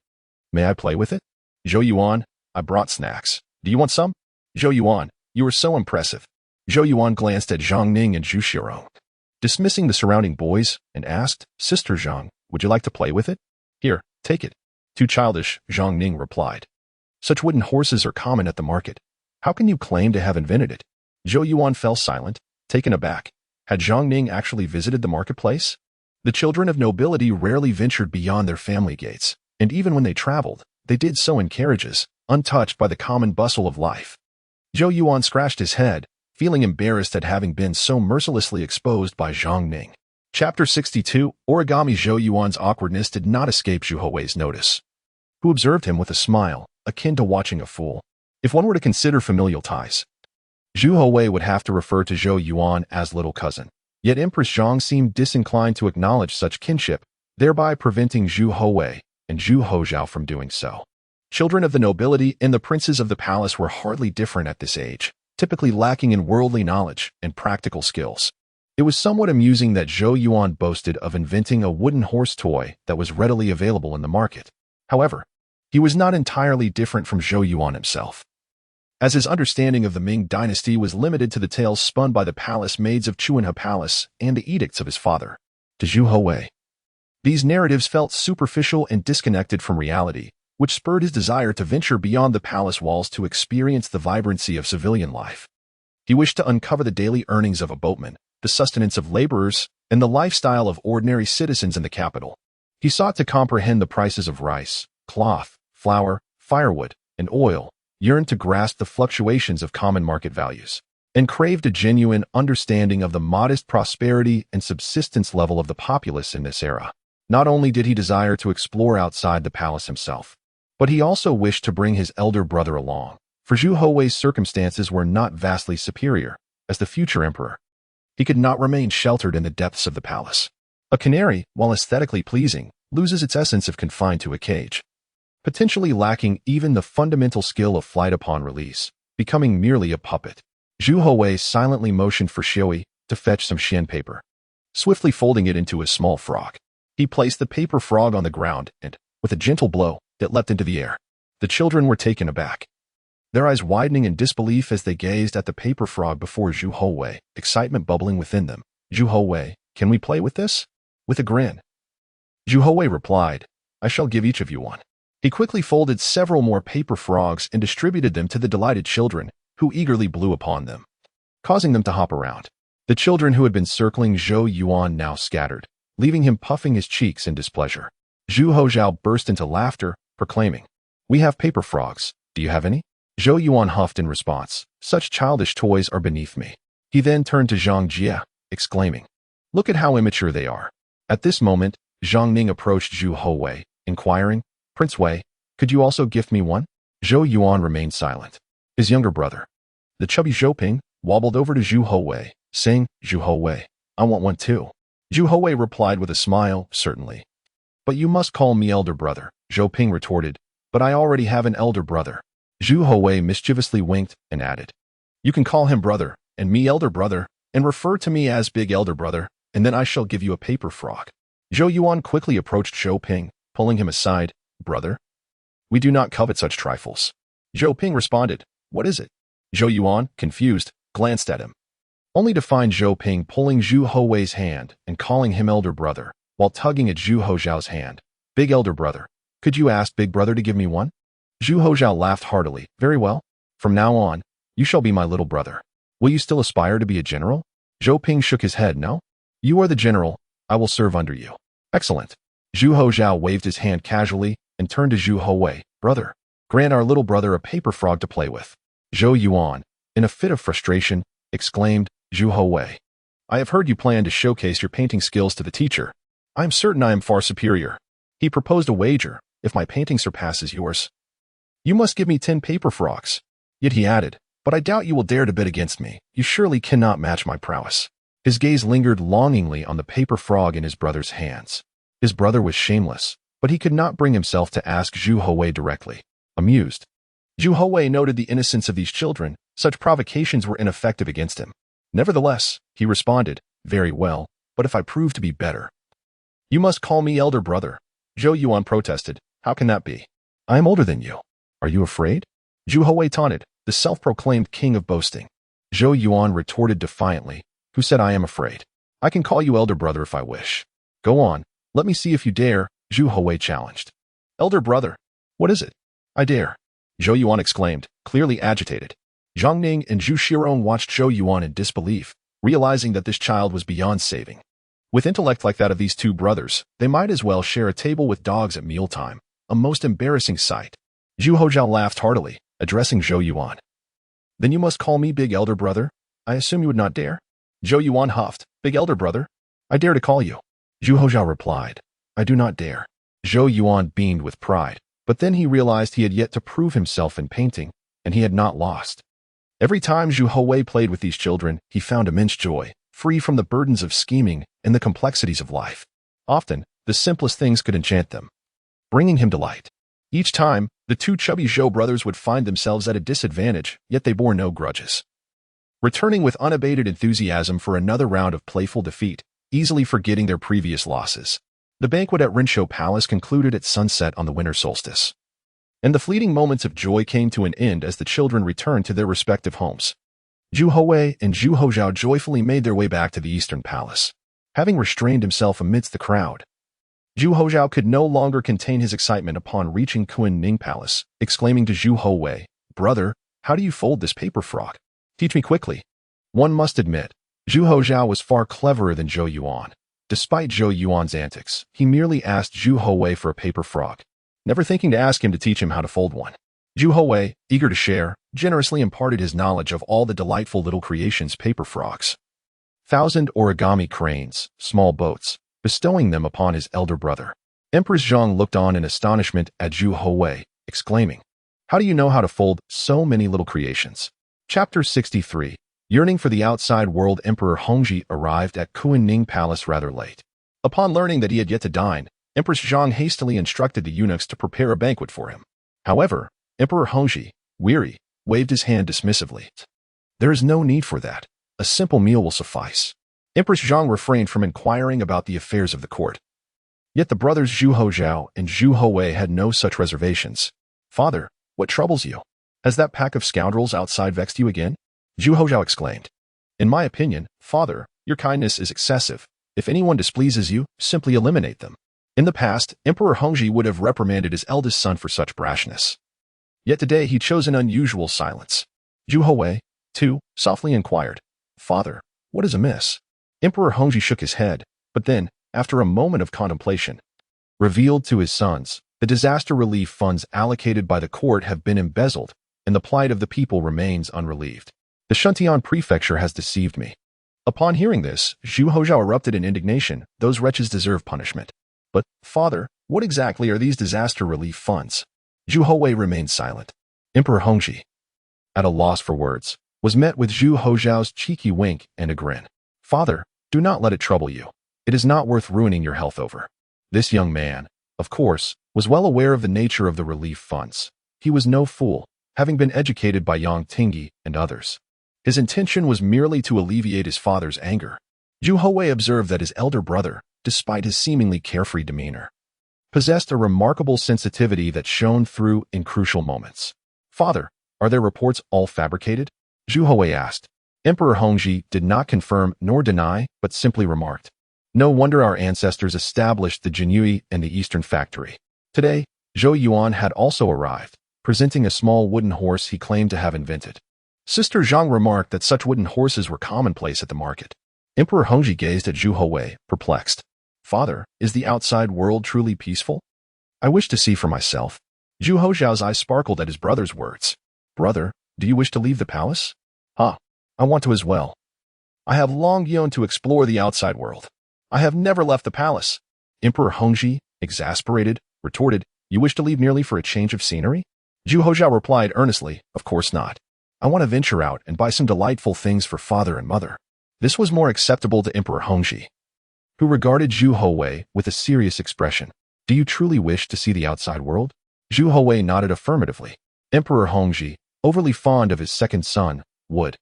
may I play with it?" "Zhou Yuan, I brought snacks. Do you want some?" "Zhou Yuan, you are so impressive." Zhou Yuan glanced at Zhang Ning and Zhu Xiurong, dismissing the surrounding boys, and asked, "Sister Zhang, would you like to play with it?" "Here, take it." "Too childish," Zhang Ning replied. "Such wooden horses are common at the market. How can you claim to have invented it?" Zhou Yuan fell silent, taken aback. Had Zhang Ning actually visited the marketplace? The children of nobility rarely ventured beyond their family gates, and even when they traveled, they did so in carriages, untouched by the common bustle of life. Zhou Yuan scratched his head, feeling embarrassed at having been so mercilessly exposed by Zhang Ning. Chapter 62, Origami. Zhou Yuan's awkwardness did not escape Zhu Houwei's notice, who observed him with a smile, akin to watching a fool. If one were to consider familial ties, Zhu Houwei would have to refer to Zhou Yuan as little cousin. Yet Empress Zhang seemed disinclined to acknowledge such kinship, thereby preventing Zhu Houwei and Zhu Houzhao from doing so. Children of the nobility and the princes of the palace were hardly different at this age, typically lacking in worldly knowledge and practical skills. It was somewhat amusing that Zhou Yuan boasted of inventing a wooden horse toy that was readily available in the market. However, he was not entirely different from Zhou Yuan himself, as his understanding of the Ming Dynasty was limited to the tales spun by the palace maids of Chuanhe Palace and the edicts of his father. To Zhu Houwei, these narratives felt superficial and disconnected from reality, which spurred his desire to venture beyond the palace walls to experience the vibrancy of civilian life. He wished to uncover the daily earnings of a boatman, the sustenance of laborers, and the lifestyle of ordinary citizens in the capital. He sought to comprehend the prices of rice, cloth, flour, firewood, and oil, yearned to grasp the fluctuations of common market values, and craved a genuine understanding of the modest prosperity and subsistence level of the populace in this era. Not only did he desire to explore outside the palace himself, but he also wished to bring his elder brother along, for Zhu Houwei's circumstances were not vastly superior. As the future emperor, he could not remain sheltered in the depths of the palace. A canary, while aesthetically pleasing, loses its essence if confined to a cage, potentially lacking even the fundamental skill of flight upon release, becoming merely a puppet. Zhu Houwei silently motioned for Xiui to fetch some xian paper. Swiftly folding it into a small frog, he placed the paper frog on the ground and, with a gentle blow, it leapt into the air. The children were taken aback, their eyes widening in disbelief as they gazed at the paper frog before Zhu Houwei, excitement bubbling within them. "Zhu Houwei, can we play with this?" With a grin, Zhu Houwei replied, "I shall give each of you one." He quickly folded several more paper frogs and distributed them to the delighted children, who eagerly blew upon them, causing them to hop around. The children who had been circling Zhou Yuan now scattered, leaving him puffing his cheeks in displeasure. Zhu Houzhao burst into laughter, proclaiming, "We have paper frogs. Do you have any?" Zhou Yuan huffed in response, "Such childish toys are beneath me." He then turned to Zhang Jie, exclaiming, "Look at how immature they are." At this moment, Zhang Ning approached Zhu Houwei, inquiring, "Prince Wei, could you also gift me one?" Zhou Yuan remained silent. His younger brother, the chubby Zhou Ping, wobbled over to Zhu Houwei, saying, "Zhu Houwei, I want one too." Zhu Houwei replied with a smile, "Certainly. But you must call me elder brother." Zhou Ping retorted, "But I already have an elder brother." Zhu Houwei mischievously winked and added, "You can call him brother, and me elder brother, and refer to me as big elder brother, and then I shall give you a paper frog." Zhou Yuan quickly approached Zhou Ping, pulling him aside. "Brother, we do not covet such trifles." Zhou Ping responded, "What is it?" Zhou Yuan, confused, glanced at him, only to find Zhou Ping pulling Zhu Houwei's hand and calling him elder brother, while tugging at Zhu Houzhao's hand. "Big elder brother, could you ask big brother to give me one?" Zhu Houzhao laughed heartily. "Very well. From now on, you shall be my little brother. Will you still aspire to be a general?" Zhou Ping shook his head. "No. You are the general. I will serve under you." "Excellent." Zhu Houzhao waved his hand casually and turned to Zhu Houwei. "Brother, grant our little brother a paper frog to play with." Zhou Yuan, in a fit of frustration, exclaimed, "Zhu Houwei, I have heard you plan to showcase your painting skills to the teacher. I am certain I am far superior." He proposed a wager. "If my painting surpasses yours, you must give me 10 paper frogs." Yet he added, "But I doubt you will dare to bid against me. You surely cannot match my prowess." His gaze lingered longingly on the paper frog in his brother's hands. His brother was shameless, but he could not bring himself to ask Zhu Houwei directly. Amused, Zhu Houwei noted the innocence of these children. Such provocations were ineffective against him. Nevertheless, he responded, "Very well, but if I prove to be better, you must call me elder brother." Zhou Yuan protested, "How can that be? I am older than you. Are you afraid?" Zhu Houwei taunted, the self-proclaimed king of boasting. Zhou Yuan retorted defiantly, "Who said I am afraid? I can call you elder brother if I wish. Go on, let me see if you dare," Zhu Houwei challenged. "Elder brother, what is it?" "I dare," Zhou Yuan exclaimed, clearly agitated. Zhang Ning and Zhu Shirong watched Zhou Yuan in disbelief, realizing that this child was beyond saving. With intellect like that of these two brothers, they might as well share a table with dogs at mealtime, a most embarrassing sight. Zhu Houzhao laughed heartily, addressing Zhou Yuan. "Then you must call me big elder brother. I assume you would not dare?" Zhou Yuan huffed, "Big elder brother, I dare to call you." Zhu Houzhao replied, "I do not dare." Zhou Yuan beamed with pride, but then he realized he had yet to prove himself in painting, and he had not lost. Every time Zhu Houwei played with these children, he found immense joy, free from the burdens of scheming and the complexities of life. Often, the simplest things could enchant them, bringing him delight. Each time, the two chubby Zhou brothers would find themselves at a disadvantage, yet they bore no grudges, returning with unabated enthusiasm for another round of playful defeat, easily forgetting their previous losses. The banquet at Rinshou Palace concluded at sunset on the winter solstice, and the fleeting moments of joy came to an end as the children returned to their respective homes. Zhu Houwei and Zhu Houzhao joyfully made their way back to the Eastern Palace, having restrained himself amidst the crowd. Zhu Houzhao could no longer contain his excitement upon reaching Kunning Palace, exclaiming to Zhu Houwei, "Brother, how do you fold this paper frog? Teach me quickly." One must admit, Zhu Houzhao was far cleverer than Zhou Yuan. Despite Zhou Yuan's antics, he merely asked Zhu Houwei for a paper frog, never thinking to ask him to teach him how to fold one. Zhu Houwei, eager to share, generously imparted his knowledge of all the delightful little creations paper frogs. 1,000 origami cranes, small boats, bestowing them upon his elder brother. Empress Zhang looked on in astonishment at Zhu Houwei, exclaiming, "How do you know how to fold so many little creations?" Chapter 63. Yearning for the outside world. Emperor Hongzhi arrived at Kunning Palace rather late. Upon learning that he had yet to dine, Empress Zhang hastily instructed the eunuchs to prepare a banquet for him. However, Emperor Hongzhi, weary, waved his hand dismissively. "There is no need for that. A simple meal will suffice." Empress Zhang refrained from inquiring about the affairs of the court. Yet the brothers Zhu Houzhao and Zhu Houwei had no such reservations. "Father, what troubles you? Has that pack of scoundrels outside vexed you again?" Zhu Houzhao exclaimed. "In my opinion, father, your kindness is excessive. If anyone displeases you, simply eliminate them." In the past, Emperor Hongzhi would have reprimanded his eldest son for such brashness. Yet today he chose an unusual silence. Zhu Houwei, too, softly inquired, "Father, what is amiss?" Emperor Hongzhi shook his head, but then, after a moment of contemplation, revealed to his sons, the disaster relief funds allocated by the court have been embezzled, and the plight of the people remains unrelieved. The Shuntian prefecture has deceived me. Upon hearing this, Zhu Houzhao erupted in indignation. "Those wretches deserve punishment." "But, father, what exactly are these disaster relief funds?" Zhu Houwei remained silent. Emperor Hongzhi, at a loss for words, was met with Zhu Houzhao's cheeky wink and a grin. "Father, do not let it trouble you. It is not worth ruining your health over." This young man, of course, was well aware of the nature of the relief funds. He was no fool, having been educated by Yang Tingyi and others. His intention was merely to alleviate his father's anger. Zhu Houwei observed that his elder brother, despite his seemingly carefree demeanor, possessed a remarkable sensitivity that shone through in crucial moments. "Father, are their reports all fabricated?" Zhu Houwei asked. Emperor Hongzhi did not confirm nor deny, but simply remarked, "No wonder our ancestors established the Jinyui and the Eastern Factory." Today, Zhou Yuan had also arrived, presenting a small wooden horse he claimed to have invented. Sister Zhang remarked that such wooden horses were commonplace at the market. Emperor Hongzhi gazed at Zhu Houwei, perplexed. "Father, is the outside world truly peaceful?" "I wish to see for myself." Zhu Houzhao's eyes sparkled at his brother's words. "Brother, do you wish to leave the palace?" "Ah, I want to as well. I have long yearned to explore the outside world. I have never left the palace." Emperor Hongzhi, exasperated, retorted, "You wish to leave merely for a change of scenery?" Zhu Houzhao replied earnestly, "Of course not. I want to venture out and buy some delightful things for father and mother." This was more acceptable to Emperor Hongzhi, who regarded Zhu Houwei with a serious expression. "Do you truly wish to see the outside world?" Zhu Houwei nodded affirmatively. Emperor Hongzhi, overly fond of his second son, would,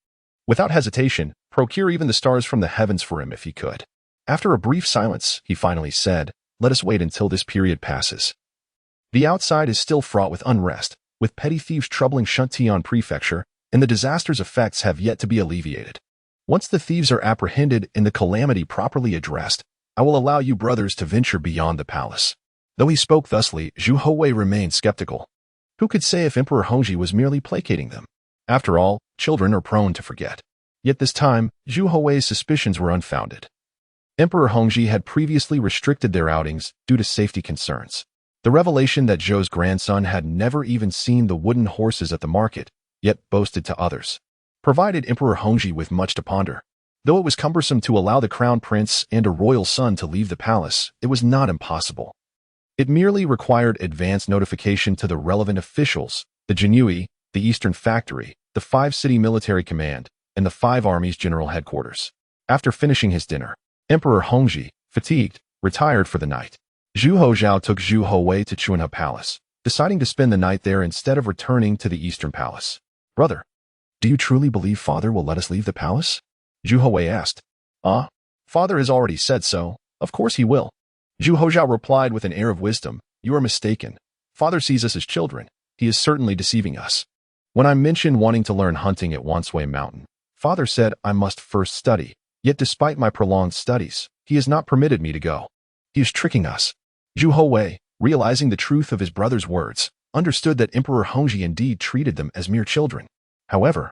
without hesitation, procure even the stars from the heavens for him if he could. After a brief silence, he finally said, "Let us wait until this period passes. The outside is still fraught with unrest, with petty thieves troubling Shuntian Prefecture, and the disaster's effects have yet to be alleviated. Once the thieves are apprehended and the calamity properly addressed, I will allow you brothers to venture beyond the palace." Though he spoke thusly, Zhu Houwei remained skeptical. Who could say if Emperor Hongzhi was merely placating them? After all, children are prone to forget. Yet this time, Zhu Houwei's suspicions were unfounded. Emperor Hongzhi had previously restricted their outings due to safety concerns. The revelation that Zhou's grandson had never even seen the wooden horses at the market, yet boasted to others, provided Emperor Hongzhi with much to ponder. Though it was cumbersome to allow the crown prince and a royal son to leave the palace, it was not impossible. It merely required advance notification to the relevant officials, the Jinyui, the Eastern Factory, the 5-city military command, and the 5 armies general headquarters. After finishing his dinner, Emperor Hongzhi, fatigued, retired for the night. Zhu Houzhao took Zhu Houwei to Chunha Palace, deciding to spend the night there instead of returning to the Eastern Palace. "Brother, do you truly believe father will let us leave the palace?" Zhu Houwei asked. "Ah, father has already said so. Of course he will." Zhu Houzhao replied with an air of wisdom, "You are mistaken. Father sees us as children. He is certainly deceiving us. When I mentioned wanting to learn hunting at Wanshui Mountain, father said I must first study, yet despite my prolonged studies, he has not permitted me to go. He is tricking us." Zhu Houwei, realizing the truth of his brother's words, understood that Emperor Hongzhi indeed treated them as mere children. However,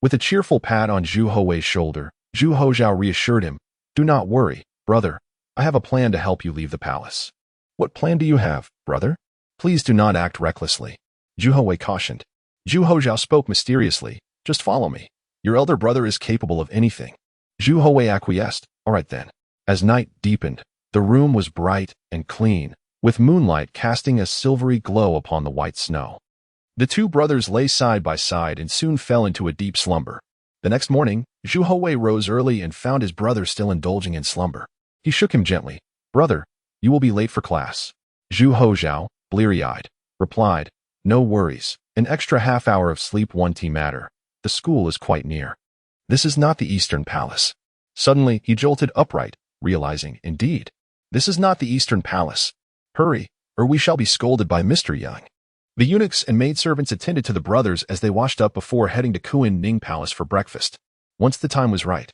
with a cheerful pat on Zhu Houwei's shoulder, Zhu Houzhao reassured him, "Do not worry, brother. I have a plan to help you leave the palace." "What plan do you have, brother?" "Please do not act recklessly," Zhu Houwei cautioned. Zhu Houzhao spoke mysteriously, "Just follow me. Your elder brother is capable of anything." Zhu Houwei acquiesced. "All right then." As night deepened, the room was bright and clean, with moonlight casting a silvery glow upon the white snow. The two brothers lay side by side and soon fell into a deep slumber. The next morning, Zhu Houwei rose early and found his brother still indulging in slumber. He shook him gently. "Brother, you will be late for class." Zhu Houzhao, bleary-eyed, replied, "No worries. An extra half-hour of sleep won't matter. The school is quite near." "This is not the Eastern Palace." Suddenly, he jolted upright, realizing, indeed, this is not the Eastern Palace. "Hurry, or we shall be scolded by Mr. Young." The eunuchs and maidservants attended to the brothers as they washed up before heading to Kuan Ning Palace for breakfast. Once the time was right,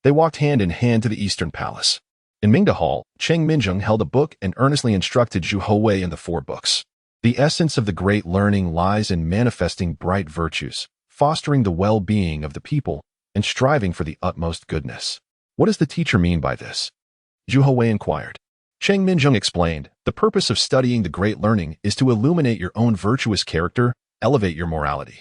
they walked hand in hand to the Eastern Palace. In Mingda Hall, Cheng Minzheng held a book and earnestly instructed Zhu Houwei in the four books. The essence of the great learning lies in manifesting bright virtues, fostering the well-being of the people, and striving for the utmost goodness. "What does the teacher mean by this?" Zhu Houwei inquired. Cheng Minzheng explained, "The purpose of studying the great learning is to illuminate your own virtuous character, elevate your morality,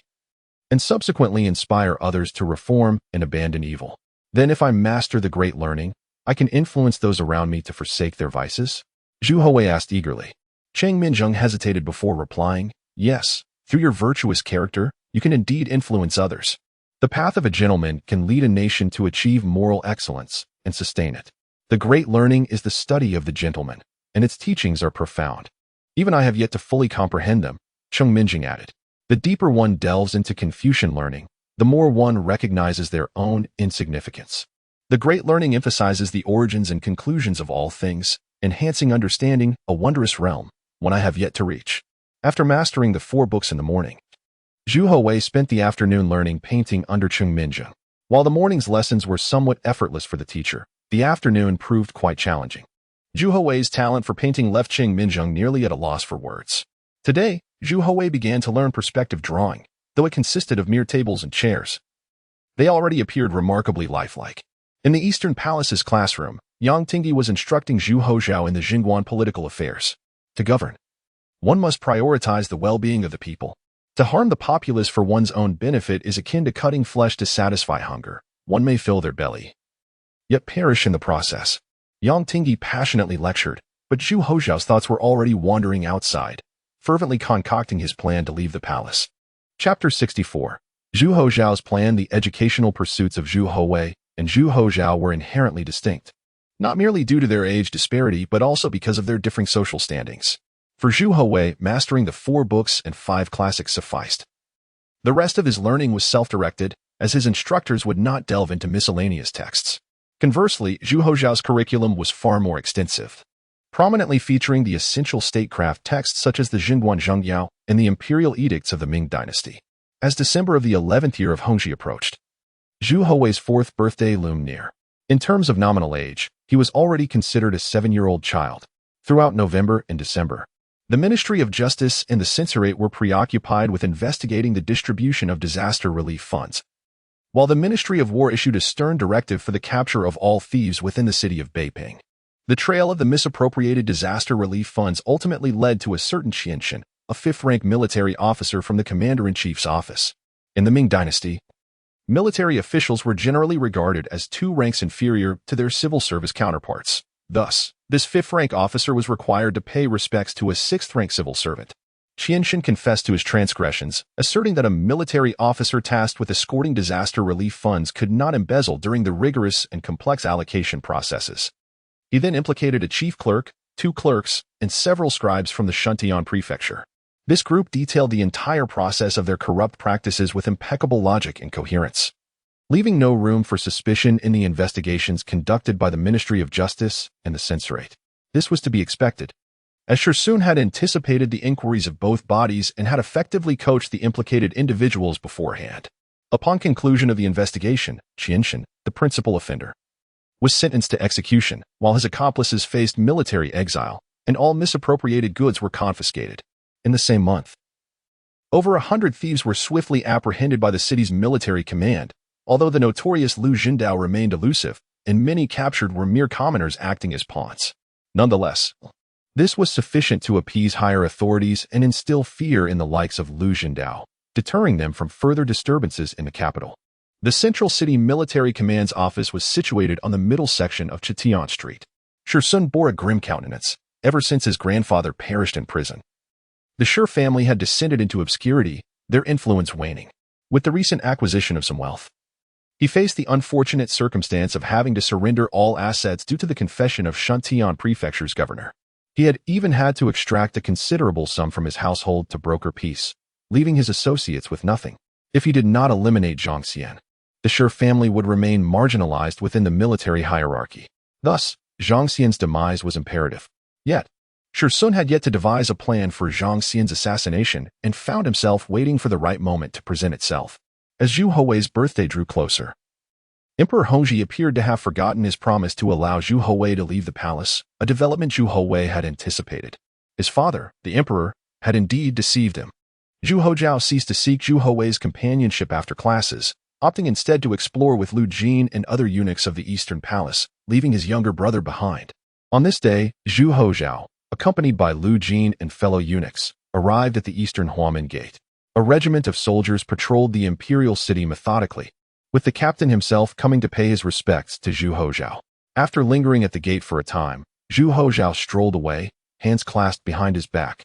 and subsequently inspire others to reform and abandon evil. Then if I master the great learning, I can influence those around me to forsake their vices?" Zhu Houwei asked eagerly. Cheng Minzheng hesitated before replying, "Yes, through your virtuous character, you can indeed influence others. The path of a gentleman can lead a nation to achieve moral excellence and sustain it. The great learning is the study of the gentleman, and its teachings are profound. Even I have yet to fully comprehend them," Cheng Minzheng added. "The deeper one delves into Confucian learning, the more one recognizes their own insignificance. The great learning emphasizes the origins and conclusions of all things, enhancing understanding, a wondrous realm, one I have yet to reach." After mastering the four books in the morning, Zhu Houwei spent the afternoon learning painting under Cheng Minzheng. While the morning's lessons were somewhat effortless for the teacher, the afternoon proved quite challenging. Zhu Houwei's talent for painting left Cheng Minzheng nearly at a loss for words. Today, Zhu Houwei began to learn perspective drawing, though it consisted of mere tables and chairs. They already appeared remarkably lifelike. In the Eastern Palace's classroom, Yang Tingyi was instructing Zhu Houzhao in the Jingguan political affairs. To govern, one must prioritize the well-being of the people. To harm the populace for one's own benefit is akin to cutting flesh to satisfy hunger. One may fill their belly, yet perish in the process. Yang Tingyi passionately lectured, but Zhu Houzhao's thoughts were already wandering outside, fervently concocting his plan to leave the palace. Chapter 64. Zhu Houzhao's plan. The educational pursuits of Zhu Houwei and Zhu Houzhao were inherently distinct, not merely due to their age disparity but also because of their differing social standings. For Zhu Houwei, mastering the four books and 5 classics sufficed. The rest of his learning was self-directed, as his instructors would not delve into miscellaneous texts. Conversely, Zhu Houzhao's curriculum was far more extensive, prominently featuring the essential statecraft texts such as the Jingguan Zhengyao and the imperial edicts of the Ming Dynasty. As December of the 11th year of Hongzhi approached, Zhu Houwei's 4th birthday loomed near. In terms of nominal age, he was already considered a 7-year-old child. Throughout November and December, the Ministry of Justice and the Censorate were preoccupied with investigating the distribution of disaster relief funds, while the Ministry of War issued a stern directive for the capture of all thieves within the city of Beiping. The trail of the misappropriated disaster relief funds ultimately led to a certain Qianshan, a 5th-rank military officer from the Commander-in-Chief's office. In the Ming Dynasty, military officials were generally regarded as 2 ranks inferior to their civil service counterparts. Thus, this 5th-rank officer was required to pay respects to a 6th-rank civil servant. Qianshan confessed to his transgressions, asserting that a military officer tasked with escorting disaster relief funds could not embezzle during the rigorous and complex allocation processes. He then implicated a chief clerk, 2 clerks, and several scribes from the Shuntian prefecture. This group detailed the entire process of their corrupt practices with impeccable logic and coherence, leaving no room for suspicion in the investigations conducted by the Ministry of Justice and the Censorate. This was to be expected, as Shursun had anticipated the inquiries of both bodies and had effectively coached the implicated individuals beforehand. Upon conclusion of the investigation, Qianshan, the principal offender, was sentenced to execution, while his accomplices faced military exile, and all misappropriated goods were confiscated. In the same month, over 100 thieves were swiftly apprehended by the city's military command, although the notorious Lu Jindao remained elusive, and many captured were mere commoners acting as pawns. Nonetheless, this was sufficient to appease higher authorities and instill fear in the likes of Lu Jindao, deterring them from further disturbances in the capital. The Central City Military Command's office was situated on the middle section of Chitian Street. Shursun bore a grim countenance, ever since his grandfather perished in prison. The Shur family had descended into obscurity, their influence waning. With the recent acquisition of some wealth, he faced the unfortunate circumstance of having to surrender all assets due to the confession of Shuntian Prefecture's governor. He had even had to extract a considerable sum from his household to broker peace, leaving his associates with nothing. If he did not eliminate Zhang Xian, the Shur family would remain marginalized within the military hierarchy. Thus, Zhang Xian's demise was imperative. Yet, Shursun had yet to devise a plan for Zhang Xian's assassination and found himself waiting for the right moment to present itself. As Zhu Houwei's birthday drew closer, Emperor Hongzhi appeared to have forgotten his promise to allow Zhu Houwei to leave the palace, a development Zhu Houwei had anticipated. His father, the emperor, had indeed deceived him. Zhu Houzhao ceased to seek Zhu Houwei's companionship after classes, opting instead to explore with Lu Jin and other eunuchs of the Eastern Palace, leaving his younger brother behind. On this day, Zhu Houzhao, accompanied by Lu Jin and fellow eunuchs, arrived at the Eastern Huamen Gate. A regiment of soldiers patrolled the imperial city methodically, with the captain himself coming to pay his respects to Zhu Houzhao. After lingering at the gate for a time, Zhu Houzhao strolled away, hands clasped behind his back,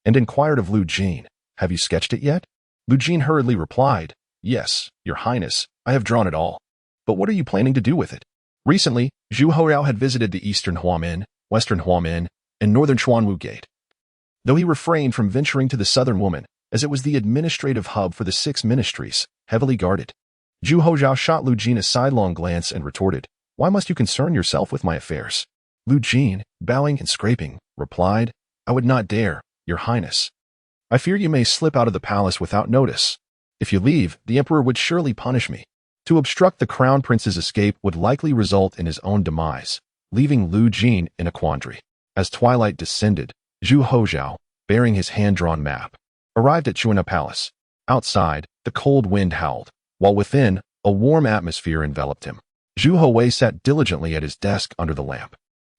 and inquired of Lu Jin, "Have you sketched it yet?" Lu Jin hurriedly replied, "Yes, Your Highness, I have drawn it all. But what are you planning to do with it?" Recently, Zhu Houzhao had visited the Eastern Huamen, Western Huamen, and Northern Chuanwu Gate, though he refrained from venturing to the Southern Woman, as it was the administrative hub for the 6 ministries, heavily guarded. Zhu Houzhao shot Lu Jin a sidelong glance and retorted, "Why must you concern yourself with my affairs?" Lu Jin, bowing and scraping, replied, "I would not dare, Your Highness. I fear you may slip out of the palace without notice. If you leave, the emperor would surely punish me. To obstruct the crown prince's escape would likely result in his own demise, leaving Lu Jin in a quandary." As twilight descended, Zhu Houzhao, bearing his hand-drawn map, arrived at Chuana Palace. Outside, the cold wind howled, while within, a warm atmosphere enveloped him. Zhu Houwei sat diligently at his desk under the lamp,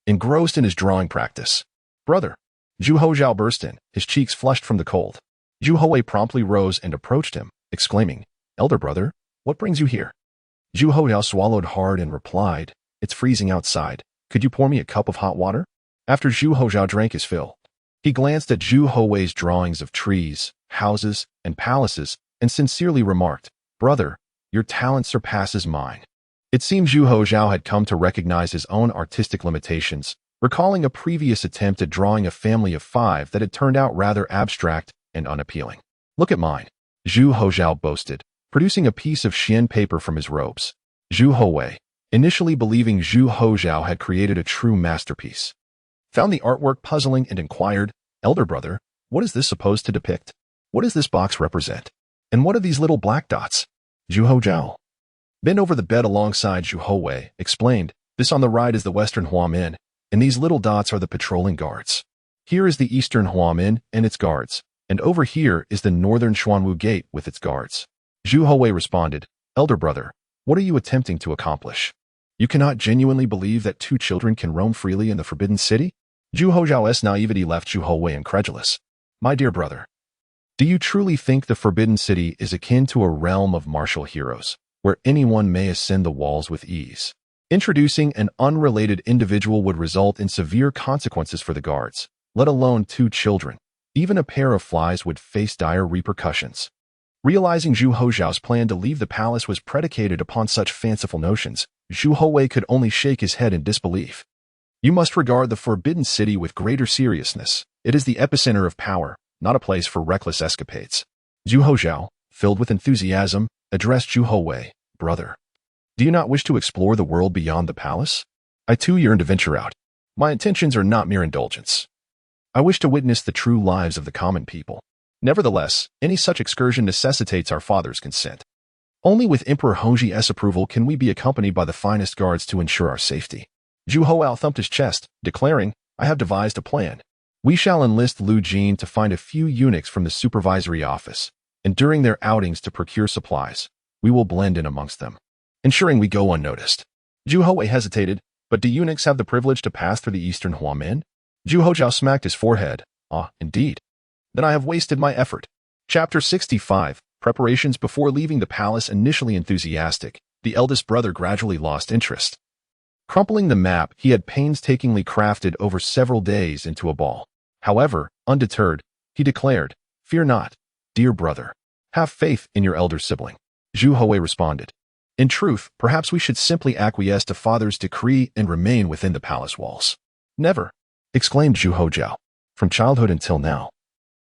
engrossed in his drawing practice. "Brother!" Zhu Houzhao burst in, his cheeks flushed from the cold. Zhu Houwei promptly rose and approached him, exclaiming, "Elder brother, what brings you here?" Zhu Houzhao swallowed hard and replied, "It's freezing outside. Could you pour me a cup of hot water?" After Zhu Houzhao drank his fill, he glanced at Zhu Houwei's drawings of trees, houses, and palaces, and sincerely remarked, "Brother, your talent surpasses mine." It seemed Zhu Houzhao had come to recognize his own artistic limitations, recalling a previous attempt at drawing a family of 5 that had turned out rather abstract and unappealing. "Look at mine," Zhu Houzhao boasted, producing a piece of Xian paper from his robes. Zhu Houwei, initially believing Zhu Houzhao had created a true masterpiece, found the artwork puzzling and inquired, "Elder brother, what is this supposed to depict? What does this box represent? And what are these little black dots?" Zhu Houzhao, bent over the bed alongside Zhu Houwei, explained, "This on the right is the Western Huamen, and these little dots are the patrolling guards. Here is the Eastern Huamen and its guards, and over here is the Northern Chuanwu Gate with its guards." Zhu Houwei responded, "Elder brother, what are you attempting to accomplish? You cannot genuinely believe that 2 children can roam freely in the Forbidden City?" Zhu Houzhao's naivety left Zhu Houwei incredulous. "My dear brother, do you truly think the Forbidden City is akin to a realm of martial heroes, where anyone may ascend the walls with ease? Introducing an unrelated individual would result in severe consequences for the guards, let alone 2 children. Even a pair of flies would face dire repercussions." Realizing Zhu Houzhao's plan to leave the palace was predicated upon such fanciful notions, Zhu Houwei could only shake his head in disbelief. "You must regard the Forbidden City with greater seriousness. It is the epicenter of power, not a place for reckless escapades." Zhu Houzhao, filled with enthusiasm, addressed Zhu Houwei, "Brother, do you not wish to explore the world beyond the palace? I too yearn to venture out. My intentions are not mere indulgence. I wish to witness the true lives of the common people. Nevertheless, any such excursion necessitates our father's consent. Only with Emperor Hongzhi's approval can we be accompanied by the finest guards to ensure our safety." Zhu Houwei thumped his chest, declaring, I have devised a plan. We shall enlist Lu Jin to find a few eunuchs from the supervisory office, and during their outings to procure supplies, we will blend in amongst them, ensuring we go unnoticed. Zhu Houwei hesitated, but do eunuchs have the privilege to pass through the eastern Huamen? Zhu Houzhao smacked his forehead. Ah, indeed. Then I have wasted my effort. Chapter 65. Preparations before leaving the palace. Initially enthusiastic, the eldest brother gradually lost interest. Crumpling the map he had painstakingly crafted over several days into a ball. However, undeterred, he declared, "Fear not, dear brother. Have faith in your elder sibling." Zhu Houwei responded, "In truth, perhaps we should simply acquiesce to father's decree and remain within the palace walls." "Never," exclaimed Zhu Houzhao. "From childhood until now,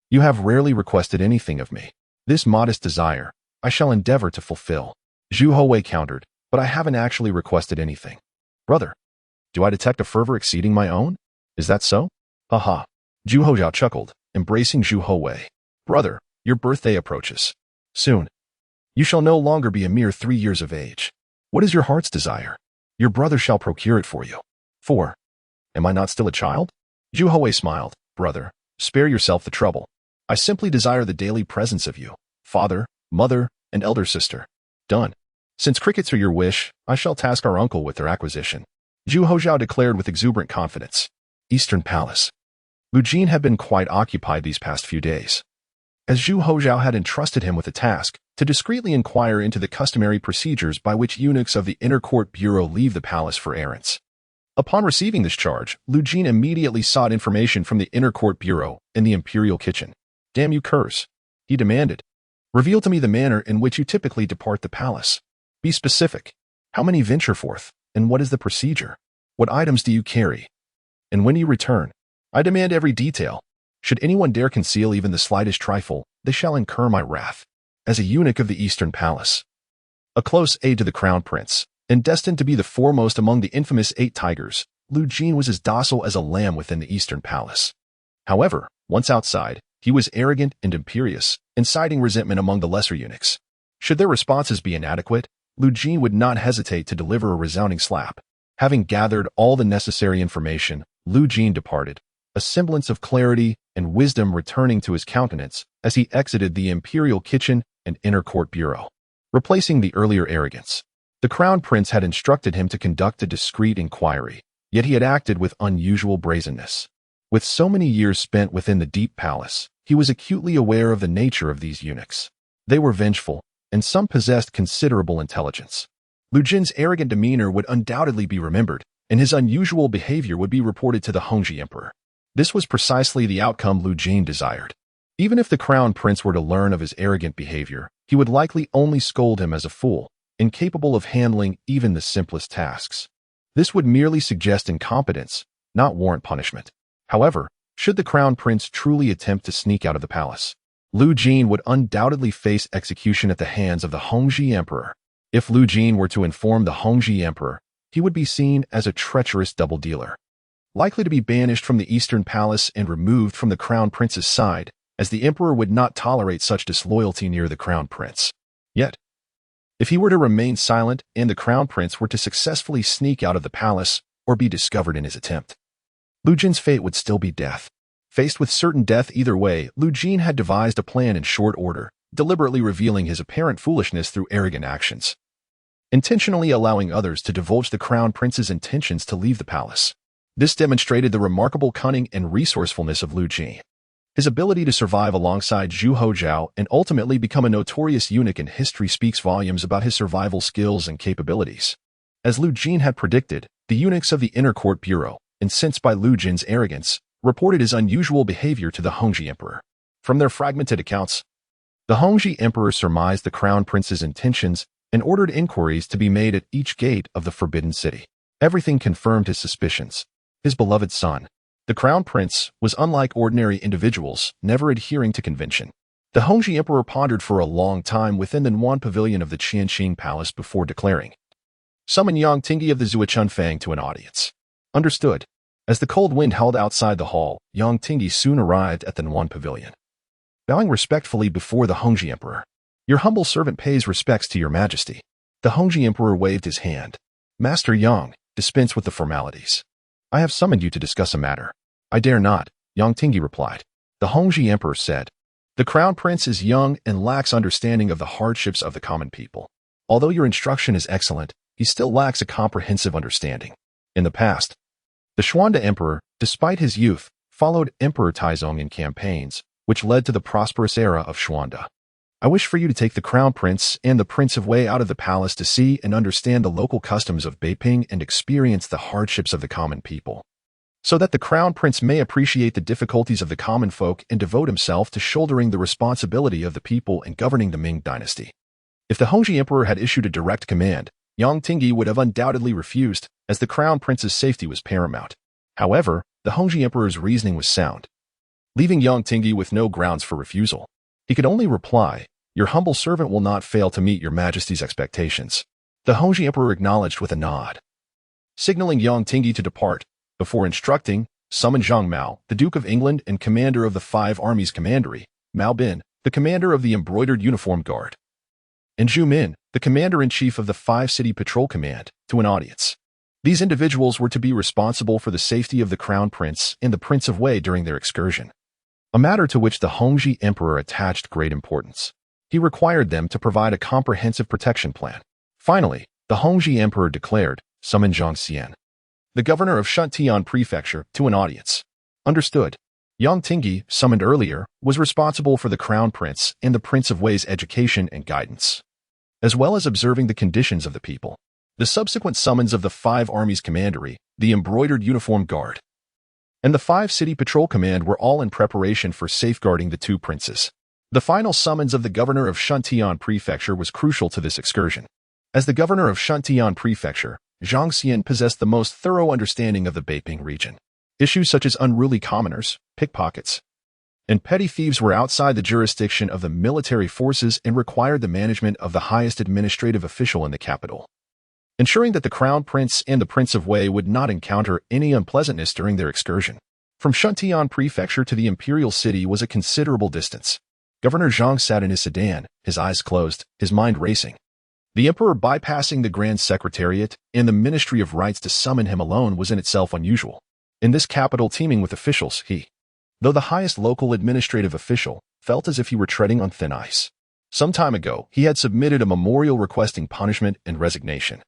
you have rarely requested anything of me. This modest desire, I shall endeavor to fulfill." Zhu Houwei countered, "But I haven't actually requested anything." "Brother, do I detect a fervor exceeding my own? Is that so?" "Haha." Zhu Houzhao chuckled, embracing Zhu Houwei. "Brother, your birthday approaches. Soon, you shall no longer be a mere 3 years of age. What is your heart's desire? Your brother shall procure it for you." "4. Am I not still a child?" Zhu Houwei smiled. "Brother, spare yourself the trouble. I simply desire the daily presence of you, father, mother, and elder sister." "Done. Since crickets are your wish, I shall task our uncle with their acquisition," Zhu Houzhao declared with exuberant confidence. Eastern Palace. Lu Jin had been quite occupied these past few days, as Zhu Houzhao had entrusted him with a task to discreetly inquire into the customary procedures by which eunuchs of the Inner Court Bureau leave the palace for errands. Upon receiving this charge, Lu Jin immediately sought information from the Inner Court Bureau in the imperial kitchen. "Damn you curs," he demanded. "Reveal to me the manner in which you typically depart the palace. Be specific. How many venture forth, and what is the procedure? What items do you carry? And when do you return? I demand every detail. Should anyone dare conceal even the slightest trifle, they shall incur my wrath." As a eunuch of the Eastern Palace, a close aide to the Crown Prince, and destined to be the foremost among the infamous 8 tigers, Lu Jin was as docile as a lamb within the Eastern Palace. However, once outside, he was arrogant and imperious, inciting resentment among the lesser eunuchs. Should their responses be inadequate, Lu Jin would not hesitate to deliver a resounding slap. Having gathered all the necessary information, Lu Jin departed, a semblance of clarity and wisdom returning to his countenance as he exited the imperial kitchen and Inner Court Bureau, replacing the earlier arrogance. The Crown Prince had instructed him to conduct a discreet inquiry, yet he had acted with unusual brazenness. With so many years spent within the deep palace, he was acutely aware of the nature of these eunuchs. They were vengeful, and some possessed considerable intelligence. Lu Jin's arrogant demeanor would undoubtedly be remembered, and his unusual behavior would be reported to the Hongzhi Emperor. This was precisely the outcome Lu Jin desired. Even if the Crown Prince were to learn of his arrogant behavior, he would likely only scold him as a fool, incapable of handling even the simplest tasks. This would merely suggest incompetence, not warrant punishment. However, should the Crown Prince truly attempt to sneak out of the palace, Lu Jin would undoubtedly face execution at the hands of the Hongzhi Emperor. If Lu Jin were to inform the Hongzhi Emperor, he would be seen as a treacherous double-dealer, likely to be banished from the Eastern Palace and removed from the Crown Prince's side, as the Emperor would not tolerate such disloyalty near the Crown Prince. Yet, if he were to remain silent and the Crown Prince were to successfully sneak out of the palace or be discovered in his attempt, Lu Jin's fate would still be death. Faced with certain death either way, Lu Jin had devised a plan in short order, deliberately revealing his apparent foolishness through arrogant actions, intentionally allowing others to divulge the Crown Prince's intentions to leave the palace. This demonstrated the remarkable cunning and resourcefulness of Lu Jin. His ability to survive alongside Zhu Houzhao and ultimately become a notorious eunuch in history speaks volumes about his survival skills and capabilities. As Lu Jin had predicted, the eunuchs of the Inner Court Bureau, incensed by Lu Jin's arrogance, reported his unusual behavior to the Hongzhi Emperor. From their fragmented accounts, the Hongzhi Emperor surmised the Crown Prince's intentions and ordered inquiries to be made at each gate of the Forbidden City. Everything confirmed his suspicions. His beloved son, the Crown Prince, was unlike ordinary individuals, never adhering to convention. The Hongzhi Emperor pondered for a long time within the Nuan Pavilion of the Qianqing Palace before declaring, "Summon Yang Tingyi of the Zuochunfang to an audience." Understood. As the cold wind howled outside the hall, Yang Tingyi soon arrived at the Nuan Pavilion. Bowing respectfully before the Hongzhi Emperor, "Your humble servant pays respects to your majesty." The Hongzhi Emperor waved his hand. "Master Yang, dispense with the formalities. I have summoned you to discuss a matter." I dare not, Yang Tingyi replied. The Hongzhi emperor said, the crown prince is young and lacks understanding of the hardships of the common people. Although your instruction is excellent, he still lacks a comprehensive understanding. In the past, the Xuande emperor, despite his youth, followed Emperor Taizong in campaigns, which led to the prosperous era of Xuande. I wish for you to take the crown prince and the Prince of Wei out of the palace to see and understand the local customs of Beiping and experience the hardships of the common people, so that the crown prince may appreciate the difficulties of the common folk and devote himself to shouldering the responsibility of the people and governing the Ming Dynasty. If the Hongzhi emperor had issued a direct command, Yang Tingyi would have undoubtedly refused, as the crown prince's safety was paramount. However, the Hongzhi emperor's reasoning was sound, leaving Yang Tingyi with no grounds for refusal. He could only reply, your humble servant will not fail to meet your majesty's expectations. The Hongzhi emperor acknowledged with a nod, signaling Yang Tingyi to depart, before instructing, summon Zhang Mao, the Duke of England and commander of the 5 armies commandery, Mao Bin, the commander of the embroidered uniform guard, and Zhu Min, the commander-in-chief of the 5 city patrol command, to an audience. These individuals were to be responsible for the safety of the crown prince and the Prince of Wei during their excursion, a matter to which the Hongzhi emperor attached great importance. He required them to provide a comprehensive protection plan. Finally, the Hongzhi emperor declared, summon Zhang Xian, the governor of Shuntian prefecture, to an audience. Understood. Yang Tingyi, summoned earlier, was responsible for the crown prince and the Prince of Wei's education and guidance, as well as observing the conditions of the people. The subsequent summons of the 5 armies commandery, the embroidered uniform guard, and the 5 city patrol command were all in preparation for safeguarding the 2 princes. The final summons of the governor of Shuntian prefecture was crucial to this excursion. As the governor of Shuntian prefecture, Zhang Xian possessed the most thorough understanding of the Beiping region. Issues such as unruly commoners, pickpockets, and petty thieves were outside the jurisdiction of the military forces and required the management of the highest administrative official in the capital, ensuring that the crown prince and the Prince of Wei would not encounter any unpleasantness during their excursion. From Shuntian prefecture to the imperial city was a considerable distance. Governor Zhang sat in his sedan, his eyes closed, his mind racing. The emperor bypassing the Grand Secretariat and the Ministry of Rites to summon him alone was in itself unusual. In this capital teeming with officials, he, though the highest local administrative official, felt as if he were treading on thin ice. Some time ago, he had submitted a memorial requesting punishment and resignation,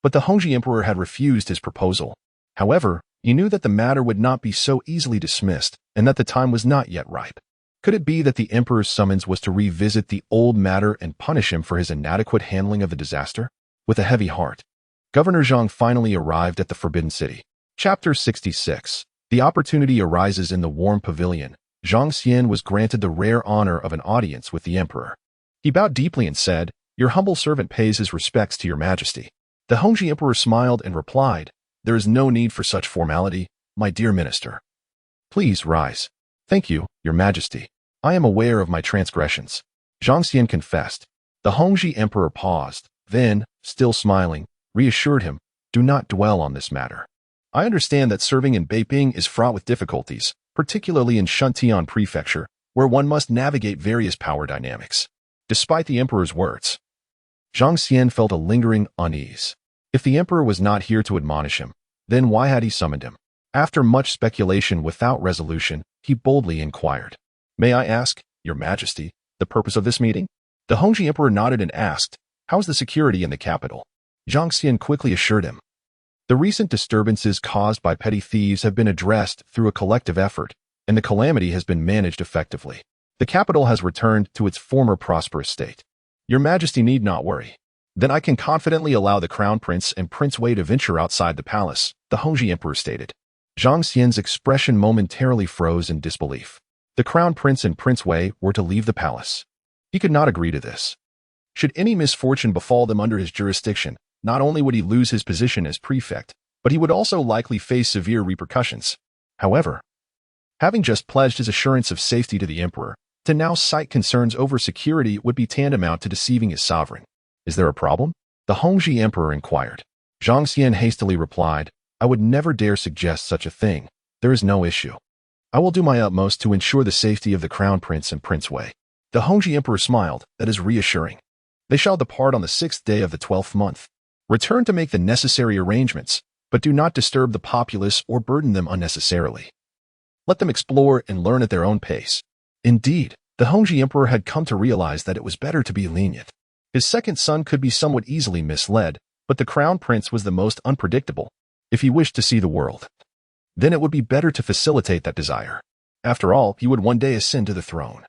but the Hongzhi emperor had refused his proposal. However, he knew that the matter would not be so easily dismissed and that the time was not yet ripe. Could it be that the emperor's summons was to revisit the old matter and punish him for his inadequate handling of the disaster? With a heavy heart, Governor Zhang finally arrived at the Forbidden City. Chapter 66. The opportunity arises in the warm pavilion. Zhang Xian was granted the rare honor of an audience with the emperor. He bowed deeply and said, your humble servant pays his respects to your majesty. The Hongzhi emperor smiled and replied, there is no need for such formality, my dear minister. Please rise. Thank you, your majesty. I am aware of my transgressions. Zhang Xian confessed. The Hongzhi emperor paused, then, still smiling, reassured him, do not dwell on this matter. I understand that serving in Beiping is fraught with difficulties, particularly in Shuntian prefecture, where one must navigate various power dynamics. Despite the emperor's words, Zhang Xian felt a lingering unease. If the emperor was not here to admonish him, then why had he summoned him? After much speculation without resolution, he boldly inquired, may I ask, your majesty, the purpose of this meeting? The Hongzhi emperor nodded and asked, how's the security in the capital? Zhang Xian quickly assured him, the recent disturbances caused by petty thieves have been addressed through a collective effort, and the calamity has been managed effectively. The capital has returned to its former prosperous state. Your majesty need not worry. Then I can confidently allow the crown prince and Prince Wei to venture outside the palace, the Hongzhi emperor stated. Zhang Xian's expression momentarily froze in disbelief. The crown prince and Prince Wei were to leave the palace. He could not agree to this. Should any misfortune befall them under his jurisdiction, not only would he lose his position as prefect, but he would also likely face severe repercussions. However, having just pledged his assurance of safety to the emperor, to now cite concerns over security would be tantamount to deceiving his sovereign. Is there a problem? The Hongzhi emperor inquired. Zhang Xian hastily replied, I would never dare suggest such a thing. There is no issue. I will do my utmost to ensure the safety of the crown prince and Prince Wei. The Hongzhi emperor smiled, that is reassuring. They shall depart on the 6th day of the 12th month. Return to make the necessary arrangements, but do not disturb the populace or burden them unnecessarily. Let them explore and learn at their own pace. Indeed, the Hongzhi emperor had come to realize that it was better to be lenient. His second son could be somewhat easily misled, but the crown prince was the most unpredictable. If he wished to see the world, then it would be better to facilitate that desire. After all, he would one day ascend to the throne.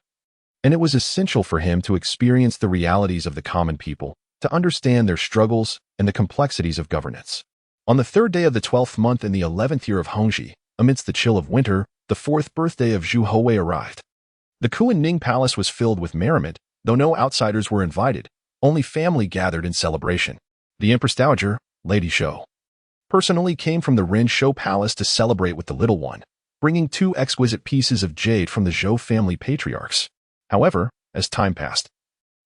And it was essential for him to experience the realities of the common people, to understand their struggles and the complexities of governance. On the 3rd day of the 12th month in the 11th year of Hongzhi, amidst the chill of winter, the 4th birthday of Zhu Houwei arrived. The Kuan-Ning palace was filled with merriment, though no outsiders were invited. Only family gathered in celebration. The Empress Dowager, Lady Shou, personally came from the Ren Shou Palace to celebrate with the little one, bringing 2 exquisite pieces of jade from the Zhou family patriarchs. However, as time passed,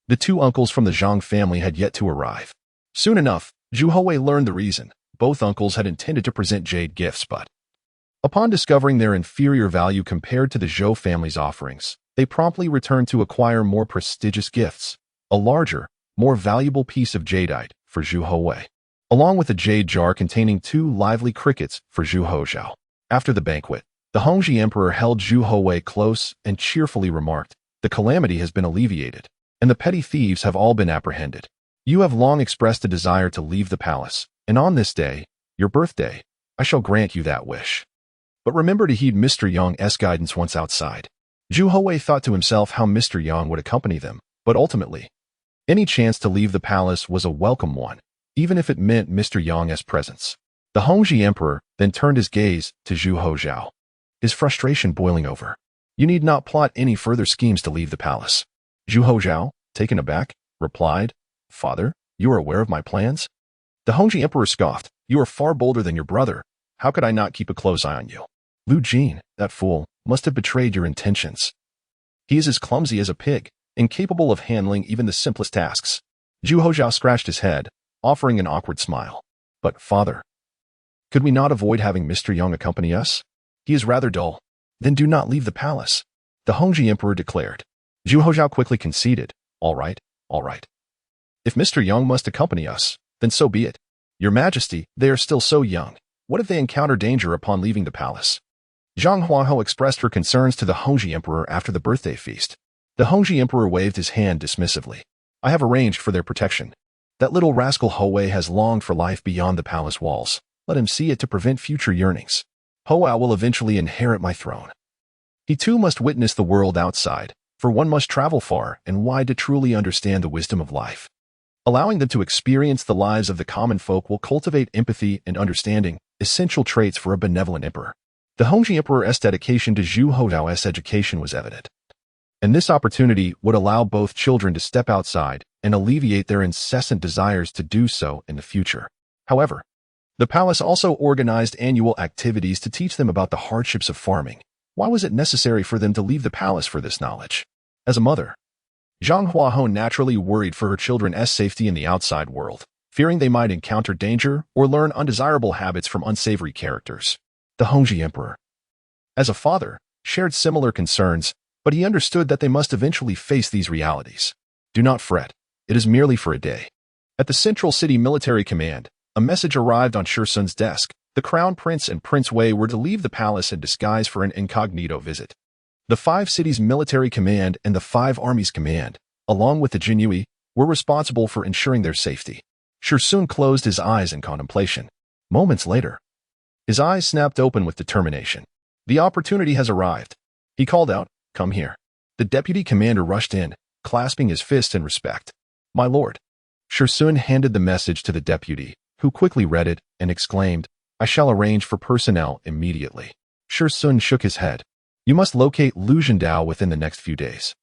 the 2 uncles from the Zhang family had yet to arrive. Soon enough, Zhu Houwei learned the reason. Both uncles had intended to present jade gifts, but upon discovering their inferior value compared to the Zhou family's offerings, they promptly returned to acquire more prestigious gifts, a larger, more valuable piece of jadeite for Zhu Houwei, along with a jade jar containing 2 lively crickets for Zhu Houzhao. After the banquet, the Hongzhi emperor held Zhu Houwei close and cheerfully remarked, "The calamity has been alleviated, and the petty thieves have all been apprehended. You have long expressed a desire to leave the palace, and on this day, your birthday, I shall grant you that wish. But remember to heed Mr. Yang's guidance once outside." Zhu Houwei thought to himself how Mr. Yang would accompany them, but ultimately, any chance to leave the palace was a welcome one, even if it meant Mr. Yang's presence. The Hongzhi emperor then turned his gaze to Zhu Houzhao, his frustration boiling over. "You need not plot any further schemes to leave the palace." Zhu Houzhao, taken aback, replied, "Father, you are aware of my plans?" The Hongzhi emperor scoffed, "You are far bolder than your brother. How could I not keep a close eye on you? Lu Jin, that fool, must have betrayed your intentions. He is as clumsy as a pig, incapable of handling even the simplest tasks." Zhu Houzhao scratched his head, offering an awkward smile. "But, father, could we not avoid having Mr. Yang accompany us? He is rather dull." "Then do not leave the palace," the Hongzhi emperor declared. Zhu Houzhao quickly conceded, All right. If Mr. Yang must accompany us, then so be it. Your Majesty, they are still so young. What if they encounter danger upon leaving the palace?" Zhang Huahou expressed her concerns to the Hongzhi emperor after the birthday feast. The Hongzhi emperor waved his hand dismissively. "I have arranged for their protection. That little rascal Houwei has longed for life beyond the palace walls. Let him see it to prevent future yearnings. Houwei will eventually inherit my throne. He too must witness the world outside, for one must travel far and wide to truly understand the wisdom of life. Allowing them to experience the lives of the common folk will cultivate empathy and understanding, essential traits for a benevolent emperor." The Hongzhi emperor's dedication to Zhu Houzhao's education was evident, and this opportunity would allow both children to step outside and alleviate their incessant desires to do so in the future. However, the palace also organized annual activities to teach them about the hardships of farming. Why was it necessary for them to leave the palace for this knowledge? As a mother, Zhang Huahou naturally worried for her children's safety in the outside world, fearing they might encounter danger or learn undesirable habits from unsavory characters. The Hongzhi emperor, as a father, shared similar concerns, but he understood that they must eventually face these realities. "Do not fret. It is merely for a day." At the Central City Military Command, a message arrived on Shursun's desk. The Crown Prince and Prince Wei were to leave the palace in disguise for an incognito visit. The 5 cities' military command and the 5 armies' command, along with the Jinyui, were responsible for ensuring their safety. Shursun closed his eyes in contemplation. Moments later, his eyes snapped open with determination. "The opportunity has arrived." He called out, "Come here." The deputy commander rushed in, clasping his fist in respect. "My lord." Shursun handed the message to the deputy, who quickly read it and exclaimed, "I shall arrange for personnel immediately." Shursun shook his head. "You must locate Lu Zhendao within the next few days."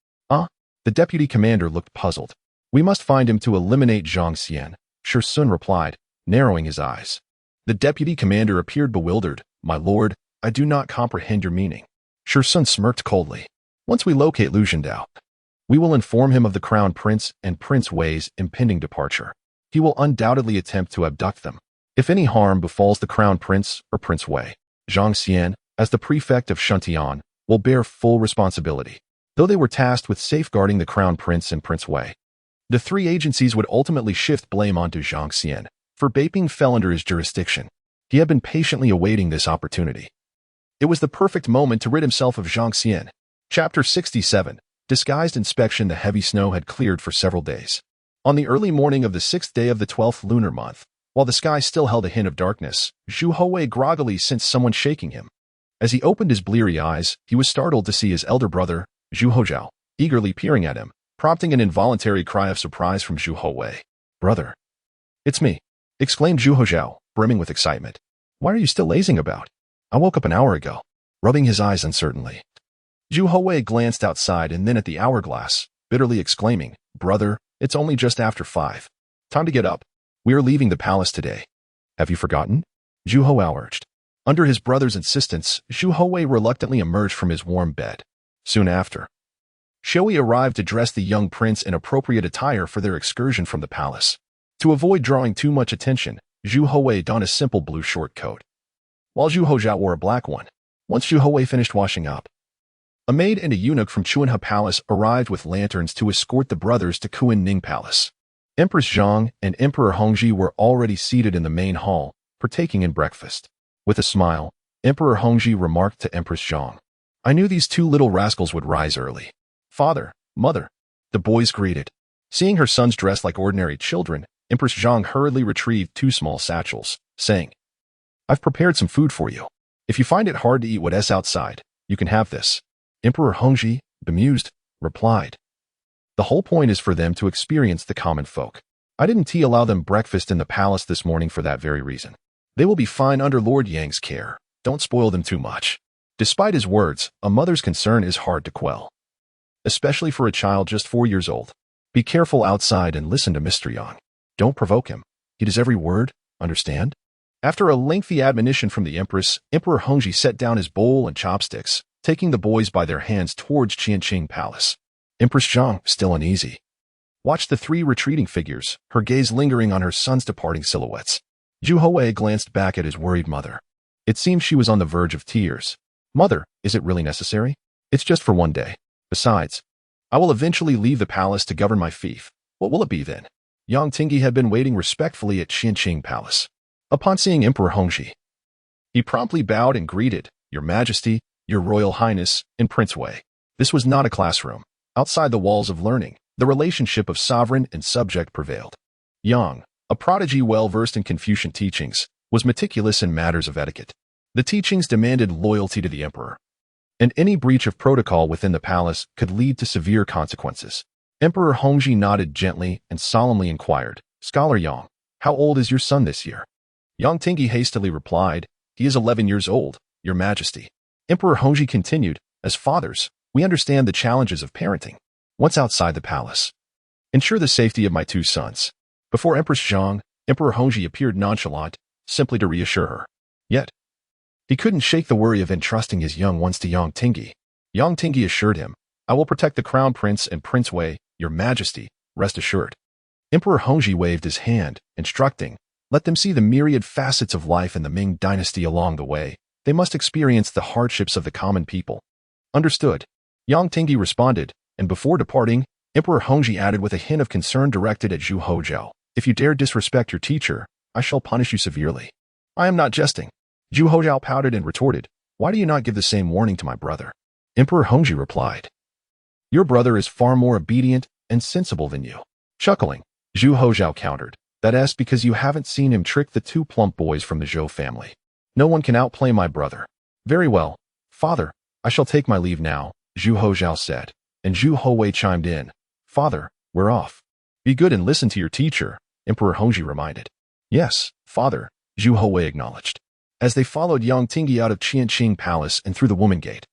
The deputy commander looked puzzled. "We must find him to eliminate Zhang Xian," Shursun replied, narrowing his eyes. The deputy commander appeared bewildered. "My lord, I do not comprehend your meaning." Shursun smirked coldly. "Once we locate Lu Zhendao, we will inform him of the Crown Prince and Prince Wei's impending departure. He will undoubtedly attempt to abduct them. If any harm befalls the Crown Prince or Prince Wei, Zhang Xian, as the prefect of Shuntian, will bear full responsibility, though they were tasked with safeguarding the Crown Prince and Prince Wei. The 3 agencies would ultimately shift blame onto Zhang Xian, for Beiping fell under his jurisdiction. He had been patiently awaiting this opportunity. It was the perfect moment to rid himself of Zhang Xian. Chapter 67. Disguised inspection. The heavy snow had cleared for several days. On the early morning of the 6th day of the 12th lunar month, while the sky still held a hint of darkness, Zhu Houwei groggily sensed someone shaking him. As he opened his bleary eyes, he was startled to see his elder brother, Zhu Houzhao, eagerly peering at him, prompting an involuntary cry of surprise from Zhu Houwei. "Brother." "It's me," exclaimed Zhu Houzhao, brimming with excitement. "Why are you still lazing about? I woke up an hour ago," rubbing his eyes uncertainly. Zhu Houwei glanced outside and then at the hourglass, bitterly exclaiming, "Brother, it's only just after 5. Time to get up. We are leaving the palace today." "Have you forgotten?" Zhu Houzhao urged. Under his brother's insistence, Zhu Houwei reluctantly emerged from his warm bed. Soon after, Shoei arrived to dress the young prince in appropriate attire for their excursion from the palace. To avoid drawing too much attention, Zhu Houwei donned a simple blue short coat, while Zhu Houzhao wore a black one. Once Zhu Houwei finished washing up, a maid and a eunuch from Chuanhe Palace arrived with lanterns to escort the brothers to Kuan-Ning Palace. Empress Zhang and Emperor Hongzhi were already seated in the main hall, partaking in breakfast. With a smile, Emperor Hongzhi remarked to Empress Zhang, "I knew these two little rascals would rise early." "Father, mother," the boys greeted. Seeing her sons dressed like ordinary children, Empress Zhang hurriedly retrieved 2 small satchels, saying, "I've prepared some food for you. If you find it hard to eat what's outside, you can have this." Emperor Hongzhi, bemused, replied, "The whole point is for them to experience the common folk. I didn't allow them breakfast in the palace this morning for that very reason. They will be fine under Lord Yang's care. Don't spoil them too much." Despite his words, a mother's concern is hard to quell, especially for a child just 4 years old. Be careful outside and listen to Mr. Yang. Don't provoke him. He does every word, understand? After a lengthy admonition from the Empress, Emperor Hongzhi set down his bowl and chopsticks, taking the boys by their hands towards Qianqing Palace. Empress Zhang, still uneasy, watched the 3 retreating figures, her gaze lingering on her son's departing silhouettes. Zhu Houwei glanced back at his worried mother. It seemed she was on the verge of tears. "Mother, is it really necessary? It's just for 1 day. Besides, I will eventually leave the palace to govern my fief. What will it be then?" Yang Tingyi had been waiting respectfully at Qianqing Palace. Upon seeing Emperor Hongzhi, he promptly bowed and greeted, "Your Majesty, Your Royal Highness," and Prince Wei. This was not a classroom. Outside the walls of learning, the relationship of sovereign and subject prevailed. Yang, a prodigy well-versed in Confucian teachings, was meticulous in matters of etiquette. The teachings demanded loyalty to the emperor, and any breach of protocol within the palace could lead to severe consequences. Emperor Hongzhi nodded gently and solemnly inquired, "Scholar Yang, how old is your son this year?" Yang Tingyi hastily replied, "He is 11 years old, Your Majesty." Emperor Hongzhi continued, "As fathers, we understand the challenges of parenting. Once outside the palace, ensure the safety of my 2 sons." Before Empress Zhang, Emperor Hongzhi appeared nonchalant, simply to reassure her. Yet, he couldn't shake the worry of entrusting his young ones to Yang Tingyi. Yang Tingyi assured him, "I will protect the Crown Prince and Prince Wei, Your Majesty, rest assured." Emperor Hongzhi waved his hand, instructing, "Let them see the myriad facets of life in the Ming Dynasty along the way. They must experience the hardships of the common people." "Understood," Yang Tingyi responded, and before departing, Emperor Hongzhi added with a hint of concern directed at Zhu Houzhao, "If you dare disrespect your teacher, I shall punish you severely." "I am not jesting." Zhu Houzhao pouted and retorted, "Why do you not give the same warning to my brother?" Emperor Hongzhi replied, "Your brother is far more obedient and sensible than you." Chuckling, Zhu Houzhao countered, "That's because you haven't seen him trick the 2 plump boys from the Zhou family. No one can outplay my brother." "Very well, father, I shall take my leave now," Zhu Houzhao said, and Zhu Houwei chimed in, "Father, we're off." "Be good and listen to your teacher," Emperor Hongzhi reminded. "Yes, father," Zhu Houwei acknowledged. As they followed Yang Tingyi out of Qianqing Palace and through the Woman Gate,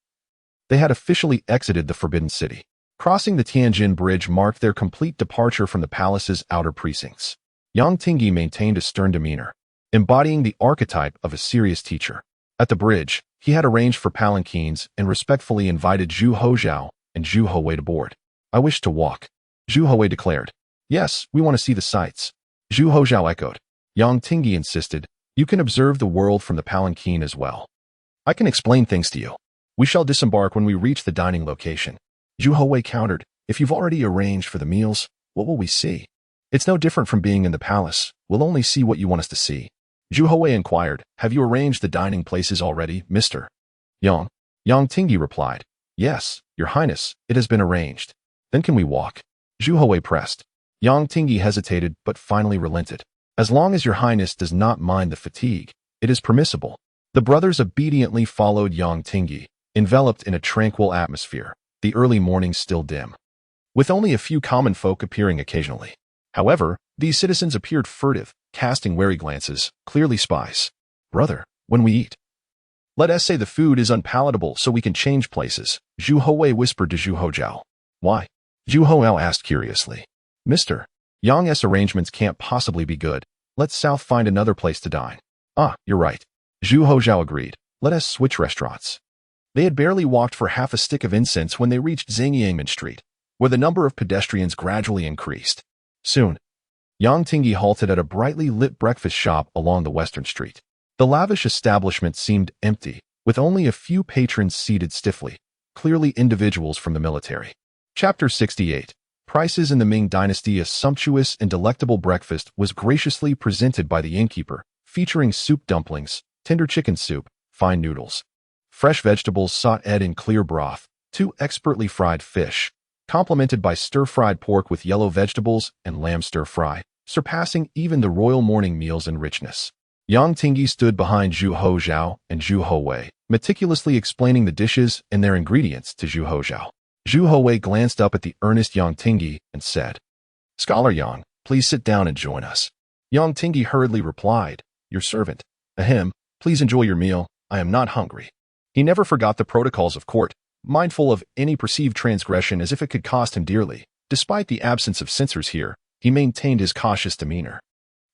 they had officially exited the Forbidden City. Crossing the Tianjin Bridge marked their complete departure from the palace's outer precincts. Yang Tingyi maintained a stern demeanor, embodying the archetype of a serious teacher. At the bridge, he had arranged for palanquins and respectfully invited Zhu Houzhao and Zhu Houwei to board. "I wish to walk," Zhu Houwei declared. "Yes, we want to see the sights," Zhu Houzhao echoed. Yang Tingyi insisted, "You can observe the world from the palanquin as well. I can explain things to you. We shall disembark when we reach the dining location." Zhu Houwei countered, "If you've already arranged for the meals, what will we see? It's no different from being in the palace. We'll only see what you want us to see." Zhu Houwei inquired, "Have you arranged the dining places already, mister?" Yang Tingyi replied, "Yes, Your Highness, it has been arranged." "Then can we walk?" Zhu Houwei pressed. Yang Tingyi hesitated but finally relented. "As long as Your Highness does not mind the fatigue, it is permissible." The brothers obediently followed Yang Tingyi, enveloped in a tranquil atmosphere, the early morning still dim, with only a few common folk appearing occasionally. However, these citizens appeared furtive, casting wary glances, clearly spies. "Brother, when we eat, let us say the food is unpalatable so we can change places," Zhu Houwei whispered to Zhu Houzhao. "Why?" Zhu Houzhao asked curiously. "Mister, Yang's arrangements can't possibly be good. Let's south find another place to dine." "Ah, you're right." Zhu Houzhao agreed. "Let us switch restaurants." They had barely walked for half a stick of incense when they reached Zhangjiangmen Street, where the number of pedestrians gradually increased. Soon, Yang Tingyi halted at a brightly lit breakfast shop along the western street. The lavish establishment seemed empty, with only a few patrons seated stiffly, clearly individuals from the military. Chapter 68. Prices in the Ming Dynasty. A sumptuous and delectable breakfast was graciously presented by the innkeeper, featuring soup dumplings, tender chicken soup, fine noodles, fresh vegetables sautéed in clear broth, 2 expertly fried fish, complemented by stir-fried pork with yellow vegetables and lamb stir-fry, surpassing even the royal morning meals in richness. Yang Tingyi stood behind Zhu Houzhao and Zhu Houwei, meticulously explaining the dishes and their ingredients to Zhu Houzhao. Zhu Houwei glanced up at the earnest Yang Tingyi and said, "Scholar Yang, please sit down and join us." Yang Tingyi hurriedly replied, "Your servant." "Ahem, please enjoy your meal. I am not hungry." He never forgot the protocols of court, mindful of any perceived transgression as if it could cost him dearly. Despite the absence of censors here, he maintained his cautious demeanor.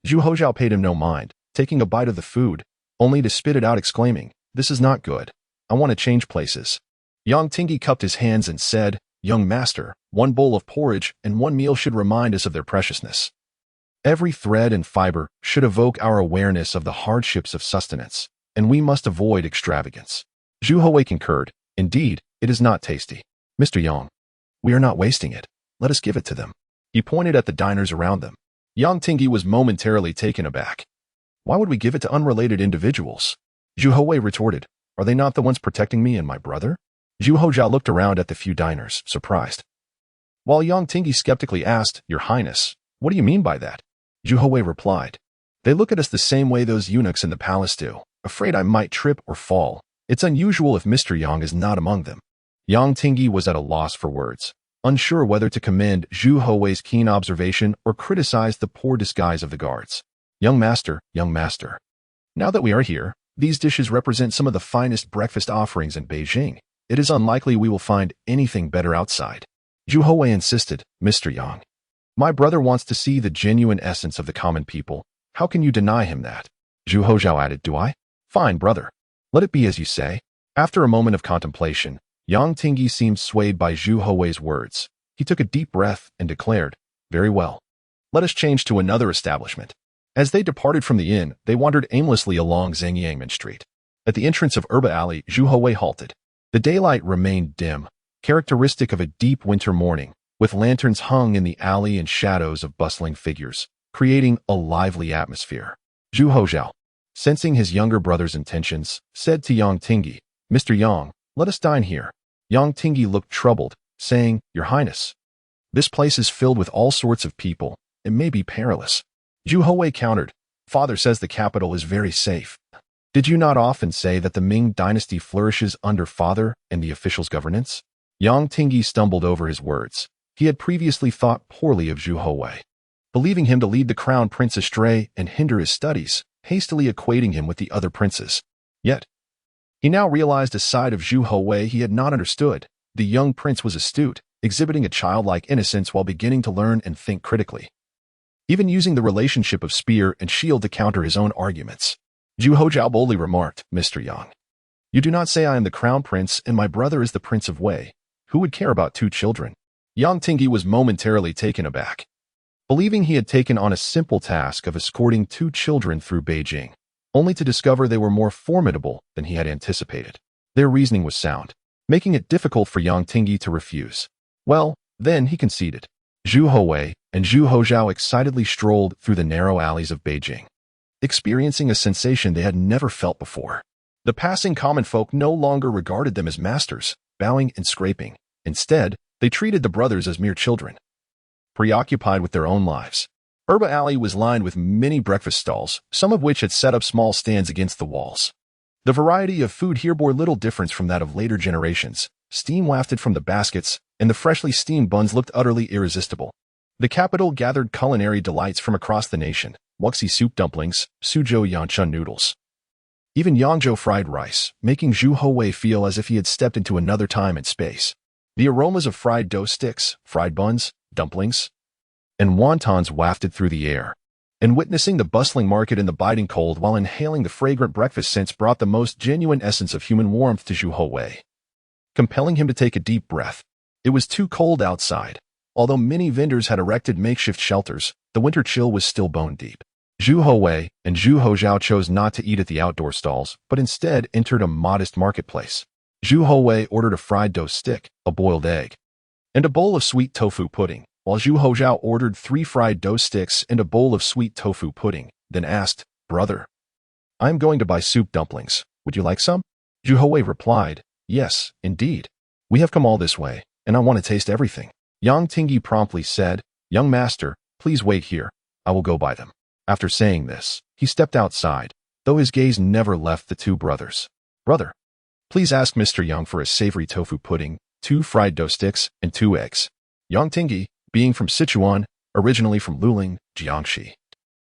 Zhu Houzhao paid him no mind, taking a bite of the food, only to spit it out exclaiming, "This is not good. I want to change places." Yang Tingyi cupped his hands and said, "Young master, 1 bowl of porridge and 1 meal should remind us of their preciousness. Every thread and fiber should evoke our awareness of the hardships of sustenance, and we must avoid extravagance." Zhu Houwei concurred, "Indeed, it is not tasty. Mr. Yang, we are not wasting it. Let us give it to them." He pointed at the diners around them. Yang Tingyi was momentarily taken aback. "Why would we give it to unrelated individuals?" Zhu Houwei retorted, "Are they not the ones protecting me and my brother?" Zhu Houzhao looked around at the few diners, surprised. While Yang Tingyi skeptically asked, "Your Highness, what do you mean by that?" Zhu Houwei replied, "They look at us the same way those eunuchs in the palace do, afraid I might trip or fall. It's unusual if Mr. Yang is not among them." Yang Tingyi was at a loss for words, unsure whether to commend Zhu Houwei's keen observation or criticize the poor disguise of the guards. Young master, now that we are here, these dishes represent some of the finest breakfast offerings in Beijing. It is unlikely we will find anything better outside." Zhu Houwei insisted, "Mr. Yang, my brother wants to see the genuine essence of the common people. How can you deny him that?" Zhu Houzhao added, "Do I? Fine, brother. Let it be as you say." After a moment of contemplation, Yang Tingyi seemed swayed by Zhu Houwei's words. He took a deep breath and declared, "Very well. Let us change to another establishment." As they departed from the inn, they wandered aimlessly along Zhangjiangmen Street. At the entrance of Erba Alley, Zhu Houwei halted. The daylight remained dim, characteristic of a deep winter morning, with lanterns hung in the alley and shadows of bustling figures, creating a lively atmosphere. Zhu Houzhao, sensing his younger brother's intentions, said to Yang Tingyi, "Mr. Yang, let us dine here." Yang Tingyi looked troubled, saying, "Your Highness, this place is filled with all sorts of people. It may be perilous." Zhu Houwei countered, "Father says the capital is very safe. Did you not often say that the Ming Dynasty flourishes under father and the official's governance?" Yang Tingyi stumbled over his words. He had previously thought poorly of Zhu Houwei, believing him to lead the crown prince astray and hinder his studies, hastily equating him with the other princes. Yet, he now realized a side of Zhu Houwei he had not understood. The young prince was astute, exhibiting a childlike innocence while beginning to learn and think critically, even using the relationship of spear and shield to counter his own arguments. Zhu Houzhao boldly remarked, "Mr. Yang, you do not say I am the crown prince and my brother is the Prince of Wei. Who would care about 2 children?" Yang Tingyi was momentarily taken aback, believing he had taken on a simple task of escorting 2 children through Beijing, only to discover they were more formidable than he had anticipated. Their reasoning was sound, making it difficult for Yang Tingyi to refuse. Well, then he conceded. Zhu Houwei and Zhu Houzhao excitedly strolled through the narrow alleys of Beijing, experiencing a sensation they had never felt before. The passing common folk no longer regarded them as masters, bowing and scraping. Instead, they treated the brothers as mere children, preoccupied with their own lives. Herba Alley was lined with many breakfast stalls, some of which had set up small stands against the walls. The variety of food here bore little difference from that of later generations. Steam wafted from the baskets, and the freshly steamed buns looked utterly irresistible. The capital gathered culinary delights from across the nation: wuxi soup dumplings, suzhou yanchun noodles, even Yangzhou fried rice, making Zhu Houwei feel as if he had stepped into another time and space. The aromas of fried dough sticks, fried buns, dumplings, and wontons wafted through the air. And witnessing the bustling market in the biting cold while inhaling the fragrant breakfast scents brought the most genuine essence of human warmth to Zhu Houwei, compelling him to take a deep breath. It was too cold outside. Although many vendors had erected makeshift shelters, the winter chill was still bone-deep. Zhu Houwei and Zhu Houzhao chose not to eat at the outdoor stalls, but instead entered a modest marketplace. Zhu Houwei ordered a fried dough stick, a boiled egg, and a bowl of sweet tofu pudding, while Zhu Houzhao ordered 3 fried dough sticks and a bowl of sweet tofu pudding, then asked, "Brother, I am going to buy soup dumplings. Would you like some?" Zhu Houwei replied, "Yes, indeed. We have come all this way, and I want to taste everything." Yang Tingyi promptly said, "Young master, please wait here. I will go buy them." After saying this, he stepped outside, though his gaze never left the two brothers. "Brother, please ask Mr. Yang for a savory tofu pudding, 2 fried dough sticks, and 2 eggs." Yang Tingyi, being from Sichuan, originally from Luling, Jiangxi,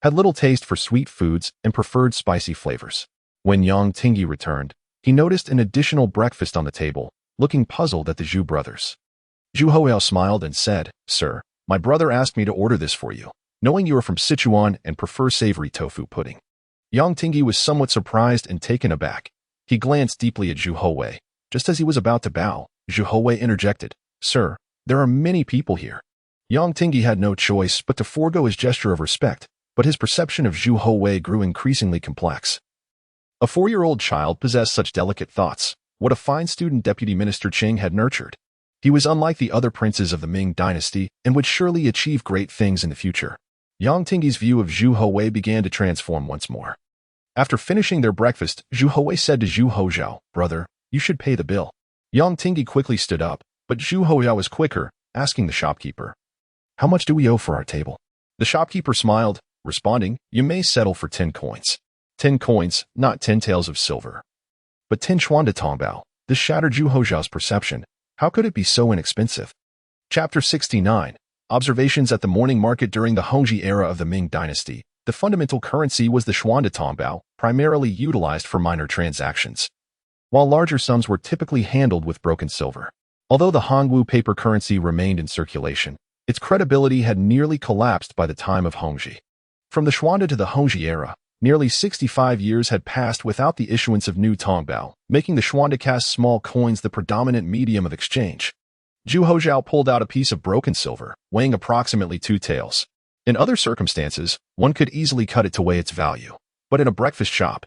had little taste for sweet foods and preferred spicy flavors. When Yang Tingyi returned, he noticed an additional breakfast on the table, looking puzzled at the Zhu brothers. Zhu Houwei smiled and said, "Sir, my brother asked me to order this for you, knowing you are from Sichuan and prefer savory tofu pudding." Yang Tingyi was somewhat surprised and taken aback. He glanced deeply at Zhu Houwei. Just as he was about to bow, Zhu Houwei interjected, "Sir, there are many people here." Yang Tingyi had no choice but to forego his gesture of respect, but his perception of Zhu Houwei grew increasingly complex. A 4-year-old child possessed such delicate thoughts. What a fine student Deputy Minister Qing had nurtured. He was unlike the other princes of the Ming Dynasty and would surely achieve great things in the future. Yang Tingyi's view of Zhu Houwei began to transform once more. After finishing their breakfast, Zhu Houwei said to Zhu Houzhao, "Brother, you should pay the bill." Yang Tingyi quickly stood up, but Zhu Houzhao was quicker, asking the shopkeeper, "How much do we owe for our table?" The shopkeeper smiled, responding, "You may settle for 10 coins. 10 coins, not 10 taels of silver. But 10 chuan de tongbao." This shattered Zhu Houzhao's perception. How could it be so inexpensive? Chapter 69. Observations at the morning market. During the Hongzhi era of the Ming Dynasty, the fundamental currency was the chuan de tongbao, primarily utilized for minor transactions, while larger sums were typically handled with broken silver. Although the Hongwu paper currency remained in circulation, its credibility had nearly collapsed by the time of Hongzhi. From the Xuande to the Hongzhi era, nearly 65 years had passed without the issuance of new tongbao, making the Xuande-cast small coins the predominant medium of exchange. Zhu Houzhao pulled out a piece of broken silver, weighing approximately 2 taels. In other circumstances, one could easily cut it to weigh its value. But in a breakfast shop,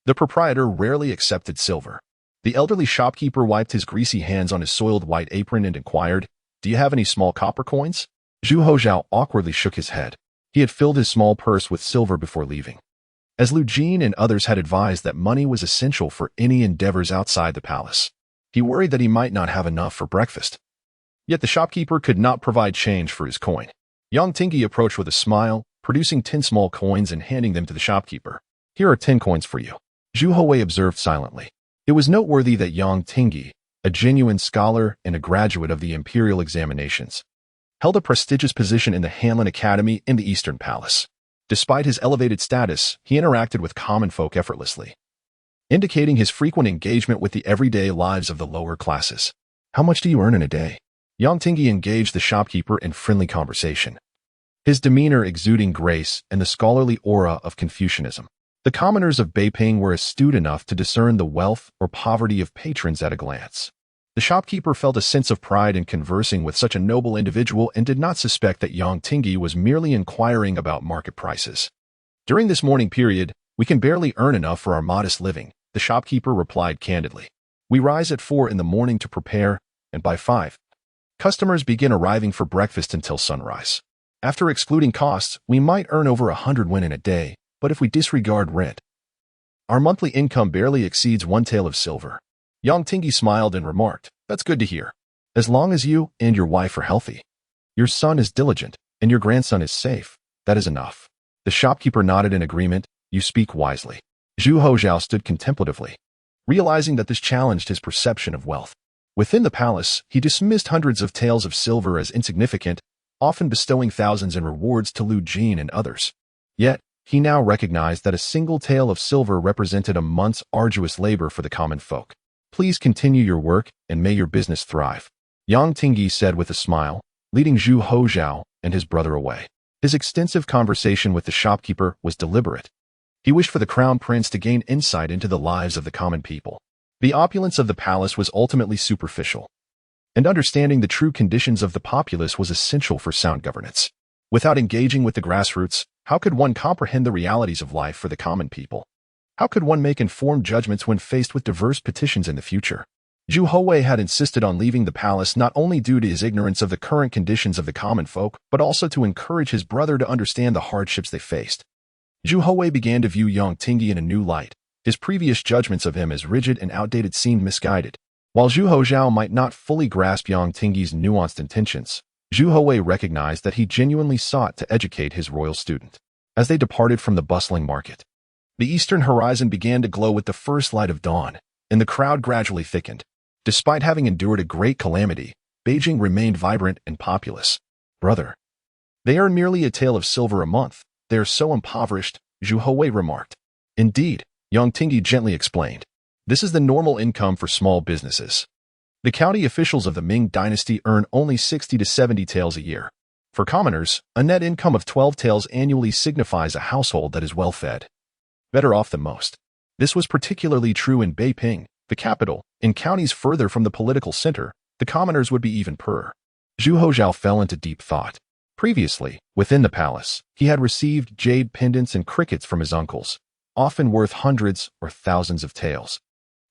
the proprietor rarely accepted silver. The elderly shopkeeper wiped his greasy hands on his soiled white apron and inquired, "Do you have any small copper coins?" Zhu Houzhao awkwardly shook his head. He had filled his small purse with silver before leaving, as Lu Jin and others had advised that money was essential for any endeavors outside the palace. He worried that he might not have enough for breakfast. Yet the shopkeeper could not provide change for his coin. Yang Tingyi approached with a smile, producing 10 small coins and handing them to the shopkeeper. "Here are 10 coins for you." Zhu Houwei observed silently. It was noteworthy that Yang Tingyi, a genuine scholar and a graduate of the imperial examinations, held a prestigious position in the Hanlin Academy in the Eastern Palace. Despite his elevated status, he interacted with common folk effortlessly, indicating his frequent engagement with the everyday lives of the lower classes. "How much do you earn in a day?" Yang Tingyi engaged the shopkeeper in friendly conversation, his demeanor exuding grace and the scholarly aura of Confucianism. The commoners of Beiping were astute enough to discern the wealth or poverty of patrons at a glance. The shopkeeper felt a sense of pride in conversing with such a noble individual and did not suspect that Yang Tingyi was merely inquiring about market prices. "During this morning period, we can barely earn enough for our modest living," the shopkeeper replied candidly. "We rise at 4 in the morning to prepare, and by 5, customers begin arriving for breakfast until sunrise. After excluding costs, we might earn over 100 yuan in a day, but if we disregard rent, Our monthly income barely exceeds 1 tael of silver. Yang Tingyi smiled and remarked, "That's good to hear. As long as you and your wife are healthy. Your son is diligent, and your grandson is safe. That is enough." The shopkeeper nodded in agreement. "You speak wisely." Zhu Houzhao stood contemplatively, realizing that this challenged his perception of wealth. Within the palace, he dismissed hundreds of taels of silver as insignificant, often bestowing thousands in rewards to Lu Jin and others. Yet, he now recognized that a single tael of silver represented a month's arduous labor for the common folk. "Please continue your work, and may your business thrive," Yang Tingyi said with a smile, leading Zhu Houzhao and his brother away. His extensive conversation with the shopkeeper was deliberate. He wished for the crown prince to gain insight into the lives of the common people. The opulence of the palace was ultimately superficial, and understanding the true conditions of the populace was essential for sound governance. Without engaging with the grassroots, how could one comprehend the realities of life for the common people? How could one make informed judgments when faced with diverse petitions in the future? Zhu Houwei had insisted on leaving the palace not only due to his ignorance of the current conditions of the common folk, but also to encourage his brother to understand the hardships they faced. Zhu Houwei began to view Yang Tingyi in a new light. His previous judgments of him as rigid and outdated seemed misguided. While Zhu Houzhao might not fully grasp Yang Tingyi's nuanced intentions, Zhu Houwei recognized that he genuinely sought to educate his royal student. As they departed from the bustling market, the eastern horizon began to glow with the first light of dawn, and the crowd gradually thickened. Despite having endured a great calamity, Beijing remained vibrant and populous. "Brother, they earn merely a tael of silver a month. They are so impoverished," Zhu Houwei remarked. "Indeed," Yang Tingyi gently explained. "This is the normal income for small businesses. The county officials of the Ming Dynasty earn only 60 to 70 taels a year. For commoners, a net income of 12 taels annually signifies a household that is well fed, better off than most." This was particularly true in Beiping, the capital. In counties further from the political center, the commoners would be even poorer. Zhu Houzhao fell into deep thought. Previously, within the palace, he had received jade pendants and crickets from his uncles, often worth hundreds or thousands of taels,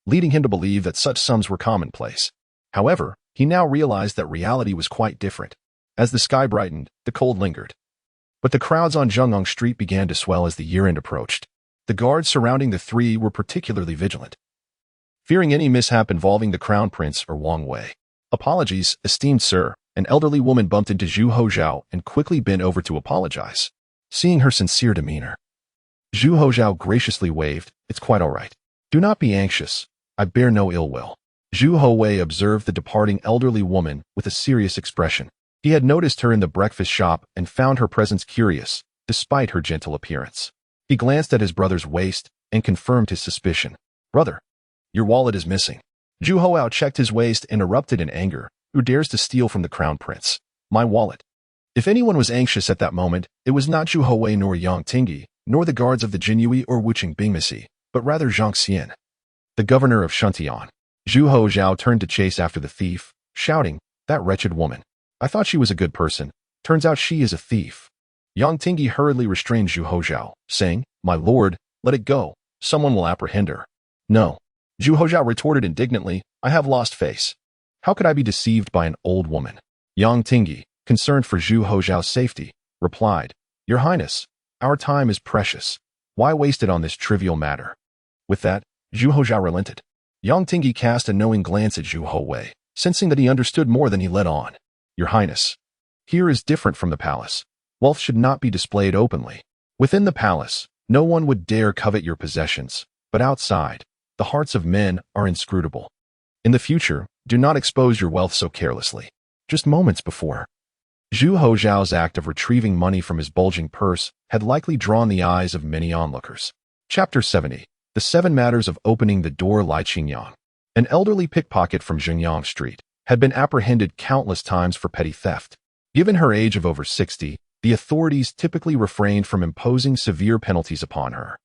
leading him to believe that such sums were commonplace. However, he now realized that reality was quite different. As the sky brightened, the cold lingered. But the crowds on Zhongyang Street began to swell as the year-end approached. The guards surrounding the three were particularly vigilant, fearing any mishap involving the crown prince or Wang Wei. "Apologies, esteemed sir," an elderly woman bumped into Zhu Houzhao and quickly bent over to apologize. Seeing her sincere demeanor, Zhu Houzhao graciously waved, "It's quite all right. Do not be anxious. I bear no ill will." Zhu Houwei observed the departing elderly woman with a serious expression. He had noticed her in the breakfast shop and found her presence curious, despite her gentle appearance. He glanced at his brother's waist and confirmed his suspicion. "Brother, your wallet is missing." Zhu Houzhao checked his waist and erupted in anger. "Who dares to steal from the crown prince? My wallet." If anyone was anxious at that moment, it was not Zhu Houwei nor Yang Tingyi, nor the guards of the Jinyue or Wuqing Bingmisi, but rather Zhang Xian, the governor of Shuntian. Zhu Houzhao turned to chase after the thief, shouting, "That wretched woman! I thought she was a good person. Turns out she is a thief." Yang Tingyi hurriedly restrained Zhu Houzhao, saying, "My lord, let it go. Someone will apprehend her." "No." Zhu Houzhao retorted indignantly, "I have lost face. How could I be deceived by an old woman?" Yang Tingyi, concerned for Zhu Houzhao's safety, replied, "Your Highness, our time is precious. Why waste it on this trivial matter?" With that, Zhu Houzhao relented. Yang Tingyi cast a knowing glance at Zhu Houwei, sensing that he understood more than he let on. "Your Highness, here is different from the palace. Wealth should not be displayed openly. Within the palace, no one would dare covet your possessions, but outside, the hearts of men are inscrutable. In the future, do not expose your wealth so carelessly." Just moments before, Zhu Houzhao's act of retrieving money from his bulging purse had likely drawn the eyes of many onlookers. Chapter 70. The 7 Matters of Opening the Door. Li Qingyang, an elderly pickpocket from Zhongyang Street, had been apprehended countless times for petty theft. Given her age of over 60, the authorities typically refrained from imposing severe penalties upon her.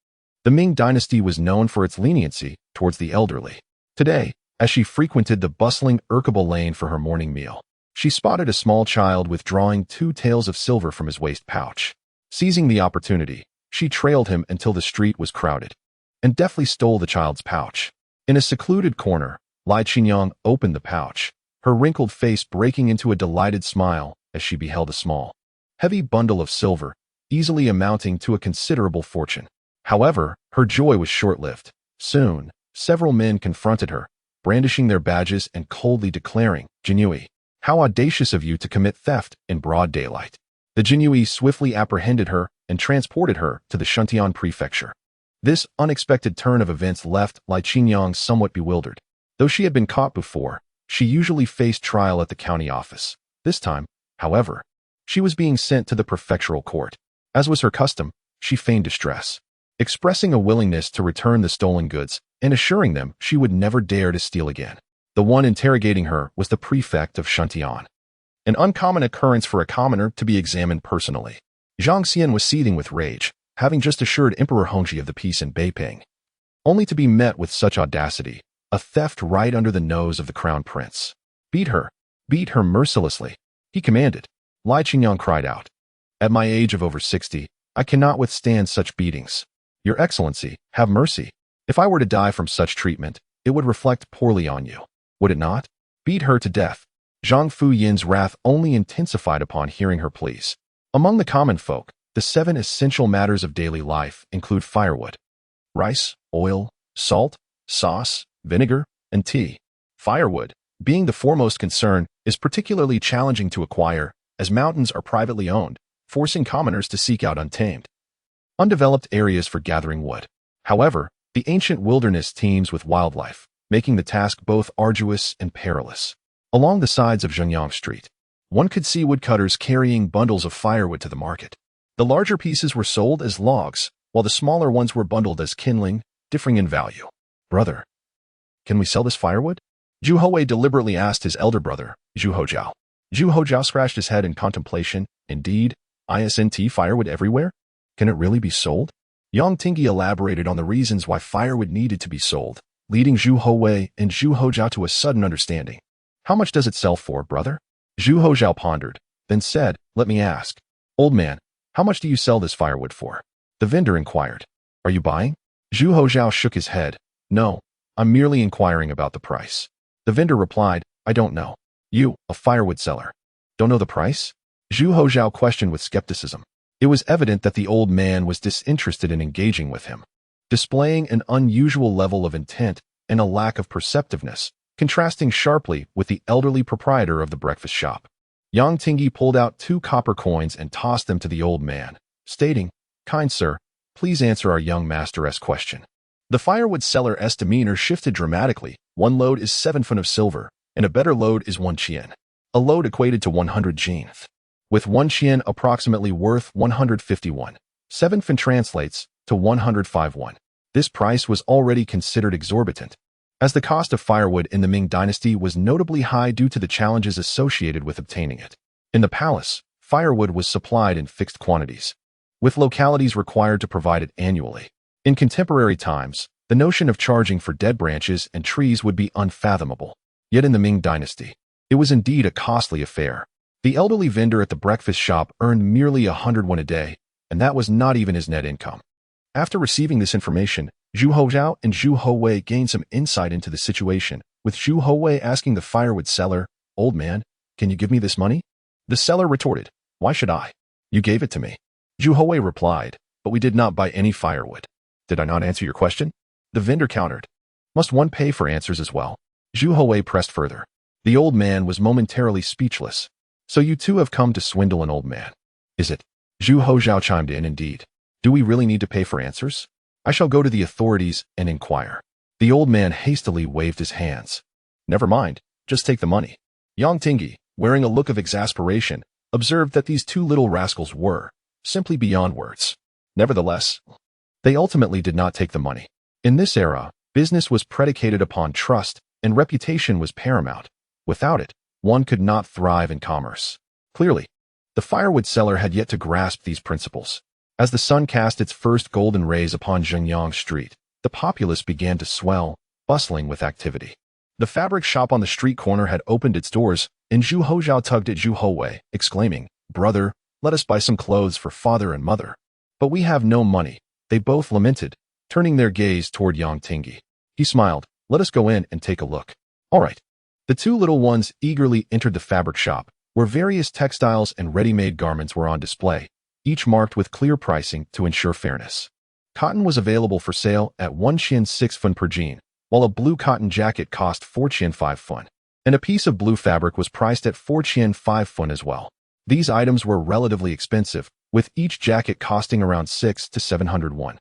The Ming Dynasty was known for its leniency towards the elderly. Today, as she frequented the bustling Erkable Lane for her morning meal, she spotted a small child withdrawing 2 taels of silver from his waist pouch. Seizing the opportunity, she trailed him until the street was crowded, and deftly stole the child's pouch. In a secluded corner, Li Qingyang opened the pouch, her wrinkled face breaking into a delighted smile as she beheld a small, heavy bundle of silver, easily amounting to a considerable fortune. However, her joy was short-lived. Soon, several men confronted her, brandishing their badges and coldly declaring, "Jinui, how audacious of you to commit theft in broad daylight." The Jinui swiftly apprehended her and transported her to the Shuntian prefecture. This unexpected turn of events left Li Qingyang somewhat bewildered. Though she had been caught before, she usually faced trial at the county office. This time, however, she was being sent to the prefectural court. As was her custom, she feigned distress, expressing a willingness to return the stolen goods and assuring them she would never dare to steal again. The one interrogating her was the prefect of Shuntian, an uncommon occurrence for a commoner to be examined personally. Zhang Xian was seething with rage, having just assured Emperor Hongzhi of the peace in Beiping, only to be met with such audacity, a theft right under the nose of the crown prince. Beat her mercilessly, he commanded. Li Qingyang cried out. At my age of over 60, I cannot withstand such beatings. Your Excellency, have mercy. If I were to die from such treatment, it would reflect poorly on you, would it not? Beat her to death. Zhang Fuyin's wrath only intensified upon hearing her pleas. Among the common folk, the 7 essential matters of daily life include firewood, rice, oil, salt, sauce, vinegar, and tea. Firewood, being the foremost concern, is particularly challenging to acquire, as mountains are privately owned, forcing commoners to seek out untamed, undeveloped areas for gathering wood. However, the ancient wilderness teems with wildlife, making the task both arduous and perilous. Along the sides of Zhengyang Street, one could see woodcutters carrying bundles of firewood to the market. The larger pieces were sold as logs, while the smaller ones were bundled as kindling, differing in value. Brother, can we sell this firewood? Zhu Houwei deliberately asked his elder brother, Zhu Houzhao. Zhu Houzhao scratched his head in contemplation. Indeed, isn't firewood everywhere? Can it really be sold? Yang Tingyi elaborated on the reasons why firewood needed to be sold, leading Zhu Houwei and Zhu Houzhao to a sudden understanding. How much does it sell for, brother? Zhu Houzhao pondered, then said, let me ask. Old man, how much do you sell this firewood for? The vendor inquired. Are you buying? Zhu Houzhao shook his head. No, I'm merely inquiring about the price. The vendor replied, I don't know. You, a firewood seller, don't know the price? Zhu Houzhao questioned with skepticism. It was evident that the old man was disinterested in engaging with him, displaying an unusual level of intent and a lack of perceptiveness, contrasting sharply with the elderly proprietor of the breakfast shop. Yang Tingyi pulled out 2 copper coins and tossed them to the old man, stating, Kind sir, please answer our young master's question. The firewood seller's demeanor shifted dramatically. 1 load is 7 fun of silver, and a better load is 1 qian. A load equated to 100 jin, with 1 qian approximately worth 151. 7 fun translates to 105 won. This price was already considered exorbitant, as the cost of firewood in the Ming Dynasty was notably high due to the challenges associated with obtaining it. In the palace, firewood was supplied in fixed quantities, with localities required to provide it annually. In contemporary times, the notion of charging for dead branches and trees would be unfathomable. Yet in the Ming Dynasty, it was indeed a costly affair. The elderly vendor at the breakfast shop earned merely 100 won a day, and that was not even his net income. After receiving this information, Zhu Houzhao and Zhu Houwei gained some insight into the situation, with Zhu Houwei asking the firewood seller, Old man, can you give me this money? The seller retorted, Why should I? You gave it to me. Zhu Houwei replied, But we did not buy any firewood. Did I not answer your question? The vendor countered, Must one pay for answers as well? Zhu Houwei pressed further. The old man was momentarily speechless. So you two have come to swindle an old man. Is it? Zhu Houzhao chimed in, Indeed. Do we really need to pay for answers? I shall go to the authorities and inquire. The old man hastily waved his hands. Never mind, just take the money. Yang Tingyi, wearing a look of exasperation, observed that these 2 little rascals were simply beyond words. Nevertheless, they ultimately did not take the money. In this era, business was predicated upon trust, and reputation was paramount. Without it, one could not thrive in commerce. Clearly, the firewood seller had yet to grasp these principles. As the sun cast its first golden rays upon Zhengyang Street, the populace began to swell, bustling with activity. The fabric shop on the street corner had opened its doors, and Zhu Houzhao tugged at Zhu Houwei, exclaiming, Brother, let us buy some clothes for father and mother. But we have no money, they both lamented, turning their gaze toward Yang Tingyi. He smiled, Let us go in and take a look. All right. The 2 little ones eagerly entered the fabric shop, where various textiles and ready-made garments were on display, each marked with clear pricing to ensure fairness. Cotton was available for sale at 1 qian 6 fun per jean, while a blue cotton jacket cost 4 qian 5 fun, and a piece of blue fabric was priced at 4 qian 5 fun as well. These items were relatively expensive, with each jacket costing around 6 to 700 won.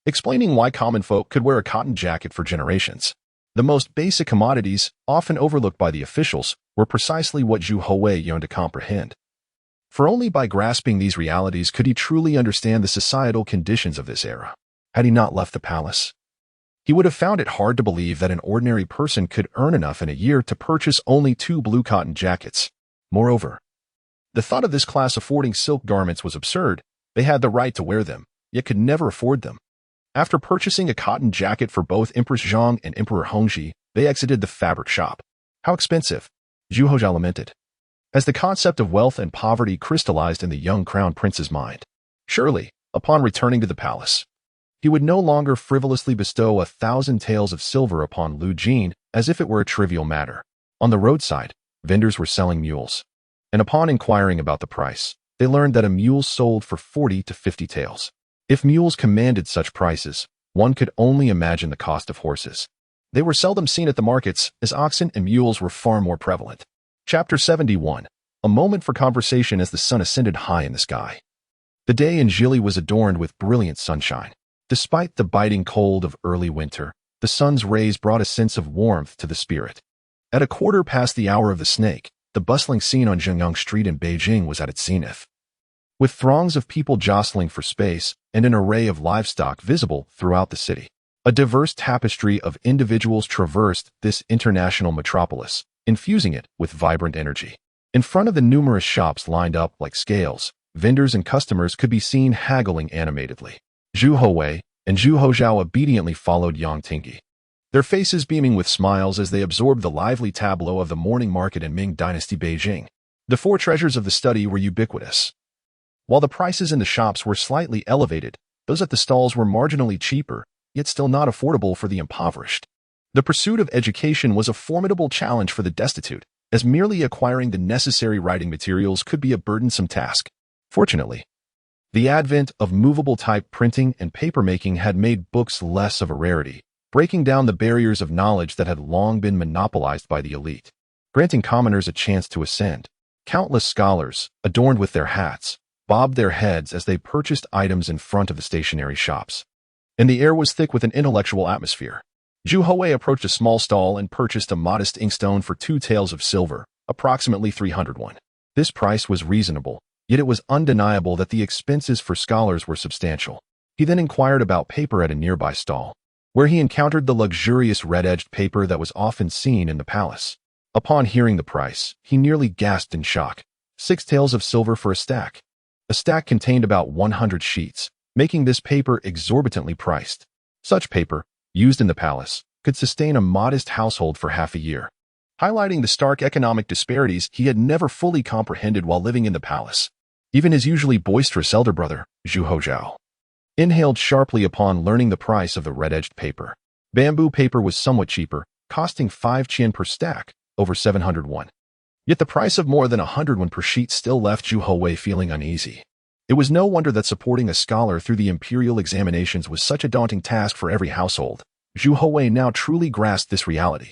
Explaining why common folk could wear a cotton jacket for generations. The most basic commodities, often overlooked by the officials, were precisely what Zhu Houwei yearned to comprehend. For only by grasping these realities could he truly understand the societal conditions of this era. Had he not left the palace, he would have found it hard to believe that an ordinary person could earn enough in a year to purchase only 2 blue cotton jackets. Moreover, the thought of this class affording silk garments was absurd. They had the right to wear them, yet could never afford them. After purchasing a cotton jacket for both Empress Zhang and Emperor Hongzhi, they exited the fabric shop. How expensive! Zhu Houzhao lamented, as the concept of wealth and poverty crystallized in the young crown prince's mind. Surely, upon returning to the palace, he would no longer frivolously bestow 1,000 taels of silver upon Lu Jin as if it were a trivial matter. On the roadside, vendors were selling mules, and upon inquiring about the price, they learned that a mule sold for 40 to 50 taels. If mules commanded such prices, one could only imagine the cost of horses. They were seldom seen at the markets, as oxen and mules were far more prevalent. Chapter 71. A moment for conversation as the sun ascended high in the sky. The day in Zhili was adorned with brilliant sunshine. Despite the biting cold of early winter, the sun's rays brought a sense of warmth to the spirit. At a quarter past the hour of the snake, the bustling scene on Zhengyang Street in Beijing was at its zenith. With throngs of people jostling for space and an array of livestock visible throughout the city, a diverse tapestry of individuals traversed this international metropolis, infusing it with vibrant energy. In front of the numerous shops lined up like scales, vendors and customers could be seen haggling animatedly. Zhu Houwei and Zhu Houzhao obediently followed Yang Tingyi, their faces beaming with smiles as they absorbed the lively tableau of the morning market in Ming Dynasty Beijing. The 4 treasures of the study were ubiquitous. While the prices in the shops were slightly elevated, those at the stalls were marginally cheaper, yet still not affordable for the impoverished. The pursuit of education was a formidable challenge for the destitute, as merely acquiring the necessary writing materials could be a burdensome task. Fortunately, the advent of movable type printing and papermaking had made books less of a rarity, breaking down the barriers of knowledge that had long been monopolized by the elite, granting commoners a chance to ascend. Countless scholars, adorned with their hats, bobbed their heads as they purchased items in front of the stationery shops. And the air was thick with an intellectual atmosphere. Zhu Houwei approached a small stall and purchased a modest inkstone for 2 taels of silver, approximately 300 won. This price was reasonable, yet it was undeniable that the expenses for scholars were substantial. He then inquired about paper at a nearby stall, where he encountered the luxurious red-edged paper that was often seen in the palace. Upon hearing the price, he nearly gasped in shock. 6 taels of silver for a stack. A stack contained about 100 sheets, making this paper exorbitantly priced. Such paper, used in the palace, could sustain a modest household for half a year, highlighting the stark economic disparities he had never fully comprehended while living in the palace. Even his usually boisterous elder brother, Zhu Houzhao, inhaled sharply upon learning the price of the red-edged paper. Bamboo paper was somewhat cheaper, costing 5 qian per stack, over 700 won. Yet the price of more than 100 won per sheet still left Zhu Houwei feeling uneasy. It was no wonder that supporting a scholar through the imperial examinations was such a daunting task for every household. Zhu Houwei now truly grasped this reality.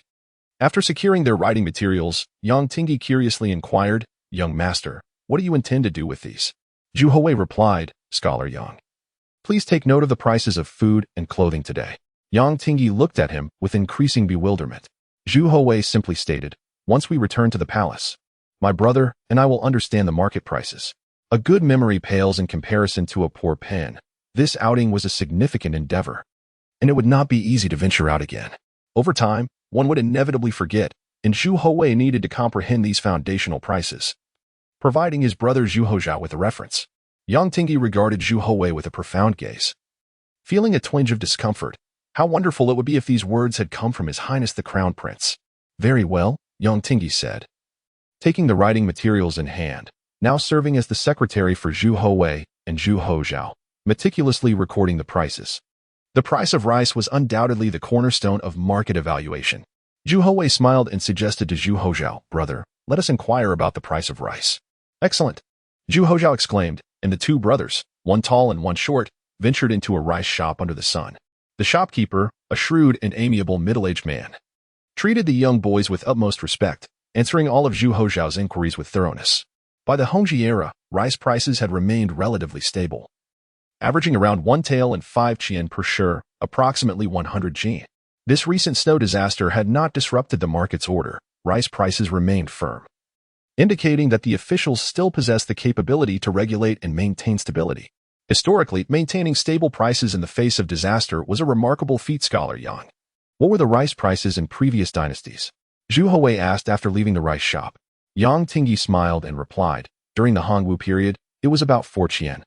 After securing their writing materials, Yang Tingyi curiously inquired, "Young master, what do you intend to do with these?" Zhu Houwei replied, "Scholar Yang, please take note of the prices of food and clothing today." Yang Tingyi looked at him with increasing bewilderment. Zhu Houwei simply stated, "Once we return to the palace, my brother and I will understand the market prices." A good memory pales in comparison to a poor pen. This outing was a significant endeavor, and it would not be easy to venture out again. Over time, one would inevitably forget, and Zhu Houwei needed to comprehend these foundational prices, providing his brother Zhu Houzhao with a reference. Yang Tingyi regarded Zhu Houwei with a profound gaze, feeling a twinge of discomfort. How wonderful it would be if these words had come from His Highness the Crown Prince. "Very well," Yang Tingyi said, taking the writing materials in hand, now serving as the secretary for Zhu Houwei and Zhu Houzhao, meticulously recording the prices. The price of rice was undoubtedly the cornerstone of market evaluation. Zhu Houwei smiled and suggested to Zhu Houzhao, "Brother, let us inquire about the price of rice." "Excellent," Zhu Houzhao exclaimed, and the 2 brothers, one tall and one short, ventured into a rice shop under the sun. The shopkeeper, a shrewd and amiable middle-aged man, treated the young boys with utmost respect, answering all of Zhu Houzhao's inquiries with thoroughness. By the Hongzhi era, rice prices had remained relatively stable, averaging around 1 tael and 5 qian per shur, approximately 100 jin. This recent snow disaster had not disrupted the market's order. Rice prices remained firm, indicating that the officials still possessed the capability to regulate and maintain stability. Historically, maintaining stable prices in the face of disaster was a remarkable feat, Scholar Yang. What were the rice prices in previous dynasties? Zhu Houwei asked after leaving the rice shop. Yang Tingyi smiled and replied, during the Hongwu period, it was about 4 qian.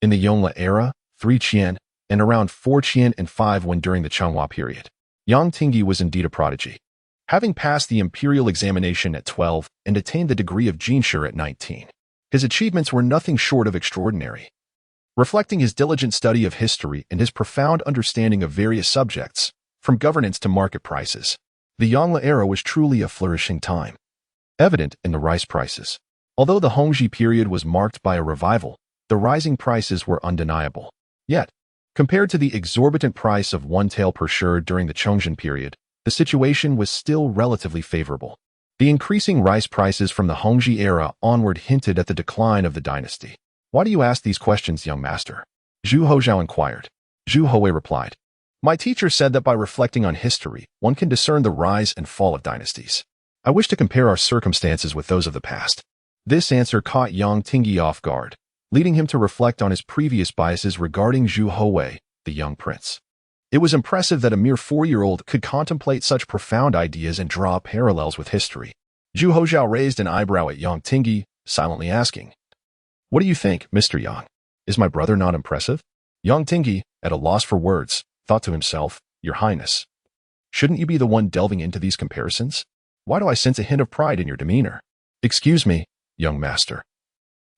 In the Yongle era, 3 qian, and around 4 qian and 5 when during the Changhua period. Yang Tingyi was indeed a prodigy, having passed the imperial examination at 12 and attained the degree of Jinshi at 19. His achievements were nothing short of extraordinary, reflecting his diligent study of history and his profound understanding of various subjects, from governance to market prices. The Yongle era was truly a flourishing time, evident in the rice prices. Although the Hongzhi period was marked by a revival, the rising prices were undeniable. Yet, compared to the exorbitant price of 1 tael per shur during the Chongzhen period, the situation was still relatively favorable. The increasing rice prices from the Hongzhi era onward hinted at the decline of the dynasty. Why do you ask these questions, young master? Zhu Houzhao inquired. Zhu Houwei replied, my teacher said that by reflecting on history, one can discern the rise and fall of dynasties. I wish to compare our circumstances with those of the past. This answer caught Yang Tingyi off guard, leading him to reflect on his previous biases regarding Zhu Houwei, the young prince. It was impressive that a mere 4-year-old could contemplate such profound ideas and draw parallels with history. Zhu Houzhao raised an eyebrow at Yang Tingyi, silently asking, what do you think, Mr. Yang? Is my brother not impressive? Yang Tingyi, at a loss for words, thought to himself, Your Highness, shouldn't you be the one delving into these comparisons? Why do I sense a hint of pride in your demeanor? Excuse me, young master.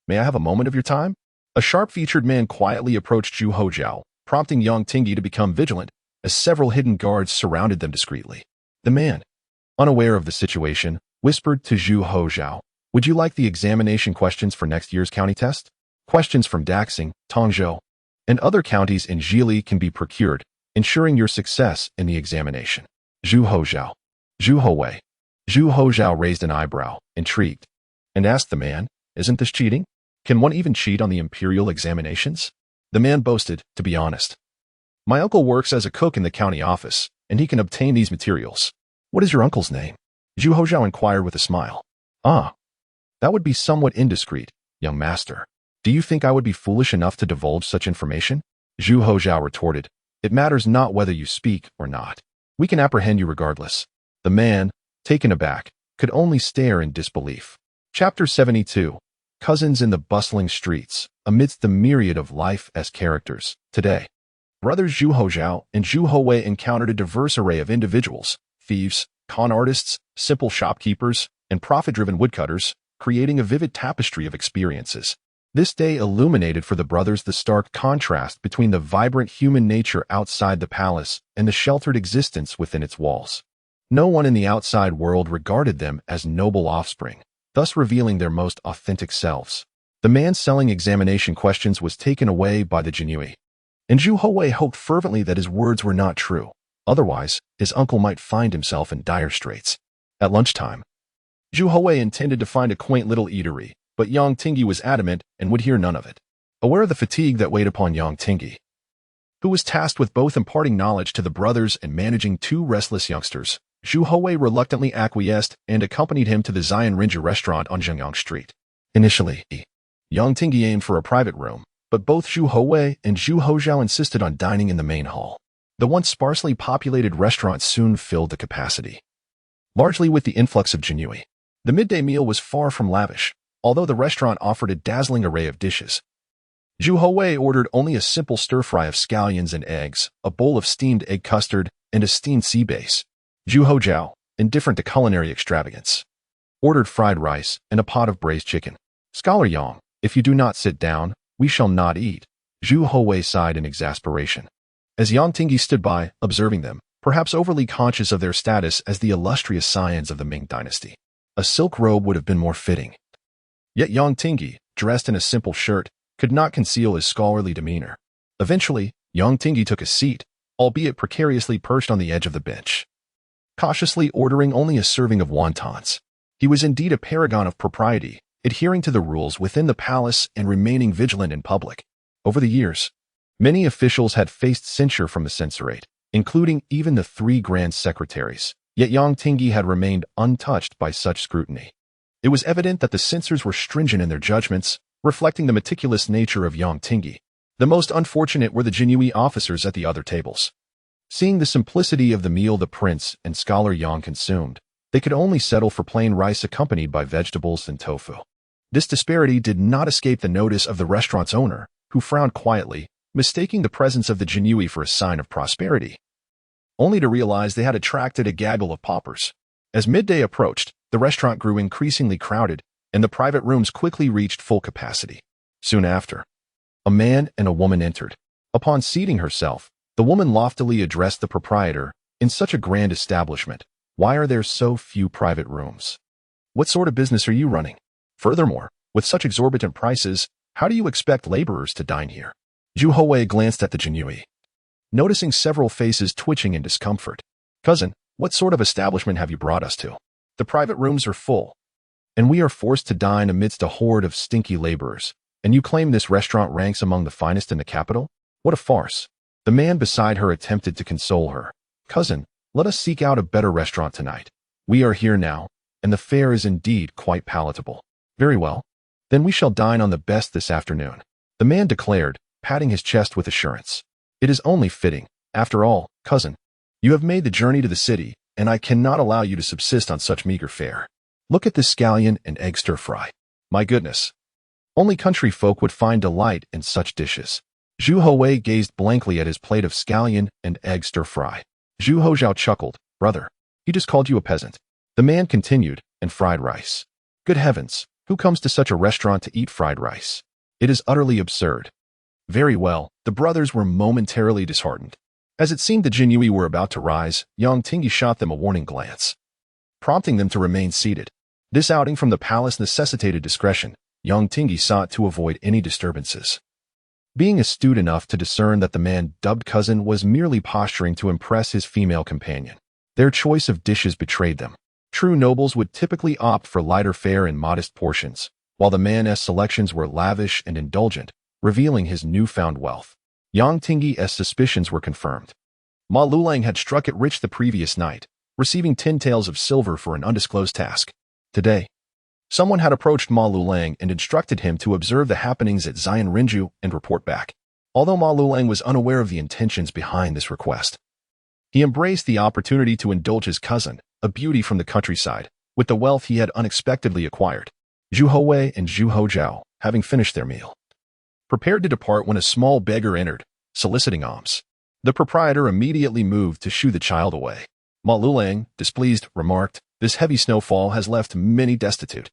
May I have a moment of your time? A sharp-featured man quietly approached Zhu Houzhao, prompting Yang Tingyi to become vigilant, as several hidden guards surrounded them discreetly. The man, unaware of the situation, whispered to Zhu Houzhao, would you like the examination questions for next year's county test? Questions from Daxing, Tongzhou, and other counties in Zhili can be procured, ensuring your success in the examination. Zhu Houzhao. Zhu Houwei. Zhu Houzhao raised an eyebrow, intrigued, and asked the man, isn't this cheating? Can one even cheat on the imperial examinations? The man boasted, to be honest. My uncle works as a cook in the county office, and he can obtain these materials. What is your uncle's name? Zhu Houzhao inquired with a smile. Ah, that would be somewhat indiscreet, young master. Do you think I would be foolish enough to divulge such information? Zhu Houzhao retorted, it matters not whether you speak or not. We can apprehend you regardless. The man, taken aback, could only stare in disbelief. Chapter 72. Cousins in the bustling streets, amidst the myriad of life as characters. Today, brothers Zhu Houzhao and Zhu Houwei encountered a diverse array of individuals, thieves, con artists, simple shopkeepers, and profit-driven woodcutters, creating a vivid tapestry of experiences. This day illuminated for the brothers the stark contrast between the vibrant human nature outside the palace and the sheltered existence within its walls. No one in the outside world regarded them as noble offspring, thus revealing their most authentic selves. The man selling examination questions was taken away by the Jinui, and Zhu Houwei hoped fervently that his words were not true. Otherwise, his uncle might find himself in dire straits. At lunchtime, Zhu Houwei intended to find a quaint little eatery, but Yang Tingyi was adamant and would hear none of it. Aware of the fatigue that weighed upon Yang Tingyi, who was tasked with both imparting knowledge to the brothers and managing 2 restless youngsters, Zhu Houwei reluctantly acquiesced and accompanied him to the Xian Rinja restaurant on Zhengyang Street. Initially, Yang Tingyi aimed for a private room, but both Zhu Houwei and Zhu Houzhao insisted on dining in the main hall. The once sparsely populated restaurant soon filled to capacity, largely with the influx of Jinui. The midday meal was far from lavish, although the restaurant offered a dazzling array of dishes. Zhu Houwei ordered only a simple stir-fry of scallions and eggs, a bowl of steamed egg custard, and a steamed sea bass. Zhu Houzhao, indifferent to culinary extravagance, ordered fried rice and a pot of braised chicken. Scholar Yang, if you do not sit down, we shall not eat. Zhu Houwei sighed in exasperation. As Yang Tingyi stood by, observing them, perhaps overly conscious of their status as the illustrious scions of the Ming Dynasty, a silk robe would have been more fitting. Yet Yang Tingyi, dressed in a simple shirt, could not conceal his scholarly demeanor. Eventually, young Tingyi took a seat, albeit precariously perched on the edge of the bench, cautiously ordering only a serving of wontons. He was indeed a paragon of propriety, adhering to the rules within the palace and remaining vigilant in public. Over the years, many officials had faced censure from the censorate, including even the 3 grand secretaries, yet Yang Tingyi had remained untouched by such scrutiny. It was evident that the censors were stringent in their judgments, reflecting the meticulous nature of Yang Tingyi. The most unfortunate were the Jinhui officers at the other tables. Seeing the simplicity of the meal the prince and scholar Yang consumed, they could only settle for plain rice accompanied by vegetables and tofu. This disparity did not escape the notice of the restaurant's owner, who frowned quietly, mistaking the presence of the Jinhui for a sign of prosperity, only to realize they had attracted a gaggle of paupers. As midday approached, the restaurant grew increasingly crowded, and the private rooms quickly reached full capacity. Soon after, a man and a woman entered. Upon seating herself, the woman loftily addressed the proprietor, "In such a grand establishment, why are there so few private rooms? What sort of business are you running? Furthermore, with such exorbitant prices, how do you expect laborers to dine here?" Zhu Houwei glanced at the Jinhui, noticing several faces twitching in discomfort. "Cousin, what sort of establishment have you brought us to? The private rooms are full, and we are forced to dine amidst a horde of stinky laborers, and you claim this restaurant ranks among the finest in the capital? What a farce." The man beside her attempted to console her. "Cousin, let us seek out a better restaurant tonight. We are here now, and the fare is indeed quite palatable." "Very well. Then we shall dine on the best this afternoon," the man declared, patting his chest with assurance. "It is only fitting. After all, cousin, you have made the journey to the city, and I cannot allow you to subsist on such meager fare. Look at this scallion and egg stir-fry. My goodness, only country folk would find delight in such dishes." Zhu Houwei gazed blankly at his plate of scallion and egg stir-fry. Zhu Houzhao chuckled. "Brother, he just called you a peasant." The man continued, "And fried rice. Good heavens, who comes to such a restaurant to eat fried rice? It is utterly absurd." Very well, the brothers were momentarily disheartened. As it seemed the Jinhui were about to rise, Yang Tingyi shot them a warning glance, prompting them to remain seated. This outing from the palace necessitated discretion. Yang Tingyi sought to avoid any disturbances, being astute enough to discern that the man dubbed cousin was merely posturing to impress his female companion. Their choice of dishes betrayed them. True nobles would typically opt for lighter fare and modest portions, while the man's selections were lavish and indulgent, revealing his newfound wealth. Yang Tingyi's suspicions were confirmed. Ma Lulang had struck it rich the previous night, receiving 10 taels of silver for an undisclosed task. Today, someone had approached Ma Lulang and instructed him to observe the happenings at Xian Rinju and report back. Although Ma Lulang was unaware of the intentions behind this request, he embraced the opportunity to indulge his cousin, a beauty from the countryside, with the wealth he had unexpectedly acquired. Zhu Houwei and Zhu Houzhao, having finished their meal, prepared to depart when a small beggar entered, soliciting alms. The proprietor immediately moved to shoo the child away. Ma Lulang, displeased, remarked, "This heavy snowfall has left many destitute.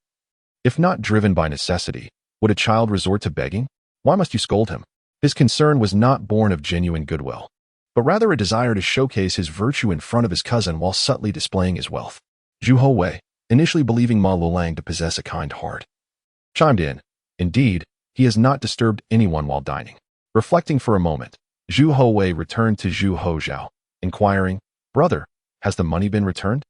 If not driven by necessity, would a child resort to begging? Why must you scold him?" His concern was not born of genuine goodwill, but rather a desire to showcase his virtue in front of his cousin while subtly displaying his wealth. Zhu Houwei, initially believing Ma Lulang to possess a kind heart, chimed in. "Indeed, he has not disturbed anyone while dining." Reflecting for a moment, Zhu Houwei returned to Zhu Houzhao, inquiring, "Brother, has the money been returned?"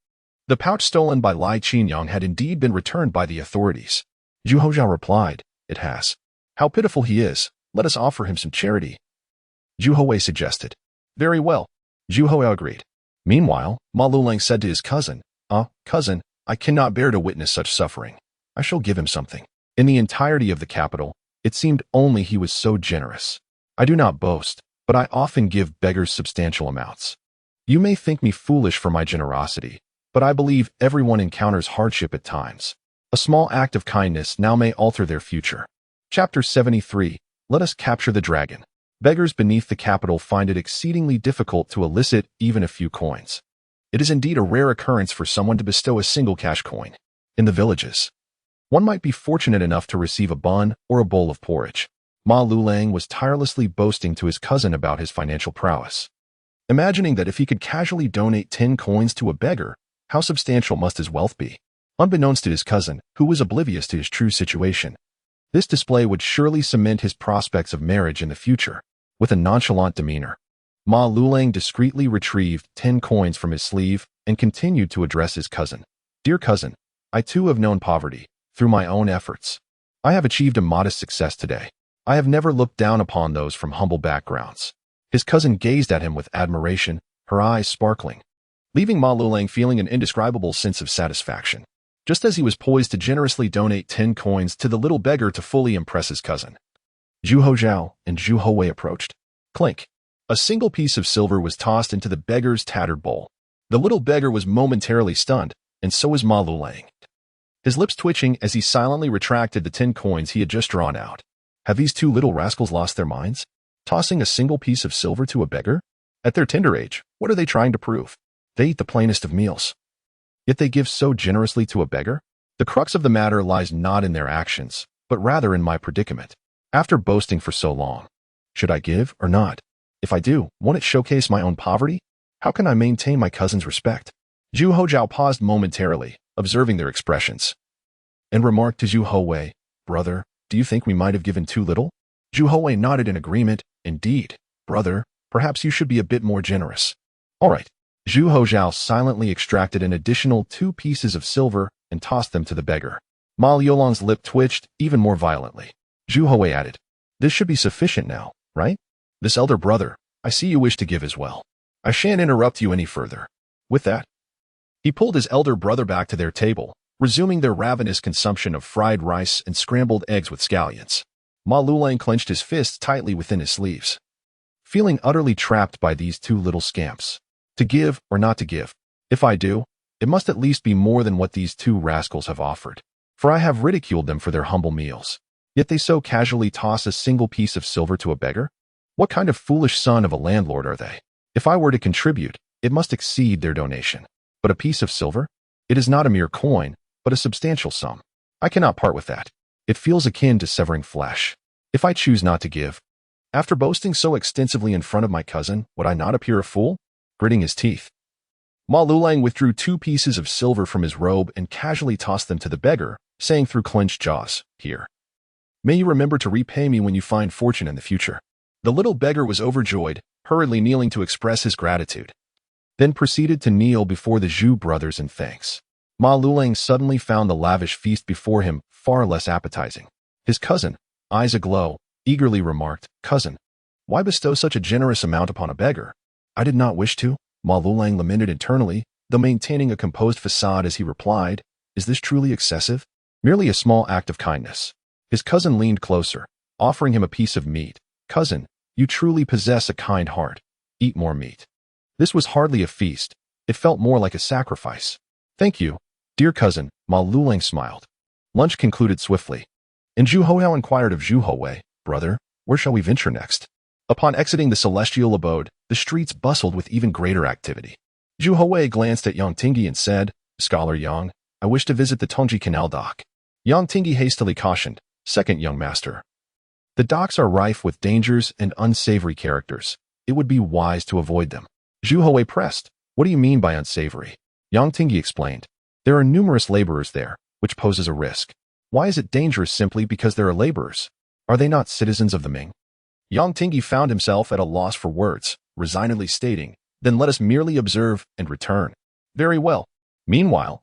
The pouch stolen by Lai Qinyang had indeed been returned by the authorities. Zhu Houzhao replied, "It has. How pitiful he is. Let us offer him some charity," Zhu Houwei suggested. "Very well," Zhu Houwei agreed. Meanwhile, Ma Lulang said to his cousin, Cousin, I cannot bear to witness such suffering. I shall give him something." In the entirety of the capital, it seemed only he was so generous. "I do not boast, but I often give beggars substantial amounts. You may think me foolish for my generosity, but I believe everyone encounters hardship at times. A small act of kindness now may alter their future." Chapter 73. Let us capture the dragon. Beggars beneath the capital find it exceedingly difficult to elicit even a few coins. It is indeed a rare occurrence for someone to bestow a single cash coin. In the villages, one might be fortunate enough to receive a bun or a bowl of porridge. Ma Lulang was tirelessly boasting to his cousin about his financial prowess, imagining that if he could casually donate 10 coins to a beggar, how substantial must his wealth be? Unbeknownst to his cousin, who was oblivious to his true situation, this display would surely cement his prospects of marriage in the future. with a nonchalant demeanor. Ma Lulang discreetly retrieved 10 coins from his sleeve and continued to address his cousin. Dear cousin, I too have known poverty, through my own efforts. I have achieved a modest success today. I have never looked down upon those from humble backgrounds. His cousin gazed at him with admiration, her eyes sparkling, leaving Ma Lulang feeling an indescribable sense of satisfaction. Just as he was poised to generously donate 10 coins to the little beggar to fully impress his cousin, Zhu Houzhao and Zhu Houwei approached. Clink. A single piece of silver was tossed into the beggar's tattered bowl. The little beggar was momentarily stunned, and so was Ma Lulang, his lips twitching as he silently retracted the 10 coins he had just drawn out. Have these two little rascals lost their minds? Tossing a single piece of silver to a beggar? At their tender age, what are they trying to prove? They eat the plainest of meals, yet they give so generously to a beggar? The crux of the matter lies not in their actions, but rather in my predicament. After boasting for so long, should I give or not? If I do, won't it showcase my own poverty? How can I maintain my cousin's respect? Zhu Houzhao paused momentarily, observing their expressions, and remarked to Zhu Houwei, brother, do you think we might have given too little? Zhu Houwei nodded in agreement. Indeed, brother, perhaps you should be a bit more generous. All right. Zhu Houzhao silently extracted an additional 2 pieces of silver and tossed them to the beggar. Ma Luang's lip twitched even more violently. Zhu Houwei added, this should be sufficient now, right? This elder brother, I see you wish to give as well. I shan't interrupt you any further. With that, he pulled his elder brother back to their table, resuming their ravenous consumption of fried rice and scrambled eggs with scallions. Ma Lulang clenched his fists tightly within his sleeves, feeling utterly trapped by these 2 little scamps. To give or not to give? If I do, it must at least be more than what these 2 rascals have offered, for I have ridiculed them for their humble meals. Yet they so casually toss a single piece of silver to a beggar? What kind of foolish son of a landlord are they? If I were to contribute, it must exceed their donation. But a piece of silver? It is not a mere coin, but a substantial sum. I cannot part with that. It feels akin to severing flesh. If I choose not to give, after boasting so extensively in front of my cousin, would I not appear a fool? Gritting his teeth, Ma Lulang withdrew 2 pieces of silver from his robe and casually tossed them to the beggar, saying through clenched jaws, here. May you remember to repay me when you find fortune in the future. The little beggar was overjoyed, hurriedly kneeling to express his gratitude, then proceeded to kneel before the Zhu brothers in thanks. Ma Lulang suddenly found the lavish feast before him far less appetizing. His cousin, eyes aglow, eagerly remarked, cousin, why bestow such a generous amount upon a beggar? I did not wish to, Ma Lulang lamented internally, though maintaining a composed facade as he replied, is this truly excessive? Merely a small act of kindness. His cousin leaned closer, offering him a piece of meat. Cousin, you truly possess a kind heart. Eat more meat. This was hardly a feast. It felt more like a sacrifice. Thank you, dear cousin, Ma Lulang smiled. Lunch concluded swiftly, and Zhu Houzhao inquired of Zhu Houwei, brother, where shall we venture next? Upon exiting the celestial abode, the streets bustled with even greater activity. Zhu Houwei glanced at Yang Tingi and said, Scholar Yang, I wish to visit the Tongji Canal dock. Yang Tingi hastily cautioned, second young master. The docks are rife with dangers and unsavory characters. It would be wise to avoid them. Zhu Houwei pressed, what do you mean by unsavory? Yang Tingi explained, there are numerous laborers there, which poses a risk. Why is it dangerous simply because there are laborers? Are they not citizens of the Ming? Yang Tingi found himself at a loss for words, resignedly stating, then let us merely observe and return. Very well. Meanwhile,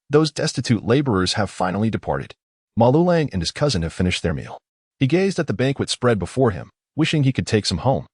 those destitute laborers have finally departed. Ma Lulang and his cousin have finished their meal. He gazed at the banquet spread before him, wishing he could take some home.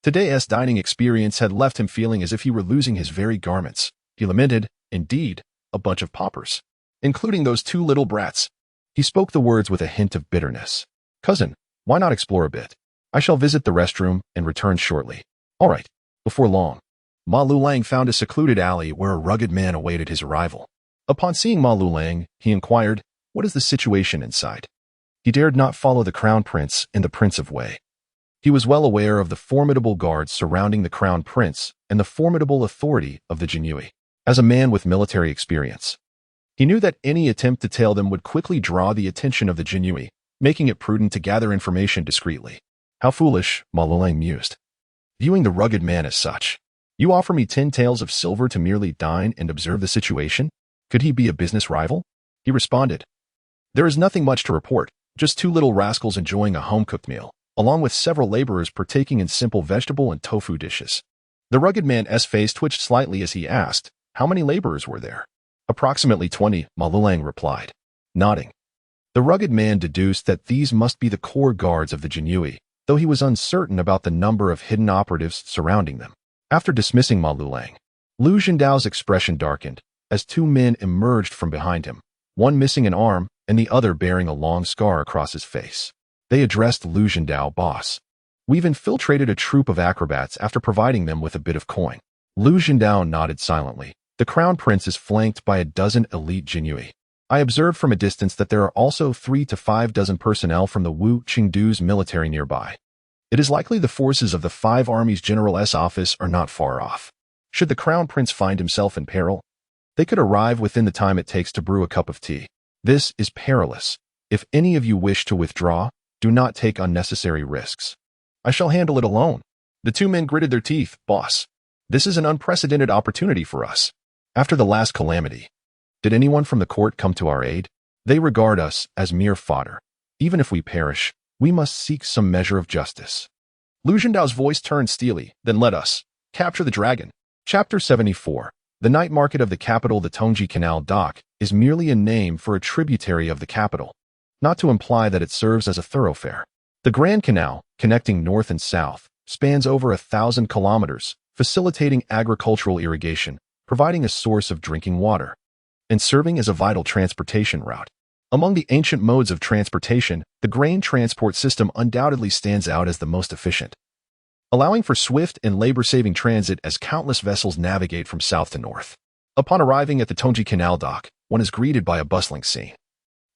Today's dining experience had left him feeling as if he were losing his very garments. He lamented, indeed, a bunch of paupers, including those 2 little brats. He spoke the words with a hint of bitterness. Cousin, why not explore a bit? I shall visit the restroom and return shortly. All right. Before long, Ma Lulang found a secluded alley where a rugged man awaited his arrival. Upon seeing Ma Lulang, he inquired, what is the situation inside? He dared not follow the crown prince and the Prince of Wei. He was well aware of the formidable guards surrounding the crown prince and the formidable authority of the Jinyui. As a man with military experience, he knew that any attempt to tail them would quickly draw the attention of the Jinyui, making it prudent to gather information discreetly. How foolish, Ma Lulang mused, viewing the rugged man as such. You offer me 10 taels of silver to merely dine and observe the situation? Could he be a business rival? He responded, there is nothing much to report, just 2 little rascals enjoying a home-cooked meal. along with several laborers partaking in simple vegetable and tofu dishes. The rugged man's face twitched slightly as he asked, "How many laborers were there?" "Approximately 20, Ma Lulang replied, nodding. The rugged man deduced that these must be the core guards of the Jinyui, though he was uncertain about the number of hidden operatives surrounding them. After dismissing Ma Lulang, Lu Zhendao's expression darkened as two men emerged from behind him, one missing an arm and the other bearing a long scar across his face. They addressed Lu Zhendao, "Boss. We've infiltrated a troop of acrobats after providing them with a bit of coin." Lu Zhendao nodded silently. "The crown prince is flanked by a dozen elite Jinyui. I observed from a distance that there are also 3 to 5 dozen personnel from the Wu Qingdu's military nearby. It is likely the forces of the 5 armies general's office are not far off. Should the crown prince find himself in peril, they could arrive within the time it takes to brew a cup of tea. This is perilous. If any of you wish to withdraw, do not take unnecessary risks. I shall handle it alone." The two men gritted their teeth. "Boss, this is an unprecedented opportunity for us. After the last calamity, did anyone from the court come to our aid? They regard us as mere fodder. Even if we perish, we must seek some measure of justice." Lu Zhendao's voice turned steely. "Then let us capture the dragon." Chapter 74. The night market of the capital. The Hongzhi Canal dock is merely a name for a tributary of the capital, not to imply that it serves as a thoroughfare. The Grand Canal, connecting north and south, spans over 1,000 kilometers, facilitating agricultural irrigation, providing a source of drinking water, and serving as a vital transportation route. Among the ancient modes of transportation, the grain transport system undoubtedly stands out as the most efficient, allowing for swift and labor-saving transit as countless vessels navigate from south to north. Upon arriving at the Hongzhi Canal dock, one is greeted by a bustling scene,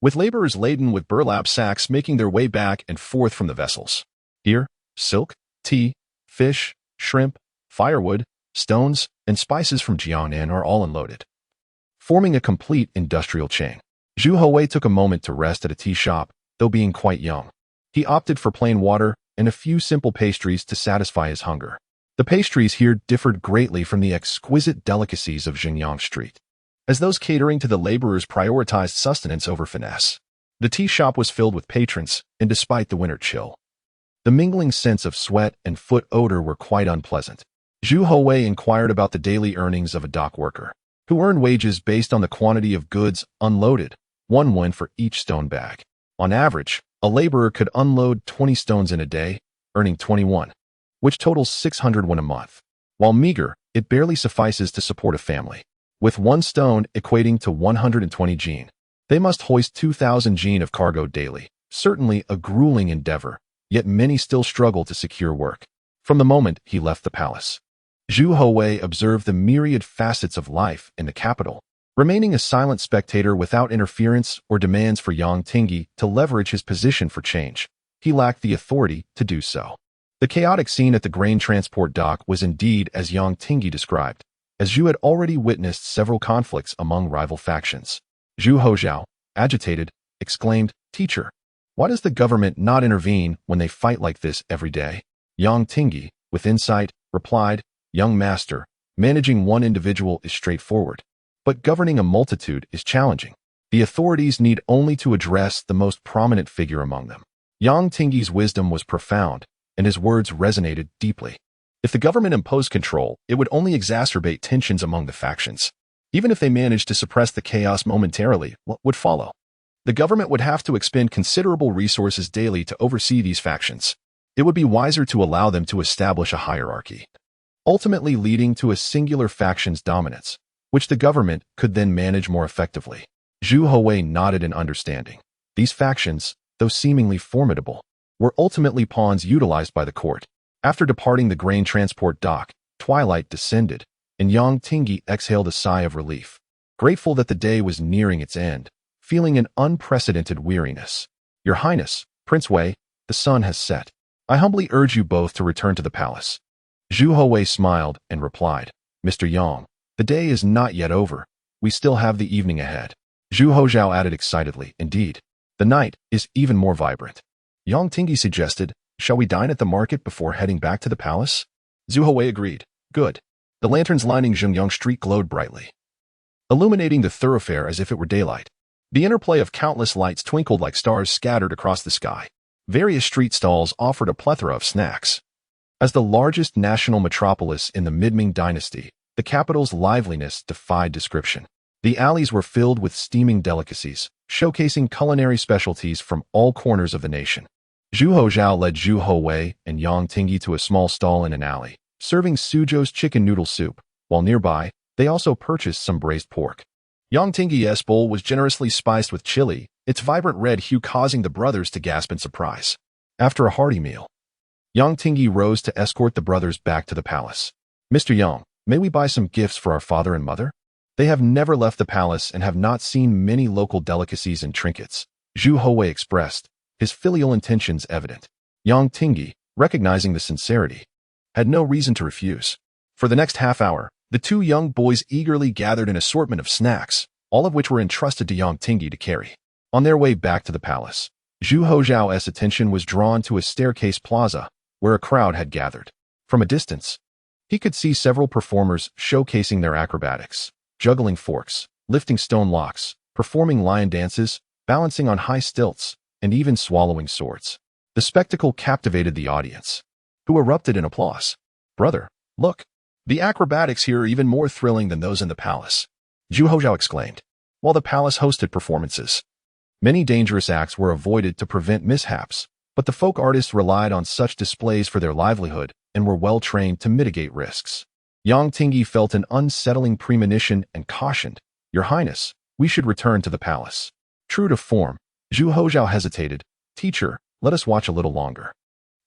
with laborers laden with burlap sacks making their way back and forth from the vessels. Here, silk, tea, fish, shrimp, firewood, stones, and spices from Jiangnan are all unloaded, forming a complete industrial chain. Zhu Houwei took a moment to rest at a tea shop, though being quite young. He opted for plain water and a few simple pastries to satisfy his hunger. The pastries here differed greatly from the exquisite delicacies of Xingyang Street, as those catering to the laborers prioritized sustenance over finesse. The tea shop was filled with patrons, and despite the winter chill, the mingling scents of sweat and foot odor were quite unpleasant. Zhu Houwei inquired about the daily earnings of a dock worker, who earned wages based on the quantity of goods unloaded, 1 won for each stone bag. On average, a laborer could unload 20 stones in a day, earning 21, which totals 600 won a month. While meager, it barely suffices to support a family, with 1 stone equating to 120 jin. They must hoist 2,000 jin of cargo daily, certainly a grueling endeavor, yet many still struggle to secure work. From the moment he left the palace, Zhu Houwei observed the myriad facets of life in the capital, remaining a silent spectator without interference or demands for Yang Tingyi to leverage his position for change. He lacked the authority to do so. The chaotic scene at the grain transport dock was indeed as Yang Tingyi described, as Zhu had already witnessed several conflicts among rival factions. Zhu Houzhao, agitated, exclaimed, "Teacher, why does the government not intervene when they fight like this every day?" Yang Tingyi, with insight, replied, "Young master, managing one individual is straightforward, but governing a multitude is challenging. The authorities need only to address the most prominent figure among them." Yang Tingyi's wisdom was profound, and his words resonated deeply. If the government imposed control, it would only exacerbate tensions among the factions. Even if they managed to suppress the chaos momentarily, what would follow? The government would have to expend considerable resources daily to oversee these factions. It would be wiser to allow them to establish a hierarchy, ultimately leading to a singular faction's dominance, which the government could then manage more effectively. Zhu Houwei nodded in understanding. These factions, though seemingly formidable, were ultimately pawns utilized by the court. After departing the grain transport dock, twilight descended, and Yang Tingyi exhaled a sigh of relief, grateful that the day was nearing its end, feeling an unprecedented weariness. "Your Highness, Prince Wei, the sun has set. I humbly urge you both to return to the palace." Zhu Houwei smiled and replied, "Mr. Yang, the day is not yet over. We still have the evening ahead." Zhu Houzhao added excitedly, "Indeed, the night is even more vibrant." Yang Tingyi suggested, "Shall we dine at the market before heading back to the palace?" Zhu Houwei agreed. "Good." The lanterns lining Xingyang Street glowed brightly, illuminating the thoroughfare as if it were daylight. The interplay of countless lights twinkled like stars scattered across the sky. Various street stalls offered a plethora of snacks. As the largest national metropolis in the Ming Dynasty, the capital's liveliness defied description. The alleys were filled with steaming delicacies, showcasing culinary specialties from all corners of the nation. Zhu Houzhao led Zhu Houwei and Yang Tingyi to a small stall in an alley, serving Suzhou's chicken noodle soup, while nearby, they also purchased some braised pork. Yang Tingyi's bowl was generously spiced with chili, its vibrant red hue causing the brothers to gasp in surprise. After a hearty meal, Yang Tingyi rose to escort the brothers back to the palace. "Mr. Yang, may we buy some gifts for our father and mother? They have never left the palace and have not seen many local delicacies and trinkets," Zhu Houwei expressed, his filial intentions evident. Yang Tingyi, recognizing the sincerity, had no reason to refuse. For the next half hour, the two young boys eagerly gathered an assortment of snacks, all of which were entrusted to Yang Tingyi to carry. On their way back to the palace, Zhu Houzhao's attention was drawn to a staircase plaza, where a crowd had gathered. From a distance, he could see several performers showcasing their acrobatics, juggling forks, lifting stone locks, performing lion dances, balancing on high stilts, and even swallowing swords. The spectacle captivated the audience, who erupted in applause. "Brother, look! The acrobatics here are even more thrilling than those in the palace," Zhu Houzhao exclaimed. While the palace hosted performances, many dangerous acts were avoided to prevent mishaps, but the folk artists relied on such displays for their livelihood and were well trained to mitigate risks. Yang Tingyi felt an unsettling premonition and cautioned, "Your Highness, we should return to the palace." True to form, Zhu Houzhao hesitated. "Teacher, let us watch a little longer.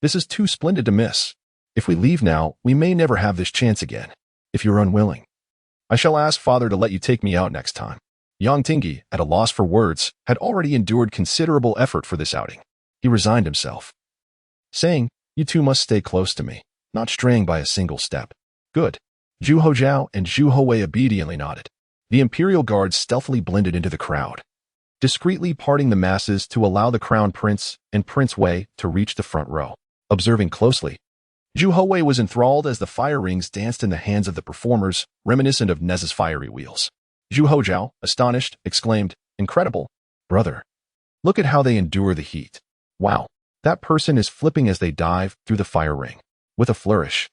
This is too splendid to miss. If we leave now, we may never have this chance again. If you're unwilling, I shall ask father to let you take me out next time." Yang Tingyi, at a loss for words, had already endured considerable effort for this outing. He resigned himself, saying, "You two must stay close to me, not straying by a single step." "Good." Zhu Houzhao and Zhu Houwei obediently nodded. The imperial guards stealthily blended into the crowd, discreetly parting the masses to allow the crown prince and Prince Wei to reach the front row. Observing closely, Zhu Houwei was enthralled as the fire rings danced in the hands of the performers, reminiscent of Nez's fiery wheels. Zhu Houzhao, astonished, exclaimed, "Incredible! Brother, look at how they endure the heat. Wow, that person is flipping as they dive through the fire ring." With a flourish,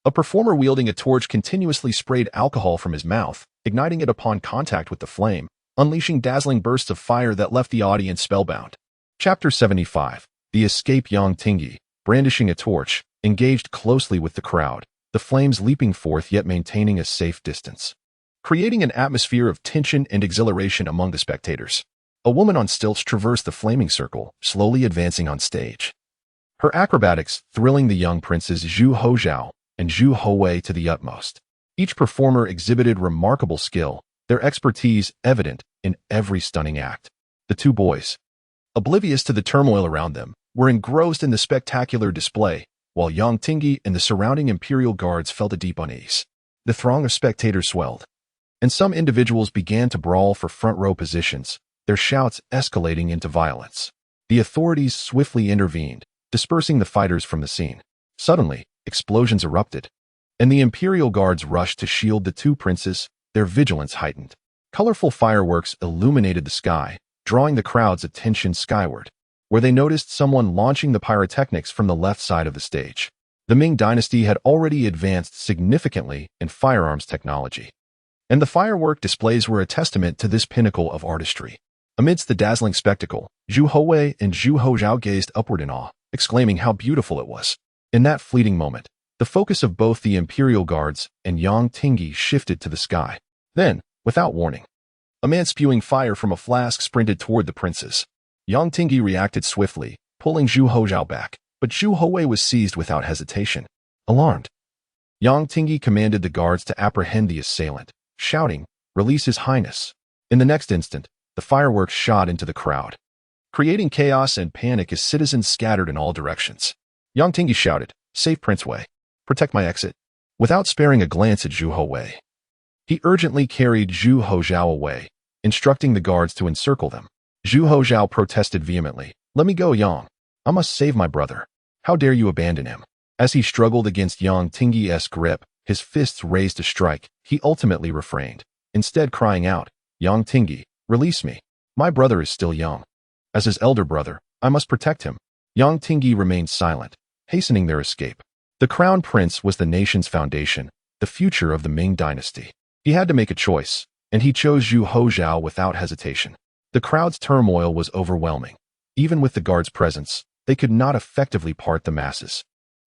a performer wielding a torch continuously sprayed alcohol from his mouth, igniting it upon contact with the flame, unleashing dazzling bursts of fire that left the audience spellbound. Chapter 75. The Escape. Yang Tingyi, brandishing a torch, engaged closely with the crowd, the flames leaping forth yet maintaining a safe distance, creating an atmosphere of tension and exhilaration among the spectators. A woman on stilts traversed the flaming circle, slowly advancing on stage, her acrobatics thrilling the young princes Zhu Houzhao and Zhu Houwei to the utmost. Each performer exhibited remarkable skill, their expertise evident in every stunning act. The two boys, oblivious to the turmoil around them, were engrossed in the spectacular display, while Yang Tingyi and the surrounding imperial guards felt a deep unease. The throng of spectators swelled, and some individuals began to brawl for front-row positions, their shouts escalating into violence. The authorities swiftly intervened, dispersing the fighters from the scene. Suddenly, explosions erupted, and the imperial guards rushed to shield the two princes, their vigilance heightened. Colorful fireworks illuminated the sky, drawing the crowd's attention skyward, where they noticed someone launching the pyrotechnics from the left side of the stage. The Ming Dynasty had already advanced significantly in firearms technology, and the firework displays were a testament to this pinnacle of artistry. Amidst the dazzling spectacle, Zhu Houwei and Zhu Houzhao gazed upward in awe, exclaiming how beautiful it was. In that fleeting moment, the focus of both the imperial guards and Yang Tingyi shifted to the sky. Then, without warning, a man spewing fire from a flask sprinted toward the princes. Yang Tingyi reacted swiftly, pulling Zhu Houzhao back, but Zhu Houwei was seized without hesitation. Alarmed, Yang Tingyi commanded the guards to apprehend the assailant, shouting, "Release His Highness." In the next instant, the fireworks shot into the crowd, creating chaos and panic as citizens scattered in all directions. Yang Tingyi shouted, "Save Prince Wei. Protect my exit." Without sparing a glance at Zhu Houwei, he urgently carried Zhu Houzhao away, instructing the guards to encircle them. Zhu Houzhao protested vehemently, "Let me go, Yang. I must save my brother. How dare you abandon him?" As he struggled against Yang Tingyi's grip, his fists raised to strike, he ultimately refrained, instead crying out, "Yang Tingyi, release me. My brother is still young. As his elder brother, I must protect him." Yang Tingyi remained silent, hastening their escape. The crown prince was the nation's foundation, the future of the Ming Dynasty. He had to make a choice, and he chose Zhu Houzhao without hesitation. The crowd's turmoil was overwhelming. Even with the guards' presence, they could not effectively part the masses.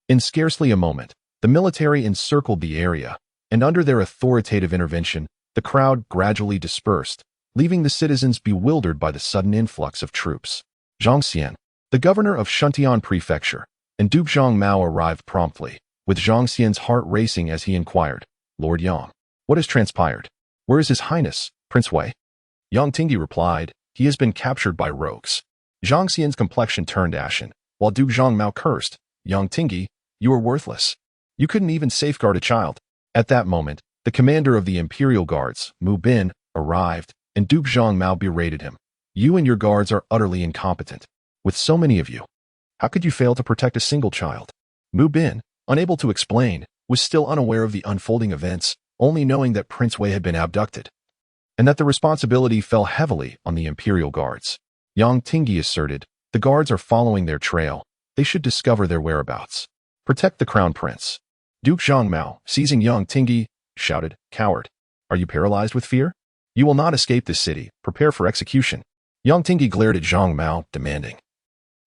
In scarcely a moment, the military encircled the area, and under their authoritative intervention, the crowd gradually dispersed, leaving the citizens bewildered by the sudden influx of troops. Zhang Xian, the governor of Shuntian Prefecture, and Duke Zhang Mao arrived promptly, with Zhang Xian's heart racing as he inquired, "Lord Yang, what has transpired? Where is His Highness, Prince Wei?" Yang Tingyi replied, "He has been captured by rogues." Zhang Xian's complexion turned ashen, while Duke Zhang Mao cursed, "Yang Tingyi, you are worthless. You couldn't even safeguard a child." At that moment, the commander of the imperial guards, Mu Bin, arrived, and Duke Zhang Mao berated him. "You and your guards are utterly incompetent. With so many of you, how could you fail to protect a single child?" Mu Bin, unable to explain, was still unaware of the unfolding events, only knowing that Prince Wei had been abducted, and that the responsibility fell heavily on the imperial guards. Yang Tingyi asserted, "The guards are following their trail. They should discover their whereabouts. Protect the crown prince." Duke Zhang Mao, seizing Yang Tingyi, shouted, "Coward! Are you paralyzed with fear? You will not escape this city. Prepare for execution." Yang Tingyi glared at Zhang Mao, demanding,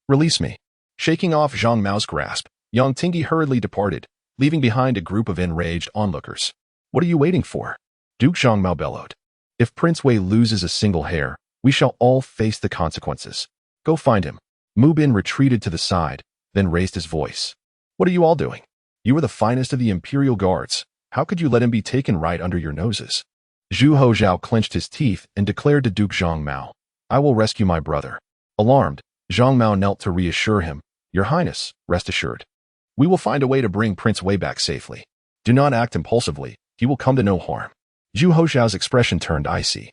"Release me." Shaking off Zhang Mao's grasp, Yang Tingyi hurriedly departed, leaving behind a group of enraged onlookers. "What are you waiting for?" Duke Zhang Mao bellowed. "If Prince Wei loses a single hair, we shall all face the consequences. Go find him." Mu Bin retreated to the side, then raised his voice. "What are you all doing? You are the finest of the imperial guards. How could you let him be taken right under your noses?" Zhu Houzhao clenched his teeth and declared to Duke Zhang Mao, "I will rescue my brother." Alarmed, Zhang Mao knelt to reassure him, "Your Highness, rest assured. We will find a way to bring Prince Wei back safely. Do not act impulsively. He will come to no harm." Zhu Houzhao's expression turned icy.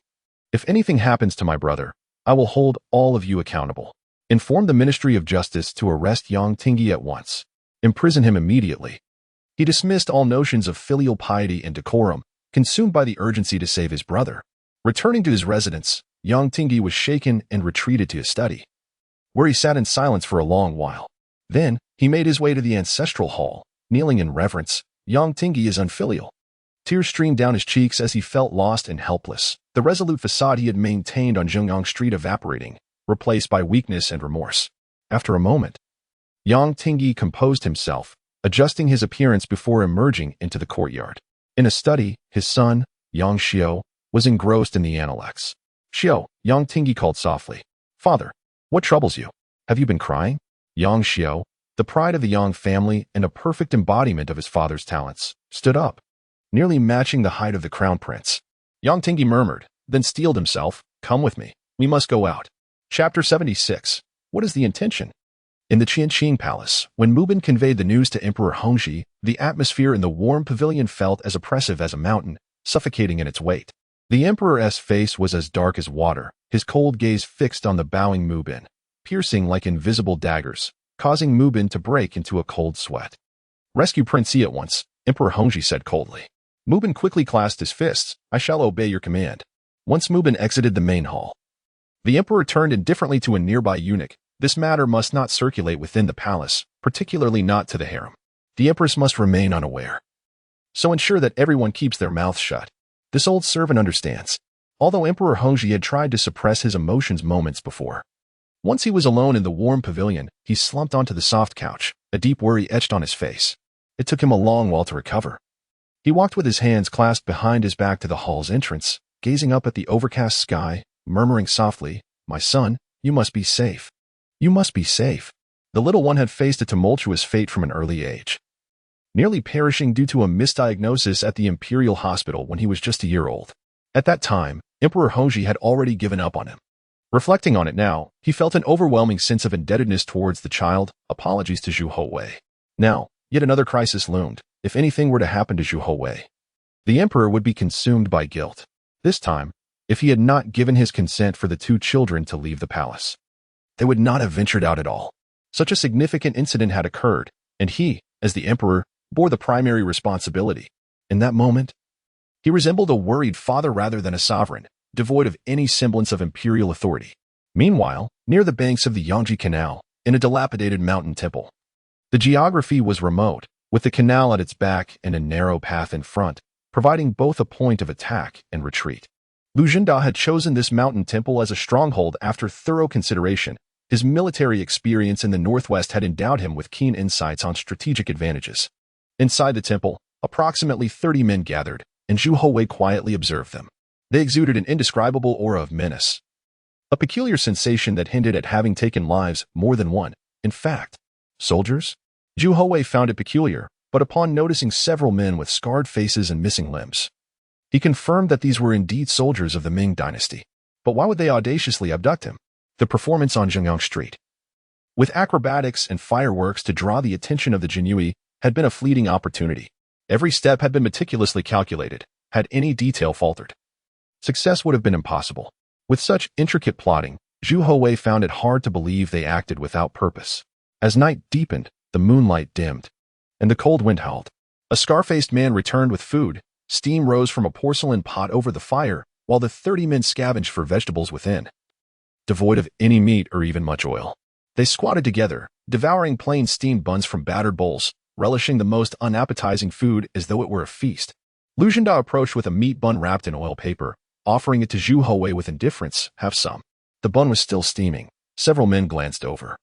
"If anything happens to my brother, I will hold all of you accountable. Inform the Ministry of Justice to arrest Yang Tingyi at once. Imprison him immediately." He dismissed all notions of filial piety and decorum, consumed by the urgency to save his brother. Returning to his residence, Yang Tingyi was shaken and retreated to his study, where he sat in silence for a long while. Then, he made his way to the ancestral hall, kneeling in reverence. Yang Tingyi is unfilial. Tears streamed down his cheeks as he felt lost and helpless, the resolute facade he had maintained on Zhengyang Street evaporating, replaced by weakness and remorse. After a moment, Yang Tingyi composed himself, adjusting his appearance before emerging into the courtyard. In a study, his son, Yang Xiao, was engrossed in the intellects. "Xiao," Yang Tingyi called softly. "Father, what troubles you? Have you been crying?" Yang Xiao, the pride of the Yang family and a perfect embodiment of his father's talents, stood up, nearly matching the height of the crown prince. Yang Tingyi murmured, then steeled himself, "Come with me. We must go out." Chapter 76. What is the intention? In the Qianqing Palace, when Mu Bin conveyed the news to Emperor Hongzhi, the atmosphere in the warm pavilion felt as oppressive as a mountain, suffocating in its weight. The emperor's face was as dark as water, his cold gaze fixed on the bowing Mu Bin, piercing like invisible daggers, causing Mu Bin to break into a cold sweat. "Rescue Prince Yi at once," Emperor Hongzhi said coldly. Mu Bin quickly clasped his fists. "I shall obey your command." Once Mu Bin exited the main hall, the emperor turned indifferently to a nearby eunuch. This matter must not circulate within the palace, particularly not to the harem. The empress must remain unaware. So ensure that everyone keeps their mouths shut. This old servant understands. Although Emperor Hongzhi had tried to suppress his emotions moments before, once he was alone in the warm pavilion, he slumped onto the soft couch, a deep worry etched on his face. It took him a long while to recover. He walked with his hands clasped behind his back to the hall's entrance, gazing up at the overcast sky, murmuring softly, "My son, you must be safe. You must be safe." The little one had faced a tumultuous fate from an early age, nearly perishing due to a misdiagnosis at the imperial hospital when he was just a year old. At that time, Emperor Hongzhi had already given up on him. Reflecting on it now, he felt an overwhelming sense of indebtedness towards the child. Apologies to Zhu Houwei. Now, yet another crisis loomed. If anything were to happen to Zhu Houwei, the emperor would be consumed by guilt. This time, if he had not given his consent for the two children to leave the palace, they would not have ventured out at all. Such a significant incident had occurred, and he, as the emperor, bore the primary responsibility. In that moment, he resembled a worried father rather than a sovereign, devoid of any semblance of imperial authority. Meanwhile, near the banks of the Yangtze Canal, in a dilapidated mountain temple. The geography was remote, with the canal at its back and a narrow path in front, providing both a point of attack and retreat. Lu Xunda had chosen this mountain temple as a stronghold after thorough consideration. His military experience in the northwest had endowed him with keen insights on strategic advantages. Inside the temple, approximately 30 men gathered, and Zhu Houwei quietly observed them. They exuded an indescribable aura of menace, a peculiar sensation that hinted at having taken lives more than one. In fact, soldiers? Zhu Houwei found it peculiar, but upon noticing several men with scarred faces and missing limbs, he confirmed that these were indeed soldiers of the Ming Dynasty. But why would they audaciously abduct him? The performance on Zhengyang Street, with acrobatics and fireworks to draw the attention of the Jinyui, had been a fleeting opportunity. Every step had been meticulously calculated. Had any detail faltered, success would have been impossible. With such intricate plotting, Zhu Houwei found it hard to believe they acted without purpose. As night deepened, the moonlight dimmed, and the cold wind howled. A scar-faced man returned with food. Steam rose from a porcelain pot over the fire, while the 30 men scavenged for vegetables within, devoid of any meat or even much oil. They squatted together, devouring plain steamed buns from battered bowls, relishing the most unappetizing food as though it were a feast. Lu Xunda approached with a meat bun wrapped in oil paper, offering it to Zhu Houwei with indifference. Have some. The bun was still steaming. Several men glanced over,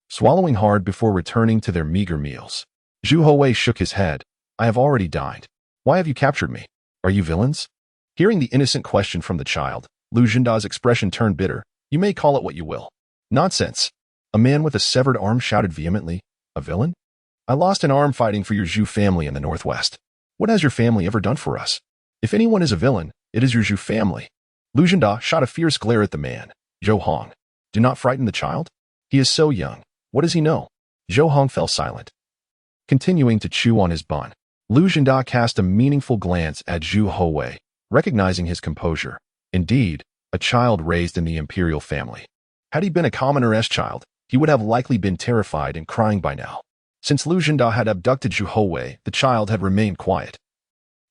swallowing hard before returning to their meager meals. Zhu Houwei shook his head. I have already dined. Why have you captured me? Are you villains? Hearing the innocent question from the child, Lu Xunda's expression turned bitter. You may call it what you will. Nonsense. A man with a severed arm shouted vehemently. A villain? I lost an arm fighting for your Zhu family in the northwest. What has your family ever done for us? If anyone is a villain, it is your Zhu family. Lu Xunda shot a fierce glare at the man. Zhou Hong, do not frighten the child. He is so young. What does he know? Zhou Hong fell silent, continuing to chew on his bun. Lu Xunda cast a meaningful glance at Zhu Houwei, recognizing his composure. Indeed, a child raised in the imperial family. Had he been a commoner's child, he would have likely been terrified and crying by now. Since Lu Xunda had abducted Zhu Houwei, the child had remained quiet,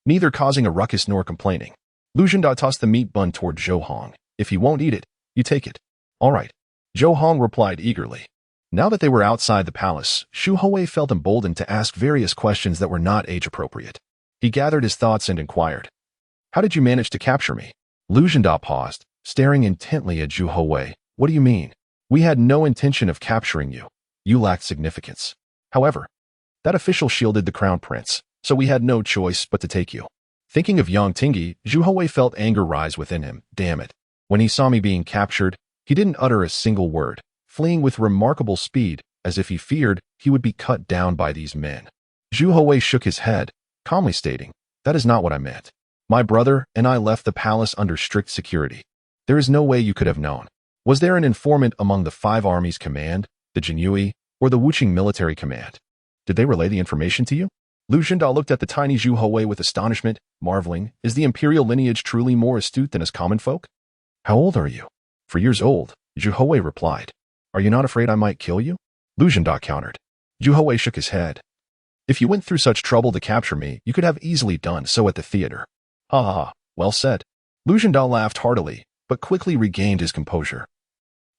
neither causing a ruckus nor complaining. Lu Xunda tossed the meat bun toward Zhou Hong. If he won't eat it, you take it. All right. Zhou Hong replied eagerly. Now that they were outside the palace, Zhu Houwei felt emboldened to ask various questions that were not age-appropriate. He gathered his thoughts and inquired. How did you manage to capture me? Lu Xunda paused, staring intently at Zhu Houwei. What do you mean? We had no intention of capturing you. You lacked significance. However, that official shielded the crown prince, so we had no choice but to take you. Thinking of Yang Tingyi, Zhu Houwei felt anger rise within him. Damn it. When he saw me being captured, he didn't utter a single word, fleeing with remarkable speed, as if he feared he would be cut down by these men. Zhu Houwei shook his head, calmly stating, that is not what I meant. My brother and I left the palace under strict security. There is no way you could have known. Was there an informant among the 5 armies command, the Jinyui, or the Wuqing military command? Did they relay the information to you? Lu Xunda looked at the tiny Zhu Houwei with astonishment, marveling, is the imperial lineage truly more astute than us common folk? How old are you? 4 years old, Zhu Houwei replied. Are you not afraid I might kill you? Lu Xunda countered. Zhu Houwei shook his head. If you went through such trouble to capture me, you could have easily done so at the theater. Ha ha ha, well said. Lu Xunda laughed heartily, but quickly regained his composure.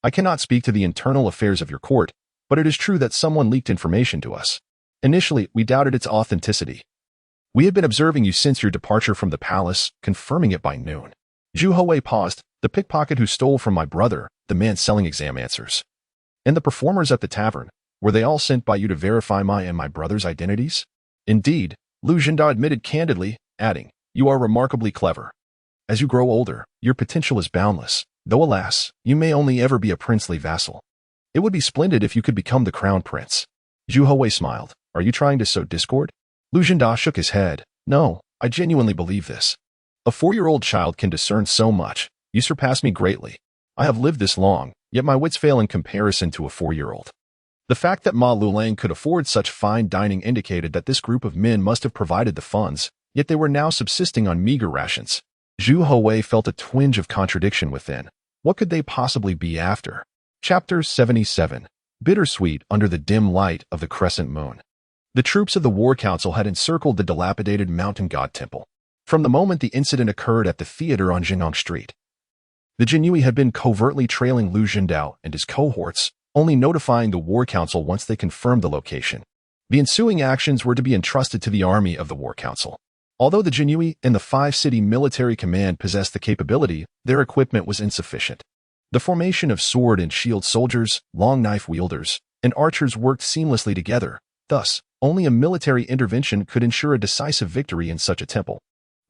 I cannot speak to the internal affairs of your court, but it is true that someone leaked information to us. Initially, we doubted its authenticity. We had been observing you since your departure from the palace, confirming it by noon. Zhu Houwei paused. The pickpocket who stole from my brother, the man selling exam answers, and the performers at the tavern, were they all sent by you to verify my and my brother's identities? Indeed, Lu Xunda admitted candidly, adding, you are remarkably clever. As you grow older, your potential is boundless, though alas, you may only ever be a princely vassal. It would be splendid if you could become the crown prince. Zhu Houwei smiled. Are you trying to sow discord? Lu Xunda shook his head. No, I genuinely believe this. A 4-year-old child can discern so much. You surpass me greatly. I have lived this long, yet my wits fail in comparison to a 4-year-old. The fact that Ma Lulang could afford such fine dining indicated that this group of men must have provided the funds, yet they were now subsisting on meager rations. Zhu Houwei felt a twinge of contradiction within. What could they possibly be after? Chapter 77. Bittersweet under the dim light of the crescent moon. The troops of the War Council had encircled the dilapidated mountain god temple. From the moment the incident occurred at the theater on Zhengyang Street, the Jinyui had been covertly trailing Lu Xunda and his cohorts, only notifying the War Council once they confirmed the location. The ensuing actions were to be entrusted to the army of the War Council. Although the Jinyui and the five-city military command possessed the capability, their equipment was insufficient. The formation of sword and shield soldiers, long knife wielders, and archers worked seamlessly together. Thus, only a military intervention could ensure a decisive victory in such a temple.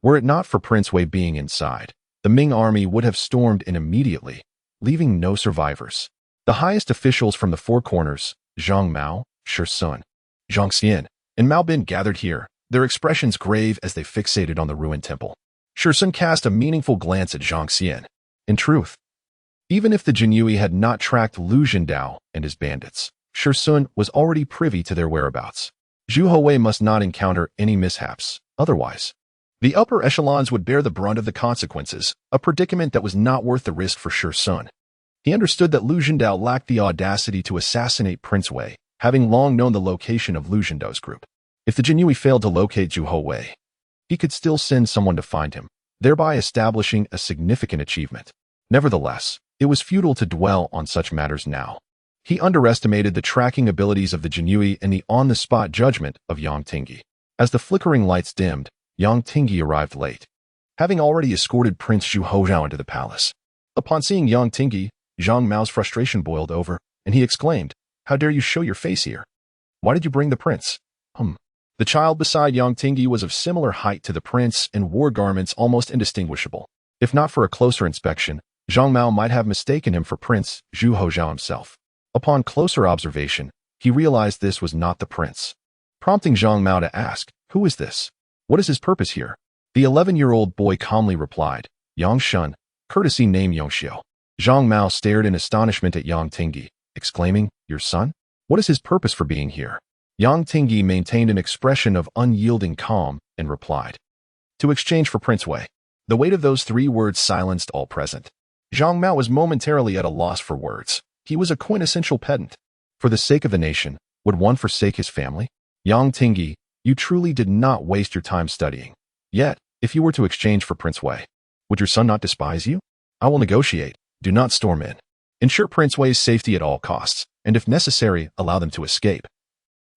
Were it not for Prince Wei being inside, the Ming army would have stormed in immediately, leaving no survivors. The highest officials from the Four Corners, Zhang Mao, Shi Sun, Zhang Xian, and Mao Bin gathered here, their expressions grave as they fixated on the ruined temple. Shi Sun cast a meaningful glance at Zhang Xian. In truth, even if the Jinyui had not tracked Lu Zhendao and his bandits, Shi Sun was already privy to their whereabouts. Zhu Houwei must not encounter any mishaps, otherwise the upper echelons would bear the brunt of the consequences, a predicament that was not worth the risk for Shi Sun. He understood that Lu Zhendao lacked the audacity to assassinate Prince Wei, having long known the location of Lu Zhendao's group. If the Jinyui failed to locate Zhu Houwei, he could still send someone to find him, thereby establishing a significant achievement. Nevertheless, it was futile to dwell on such matters now. He underestimated the tracking abilities of the Jinyui and the on-the-spot judgment of Yang Tingyi. As the flickering lights dimmed, Yang Tingyi arrived late, having already escorted Prince Zhu Houzhao into the palace. Upon seeing Yang Tingyi, Zhang Mao's frustration boiled over, and he exclaimed, "How dare you show your face here? Why did you bring the prince?" The child beside Yang Tingyi was of similar height to the prince and wore garments almost indistinguishable. If not for a closer inspection, Zhang Mao might have mistaken him for Prince Zhu Houzhao himself. Upon closer observation, he realized this was not the prince, prompting Zhang Mao to ask, "Who is this? What is his purpose here?" The 11-year-old boy calmly replied, "Yang Shun, courtesy name Yongxiu." Zhang Mao stared in astonishment at Yang Tingyi, exclaiming, "Your son? What is his purpose for being here?" Yang Tingyi maintained an expression of unyielding calm and replied, "To exchange for Prince Wei." The weight of those 3 words silenced all present. Zhang Mao was momentarily at a loss for words. He was a quintessential pedant. For the sake of the nation, would one forsake his family? Yang Tingyi, you truly did not waste your time studying. Yet, if you were to exchange for Prince Wei, would your son not despise you? I will negotiate. Do not storm in. Ensure Prince Wei's safety at all costs, and if necessary, allow them to escape.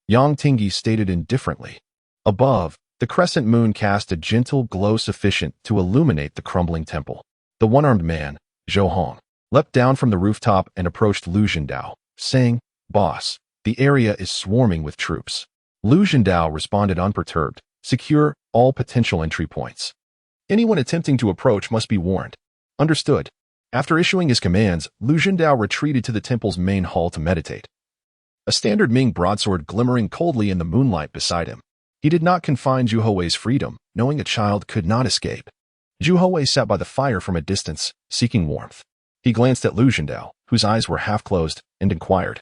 Yang Tingyi stated indifferently. Above, the crescent moon cast a gentle glow sufficient to illuminate the crumbling temple. The one-armed man, Zhou Hong, leapt down from the rooftop and approached Lu Zhendao, saying, "Boss, the area is swarming with troops." Lu Zhendao responded unperturbed, "Secure all potential entry points. Anyone attempting to approach must be warned." "Understood." After issuing his commands, Lu Zhendao retreated to the temple's main hall to meditate, a standard Ming broadsword glimmering coldly in the moonlight beside him. He did not confine Zhu Houwei's freedom, knowing a child could not escape. Zhu Houwei sat by the fire from a distance, seeking warmth. He glanced at Lu Zhendao, whose eyes were half closed, and inquired,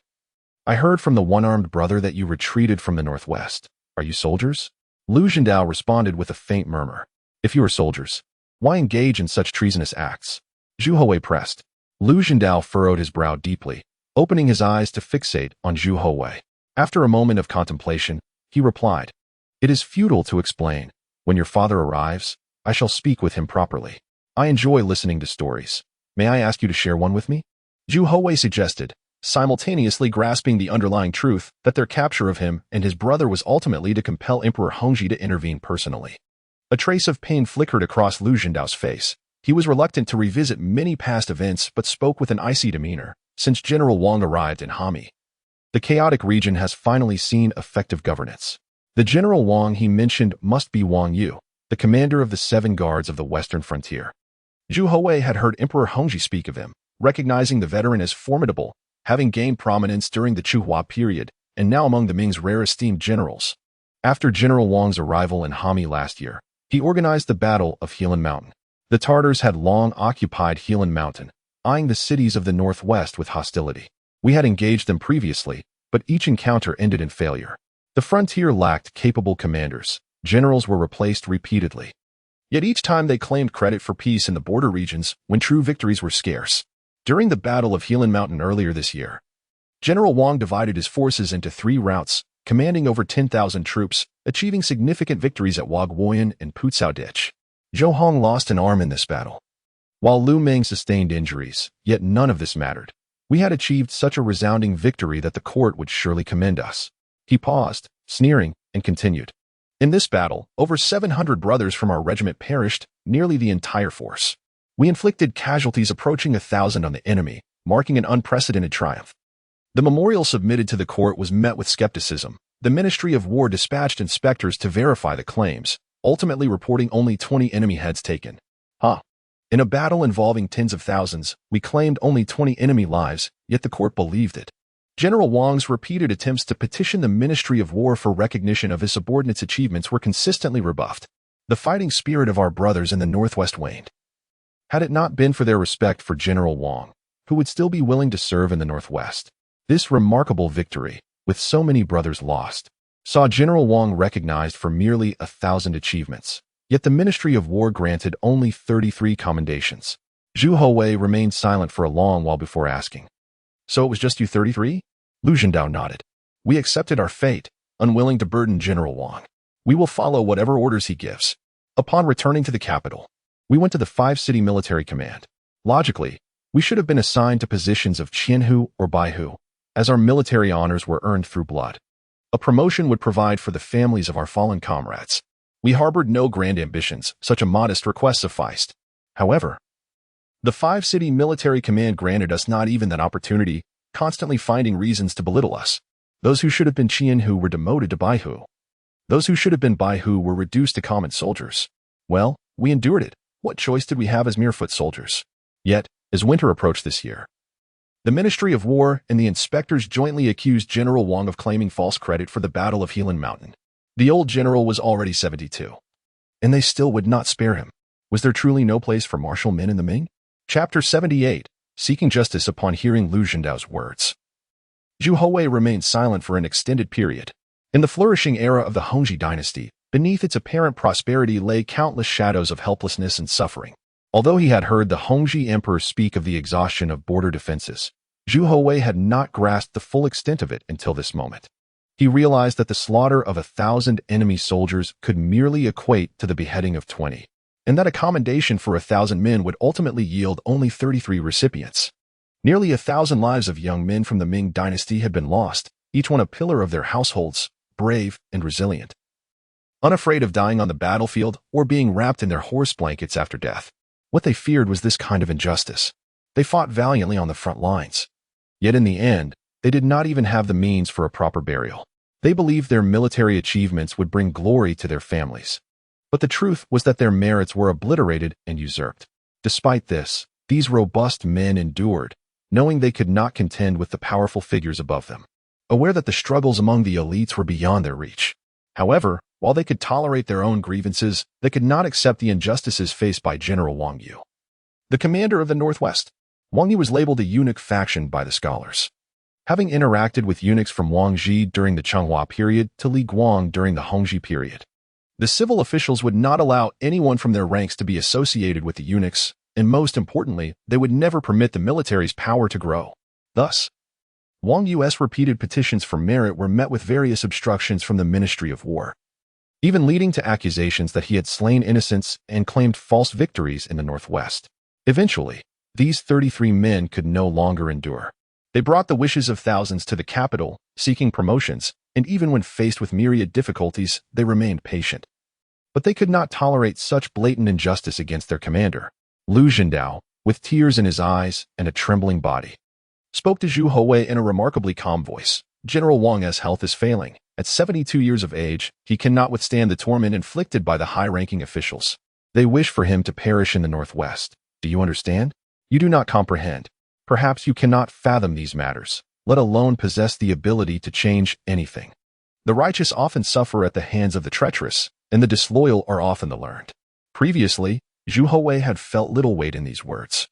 "I heard from the one-armed brother that you retreated from the northwest. Are you soldiers?" Lu Zhendao responded with a faint murmur. "If you are soldiers, why engage in such treasonous acts?" Zhu Houwei pressed. Lu Zhendao furrowed his brow deeply, opening his eyes to fixate on Zhu Houwei. After a moment of contemplation, he replied, "It is futile to explain. When your father arrives, I shall speak with him properly. I enjoy listening to stories. May I ask you to share one with me?" Zhu Houwei suggested, simultaneously grasping the underlying truth that their capture of him and his brother was ultimately to compel Emperor Hongzhi to intervene personally. A trace of pain flickered across Lu Zhendao's face. He was reluctant to revisit many past events but spoke with an icy demeanor, since General Wang arrived in Hami. The chaotic region has finally seen effective governance. The General Wang he mentioned must be Wang Yu, the commander of the 7 guards of the western frontier. Zhu Houwei had heard Emperor Hongzhi speak of him, recognizing the veteran as formidable, having gained prominence during the Chuhua period, and now among the Ming's rare-esteemed generals. After General Wang's arrival in Hami last year, he organized the Battle of Helan Mountain. The Tartars had long occupied Helan Mountain, eyeing the cities of the northwest with hostility. We had engaged them previously, but each encounter ended in failure. The frontier lacked capable commanders. Generals were replaced repeatedly. Yet each time they claimed credit for peace in the border regions when true victories were scarce. During the Battle of Helan Mountain earlier this year, General Wang divided his forces into 3 routes, commanding over 10,000 troops, achieving significant victories at Wagwoyan and Putsao Ditch. Zhou Hong lost an arm in this battle, while Lu Meng sustained injuries, yet none of this mattered. We had achieved such a resounding victory that the court would surely commend us. He paused, sneering, and continued. In this battle, over 700 brothers from our regiment perished, nearly the entire force. We inflicted casualties approaching 1,000 on the enemy, marking an unprecedented triumph. The memorial submitted to the court was met with skepticism. The Ministry of War dispatched inspectors to verify the claims, ultimately reporting only 20 enemy heads taken. In a battle involving tens of thousands, we claimed only 20 enemy lives, yet the court believed it. General Wang's repeated attempts to petition the Ministry of War for recognition of his subordinates' achievements were consistently rebuffed. The fighting spirit of our brothers in the Northwest waned. Had it not been for their respect for General Wang, who would still be willing to serve in the Northwest, this remarkable victory, with so many brothers lost, saw General Wang recognized for merely 1,000 achievements. Yet the Ministry of War granted only 33 commendations. Zhu Houwei remained silent for a long while before asking. So it was just you 33? Lu Zhendao nodded. We accepted our fate, unwilling to burden General Wang. We will follow whatever orders he gives. Upon returning to the capital, we went to the 5-city military command. Logically, we should have been assigned to positions of Qianhu or Baihu, as our military honors were earned through blood. A promotion would provide for the families of our fallen comrades. We harbored no grand ambitions, such a modest request sufficed. However, the 5-city military command granted us not even that opportunity, constantly finding reasons to belittle us. Those who should have been Qianhu were demoted to Baihu. Those who should have been Baihu were reduced to common soldiers. Well, we endured it. What choice did we have as mere foot soldiers? Yet, as winter approached this year, the Ministry of War and the inspectors jointly accused General Wang of claiming false credit for the Battle of Helan Mountain. The old general was already 72. And they still would not spare him. Was there truly no place for martial men in the Ming? Chapter 78, Seeking Justice upon hearing Lu Zhendao's words. Zhu Houwei remained silent for an extended period. In the flourishing era of the Hongzhi Dynasty, beneath its apparent prosperity lay countless shadows of helplessness and suffering. Although he had heard the Hongzhi emperor speak of the exhaustion of border defenses, Zhu Houwei had not grasped the full extent of it until this moment. He realized that the slaughter of 1,000 enemy soldiers could merely equate to the beheading of 20, and that a commendation for 1,000 men would ultimately yield only 33 recipients. Nearly 1,000 lives of young men from the Ming Dynasty had been lost, each one a pillar of their households, brave and resilient. Unafraid of dying on the battlefield or being wrapped in their horse blankets after death. What they feared was this kind of injustice. They fought valiantly on the front lines. Yet in the end, they did not even have the means for a proper burial. They believed their military achievements would bring glory to their families. But the truth was that their merits were obliterated and usurped. Despite this, these robust men endured, knowing they could not contend with the powerful figures above them, aware that the struggles among the elites were beyond their reach. However, while they could tolerate their own grievances, they could not accept the injustices faced by General Wang Yu. The commander of the Northwest, Wang Yu was labeled a eunuch faction by the scholars. Having interacted with eunuchs from Guangxi during the Changhua period to Li Guang during the Hongzhi period, the civil officials would not allow anyone from their ranks to be associated with the eunuchs, and most importantly, they would never permit the military's power to grow. Thus, Wang Yu's repeated petitions for merit were met with various obstructions from the Ministry of War, even leading to accusations that he had slain innocents and claimed false victories in the Northwest. Eventually, these 33 men could no longer endure. They brought the wishes of thousands to the capital, seeking promotions, and even when faced with myriad difficulties, they remained patient. But they could not tolerate such blatant injustice against their commander. Lu Zhendao, with tears in his eyes and a trembling body, spoke to Zhu Houwei in a remarkably calm voice. General Wang's health is failing. At 72 years of age, he cannot withstand the torment inflicted by the high-ranking officials. They wish for him to perish in the Northwest. Do you understand? You do not comprehend. Perhaps you cannot fathom these matters, let alone possess the ability to change anything. The righteous often suffer at the hands of the treacherous, and the disloyal are often the learned. Previously, Zhu Houwei had felt little weight in these words.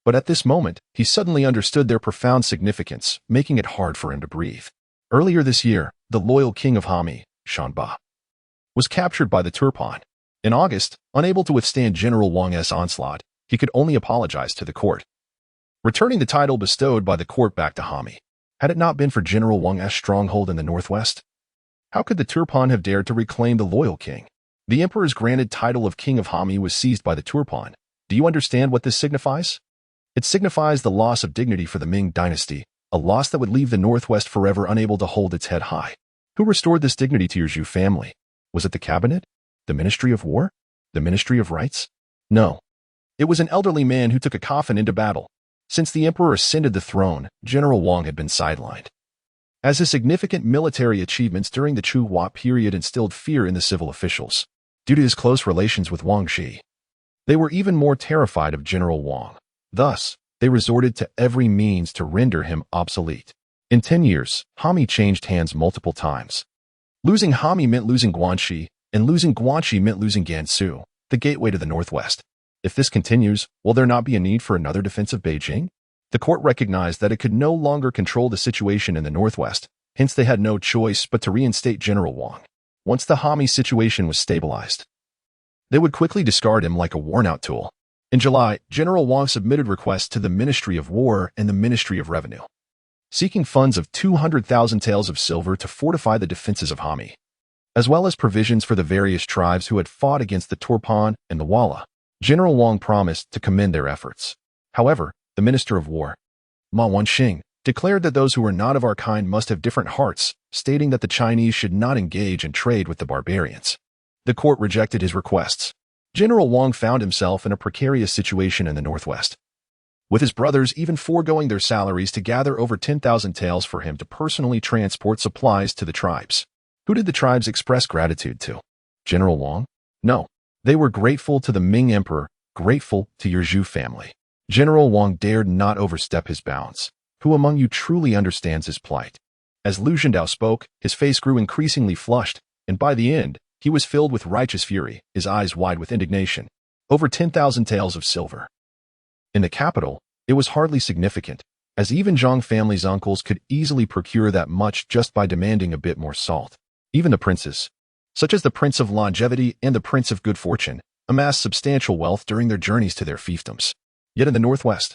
But at this moment, he suddenly understood their profound significance, making it hard for him to breathe. Earlier this year, the loyal king of Hami, Shanba, was captured by the Turpan. In August, unable to withstand General Wang's onslaught, he could only apologize to the court, returning the title bestowed by the court back to Hami. Had it not been for General Wang's stronghold in the Northwest, how could the Turpan have dared to reclaim the loyal king? The emperor's granted title of King of Hami was seized by the Turpan. Do you understand what this signifies? It signifies the loss of dignity for the Ming Dynasty, a loss that would leave the Northwest forever unable to hold its head high. Who restored this dignity to your Zhu family? Was it the cabinet? The Ministry of War? The Ministry of Rights? No. It was an elderly man who took a coffin into battle. Since the emperor ascended the throne, General Wang had been sidelined. As his significant military achievements during the Chu Hua period instilled fear in the civil officials, due to his close relations with Hongzhi, they were even more terrified of General Wang. Thus, they resorted to every means to render him obsolete. In 10 years, Hami changed hands multiple times. Losing Hami meant losing Guanxi, and losing Guanxi meant losing Gansu, the gateway to the northwest. If this continues, will there not be a need for another defense of Beijing? The court recognized that it could no longer control the situation in the northwest, hence they had no choice but to reinstate General Wang. Once the Hami situation was stabilized, they would quickly discard him like a worn-out tool. In July, General Wang submitted requests to the Ministry of War and the Ministry of Revenue, seeking funds of 200,000 taels of silver to fortify the defenses of Hami, as well as provisions for the various tribes who had fought against the Turpan and the Walla. General Wang promised to commend their efforts. However, the Minister of War, Ma Wanxing, declared that those who were not of our kind must have different hearts, stating that the Chinese should not engage in trade with the barbarians. The court rejected his requests. General Wang found himself in a precarious situation in the northwest, with his brothers even foregoing their salaries to gather over 10,000 taels for him to personally transport supplies to the tribes. Who did the tribes express gratitude to? General Wang? No. They were grateful to the Ming Emperor, grateful to your Zhu family. General Wang dared not overstep his bounds. Who among you truly understands his plight? As Lu Zhendao spoke, his face grew increasingly flushed, and by the end, he was filled with righteous fury, his eyes wide with indignation. Over 10,000 taels of silver. In the capital, it was hardly significant, as even Zhang family's uncles could easily procure that much just by demanding a bit more salt. Even the princes, such as the Prince of Longevity and the Prince of Good Fortune, amassed substantial wealth during their journeys to their fiefdoms. Yet in the northwest,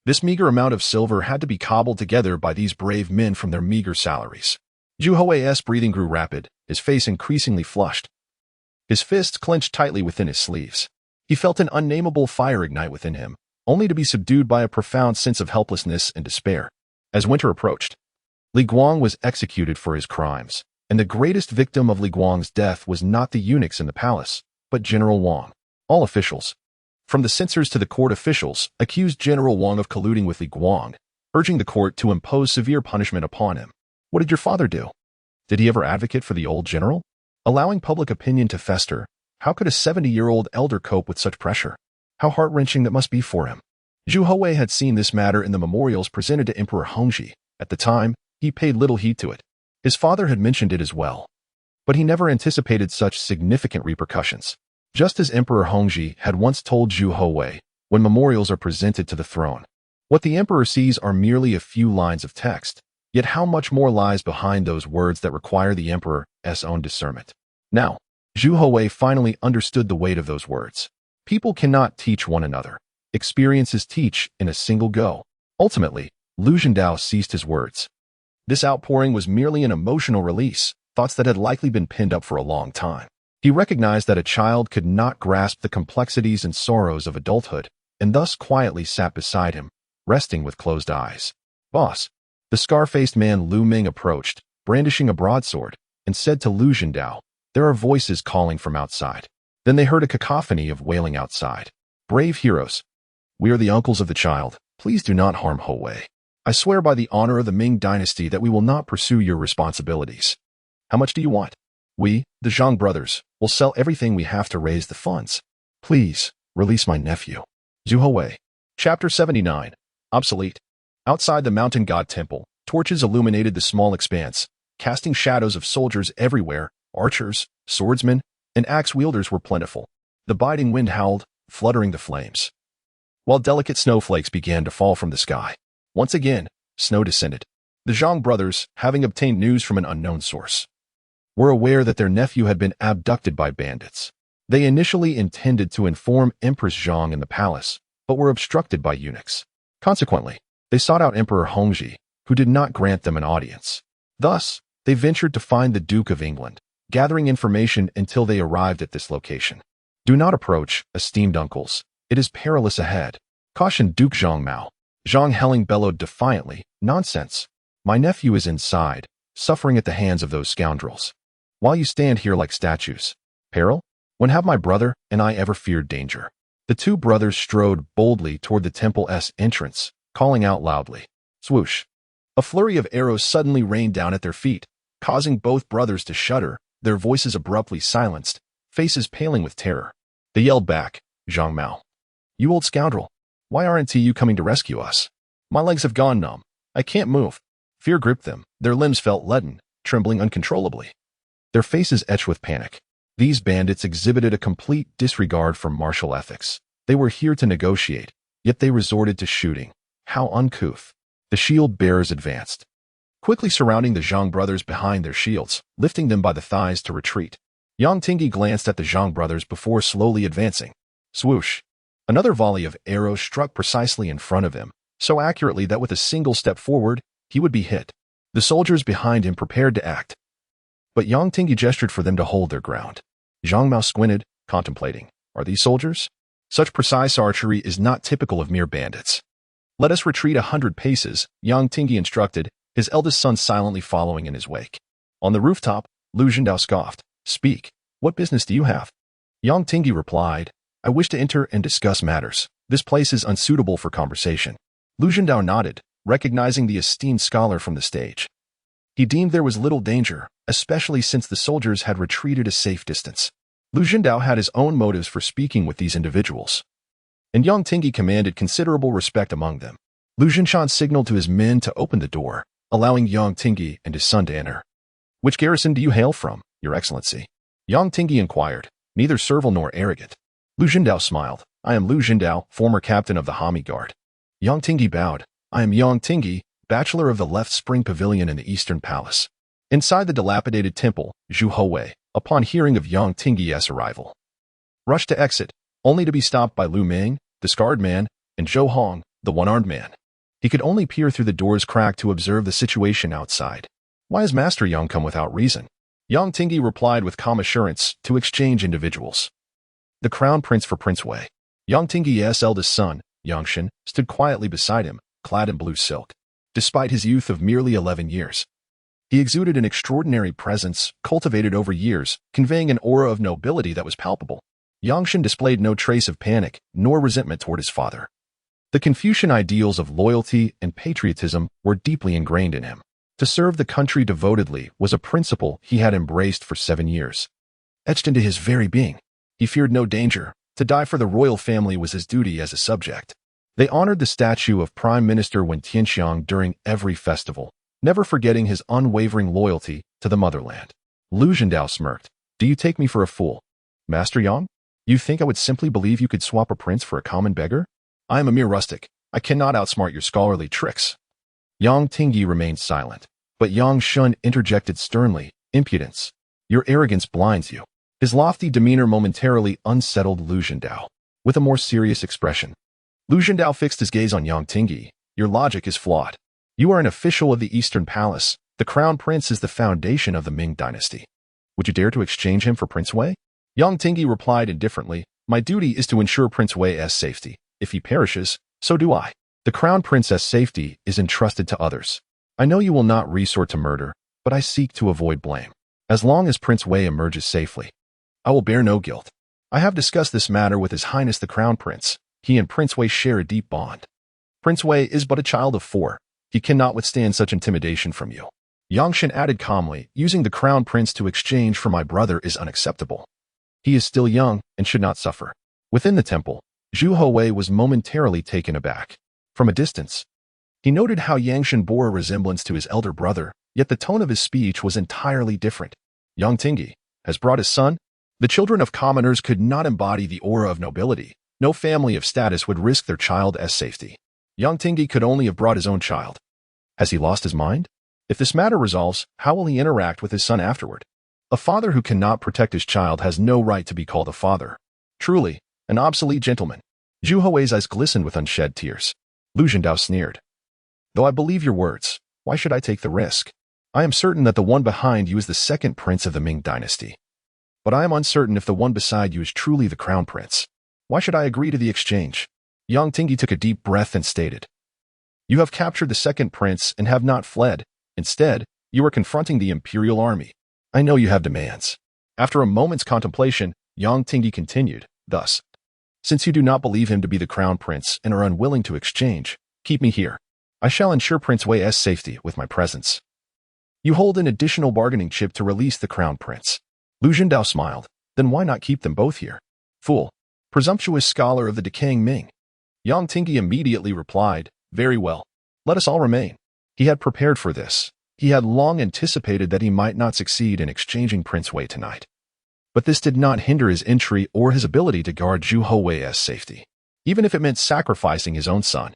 this meager amount of silver had to be cobbled together by these brave men from their meager salaries. Zhu Houwei's breathing grew rapid, his face increasingly flushed. His fists clenched tightly within his sleeves. He felt an unnameable fire ignite within him, only to be subdued by a profound sense of helplessness and despair. As winter approached, Li Guang was executed for his crimes, and the greatest victim of Li Guang's death was not the eunuchs in the palace, but General Wang. All officials, from the censors to the court officials, accused General Wang of colluding with Li Guang, urging the court to impose severe punishment upon him. What did your father do? Did he ever advocate for the old general? Allowing public opinion to fester, how could a 70-year-old elder cope with such pressure? How heart-wrenching that must be for him. Zhu Houwei had seen this matter in the memorials presented to Emperor Hongzhi. At the time, he paid little heed to it. His father had mentioned it as well, but he never anticipated such significant repercussions. Just as Emperor Hongzhi had once told Zhu Houwei, when memorials are presented to the throne, what the emperor sees are merely a few lines of text, yet how much more lies behind those words that require the emperor's own discernment. Now, Zhu Houwei finally understood the weight of those words. People cannot teach one another. Experiences teach in a single go. Ultimately, Lu Zhendao ceased his words. This outpouring was merely an emotional release, thoughts that had likely been pinned up for a long time. He recognized that a child could not grasp the complexities and sorrows of adulthood, and thus quietly sat beside him, resting with closed eyes. Boss. The scar-faced man Lu Ming approached, brandishing a broadsword, and said to Lu Zhendao, "There are voices calling from outside." Then they heard a cacophony of wailing outside. "Brave heroes, we are the uncles of the child. Please do not harm Houwei. I swear by the honor of the Ming Dynasty that we will not pursue your responsibilities. How much do you want? We, the Zhang brothers, will sell everything we have to raise the funds. Please, release my nephew." Zhu Houwei. Chapter 79. Obsolete. Outside the mountain god temple, torches illuminated the small expanse, casting shadows of soldiers everywhere. Archers, swordsmen, and axe-wielders were plentiful. The biting wind howled, fluttering the flames, while delicate snowflakes began to fall from the sky. Once again, snow descended. The Zhang brothers, having obtained news from an unknown source, were aware that their nephew had been abducted by bandits. They initially intended to inform Empress Zhang in the palace, but were obstructed by eunuchs. Consequently, they sought out Emperor Hongzhi, who did not grant them an audience. Thus, they ventured to find the Duke of England, gathering information until they arrived at this location. "Do not approach, esteemed uncles. It is perilous ahead," Caution Duke Zhang Mao. Zhang Helling bellowed defiantly. Nonsense. My nephew is inside, suffering at the hands of those scoundrels. While you stand here like statues. Peril? When have my brother and I ever feared danger? The two brothers strode boldly toward the temple's entrance, calling out loudly. Swoosh. A flurry of arrows suddenly rained down at their feet, causing both brothers to shudder, their voices abruptly silenced, faces paling with terror. They yelled back, Zhang Mao. You old scoundrel. Why aren't you coming to rescue us? My legs have gone numb. I can't move. Fear gripped them. Their limbs felt leaden, trembling uncontrollably. Their faces etched with panic. These bandits exhibited a complete disregard for martial ethics. They were here to negotiate, yet they resorted to shooting. How uncouth. The shield bearers advanced, quickly surrounding the Zhang brothers behind their shields, lifting them by the thighs to retreat. Yang Tingyi glanced at the Zhang brothers before slowly advancing. Swoosh. Another volley of arrows struck precisely in front of him, so accurately that with a single step forward, he would be hit. The soldiers behind him prepared to act, but Yang Tingyi gestured for them to hold their ground. Zhang Mao squinted, contemplating. Are these soldiers? Such precise archery is not typical of mere bandits. Let us retreat 100 paces, Yang Tingyi instructed, his eldest son silently following in his wake. On the rooftop, Lu Zhendao scoffed. Speak. What business do you have? Yang Tingyi replied, I wish to enter and discuss matters. This place is unsuitable for conversation. Lu Zhendao nodded, recognizing the esteemed scholar from the stage. He deemed there was little danger, especially since the soldiers had retreated a safe distance. Lu Zhendao had his own motives for speaking with these individuals, and Yang Tingyi commanded considerable respect among them. Lu Zhenshan signaled to his men to open the door, allowing Yang Tingyi and his son to enter. Which garrison do you hail from, Your Excellency? Yang Tingyi inquired, neither servile nor arrogant. Lu Zhendao smiled. I am Lu Zhendao, former captain of the Hami Guard. Yang Tingyi bowed. I am Yang Tingyi, bachelor of the Left Spring Pavilion in the Eastern Palace. Inside the dilapidated temple, Zhu Houwei, upon hearing of Yang Tingyi's arrival, rushed to exit, only to be stopped by Lu Ming, the scarred man, and Zhou Hong, the one-armed man. He could only peer through the door's crack to observe the situation outside. Why has Master Yang come without reason? Yang Tingyi replied with calm assurance to exchange individuals. The crown prince for Prince Wei. Yang Tingyi's eldest son, Yangshan, stood quietly beside him, clad in blue silk. Despite his youth of merely 11 years, he exuded an extraordinary presence, cultivated over years, conveying an aura of nobility that was palpable. Yangshan displayed no trace of panic, nor resentment toward his father. The Confucian ideals of loyalty and patriotism were deeply ingrained in him. To serve the country devotedly was a principle he had embraced for 7 years, etched into his very being. He feared no danger. To die for the royal family was his duty as a subject. They honored the statue of Prime Minister Wen Tianxiang during every festival, never forgetting his unwavering loyalty to the motherland. Lu Zhendao smirked. Do you take me for a fool? Master Yang? You think I would simply believe you could swap a prince for a common beggar? I am a mere rustic. I cannot outsmart your scholarly tricks. Yang Tingyi remained silent, but Yang Shun interjected sternly. Impudence. Your arrogance blinds you. His lofty demeanor momentarily unsettled Lu Zhendao. With a more serious expression, Lu Zhendao fixed his gaze on Yang Tingyi. Your logic is flawed. You are an official of the Eastern Palace. The crown prince is the foundation of the Ming Dynasty. Would you dare to exchange him for Prince Wei? Yang Tingyi replied indifferently. My duty is to ensure Prince Wei's safety. If he perishes, so do I. The crown prince's safety is entrusted to others. I know you will not resort to murder, but I seek to avoid blame. As long as Prince Wei emerges safely, I will bear no guilt. I have discussed this matter with His Highness the Crown Prince. He and Prince Wei share a deep bond. Prince Wei is but a child of 4. He cannot withstand such intimidation from you. Yangshan added calmly, using the Crown Prince to exchange for my brother is unacceptable. He is still young and should not suffer. Within the temple, Zhu Houwei was momentarily taken aback. From a distance, he noted how Yangshan bore a resemblance to his elder brother, yet the tone of his speech was entirely different. Yang Tingyi has brought his son. The children of commoners could not embody the aura of nobility. No family of status would risk their child as safety. Yang Tingyi could only have brought his own child. Has he lost his mind? If this matter resolves, how will he interact with his son afterward? A father who cannot protect his child has no right to be called a father. Truly, an obsolete gentleman. Zhu Houwei's eyes glistened with unshed tears. Lu Zhendao sneered. Though I believe your words, why should I take the risk? I am certain that the one behind you is the second prince of the Ming Dynasty. But I am uncertain if the one beside you is truly the crown prince. Why should I agree to the exchange? Yang Tingyi took a deep breath and stated, "You have captured the second prince and have not fled. Instead, you are confronting the imperial army. I know you have demands." After a moment's contemplation, Yang Tingyi continued, "Thus, since you do not believe him to be the crown prince and are unwilling to exchange, keep me here. I shall ensure Prince Wei's safety with my presence. You hold an additional bargaining chip to release the crown prince." Lu Zhendao smiled. "Then why not keep them both here?" "Fool. Presumptuous scholar of the decaying Ming." Yang Tingyi immediately replied, "Very well. Let us all remain." He had prepared for this. He had long anticipated that he might not succeed in exchanging Prince Wei tonight. But this did not hinder his entry or his ability to guard Zhu Houwei's safety, even if it meant sacrificing his own son.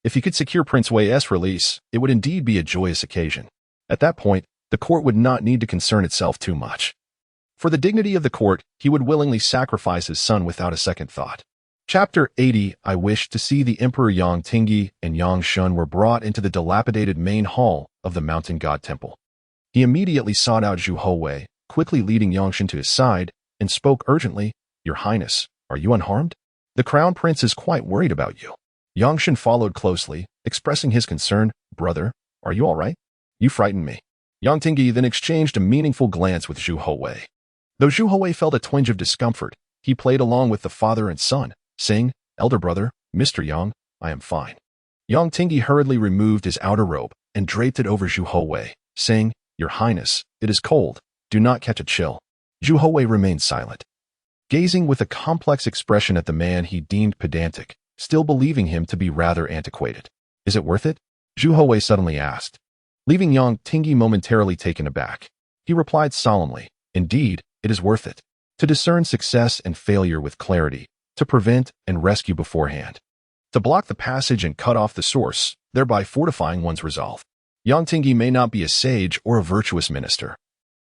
If he could secure Prince Wei's release, it would indeed be a joyous occasion. At that point, the court would not need to concern itself too much. For the dignity of the court, he would willingly sacrifice his son without a second thought. Chapter 80. I wished to see the Emperor Yang Tingyi and Yang Shun were brought into the dilapidated main hall of the mountain god temple. He immediately sought out Zhu Houwei, quickly leading Yang Shun to his side, and spoke urgently, "Your Highness, are you unharmed? The crown prince is quite worried about you." Yang Shun followed closely, expressing his concern. "Brother, are you all right? You frightened me." Yang Tingyi then exchanged a meaningful glance with Zhu Houwei. Though Zhu Houwei felt a twinge of discomfort, he played along with the father and son, saying, "Elder brother, Mr. Yang, I am fine." Yang Tingyi hurriedly removed his outer robe and draped it over Zhu Houwei, saying, "Your Highness, it is cold. Do not catch a chill." Zhu Houwei remained silent, gazing with a complex expression at the man he deemed pedantic, still believing him to be rather antiquated. "Is it worth it?" Zhu Houwei suddenly asked. Leaving Yang Tingyi momentarily taken aback, he replied solemnly, "Indeed, it is worth it. To discern success and failure with clarity, to prevent and rescue beforehand, to block the passage and cut off the source, thereby fortifying one's resolve. Yang Tingyi may not be a sage or a virtuous minister,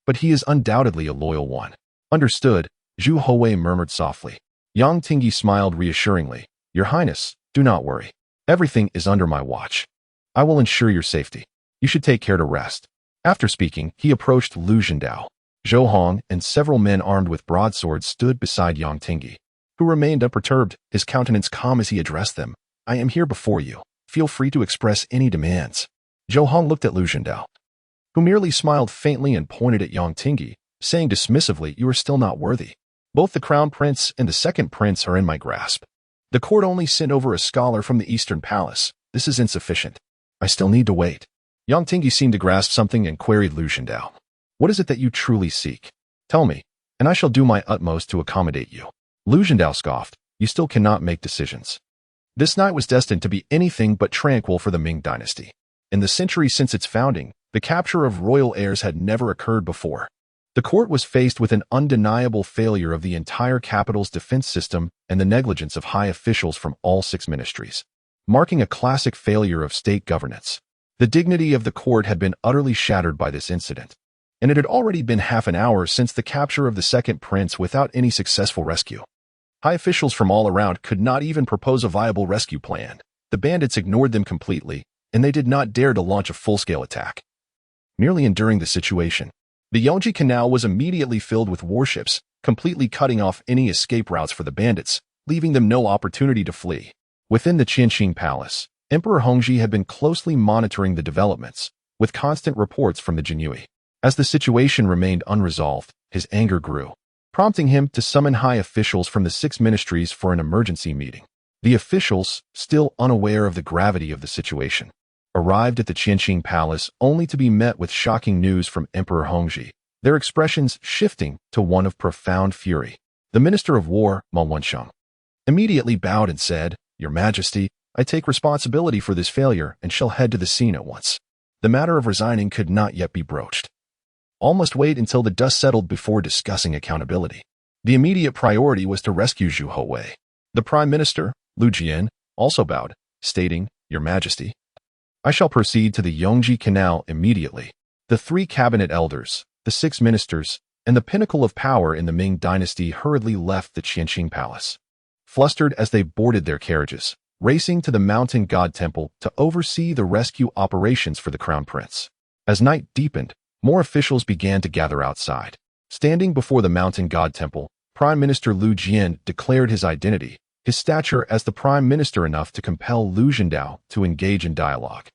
but he is undoubtedly a loyal one." "Understood," Zhu Houwei murmured softly. Yang Tingyi smiled reassuringly. "Your Highness, do not worry. Everything is under my watch. I will ensure your safety. You should take care to rest." After speaking, he approached Lu Zhendao. Zhou Hong and several men armed with broadswords stood beside Yang Tingyi, who remained unperturbed, his countenance calm as he addressed them. "I am here before you. Feel free to express any demands." Zhou Hong looked at Lu Zhendao, who merely smiled faintly and pointed at Yang Tingyi, saying dismissively, "You are still not worthy. Both the crown prince and the second prince are in my grasp. The court only sent over a scholar from the Eastern Palace. This is insufficient. I still need to wait." Yang Tingyi seemed to grasp something and queried Lu Zhendao, "What is it that you truly seek? Tell me, and I shall do my utmost to accommodate you." Lu Zhendao scoffed, "You still cannot make decisions." This night was destined to be anything but tranquil for the Ming Dynasty. In the centuries since its founding, the capture of royal heirs had never occurred before. The court was faced with an undeniable failure of the entire capital's defense system and the negligence of high officials from all 6 ministries, marking a classic failure of state governance. The dignity of the court had been utterly shattered by this incident, and it had already been half an hour since the capture of the second prince without any successful rescue. High officials from all around could not even propose a viable rescue plan. The bandits ignored them completely, and they did not dare to launch a full-scale attack. Merely enduring the situation, the Yangtze Canal was immediately filled with warships, completely cutting off any escape routes for the bandits, leaving them no opportunity to flee. Within the Qianqing Palace, Emperor Hongzhi had been closely monitoring the developments, with constant reports from the Jinyue. As the situation remained unresolved, his anger grew, prompting him to summon high officials from the 6 ministries for an emergency meeting. The officials, still unaware of the gravity of the situation, arrived at the Qianqing Palace only to be met with shocking news from Emperor Hongzhi, their expressions shifting to one of profound fury. The Minister of War, Ma Wensheng, immediately bowed and said, "Your Majesty, I take responsibility for this failure and shall head to the scene at once." The matter of resigning could not yet be broached. All must wait until the dust settled before discussing accountability. The immediate priority was to rescue Zhu Houwei. The Prime Minister, Lu Jian, also bowed, stating, "Your Majesty, I shall proceed to the Yangtze Canal immediately." The 3 cabinet elders, the 6 ministers, and the pinnacle of power in the Ming Dynasty hurriedly left the Qianqing Palace, flustered as they boarded their carriages, racing to the mountain god temple to oversee the rescue operations for the crown prince. As night deepened, more officials began to gather outside. Standing before the mountain god temple, Prime Minister Lu Jian declared his identity, his stature as the prime minister enough to compel Lu Zhendao to engage in dialogue.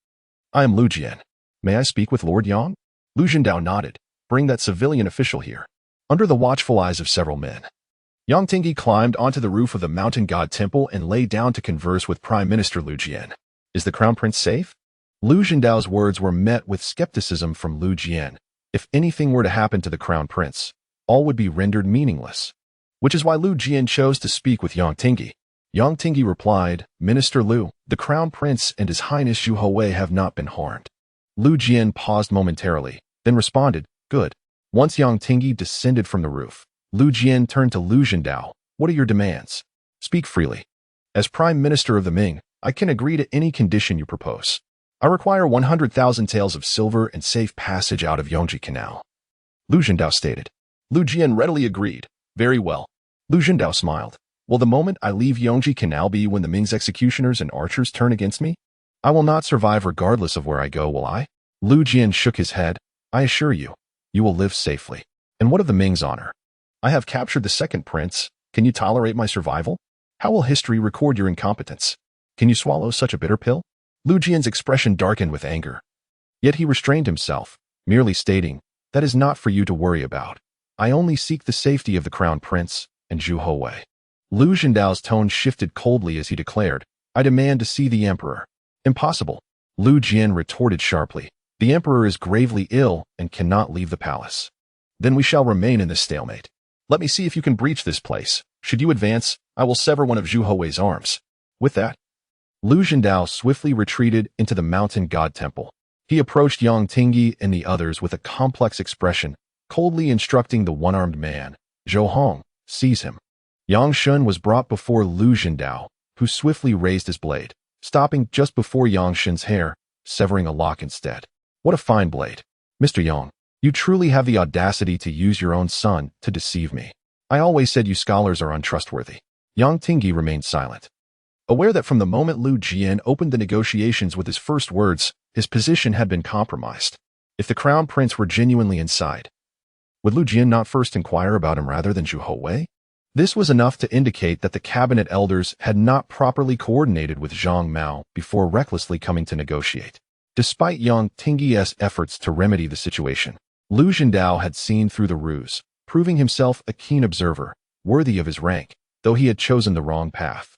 "I am Lu Jian. May I speak with Lord Yang?" Lu Zhendao nodded. "Bring that civilian official here." Under the watchful eyes of several men, Yang Tingyi climbed onto the roof of the mountain god temple and lay down to converse with Prime Minister Lu Jian. "Is the crown prince safe?" Lu Zhendao's words were met with skepticism from Lu Jian. If anything were to happen to the crown prince, all would be rendered meaningless. Which is why Lu Jian chose to speak with Yang Tingyi. Yang Tingyi replied, "Minister Lu, the crown prince and his highness Zhu Houwei have not been harmed." Lu Jian paused momentarily, then responded, "Good." Once Yang Tingyi descended from the roof, Lu Jian turned to Lu Zhendao. "What are your demands? Speak freely. As Prime Minister of the Ming, I can agree to any condition you propose. I require 100,000 taels of silver and safe passage out of Hongzhi Canal." Lu Zhendao stated. Lu Jian readily agreed. "Very well." Lu Zhendao smiled. "Will the moment I leave Hongzhi Canal be when the Ming's executioners and archers turn against me? I will not survive regardless of where I go, will I?" Lu Jian shook his head. "I assure you, you will live safely. And what of the Ming's honor? I have captured the second prince. Can you tolerate my survival? How will history record your incompetence? Can you swallow such a bitter pill?" Lu Jian's expression darkened with anger. Yet he restrained himself, merely stating, "That is not for you to worry about. I only seek the safety of the crown prince and Zhu Houwei." Lu Zhendao's tone shifted coldly as he declared, "I demand to see the emperor." "Impossible." Lu Jian retorted sharply. "The emperor is gravely ill and cannot leave the palace." "Then we shall remain in this stalemate. Let me see if you can breach this place. Should you advance, I will sever one of Zhu Houwei's arms." With that, Lu Zhendao swiftly retreated into the mountain god temple. He approached Yang Tingyi and the others with a complex expression, coldly instructing the one-armed man, "Zhou Hong, seize him." Yang Shun was brought before Lu Zhendao, who swiftly raised his blade, stopping just before Yang Shun's hair, severing a lock instead. "What a fine blade. Mr. Yang, you truly have the audacity to use your own son to deceive me. I always said you scholars are untrustworthy." Yang Tingyi remained silent, aware that from the moment Lu Jian opened the negotiations with his first words, his position had been compromised. If the crown prince were genuinely inside, would Lu Jian not first inquire about him rather than Zhu Houwei? This was enough to indicate that the cabinet elders had not properly coordinated with Zhang Mao before recklessly coming to negotiate. Despite Yang Tingyi's efforts to remedy the situation, Lu Zhendao had seen through the ruse, proving himself a keen observer, worthy of his rank, though he had chosen the wrong path.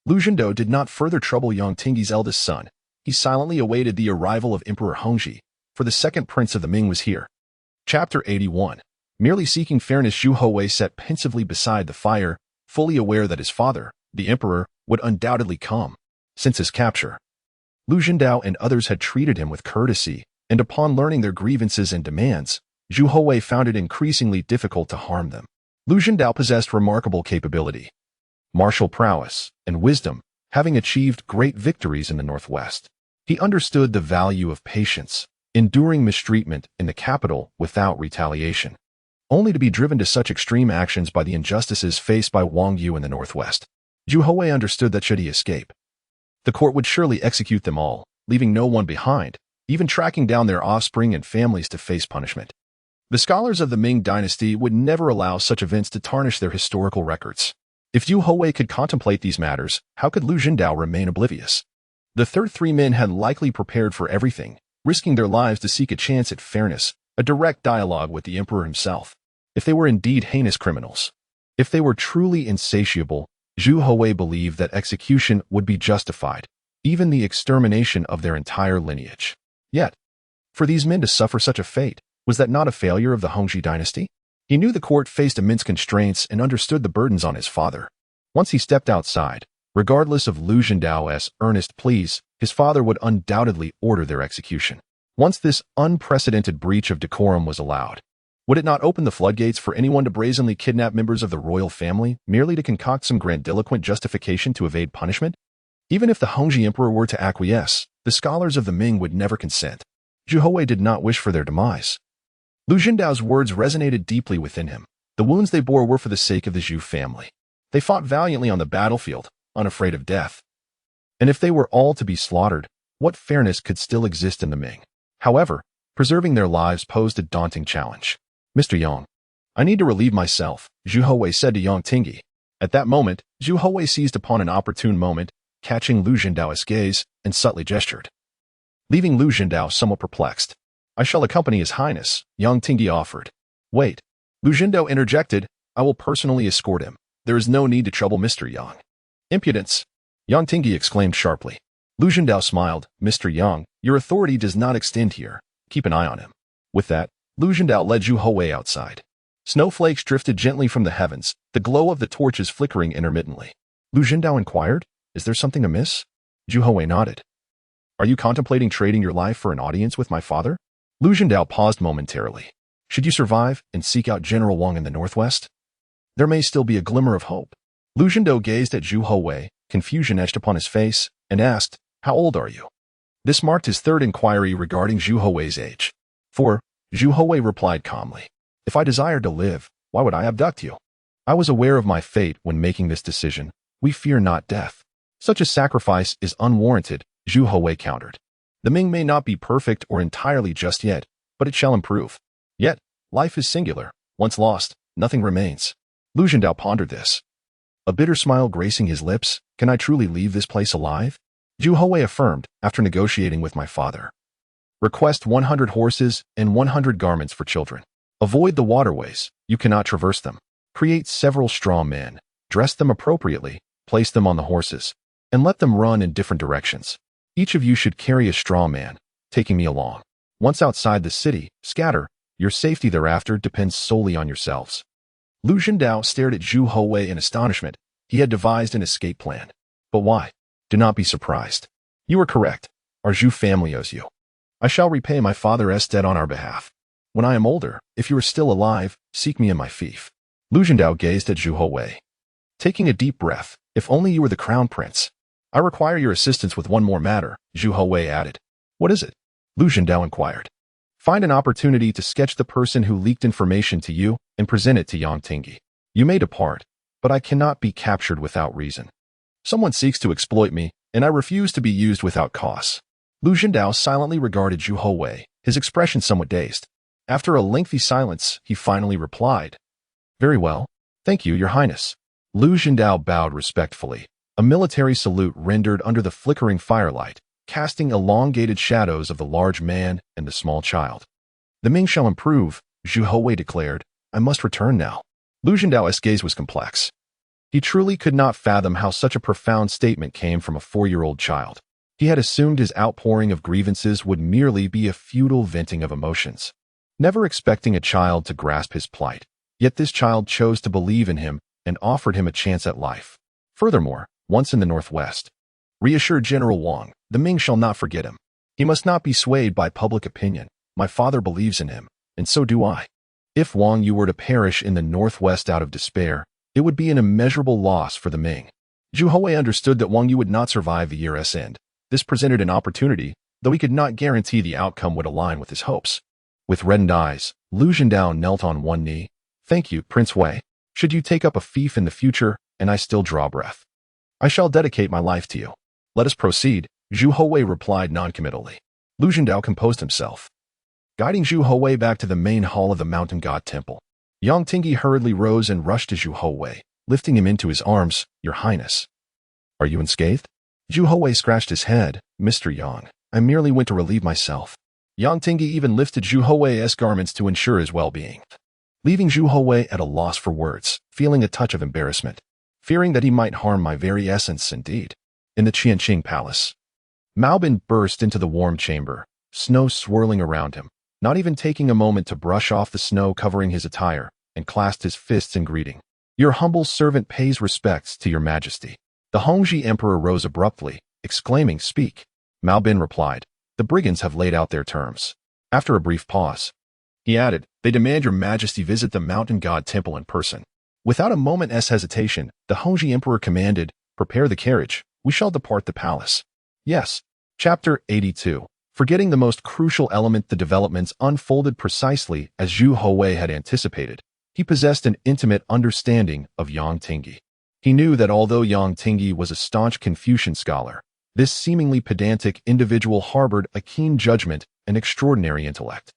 Lu Zhendao did not further trouble Yang Tingyi's eldest son. He silently awaited the arrival of Emperor Hongzhi, for the second prince of the Ming was here. Chapter 81. Merely seeking fairness, Zhu Houwei sat pensively beside the fire, fully aware that his father, the emperor, would undoubtedly come. Since his capture, Lu Zhendao and others had treated him with courtesy, and upon learning their grievances and demands, Zhu Houwei found it increasingly difficult to harm them. Lu Zhendao possessed remarkable capability, martial prowess, and wisdom, having achieved great victories in the northwest. He understood the value of patience, enduring mistreatment in the capital without retaliation, only to be driven to such extreme actions by the injustices faced by Wang Yu in the northwest. Zhu Houwei understood that should he escape, the court would surely execute them all, leaving no one behind, even tracking down their offspring and families to face punishment. The scholars of the Ming Dynasty would never allow such events to tarnish their historical records. If Zhu Houwei could contemplate these matters, how could Lu Zhendao remain oblivious? The three men had likely prepared for everything, risking their lives to seek a chance at fairness, a direct dialogue with the emperor himself. If they were indeed heinous criminals, if they were truly insatiable, Zhu Houwei believed that execution would be justified, even the extermination of their entire lineage. Yet, for these men to suffer such a fate, was that not a failure of the Hongzhi dynasty? He knew the court faced immense constraints and understood the burdens on his father. Once he stepped outside, regardless of Lu Zhendao's earnest pleas, his father would undoubtedly order their execution. Once this unprecedented breach of decorum was allowed, would it not open the floodgates for anyone to brazenly kidnap members of the royal family merely to concoct some grandiloquent justification to evade punishment? Even if the Hongzhi emperor were to acquiesce, the scholars of the Ming would never consent. Zhu Houwei did not wish for their demise. Lu Zhendao's words resonated deeply within him. The wounds they bore were for the sake of the Zhu family. They fought valiantly on the battlefield, unafraid of death. And if they were all to be slaughtered, what fairness could still exist in the Ming? However, preserving their lives posed a daunting challenge. "Mr. Yang, I need to relieve myself," Zhu Houwei said to Yang Tingyi. At that moment, Zhu Houwei seized upon an opportune moment, catching Lu Zhendao's gaze, and subtly gestured, leaving Lu Zhendao somewhat perplexed. I shall accompany His Highness, Yang Tingyi offered. Wait. Lu Zhendao interjected, I will personally escort him. There is no need to trouble Mr. Yang. Impudence! Yang Tingyi exclaimed sharply. Lu Zhendao smiled. Mr. Yang, your authority does not extend here. Keep an eye on him. With that, Lu Zhendao led Zhu Houwei outside. Snowflakes drifted gently from the heavens, the glow of the torches flickering intermittently. Lu Zhendao inquired, is there something amiss? Zhu Houwei nodded. Are you contemplating trading your life for an audience with my father? Lu Zhendao paused momentarily. Should you survive and seek out General Wang in the northwest? There may still be a glimmer of hope. Lu Zhendao gazed at Zhu Houwei, confusion etched upon his face, and asked, how old are you? This marked his third inquiry regarding Zhu Houwei's age. 4. Zhu Houwei replied calmly. If I desired to live, why would I abduct you? I was aware of my fate when making this decision. We fear not death. Such a sacrifice is unwarranted, Zhu Houwei countered. The Ming may not be perfect or entirely just yet, but it shall improve. Yet, life is singular. Once lost, nothing remains. Lu Zhendao pondered this. A bitter smile gracing his lips, can I truly leave this place alive? Zhu Houwei affirmed, after negotiating with my father. Request 100 horses and 100 garments for children. Avoid the waterways, you cannot traverse them. Create several straw men, dress them appropriately, place them on the horses, and let them run in different directions. Each of you should carry a straw man, taking me along. Once outside the city, scatter. Your safety thereafter depends solely on yourselves. Lu Zhendao stared at Zhu Houwei in astonishment. He had devised an escape plan. But why? Do not be surprised. You are correct. Our Zhu family owes you. I shall repay my father's debt on our behalf. When I am older, if you are still alive, seek me in my fief. Lu Zhendao gazed at Zhu Houwei. Taking a deep breath, if only you were the crown prince. I require your assistance with one more matter, Zhu Houwei added. What is it? Lu Zhendao inquired. Find an opportunity to sketch the person who leaked information to you and present it to Yang Tingyi. You may depart, but I cannot be captured without reason. Someone seeks to exploit me, and I refuse to be used without cause. Lu Zhendao silently regarded Zhu Houwei, his expression somewhat dazed. After a lengthy silence, he finally replied, Very well. Thank you, Your Highness. Lu Zhendao bowed respectfully, a military salute rendered under the flickering firelight, casting elongated shadows of the large man and the small child. The Ming shall improve, Zhu Houwei declared. I must return now. Lu Zhendao's gaze was complex. He truly could not fathom how such a profound statement came from a 4-year-old child. He had assumed his outpouring of grievances would merely be a futile venting of emotions, never expecting a child to grasp his plight. Yet this child chose to believe in him and offered him a chance at life. Furthermore, once in the northwest, reassured General Wang, the Ming shall not forget him. He must not be swayed by public opinion. My father believes in him, and so do I. If Wang Yu were to perish in the northwest out of despair, it would be an immeasurable loss for the Ming. Zhu Houwei understood that Wang Yu would not survive the year's end. This presented an opportunity, though he could not guarantee the outcome would align with his hopes. With reddened eyes, Lu Zhendao knelt on one knee. Thank you, Prince Wei. Should you take up a fief in the future, and I still draw breath, I shall dedicate my life to you. Let us proceed, Zhu Houwei replied noncommittally. Lu Zhendao composed himself, guiding Zhu Houwei back to the main hall of the mountain god temple. Yang Tingyi hurriedly rose and rushed to Zhu Houwei, lifting him into his arms. Your Highness. Are you unscathed? Zhu Houwei scratched his head. Mr. Yang, I merely went to relieve myself. Yang Tingyi even lifted Zhu Houwei's garments to ensure his well-being, leaving Zhu Houwei at a loss for words, feeling a touch of embarrassment, fearing that he might harm my very essence indeed. In the Qianqing Palace, Mao Bin burst into the warm chamber, snow swirling around him, not even taking a moment to brush off the snow covering his attire, and clasped his fists in greeting. Your humble servant pays respects to your majesty. The Hongzhi emperor rose abruptly, exclaiming, Speak. Mao Bin replied, The brigands have laid out their terms. After a brief pause, he added, They demand your majesty visit the mountain god temple in person. Without a moment's hesitation, the Hongzhi emperor commanded, Prepare the carriage. We shall depart the palace. Yes. Chapter 82. Forgetting the most crucial element, the developments unfolded precisely as Zhu Houwei had anticipated. He possessed an intimate understanding of Yang Tingyi. He knew that although Yang Tingyi was a staunch Confucian scholar, this seemingly pedantic individual harbored a keen judgment and extraordinary intellect.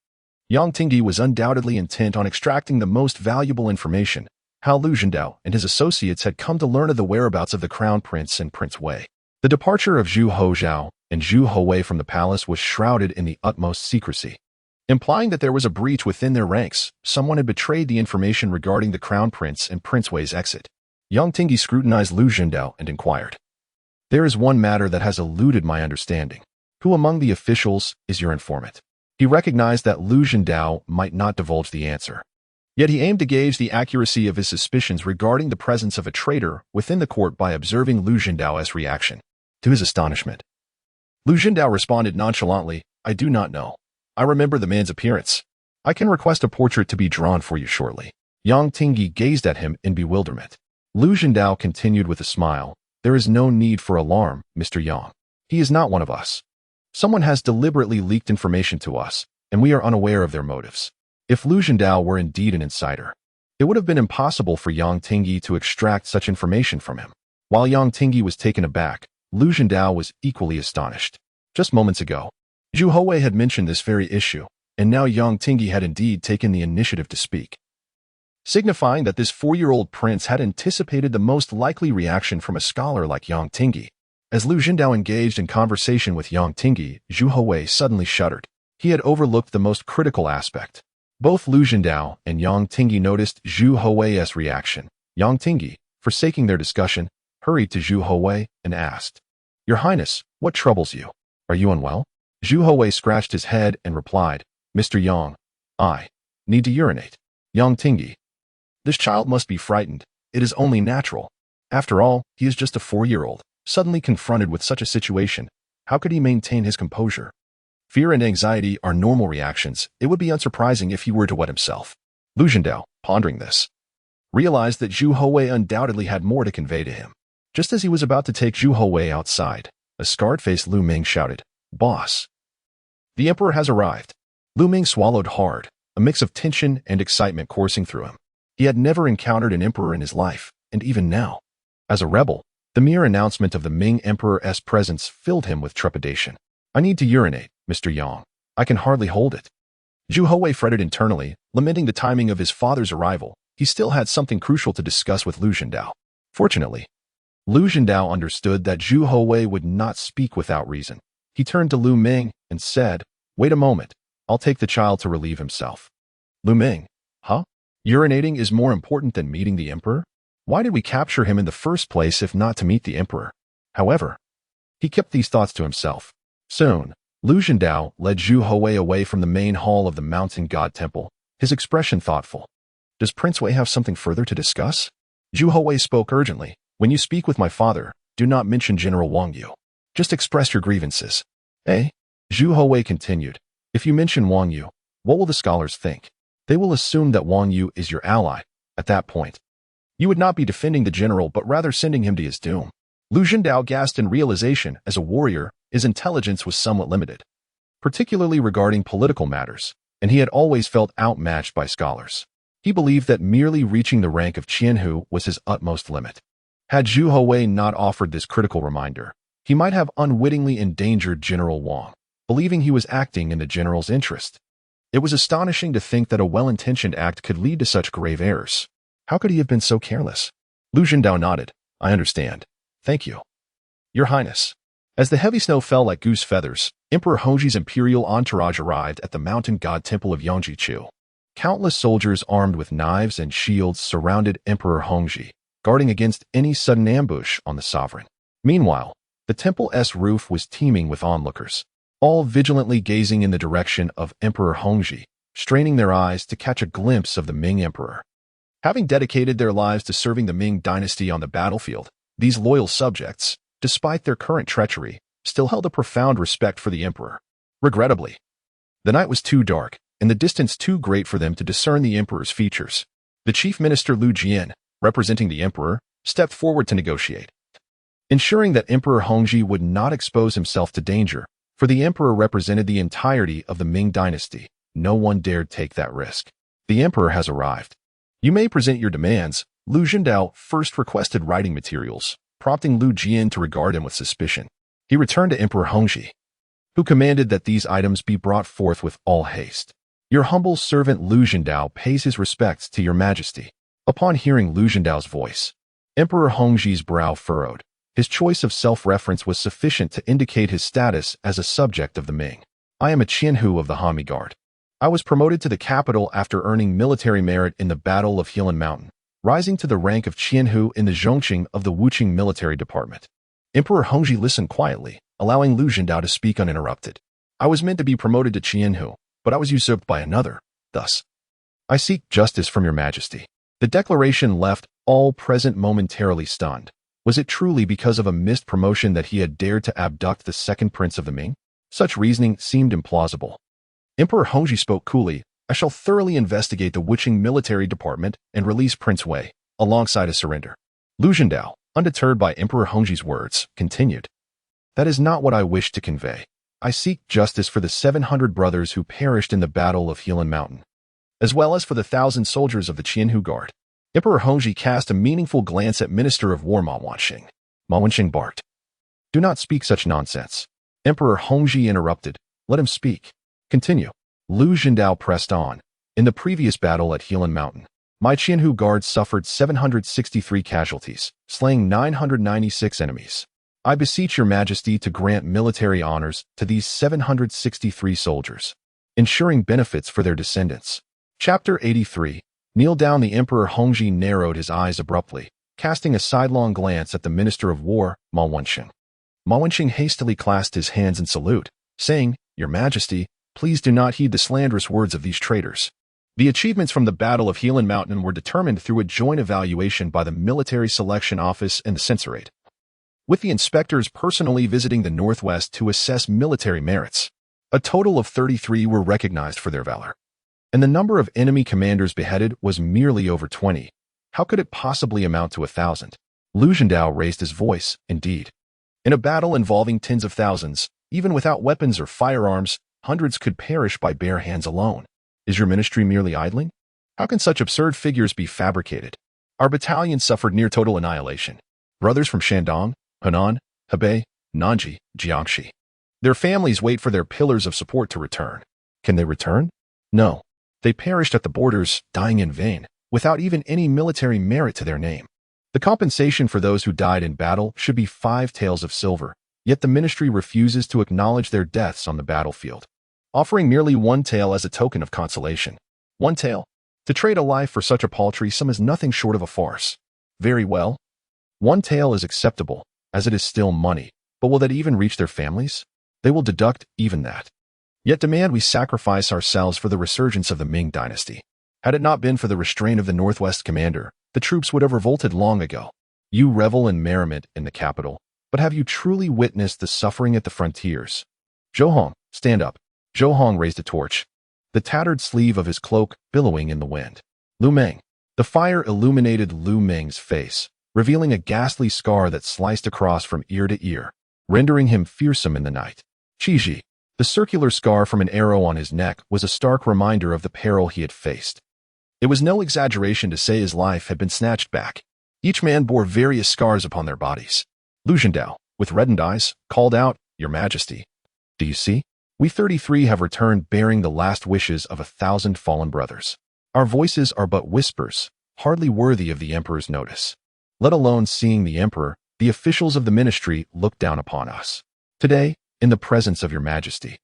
Yang Tingyi was undoubtedly intent on extracting the most valuable information. how Lu Zhendao and his associates had come to learn of the whereabouts of the crown prince and Prince Wei. The departure of Zhu Houzhao and Zhu Houwei from the palace was shrouded in the utmost secrecy, implying that there was a breach within their ranks. Someone had betrayed the information regarding the crown prince and Prince Wei's exit. Yang Tingyi scrutinized Lu Zhendao and inquired, "There is one matter that has eluded my understanding. Who among the officials is your informant?" He recognized that Lu Zhendao might not divulge the answer. Yet he aimed to gauge the accuracy of his suspicions regarding the presence of a traitor within the court by observing Lu Zhendao's reaction. To his astonishment, Lu Zhendao responded nonchalantly, "I do not know. I remember the man's appearance. I can request a portrait to be drawn for you shortly." Yang Tingyi gazed at him in bewilderment. Lu Zhendao continued with a smile, "There is no need for alarm, Mr. Yang. He is not one of us. Someone has deliberately leaked information to us, and we are unaware of their motives." If Lu Zhendao were indeed an insider, it would have been impossible for Yang Tingyi to extract such information from him. While Yang Tingyi was taken aback, Lu Zhendao was equally astonished. Just moments ago, Zhu Houwei had mentioned this very issue, and now Yang Tingyi had indeed taken the initiative to speak, signifying that this 4-year-old prince had anticipated the most likely reaction from a scholar like Yang Tingyi. As Lu Zhendao engaged in conversation with Yang Tingyi, Zhu Houwei suddenly shuddered. He had overlooked the most critical aspect. Both Lu Zhendao and Yang Tingyi noticed Zhu Houwei's reaction. Yang Tingyi, forsaking their discussion, hurried to Zhu Houwei and asked, "Your Highness, what troubles you? Are you unwell?" Zhu Houwei scratched his head and replied, "Mr. Yang, I need to urinate." Yang Tingyi, "This child must be frightened. It is only natural. After all, he is just a 4-year-old. Suddenly confronted with such a situation, how could he maintain his composure? Fear and anxiety are normal reactions. It would be unsurprising if he were to wet himself." Lu Zhendao, pondering this, realized that Zhu Houwei undoubtedly had more to convey to him. Just as he was about to take Zhu Houwei outside, a scarred-faced Lu Ming shouted, "Boss, the emperor has arrived." Lu Ming swallowed hard, a mix of tension and excitement coursing through him. He had never encountered an emperor in his life, and even now, as a rebel, the mere announcement of the Ming emperor's presence filled him with trepidation. "I need to urinate, Mr. Yang. I can hardly hold it." Zhu Houwei fretted internally, lamenting the timing of his father's arrival. He still had something crucial to discuss with Lu Zhendao. Fortunately, Lu Zhendao understood that Zhu Houwei would not speak without reason. He turned to Lu Ming and said, "Wait a moment. I'll take the child to relieve himself." Lu Ming, "Huh? Urinating is more important than meeting the emperor? Why did we capture him in the first place if not to meet the emperor?" However, he kept these thoughts to himself. Soon, Lu Zhendao led Zhu Houwei away from the main hall of the mountain god temple, his expression thoughtful. "Does Prince Wei have something further to discuss?" Zhu Houwei spoke urgently. "When you speak with my father, do not mention General Wang Yu. Just express your grievances." "Eh?" Zhu Houwei continued. "If you mention Wang Yu, what will the scholars think? They will assume that Wang Yu is your ally. At that point, you would not be defending the general but rather sending him to his doom." Lu Zhendao gasped in realization. As a warrior, his intelligence was somewhat limited, particularly regarding political matters, and he had always felt outmatched by scholars. He believed that merely reaching the rank of Qianhu was his utmost limit. Had Zhu Houwei not offered this critical reminder, he might have unwittingly endangered General Wang, believing he was acting in the general's interest. It was astonishing to think that a well-intentioned act could lead to such grave errors. How could he have been so careless? Lu Zhendao nodded. "I understand. Thank you, Your Highness." As the heavy snow fell like goose feathers, Emperor Hongzhi's imperial entourage arrived at the mountain god temple of Yangji. Countless soldiers armed with knives and shields surrounded Emperor Hongzhi, guarding against any sudden ambush on the sovereign. Meanwhile, the temple's roof was teeming with onlookers, all vigilantly gazing in the direction of Emperor Hongzhi, straining their eyes to catch a glimpse of the Ming emperor. Having dedicated their lives to serving the Ming Dynasty on the battlefield, these loyal subjects, despite their current treachery, still held a profound respect for the emperor. Regrettably, the night was too dark, and the distance too great for them to discern the emperor's features. The chief minister Lu Jian, representing the emperor, stepped forward to negotiate, ensuring that Emperor Hongzhi would not expose himself to danger, for the emperor represented the entirety of the Ming Dynasty. No one dared take that risk. "The emperor has arrived. You may present your demands." Lu Zhendao first requested writing materials, prompting Lu Jian to regard him with suspicion. He returned to Emperor Hongzhi, who commanded that these items be brought forth with all haste. "Your humble servant Lu Zhendao pays his respects to your majesty." Upon hearing Lu Zhendao's voice, Emperor Hongzhi's brow furrowed. His choice of self-reference was sufficient to indicate his status as a subject of the Ming. I am a Qianhu of the Han Guard. I was promoted to the capital after earning military merit in the Battle of Helan Mountain, rising to the rank of Qianhu in the Zhongqing of the Wuqing military department. Emperor Hongzhi listened quietly, allowing Lu Zhendao to speak uninterrupted. I was meant to be promoted to Qianhu, but I was usurped by another. Thus, I seek justice from your majesty. The declaration left all present momentarily stunned. Was it truly because of a missed promotion that he had dared to abduct the second prince of the Ming? Such reasoning seemed implausible. Emperor Hongzhi spoke coolly. I shall thoroughly investigate the Wuqing military department and release Prince Wei, alongside a surrender. Lu Zhendao, undeterred by Emperor Hongzhi's words, continued. That is not what I wish to convey. I seek justice for the 700 brothers who perished in the Battle of Helan Mountain, as well as for the 1,000 soldiers of the Qianhu Guard. Emperor Hongzhi cast a meaningful glance at Minister of War Ma Wanxing. Ma Wanxing barked. Do not speak such nonsense. Emperor Hongzhi interrupted. Let him speak. Continue. Lu Zhendao pressed on. In the previous battle at Helan Mountain, my Qianhu Guard suffered 763 casualties, slaying 996 enemies. I beseech your majesty to grant military honors to these 763 soldiers, ensuring benefits for their descendants. Chapter 83. Kneel down. The Emperor Hongzhi narrowed his eyes abruptly, casting a sidelong glance at the Minister of War, Ma Wanxing. Ma Wanxing hastily clasped his hands in salute, saying, Your Majesty, please do not heed the slanderous words of these traitors. The achievements from the Battle of Helan Mountain were determined through a joint evaluation by the Military Selection Office and the Censorate, with the inspectors personally visiting the Northwest to assess military merits. A total of 33 were recognized for their valor, and the number of enemy commanders beheaded was merely over 20. How could it possibly amount to 1,000? Lu Zhendao raised his voice. Indeed, in a battle involving tens of thousands, even without weapons or firearms, hundreds could perish by bare hands alone. Is your ministry merely idling? How can such absurd figures be fabricated? Our battalion suffered near total annihilation. Brothers from Shandong, Henan, Hebei, Nanji, Jiangxi. Their families wait for their pillars of support to return. Can they return? No. They perished at the borders, dying in vain, without even any military merit to their name. The compensation for those who died in battle should be 5 taels of silver, yet the ministry refuses to acknowledge their deaths on the battlefield, offering merely 1 tael as a token of consolation. 1 tael? To trade a life for such a paltry sum is nothing short of a farce. Very well. 1 tael is acceptable, as it is still money, but will that even reach their families? They will deduct even that. Yet demand we sacrifice ourselves for the resurgence of the Ming Dynasty. Had it not been for the restraint of the Northwest commander, the troops would have revolted long ago. You revel in merriment in the capital, but have you truly witnessed the suffering at the frontiers? Zhou Hong, stand up. Zhou Hong raised a torch, the tattered sleeve of his cloak billowing in the wind. Lu Meng. The fire illuminated Lu Meng's face, revealing a ghastly scar that sliced across from ear to ear, rendering him fearsome in the night. Qizhi. The circular scar from an arrow on his neck was a stark reminder of the peril he had faced. It was no exaggeration to say his life had been snatched back. Each man bore various scars upon their bodies. Lu Zhendao, with reddened eyes, called out, Your Majesty. Do you see? We 33 have returned bearing the last wishes of 1,000 fallen brothers. Our voices are but whispers, hardly worthy of the Emperor's notice. Let alone seeing the Emperor, the officials of the ministry look down upon us. Today, in the presence of your Majesty,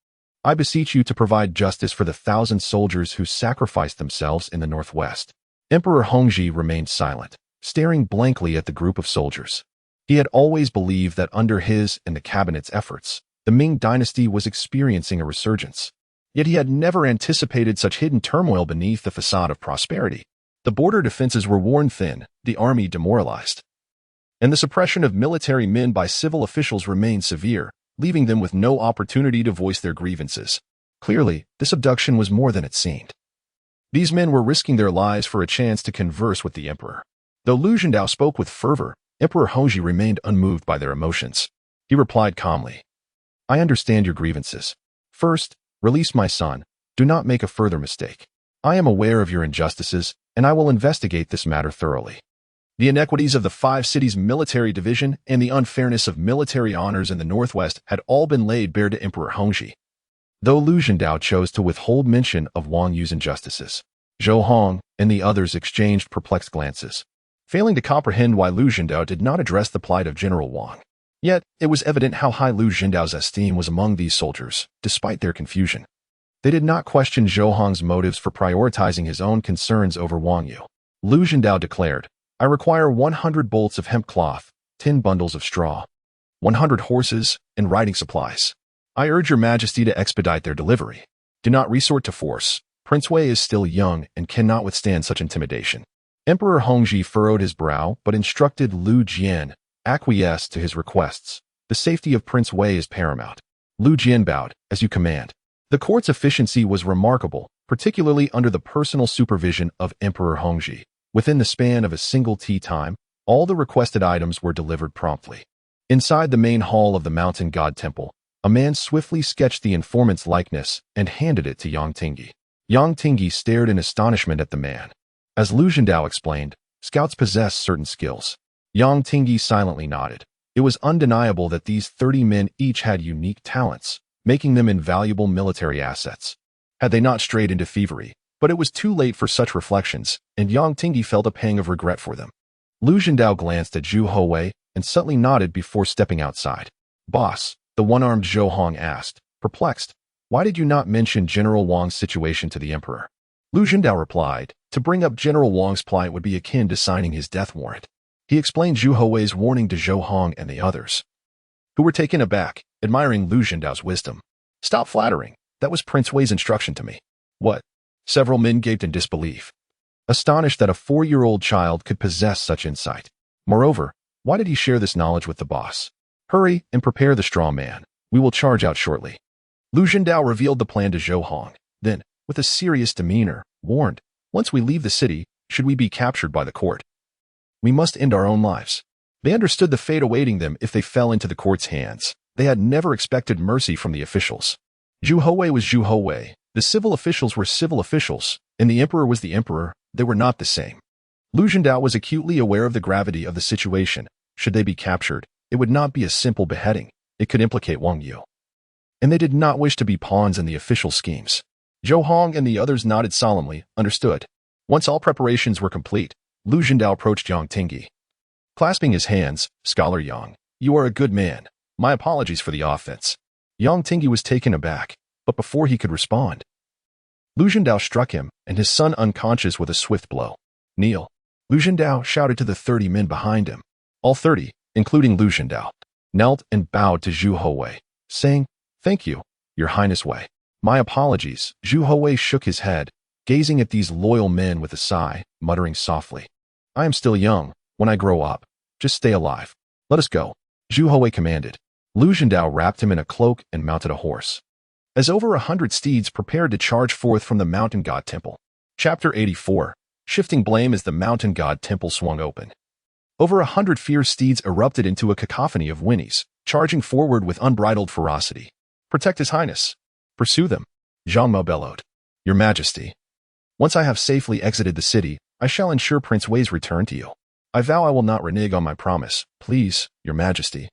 I beseech you to provide justice for the 1,000 soldiers who sacrificed themselves in the Northwest. Emperor Hongzhi remained silent, staring blankly at the group of soldiers. He had always believed that under his and the cabinet's efforts, the Ming Dynasty was experiencing a resurgence. Yet he had never anticipated such hidden turmoil beneath the facade of prosperity. The border defenses were worn thin, the army demoralized, and the suppression of military men by civil officials remained severe, leaving them with no opportunity to voice their grievances. Clearly, this abduction was more than it seemed. These men were risking their lives for a chance to converse with the Emperor. Though Lu Zhendao spoke with fervor, Emperor Hongzhi remained unmoved by their emotions. He replied calmly, I understand your grievances. First, release my son. Do not make a further mistake. I am aware of your injustices, and I will investigate this matter thoroughly. The inequities of the 5 cities military division and the unfairness of military honors in the Northwest had all been laid bare to Emperor Hongzhi. Though Lu Zhendao chose to withhold mention of Wang Yu's injustices, Zhou Hong and the others exchanged perplexed glances, failing to comprehend why Lu Xindao did not address the plight of General Wang. Yet, it was evident how high Lu Xindao's esteem was among these soldiers, despite their confusion. They did not question Zhou Hong's motives for prioritizing his own concerns over Wang Yu. Lu Xindao declared, "I require 100 bolts of hemp cloth, 10 bundles of straw, 100 horses, and riding supplies. I urge your majesty to expedite their delivery. Do not resort to force. Prince Wei is still young and cannot withstand such intimidation." Emperor Hongzhi furrowed his brow but instructed Lu Jian, acquiesce to his requests. The safety of Prince Wei is paramount. Lu Jian bowed, "As you command." The court's efficiency was remarkable, particularly under the personal supervision of Emperor Hongzhi. Within the span of a single tea time, all the requested items were delivered promptly. Inside the main hall of the mountain god temple, a man swiftly sketched the informant's likeness and handed it to Yang Tingyi. Yang Tingyi stared in astonishment at the man. As Lu Xindao explained, scouts possess certain skills. Yang Tingyi silently nodded. It was undeniable that these 30 men each had unique talents, making them invaluable military assets. Had they not strayed into thievery, but it was too late for such reflections, and Yang Tingyi felt a pang of regret for them. Lu Xindao glanced at Zhu Houwei and subtly nodded before stepping outside. "Boss," the one-armed Zhou Hong asked, perplexed, "why did you not mention General Wang's situation to the emperor?" Lu Xindao replied, "To bring up General Wang's plight would be akin to signing his death warrant." He explained Zhu Houwei's warning to Zhou Hong and the others, who were taken aback, admiring Lu Xindao's wisdom. "Stop flattering. That was Prince Wei's instruction to me." "What?" Several men gaped in disbelief, astonished that a 4-year-old child could possess such insight. Moreover, why did he share this knowledge with the boss? "Hurry and prepare the straw man. We will charge out shortly." Lu Xindao revealed the plan to Zhou Hong, then, with a serious demeanor, warned, "Once we leave the city, should we be captured by the court, we must end our own lives." They understood the fate awaiting them if they fell into the court's hands. They had never expected mercy from the officials. Zhu Houwei was Zhu Houwei, the civil officials were civil officials, and the emperor was the emperor. They were not the same. Lu Xindao was acutely aware of the gravity of the situation. Should they be captured, it would not be a simple beheading. It could implicate Wang Yu. And they did not wish to be pawns in the official schemes. Zhou Hong and the others nodded solemnly, understood. Once all preparations were complete, Lu Xindao approached Yang Tingyi. Clasping his hands, "Scholar Yang, you are a good man. My apologies for the offense." Yang Tingyi was taken aback, but before he could respond, Lu Xindao struck him and his son unconscious with a swift blow. "Kneel." Lu Xindao shouted to the 30 men behind him. All 30, including Lu Xindao, knelt and bowed to Zhu Houwei, saying, "Thank you, Your Highness Wei." "My apologies." Zhu Houwei shook his head, gazing at these loyal men with a sigh, muttering softly, "I am still young. When I grow up, just stay alive. Let us go." Zhu Houwei commanded. Lu Xindao wrapped him in a cloak and mounted a horse, as over 100 steeds prepared to charge forth from the mountain god temple. Chapter 84. Shifting blame as the mountain god temple swung open. Over 100 fierce steeds erupted into a cacophony of whinnies, charging forward with unbridled ferocity. "Protect His Highness. Pursue them," Zhang Mo bellowed. "Your Majesty, once I have safely exited the city, I shall ensure Prince Wei's return to you. I vow I will not renege on my promise. Please, Your Majesty,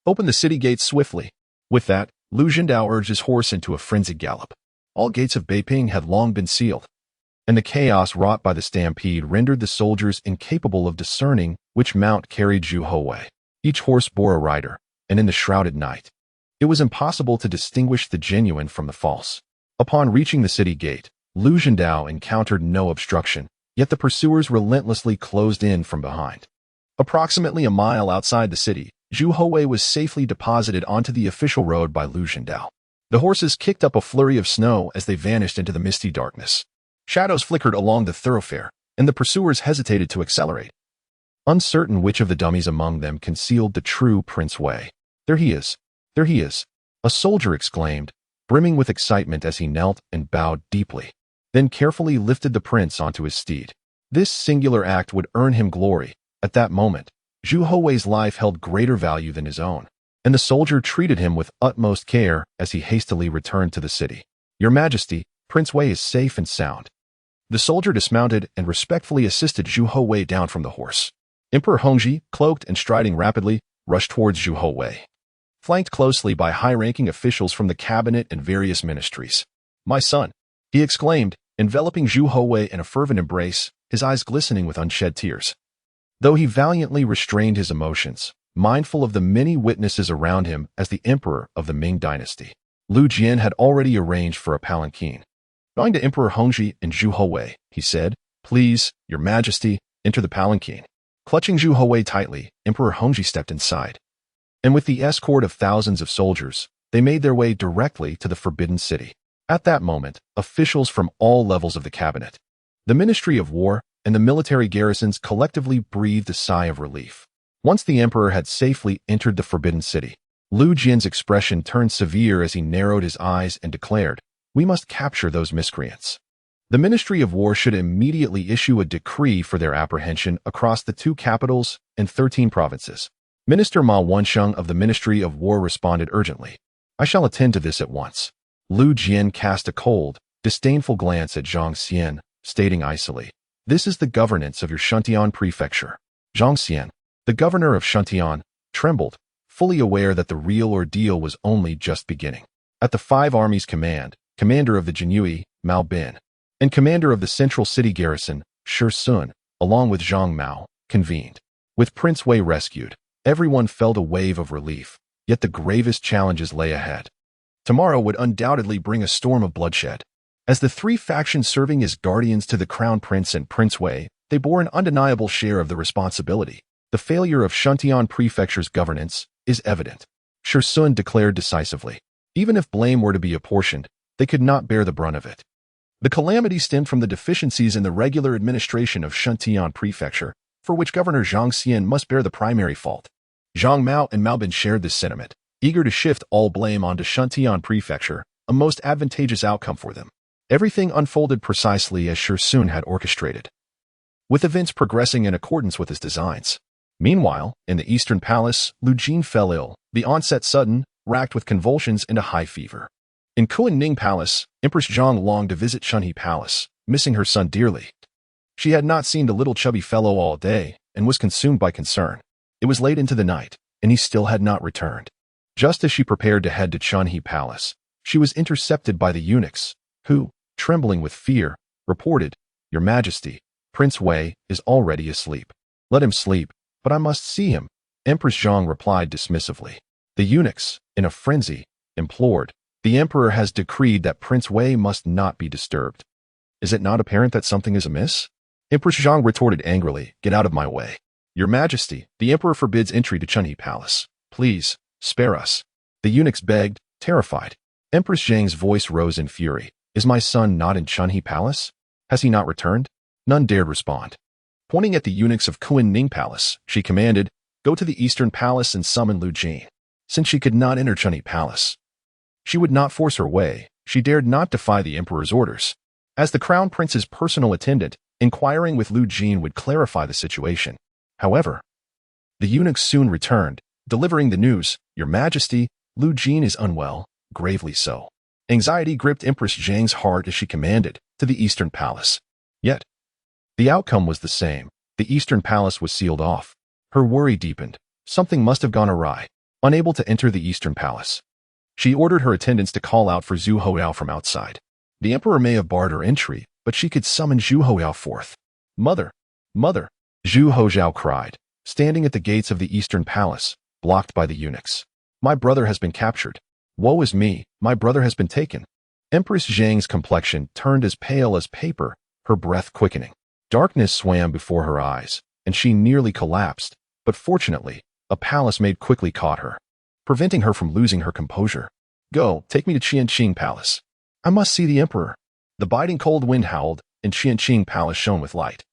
open the city gates swiftly." With that, Lu Xindao urged his horse into a frenzied gallop. All gates of Beiping had long been sealed, and the chaos wrought by the stampede rendered the soldiers incapable of discerning which mount carried Zhu Houwei. Each horse bore a rider, and in the shrouded night, it was impossible to distinguish the genuine from the false. Upon reaching the city gate, Lu Xindao encountered no obstruction, yet the pursuers relentlessly closed in from behind. Approximately a mile outside the city, Zhu Houwei was safely deposited onto the official road by Lu Xindao. The horses kicked up a flurry of snow as they vanished into the misty darkness. Shadows flickered along the thoroughfare, and the pursuers hesitated to accelerate, uncertain which of the dummies among them concealed the true Prince Wei. "There he is! There he is!" a soldier exclaimed, brimming with excitement as he knelt and bowed deeply, then carefully lifted the prince onto his steed. This singular act would earn him glory. At that moment, Zhu Houwei's life held greater value than his own, and the soldier treated him with utmost care as he hastily returned to the city. "Your Majesty, Prince Wei is safe and sound." The soldier dismounted and respectfully assisted Zhu Houwei down from the horse. Emperor Hongzhi, cloaked and striding rapidly, rushed towards Zhu Houwei, flanked closely by high-ranking officials from the cabinet and various ministries. "My son," he exclaimed, enveloping Zhu Houwei in a fervent embrace, his eyes glistening with unshed tears. Though he valiantly restrained his emotions, mindful of the many witnesses around him as the emperor of the Ming Dynasty, Liu Jian had already arranged for a palanquin. Going to Emperor Hongzhi and Zhu Houwei, he said, "Please, your majesty, enter the palanquin." Clutching Zhu Houwei tightly, Emperor Hongzhi stepped inside. And with the escort of thousands of soldiers, they made their way directly to the Forbidden City. At that moment, officials from all levels of the cabinet, the Ministry of War, and the military garrisons collectively breathed a sigh of relief. Once the emperor had safely entered the Forbidden City, Liu Jian's expression turned severe as he narrowed his eyes and declared, "We must capture those miscreants." The Ministry of War should immediately issue a decree for their apprehension across the 2 capitals and 13 provinces. Minister Ma Wensheng of the Ministry of War responded urgently, "I shall attend to this at once." Liu Jian cast a cold, disdainful glance at Zhang Xian, stating icily, "This is the governance of your Shuntian prefecture." Zhang Xian, the governor of Shuntian, trembled, fully aware that the real ordeal was only just beginning. At the 5 armies command, commander of the Jinyue, Mao Bin, and commander of the central city garrison, Shi Sun, along with Zhang Mao, convened. With Prince Wei rescued, everyone felt a wave of relief, yet the gravest challenges lay ahead. Tomorrow would undoubtedly bring a storm of bloodshed. As the 3 factions serving as guardians to the Crown Prince and Prince Wei, they bore an undeniable share of the responsibility. The failure of Shuntian Prefecture's governance is evident, Shi Sun declared decisively. Even if blame were to be apportioned, they could not bear the brunt of it. The calamity stemmed from the deficiencies in the regular administration of Shuntian Prefecture, for which Governor Zhang Xian must bear the primary fault. Zhang Mao and Mao Bin shared this sentiment, eager to shift all blame onto Shuntian Prefecture, a most advantageous outcome for them. Everything unfolded precisely as Shi Sun had orchestrated, with events progressing in accordance with his designs. Meanwhile, in the Eastern Palace, Liu Jin fell ill, the onset sudden, racked with convulsions and a high fever. In Kuan-Ning Palace, Empress Zhang longed to visit Chunhe Palace, missing her son dearly. She had not seen the little chubby fellow all day and was consumed by concern. It was late into the night, and he still had not returned. Just as she prepared to head to Chunhe Palace, she was intercepted by the eunuchs, who, trembling with fear, reported, "Your Majesty, Prince Wei is already asleep." "Let him sleep, but I must see him," Empress Zhang replied dismissively. The eunuchs, in a frenzy, implored, "The emperor has decreed that Prince Wei must not be disturbed. Is it not apparent that something is amiss?" Empress Zhang retorted angrily, "Get out of my way. Your Majesty, the emperor forbids entry to Chunhe Palace. Please, spare us." The eunuchs begged, terrified. Empress Zhang's voice rose in fury. "Is my son not in Chunhe Palace? Has he not returned?" None dared respond. Pointing at the eunuchs of Kuan-Ning Palace, she commanded, "Go to the Eastern Palace and summon Liu Jin." Since she could not enter Chunhe Palace, she would not force her way. She dared not defy the emperor's orders. As the crown prince's personal attendant, inquiring with Liu Jin would clarify the situation. However, the eunuchs soon returned, delivering the news, "Your Majesty, Liu Jin is unwell, gravely so." Anxiety gripped Empress Zhang's heart as she commanded, "To the Eastern Palace." Yet, the outcome was the same. The Eastern Palace was sealed off. Her worry deepened. Something must have gone awry. Unable to enter the Eastern Palace, she ordered her attendants to call out for Zhu Houzhao from outside. The emperor may have barred her entry, but she could summon Zhu Houzhao forth. "Mother! Mother!" Zhu Houzhao cried, standing at the gates of the Eastern Palace, blocked by the eunuchs. "My brother has been captured. Woe is me, my brother has been taken." Empress Zhang's complexion turned as pale as paper, her breath quickening. Darkness swam before her eyes, and she nearly collapsed, but fortunately, a palace maid quickly caught her, preventing her from losing her composure. "Go, take me to Qianqing Palace. I must see the emperor." The biting cold wind howled, and Qianqing Palace shone with light.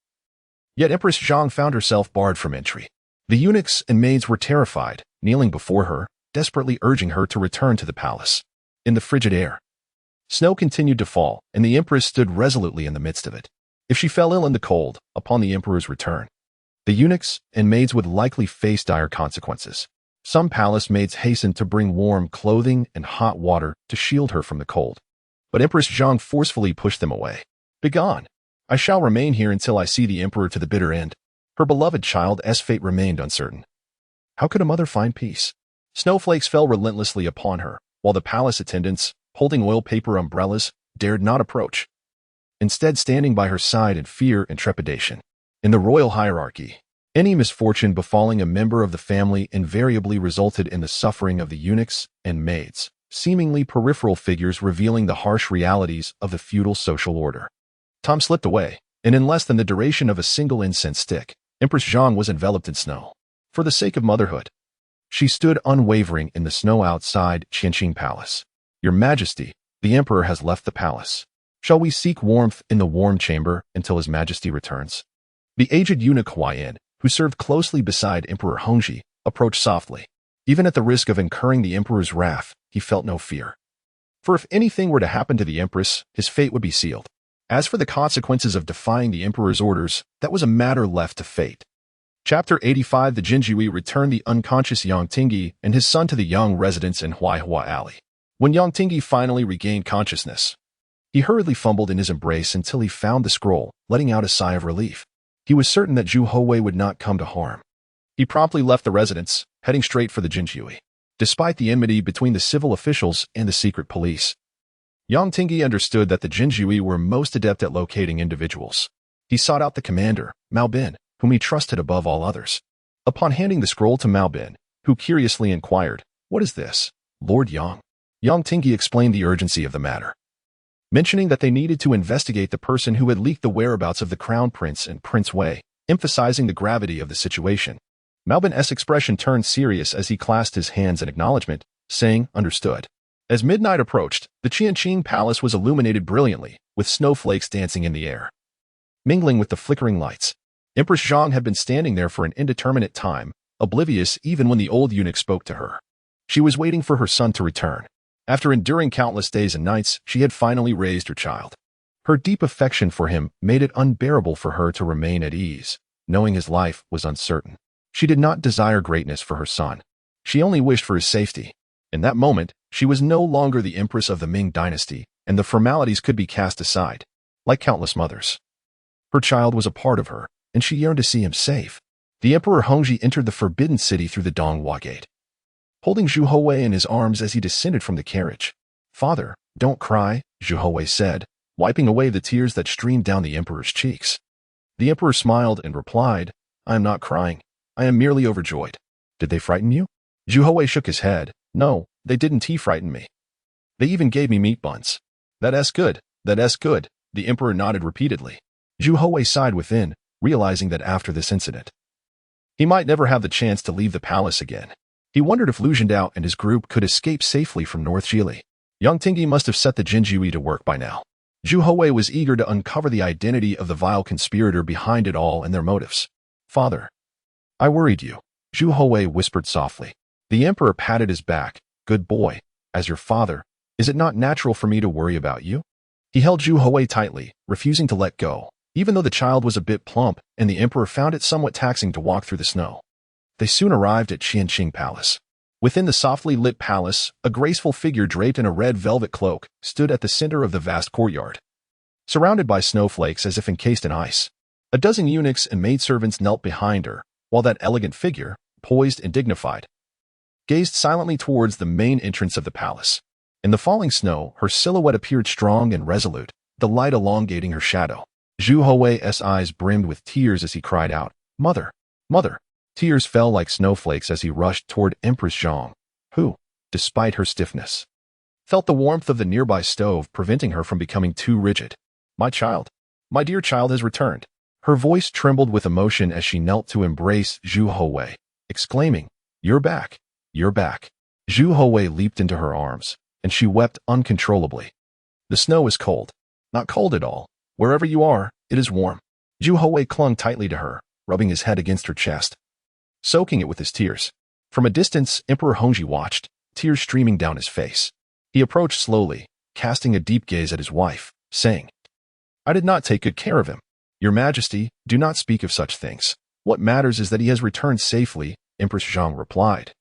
Yet Empress Zhang found herself barred from entry. The eunuchs and maids were terrified, kneeling before her, desperately urging her to return to the palace. In the frigid air, snow continued to fall, and the empress stood resolutely in the midst of it. If she fell ill in the cold, upon the emperor's return, the eunuchs and maids would likely face dire consequences. Some palace maids hastened to bring warm clothing and hot water to shield her from the cold. But Empress Zhang forcefully pushed them away. "Begone! I shall remain here until I see the emperor to the bitter end." Her beloved child's fate remained uncertain. How could a mother find peace? Snowflakes fell relentlessly upon her, while the palace attendants, holding oil paper umbrellas, dared not approach. instead standing by her side in fear and trepidation. In the royal hierarchy, any misfortune befalling a member of the family invariably resulted in the suffering of the eunuchs and maids, seemingly peripheral figures revealing the harsh realities of the feudal social order. Time slipped away, and in less than the duration of a single incense stick, Empress Zhang was enveloped in snow. For the sake of motherhood, she stood unwavering in the snow outside Qianqing Palace. Your Majesty, the Emperor has left the palace. Shall we seek warmth in the warm chamber until His Majesty returns? The aged eunuch Huaiyan, who served closely beside Emperor Hongzhi, approached softly. Even at the risk of incurring the Emperor's wrath, he felt no fear. For if anything were to happen to the Empress, his fate would be sealed. As for the consequences of defying the Emperor's orders, that was a matter left to fate. Chapter 85. The Jinjui returned the unconscious Yang Tingyi and his son to the Yang residence in Huaihua Alley. When Yang Tingyi finally regained consciousness, he hurriedly fumbled in his embrace until he found the scroll, letting out a sigh of relief. He was certain that Zhu Houwei would not come to harm. He promptly left the residence, heading straight for the Jinjui. Despite the enmity between the civil officials and the secret police, Yang Tingyi understood that the Jinjui were most adept at locating individuals. He sought out the commander, Mao Bin, whom he trusted above all others. Upon handing the scroll to Mao Bin, who curiously inquired, "What is this, Lord Yang?" Yang Tingyi explained the urgency of the matter, mentioning that they needed to investigate the person who had leaked the whereabouts of the Crown Prince and Prince Wei, emphasizing the gravity of the situation. Mao Bin's expression turned serious as he clasped his hands in acknowledgement, saying, "Understood." As midnight approached, the Qianqing Palace was illuminated brilliantly, with snowflakes dancing in the air. Mingling with the flickering lights, Empress Zhang had been standing there for an indeterminate time, oblivious even when the old eunuch spoke to her. She was waiting for her son to return. After enduring countless days and nights, she had finally raised her child. Her deep affection for him made it unbearable for her to remain at ease, knowing his life was uncertain. She did not desire greatness for her son. She only wished for his safety. In that moment, she was no longer the empress of the Ming Dynasty, and the formalities could be cast aside. Like countless mothers, her child was a part of her, and she yearned to see him safe. The Emperor Hongzhi entered the Forbidden City through the Donghua Gate, holding Zhu Houwei in his arms as he descended from the carriage. "Father, don't cry," Zhu Houwei said, wiping away the tears that streamed down the Emperor's cheeks. The Emperor smiled and replied, "I am not crying. I am merely overjoyed." "Did they frighten you?" Zhu Houwei shook his head. "No, they didn't frighten me. They even gave me meat buns." That's good, that's good," the Emperor nodded repeatedly. Zhu Houwei sighed within, realizing that after this incident, he might never have the chance to leave the palace again. He wondered if Lu Zhendao and his group could escape safely from North Jili. Yang Tingyi must have set the Jinjui to work by now. Zhu Houwei was eager to uncover the identity of the vile conspirator behind it all and their motives. "Father, I worried you," Zhu Houwei whispered softly. The Emperor patted his back. "Good boy. As your father, is it not natural for me to worry about you?" He held Zhu Houwei tightly, refusing to let go, even though the child was a bit plump and the Emperor found it somewhat taxing to walk through the snow. They soon arrived at Qianqing Palace. Within the softly lit palace, a graceful figure draped in a red velvet cloak stood at the center of the vast courtyard, surrounded by snowflakes as if encased in ice. A dozen eunuchs and maidservants knelt behind her, while that elegant figure, poised and dignified, gazed silently towards the main entrance of the palace. In the falling snow, her silhouette appeared strong and resolute, the light elongating her shadow. Zhu Houwei's eyes brimmed with tears as he cried out, "Mother! Mother!" Tears fell like snowflakes as he rushed toward Empress Zhang, who, despite her stiffness, felt the warmth of the nearby stove preventing her from becoming too rigid. "My child, my dear child has returned." Her voice trembled with emotion as she knelt to embrace Zhu Houwei, exclaiming, "You're back, you're back." Zhu Houwei leaped into her arms, and she wept uncontrollably. "The snow is cold." "Not cold at all. Wherever you are, it is warm." Zhu Houwei clung tightly to her, rubbing his head against her chest, soaking it with his tears. From a distance, Emperor Hongzhi watched, tears streaming down his face. He approached slowly, casting a deep gaze at his wife, saying, "I did not take good care of him. Your Majesty, do not speak of such things. What matters is that he has returned safely," Empress Zhang replied,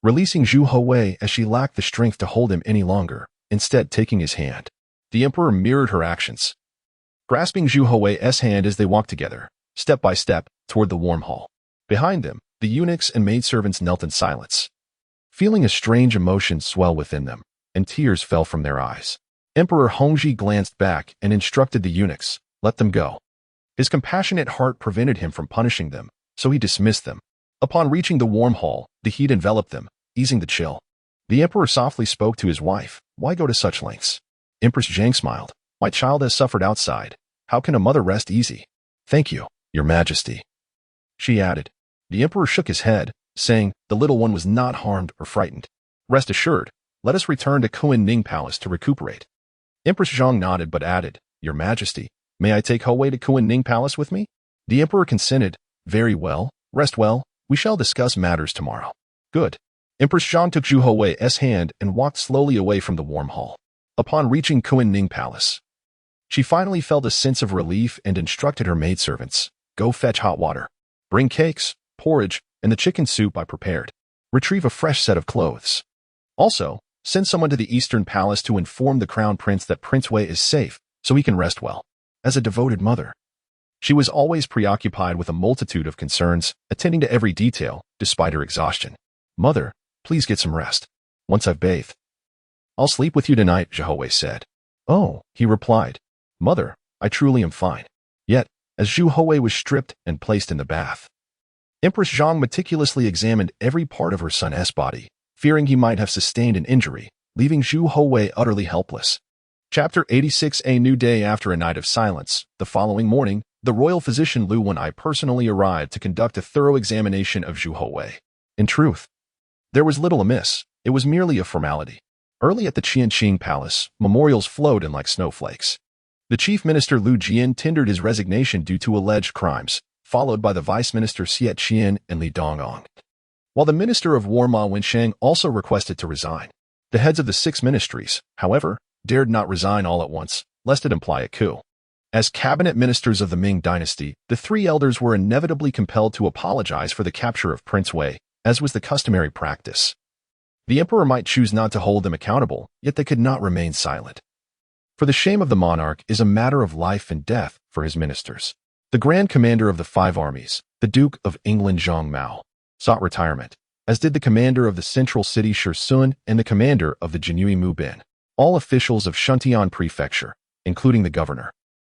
releasing Zhu Houwei as she lacked the strength to hold him any longer, instead taking his hand. The Emperor mirrored her actions, grasping Zhu Houwei's hand as they walked together, step by step, toward the warm hall. Behind them, the eunuchs and maidservants knelt in silence, feeling a strange emotion swell within them, and tears fell from their eyes. Emperor Hongzhi glanced back and instructed the eunuchs, let them go. His compassionate heart prevented him from punishing them, so he dismissed them. Upon reaching the warm hall, the heat enveloped them, easing the chill. The emperor softly spoke to his wife, why go to such lengths? Empress Zhang smiled, my child has suffered outside. How can a mother rest easy? Thank you, your majesty. She added. The emperor shook his head, saying, the little one was not harmed or frightened. Rest assured, let us return to Kunning Palace to recuperate. Empress Zhang nodded but added, your majesty, may I take Houwei to Kunning Palace with me? The emperor consented, very well, rest well, we shall discuss matters tomorrow. Good. Empress Zhang took Zhu Houwei's hand and walked slowly away from the warm hall. Upon reaching Kunning Palace, she finally felt a sense of relief and instructed her maidservants, go fetch hot water. Bring cakes, porridge, and the chicken soup I prepared. Retrieve a fresh set of clothes. Also, send someone to the Eastern Palace to inform the Crown Prince that Prince Wei is safe, so he can rest well. As a devoted mother, she was always preoccupied with a multitude of concerns, attending to every detail, despite her exhaustion. Mother, please get some rest. Once I've bathed, I'll sleep with you tonight, Zhu Houwei said. Oh, he replied. Mother, I truly am fine. Yet, as Zhu Houwei was stripped and placed in the bath, Empress Zhang meticulously examined every part of her son's body, fearing he might have sustained an injury, leaving Zhu Houwei utterly helpless. Chapter 86. A new day. After a night of silence, the following morning, the royal physician Li Guang personally arrived to conduct a thorough examination of Zhu Houwei. In truth, there was little amiss, it was merely a formality. Early at the Qianqing Palace, memorials flowed in like snowflakes. The chief minister Liu Jian tendered his resignation due to alleged crimes, followed by the vice minister Xie Qian and Li Dongong. While the minister of war Ma Wensheng also requested to resign. The heads of the 6 ministries, however, dared not resign all at once, lest it imply a coup. As cabinet ministers of the Ming Dynasty, the 3 elders were inevitably compelled to apologize for the capture of Prince Wei, as was the customary practice. The emperor might choose not to hold them accountable, yet they could not remain silent. For the shame of the monarch is a matter of life and death for his ministers. The Grand Commander of the 5 armies, the Duke of England Zhang Mao, sought retirement, as did the commander of the central city Shursun and the commander of the Jinyue Mu Bin. All officials of Shuntian Prefecture, including the governor,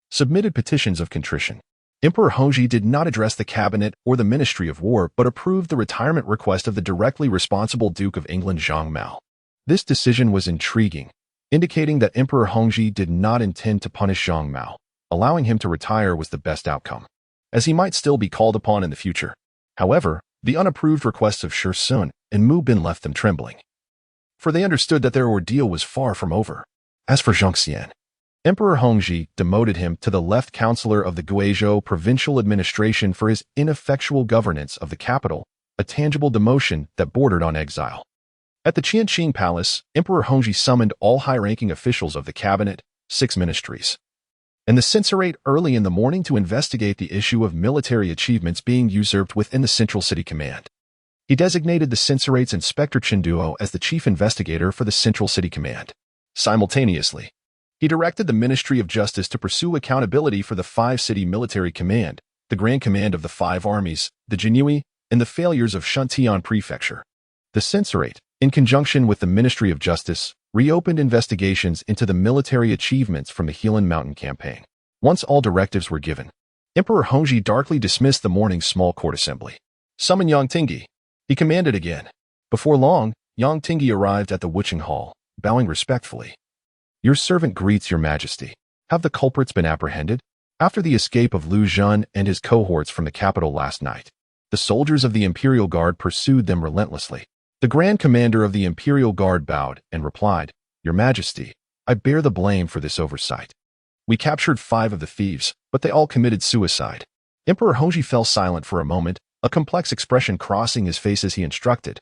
submitted petitions of contrition. Emperor Hongzhi did not address the cabinet or the Ministry of War but approved the retirement request of the directly responsible Duke of England Zhang Mao. This decision was intriguing, indicating that Emperor Hongzhi did not intend to punish Zhang Mao. Allowing him to retire was the best outcome, as he might still be called upon in the future. However, the unapproved requests of Shursun and Mu Bin left them trembling, for they understood that their ordeal was far from over. As for Zhang Xian, Emperor Hongzhi demoted him to the left counselor of the Guizhou provincial administration for his ineffectual governance of the capital, a tangible demotion that bordered on exile. At the Qianqing Palace, Emperor Hongzhi summoned all high-ranking officials of the cabinet, 6 ministries, and the censorate early in the morning to investigate the issue of military achievements being usurped within the Central City Command. He designated the censorate's Inspector Chinduo as the chief investigator for the Central City Command. Simultaneously, he directed the Ministry of Justice to pursue accountability for the 5-city military command, the Grand Command of the 5 armies, the Jinyue, and the failures of Shuntian Prefecture. The censorate, in conjunction with the Ministry of Justice, reopened investigations into the military achievements from the Helan Mountain campaign. Once all directives were given, Emperor Hongzhi darkly dismissed the morning's small court assembly. Summon Yang Tingyi, he commanded again. Before long, Yang Tingyi arrived at the Wucheng Hall, bowing respectfully. Your servant greets your majesty. Have the culprits been apprehended? After the escape of Liu Zhan and his cohorts from the capital last night, the soldiers of the Imperial Guard pursued them relentlessly. The Grand Commander of the Imperial Guard bowed and replied, Your Majesty, I bear the blame for this oversight. We captured 5 of the thieves, but they all committed suicide. Emperor Hongzhi fell silent for a moment, a complex expression crossing his face as he instructed.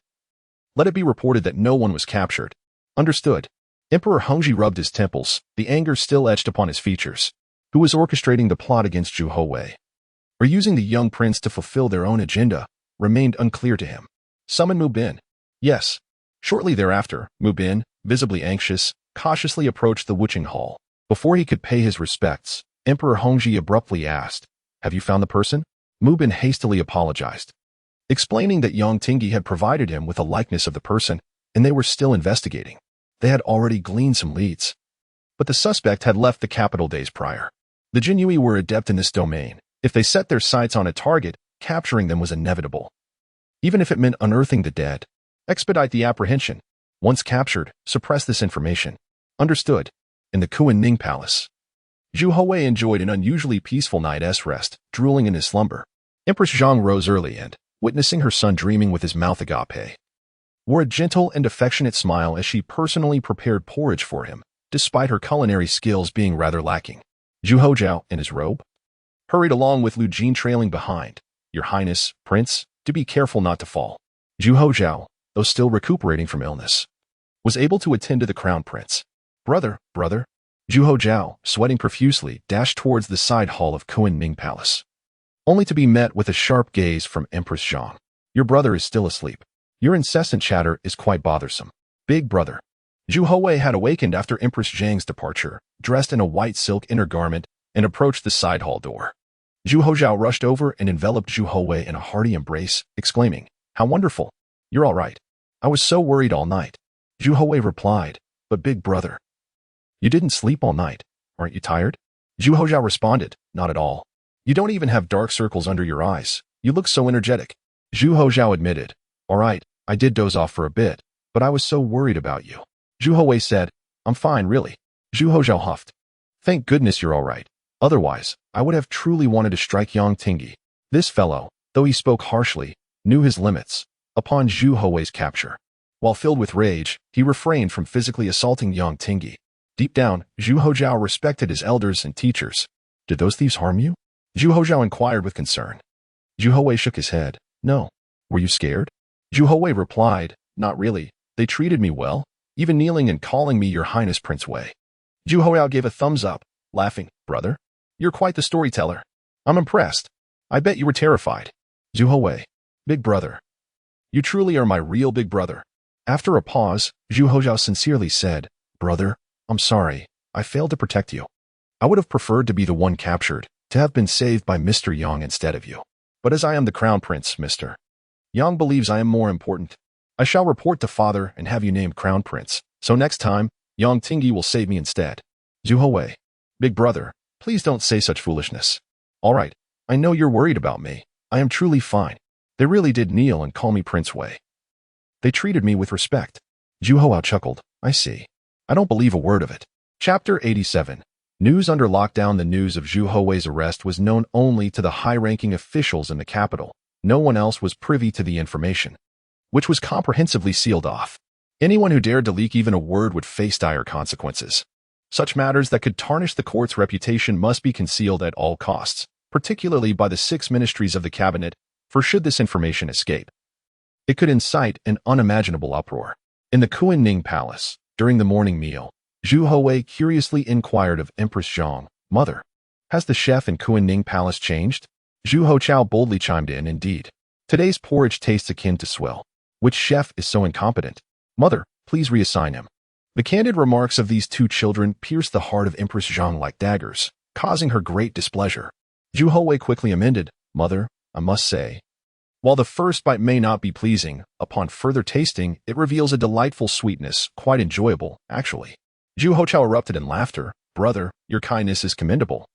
Let it be reported that no one was captured. Understood. Emperor Hongzhi rubbed his temples, the anger still etched upon his features. Who was orchestrating the plot against Zhu Houwei, or using the young prince to fulfill their own agenda, remained unclear to him. Summon Mu Bin. Yes. Shortly thereafter, Mu Bin, visibly anxious, cautiously approached the Wucheng Hall. Before he could pay his respects, Emperor Hongzhi abruptly asked, Have you found the person? Mu Bin hastily apologized, explaining that Yang Tingyi had provided him with a likeness of the person, and they were still investigating. They had already gleaned some leads. but the suspect had left the capital days prior. The Jinyui were adept in this domain. If they set their sights on a target, capturing them was inevitable. Even if it meant unearthing the dead, expedite the apprehension. Once captured, suppress this information. Understood. In the Kunming Palace, Zhu Houwei enjoyed an unusually peaceful night's rest, drooling in his slumber. Empress Zhang rose early and, witnessing her son dreaming with his mouth agape, wore a gentle and affectionate smile as she personally prepared porridge for him, despite her culinary skills being rather lacking. Zhu Houzhao, in his robe, hurried along with Lu Jin trailing behind. Your Highness, Prince, do be careful not to fall. Zhu Houzhao, though still recuperating from illness, was able to attend to the crown prince. Brother. Zhu Houzhao, sweating profusely, dashed towards the side hall of Kunming Palace, only to be met with a sharp gaze from Empress Zhang. Your brother is still asleep. Your incessant chatter is quite bothersome. Big brother. Zhu Houwei had awakened after Empress Zhang's departure, dressed in a white silk inner garment, and approached the side hall door. Zhu Houzhao rushed over and enveloped Zhu Houwei in a hearty embrace, exclaiming, "How wonderful! You're all right. I was so worried all night." Zhu Houwei replied, "But big brother, you didn't sleep all night. Aren't you tired?" Zhu Houzhao responded, "Not at all. You don't even have dark circles under your eyes. You look so energetic." Zhu Houzhao admitted, "All right, I did doze off for a bit, but I was so worried about you." Zhu Houwei said, "I'm fine, really." Zhu Houzhao huffed, "Thank goodness you're all right. Otherwise, I would have truly wanted to strike Yang Tingi." This fellow, though he spoke harshly, knew his limits. Upon Zhu Houwei's capture, while filled with rage, he refrained from physically assaulting Yang Tingi. Deep down, Zhu Houzhao respected his elders and teachers. "Did those thieves harm you?" Zhu Houzhao inquired with concern. Zhu Houwei shook his head. "No." "Were you scared?" Zhu Houwei replied, "Not really. They treated me well, even kneeling and calling me Your Highness Prince Wei." Zhu Houzhao gave a thumbs up, laughing. "Brother, you're quite the storyteller. I'm impressed. I bet you were terrified." Zhu Houwei, "Big brother. You truly are my real big brother." After a pause, Zhu Houzhao sincerely said, "Brother, I'm sorry. I failed to protect you. I would have preferred to be the one captured, to have been saved by Mr. Yang instead of you. But as I am the crown prince, Mr. Yang believes I am more important. I shall report to father and have you named crown prince, so next time, Yang Tingi will save me instead." Zhu Houwei, "Big brother, please don't say such foolishness." "All right, I know you're worried about me. I am truly fine. They really did kneel and call me Prince Wei. They treated me with respect." Zhu Houzhao chuckled. "I see. I don't believe a word of it." Chapter 87. News under lockdown. The news of Zhu Houwei's arrest was known only to the high-ranking officials in the capital. No one else was privy to the information, which was comprehensively sealed off. Anyone who dared to leak even a word would face dire consequences. Such matters that could tarnish the court's reputation must be concealed at all costs, particularly by the 6 ministries of the cabinet, for should this information escape, it could incite an unimaginable uproar. In the Kunming Palace, during the morning meal, Zhu Houwei curiously inquired of Empress Zhang, "Mother, has the chef in Kunming Palace changed?" Zhu Houzhao boldly chimed in, "Indeed. Today's porridge tastes akin to swill. Which chef is so incompetent? Mother, please reassign him." The candid remarks of these 2 children pierced the heart of Empress Zhang like daggers, causing her great displeasure. Zhu Houwei quickly amended, "Mother, I must say, while the first bite may not be pleasing, upon further tasting, it reveals a delightful sweetness, quite enjoyable, actually." Zhu Houzhao erupted in laughter. "Brother, your kindness is commendable.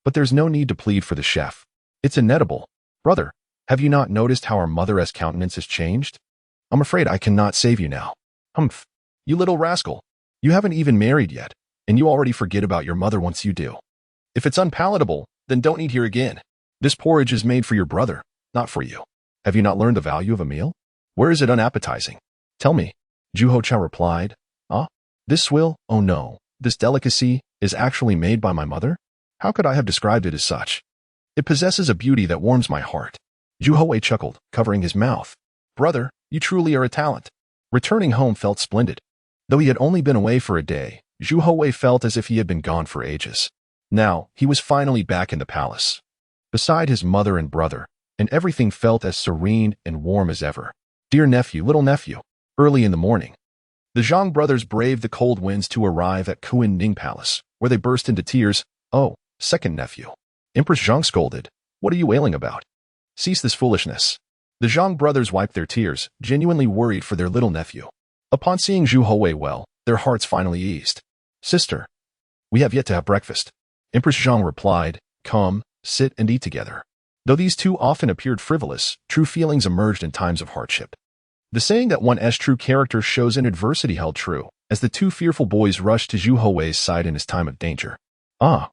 But there's no need to plead for the chef. It's inedible. Brother, have you not noticed how our mother's countenance has changed? I'm afraid I cannot save you now." "Humph. You little rascal. You haven't even married yet, and you already forget about your mother once you do. If it's unpalatable, then don't eat here again. This porridge is made for your brother, not for you. Have you not learned the value of a meal? Where is it unappetizing? Tell me." Zhu Houzhao replied, "Ah, this swill, oh no, this delicacy, is actually made by my mother? How could I have described it as such? It possesses a beauty that warms my heart." Zhu Houwei chuckled, covering his mouth. "Brother, you truly are a talent." Returning home felt splendid. Though he had only been away for a day, Zhu Houwei felt as if he had been gone for ages. Now, he was finally back in the palace, beside his mother and brother, and everything felt as serene and warm as ever. "Dear nephew, little nephew." Early in the morning, the Zhang brothers braved the cold winds to arrive at Kunming Palace, where they burst into tears. "Oh, second nephew." Empress Zhang scolded. "What are you wailing about? Cease this foolishness." The Zhang brothers wiped their tears, genuinely worried for their little nephew. Upon seeing Zhu Houwei well, their hearts finally eased. "Sister, We have yet to have breakfast. Empress Zhang replied, "Come, sit and eat together." Though these two often appeared frivolous, true feelings emerged in times of hardship. The saying that one's true character shows in adversity held true, as the two fearful boys rushed to Zhu Houwei's side in his time of danger. "Ah,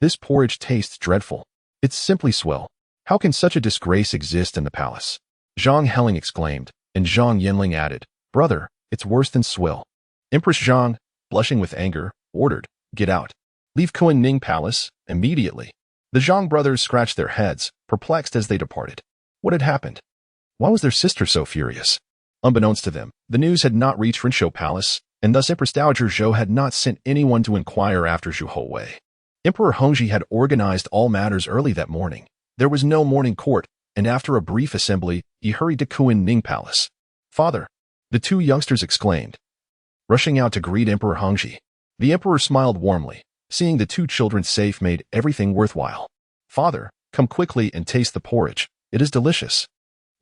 this porridge tastes dreadful. It's simply swill. How can such a disgrace exist in the palace?" Zhang Heling exclaimed, and Zhang Yanling added, "Brother, it's worse than swill." Empress Zhang, blushing with anger, ordered, "Get out. Leave Kunning Palace, immediately." The Zhang brothers scratched their heads, perplexed as they departed. What had happened? Why was their sister so furious? Unbeknownst to them, the news had not reached Rinshou Palace, and thus Empress Dowager Zhou had not sent anyone to inquire after Zhu Houwei. Emperor Hongzhi had organized all matters early that morning. There was no morning court, and after a brief assembly, he hurried to Kunning Palace. "Father!" the two youngsters exclaimed, rushing out to greet Emperor Hongzhi. The emperor smiled warmly. Seeing the two children safe made everything worthwhile. "Father, come quickly and taste the porridge. It is delicious,"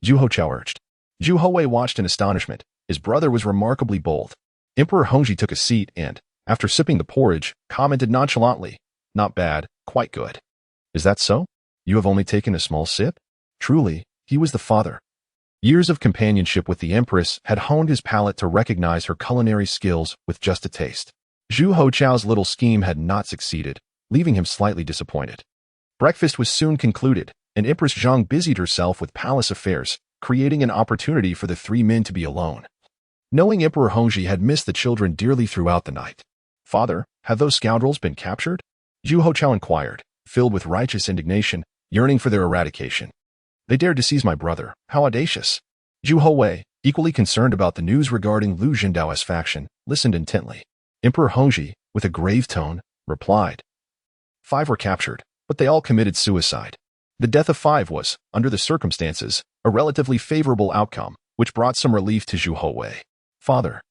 Zhu Houzhao urged. Zhu Houwei watched in astonishment. His brother was remarkably bold. Emperor Hongzhi took a seat and, after sipping the porridge, commented nonchalantly, "Not bad, quite good." "Is that so? You have only taken a small sip?" Truly, he was the father. Years of companionship with the empress had honed his palate to recognize her culinary skills with just a taste. Zhu Houzhao's little scheme had not succeeded, leaving him slightly disappointed. Breakfast was soon concluded, and Empress Zhang busied herself with palace affairs, creating an opportunity for the three men to be alone. Knowing Emperor Hongzhi had missed the children dearly throughout the night. "Father, have those scoundrels been captured?" Zhu Houzhao inquired, filled with righteous indignation, yearning for their eradication. "They dared to seize my brother. How audacious!" Zhu Houwei, equally concerned about the news regarding Lu Jindao's faction, listened intently. Emperor Hongzhi, with a grave tone, replied, "5 were captured, but they all committed suicide. The death of 5 was, under the circumstances, a relatively favorable outcome, which brought some relief to Zhu Houwei." "Father,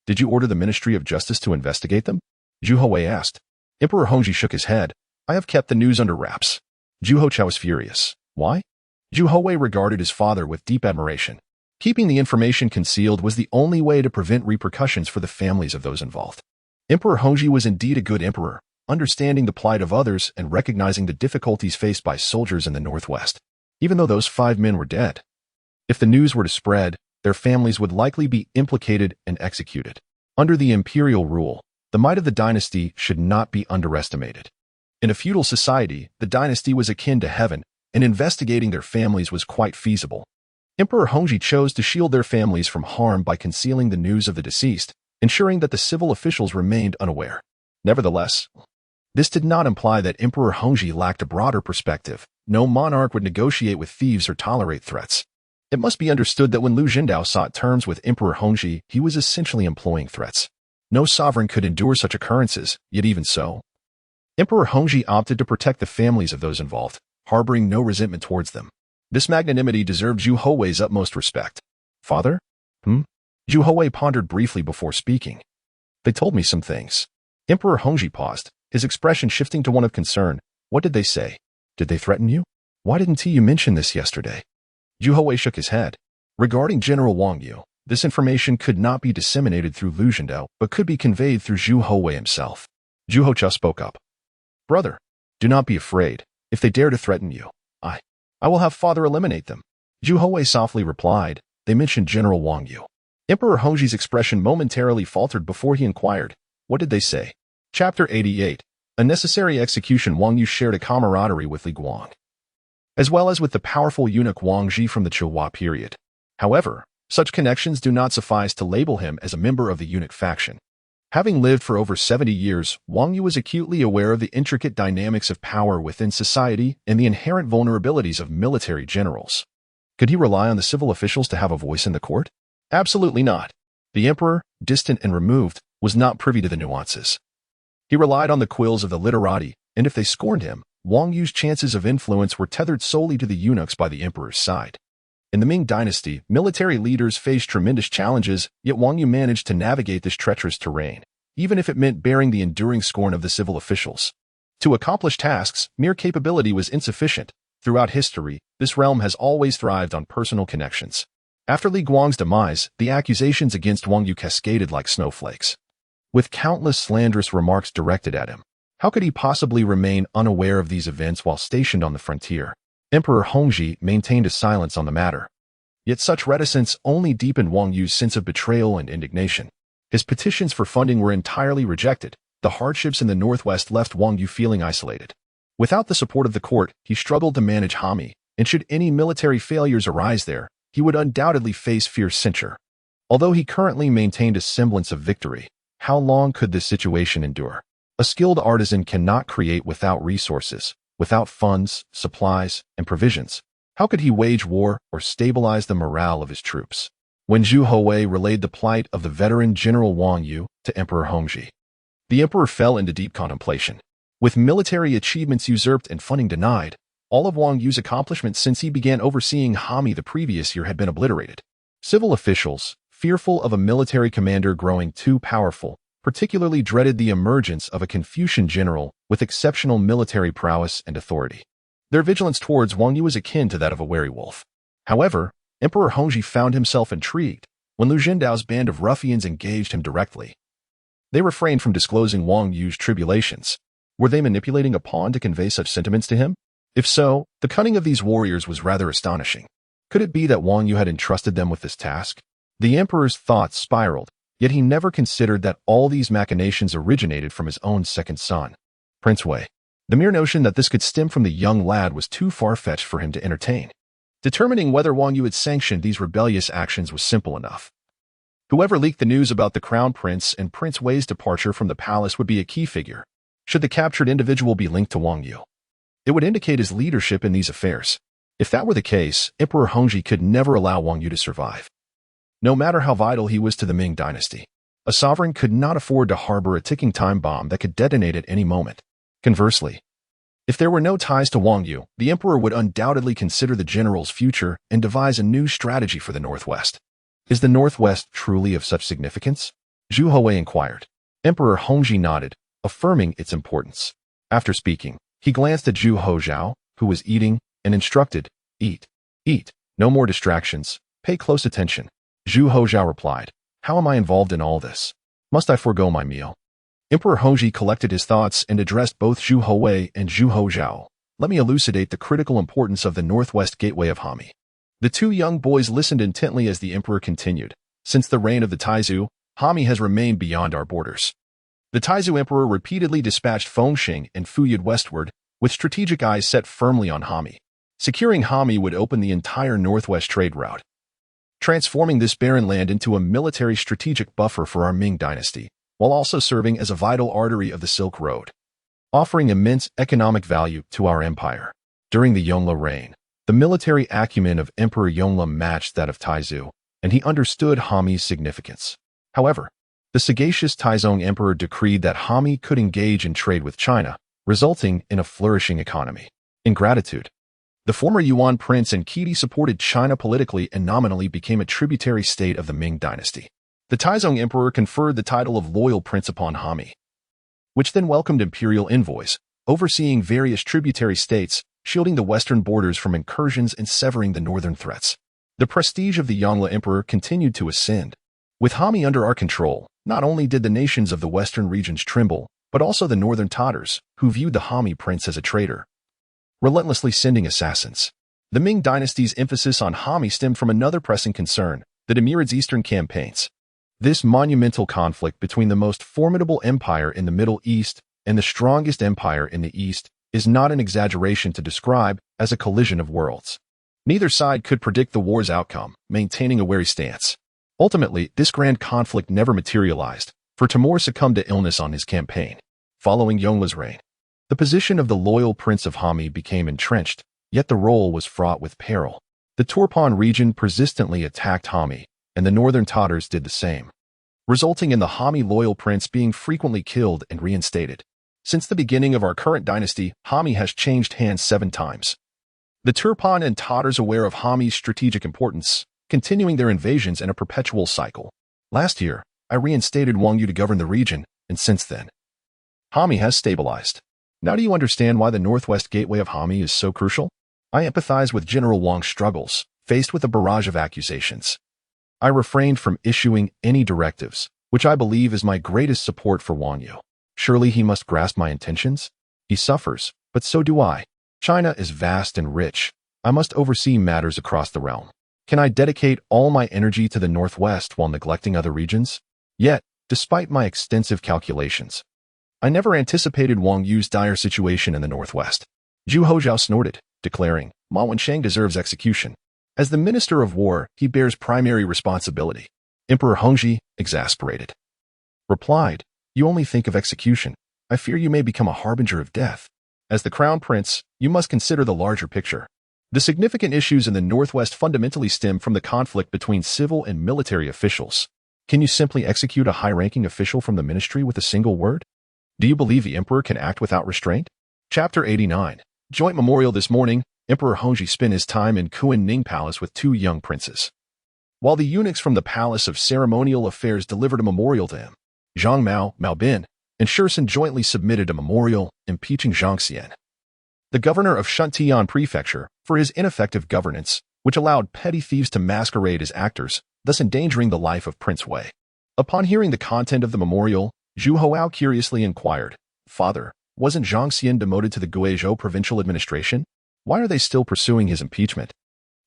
did you order the Ministry of Justice to investigate them?" Zhu Houwei asked. Emperor Hongzhi shook his head. "I have kept the news under wraps." Zhu Houzhao was furious. "Why?" Zhu Houwei regarded his father with deep admiration. Keeping the information concealed was the only way to prevent repercussions for the families of those involved. Emperor Hongzhi was indeed a good emperor, understanding the plight of others and recognizing the difficulties faced by soldiers in the northwest, even though those 5 men were dead. If the news were to spread, their families would likely be implicated and executed. Under the imperial rule, the might of the dynasty should not be underestimated. In a feudal society, the dynasty was akin to heaven, and investigating their families was quite feasible. Emperor Hongzhi chose to shield their families from harm by concealing the news of the deceased, ensuring that the civil officials remained unaware. Nevertheless, this did not imply that Emperor Hongzhi lacked a broader perspective. No monarch would negotiate with thieves or tolerate threats. It must be understood that when Lu Jindao sought terms with Emperor Hongzhi, he was essentially employing threats. No sovereign could endure such occurrences, yet even so, Emperor Hongzhi opted to protect the families of those involved, harboring no resentment towards them. This magnanimity deserved Zhu Houwei's utmost respect. "Father? Zhu Houwei pondered briefly before speaking. "They told me some things." Emperor Hongzhi paused, his expression shifting to one of concern. "What did they say? Did they threaten you? Why didn't you mention this yesterday?" Zhu Houwei shook his head. Regarding General Wang Yu, this information could not be disseminated through Lu Jindao, but could be conveyed through Zhu Houwei himself. Zhu Houzhao spoke up. "Brother, do not be afraid. If they dare to threaten you, I will have father eliminate them." Zhu Houwei softly replied. "They mentioned General Wang Yu." Emperor Hongzhi's expression momentarily faltered before he inquired, "What did they say?" Chapter 88. A necessary execution. Wang Yu shared a camaraderie with Li Guang, as well as with the powerful eunuch Hongzhi from the Chihua period. However, such connections do not suffice to label him as a member of the eunuch faction. Having lived for over 70 years, Wang Yu was acutely aware of the intricate dynamics of power within society and the inherent vulnerabilities of military generals. Could he rely on the civil officials to have a voice in the court? Absolutely not. The emperor, distant and removed, was not privy to the nuances. He relied on the quills of the literati, and if they scorned him, Wang Yu's chances of influence were tethered solely to the eunuchs by the emperor's side. In the Ming Dynasty, military leaders faced tremendous challenges, yet Wang Yu managed to navigate this treacherous terrain, even if it meant bearing the enduring scorn of the civil officials. To accomplish tasks, mere capability was insufficient. Throughout history, this realm has always thrived on personal connections. After Li Guang's demise, the accusations against Wang Yu cascaded like snowflakes. with countless slanderous remarks directed at him. How could he possibly remain unaware of these events while stationed on the frontier? Emperor Hongzhi maintained a silence on the matter. Yet such reticence only deepened Wang Yu's sense of betrayal and indignation. His petitions for funding were entirely rejected. The hardships in the northwest left Wang Yu feeling isolated. Without the support of the court, he struggled to manage Hami, and should any military failures arise there, he would undoubtedly face fierce censure. Although he currently maintained a semblance of victory, how long could this situation endure? A skilled artisan cannot create without resources, without funds, supplies, and provisions. How could he wage war or stabilize the morale of his troops? When Zhu Houwei relayed the plight of the veteran General Wang Yu to Emperor Hongzhi, the emperor fell into deep contemplation. With military achievements usurped and funding denied, all of Wang Yu's accomplishments since he began overseeing Hami the previous year had been obliterated. Civil officials, fearful of a military commander growing too powerful, particularly dreaded the emergence of a Confucian general with exceptional military prowess and authority. Their vigilance towards Wang Yu was akin to that of a wary wolf. However, Emperor Hongzhi found himself intrigued when Liu Zhendao's band of ruffians engaged him directly. They refrained from disclosing Wang Yu's tribulations. Were they manipulating a pawn to convey such sentiments to him? If so, the cunning of these warriors was rather astonishing. Could it be that Wang Yu had entrusted them with this task? The emperor's thoughts spiraled, yet he never considered that all these machinations originated from his own second son, Prince Wei. The mere notion that this could stem from the young lad was too far-fetched for him to entertain. Determining whether Wang Yu had sanctioned these rebellious actions was simple enough. Whoever leaked the news about the crown prince and Prince Wei's departure from the palace would be a key figure. Should the captured individual be linked to Wang Yu, it would indicate his leadership in these affairs. If that were the case, Emperor Hongzhi could never allow Wang Yu to survive. No matter how vital he was to the Ming Dynasty, a sovereign could not afford to harbor a ticking time bomb that could detonate at any moment. Conversely, if there were no ties to Wang Yu, the emperor would undoubtedly consider the general's future and devise a new strategy for the northwest. Is the northwest truly of such significance? Zhu Houwei inquired. Emperor Hongzhi nodded, affirming its importance. After speaking, he glanced at Zhu Houzhao, who was eating, and instructed, "Eat. Eat. No more distractions. Pay close attention." Zhu Houzhao replied, "How am I involved in all this? Must I forego my meal?" Emperor Hongzhi collected his thoughts and addressed both Zhu Houwei and Zhu Houzhao. "Let me elucidate the critical importance of the northwest gateway of Hami." The two young boys listened intently as the emperor continued. "Since the reign of the Taizu, Hami has remained beyond our borders. The Taizu emperor repeatedly dispatched Fengxing and Fuyud westward, with strategic eyes set firmly on Hami. Securing Hami would open the entire northwest trade route, transforming this barren land into a military strategic buffer for our Ming Dynasty, while also serving as a vital artery of the Silk Road, offering immense economic value to our empire. During the Yongle reign, the military acumen of Emperor Yongle matched that of Taizu, and he understood Hami's significance. However, the sagacious Taizong emperor decreed that Hami could engage in trade with China, resulting in a flourishing economy. In gratitude, the former Yuan prince and Qidi supported China politically and nominally became a tributary state of the Ming Dynasty. The Taizong emperor conferred the title of loyal prince upon Hami, which then welcomed imperial envoys, overseeing various tributary states, shielding the western borders from incursions and severing the northern threats. The prestige of the Yongle emperor continued to ascend. With Hami under our control, not only did the nations of the western regions tremble, but also the northern Tatars, who viewed the Hami prince as a traitor, relentlessly sending assassins. The Ming Dynasty's emphasis on Hami stemmed from another pressing concern, the Timurids' eastern campaigns. This monumental conflict between the most formidable empire in the Middle East and the strongest empire in the East is not an exaggeration to describe as a collision of worlds. Neither side could predict the war's outcome, maintaining a wary stance. Ultimately, this grand conflict never materialized, for Timur succumbed to illness on his campaign. Following Yongle's reign, the position of the loyal Prince of Hami became entrenched, yet the role was fraught with peril. The Turpan region persistently attacked Hami, and the northern Tatars did the same, resulting in the Hami loyal prince being frequently killed and reinstated. Since the beginning of our current dynasty, Hami has changed hands 7 times. The Turpan and Tatars, aware of Hami's strategic importance, continuing their invasions in a perpetual cycle. Last year, I reinstated Wang Yu to govern the region, and since then, Hami has stabilized. Now do you understand why the northwest gateway of Hami is so crucial? I empathize with General Wang's struggles, faced with a barrage of accusations. I refrained from issuing any directives, which I believe is my greatest support for Wang Yu. Surely he must grasp my intentions? He suffers, but so do I. China is vast and rich. I must oversee matters across the realm. Can I dedicate all my energy to the northwest while neglecting other regions? Yet, despite my extensive calculations, I never anticipated Wang Yu's dire situation in the northwest. Zhu Houzhao snorted, declaring, Ma Wensheng deserves execution. As the Minister of War, he bears primary responsibility. Emperor Hongzhi, exasperated, replied, You only think of execution. I fear you may become a harbinger of death. As the Crown Prince, you must consider the larger picture. The significant issues in the Northwest fundamentally stem from the conflict between civil and military officials. Can you simply execute a high-ranking official from the ministry with a single word? Do you believe the Emperor can act without restraint? Chapter 89. Joint Memorial. This morning, Emperor Hongzhi spent his time in Kunning Palace with two young princes. While the eunuchs from the Palace of Ceremonial Affairs delivered a memorial to him, Zhang Mao Bin, and Shursen jointly submitted a memorial impeaching Zhang Xian, the governor of Shuntian Prefecture, for his ineffective governance, which allowed petty thieves to masquerade as actors, thus endangering the life of Prince Wei. Upon hearing the content of the memorial, Zhu Houwei curiously inquired, Father, wasn't Zhang Xian demoted to the Guizhou provincial administration? Why are they still pursuing his impeachment?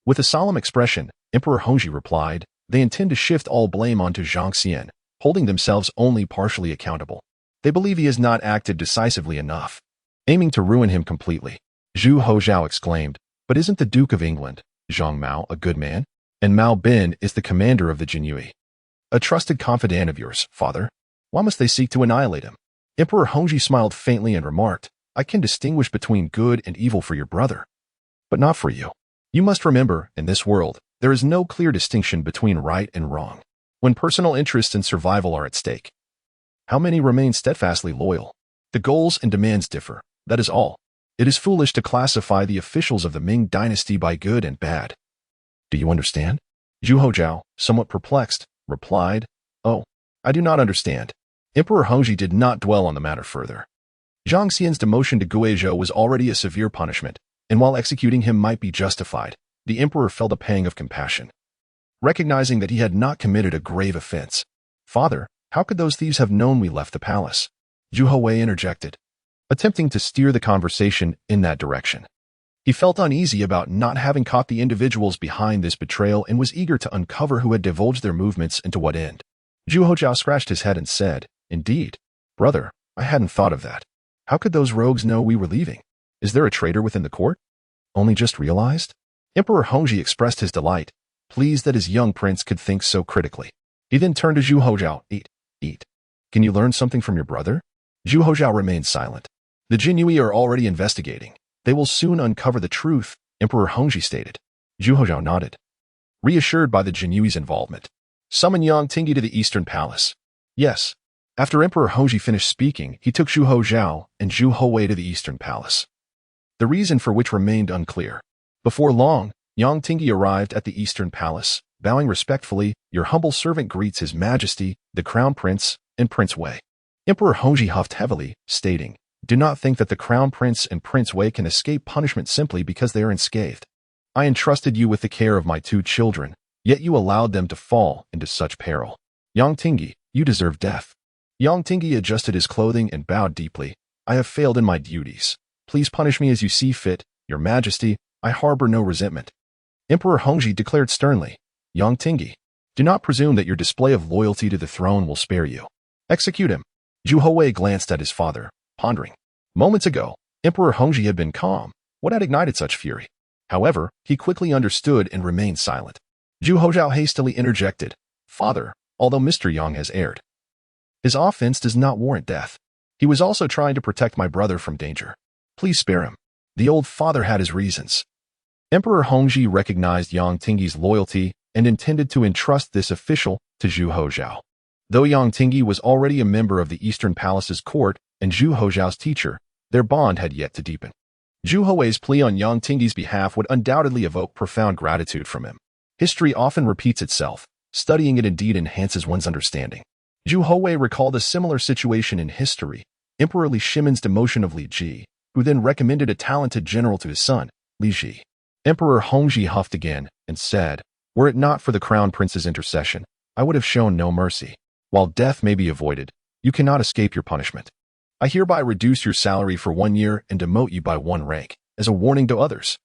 With a solemn expression, Emperor Hongzhi replied, They intend to shift all blame onto Zhang Xian, holding themselves only partially accountable. They believe he has not acted decisively enough, aiming to ruin him completely. Zhu Houzhao exclaimed, But isn't the Duke of England, Zhang Mao, a good man? And Mao Bin is the commander of the Jinyue, a trusted confidant of yours, father. Why must they seek to annihilate him? Emperor Hongzhi smiled faintly and remarked, I can distinguish between good and evil for your brother, but not for you. You must remember, in this world, there is no clear distinction between right and wrong. When personal interests and survival are at stake, how many remain steadfastly loyal? The goals and demands differ, that is all. It is foolish to classify the officials of the Ming Dynasty by good and bad. Do you understand? Zhu Houzhao, somewhat perplexed, replied, Oh, I do not understand. Emperor Hongzhi did not dwell on the matter further. Zhang Xian's demotion to Guizhou was already a severe punishment, and while executing him might be justified, the emperor felt a pang of compassion, recognizing that he had not committed a grave offense. Father, how could those thieves have known we left the palace? Zhu Houwei interjected, attempting to steer the conversation in that direction. He felt uneasy about not having caught the individuals behind this betrayal and was eager to uncover who had divulged their movements and to what end. Zhu Houzhao scratched his head and said, Indeed, brother, I hadn't thought of that. How could those rogues know we were leaving? Is there a traitor within the court? Only just realized? Emperor Hongzhi expressed his delight, pleased that his young prince could think so critically. He then turned to Zhu Houzhao, Eat. Can you learn something from your brother? Zhu Houzhao remained silent. The Jinyue are already investigating. They will soon uncover the truth, Emperor Hongzhi stated. Zhu Houzhao nodded, reassured by the Jinyue's involvement. Summon Yang Tingyi to the Eastern Palace. Yes. After Emperor Hongzhi finished speaking, he took Zhu Houzhao and Zhu Houwei to the Eastern Palace, the reason for which remained unclear. Before long, Yang Tingyi arrived at the Eastern Palace, bowing respectfully, Your humble servant greets His Majesty, the Crown Prince, and Prince Wei. Emperor Hongzhi huffed heavily, stating, Do not think that the Crown Prince and Prince Wei can escape punishment simply because they are unscathed. I entrusted you with the care of my two children, yet you allowed them to fall into such peril. Yang Tingyi, you deserve death. Yang Tingyi adjusted his clothing and bowed deeply. I have failed in my duties. Please punish me as you see fit, Your Majesty. I harbor no resentment. Emperor Hongzhi declared sternly, Yang Tingyi, do not presume that your display of loyalty to the throne will spare you. Execute him. Zhu Houwei glanced at his father, pondering. Moments ago, Emperor Hongzhi had been calm. What had ignited such fury? However, he quickly understood and remained silent. Zhu Houzhao hastily interjected, Father, although Mr. Yang has erred, his offense does not warrant death. He was also trying to protect my brother from danger. Please spare him. The old father had his reasons. Emperor Hongzhi recognized Yang Tingyi's loyalty and intended to entrust this official to Zhu Houzhao. Though Yang Tingyi was already a member of the Eastern Palace's court and Zhu Houzhao's teacher, their bond had yet to deepen. Zhu Houwei's plea on Yang Tingyi's behalf would undoubtedly evoke profound gratitude from him. History often repeats itself. Studying it indeed enhances one's understanding. Zhu Houwei recalled a similar situation in history, Emperor Li Shimon's demotion of Li Ji, who then recommended a talented general to his son, Li Ji. Emperor Hongzhi huffed again and said, Were it not for the Crown Prince's intercession, I would have shown no mercy. While death may be avoided, you cannot escape your punishment. I hereby reduce your salary for 1 year and demote you by 1 rank, as a warning to others."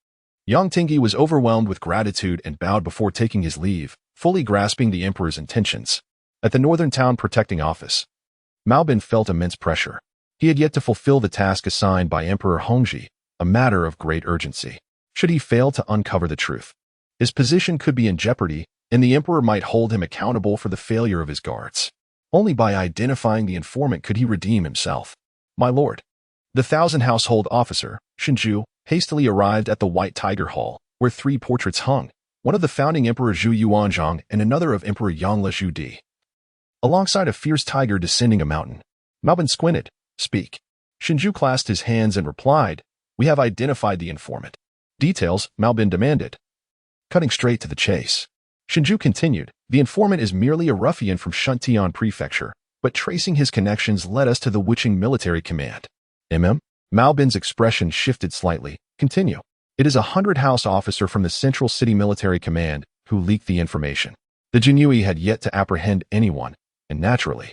Yang Tingyi was overwhelmed with gratitude and bowed before taking his leave, fully grasping the emperor's intentions. At the northern town protecting office, Mao Bin felt immense pressure. He had yet to fulfill the task assigned by Emperor Hongzhi, a matter of great urgency. Should he fail to uncover the truth, his position could be in jeopardy, and the emperor might hold him accountable for the failure of his guards. Only by identifying the informant could he redeem himself. "My lord." The 1,000-household officer, Shinju, hastily arrived at the White Tiger Hall, where 3 portraits hung, one of the founding Emperor Zhu Yuanzhang and another of Emperor Yangle Zhudi. Alongside a fierce tiger descending a mountain. Mao Bin squinted. "Speak." Shinju clasped his hands and replied, "We have identified the informant." "Details," Mao Bin demanded. Cutting straight to the chase, Shinju continued, "The informant is merely a ruffian from Shuntian Prefecture, but tracing his connections led us to the Wiching military command." Mao Bin's expression shifted slightly. "Continue." "It is a 100-house officer from the Central City Military Command who leaked the information." The Jinhui had yet to apprehend anyone, and naturally,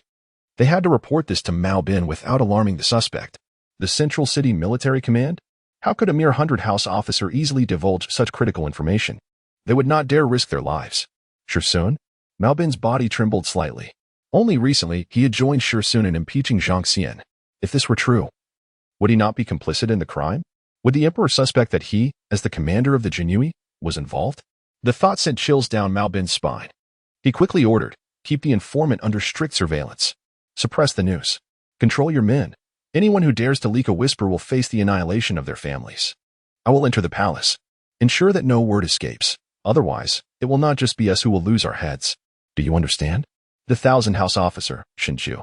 they had to report this to Mao Bin without alarming the suspect. The Central City Military Command? How could a mere 100-house officer easily divulge such critical information? They would not dare risk their lives. Shirsun? Mao Bin's body trembled slightly. Only recently, he had joined Shirsun in impeaching Zhang Xian. If this were true, would he not be complicit in the crime? Would the emperor suspect that he, as the commander of the Jinhui, was involved? The thought sent chills down Mao Bin's spine. He quickly ordered, "Keep the informant under strict surveillance. Suppress the news. Control your men. Anyone who dares to leak a whisper will face the annihilation of their families. I will enter the palace. Ensure that no word escapes. Otherwise, it will not just be us who will lose our heads. Do you understand?" The 1,000-house officer, Shinju,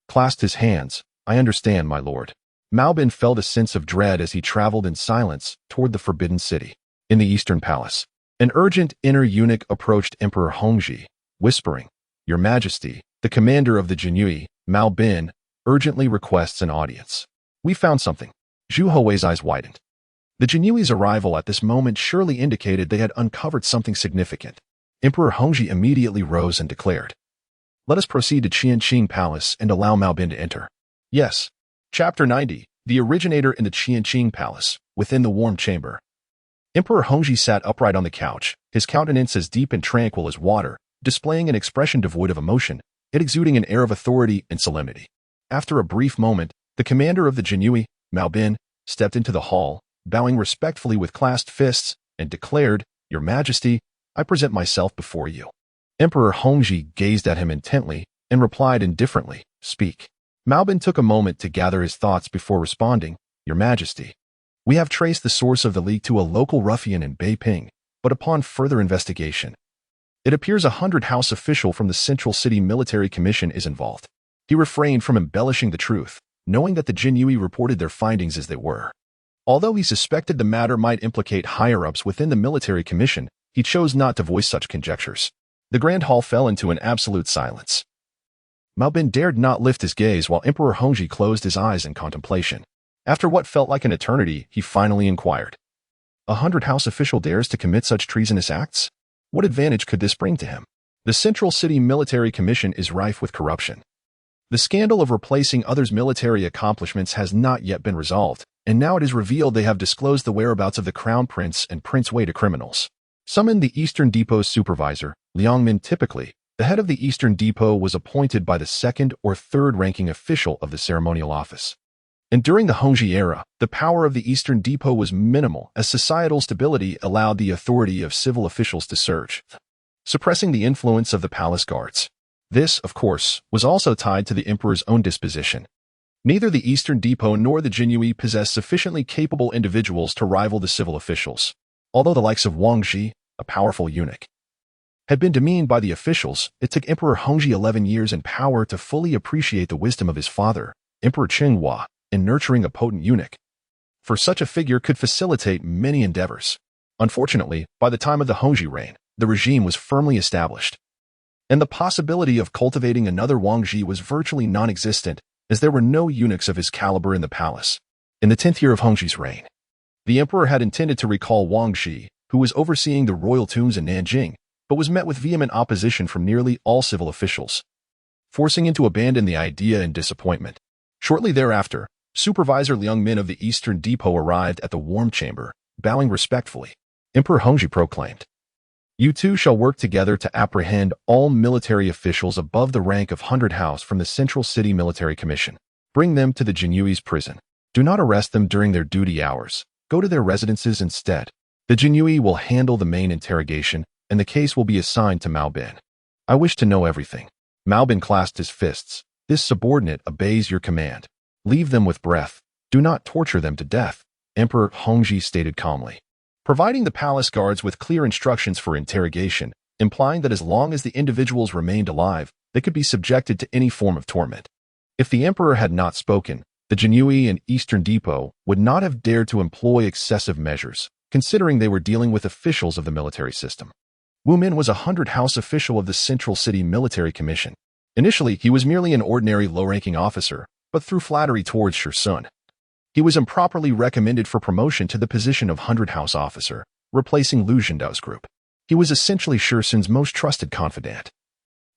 clasped his hands. "I understand, my lord." Mao Bin felt a sense of dread as he traveled in silence toward the Forbidden City. In the Eastern Palace, an urgent inner eunuch approached Emperor Hongzhi, whispering, "Your Majesty, the commander of the Jinhui, Mao Bin, urgently requests an audience." "We found something." Zhu Houwei's eyes widened. The Jinyui's arrival at this moment surely indicated they had uncovered something significant. Emperor Hongzhi immediately rose and declared, "Let us proceed to Qianqing Palace and allow Mao Bin to enter." Yes. Chapter 90, The Originator in the Qianqing Palace, within the warm chamber. Emperor Hongzhi sat upright on the couch, his countenance as deep and tranquil as water, displaying an expression devoid of emotion, yet exuding an air of authority and solemnity. After a brief moment, the commander of the Jinhui, Mao Bin, stepped into the hall, bowing respectfully with clasped fists, and declared, "Your Majesty, I present myself before you." Emperor Hongzhi gazed at him intently and replied indifferently, "Speak." Mao Bin took a moment to gather his thoughts before responding, "Your Majesty, we have traced the source of the leak to a local ruffian in Beiping, but upon further investigation, it appears a 100-house official from the Central City Military Commission is involved." He refrained from embellishing the truth, knowing that the Jinhui reported their findings as they were. Although he suspected the matter might implicate higher-ups within the military commission, he chose not to voice such conjectures. The grand hall fell into an absolute silence. Mao Bin dared not lift his gaze while Emperor Hongzhi closed his eyes in contemplation. After what felt like an eternity, he finally inquired, "A 100-house official dares to commit such treasonous acts? What advantage could this bring to him?" The Central City Military Commission is rife with corruption. The scandal of replacing others' military accomplishments has not yet been resolved, and now it is revealed they have disclosed the whereabouts of the Crown Prince and Prince Wei to criminals. Summoned the Eastern Depot's supervisor, Liang Min. Typically, the head of the Eastern Depot was appointed by the second or third ranking official of the ceremonial office. And during the Hongzhi era, the power of the Eastern Depot was minimal as societal stability allowed the authority of civil officials to surge, suppressing the influence of the palace guards. This, of course, was also tied to the emperor's own disposition. Neither the Eastern Depot nor the Jinhui possessed sufficiently capable individuals to rival the civil officials. Although the likes of Wang Zhi, a powerful eunuch, had been demeaned by the officials, it took Emperor Hongzhi 11 years in power to fully appreciate the wisdom of his father, Emperor Qinghua, in nurturing a potent eunuch. For such a figure could facilitate many endeavors. Unfortunately, by the time of the Hongzhi reign, the regime was firmly established, and the possibility of cultivating another Wang Zhi was virtually non-existent, as there were no eunuchs of his caliber in the palace. In the 10th year of Hongzhi's reign, the emperor had intended to recall Wang Zhi, who was overseeing the royal tombs in Nanjing, but was met with vehement opposition from nearly all civil officials. forcing him to abandon the idea in disappointment. Shortly thereafter, Supervisor Liang Min of the Eastern Depot arrived at the warm chamber, bowing respectfully. Emperor Hongzhi proclaimed, "You two shall work together to apprehend all military officials above the rank of 100 House from the Central City Military Commission. Bring them to the Jinyui's prison. Do not arrest them during their duty hours. Go to their residences instead. The Jinyui will handle the main interrogation, and the case will be assigned to Mao Bin. I wish to know everything." Mao Bin clasped his fists. "This subordinate obeys your command. Leave them with breath. Do not torture them to death," Emperor Hongzhi stated calmly, providing the palace guards with clear instructions for interrogation, implying that as long as the individuals remained alive, they could be subjected to any form of torment. If the emperor had not spoken, the Jinyui and Eastern Depot would not have dared to employ excessive measures, considering they were dealing with officials of the military system. Wu Min was a 100 House official of the Central City Military Commission. Initially, he was merely an ordinary low-ranking officer, but through flattery towards Shi Sun, he was improperly recommended for promotion to the position of 100 House officer, replacing Lu Zhendao's group. He was essentially Shi Sun's most trusted confidant,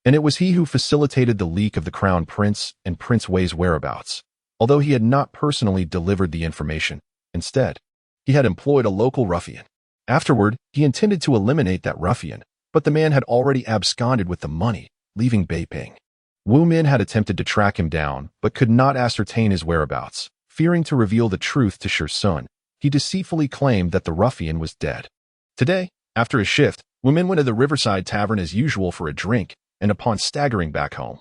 and it was he who facilitated the leak of the Crown Prince and Prince Wei's whereabouts, although he had not personally delivered the information. Instead, he had employed a local ruffian. Afterward, he intended to eliminate that ruffian, but the man had already absconded with the money, leaving Beiping. Wu Min had attempted to track him down, but could not ascertain his whereabouts. Fearing to reveal the truth to Shi Sun, he deceitfully claimed that the ruffian was dead. Today, after his shift, Wu Min went to the Riverside Tavern as usual for a drink, and upon staggering back home,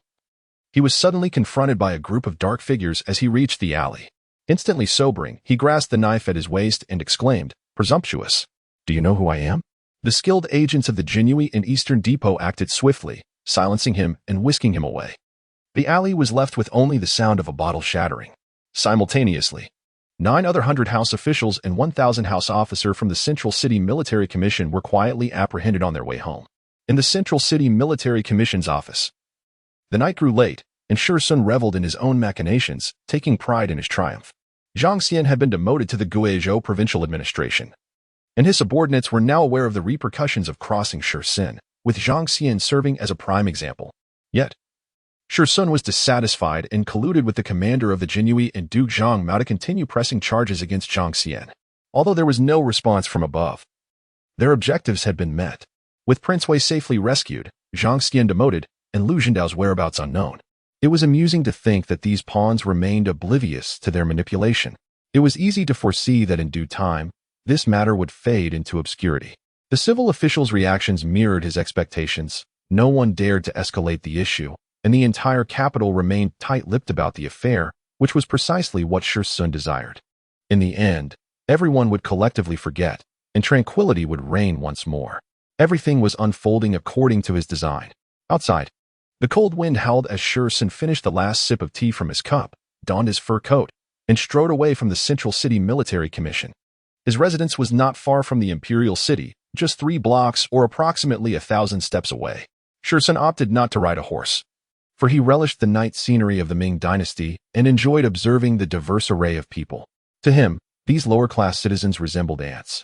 he was suddenly confronted by a group of dark figures as he reached the alley. Instantly sobering, he grasped the knife at his waist and exclaimed, "Presumptuous! Do you know who I am?" The skilled agents of the Jinyui and Eastern Depot acted swiftly, silencing him and whisking him away. The alley was left with only the sound of a bottle shattering. Simultaneously, 9 other 100 House officials and 1,000 House officer from the Central City Military Commission were quietly apprehended on their way home. In the Central City Military Commission's office, the night grew late, and Shi Sun reveled in his own machinations, taking pride in his triumph. Zhang Xian had been demoted to the Guizhou provincial administration, and his subordinates were now aware of the repercussions of crossing Shi Sun, with Zhang Xian serving as a prime example. Yet, Shi Sun was dissatisfied and colluded with the commander of the Jinyui and Duke Zhang Mao to continue pressing charges against Zhang Xian. Although there was no response from above, their objectives had been met. With Prince Wei safely rescued, Zhang Xian demoted, and Lu Zhendao's whereabouts unknown, it was amusing to think that these pawns remained oblivious to their manipulation. It was easy to foresee that in due time, this matter would fade into obscurity. The civil officials' reactions mirrored his expectations. No one dared to escalate the issue, and the entire capital remained tight-lipped about the affair, which was precisely what Shi Sun desired. In the end, everyone would collectively forget, and tranquility would reign once more. Everything was unfolding according to his design. Outside, the cold wind howled as Shi Sun finished the last sip of tea from his cup, donned his fur coat, and strode away from the Central City Military Commission. His residence was not far from the Imperial City, just 3 blocks or approximately 1,000 steps away. Shi Sun opted not to ride a horse, for he relished the night scenery of the Ming Dynasty and enjoyed observing the diverse array of people. To him, these lower-class citizens resembled ants,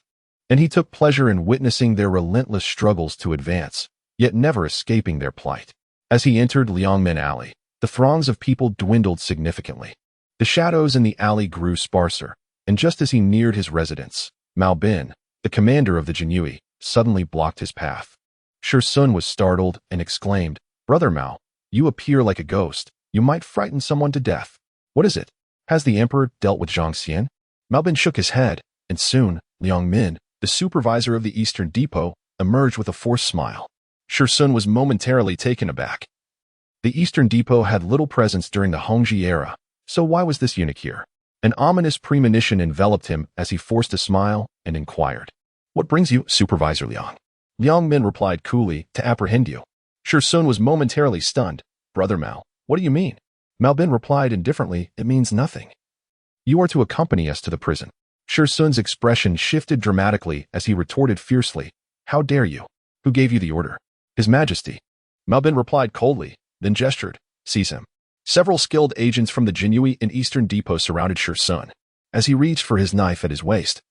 and he took pleasure in witnessing their relentless struggles to advance, yet never escaping their plight. As he entered Liangmen Alley, the throngs of people dwindled significantly. The shadows in the alley grew sparser, and just as he neared his residence, Mao Bin, the commander of the Jinyui, suddenly blocked his path. Shi Sun was startled and exclaimed, "Brother Mao, you appear like a ghost. You might frighten someone to death. What is it? Has the emperor dealt with Zhang Xian?" Mao Bin shook his head, and soon, Liang Min, the supervisor of the Eastern Depot, emerged with a forced smile. Shi Sun was momentarily taken aback. The Eastern Depot had little presence during the Hongzhi era, so why was this eunuch here? An ominous premonition enveloped him as he forced a smile and inquired, "What brings you, Supervisor Liang?" Liang Min replied coolly, "To apprehend you." Shi Sun was momentarily stunned. "Brother Mao, what do you mean?" Mao Bin replied indifferently, "It means nothing. You are to accompany us to the prison." Shi Sun's expression shifted dramatically as he retorted fiercely, "How dare you? Who gave you the order?" "His Majesty." Mao Bin replied coldly, then gestured, "Seize him." Several skilled agents from the Jinyui and Eastern Depot surrounded Shi Sun as he reached for his knife at his waist.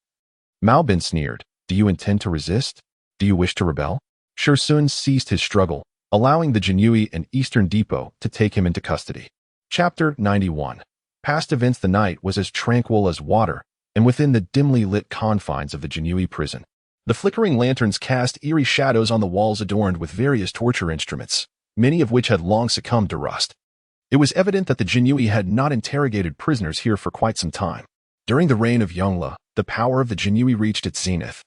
Mao Bin sneered, "Do you intend to resist? Do you wish to rebel?" Shi Sun ceased his struggle, allowing the Jinyui and Eastern Depot to take him into custody. Chapter 91. Past events. The night was as tranquil as water, and within the dimly lit confines of the Jinyui prison, the flickering lanterns cast eerie shadows on the walls adorned with various torture instruments, many of which had long succumbed to rust. It was evident that the Jinyui had not interrogated prisoners here for quite some time. During the reign of Yongle, the power of the Jinyui reached its zenith,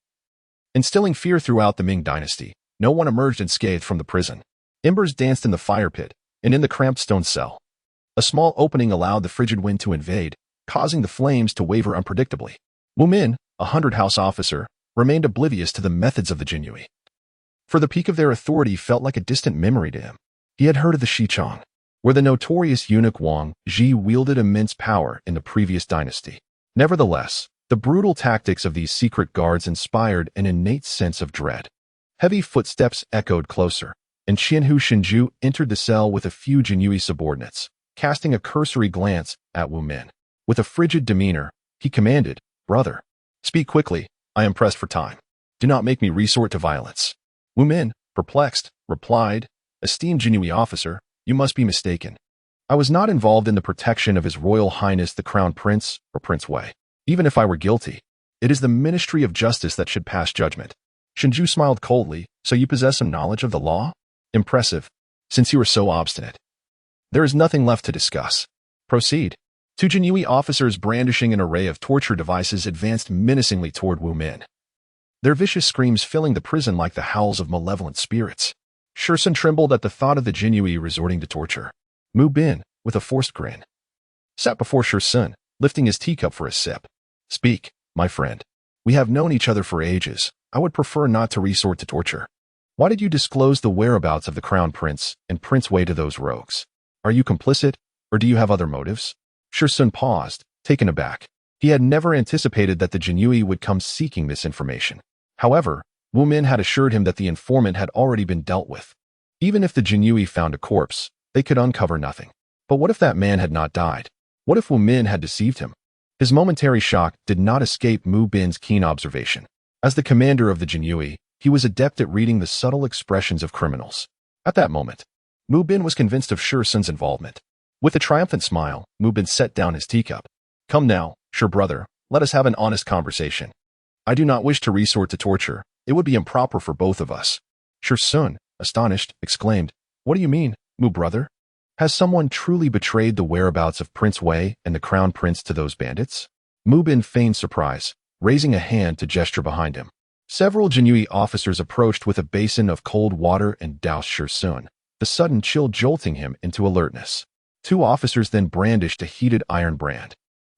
instilling fear throughout the Ming Dynasty. No one emerged unscathed from the prison. Embers danced in the fire pit and in the cramped stone cell. A small opening allowed the frigid wind to invade, causing the flames to waver unpredictably. Wu Min, a 100-house officer, remained oblivious to the methods of the Jinyui, for the peak of their authority felt like a distant memory to him. He had heard of the Shichong, where the notorious eunuch Hongzhi wielded immense power in the previous dynasty. Nevertheless, the brutal tactics of these secret guards inspired an innate sense of dread. Heavy footsteps echoed closer, and Qianhu Shinju entered the cell with a few Jinyui subordinates, casting a cursory glance at Wu Min. With a frigid demeanor, he commanded, "Brother, speak quickly. I am pressed for time. Do not make me resort to violence." Wu Min, perplexed, replied, "Esteemed Jinyui officer, you must be mistaken. I was not involved in the protection of His Royal Highness the Crown Prince or Prince Wei. Even if I were guilty, it is the Ministry of Justice that should pass judgment." Shinju smiled coldly. "So you possess some knowledge of the law? Impressive, since you are so obstinate. There is nothing left to discuss. Proceed." Two Jinyui officers brandishing an array of torture devices advanced menacingly toward Wu Min, their vicious screams filling the prison like the howls of malevolent spirits. Shursun trembled at the thought of the Jinyui resorting to torture. Mu Bin, with a forced grin, sat before Shursun, lifting his teacup for a sip. "Speak, my friend. We have known each other for ages. I would prefer not to resort to torture. Why did you disclose the whereabouts of the Crown Prince and Prince Wei to those rogues? Are you complicit, or do you have other motives?" Shursun paused, taken aback. He had never anticipated that the Jinyui would come seeking this information. However, Wu Min had assured him that the informant had already been dealt with. Even if the Jinyui found a corpse, they could uncover nothing. But what if that man had not died? What if Wu Min had deceived him? His momentary shock did not escape Mu Bin's keen observation. As the commander of the Jinyui, he was adept at reading the subtle expressions of criminals. At that moment, Mu Bin was convinced of Shursun's involvement. With a triumphant smile, Mu Bin set down his teacup. "Come now, Shur brother, let us have an honest conversation. I do not wish to resort to torture. It would be improper for both of us." Shursun, astonished, exclaimed, "What do you mean, Mu brother? Has someone truly betrayed the whereabouts of Prince Wei and the Crown Prince to those bandits?" Mu Bin feigned surprise, raising a hand to gesture behind him. Several Jinyui officers approached with a basin of cold water and doused Shursun, the sudden chill jolting him into alertness. Two officers then brandished a heated iron brand,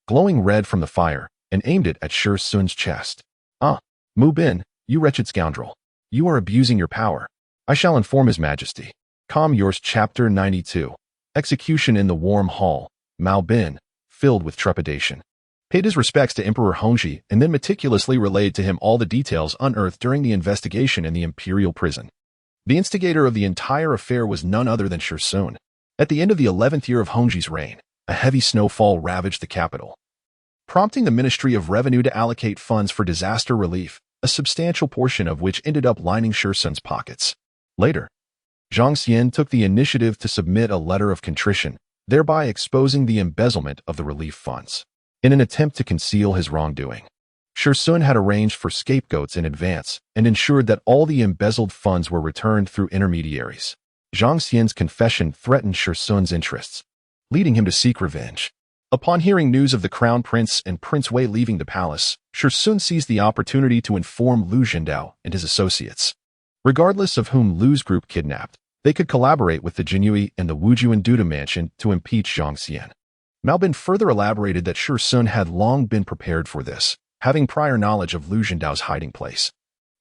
glowing red from the fire, and aimed it at Shursun's chest. "Ah, Mu Bin, you wretched scoundrel. You are abusing your power. I shall inform His Majesty." Calm yours. Chapter 92. Execution in the warm hall. Mu Bin, filled with trepidation, paid his respects to Emperor Hongzhi and then meticulously relayed to him all the details unearthed during the investigation in the imperial prison. The instigator of the entire affair was none other than Shursun. At the end of the 11th year of Hongzhi's reign, a heavy snowfall ravaged the capital, prompting the Ministry of Revenue to allocate funds for disaster relief, a substantial portion of which ended up lining Shursun's pockets. Later, Zhang Xian took the initiative to submit a letter of contrition, thereby exposing the embezzlement of the relief funds. In an attempt to conceal his wrongdoing, Shursun had arranged for scapegoats in advance and ensured that all the embezzled funds were returned through intermediaries. Zhang Xian's confession threatened Shursun's interests, leading him to seek revenge. Upon hearing news of the Crown Prince and Prince Wei leaving the palace, Shursun seized the opportunity to inform Lu Zhendao and his associates. Regardless of whom Lu's group kidnapped, they could collaborate with the Jinyui and the Wujuan Duda mansion to impeach Zhang Xian. Mu Bin further elaborated that Shursun had long been prepared for this, having prior knowledge of Lu Zhendao's hiding place,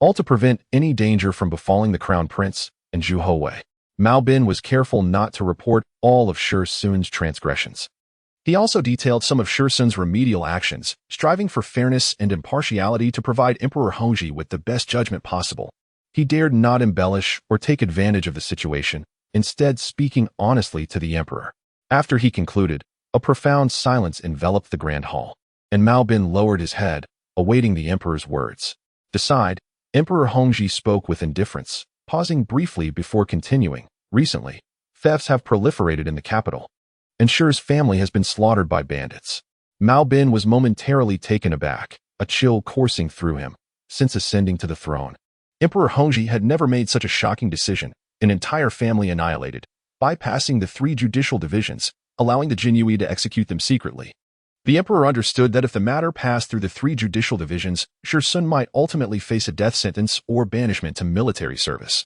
all to prevent any danger from befalling the Crown Prince and Zhu Houwei. Mu Bin was careful not to report all of Shursun's transgressions. He also detailed some of Shursun's remedial actions, striving for fairness and impartiality to provide Emperor Hongzhi with the best judgment possible. He dared not embellish or take advantage of the situation, instead speaking honestly to the emperor. After he concluded, a profound silence enveloped the grand hall, and Mu Bin lowered his head, awaiting the emperor's words. Decide, Emperor Hongzhi spoke with indifference, pausing briefly before continuing. Recently, thefts have proliferated in the capital, and Shi's family has been slaughtered by bandits. Mao Bin was momentarily taken aback, a chill coursing through him, since ascending to the throne. Emperor Hongzhi had never made such a shocking decision, an entire family annihilated, bypassing the 3 judicial divisions, allowing the Jinyue to execute them secretly. The emperor understood that if the matter passed through the 3 judicial divisions, Shi Sun might ultimately face a death sentence or banishment to military service.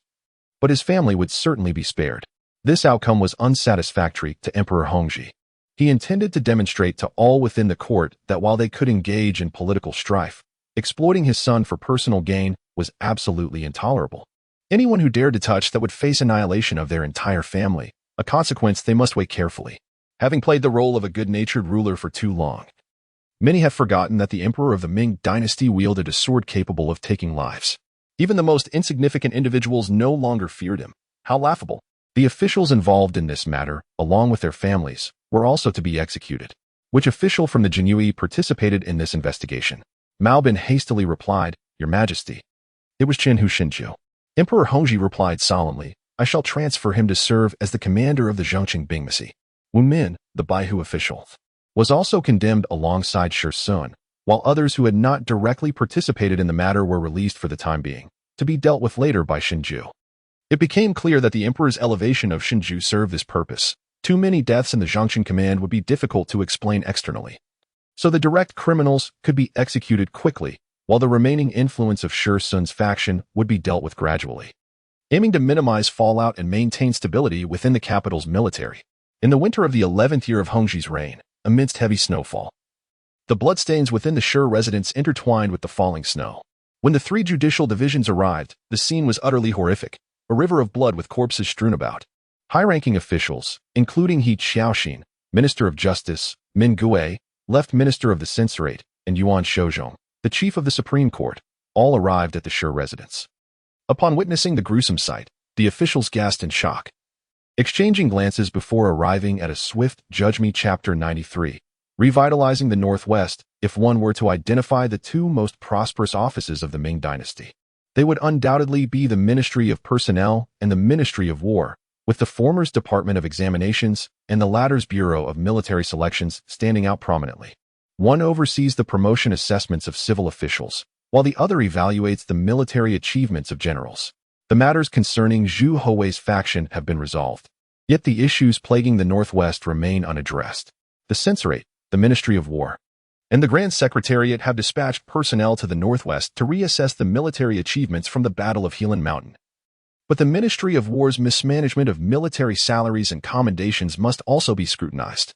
But his family would certainly be spared. This outcome was unsatisfactory to Emperor Hongzhi. He intended to demonstrate to all within the court that while they could engage in political strife, exploiting his son for personal gain was absolutely intolerable. Anyone who dared to touch that would face annihilation of their entire family, a consequence they must weigh carefully. Having played the role of a good-natured ruler for too long, many have forgotten that the emperor of the Ming Dynasty wielded a sword capable of taking lives. Even the most insignificant individuals no longer feared him. How laughable. The officials involved in this matter, along with their families, were also to be executed. Which official from the Jinyue participated in this investigation? Mao Bin hastily replied, Your Majesty. It was Qin Hu Xinjiu. Emperor Hongzhi replied solemnly, I shall transfer him to serve as the commander of the Zhongqing Bingmasi. Wu Min, the Baihu official, was also condemned alongside Shi Sun, while others who had not directly participated in the matter were released for the time being, to be dealt with later by Xinjiu. It became clear that the emperor's elevation of Xinjiu served this purpose. Too many deaths in the Zhongqing command would be difficult to explain externally. So the direct criminals could be executed quickly, while the remaining influence of Shi Sun's faction would be dealt with gradually, aiming to minimize fallout and maintain stability within the capital's military. In the winter of the 11th year of Hongzhi's reign, amidst heavy snowfall, the bloodstains within the Shi residence intertwined with the falling snow. When the 3 judicial divisions arrived, the scene was utterly horrific, a river of blood with corpses strewn about. High-ranking officials, including He Xiaoxin, Minister of Justice, Min Guo, Left Minister of the Censorate, and Yuan Shouzhong, the Chief of the Supreme Court, all arrived at the Shi residence. Upon witnessing the gruesome sight, the officials gasped in shock, exchanging glances before arriving at a swift judgment. Chapter 93. Revitalizing the Northwest. If one were to identify the 2 most prosperous offices of the Ming Dynasty, they would undoubtedly be the Ministry of Personnel and the Ministry of War, with the former's Department of Examinations and the latter's Bureau of Military Selections standing out prominently. One oversees the promotion assessments of civil officials, while the other evaluates the military achievements of generals. The matters concerning Zhu Houwei's faction have been resolved, yet the issues plaguing the Northwest remain unaddressed. The Censorate, the Ministry of War, and the Grand Secretariat have dispatched personnel to the Northwest to reassess the military achievements from the Battle of Helan Mountain. But the Ministry of War's mismanagement of military salaries and commendations must also be scrutinized.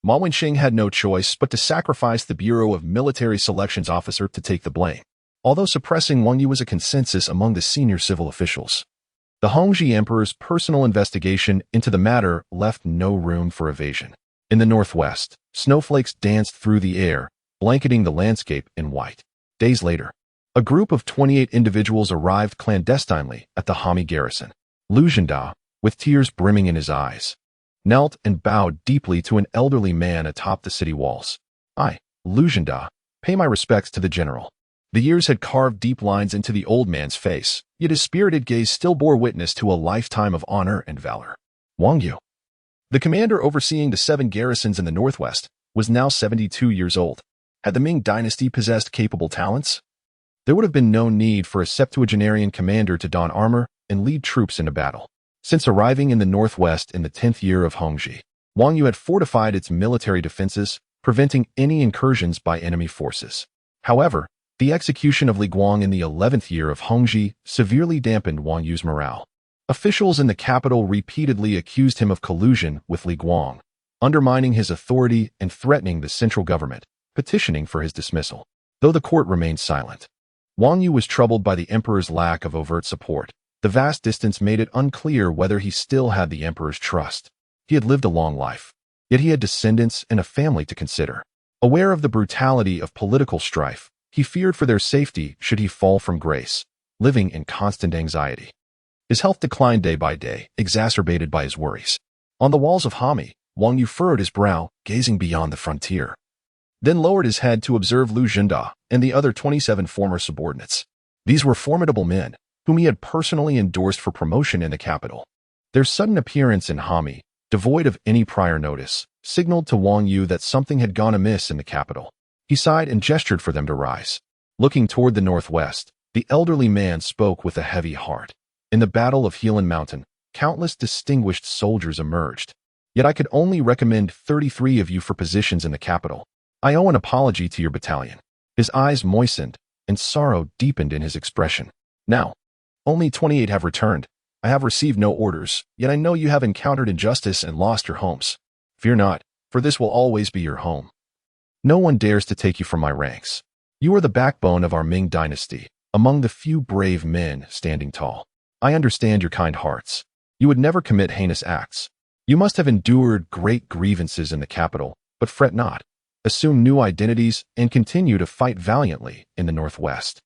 Ma Wenxing had no choice but to sacrifice the Bureau of Military Selections officer to take the blame, although suppressing Wang Yu was a consensus among the senior civil officials. The Hongzhi Emperor's personal investigation into the matter left no room for evasion. In the Northwest, snowflakes danced through the air, blanketing the landscape in white. Days later, a group of 28 individuals arrived clandestinely at the Hami garrison. Lu Zhenda, with tears brimming in his eyes, knelt and bowed deeply to an elderly man atop the city walls. I, Lu Zhenda, pay my respects to the general. The years had carved deep lines into the old man's face, yet his spirited gaze still bore witness to a lifetime of honor and valor. Wang Yu, the commander overseeing the 7 garrisons in the Northwest, was now 72 years old. Had the Ming Dynasty possessed capable talents, there would have been no need for a septuagenarian commander to don armor and lead troops into battle. Since arriving in the Northwest in the 10th year of Hongzhi, Wang Yu had fortified its military defenses, preventing any incursions by enemy forces. However, the execution of Li Guang in the 11th year of Hongzhi severely dampened Wang Yu's morale. Officials in the capital repeatedly accused him of collusion with Li Guang, undermining his authority and threatening the central government, petitioning for his dismissal. Though the court remained silent, Wang Yu was troubled by the emperor's lack of overt support. The vast distance made it unclear whether he still had the emperor's trust. He had lived a long life, yet he had descendants and a family to consider. Aware of the brutality of political strife, he feared for their safety should he fall from grace, living in constant anxiety. His health declined day by day, exacerbated by his worries. On the walls of Hami, Wang Yu furrowed his brow, gazing beyond the frontier, then lowered his head to observe Lu Zhenda and the other 27 former subordinates. These were formidable men, whom he had personally endorsed for promotion in the capital. Their sudden appearance in Hami, devoid of any prior notice, signaled to Wang Yu that something had gone amiss in the capital. He sighed and gestured for them to rise. Looking toward the northwest, the elderly man spoke with a heavy heart. In the Battle of Helan Mountain, countless distinguished soldiers emerged. Yet I could only recommend 33 of you for positions in the capital. I owe an apology to your battalion. His eyes moistened, and sorrow deepened in his expression. Now, only 28 have returned. I have received no orders, yet I know you have encountered injustice and lost your homes. Fear not, for this will always be your home. No one dares to take you from my ranks. You are the backbone of our Ming Dynasty, among the few brave men standing tall. I understand your kind hearts. You would never commit heinous acts. You must have endured great grievances in the capital, but fret not. Assume new identities and continue to fight valiantly in the northwest.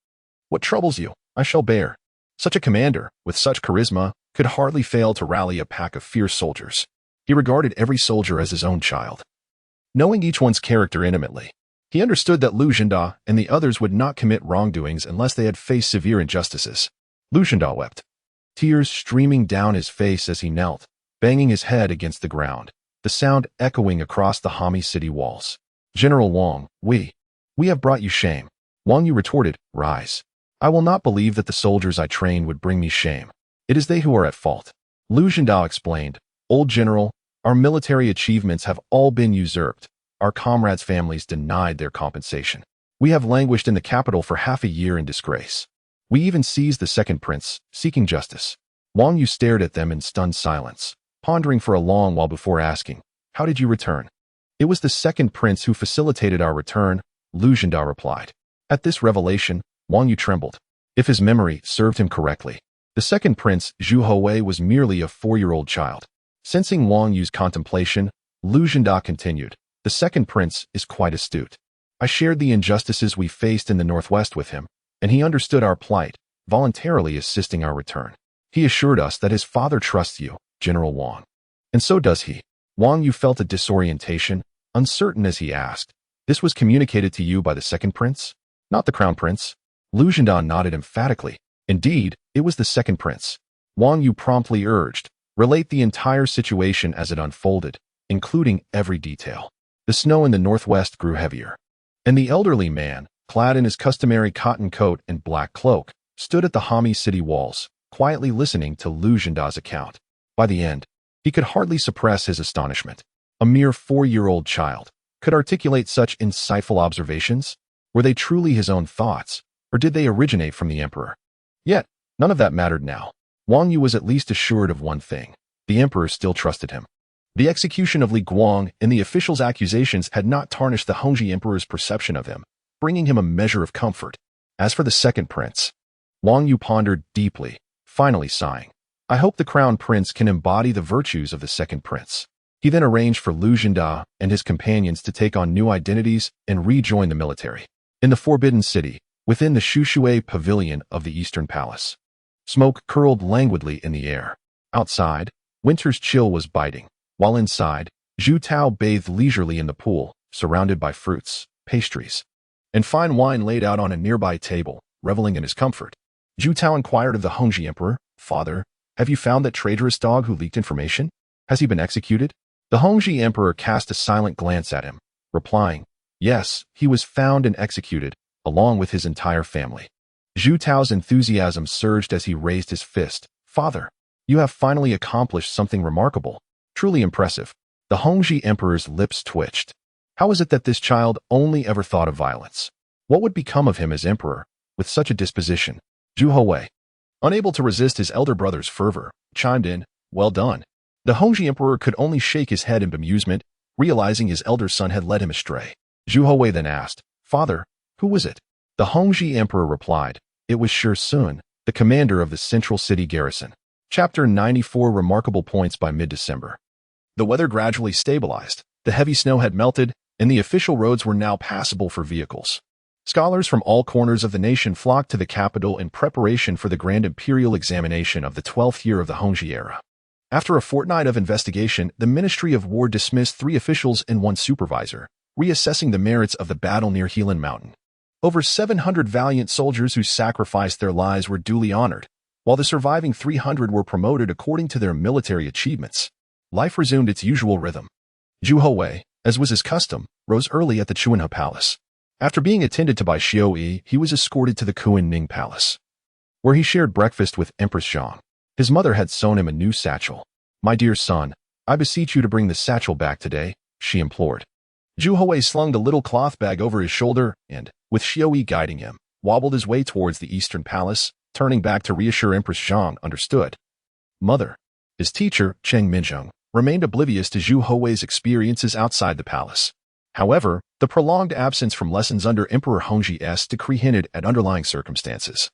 What troubles you, I shall bear. Such a commander, with such charisma, could hardly fail to rally a pack of fierce soldiers. He regarded every soldier as his own child. Knowing each one's character intimately, he understood that Lu Zhanda and the others would not commit wrongdoings unless they had faced severe injustices. Lu Zhanda wept, tears streaming down his face as he knelt, banging his head against the ground, the sound echoing across the Hami city walls. General Wang, we have brought you shame. Wang Yu retorted, rise. I will not believe that the soldiers I trained would bring me shame. It is they who are at fault. Lu Zhanda explained, Old General, our military achievements have all been usurped. Our comrades' families denied their compensation. We have languished in the capital for half a year in disgrace. We even seized the second prince, seeking justice. Wang Yu stared at them in stunned silence, pondering for a long while before asking, how did you return? It was the second prince who facilitated our return, Lu Zhanda replied. At this revelation, Wang Yu trembled. If his memory served him correctly, the second prince, Zhu Houwei, was merely a 4-year-old child. Sensing Wang Yu's contemplation, Lu Zhanda continued, the second prince is quite astute. I shared the injustices we faced in the northwest with him, and he understood our plight, voluntarily assisting our return. He assured us that his father trusts you, General Wang. And so does he. Wang Yu felt a disorientation, uncertain as he asked, this was communicated to you by the second prince? Not the crown prince? Lu Zhanda nodded emphatically. Indeed, it was the second prince. Wang Yu promptly urged, relate the entire situation as it unfolded, including every detail. The snow in the northwest grew heavier, and the elderly man, clad in his customary cotton coat and black cloak, stood at the Hami city walls, quietly listening to Lu Zhanda's account. By the end, he could hardly suppress his astonishment. A mere 4-year-old child could articulate such insightful observations? Were they truly his own thoughts, or did they originate from the emperor? Yet, none of that mattered now. Wang Yu was at least assured of one thing. The emperor still trusted him. The execution of Li Guang and the officials' accusations had not tarnished the Hongzhi emperor's perception of him, bringing him a measure of comfort. As for the second prince, Wang Yu pondered deeply, finally sighing. I hope the crown prince can embody the virtues of the second prince. He then arranged for Lu Zhanda and his companions to take on new identities and rejoin the military. In the Forbidden City, within the Shuhui pavilion of the Eastern Palace, smoke curled languidly in the air. Outside, winter's chill was biting, while inside, Zhu Tao bathed leisurely in the pool, surrounded by fruits, pastries, and fine wine laid out on a nearby table, reveling in his comfort. Zhu Tao inquired of the Hongzhi emperor, Father, have you found that traitorous dog who leaked information? Has he been executed? The Hongzhi emperor cast a silent glance at him, replying, yes, he was found and executed, along with his entire family. Zhu Tao's enthusiasm surged as he raised his fist. Father, you have finally accomplished something remarkable, truly impressive. The Hongzhi emperor's lips twitched. How is it that this child only ever thought of violence? What would become of him as emperor, with such a disposition? Zhu Houwei, unable to resist his elder brother's fervor, chimed in, well done. The Hongzhi emperor could only shake his head in bemusement, realizing his elder son had led him astray. Zhu Houwei then asked, Father, who was it? The Hongzhi emperor replied, it was Shi Sun, the commander of the central city garrison. Chapter 94 Remarkable Points by mid-December. The weather gradually stabilized, the heavy snow had melted, and the official roads were now passable for vehicles. Scholars from all corners of the nation flocked to the capital in preparation for the grand imperial examination of the 12th year of the Hongzhi era. After a fortnight of investigation, the Ministry of War dismissed 3 officials and 1 supervisor, reassessing the merits of the battle near Helan Mountain. Over 700 valiant soldiers who sacrificed their lives were duly honored, While the surviving 300 were promoted according to their military achievements, life resumed its usual rhythm. Zhu Houwei, as was his custom, rose early at the Chuanhe Palace. After being attended to by Xiaoyi, he was escorted to the Kuan-Ning Palace, where he shared breakfast with Empress Zhang. His mother had sewn him a new satchel. "My dear son, I beseech you to bring the satchel back today," she implored. Zhu Houwei slung the little cloth bag over his shoulder and, with Xiaoyi guiding him, wobbled his way towards the Eastern Palace, turning back to reassure Empress Zhang understood. Mother. His teacher, Cheng Minzheng, remained oblivious to Zhu Houwei's experiences outside the palace. However, the prolonged absence from lessons under Emperor Hongzhi's decree hinted at underlying circumstances.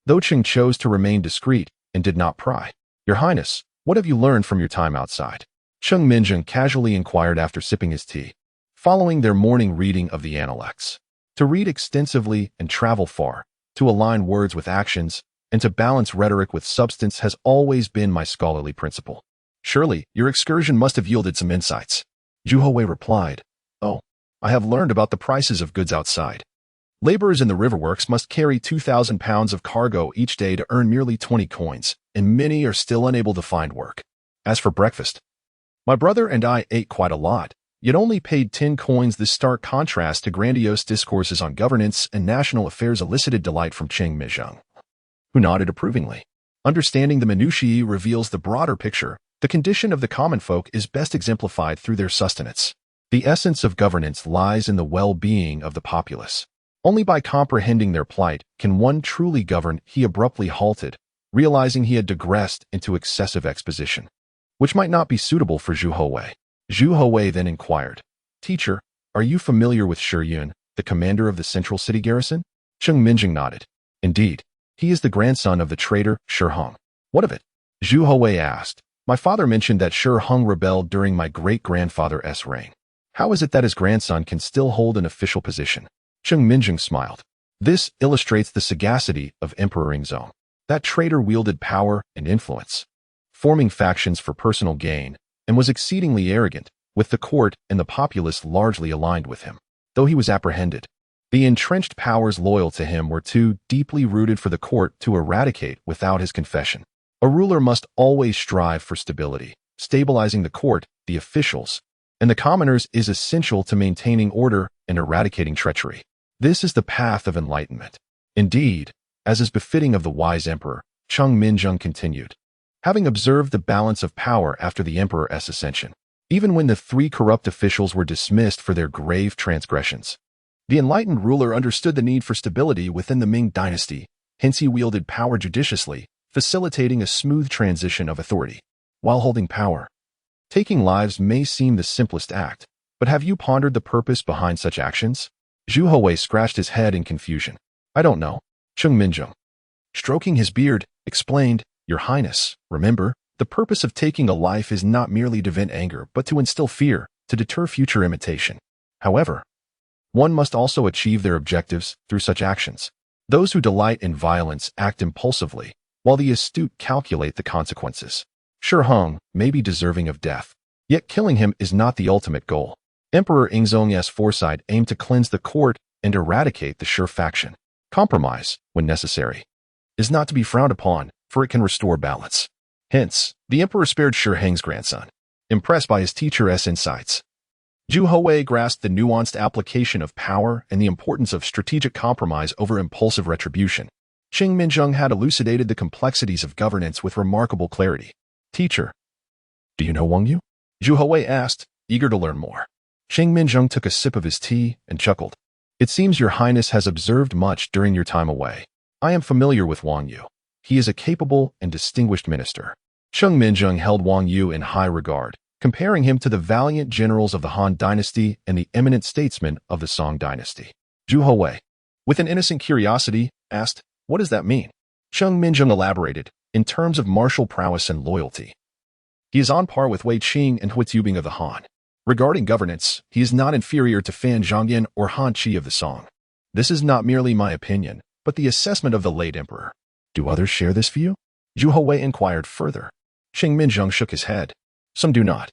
Though Cheng chose to remain discreet and did not pry, "Your Highness, what have you learned from your time outside?" Cheng Minzheng casually inquired after sipping his tea. Following their morning reading of the intellects, to read extensively and travel far, to align words with actions, and to balance rhetoric with substance has always been my scholarly principle. Surely, your excursion must have yielded some insights. Zhu Houwei replied, "Oh, I have learned about the prices of goods outside. Laborers in the riverworks must carry 2,000 pounds of cargo each day to earn merely 20 coins, and many are still unable to find work. As for breakfast, my brother and I ate quite a lot, yet only paid 10 coins. This stark contrast to grandiose discourses on governance and national affairs elicited delight from Cheng Minzheng, who nodded approvingly. Understanding the minutiae reveals the broader picture. The condition of the common folk is best exemplified through their sustenance. The essence of governance lies in the well-being of the populace. Only by comprehending their plight can one truly govern." He abruptly halted, realizing he had digressed into excessive exposition, which might not be suitable for Zhu Houwei. Zhu Houwei then inquired, "Teacher, are you familiar with Shi Yun, the commander of the central city garrison?" Cheng Minzheng nodded. "Indeed, he is the grandson of the traitor Shi Hong." "What of it?" Zhu Houwei asked. "My father mentioned that Shi Hong rebelled during my great-grandfather's reign. How is it that his grandson can still hold an official position?" Cheng Minzheng smiled. "This illustrates the sagacity of Emperor Yingzong. That traitor wielded power and influence, forming factions for personal gain, and was exceedingly arrogant, with the court and the populace largely aligned with him. Though he was apprehended, the entrenched powers loyal to him were too deeply rooted for the court to eradicate without his confession. A ruler must always strive for stability. Stabilizing the court, the officials, and the commoners is essential to maintaining order and eradicating treachery. This is the path of enlightenment. Indeed, as is befitting of the wise emperor," Cheng Minzheng continued, having observed the balance of power after the emperor's ascension. Even when the 3 corrupt officials were dismissed for their grave transgressions, the enlightened ruler understood the need for stability within the Ming Dynasty, hence he wielded power judiciously, facilitating a smooth transition of authority. While holding power, taking lives may seem the simplest act, but have you pondered the purpose behind such actions? Zhu Houwei scratched his head in confusion. "I don't know." Cheng Minzheng, stroking his beard, explained, "Your Highness, remember, the purpose of taking a life is not merely to vent anger, but to instill fear, to deter future imitation. However, one must also achieve their objectives through such actions. Those who delight in violence act impulsively, while the astute calculate the consequences. Shi Hong may be deserving of death, yet killing him is not the ultimate goal. Emperor Yingzong's foresight aimed to cleanse the court and eradicate the Shi faction. Compromise, when necessary, is not to be frowned upon, for it can restore balance. Hence, the emperor spared Shi Hong's grandson, impressed by his teacher's insights. Zhu Houwei grasped the nuanced application of power and the importance of strategic compromise over impulsive retribution. Cheng Minzheng had elucidated the complexities of governance with remarkable clarity. "Teacher, do you know Wang Yu?" Zhu Houwei asked, eager to learn more. Cheng Minzheng took a sip of his tea and chuckled. "It seems your highness has observed much during your time away. I am familiar with Wang Yu. He is a capable and distinguished minister." Cheng Minzheng held Wang Yu in high regard, comparing him to the valiant generals of the Han Dynasty and the eminent statesmen of the Song Dynasty. Zhu Houwei, with an innocent curiosity, asked, "What does that mean?" Cheng Minzheng elaborated, "In terms of martial prowess and loyalty, he is on par with Wei Qing and Hui Tubing of the Han. Regarding governance, he is not inferior to Fan Zhongyan or Han Qi of the Song. This is not merely my opinion, but the assessment of the late emperor." "Do others share this view?" Zhu Houwei inquired further. Cheng Minzheng shook his head. "Some do not.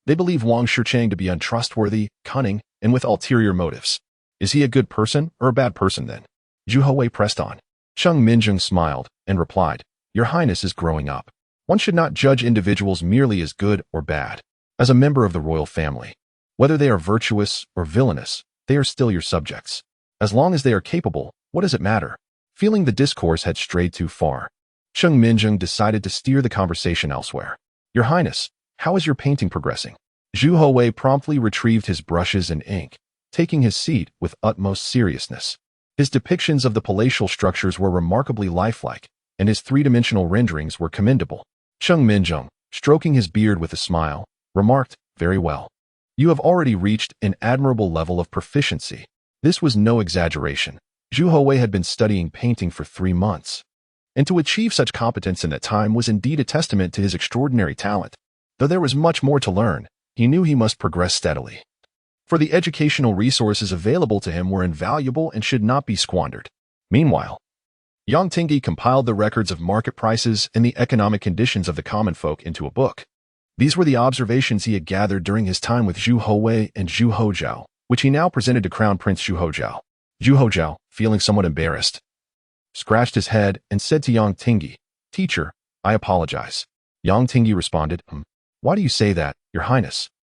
They believe Wang Shicheng to be untrustworthy, cunning, and with ulterior motives." "Is he a good person or a bad person then?" Zhu Houwei pressed on. Cheng Minzheng smiled and replied, Your Highness is growing up. One should not judge individuals merely as good or bad. As a member of the royal family, whether they are virtuous or villainous, they are still your subjects. As long as they are capable, what does it matter? Feeling the discourse had strayed too far, Cheng Minjing decided to steer the conversation elsewhere. Your Highness, how is your painting progressing? Zhu Houwei promptly retrieved his brushes and ink, taking his seat with utmost seriousness. His depictions of the palatial structures were remarkably lifelike, and his three-dimensional renderings were commendable. Cheng Minjing, stroking his beard with a smile, remarked, "Very well. You have already reached an admirable level of proficiency." This was no exaggeration. Zhu Houwei had been studying painting for 3 months, and to achieve such competence in that time was indeed a testament to his extraordinary talent. Though there was much more to learn, he knew he must progress steadily. For the educational resources available to him were invaluable and should not be squandered. Meanwhile, Yang Tingyi compiled the records of market prices and the economic conditions of the common folk into a book. These were the observations he had gathered during his time with Zhu Houwei and Zhu Houzhao, which he now presented to Crown Prince Zhu Houzhao. Zhu Houzhao, feeling somewhat embarrassed, scratched his head and said to Yang Tingyi, "Teacher, I apologize." Yang Tingyi responded, "Why do you say that, Your Highness?